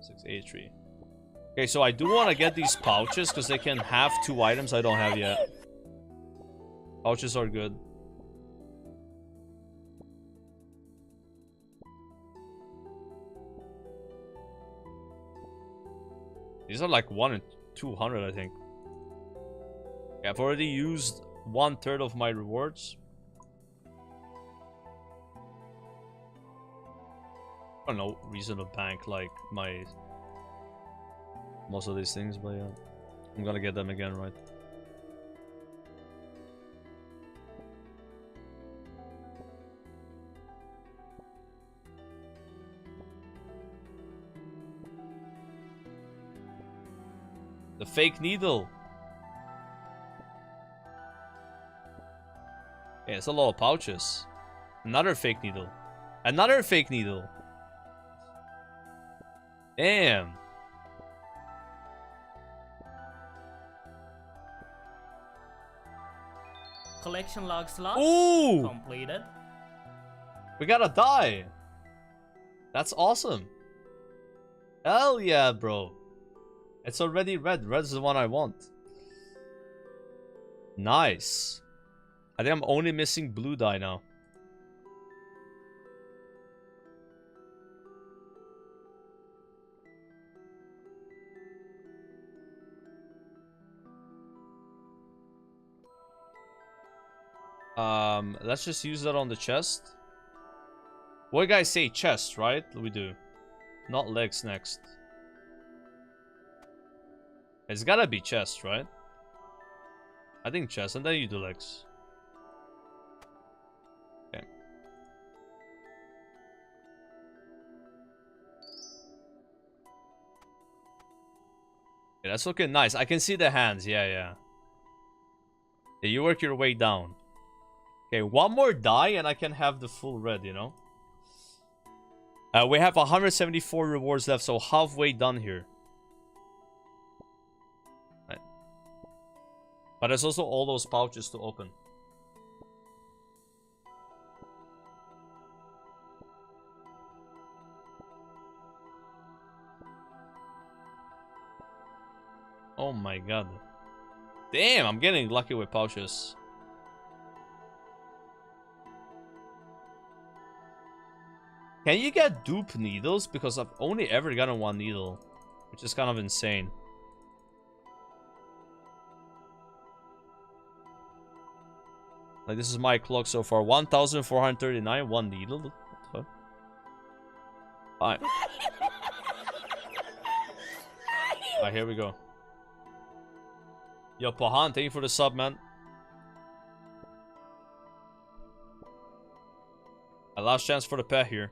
S1: 683. Okay, so I do want to get these pouches because they can have 2 items I don't have yet. Pouches are good. These are like 1 in 200, I think. Yeah, I've already used 1/3 of my rewards. I don't know, reason to bank like my most of these things, but yeah, I'm gonna get them again, right? The fake needle. Yeah, it's a lot of pouches. Another fake needle. Another fake needle. Damn.
S5: Collection log slot
S1: Ooh!
S5: completed.
S1: We got a die. That's awesome. Hell yeah, bro. It's already red. Red's the one I want. Nice. I think I'm only missing blue dye now. Let's just use that on the chest. What do you guys say? Chest, right? We do. Not legs next. It's gotta be chest, right? I think chest, and then you do legs. Okay. Yeah, that's looking nice. I can see the hands. Yeah. Yeah, you work your way down. Okay, one more die and I can have the full red, you know? We have 174 rewards left, so halfway done here. Right. But there's also all those pouches to open. Oh my god. Damn, I'm getting lucky with pouches. Can you get dupe needles? Because I've only ever gotten one needle, which is kind of insane. Like, this is my clock so far. 1,439, one needle. What? Alright. Alright, here we go. Yo, Pahan, thank you for the sub, man. A last chance for the pet here.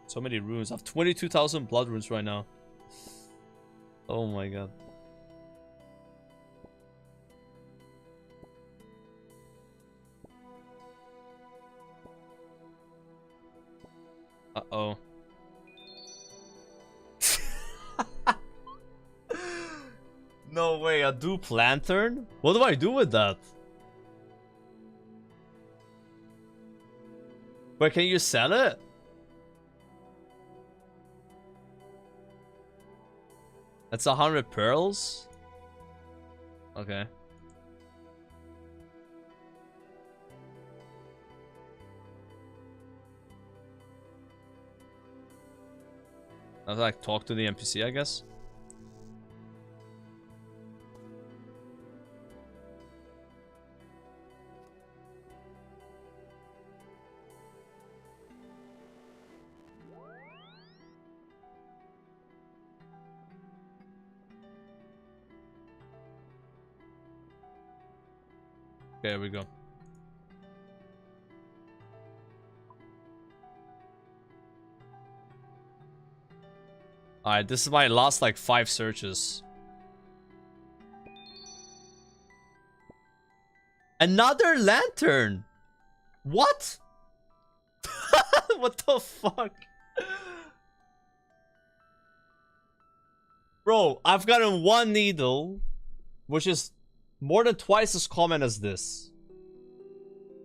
S1: So many runes. I have 22,000 blood runes right now. Oh my god. Uh-oh. No way, a dupe lantern? What do I do with that? Wait, can you sell it? That's 100 pearls? Okay. I have to like talk to the NPC, I guess. There we go. Alright, this is my last like 5 searches. Another lantern! What? What the fuck? Bro, I've gotten one needle, which is more than twice as common as this.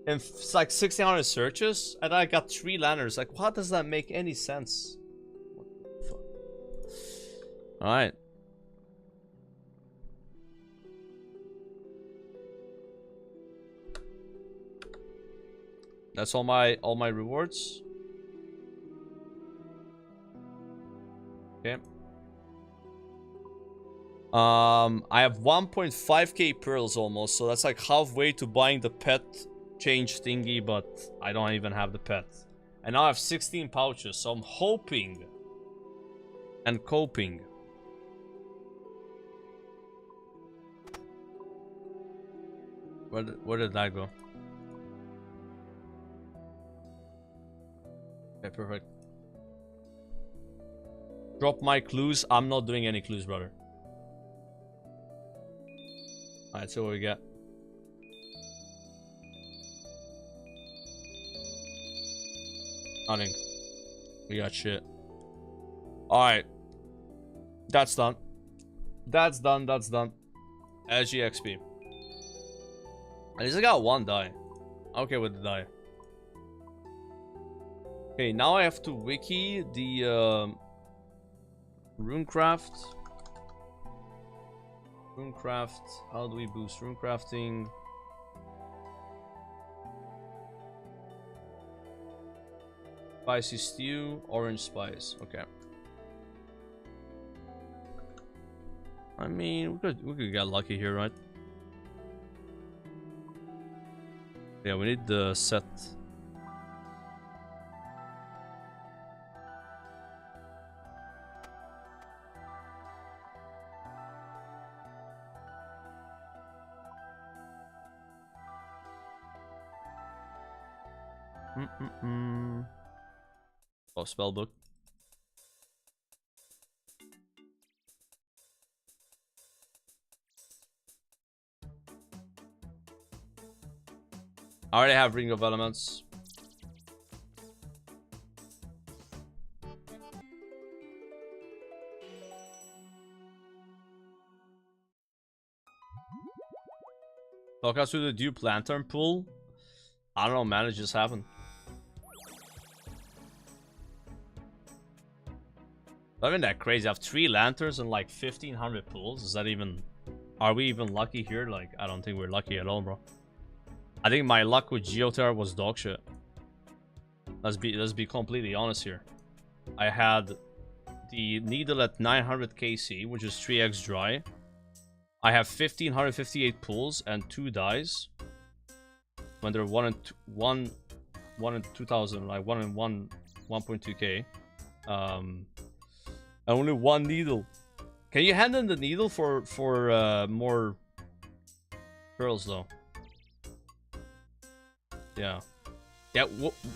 S1: And it's like 1,600 searches, and I got 3 lanterns. Like, how does that make any sense? What the fuck? Alright. That's all my rewards. Okay. I have 1.5k pearls almost, so that's like halfway to buying the pet change thingy, but I don't even have the pet. And now I have 16 pouches, so I'm hoping and coping. Where did that go? Okay, perfect. Drop my clues. I'm not doing any clues, brother. Alright, so what we got? Nothing. We got shit. Alright. That's done. That's done. That's done. SGXP. At least I got one die. Okay with the die. Okay, now I have to wiki the Runecraft. Runecraft. How do we boost runecrafting? Spicy stew, orange spice. Okay. I mean, we could get lucky here, right? Yeah, we need the set. Oh, spellbook. I already have Ring of Elements. Talk us through the dupe lantern pool. I don't know, man, it just happened. Not even that crazy. I have 3 lanterns and like 1500 pools. Is that even... Are we even lucky here? Like, I don't think we're lucky at all, bro. I think my luck with Geotherra was dog shit. Let's be completely honest here. I had the needle at 900 KC, which is 3x dry. I have 1558 pulls and 2 dies. When they're 1 in 2000, like 1 in 1.2k. Only 1 needle. Can you hand in the needle for more pearls though? Yeah. Yeah,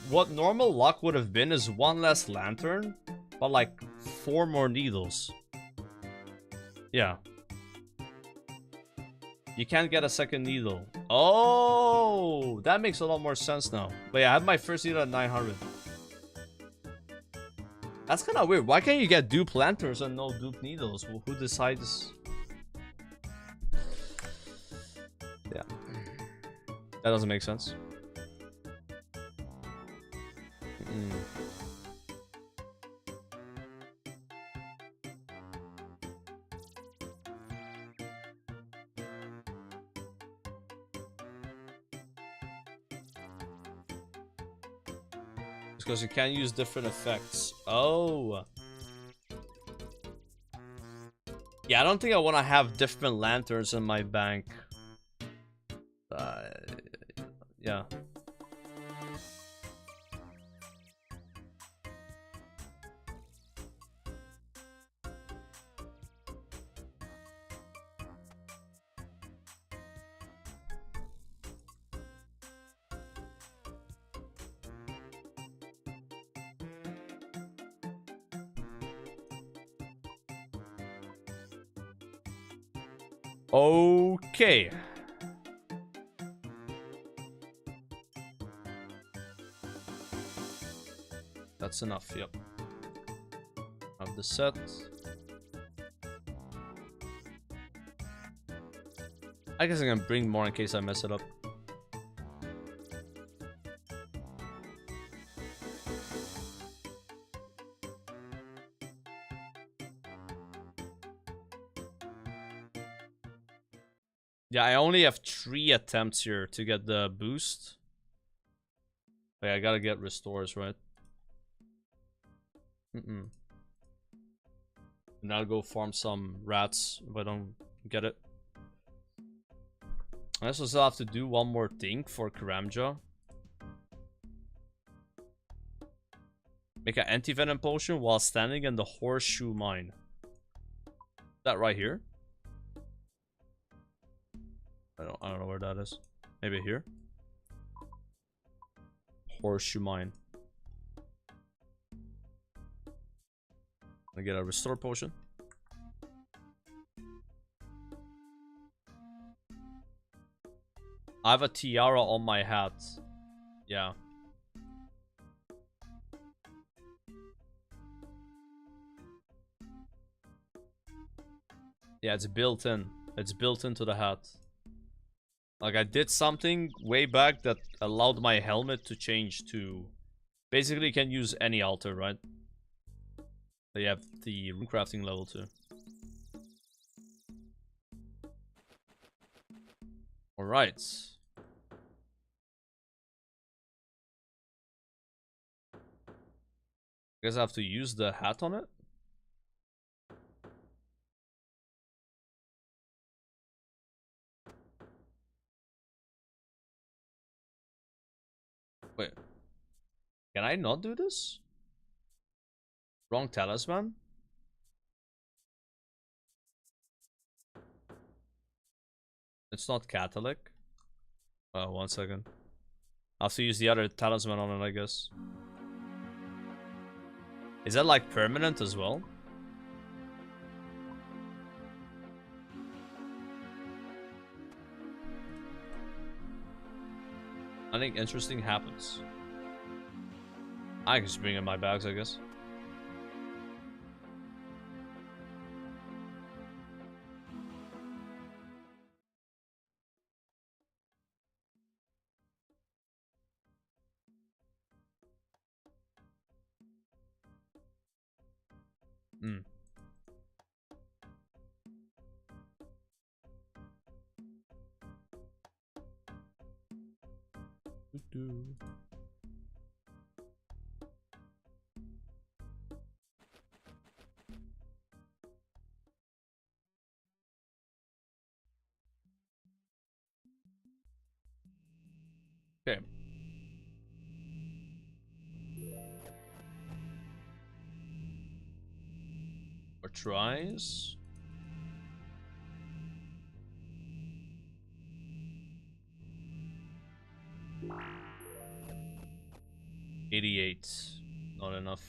S1: what normal luck would have been is 1 less lantern, but like 4 more needles. Yeah. You can't get a second needle. Oh, that makes a lot more sense now. But yeah, I had my first needle at 900. That's kind of weird. Why can't you get dupe lanterns and no dupe needles? Well, who decides? Yeah. That doesn't make sense. Because you can use different effects. Oh. Yeah, I don't think I want to have different lanterns in my bank. Yeah. Okay. That's enough, yep. Have the set. I guess I can bring more in case I mess it up. Yeah, I only have 3 attempts here to get the boost. Wait, I gotta get restores, right? And I'll go farm some rats if I don't get it. I also still have to do one more thing for Karamja. Make an anti-venom potion while standing in the horseshoe mine. That right here? I don't know where that is. Maybe here? Horseshoe mine. I get a restore potion. I have a tiara on my hat. Yeah. Yeah, it's built in. It's built into the hat. Like, I did something way back that allowed my helmet to change to... Basically, you can use any altar, right? They have the runecrafting level too. Alright. I guess I have to use the hat on it? Wait. Can I not do this? Wrong talisman? It's not Catholic. 1 second. I have to use the other talisman on it, I guess. Is that like permanent as well? I think interesting happens. I can just bring in my bags, I guess. Okay. Or tries. $88. Not enough.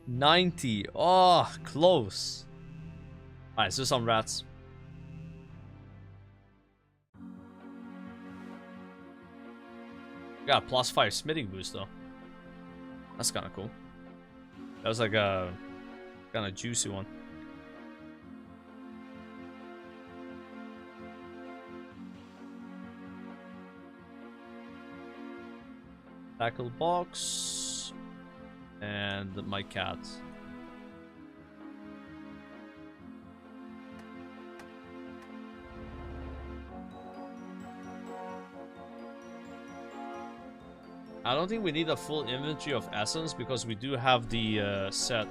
S1: $90. Oh, close. Alright, let's do some rats. Got a +5 smithing boost though. That's kind of cool. That was like a kind of juicy one. Tackle box and my cat. I don't think we need a full inventory of essence because we do have the set.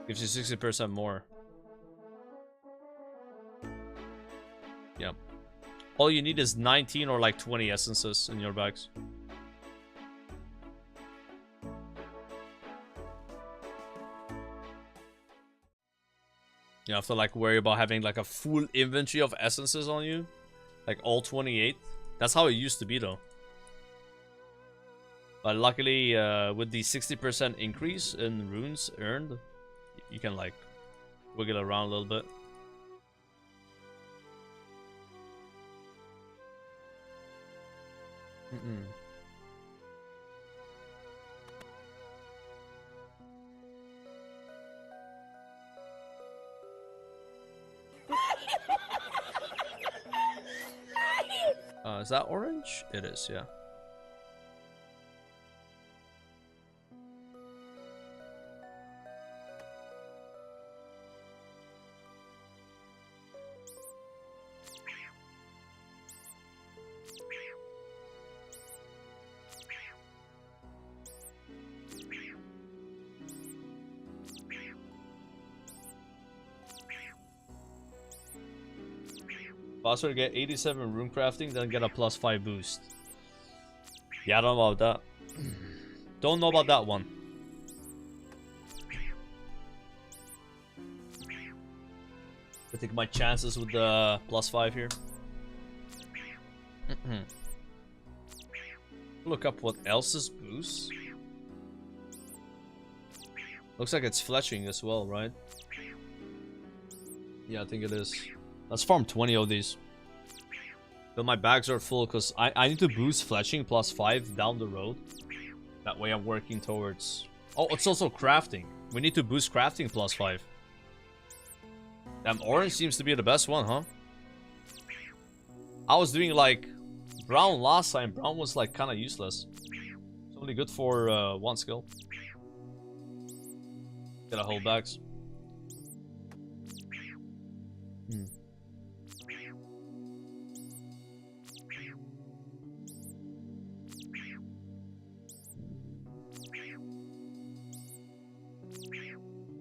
S1: Gives you 60% more. Yep. All you need is 19 or like 20 essences in your bags. You have to like worry about having like a full inventory of essences on you. Like all 28. That's how it used to be though. But luckily, with the 60% increase in runes earned, you can like wiggle around a little bit. Is that orange? It is, yeah. Faster to get 87 rune crafting, then get a +5 boost. Yeah, I don't know about that. Don't know about that one. I take my chances with the +5 here. Look up what else is boost. Looks like it's fletching as well, right? Yeah, I think it is. Let's farm 20 of these. But my bags are full because I need to boost fletching +5 down the road. That way I'm working towards... Oh, it's also crafting. We need to boost crafting +5. Damn, orange seems to be the best one, huh? I was doing like brown last time. Brown was like kind of useless. It's only good for one skill. Gotta hold bags.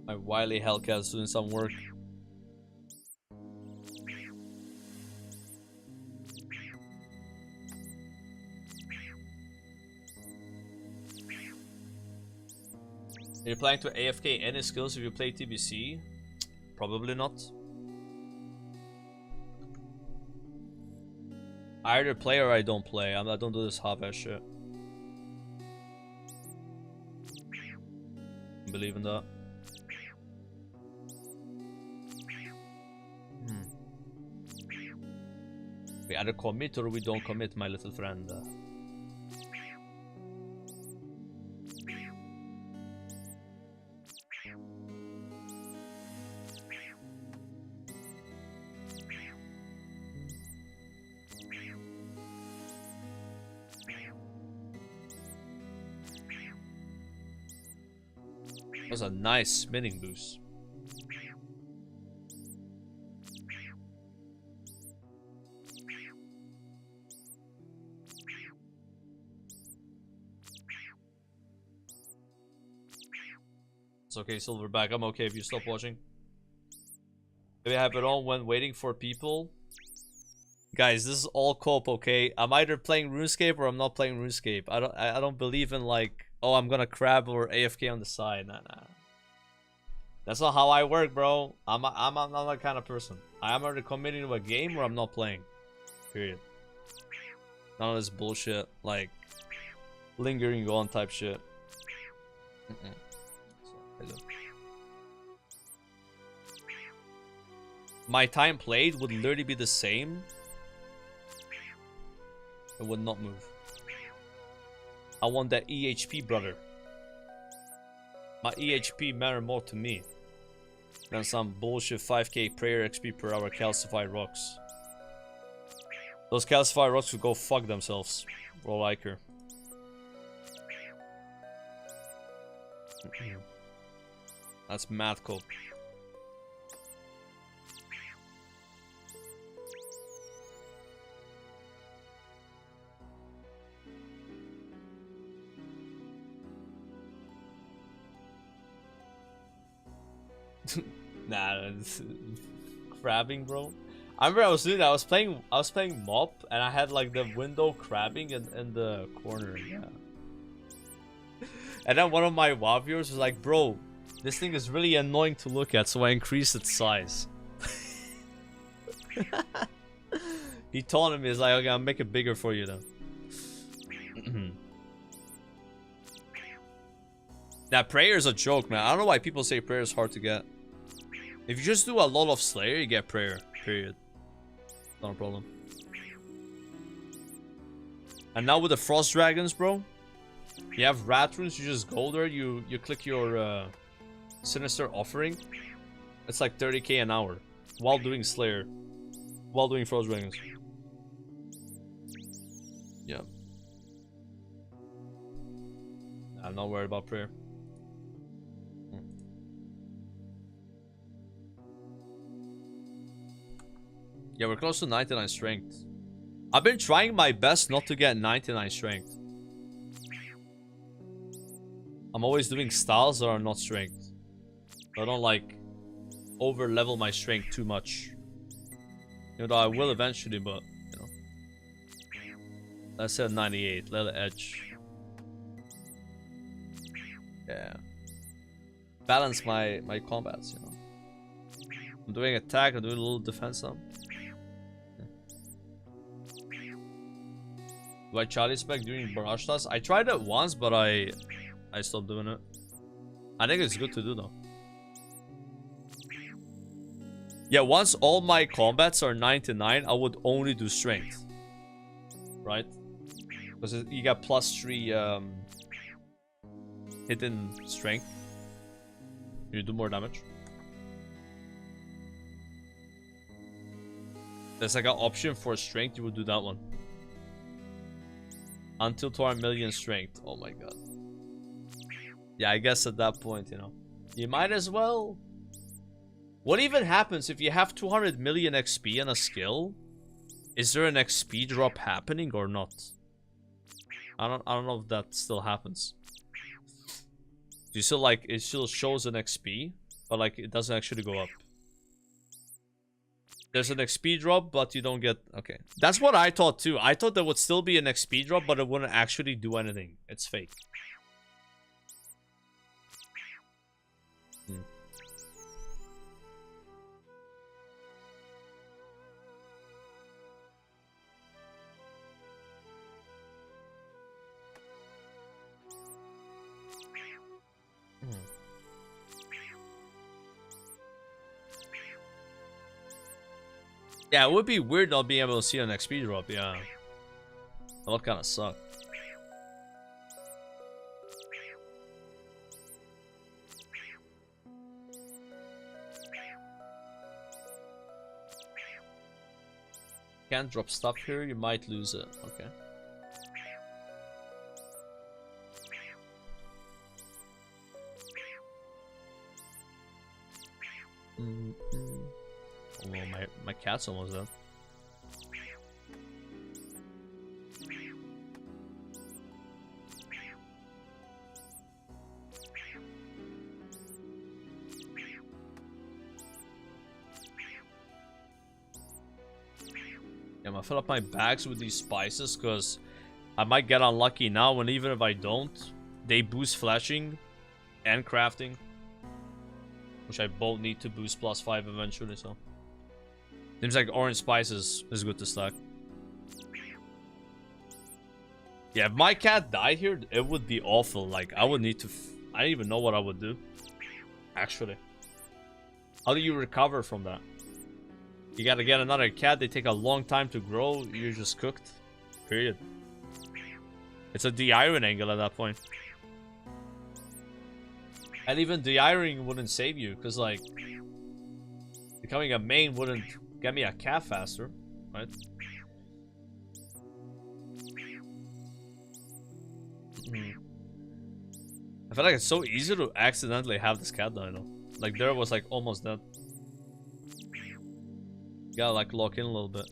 S1: My wily Hellcat's doing some work. Are you planning to AFK any skills if you play TBC? Probably not. I either play or I don't play. I don't do this half-ass shit. Believe in that. We either commit or we don't commit, my little friend. That was a nice spinning boost. It's okay, Silverback. I'm okay if you stop watching. Maybe I have it on when waiting for people. Guys, this is all co-op, okay? I'm either playing RuneScape or I'm not playing RuneScape. I don't believe in like, oh, I'm gonna crab or AFK on the side. Nah. That's not how I work, bro. I'm not that kind of person. I'm either committing to a game or I'm not playing. Period. None of this bullshit, like lingering on type shit. My time played would literally be the same. It would not move. I want that EHP, brother. My EHP matter more to me than some bullshit 5k prayer XP per hour calcified rocks. Those calcified rocks could go fuck themselves. Roll like her. That's mad cool. Nah, it's crabbing, bro. I remember I was doing that. I was playing mop and I had like the window crabbing in the corner. Yeah. And then one of my WoW viewers was like, bro, this thing is really annoying to look at, so I increased its size. He told me, he's like, okay, I'll make it bigger for you then. Now, prayer is a joke, man. I don't know why people say prayer is hard to get. If you just do a lot of Slayer, you get prayer. Period. Not a problem. And now with the Frost Dragons, bro, you have Rat Runes, you just go there, you click your Sinister Offering. It's like 30k an hour while doing Slayer. While doing Frost Dragons. Yeah. I'm not worried about prayer. Yeah, we're close to 99 strength. I've been trying my best not to get 99 strength. I'm always doing styles that are not strength. I don't like over level my strength too much. You know, I will eventually, but you know. I said 98. Let it edge. Yeah. Balance my combats, you know. I'm doing attack, I'm doing a little defense now. Do I Charlie spec during barrage toss? I tried it once, but I stopped doing it. I think it's good to do though. Yeah, once all my combats are 99, I would only do strength. Right? Because you got +3 hidden strength. You do more damage. There's like an option for strength, you would do that one. Until to our million strength. Oh my god. Yeah, I guess at that point, you know. You might as well. What even happens if you have 200 million XP and a skill? Is there an XP drop happening or not? I don't know if that still happens. Do you still like it still shows an XP, but like it doesn't actually go up? There's an XP drop, but you don't get... Okay. That's what I thought too. I thought there would still be an XP drop, but it wouldn't actually do anything. It's fake. Yeah, it would be weird not being able to see an XP drop, yeah. That would kind of suck. Can't drop stuff here, you might lose it. Okay. Oh, well, my cat's almost dead. Yeah, I'm gonna fill up my bags with these spices because I might get unlucky now, and even if I don't, they boost flashing and crafting, which I both need to boost +5 eventually, so. Seems like orange spices is good to stack. Yeah, if my cat died here, it would be awful. Like, I would need to... I don't even know what I would do. Actually. How do you recover from that? You gotta get another cat. They take a long time to grow. You're just cooked. Period. It's a de-iron angle at that point. And even de-ironing wouldn't save you, because, like... Becoming a main wouldn't... Get me a cat faster, right? I feel like it's so easy to accidentally have this cat die though. Like there was like almost dead. You gotta like lock in a little bit.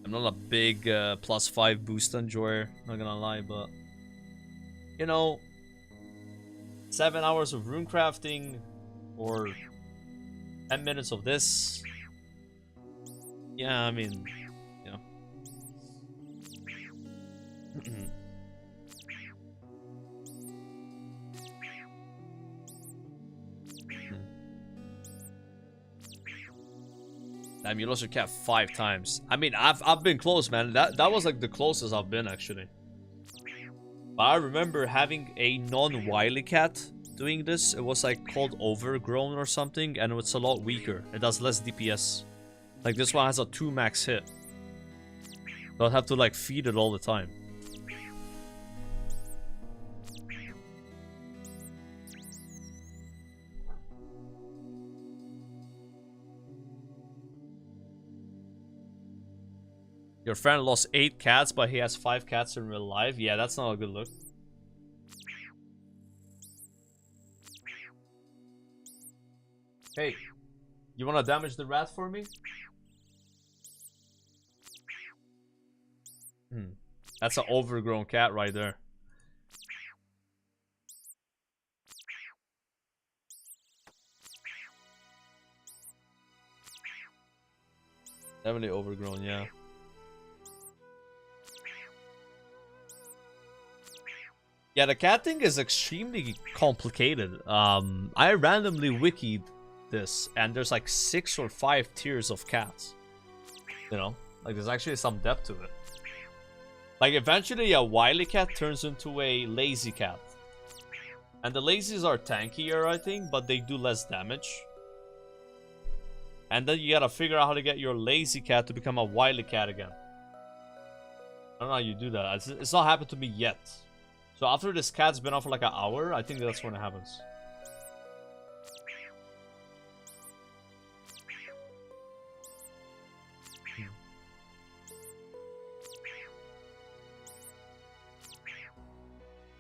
S1: I'm not a big +5 boost enjoyer, not gonna lie, but you know, 7 hours of rune crafting or 10 minutes of this. Yeah, I mean, you know. Damn, you lost your cat 5 times. I mean, I've been close, man. That was like the closest I've been actually. But I remember having a non-wily cat doing this. It was like called Overgrown or something, and it's a lot weaker. It does less DPS. Like this one has a 2 max hit. So I'd have to like feed it all the time. Your friend lost 8 cats, but he has 5 cats in real life. Yeah, that's not a good look. Hey, you wanna damage the rat for me? That's an overgrown cat right there. Definitely overgrown, yeah. Yeah, the cat thing is extremely complicated. I randomly wikied this, and there's like 6 or 5 tiers of cats. You know, like there's actually some depth to it. Like eventually a wily cat turns into a lazy cat. And the lazies are tankier, I think, but they do less damage. And then you gotta figure out how to get your lazy cat to become a wily cat again. I don't know how you do that. It's not happened to me yet. So after this cat's been on for like an hour, I think that's when it happens.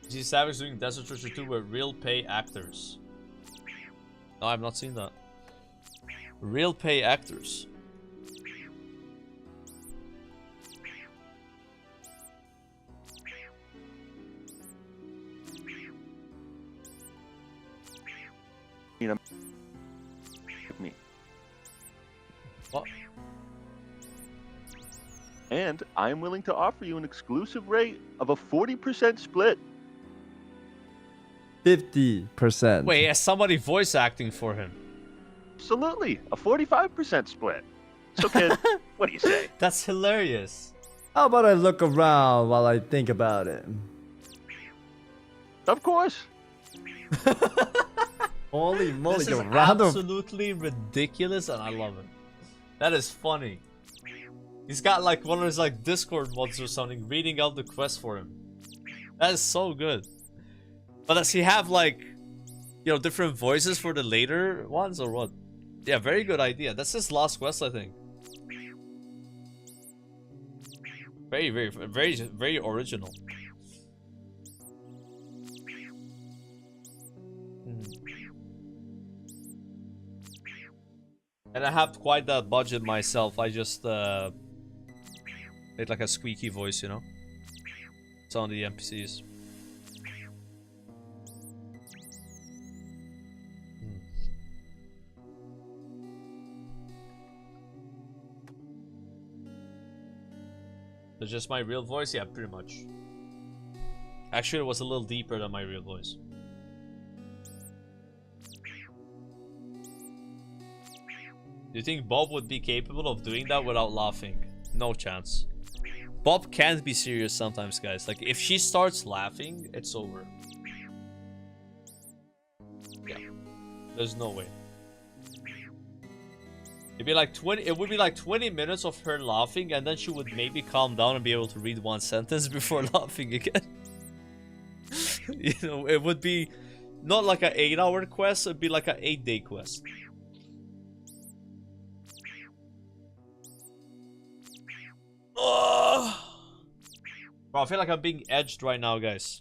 S1: You see Savage doing Desert Treasure 2 with real pay actors. No, I've not seen that. Real pay actors.
S16: You know, me.
S1: What?
S16: And I'm willing to offer you an exclusive rate of a 40% split.
S18: 50%.
S1: Wait, has somebody voice acting for him?
S16: Absolutely, a 45% split. So, kid, what do you say?
S1: That's hilarious.
S18: How about I look around while I think about it?
S16: Of course.
S18: Holy moly,
S1: This is absolutely ridiculous, and I love it. That is funny. He's got like one of his like Discord mods or something reading out the quest for him. That is so good. But does he have like, you know, different voices for the later ones or what? Yeah, very good idea. That's his last quest, I think. Very original. And I have quite that budget myself. I just made like a squeaky voice, you know? It's on the NPCs. It's just my real voice? Yeah, pretty much. Actually, it was a little deeper than my real voice. Do you think Bob would be capable of doing that without laughing? No chance. Bob can't be serious sometimes, guys. Like, if she starts laughing, it's over. Yeah. There's no way. It'd be like 20. It would be like 20 minutes of her laughing, and then she would maybe calm down and be able to read one sentence before laughing again. You know, it would be not like an 8-hour quest. It'd be like an 8-day quest. Bro, I feel like I'm being edged right now, guys.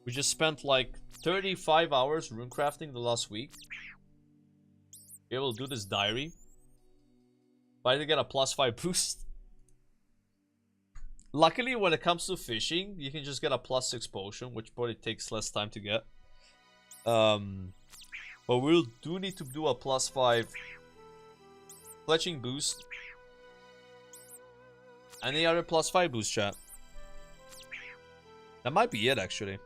S1: We just spent like 35 hours runecrafting the last week. Be able to do this diary. Try to get a +5 boost. Luckily, when it comes to fishing, you can just get a +6 potion, which probably takes less time to get. But we do need to do a +5 fletching boost. Any other +5 boost, chat? That might be it, actually.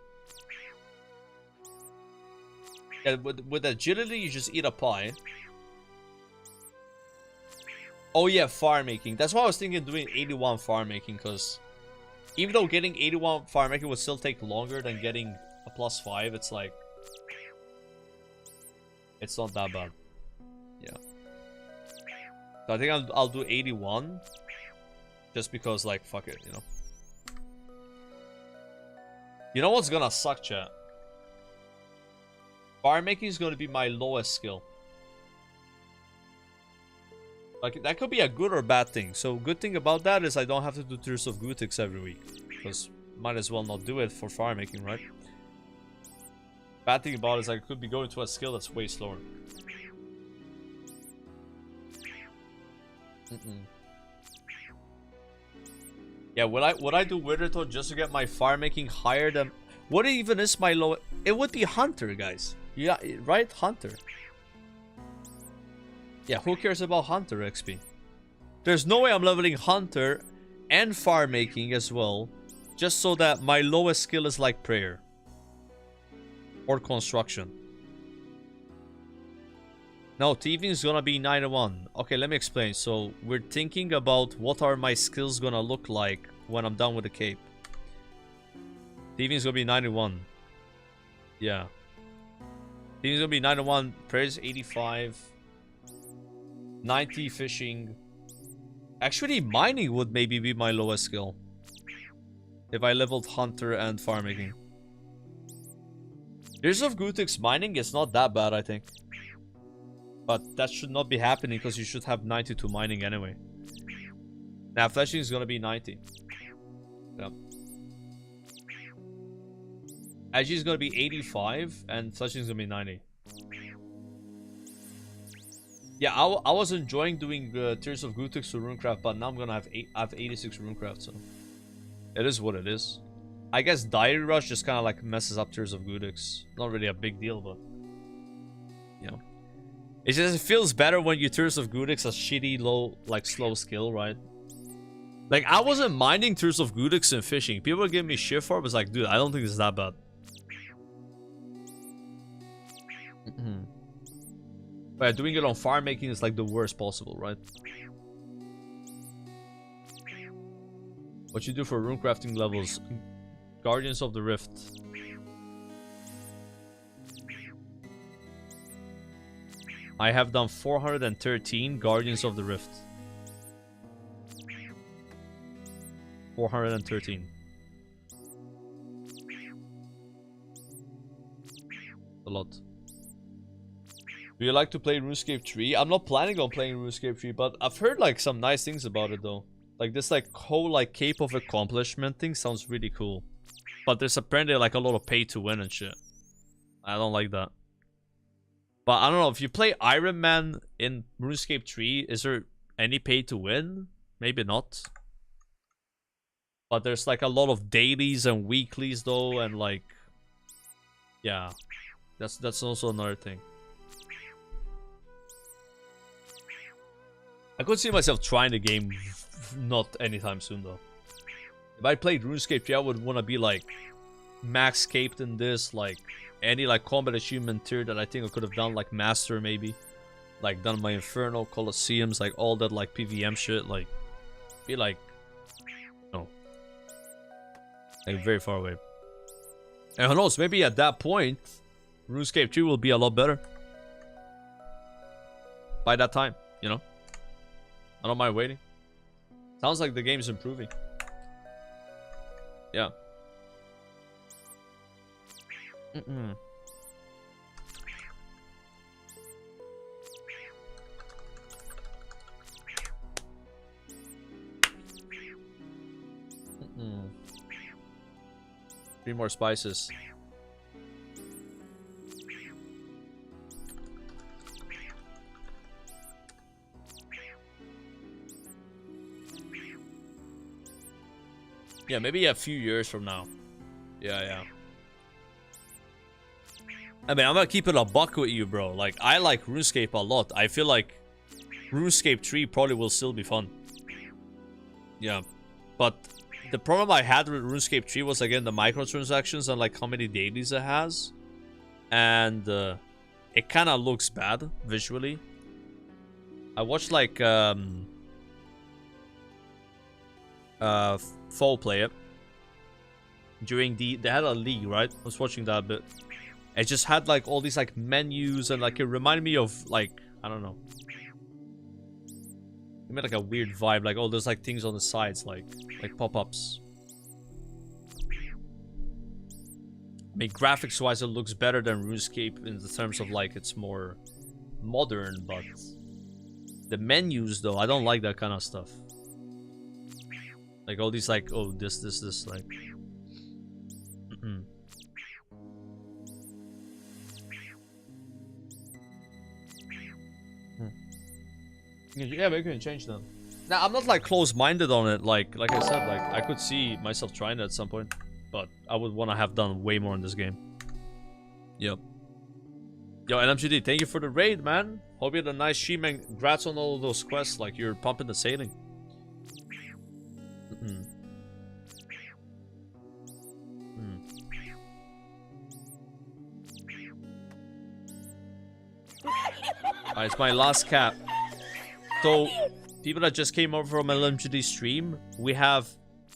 S1: Yeah, with agility, you just eat a pie. Oh yeah, farm making. That's why I was thinking doing 81 farm making, because even though getting 81 farm making would still take longer than getting a +5, it's like... it's not that bad. Yeah. So I think I'll do 81. Just because, like, fuck it, you know. You know what's gonna suck, chat? Farm making is gonna be my lowest skill. Like, that could be a good or bad thing. So, good thing about that is I don't have to do Tears of Gootr every week. Because might as well not do it for farm making, right? Bad thing about it is I could be going to a skill that's way slower. Yeah, would I do Withertone just to get my farm making higher than... What even is my low... It would be Hunter, guys. Yeah, right? Hunter. Yeah, who cares about Hunter XP? There's no way I'm leveling Hunter and Farm Making as well, just so that my lowest skill is like Prayer. Or Construction. No, Thieving is gonna be 91. Okay, let me explain. So, we're thinking about what are my skills gonna look like when I'm done with the cape. Thieving is gonna be 91. Yeah. Thieving is gonna be 91. Prayer is 85. 90 fishing. Actually, mining would maybe be my lowest skill. If I leveled Hunter and Farm Making. Tears of Gootr mining is not that bad, I think. But that should not be happening because you should have 92 mining anyway. Now, fleshing is gonna be 90. Yeah. Agi is gonna be 85 and fleshing is gonna be 90. Yeah, I was enjoying doing Tears of Gootr to Runecraft, but now I'm gonna have 86 Runecraft, so it is what it is. I guess Diary Rush just kind of like messes up Tears of Gootr. Not really a big deal, but you know, it just feels better when you Tears of Gootr a shitty low, like slow skill, right? Like I wasn't minding Tears of Gootr and fishing. People were giving me shit for it, but it's like, dude, I don't think it's that bad. But doing it on farm making is like the worst possible, right? What you do for rune crafting levels? Guardians of the Rift. I have done 413 Guardians of the Rift. 413. A lot. Do you like to play Runescape 3? I'm not planning on playing Runescape 3, but I've heard like some nice things about it though. Like this like whole like Cape of Accomplishment thing sounds really cool. But there's apparently like a lot of pay to win and shit. I don't like that. But I don't know, if you play Iron Man in RuneScape 3, is there any pay to win? Maybe not. But there's like a lot of dailies and weeklies though, and like, yeah, that's also another thing. I could see myself trying the game not anytime soon though. If I played RuneScape 3, I would want to be like max caped in this, like any like combat achievement tier that I think I could have done, like master maybe, like done my Inferno, Colosseums, like all that like PVM shit, like be like, no, like very far away. And who knows, maybe at that point RuneScape 3 will be a lot better by that time, you know. I don't mind waiting. Sounds like the game's improving. Yeah. Three more spices. Yeah, maybe a few years from now. Yeah. I mean, I'm gonna keep it a buck with you, bro. Like, I like RuneScape a lot. I feel like RuneScape 3 probably will still be fun. Yeah. But the problem I had with RuneScape 3 was, again, the microtransactions and, like, how many dailies it has. And it kind of looks bad, visually. I watched, like, Fall play it. During they had a league, right? I was watching that a bit. It just had like all these like menus and like it reminded me of like, I don't know. It made like a weird vibe, like all those like things on the sides, like pop-ups. I mean, graphics wise it looks better than RuneScape in the terms of like it's more modern, but the menus though, I don't like that kind of stuff. Like all these like, oh, this, like. Yeah, we can change them. Now, I'm not like close-minded on it. Like I said, like I could see myself trying it at some point, but I would want to have done way more in this game. Yep. Yo, LMGD, thank you for the raid, man. Hope you had a nice stream and congrats on all of those quests. Like, you're pumping the sailing. Alright, it's my last cap. So, people that just came over from LMGD stream, we have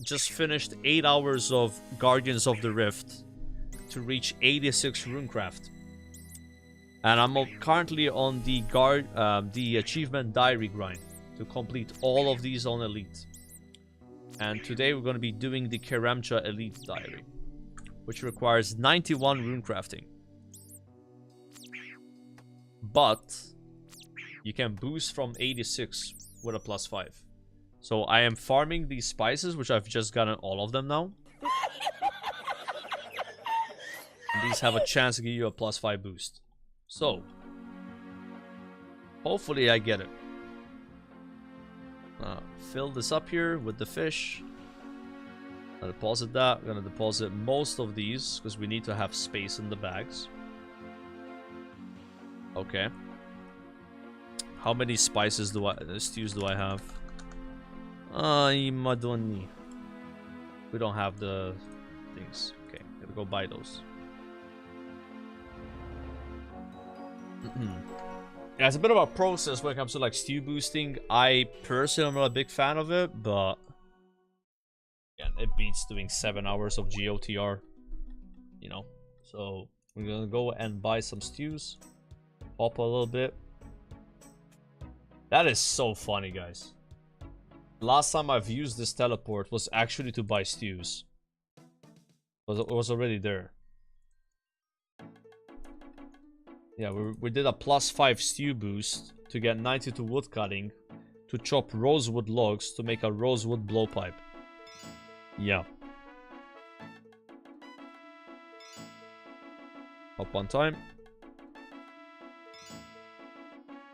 S1: just finished 8 hours of Guardians of the Rift to reach 86 Runecraft. And I'm currently on the achievement diary grind to complete all of these on Elite. And today we're going to be doing the Karamja Elite diary, which requires 91 runecrafting. But you can boost from 86 with a +5. So I am farming these spices, which I've just gotten all of them now. And these have a chance to give you a +5 boost. So, hopefully I get it. Fill this up here with the fish. I'll deposit that. I'm gonna deposit most of these because we need to have space in the bags. Okay. How many spices stews do I have? Madoni. We don't have the things. Okay, gotta go buy those. Yeah, it's a bit of a process when it comes to like stew boosting. I personally am not a big fan of it, but again, it beats doing 7 hours of GOTR, you know. So we're gonna go and buy some stews, pop a little bit. That is so funny, guys. Last time I've used this teleport was actually to buy stews. It was already there. Yeah, we did a +5 stew boost to get 92 wood cutting to chop rosewood logs to make a rosewood blowpipe. Yeah. Up on time.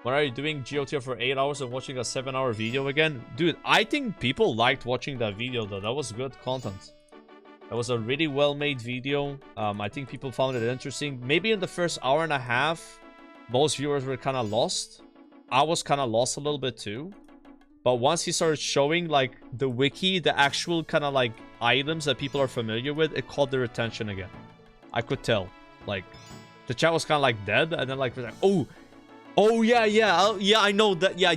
S1: When are you doing GOTR for 8 hours and watching a 7-hour video again? Dude, I think people liked watching that video though. That was good content. That was a really well-made video. I think people found it interesting. Maybe in the first hour and a half, most viewers were kind of lost. I was kind of lost a little bit too. But once he started showing like the wiki, the actual kind of like items that people are familiar with, it caught their attention again. I could tell. Like, the chat was kind of like dead, and then like, oh yeah, I know that. Yeah,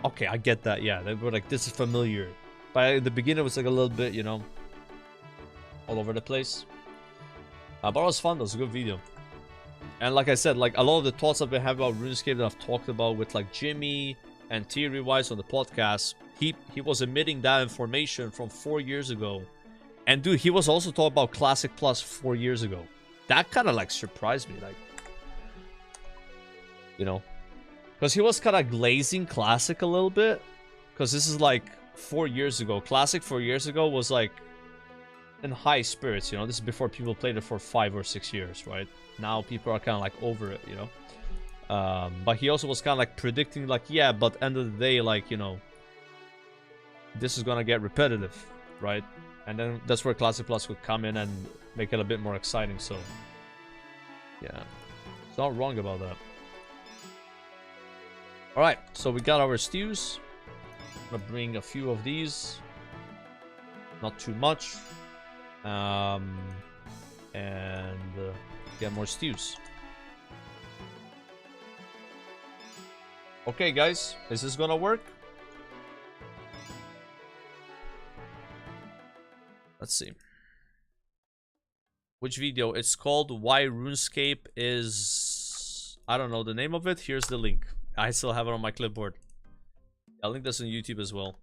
S1: okay, I get that. Yeah, they were like, this is familiar. But at the beginning, it was like a little bit, you know, all over the place. But it was fun. It was a good video. And like I said, like a lot of the thoughts I've been having about RuneScape that I've talked about with like Jimmy and Theory Wise on the podcast, he was emitting that information from 4 years ago. And dude, he was also talking about Classic Plus 4 years ago. That kind of like surprised me, like, you know, because he was kind of glazing Classic a little bit, because this is like 4 years ago. Classic 4 years ago was like in high spirits, you know. This is before people played it for 5 or 6 years, right? Now people are kind of like over it, you know. But he also was kind of like predicting, like, yeah, but end of the day, like, you know, this is gonna get repetitive, right? And then that's where Classic Plus would come in and make it a bit more exciting. So yeah, it's not wrong about that. All right, so we got our stews. I'm gonna bring a few of these, not too much, and get more stews. Okay, guys, is this gonna work? Let's see. Which video? It's called Why RuneScape is... I don't know the name of it. Here's the link. I still have it on my clipboard. I'll link this on YouTube as well.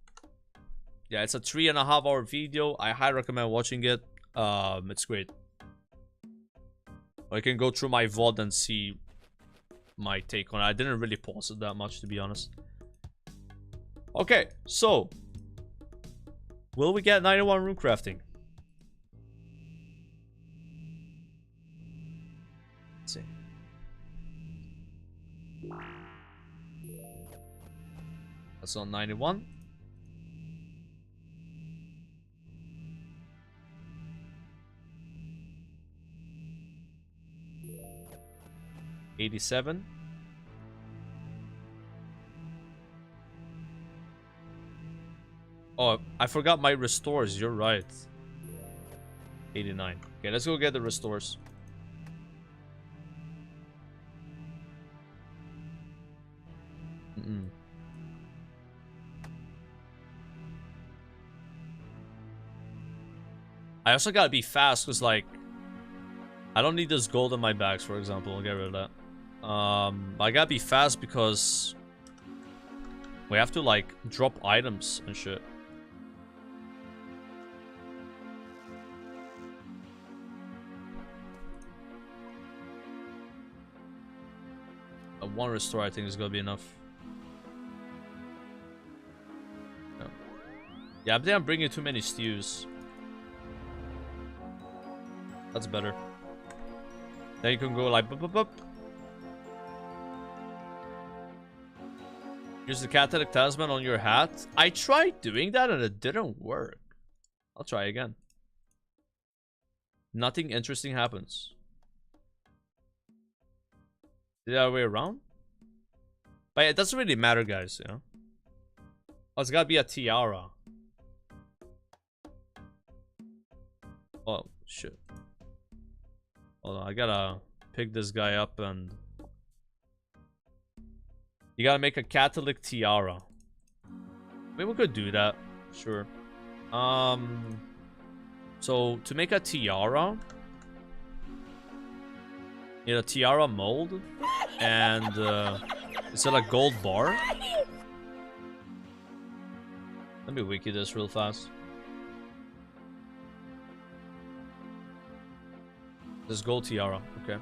S1: Yeah, it's a 3.5 hour video. I highly recommend watching it. It's great. I can go through my VOD and see my take on it. I didn't really pause it that much, to be honest. Okay, so will we get 91 runecrafting? Let's see. That's on 91. 87. Oh, I forgot my restores. You're right. 89. Okay, let's go get the restores. I also gotta be fast because, like, I don't need this gold in my bags, for example. I'll get rid of that. I gotta be fast because we have to, like, drop items and shit. One restore, I think, is gonna be enough. Yeah, I think I'm bringing too many stews. That's better. Then you can go like bup, bup, bup. Use the catalytic talisman on your hat. I tried doing that and it didn't work. I'll try again. Nothing interesting happens. The other way around? But it doesn't really matter, guys, you know? Oh, it's gotta be a tiara. Oh, shit. Hold on, I gotta pick this guy up and... You gotta make a catalytic tiara. Maybe we could do that. Sure. So, to make a tiara... You need a tiara mold. And, is it a gold bar? Let me wiki this real fast. This gold tiara, okay.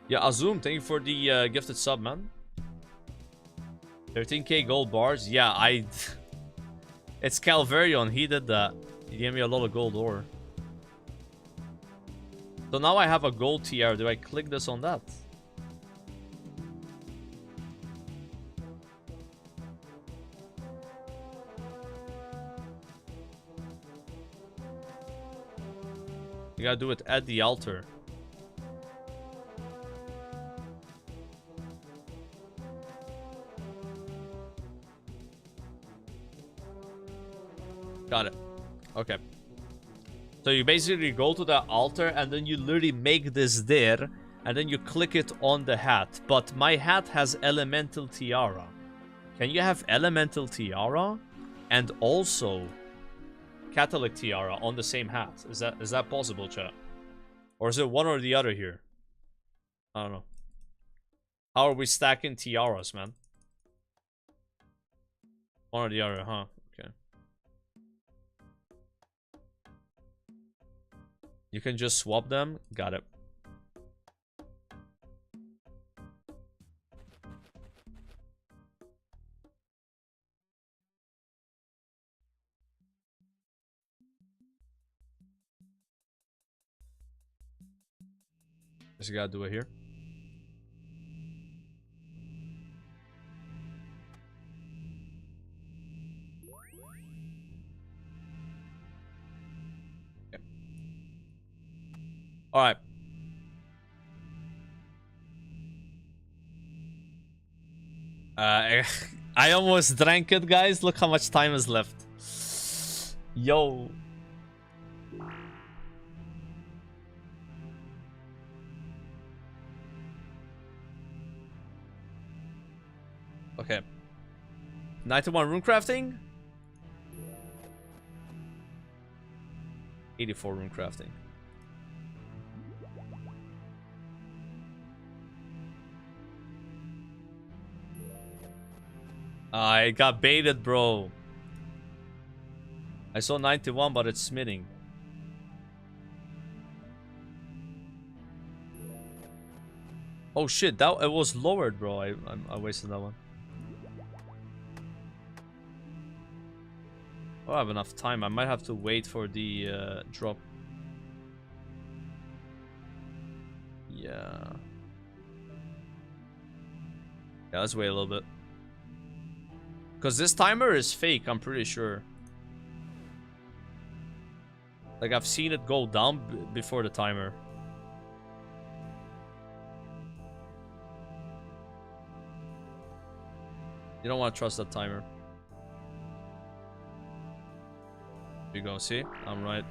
S1: Yeah, Azum, thank you for the gifted sub, man. 13k gold bars. Yeah, it's Calvarion, he did that. He gave me a lot of gold ore. So now I have a gold tiara. Do I click this on that? You gotta do it at the altar. Got it. Okay. So you basically go to the altar and then you literally make this there and then you click it on the hat. But my hat has elemental tiara. Can you have elemental tiara and also catalytic tiara on the same hat? Is that possible, chat? Or is it one or the other here? I don't know. How are we stacking tiaras, man? One or the other, huh? Okay. You can just swap them. Got it. Just gotta do it here. Okay. All right. I almost drank it, guys. Look how much time is left. Yo. Okay. 91 runecrafting. 84 runecrafting. I got baited, bro. I saw 91, but it's smithing. Oh shit, that it was lowered, bro. I wasted that one. I don't have enough time. I might have to wait for the drop. Yeah. Yeah, let's wait a little bit. Because this timer is fake, I'm pretty sure. Like, I've seen it go down before the timer. You don't want to trust that timer. Here you go, see? I'm right.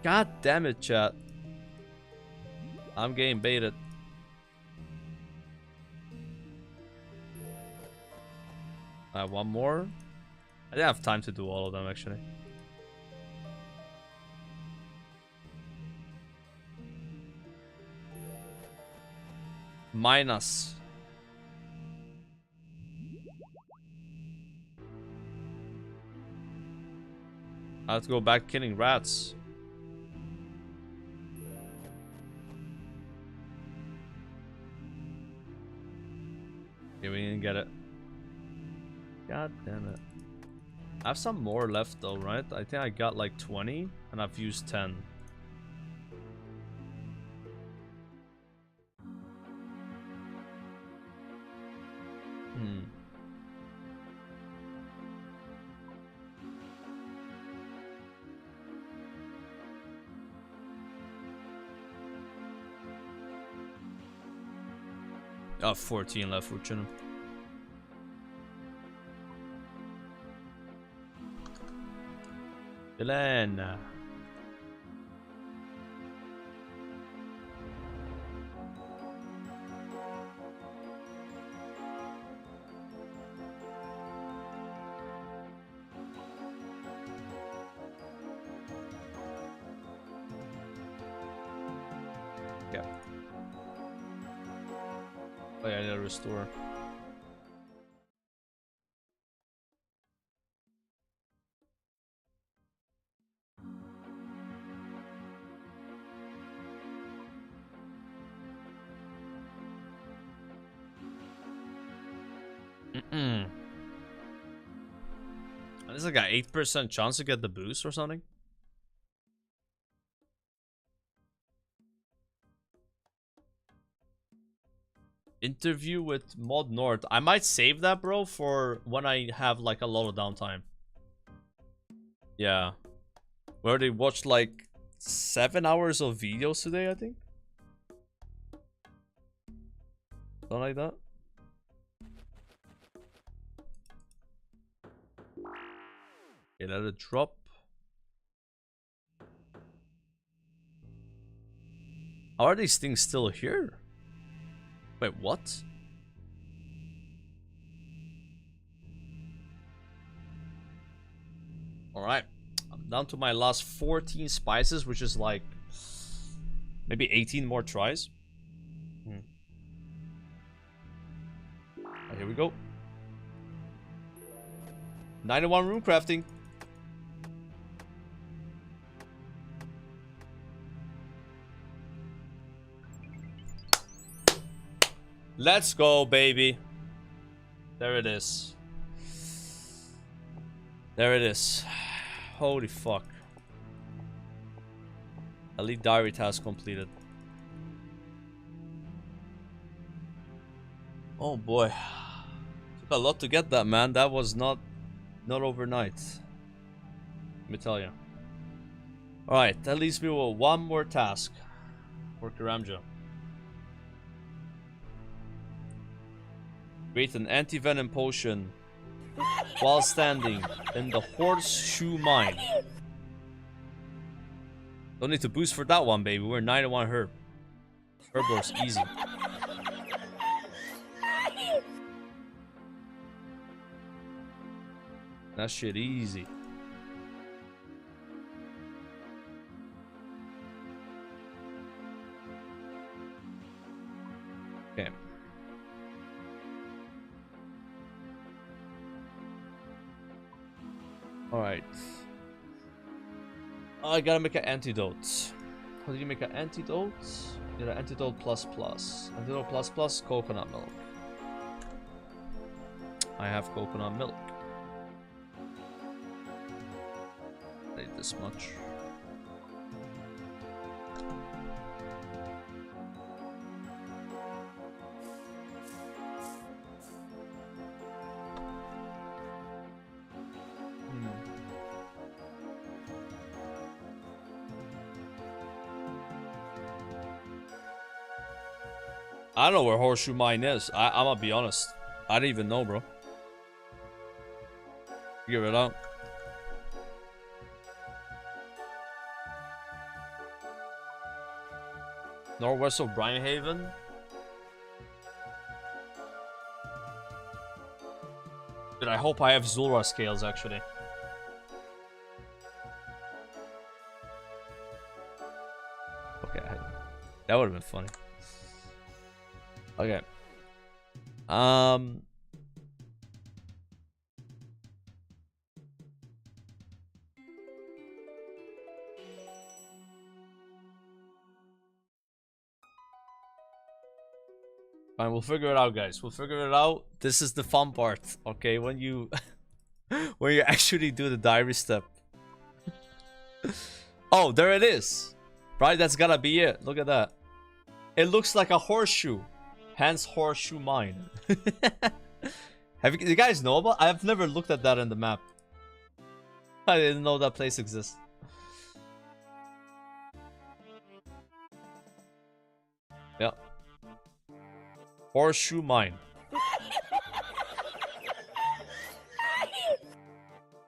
S1: God damn it, chat. I'm getting baited. One more. I didn't have time to do all of them, actually. Minus. I have to go back killing rats. Okay, we didn't get it. God damn it. I have some more left though, right? I think I got like 20 and I've used 10. Oh, 14 left for Chinem. Elena. Yeah. Oh yeah, I need to restore. This is like an 8% chance to get the boost or something. Interview with Mod North. I might save that, bro, for when I have like a lot of downtime. Yeah. We already watched like 7 hours of videos today, I think. Something like that. Okay, let it drop. How are these things still here? Wait, what? Alright. I'm down to my last 14 spices, which is like maybe 18 more tries. Right, here we go. 91 rune crafting. Let's go, baby. There it is. There it is. Holy fuck. Elite diary task completed. Oh boy. Took a lot to get that, man. That was not overnight. Let me tell you. Alright, that leaves me with one more task for Karamja. Create an anti-venom potion while standing in the horseshoe mine. Don't need to boost for that one, baby. We're 91 herb. Herblor's easy. That shit easy. Okay. Alright. I gotta make an antidote. How do you make an antidote? You know, antidote plus plus. Antidote plus plus, coconut milk. I have coconut milk. I need this much. I don't know where Horseshoe Mine is. I'm gonna be honest. I didn't even know, bro. Figure it out. Northwest of Brinehaven. Dude, I hope I have Zulra scales actually. Okay, that would have been funny. Okay. Fine, we'll figure it out, guys. We'll figure it out. This is the fun part, okay? When you when you actually do the diary step. Oh, there it is. Right, that's gotta be it. Look at that. It looks like a horseshoe. Hence Horseshoe Mine. You guys know about? I've never looked at that in the map. I didn't know that place exists. Yeah. Horseshoe Mine.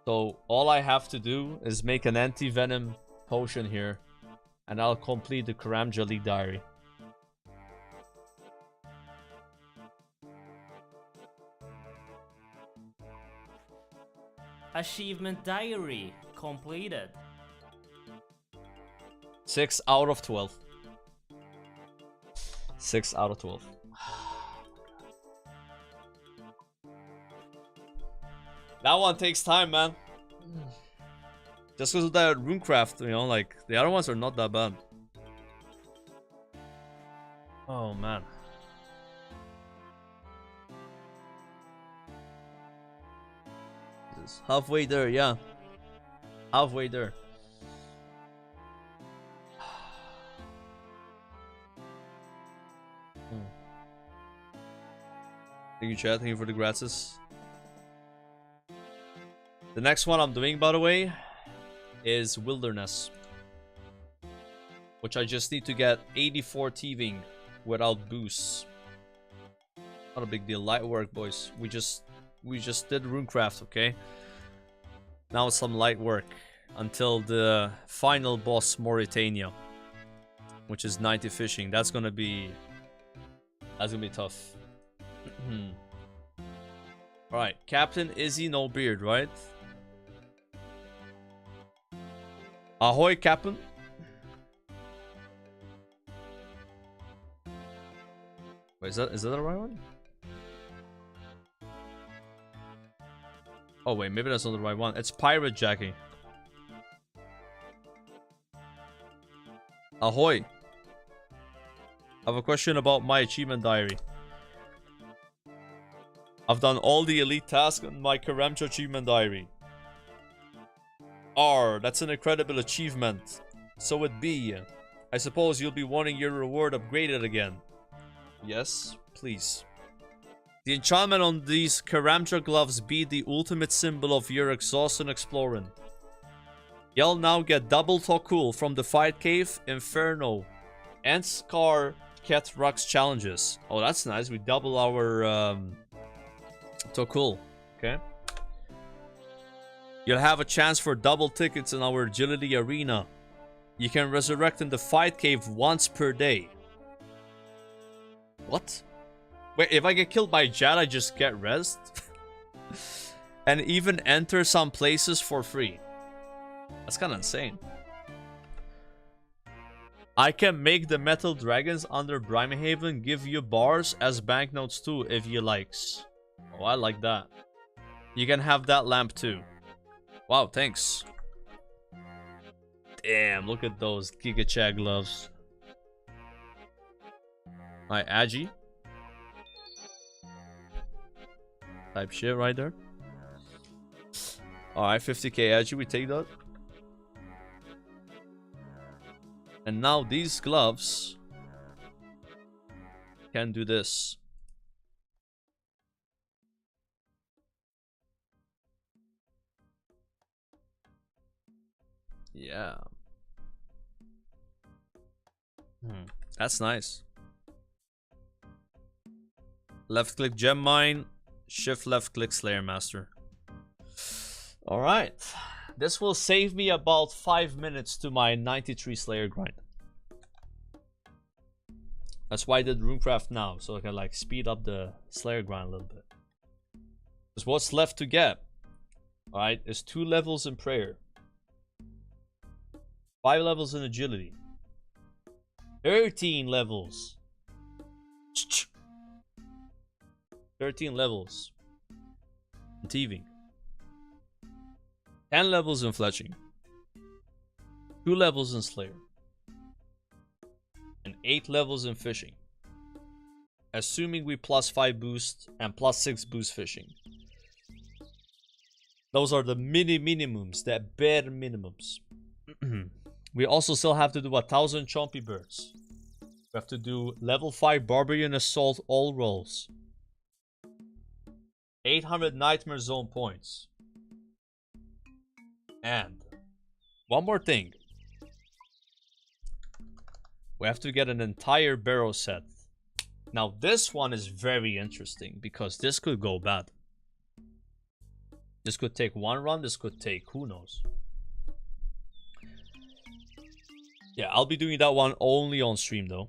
S1: So all I have to do is make an anti-venom potion here, and I'll complete the Karamja League Diary.
S5: Achievement diary completed.
S1: 6 out of 12. 6 out of 12. That one takes time, man. Just because of that Runecraft, you know, like, the other ones are not that bad. Oh, man. Halfway there, yeah. Halfway there. Thank you, chat. Thank you for the gratis. The next one I'm doing, by the way, is Wilderness, which I just need to get 84 thieving without boosts. Not a big deal. Light work, boys. We just did Runecraft, okay? Now it's some light work until the final boss, Mauritania, which is 90 fishing. That's gonna be tough. Alright, Captain Izzy No Beard, right? Ahoy, Captain. Wait, is that the right one? Oh wait, maybe that's not the right one. It's Pirate Jackie. Ahoy. I have a question about my achievement diary. I've done all the elite tasks in my Karamja achievement diary. That's an incredible achievement. So it be. I suppose you'll be wanting your reward upgraded again. Yes, please. The enchantment on these Karamja gloves be the ultimate symbol of your exhaustion exploring. You'll now get double Tokul from the Fight Cave, Inferno, and Scar Cat Rocks challenges. Oh, that's nice. We double our Tokul. Okay. You'll have a chance for double tickets in our agility arena. You can resurrect in the Fight Cave once per day. What? Wait, if I get killed by Jad, I just get rezzed? And even enter some places for free. That's kind of insane. I can make the metal dragons under Brimehaven give you bars as banknotes too if you likes. Oh, I like that. You can have that lamp too. Wow, thanks. Damn, look at those Giga Chad gloves. Alright, Agi. Type shit right there. Alright, 50k Agi, we take that. And now these gloves can do this. Yeah. That's nice. Left click gem mine. Shift left click Slayer Master. Alright. This will save me about 5 minutes to my 93 Slayer grind. That's why I did Runecraft now, so I can like speed up the Slayer grind a little bit. Because what's left to get, alright, is 2 levels in prayer, 5 levels in agility, 13 levels. 13 levels in thieving, 10 levels in fletching, 2 levels in Slayer, and 8 levels in fishing. Assuming we +5 boost and +6 boost fishing. Those are the minimums, the bare minimums. We also still have to do 1,000 chompy birds. We have to do level 5 barbarian assault all rolls. 800 nightmare zone points. And one more thing. We have to get an entire barrow set. Now this one is very interesting because this could go bad. This could take 1 run, this could take who knows. Yeah, I'll be doing that one only on stream though.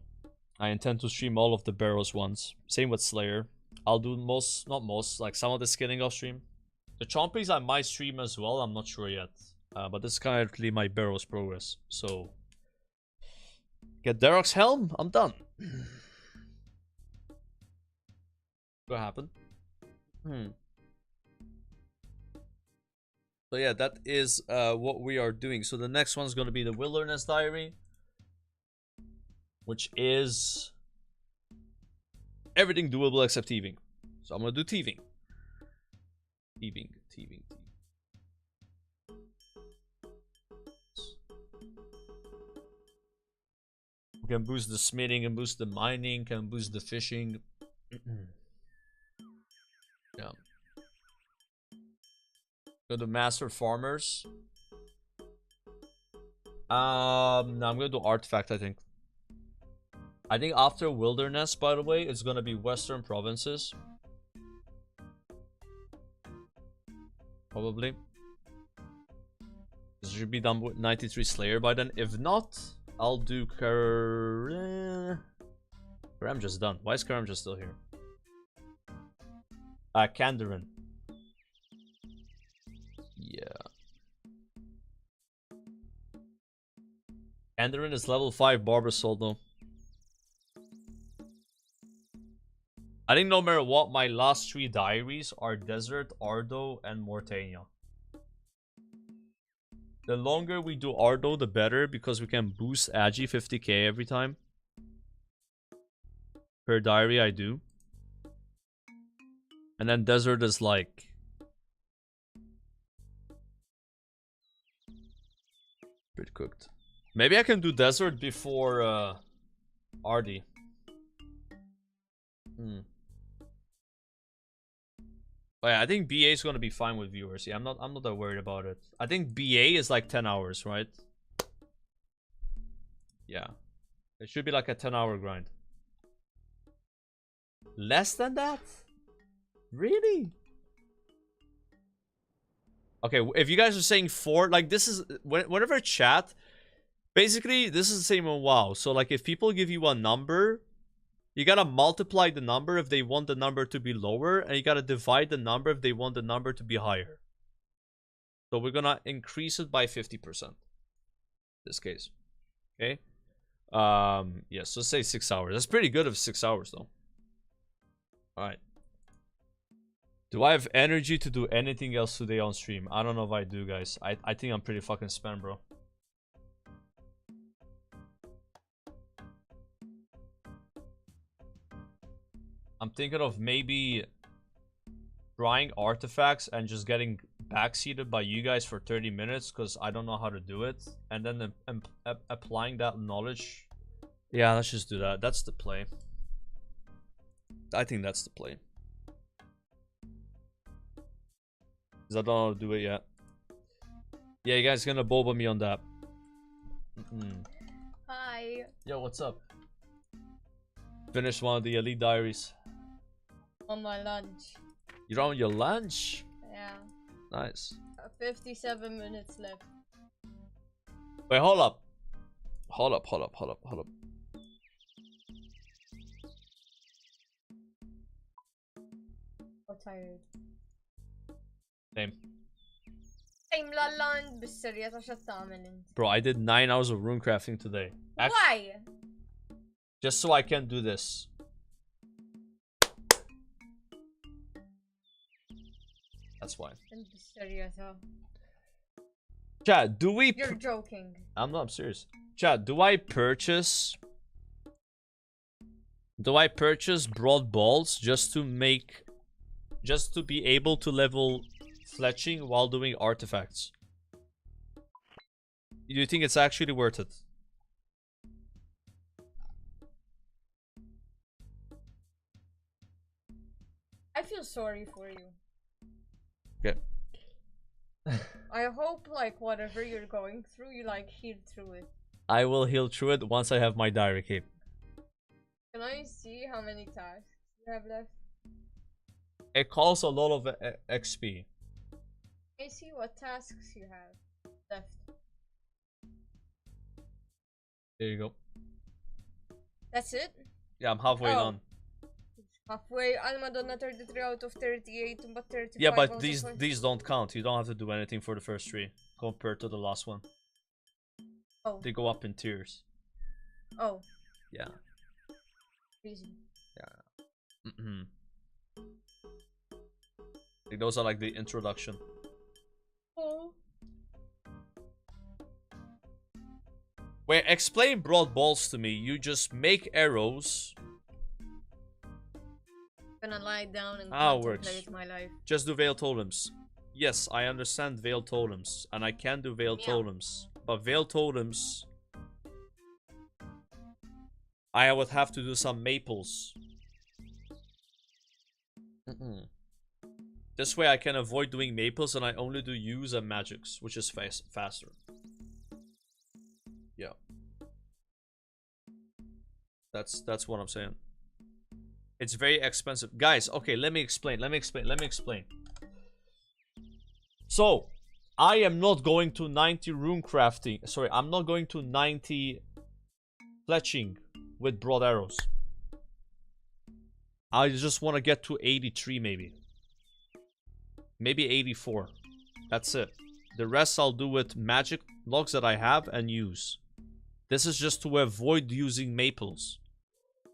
S1: I intend to stream all of the barrows ones. Same with Slayer. I'll do not most, like some of the skinning off stream. The chompies I might stream as well, I'm not sure yet. But this is currently my barrows progress. So get Darok's helm, I'm done. What happened? So yeah, that is what we are doing. So the next one's gonna be the Wilderness Diary, which is everything doable except thieving. So I'm gonna do thieving. Thieving. We can boost the smithing, and boost the mining, can boost the fishing. Yeah. Go to Master Farmers. No, I'm gonna do Artifact, I think. I think after Wilderness, by the way, it's gonna be Western Provinces. Probably. This should be done with 93 Slayer by then. If not, I'll do Karamja's done. Why is Karamja still here? Kandarin. Yeah. Kandarin is level 5 Barber Soul though. I think no matter what, my last 3 diaries are Desert, Ardo, and Mortania. The longer we do Ardo, the better, because we can boost Agi 50k every time. Per diary I do. And then Desert is like... bit cooked. Maybe I can do Desert before Ardi. But yeah, I think BA is gonna be fine with viewers. Yeah, I'm not that worried about it. I think BA is like 10 hours, right? Yeah. It should be like a 10-hour grind. Less than that? Really? Okay, if you guys are saying 4, like this is whenever chat, basically this is the same on WoW. So like if people give you a number, you gotta multiply the number if they want the number to be lower, and you gotta divide the number if they want the number to be higher. So we're gonna increase it by 50%. In this case. Okay? Yes, so say 6 hours. That's pretty good of 6 hours though. Alright. Do I have energy to do anything else today on stream? I don't know if I do, guys. I think I'm pretty fucking spent, bro. I'm thinking of maybe trying artifacts and just getting backseated by you guys for 30 minutes because I don't know how to do it. And then applying that knowledge. Yeah, let's just do that. That's the play. I think that's the play. Because I don't know how to do it yet. Yeah, you guys gonna boba me on that.
S4: Hi.
S1: Yo, what's up? Finished one of the Elite Diaries.
S4: On my lunch.
S1: You're on your lunch?
S4: Yeah.
S1: Nice.
S4: 57 minutes left.
S1: Wait, hold up. Hold up.
S4: I'm tired.
S1: Same.
S4: Same lalan بالسرية عشان تعمل انت.
S1: Bro, I did 9 hours of rune crafting today.
S4: Why?
S1: Just so I can do this. That's why.
S4: بالسرية ها.
S1: Chad, do we...
S4: You're joking.
S1: I'm not, I'm serious. Chad, do I purchase broad balls just to be able to level fletching while doing artifacts? Do you think it's actually worth it?
S4: I feel sorry for you.
S1: Okay.
S4: I hope, like, whatever you're going through, you, like, heal through it.
S1: I will heal through it once I have my diary cape.
S4: Can I see how many tasks you have left?
S1: It costs a lot of XP.
S4: Can I see what tasks you have left?
S1: There you go.
S4: That's it?
S1: Yeah, I'm halfway done.
S4: Halfway, I'm Madonna 33 out of 38, but 35.
S1: Yeah, but these don't count. You don't have to do anything for the first 3 compared to the last one.
S4: Oh.
S1: They go up in tiers.
S4: Oh.
S1: Yeah.
S4: Easy.
S1: Yeah. Like, those are like the introduction.
S4: Oh.
S1: Wait, explain broad balls to me. You just make arrows.
S4: Gonna lie down and
S1: contemplate
S4: my life.
S1: Just do veil totems. Yes, I understand veil totems, and I can do veil totems. But veil totems, I would have to do some maples. This way I can avoid doing maples, and I only do use and magics, which is faster. Yeah. That's what I'm saying. It's very expensive. Guys, okay, let me explain. So, I am not going to 90 rune crafting. Sorry, I'm not going to 90 fletching with broad arrows. I just want to get to 83 maybe. Maybe 84. That's it. The rest I'll do with magic logs that I have and use. This is just to avoid using maples.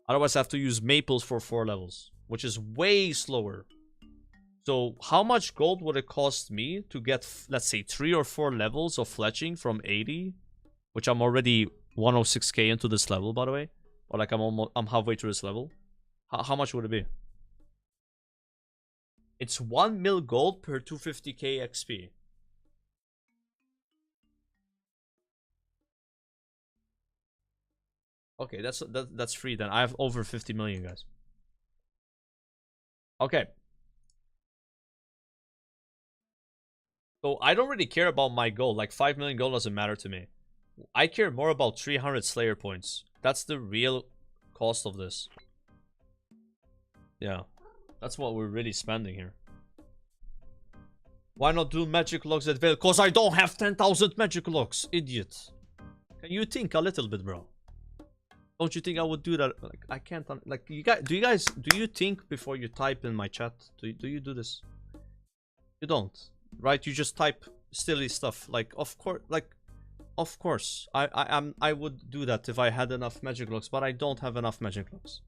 S1: Otherwise, I have to use maples for 4 levels, which is way slower. So, how much gold would it cost me to get, let's say, 3 or 4 levels of fletching from 80? Which I'm already 106k into this level, by the way. Or like I'm halfway through this level. How much would it be? It's 1 mil gold per 250k XP. Okay, that's free then. I have over 50 million, guys. Okay. So I don't really care about my gold. Like 5 million gold doesn't matter to me. I care more about 300 Slayer points. That's the real cost of this. Yeah. That's what we're really spending here. Why not do magic logs at Veil? Because I don't have 10,000 magic logs, idiot. Can you think a little bit, bro? Don't you think I would do that? Like, I can't. Like, you guys, do you think before you type in my chat? Do you do this? You don't, right? You just type silly stuff. Like, of course, I would do that if I had enough magic logs, but I don't have enough magic logs.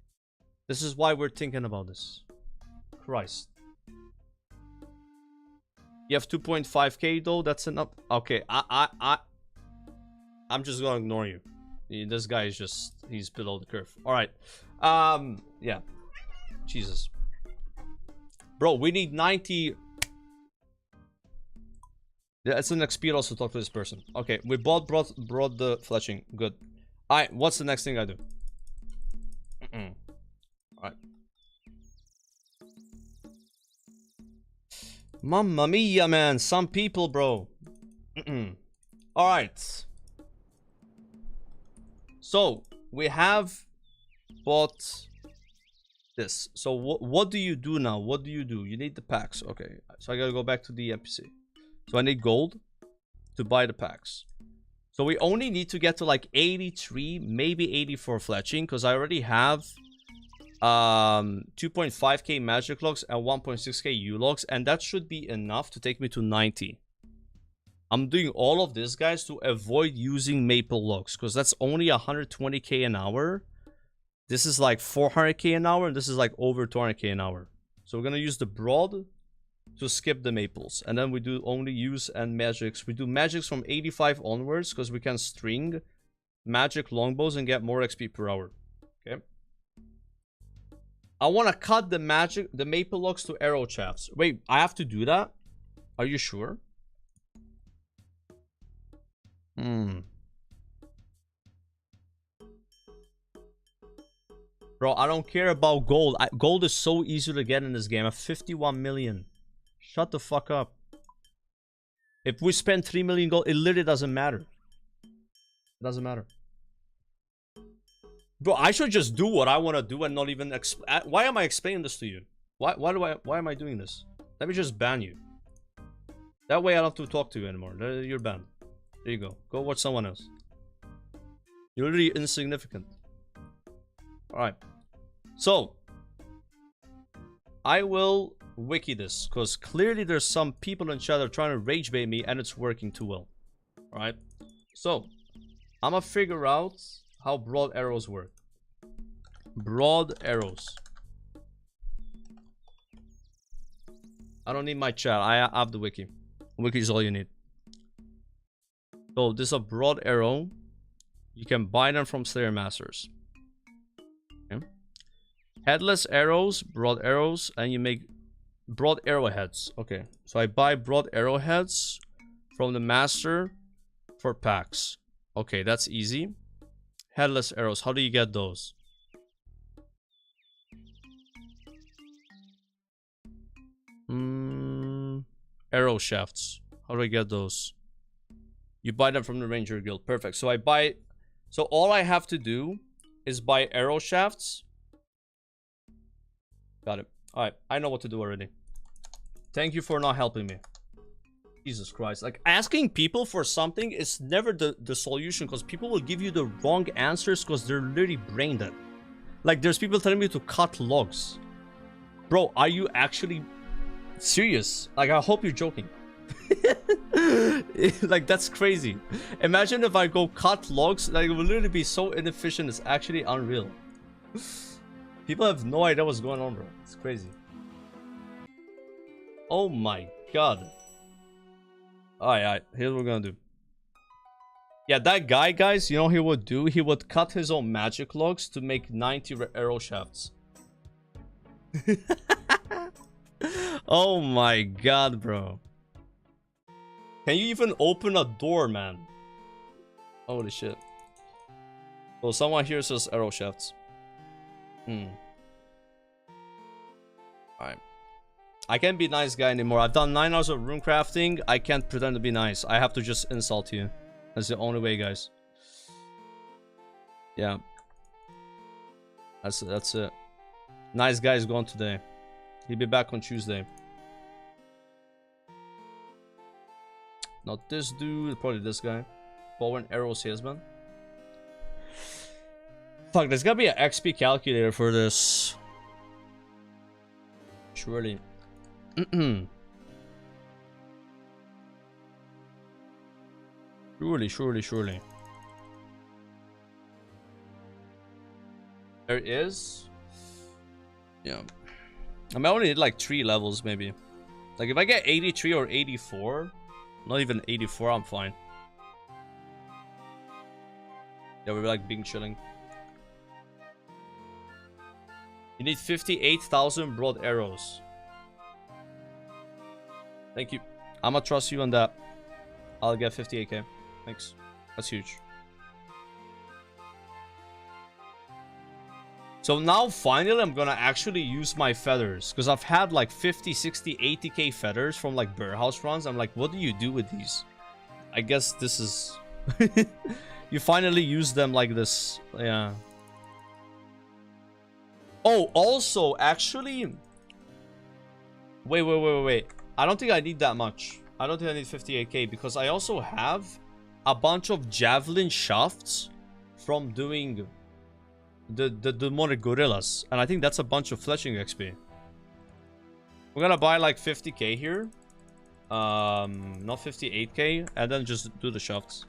S1: This is why we're thinking about this. Christ. You have 2.5k though. That's enough. Okay, I'm just gonna ignore you. This guy is just, he's below the curve. Alright. Yeah. Jesus. Bro, we need 90. Yeah, it's an XP also talk to this person. Okay, we brought the fletching. Good. Alright, what's the next thing I do? Alright. Mamma mia, man. Some people, bro. Alright. So, we have bought this. So what do you do now? What do? You need the packs. Okay, so I gotta go back to the NPC. So I need gold to buy the packs. So we only need to get to like 83, maybe 84 fletching, because I already have 2.5k magic logs and 1.6k U logs, and that should be enough to take me to 90. I'm doing all of this, guys, to avoid using maple logs, because that's only 120k an hour. This is like 400k an hour, and this is like over 200k an hour. So we're gonna use the broad to skip the maples, and then we do only use and magics. We do magics from 85 onwards, because we can string magic longbows and get more XP per hour. Okay. I want to cut the maple logs to arrow shafts. Wait, I have to do that? Are you sure? Bro, I don't care about gold. Gold is so easy to get in this game. I have 51 million. Shut the fuck up. If we spend 3 million gold, it literally doesn't matter. It doesn't matter. Bro, I should just do what I want to do and not even why am I explaining this to you? Why am I doing this? Let me just ban you. That way I don't have to talk to you anymore. You're banned. There you go. Go watch someone else. You're really insignificant. Alright. So I will wiki this, because clearly there's some people in chat that are trying to rage bait me, and it's working too well. Alright. So I'm gonna figure out how broad arrows work. Broad arrows. I don't need my chat. I have the wiki. Wiki is all you need. So this is a broad arrow. You can buy them from Slayer Masters. Okay. Headless arrows, broad arrows, and you make broad arrowheads. Okay, so I buy broad arrowheads from the master for packs. Okay, that's easy. Headless arrows, how do you get those? Arrow shafts, how do I get those? You buy them from the Ranger Guild. Perfect. So I buy, so all I have to do is buy arrow shafts. Got it. All right, I know what to do already. Thank you for not helping me. Jesus Christ. Like, asking people for something is never the solution, because people will give you the wrong answers because they're literally brain dead. Like, there's people telling me to cut logs. Bro, are you actually serious? Like, I hope you're joking. Like, that's crazy. Imagine if I go cut logs. Like, it will literally be so inefficient. It's actually unreal. People have no idea what's going on, bro. It's crazy. Oh my god. Alright, here's what we're gonna do. Yeah, that guy, guys, you know what he would do? He would cut his own magic logs to make 90 arrow shafts. Oh my god, bro. Can you even open a door, man? Holy shit. Oh, someone here says arrow shafts. Alright. I can't be nice guy anymore. I've done 9 hours of rune crafting. I can't pretend to be nice. I have to just insult you. That's the only way, guys. Yeah. That's it. Nice guy is gone today. He'll be back on Tuesday. Not this dude, probably this guy. Bow and arrow salesman. Fuck, there's gotta be an XP calculator for this. Surely. Surely. There is. Yeah. I mean, I only need like 3 levels, maybe. Like, if I get 83 or 84, not even 84, I'm fine. Yeah, we're like being chilling. You need 58,000 broad arrows. Thank you. I'm gonna trust you on that. I'll get 58k. Thanks. That's huge. So now finally I'm gonna actually use my feathers, because I've had like 50, 60, 80k feathers from like bear house runs. I'm like, what do you do with these? I guess this is you finally use them like this. Yeah. Oh, also, actually... Wait. I don't think I need that much. I don't think I need 58k because I also have a bunch of javelin shafts from doing the demonic gorillas. And I think that's a bunch of fletching XP. We're gonna buy like 50k here. Not 58k. And then just do the shafts.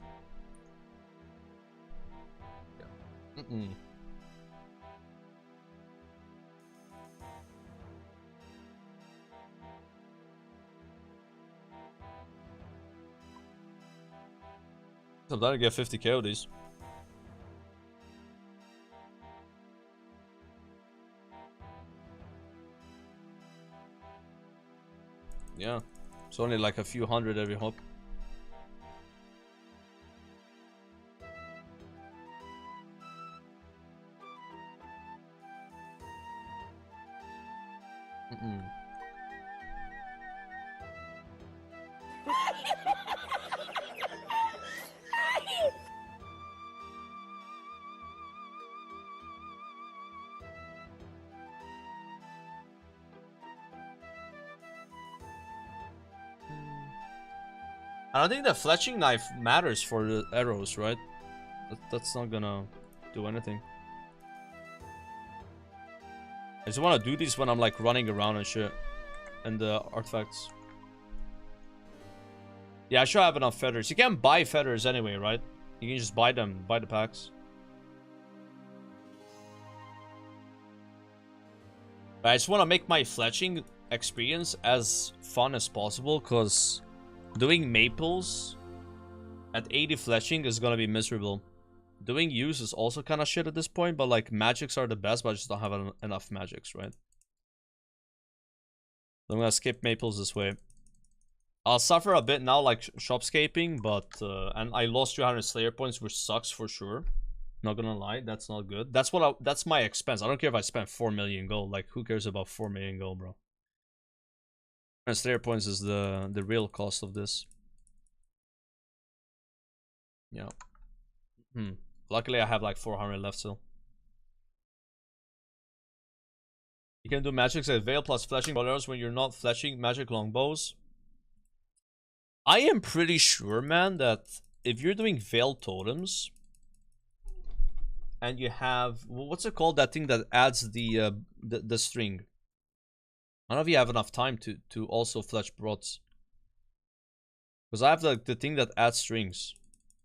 S1: Yeah. I'm done to get 50k of these. Yeah. It's only like a few hundred every hop. I don't think the fletching knife matters for the arrows, right? That's not gonna do anything. I just want to do these when I'm like running around and shit. And the artifacts. Yeah, I should have enough feathers. You can't buy feathers anyway, right? You can just buy them, buy the packs. But I just want to make my fletching experience as fun as possible, because doing maples at 80 fletching is gonna be miserable. Doing use is also kind of shit at this point, but like magics are the best, but I just don't have enough magics, right? So I'm gonna skip maples this way. I'll suffer a bit now, like shopscaping, but and I lost 200 Slayer points, which sucks for sure. Not gonna lie, that's not good. That's my expense. I don't care if I spent 4 million gold. Like, who cares about 4 million gold, bro? And Slayer points is the real cost of this. Yeah. Luckily, I have like 400 left still. You can do magics at Veil plus fletching arrows when you're not fletching magic longbows. I am pretty sure, man, that if you're doing Veil totems and you have, what's it called, that thing that adds the string? I don't know if you have enough time to also fletch broads. Because I have the thing that adds strings.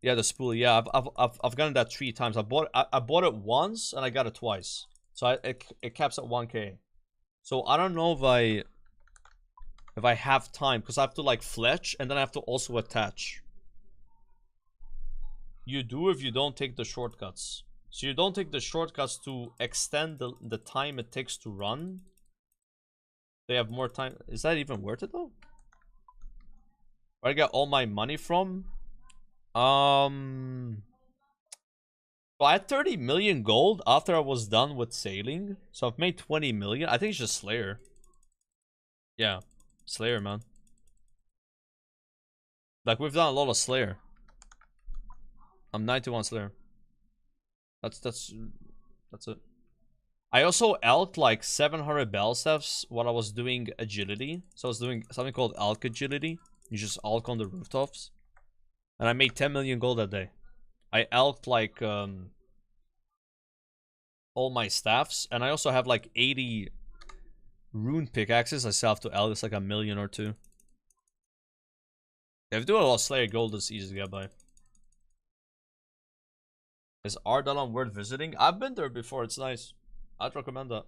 S1: Yeah, the spool. Yeah, I've gotten that 3 times. I bought it once and I got it twice. So it caps at 1k. So I don't know if I have time, because I have to like fletch and then I have to also attach. You do if you don't take the shortcuts. So you don't take the shortcuts to extend the time it takes to run. They have more time. Is that even worth it though? Where I get all my money from? Well, I had 30 million gold after I was done with sailing. So I've made 20 million. I think it's just Slayer. Yeah, Slayer, man. Like, we've done a lot of Slayer. I'm 91 Slayer. That's it. I also elked like 700 bell steps while I was doing agility. So I was doing something called elk agility. You just elk on the rooftops. And I made 10 million gold that day. I elked like all my staffs, and I also have like 80 rune pickaxes. I still have to elk. It's like 1 million or 2. If you do a lot of Slayer gold, it's easy to get by. Is Ardalan worth visiting? I've been there before. It's nice. I'd recommend that.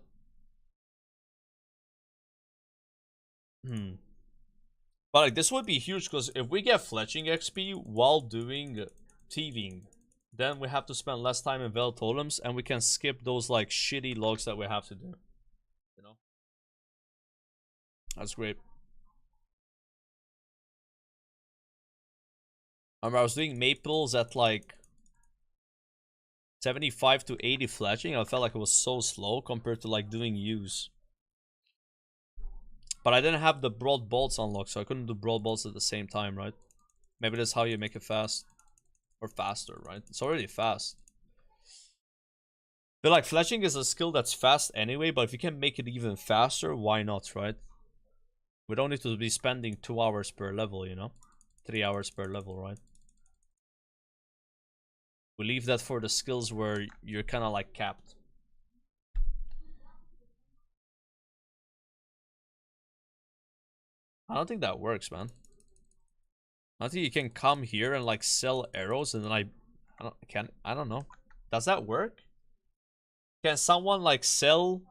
S1: But like, this would be huge, because if we get fletching XP while doing thieving, then we have to spend less time in Veil totems, and we can skip those like shitty logs that we have to do. You know? That's great. I remember I was doing maples at like 75 to 80 fletching. I felt like it was so slow compared to like doing use. But I didn't have the broad bolts unlocked, so I couldn't do broad bolts at the same time, right? Maybe that's how you make it fast. Or faster, right? It's already fast. But like fletching is a skill that's fast anyway, but if you can make it even faster, why not, right? We don't need to be spending 2 hours per level, you know? 3 hours per level, right? We leave that for the skills where you're kind of like capped. I don't think that works, man. I think you can come here and like sell arrows and then I don't know. Does that work? Can someone like sell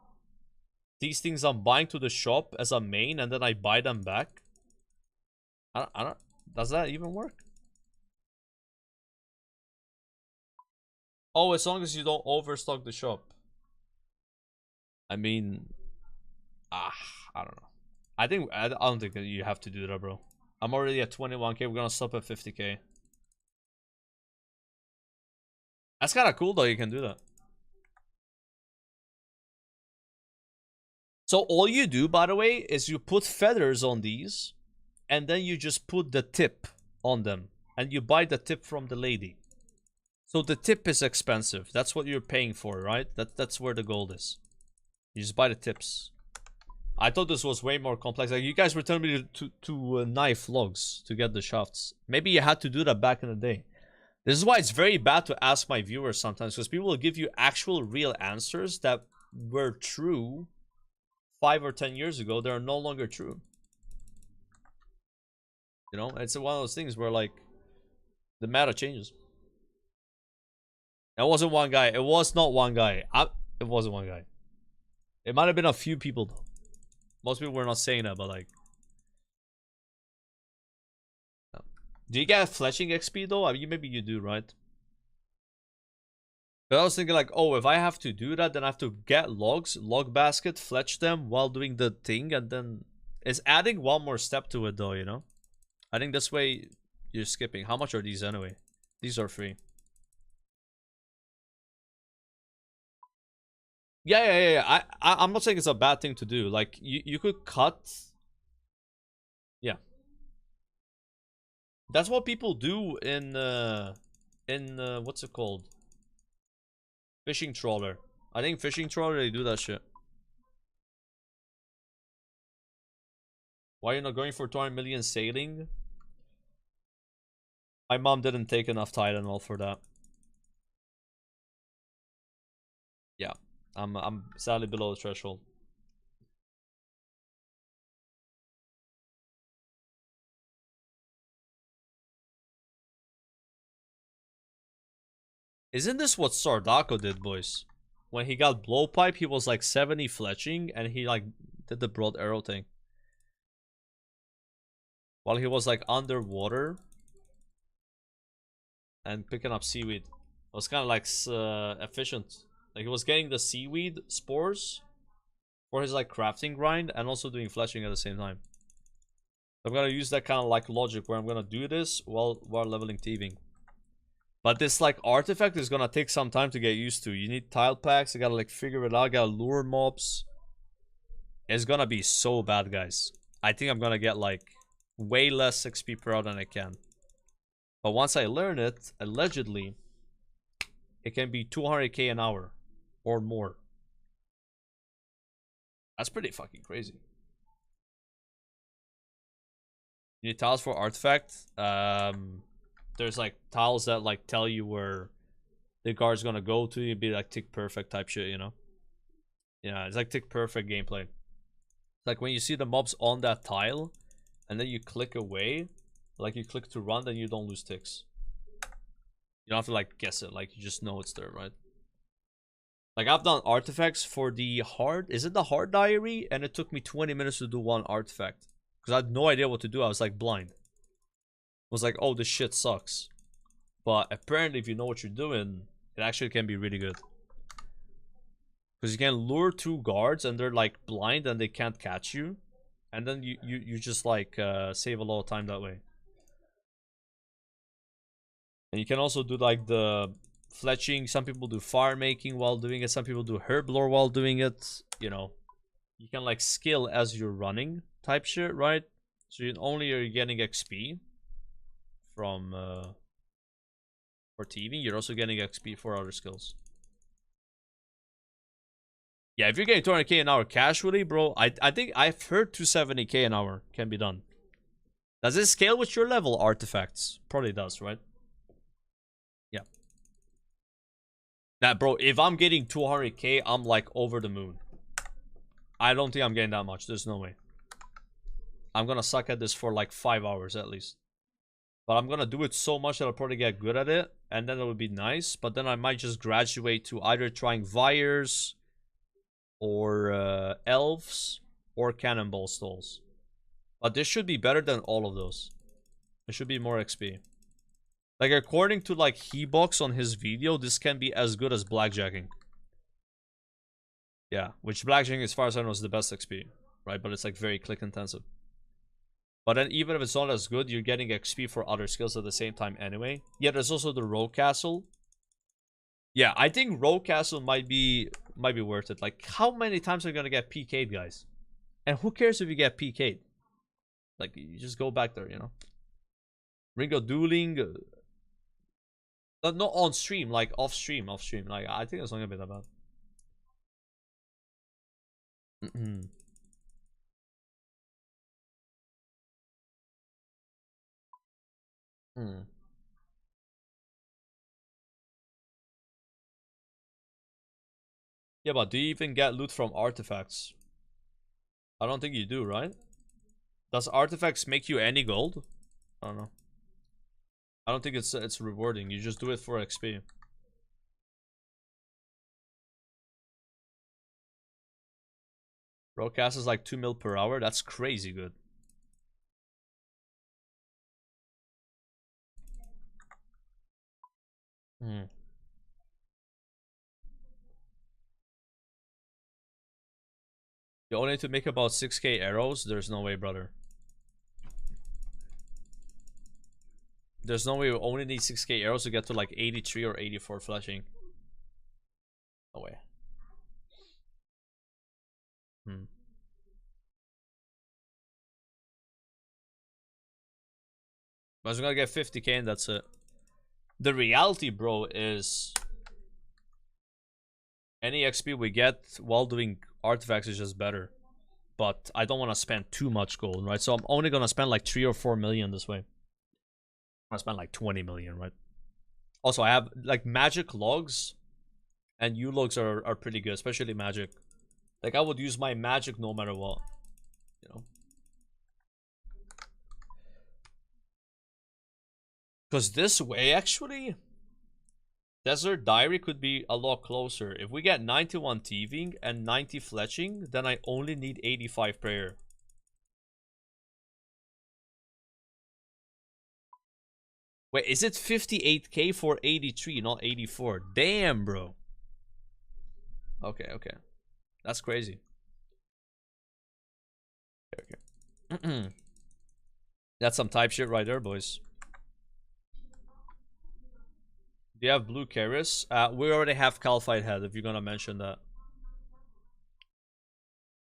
S1: these things I'm buying to the shop as a main and then I buy them back? I don't does that even work? Oh, as long as you don't overstock the shop. I mean, I don't know. I don't think that you have to do that, bro. I'm already at 21k. We're gonna stop at 50k. That's kind of cool though. You can do that. So all you do, by the way, is you put feathers on these, and then you just put the tip on them, and you buy the tip from the lady. So the tip is expensive. That's what you're paying for, right? That's where the gold is. You just buy the tips. I thought this was way more complex. Like, you guys were telling me to knife logs to get the shafts. Maybe you had to do that back in the day. This is why it's very bad to ask my viewers sometimes, because people will give you actual real answers that were true 5 or 10 years ago. They're no longer true. You know, it's one of those things where like the meta changes. It wasn't one guy. It was not one guy. It wasn't one guy. It might have been a few people though. Most people were not saying that, but like, no. Do you get fletching XP though? I mean, maybe you do, right? But I was thinking like, oh, if I have to do that, then I have to get logs, log basket, fletch them while doing the thing, and then it's adding one more step to it though, you know? I think this way you're skipping. How much are these anyway? These are free. Yeah. I'm not saying it's a bad thing to do. Like, you could cut. Yeah. That's what people do in what's it called? Fishing trawler. I think fishing trawler, they do that shit. Why are you not going for 200 million sailing? My mom didn't take enough Tylenol for that. Yeah. I'm sadly below the threshold. Isn't this what Sardako did, boys? When he got blowpipe, he was like 70 fletching and he like did the broad arrow thing. While he was like underwater and picking up seaweed. It was kind of like efficient. Like, he was getting the seaweed spores for his like crafting grind and also doing fletching at the same time. I'm gonna use that kind of like logic where I'm gonna do this while leveling thieving. But this like artifact is gonna take some time to get used to. You need tile packs. You gotta like figure it out. Gotta lure mobs. It's gonna be so bad, guys. I think I'm gonna get like way less XP per hour than I can. But once I learn it, allegedly, it can be 200k an hour or more. That's pretty fucking crazy. You need tiles for artifact. There's like tiles that like tell you where the guard's gonna go to. You'd be like tick perfect type shit, you know? Yeah, it's like tick perfect gameplay. Like when you see the mobs on that tile and then you click away, like you click to run, then you don't lose ticks. You don't have to like guess it, like you just know it's there, right? Like, I've done artifacts for the hard, is it the hard diary? And it took me 20 minutes to do one artifact. Because I had no idea what to do, I was like blind. I was like, oh, this shit sucks. But apparently if you know what you're doing, it actually can be really good. Because you can lure 2 guards and they're like blind and they can't catch you. And then you just like save a lot of time that way. And you can also do like the fletching. Some people do fire making while doing it. Some people do herb lore while doing it. You know, you can like skill as you're running type shit, right? So you only are getting XP from for thieving. You're also getting XP for other skills. Yeah, if you're getting 200k an hour casually, bro, I think I've heard 270k an hour can be done. Does it scale with your level artifacts? Probably does, right? Yeah. Nah, bro, if I'm getting 200k, I'm like over the moon. I don't think I'm getting that much. There's no way. I'm gonna suck at this for like 5 hours at least. But I'm gonna do it so much that I'll probably get good at it. And then it would be nice. But then I might just graduate to either trying Vyres or elves or cannonball stalls. But this should be better than all of those. It should be more XP. Like according to like Hebox on his video, this can be as good as blackjacking. Yeah, which blackjacking as far as I know is the best XP, right? But it's like very click intensive. But then even if it's not as good, you're getting XP for other skills at the same time anyway. Yeah, there's also the Rogue Castle. Yeah, I think Rogue Castle might be worth it. Like, how many times are you gonna get PK'd, guys? And who cares if you get PK'd? Like, you just go back there, you know? Ringo dueling. Not on stream, like off stream. Like, I think it's not gonna be that bad. Yeah, but do you even get loot from artifacts? I don't think you do, right? Does artifacts make you any gold? I don't know. I don't think it's rewarding. You just do it for XP. Broadcast is like 2 mil per hour. That's crazy good. You only need to make about 6k arrows? There's no way, brother. There's no way you only need 6k arrows to get to like 83 or 84 fleshing. No way. But I'm gonna get 50k and that's it. The reality, bro, is any XP we get while doing artifacts is just better. But I don't want to spend too much gold, right? So I'm only gonna spend like 3 or 4 million this way. I spend like 20 million, right? Also, I have like magic logs and U logs are pretty good, especially magic. Like I would use my magic no matter what, you know. Because this way, actually, Desert Diary could be a lot closer. If we get 91 thieving and 90 fletching, then I only need 85 prayer. Wait, is it 58k for 83, not 84? Damn, bro. Okay, okay. That's crazy. Okay. That's some type shit right there, boys. Do you have blue Keris? We already have Calphite head, if you're gonna mention that.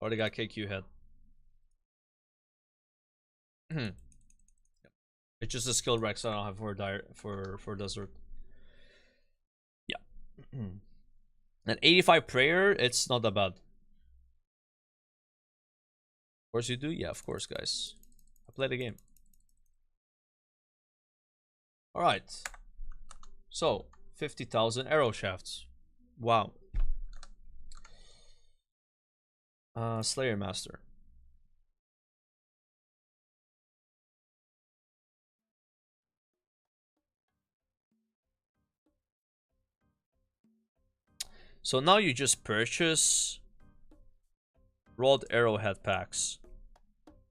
S1: Already got KQ head. It's just a skill Rex I don't have for desert. Yeah. And 85 prayer, it's not that bad. Of course you do? Yeah, of course, guys. I play the game. Alright. So, 50,000 arrow shafts. Wow. Slayer Master. So now you just purchase Rod Arrowhead packs,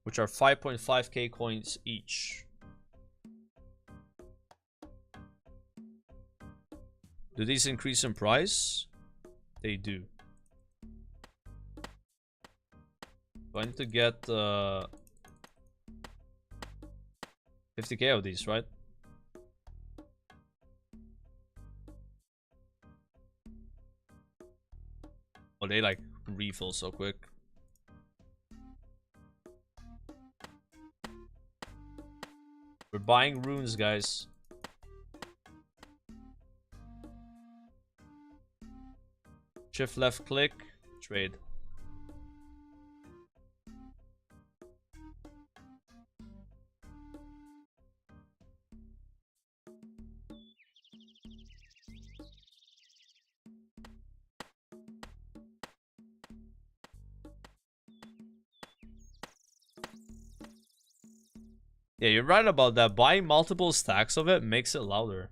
S1: which are 5.5k coins each. Do these increase in price? They do. So I need to get 50k of these, right? Oh, they like refill so quick. We're buying runes, guys. Shift left click, trade. Yeah, you're right about that. Buying multiple stacks of it makes it louder.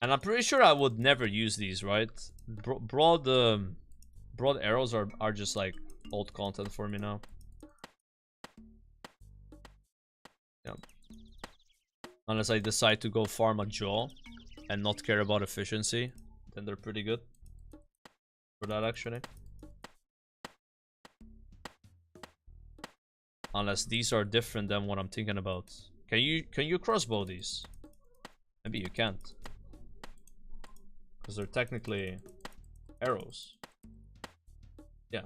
S1: And I'm pretty sure I would never use these, right? Broad arrows are just like old content for me now. Yeah. Unless I decide to go farm a jaw and not care about efficiency, then they're pretty good for that actually. Unless these are different than what I'm thinking about. Can you crossbow these? Maybe you can't. Because they're technically arrows. Yeah.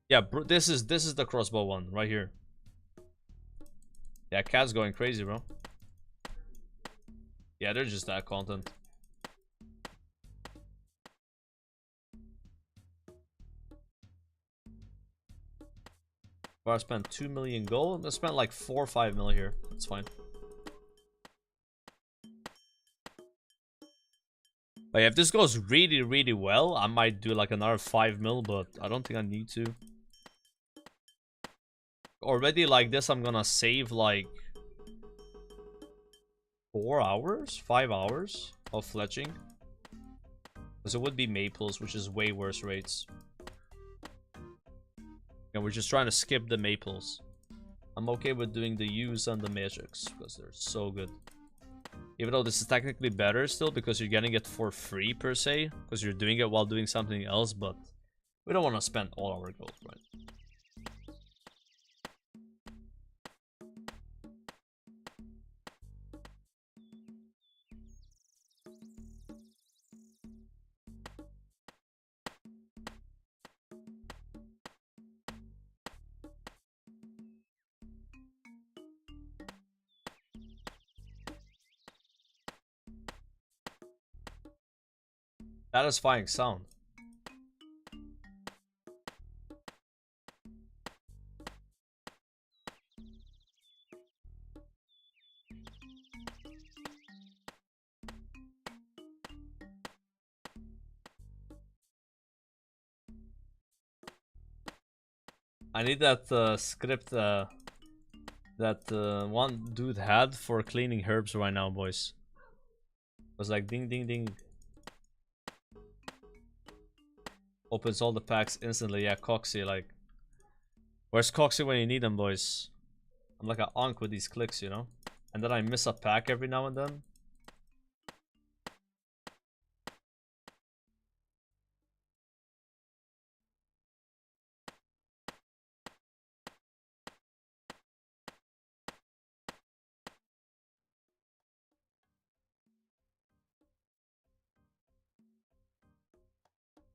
S1: Yeah, this is the crossbow one right here. Yeah, cat's going crazy, bro. Yeah, they're just that content. Well, I spent 2 million gold. I spent like 4 or 5 mil here. It's fine. But yeah, if this goes really, really well, I might do like another 5 mil, but I don't think I need to. Already like this, I'm gonna save like 4 hours, 5 hours of fletching. Because it would be maples, which is way worse rates. And we're just trying to skip the maples. I'm okay with doing the U's and the magics because they're so good. Even though this is technically better still because you're getting it for free per se. Because you're doing it while doing something else, but we don't want to spend all our gold, right? Satisfying sound. I need that script that one dude had for cleaning herbs right now, boys. It was like ding ding ding. Opens all the packs instantly. Yeah, Coxie, like... Where's Coxie when you need them, boys? I'm like an onk with these clicks, you know? And then I miss a pack every now and then.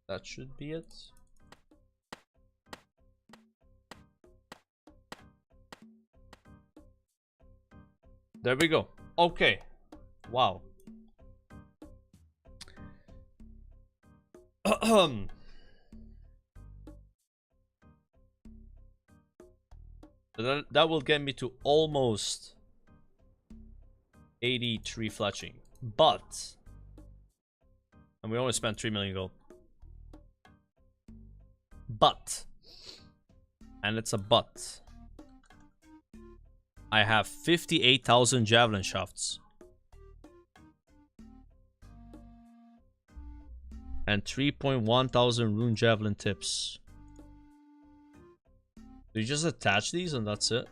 S1: That should be it. There we go. Okay. Wow. That will get me to almost 83 fletching. But... And we only spent 3 million gold. But... And it's a but. I have 58,000 javelin shafts. And 3.1 thousand rune javelin tips. Do you just attach these and that's it?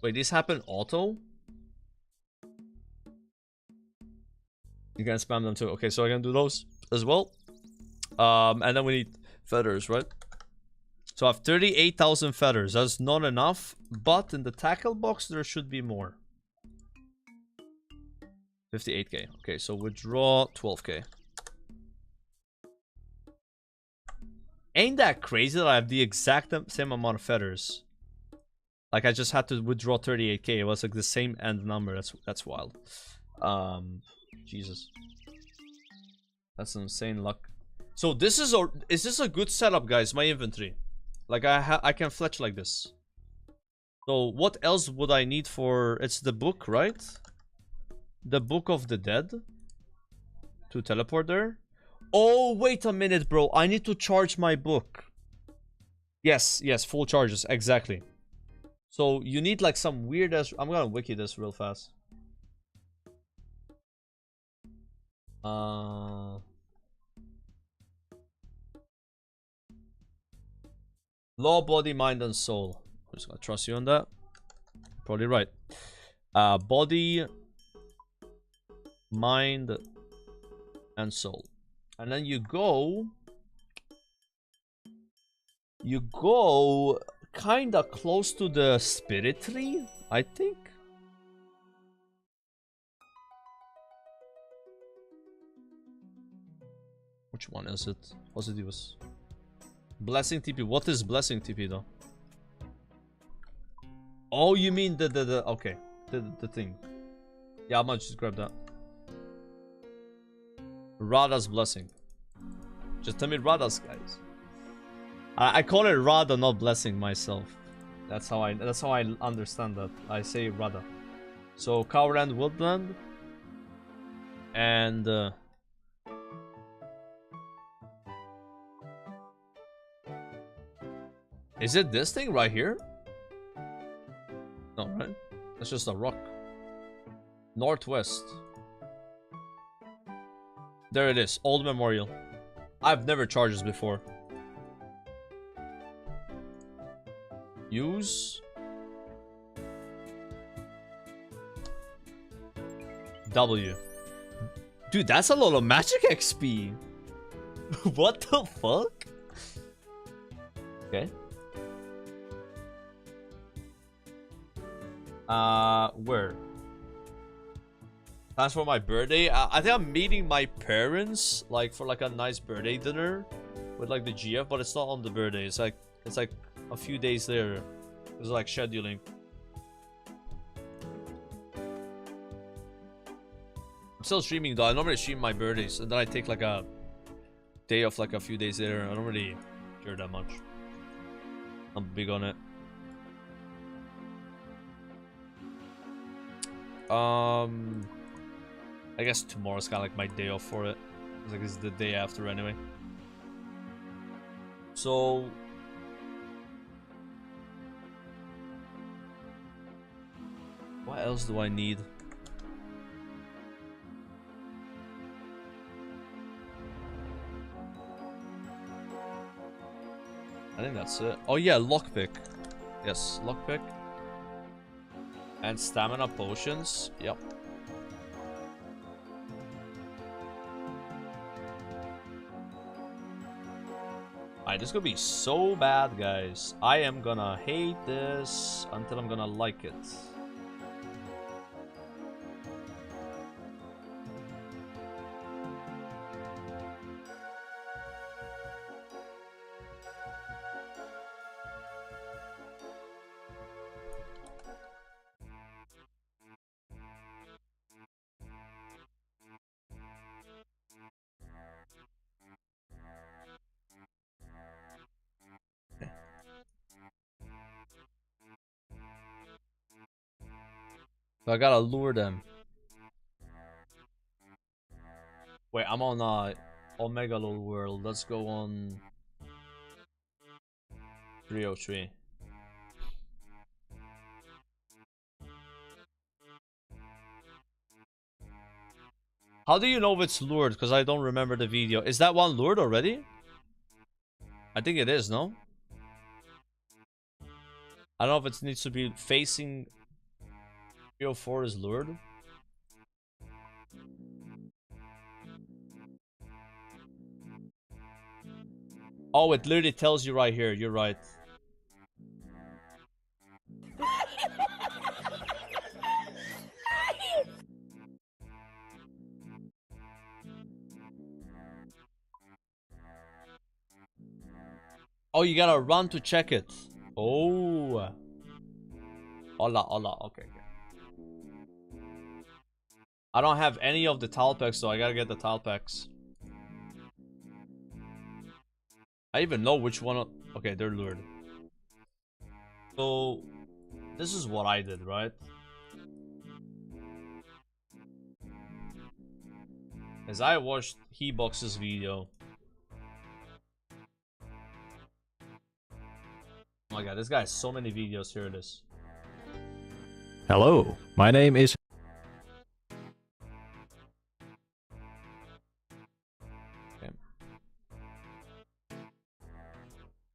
S1: Wait, these happen auto? You can spam them too. Okay, so I can do those as well. And then we need feathers, right? So I have 38,000 feathers. That's not enough, but in the tackle box there should be more. 58k. Okay, so withdraw 12k. Ain't that crazy that I have the exact same amount of feathers? Like I just had to withdraw 38k. It was like the same end number. That's wild. Jesus. That's insane luck. So this is this a good setup, guys? My inventory. Like I can fletch like this. So what else would I need for? It's the book, right? The Book of the Dead. To teleport there. Oh, wait a minute, bro. I need to charge my book. Yes, full charges, exactly. So you need like some weird ass. I'm gonna wiki this real fast. Law, body, mind, and soul. I'm just gonna trust you on that. Probably right. Body, mind, and soul. And then you go kinda close to the spirit tree, I think. Which one is it? Positives. Blessing TP. What is blessing TP though? Oh, you mean the okay. The thing. Yeah, I might just grab that. Radha's blessing. Just tell me Radha's, guys. I call it Radha, not blessing myself. That's how I understand that. I say Radha. So Cowland Woodland and is it this thing right here? No, right? That's just a rock. Northwest. There it is. Old Memorial. I've never charged this before. Use W. Dude, that's a lot of magic XP. What the fuck? Okay. Where? Plans for my birthday? I think I'm meeting my parents, like, for like a nice birthday dinner with like the GF, but it's not on the birthday. It's like a few days later. It's like scheduling. I'm still streaming though. I normally stream my birthdays and then I take like a day off like a few days later. I don't really care that much. I'm big on it. I guess tomorrow's kind of like my day off for it. It's like it's the day after anyway. So what else do I need? I think that's it. Oh yeah, lockpick. Yes, lockpick. And stamina potions. Yep. Alright, this is gonna be so bad, guys. I am gonna hate this until I'm gonna like it. So I gotta lure them. Wait, I'm on Omega Lore World. Let's go on 303. How do you know if it's lured? Because I don't remember the video. Is that one lured already? I think it is, no? I don't know if it needs to be facing 304 is lured. Oh, it literally tells you right here. You're right. Oh, you gotta run to check it. Oh. Hola, hola. Okay, okay. I don't have any of the tile packs, so I gotta get the tile packs. I even know which one. Okay, they're lured. So, this is what I did, right? As I watched Hebox's video. Oh my god, this guy has so many videos. Here it is.
S14: Hello, my name is...
S1: Okay.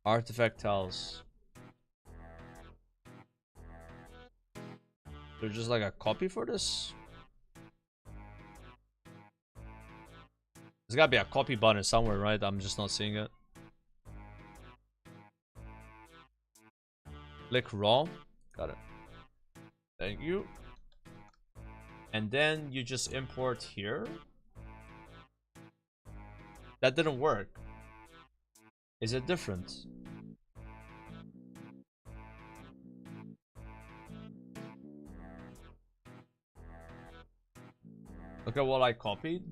S1: Artifact tiles. There's just like a copy for this? There's gotta be a copy button somewhere, right? I'm just not seeing it. Click raw. Got it. Thank you. And then you just import here. That didn't work. Is it different? Look at what I copied.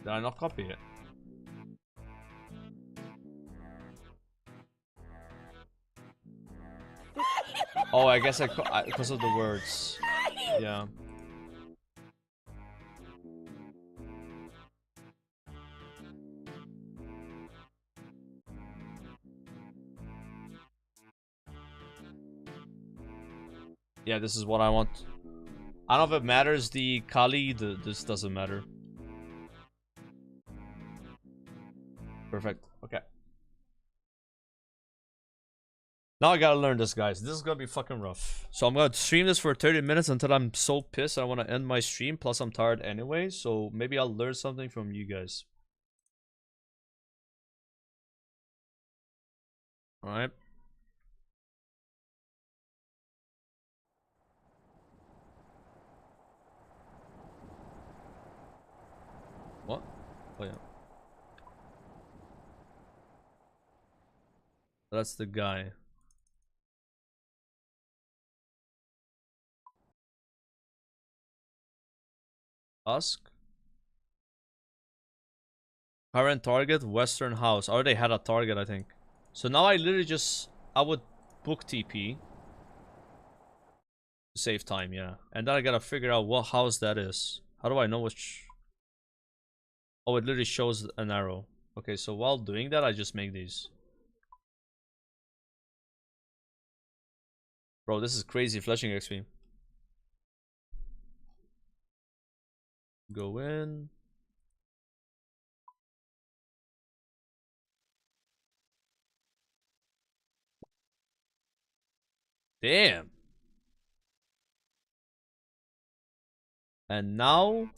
S1: Did I not copy it? Oh, I guess because of the words. Yeah. Yeah, this is what I want. I don't know if it matters, the Kali, this doesn't matter. Perfect. Okay. Now I gotta learn this, guys. This is gonna be fucking rough. So I'm gonna stream this for 30 minutes until I'm so pissed I want to end my stream. Plus I'm tired anyway, so maybe I'll learn something from you guys. Alright. What? Oh yeah. That's the guy. Ask. Current target, Western House. I already had a target, I think. So now I literally just... I would book TP. Save time, yeah. And then I gotta figure out what house that is. How do I know which... Oh, it literally shows an arrow. Okay, so while doing that, I just make these. Bro, this is crazy flashing XP. Go in. Damn. And now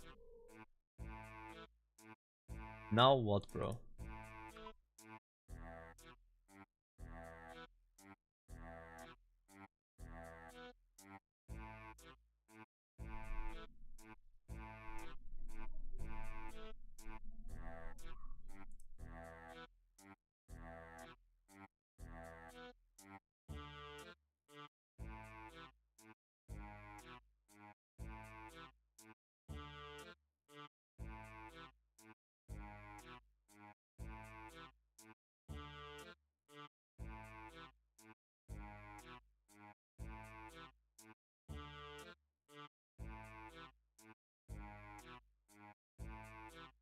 S1: what, bro?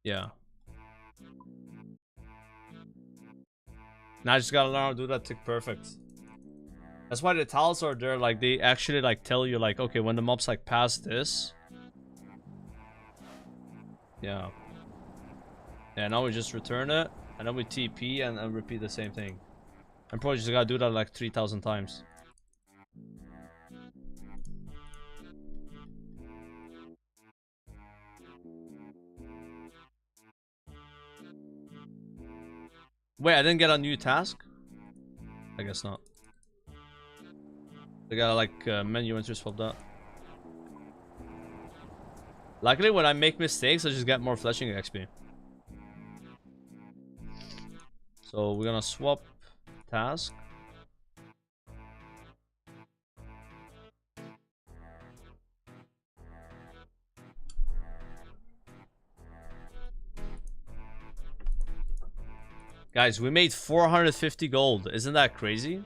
S1: Yeah. Now I just gotta learn how to do that tick perfect. That's why the tiles are there, like they actually like tell you like, okay, when the mobs like pass this. Yeah. Yeah, now we just return it, and then we TP and repeat the same thing. I'm probably just gotta do that like 3,000 times. Wait, I didn't get a new task? I guess not. They got like menu entries for that. Luckily, when I make mistakes, I just get more flashing XP. So we're gonna swap task. Guys, we made 450 gold. Isn't that crazy?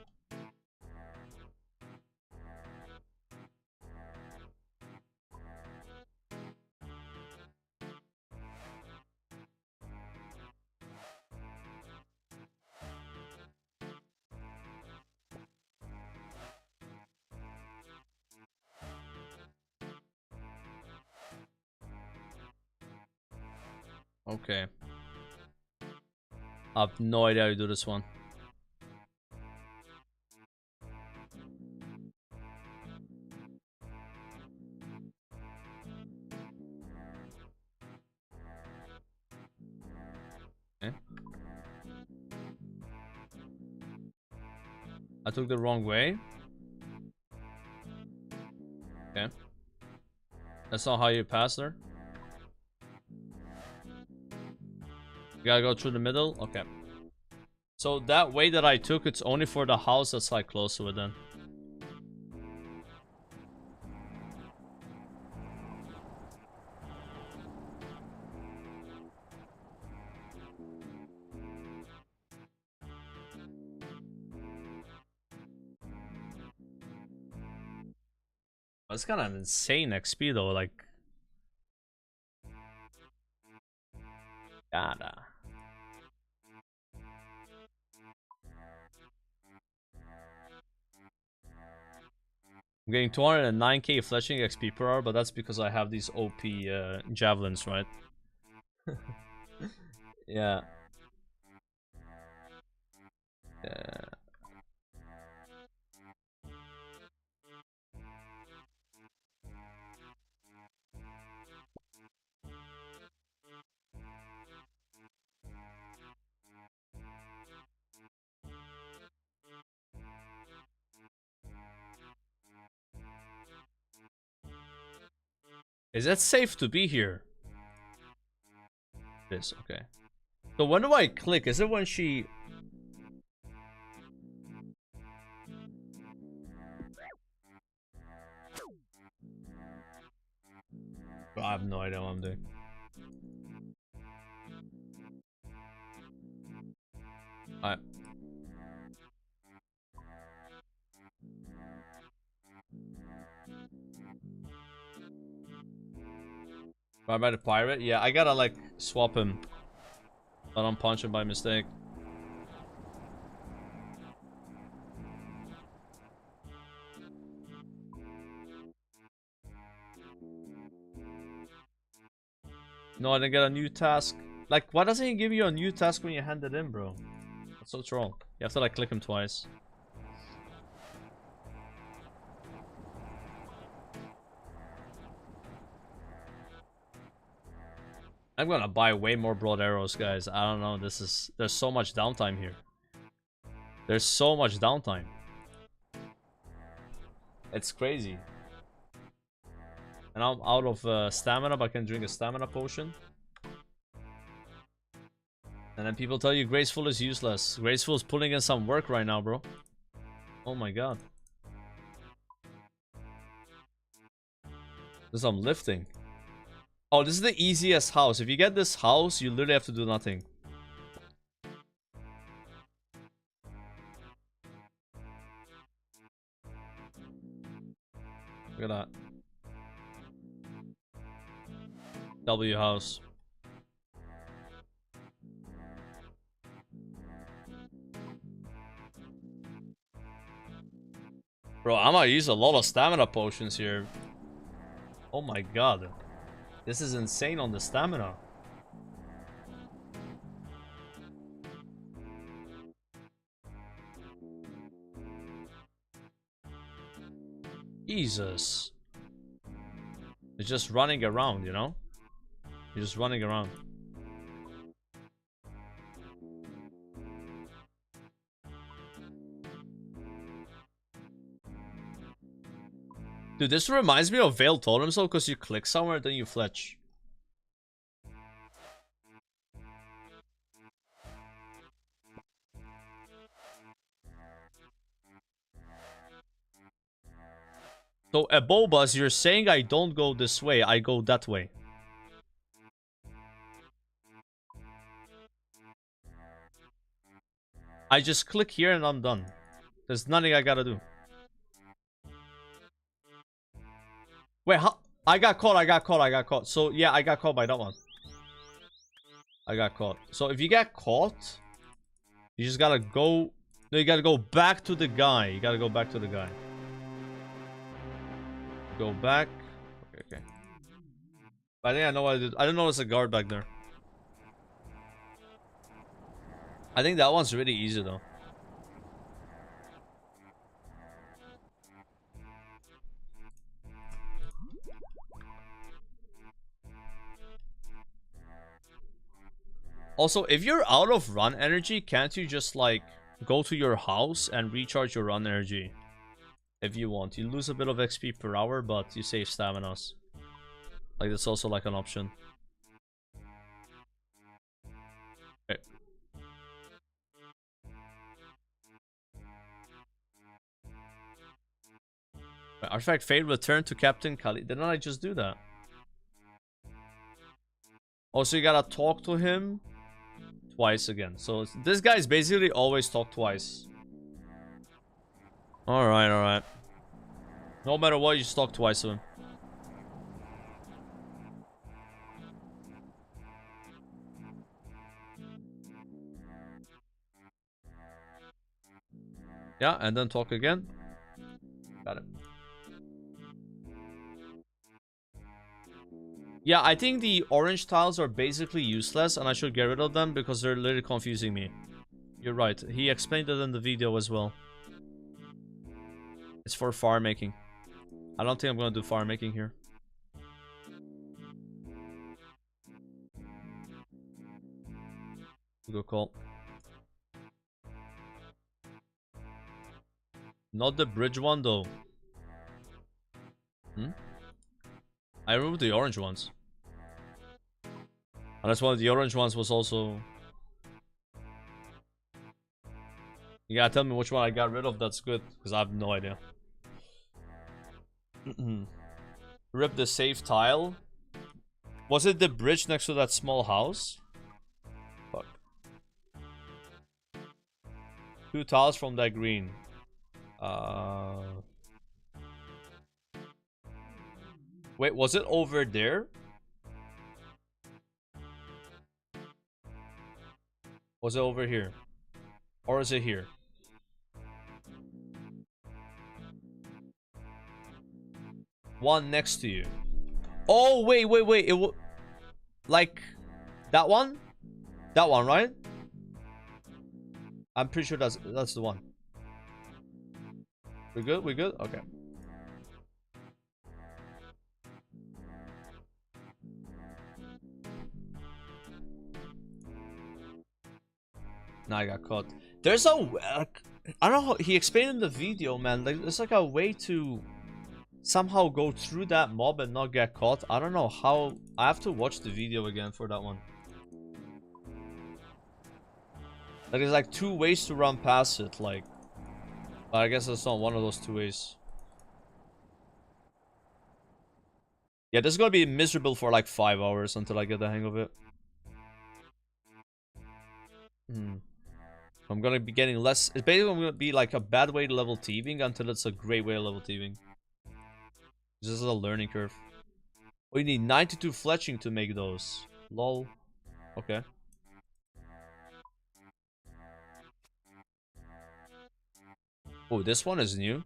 S1: Okay. I have no idea how to do this one. Okay. I took the wrong way. Okay. That's not how you pass there. You gotta go through the middle? Okay. So that way that I took, it's only for the house that's like close to it then. That's kind of insane XP though, like... Gotta. I'm getting 209k fleshing XP per hour, but that's because I have these OP javelins, right? Yeah. Yeah. Is it safe to be here? This, okay. So when do I click? Is it when she... I have no idea what I'm doing. Alright. Am I the pirate? Yeah, I gotta like swap him. I don't punch him by mistake. No, I didn't get a new task. Like, why doesn't he give you a new task when you hand it in, bro? That's so troll. You have to like click him twice. I'm gonna buy way more broad arrows, guys. I don't know. There's so much downtime here. There's so much downtime. It's crazy. And I'm out of stamina, but I can drink a stamina potion. And then people tell you Graceful is useless. Graceful is putting in some work right now, bro. Oh my god. There's some lifting. Oh, this is the easiest house. If you get this house, you literally have to do nothing. Look at that. W house. Bro, I might use a lot of stamina potions here. Oh my god. This is insane on the stamina. Jesus. It's just running around, you know? You're just running around. Dude, this reminds me of Veiled Totem Soul because you click somewhere, then you fletch. So, Bobas, you're saying I don't go this way, I go that way. I just click here and I'm done. There's nothing I gotta do. Wait, how? I got caught. So, yeah, I got caught by that one. I got caught. So, if you get caught, you just gotta go... No, you gotta go back to the guy. You gotta go back to the guy. Go back. Okay. I think I know what I did. I didn't know there's a guard back there. I think that one's really easy, though. Also, if you're out of run energy, can't you just, like, go to your house and recharge your run energy? If you want. You lose a bit of XP per hour, but you save staminas. Like, that's also, like, an option. Okay. Artifact Fade, return to Captain Kali. Didn't I just do that? Also, you gotta talk to him twice again. So this guy's basically always talk twice. Alright. No matter what, you just talk twice to him. Yeah, and then talk again. Got it. Yeah, I think the orange tiles are basically useless and I should get rid of them because they're literally confusing me. You're right. He explained it in the video as well. It's for farm making. I don't think I'm going to do farm making here. Good call. Not the bridge one though. I removed the orange ones. Unless one of the orange ones was also... You gotta tell me which one I got rid of, that's good. Because I have no idea. Rip the safe tile. Was it the bridge next to that small house? Fuck. 2 tiles from that green. Wait, was it over there? Was it over here? Or is it here? One next to you. Oh, wait. It will... Like... That one? That one, right? I'm pretty sure that's the one. We good? We good? Okay. Now I got caught. There's a... I don't know how... He explained in the video, man. Like, there's like a way to... somehow go through that mob and not get caught. I don't know how. I have to watch the video again for that one. Like, there's like 2 ways to run past it, like. But I guess it's not one of those 2 ways. Yeah, this is gonna be miserable for like 5 hours until I get the hang of it. I'm gonna be getting less. It's basically gonna be like a bad way to level thieving until it's a great way to level thieving. This is a learning curve. We need 92 fletching to make those. Lol. Okay. Oh, this one is new.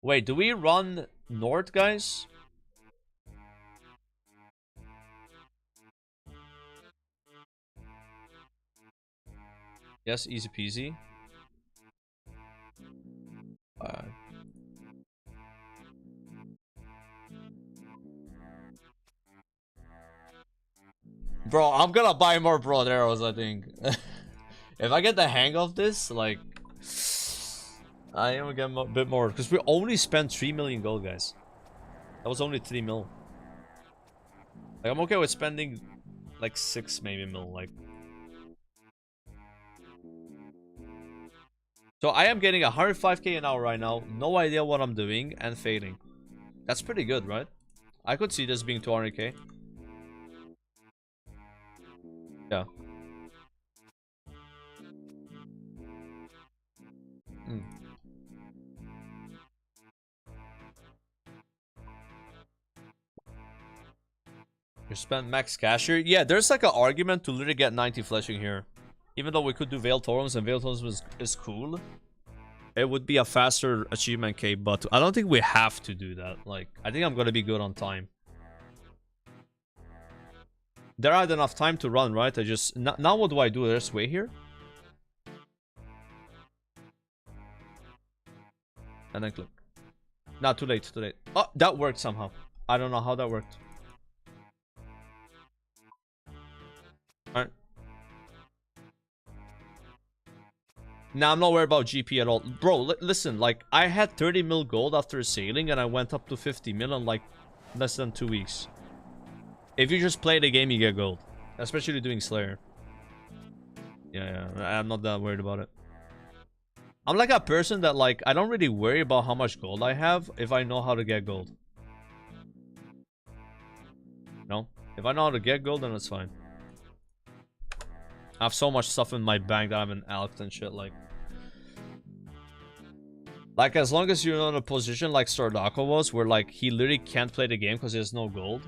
S1: Wait, do we run north, guys? Yes, easy peasy. Bro, I'm gonna buy more broad arrows, I think. If I get the hang of this, like... I am gonna get a bit more. Because we only spent 3 million gold, guys. That was only 3 mil. Like, I'm okay with spending like 6 maybe mil, like. So I am getting 105k an hour right now, no idea what I'm doing, and fading. That's pretty good, right? I could see this being 200k. Yeah. Mm. You spent max cash here? Yeah, there's like an argument to literally get 90 fleshing here. Even though we could do Veil Totems and Veil Totems is cool. It would be a faster achievement cape, but I don't think we have to do that. Like, I think I'm gonna be good on time. There are enough time to run, right? I just... Now what do I do? There's way here? And then click. Nah, too late, too late. Oh, that worked somehow. I don't know how that worked. Alright. Now, I'm not worried about GP at all. Bro, listen, like, I had 30 mil gold after sailing, and I went up to 50 mil in, like, less than 2 weeks. If you just play the game, you get gold. Especially doing Slayer. Yeah, I'm not that worried about it. I'm like a person that, like, I don't really worry about how much gold I have if I know how to get gold. No? If I know how to get gold, then it's fine. I have so much stuff in my bank that I haven't alked and shit, like... Like, as long as you're in a position like Stardako was, where, like, he literally can't play the game because he has no gold.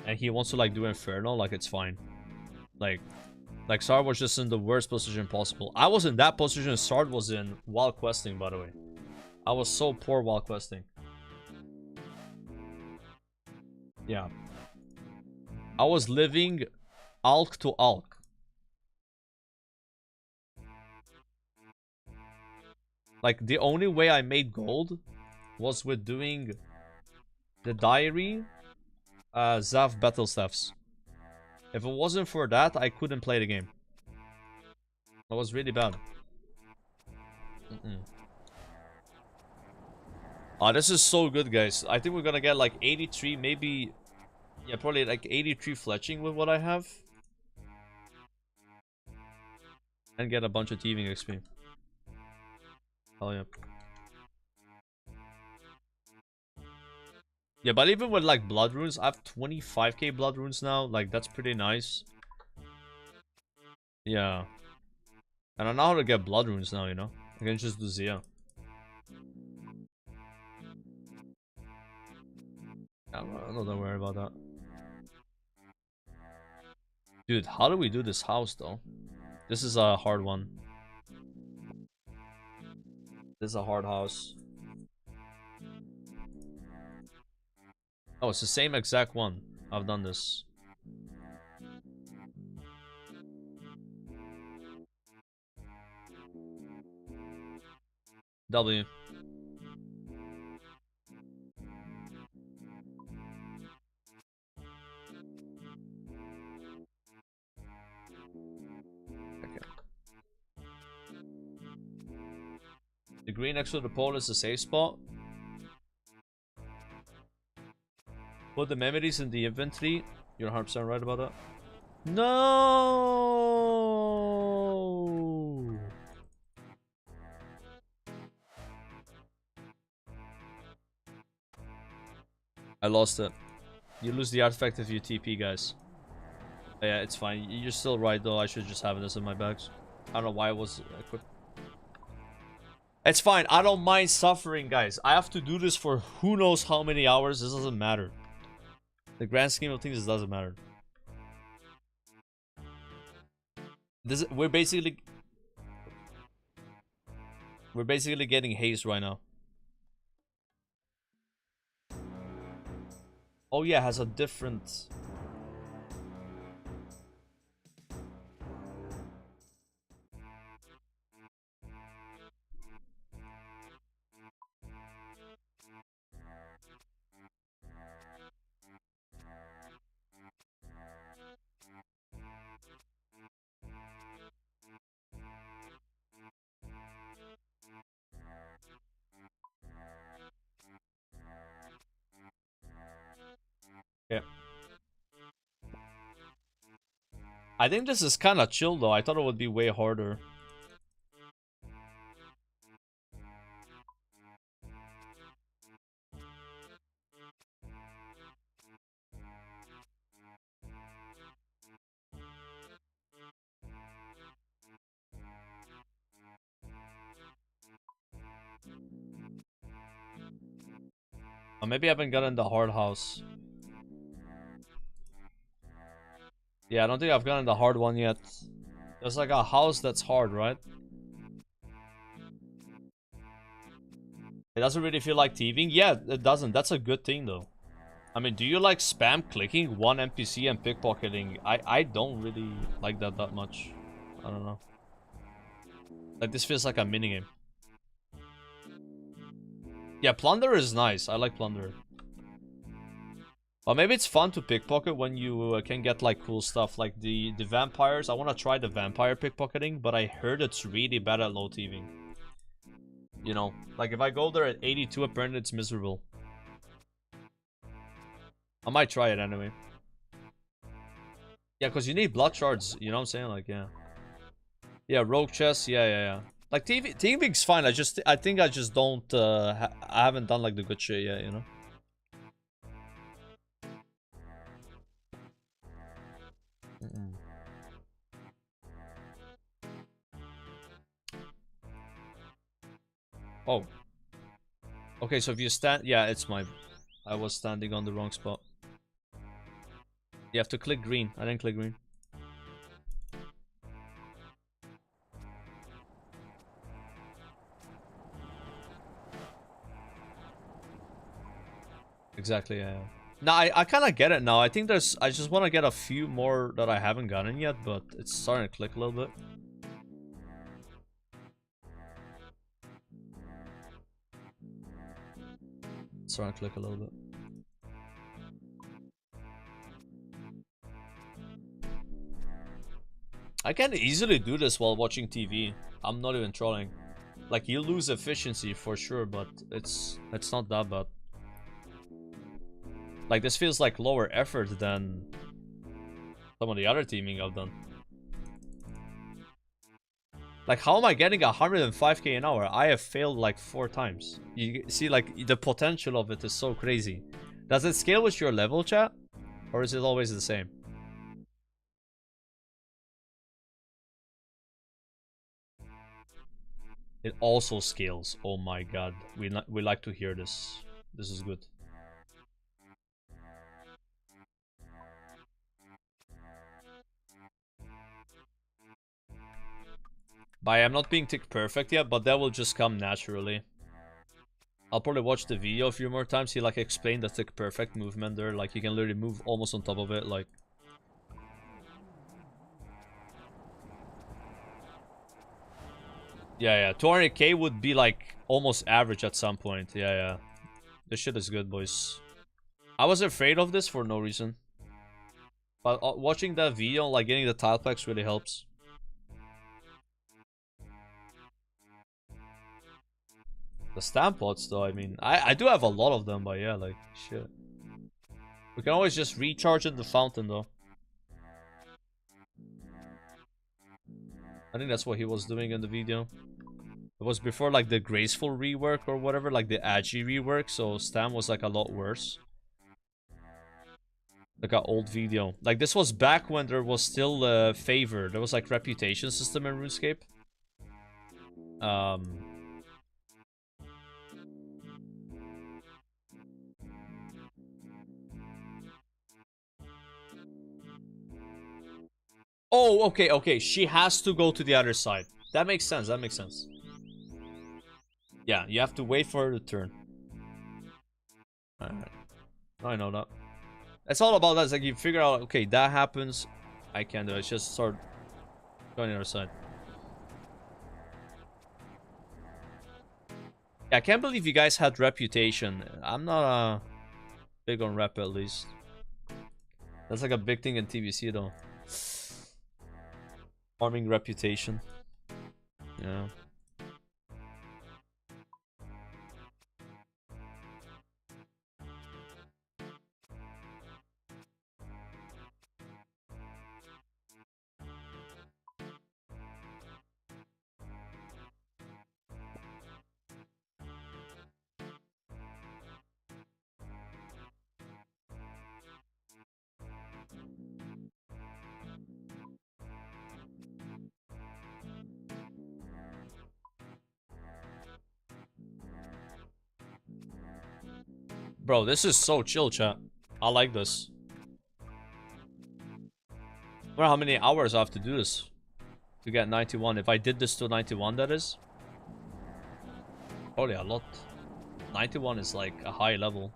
S1: And he wants to, like, do Inferno, like, it's fine. Like, Sard was just in the worst position possible. I was in that position Sard was in while questing, by the way. I was so poor while questing. Yeah. I was living Alk to Alk. Like, the only way I made gold was with doing the Diary, Zav Battle Staffs. If it wasn't for that, I couldn't play the game. That was really bad. Oh, this is so good, guys. I think we're gonna get like 83, maybe... Yeah, probably like 83 fletching with what I have. And get a bunch of thieving XP. Oh, yeah. Yeah, but even with like blood runes, I have 25k blood runes now. Like, that's pretty nice. Yeah. And I know how to get blood runes now, you know? I can just do Zia. I'm not that worried about that. Dude, how do we do this house, though? This is a hard one. This is a hard house. Oh, it's the same exact one. I've done this. W. Okay. The green next to the pole is the safe spot. Put the memories in the inventory. You're 100% right about that. No. I lost it. You lose the artifact if you TP, guys. Yeah, it's fine. You're still right, though. I should just have this in my bags. I don't know why it was equipped. It's fine. I don't mind suffering, guys. I have to do this for who knows how many hours. This doesn't matter. The grand scheme of things, this doesn't matter. We're basically getting haste right now. Oh yeah, it has a different... Yeah. I think this is kind of chill though. I thought it would be way harder. Or maybe I haven't gotten the hard house. Yeah, I don't think I've gotten the hard one yet. There's like a house that's hard, right? It doesn't really feel like thieving. Yeah, it doesn't. That's a good thing though. I mean, do you like spam clicking one NPC and pickpocketing? I don't really like that much. I don't know. Like, this feels like a minigame. Yeah, Plunder is nice. I like Plunder. Or maybe it's fun to pickpocket when you can get like cool stuff. Like the vampires. I want to try the vampire pickpocketing, but I heard it's really bad at low thieving. You know, like if I go there at 82, apparently it's miserable. I might try it anyway. Yeah, because you need blood shards. You know what I'm saying? Like, yeah. Yeah, rogue chest. Yeah. Like, thieving's fine. I think I just don't, I haven't done like the good shit yet, you know? Oh. Okay, so if you stand... Yeah, it's my... I was standing on the wrong spot. You have to click green. I didn't click green. Exactly, yeah. No, I kind of get it now. I think there's... I just want to get a few more that I haven't gotten yet, but it's starting to click a little bit. It's starting to click a little bit. I can easily do this while watching TV. I'm not even trolling. Like, you lose efficiency for sure, but it's not that bad. Like, this feels like lower effort than some of the other teaming I've done. Like, how am I getting 105k an hour? I have failed like 4 times. You see, like, the potential of it is so crazy. Does it scale with your level, chat? Or is it always the same? It also scales. Oh my god. We like to hear this. This is good. But I'm not being tick perfect yet, but that will just come naturally. I'll probably watch the video a few more times. He like explained the tick perfect movement there. Like you can literally move almost on top of it. Like, yeah. 200k would be like almost average at some point. Yeah. This shit is good, boys. I was afraid of this for no reason. But watching that video, like getting the tile packs really helps. The stamp pots though, I mean, I do have a lot of them, but yeah, like, shit. We can always just recharge in the fountain though. I think that's what he was doing in the video. It was before like the graceful rework or whatever, like the agi rework, so stam was like a lot worse. Like an old video. Like this was back when there was still favor. There was like reputation system in RuneScape. Oh, okay. She has to go to the other side. That makes sense. Yeah, you have to wait for her to turn. Alright. I know that. It's all about that. It's like you figure out, okay, that happens. I can do it. It's just start going the other side. Yeah, I can't believe you guys had reputation. I'm not big on rep at least. That's like a big thing in TVC though. Farming reputation. Yeah. Bro, this is so chill, chat. I like this. I wonder how many hours I have to do this to get 91. If I did this to 91, that is. Probably a lot. 91 is like a high level.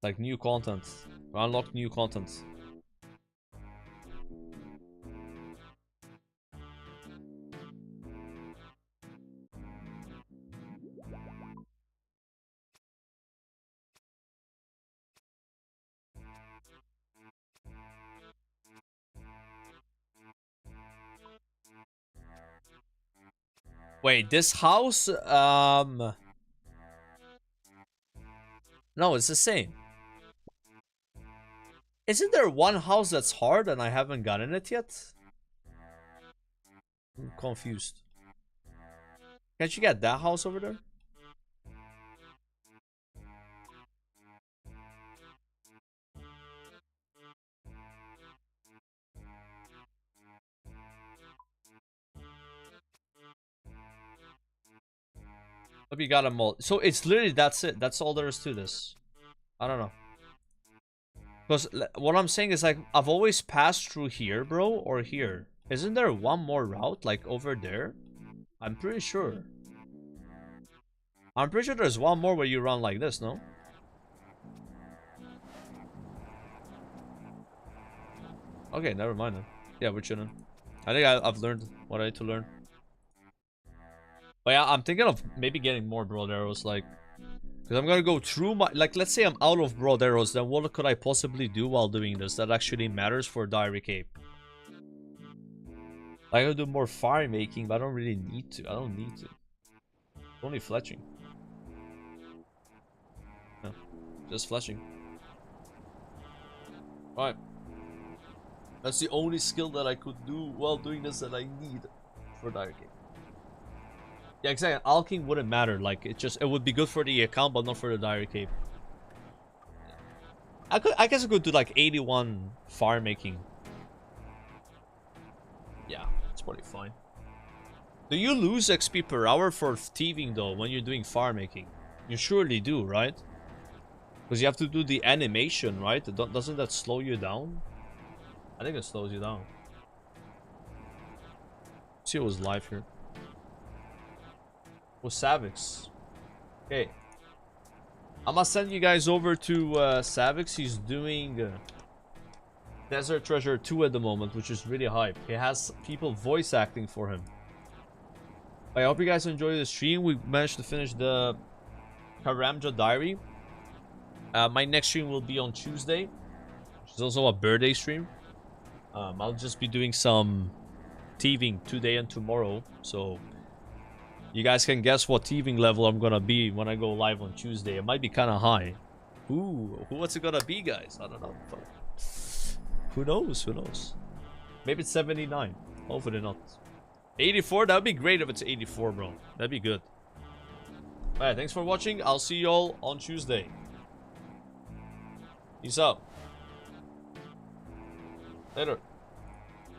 S1: Like new content. Unlock new content. Wait, this house, no, it's the same. Isn't there one house that's hard and I haven't gotten it yet? I'm confused. Can't you get that house over there? Hope you got them all. So it's literally, that's it. That's all there is to this. I don't know. Because what I'm saying is, like, I've always passed through here, bro, or here. Isn't there one more route, like, over there? I'm pretty sure. I'm pretty sure there's one more where you run like this, no? Okay, never mind then. Yeah, we're chilling. I think I've learned what I need to learn. But yeah, I'm thinking of maybe getting more broad arrows, like... Because I'm gonna go through my... Like, let's say I'm out of broad arrows, then what could I possibly do while doing this that actually matters for Diary Cape? I gotta do more fire making, but I don't really need to. I don't need to. Only fletching. No, just fletching. Alright. That's the only skill that I could do while doing this that I need for Diary Cape. Yeah, exactly. Alking wouldn't matter. Like, it would be good for the account, but not for the Diary Cape. I guess I could do like 81 fire making. Yeah, it's probably fine. Do you lose XP per hour for thieving though when you're doing fire making? You surely do, right? Because you have to do the animation, right? Doesn't that slow you down? I think it slows you down. Let's see what was live here. Was Savix. Okay. I'm gonna send you guys over to Savix. He's doing Desert Treasure 2 at the moment, which is really hype. He has people voice acting for him. I hope you guys enjoy the stream. We managed to finish the Karamja diary. My next stream will be on Tuesday, which is also a birthday stream. I'll just be doing some thieving today and tomorrow, so you guys can guess what thieving level I'm gonna be when I go live on Tuesday. It might be kind of high. Ooh, what's it gonna be, guys? I don't know. Who knows? Who knows? Maybe it's 79. Hopefully not. 84? That would be great if it's 84, bro. That'd be good. Alright, thanks for watching. I'll see you all on Tuesday. Peace out. Later.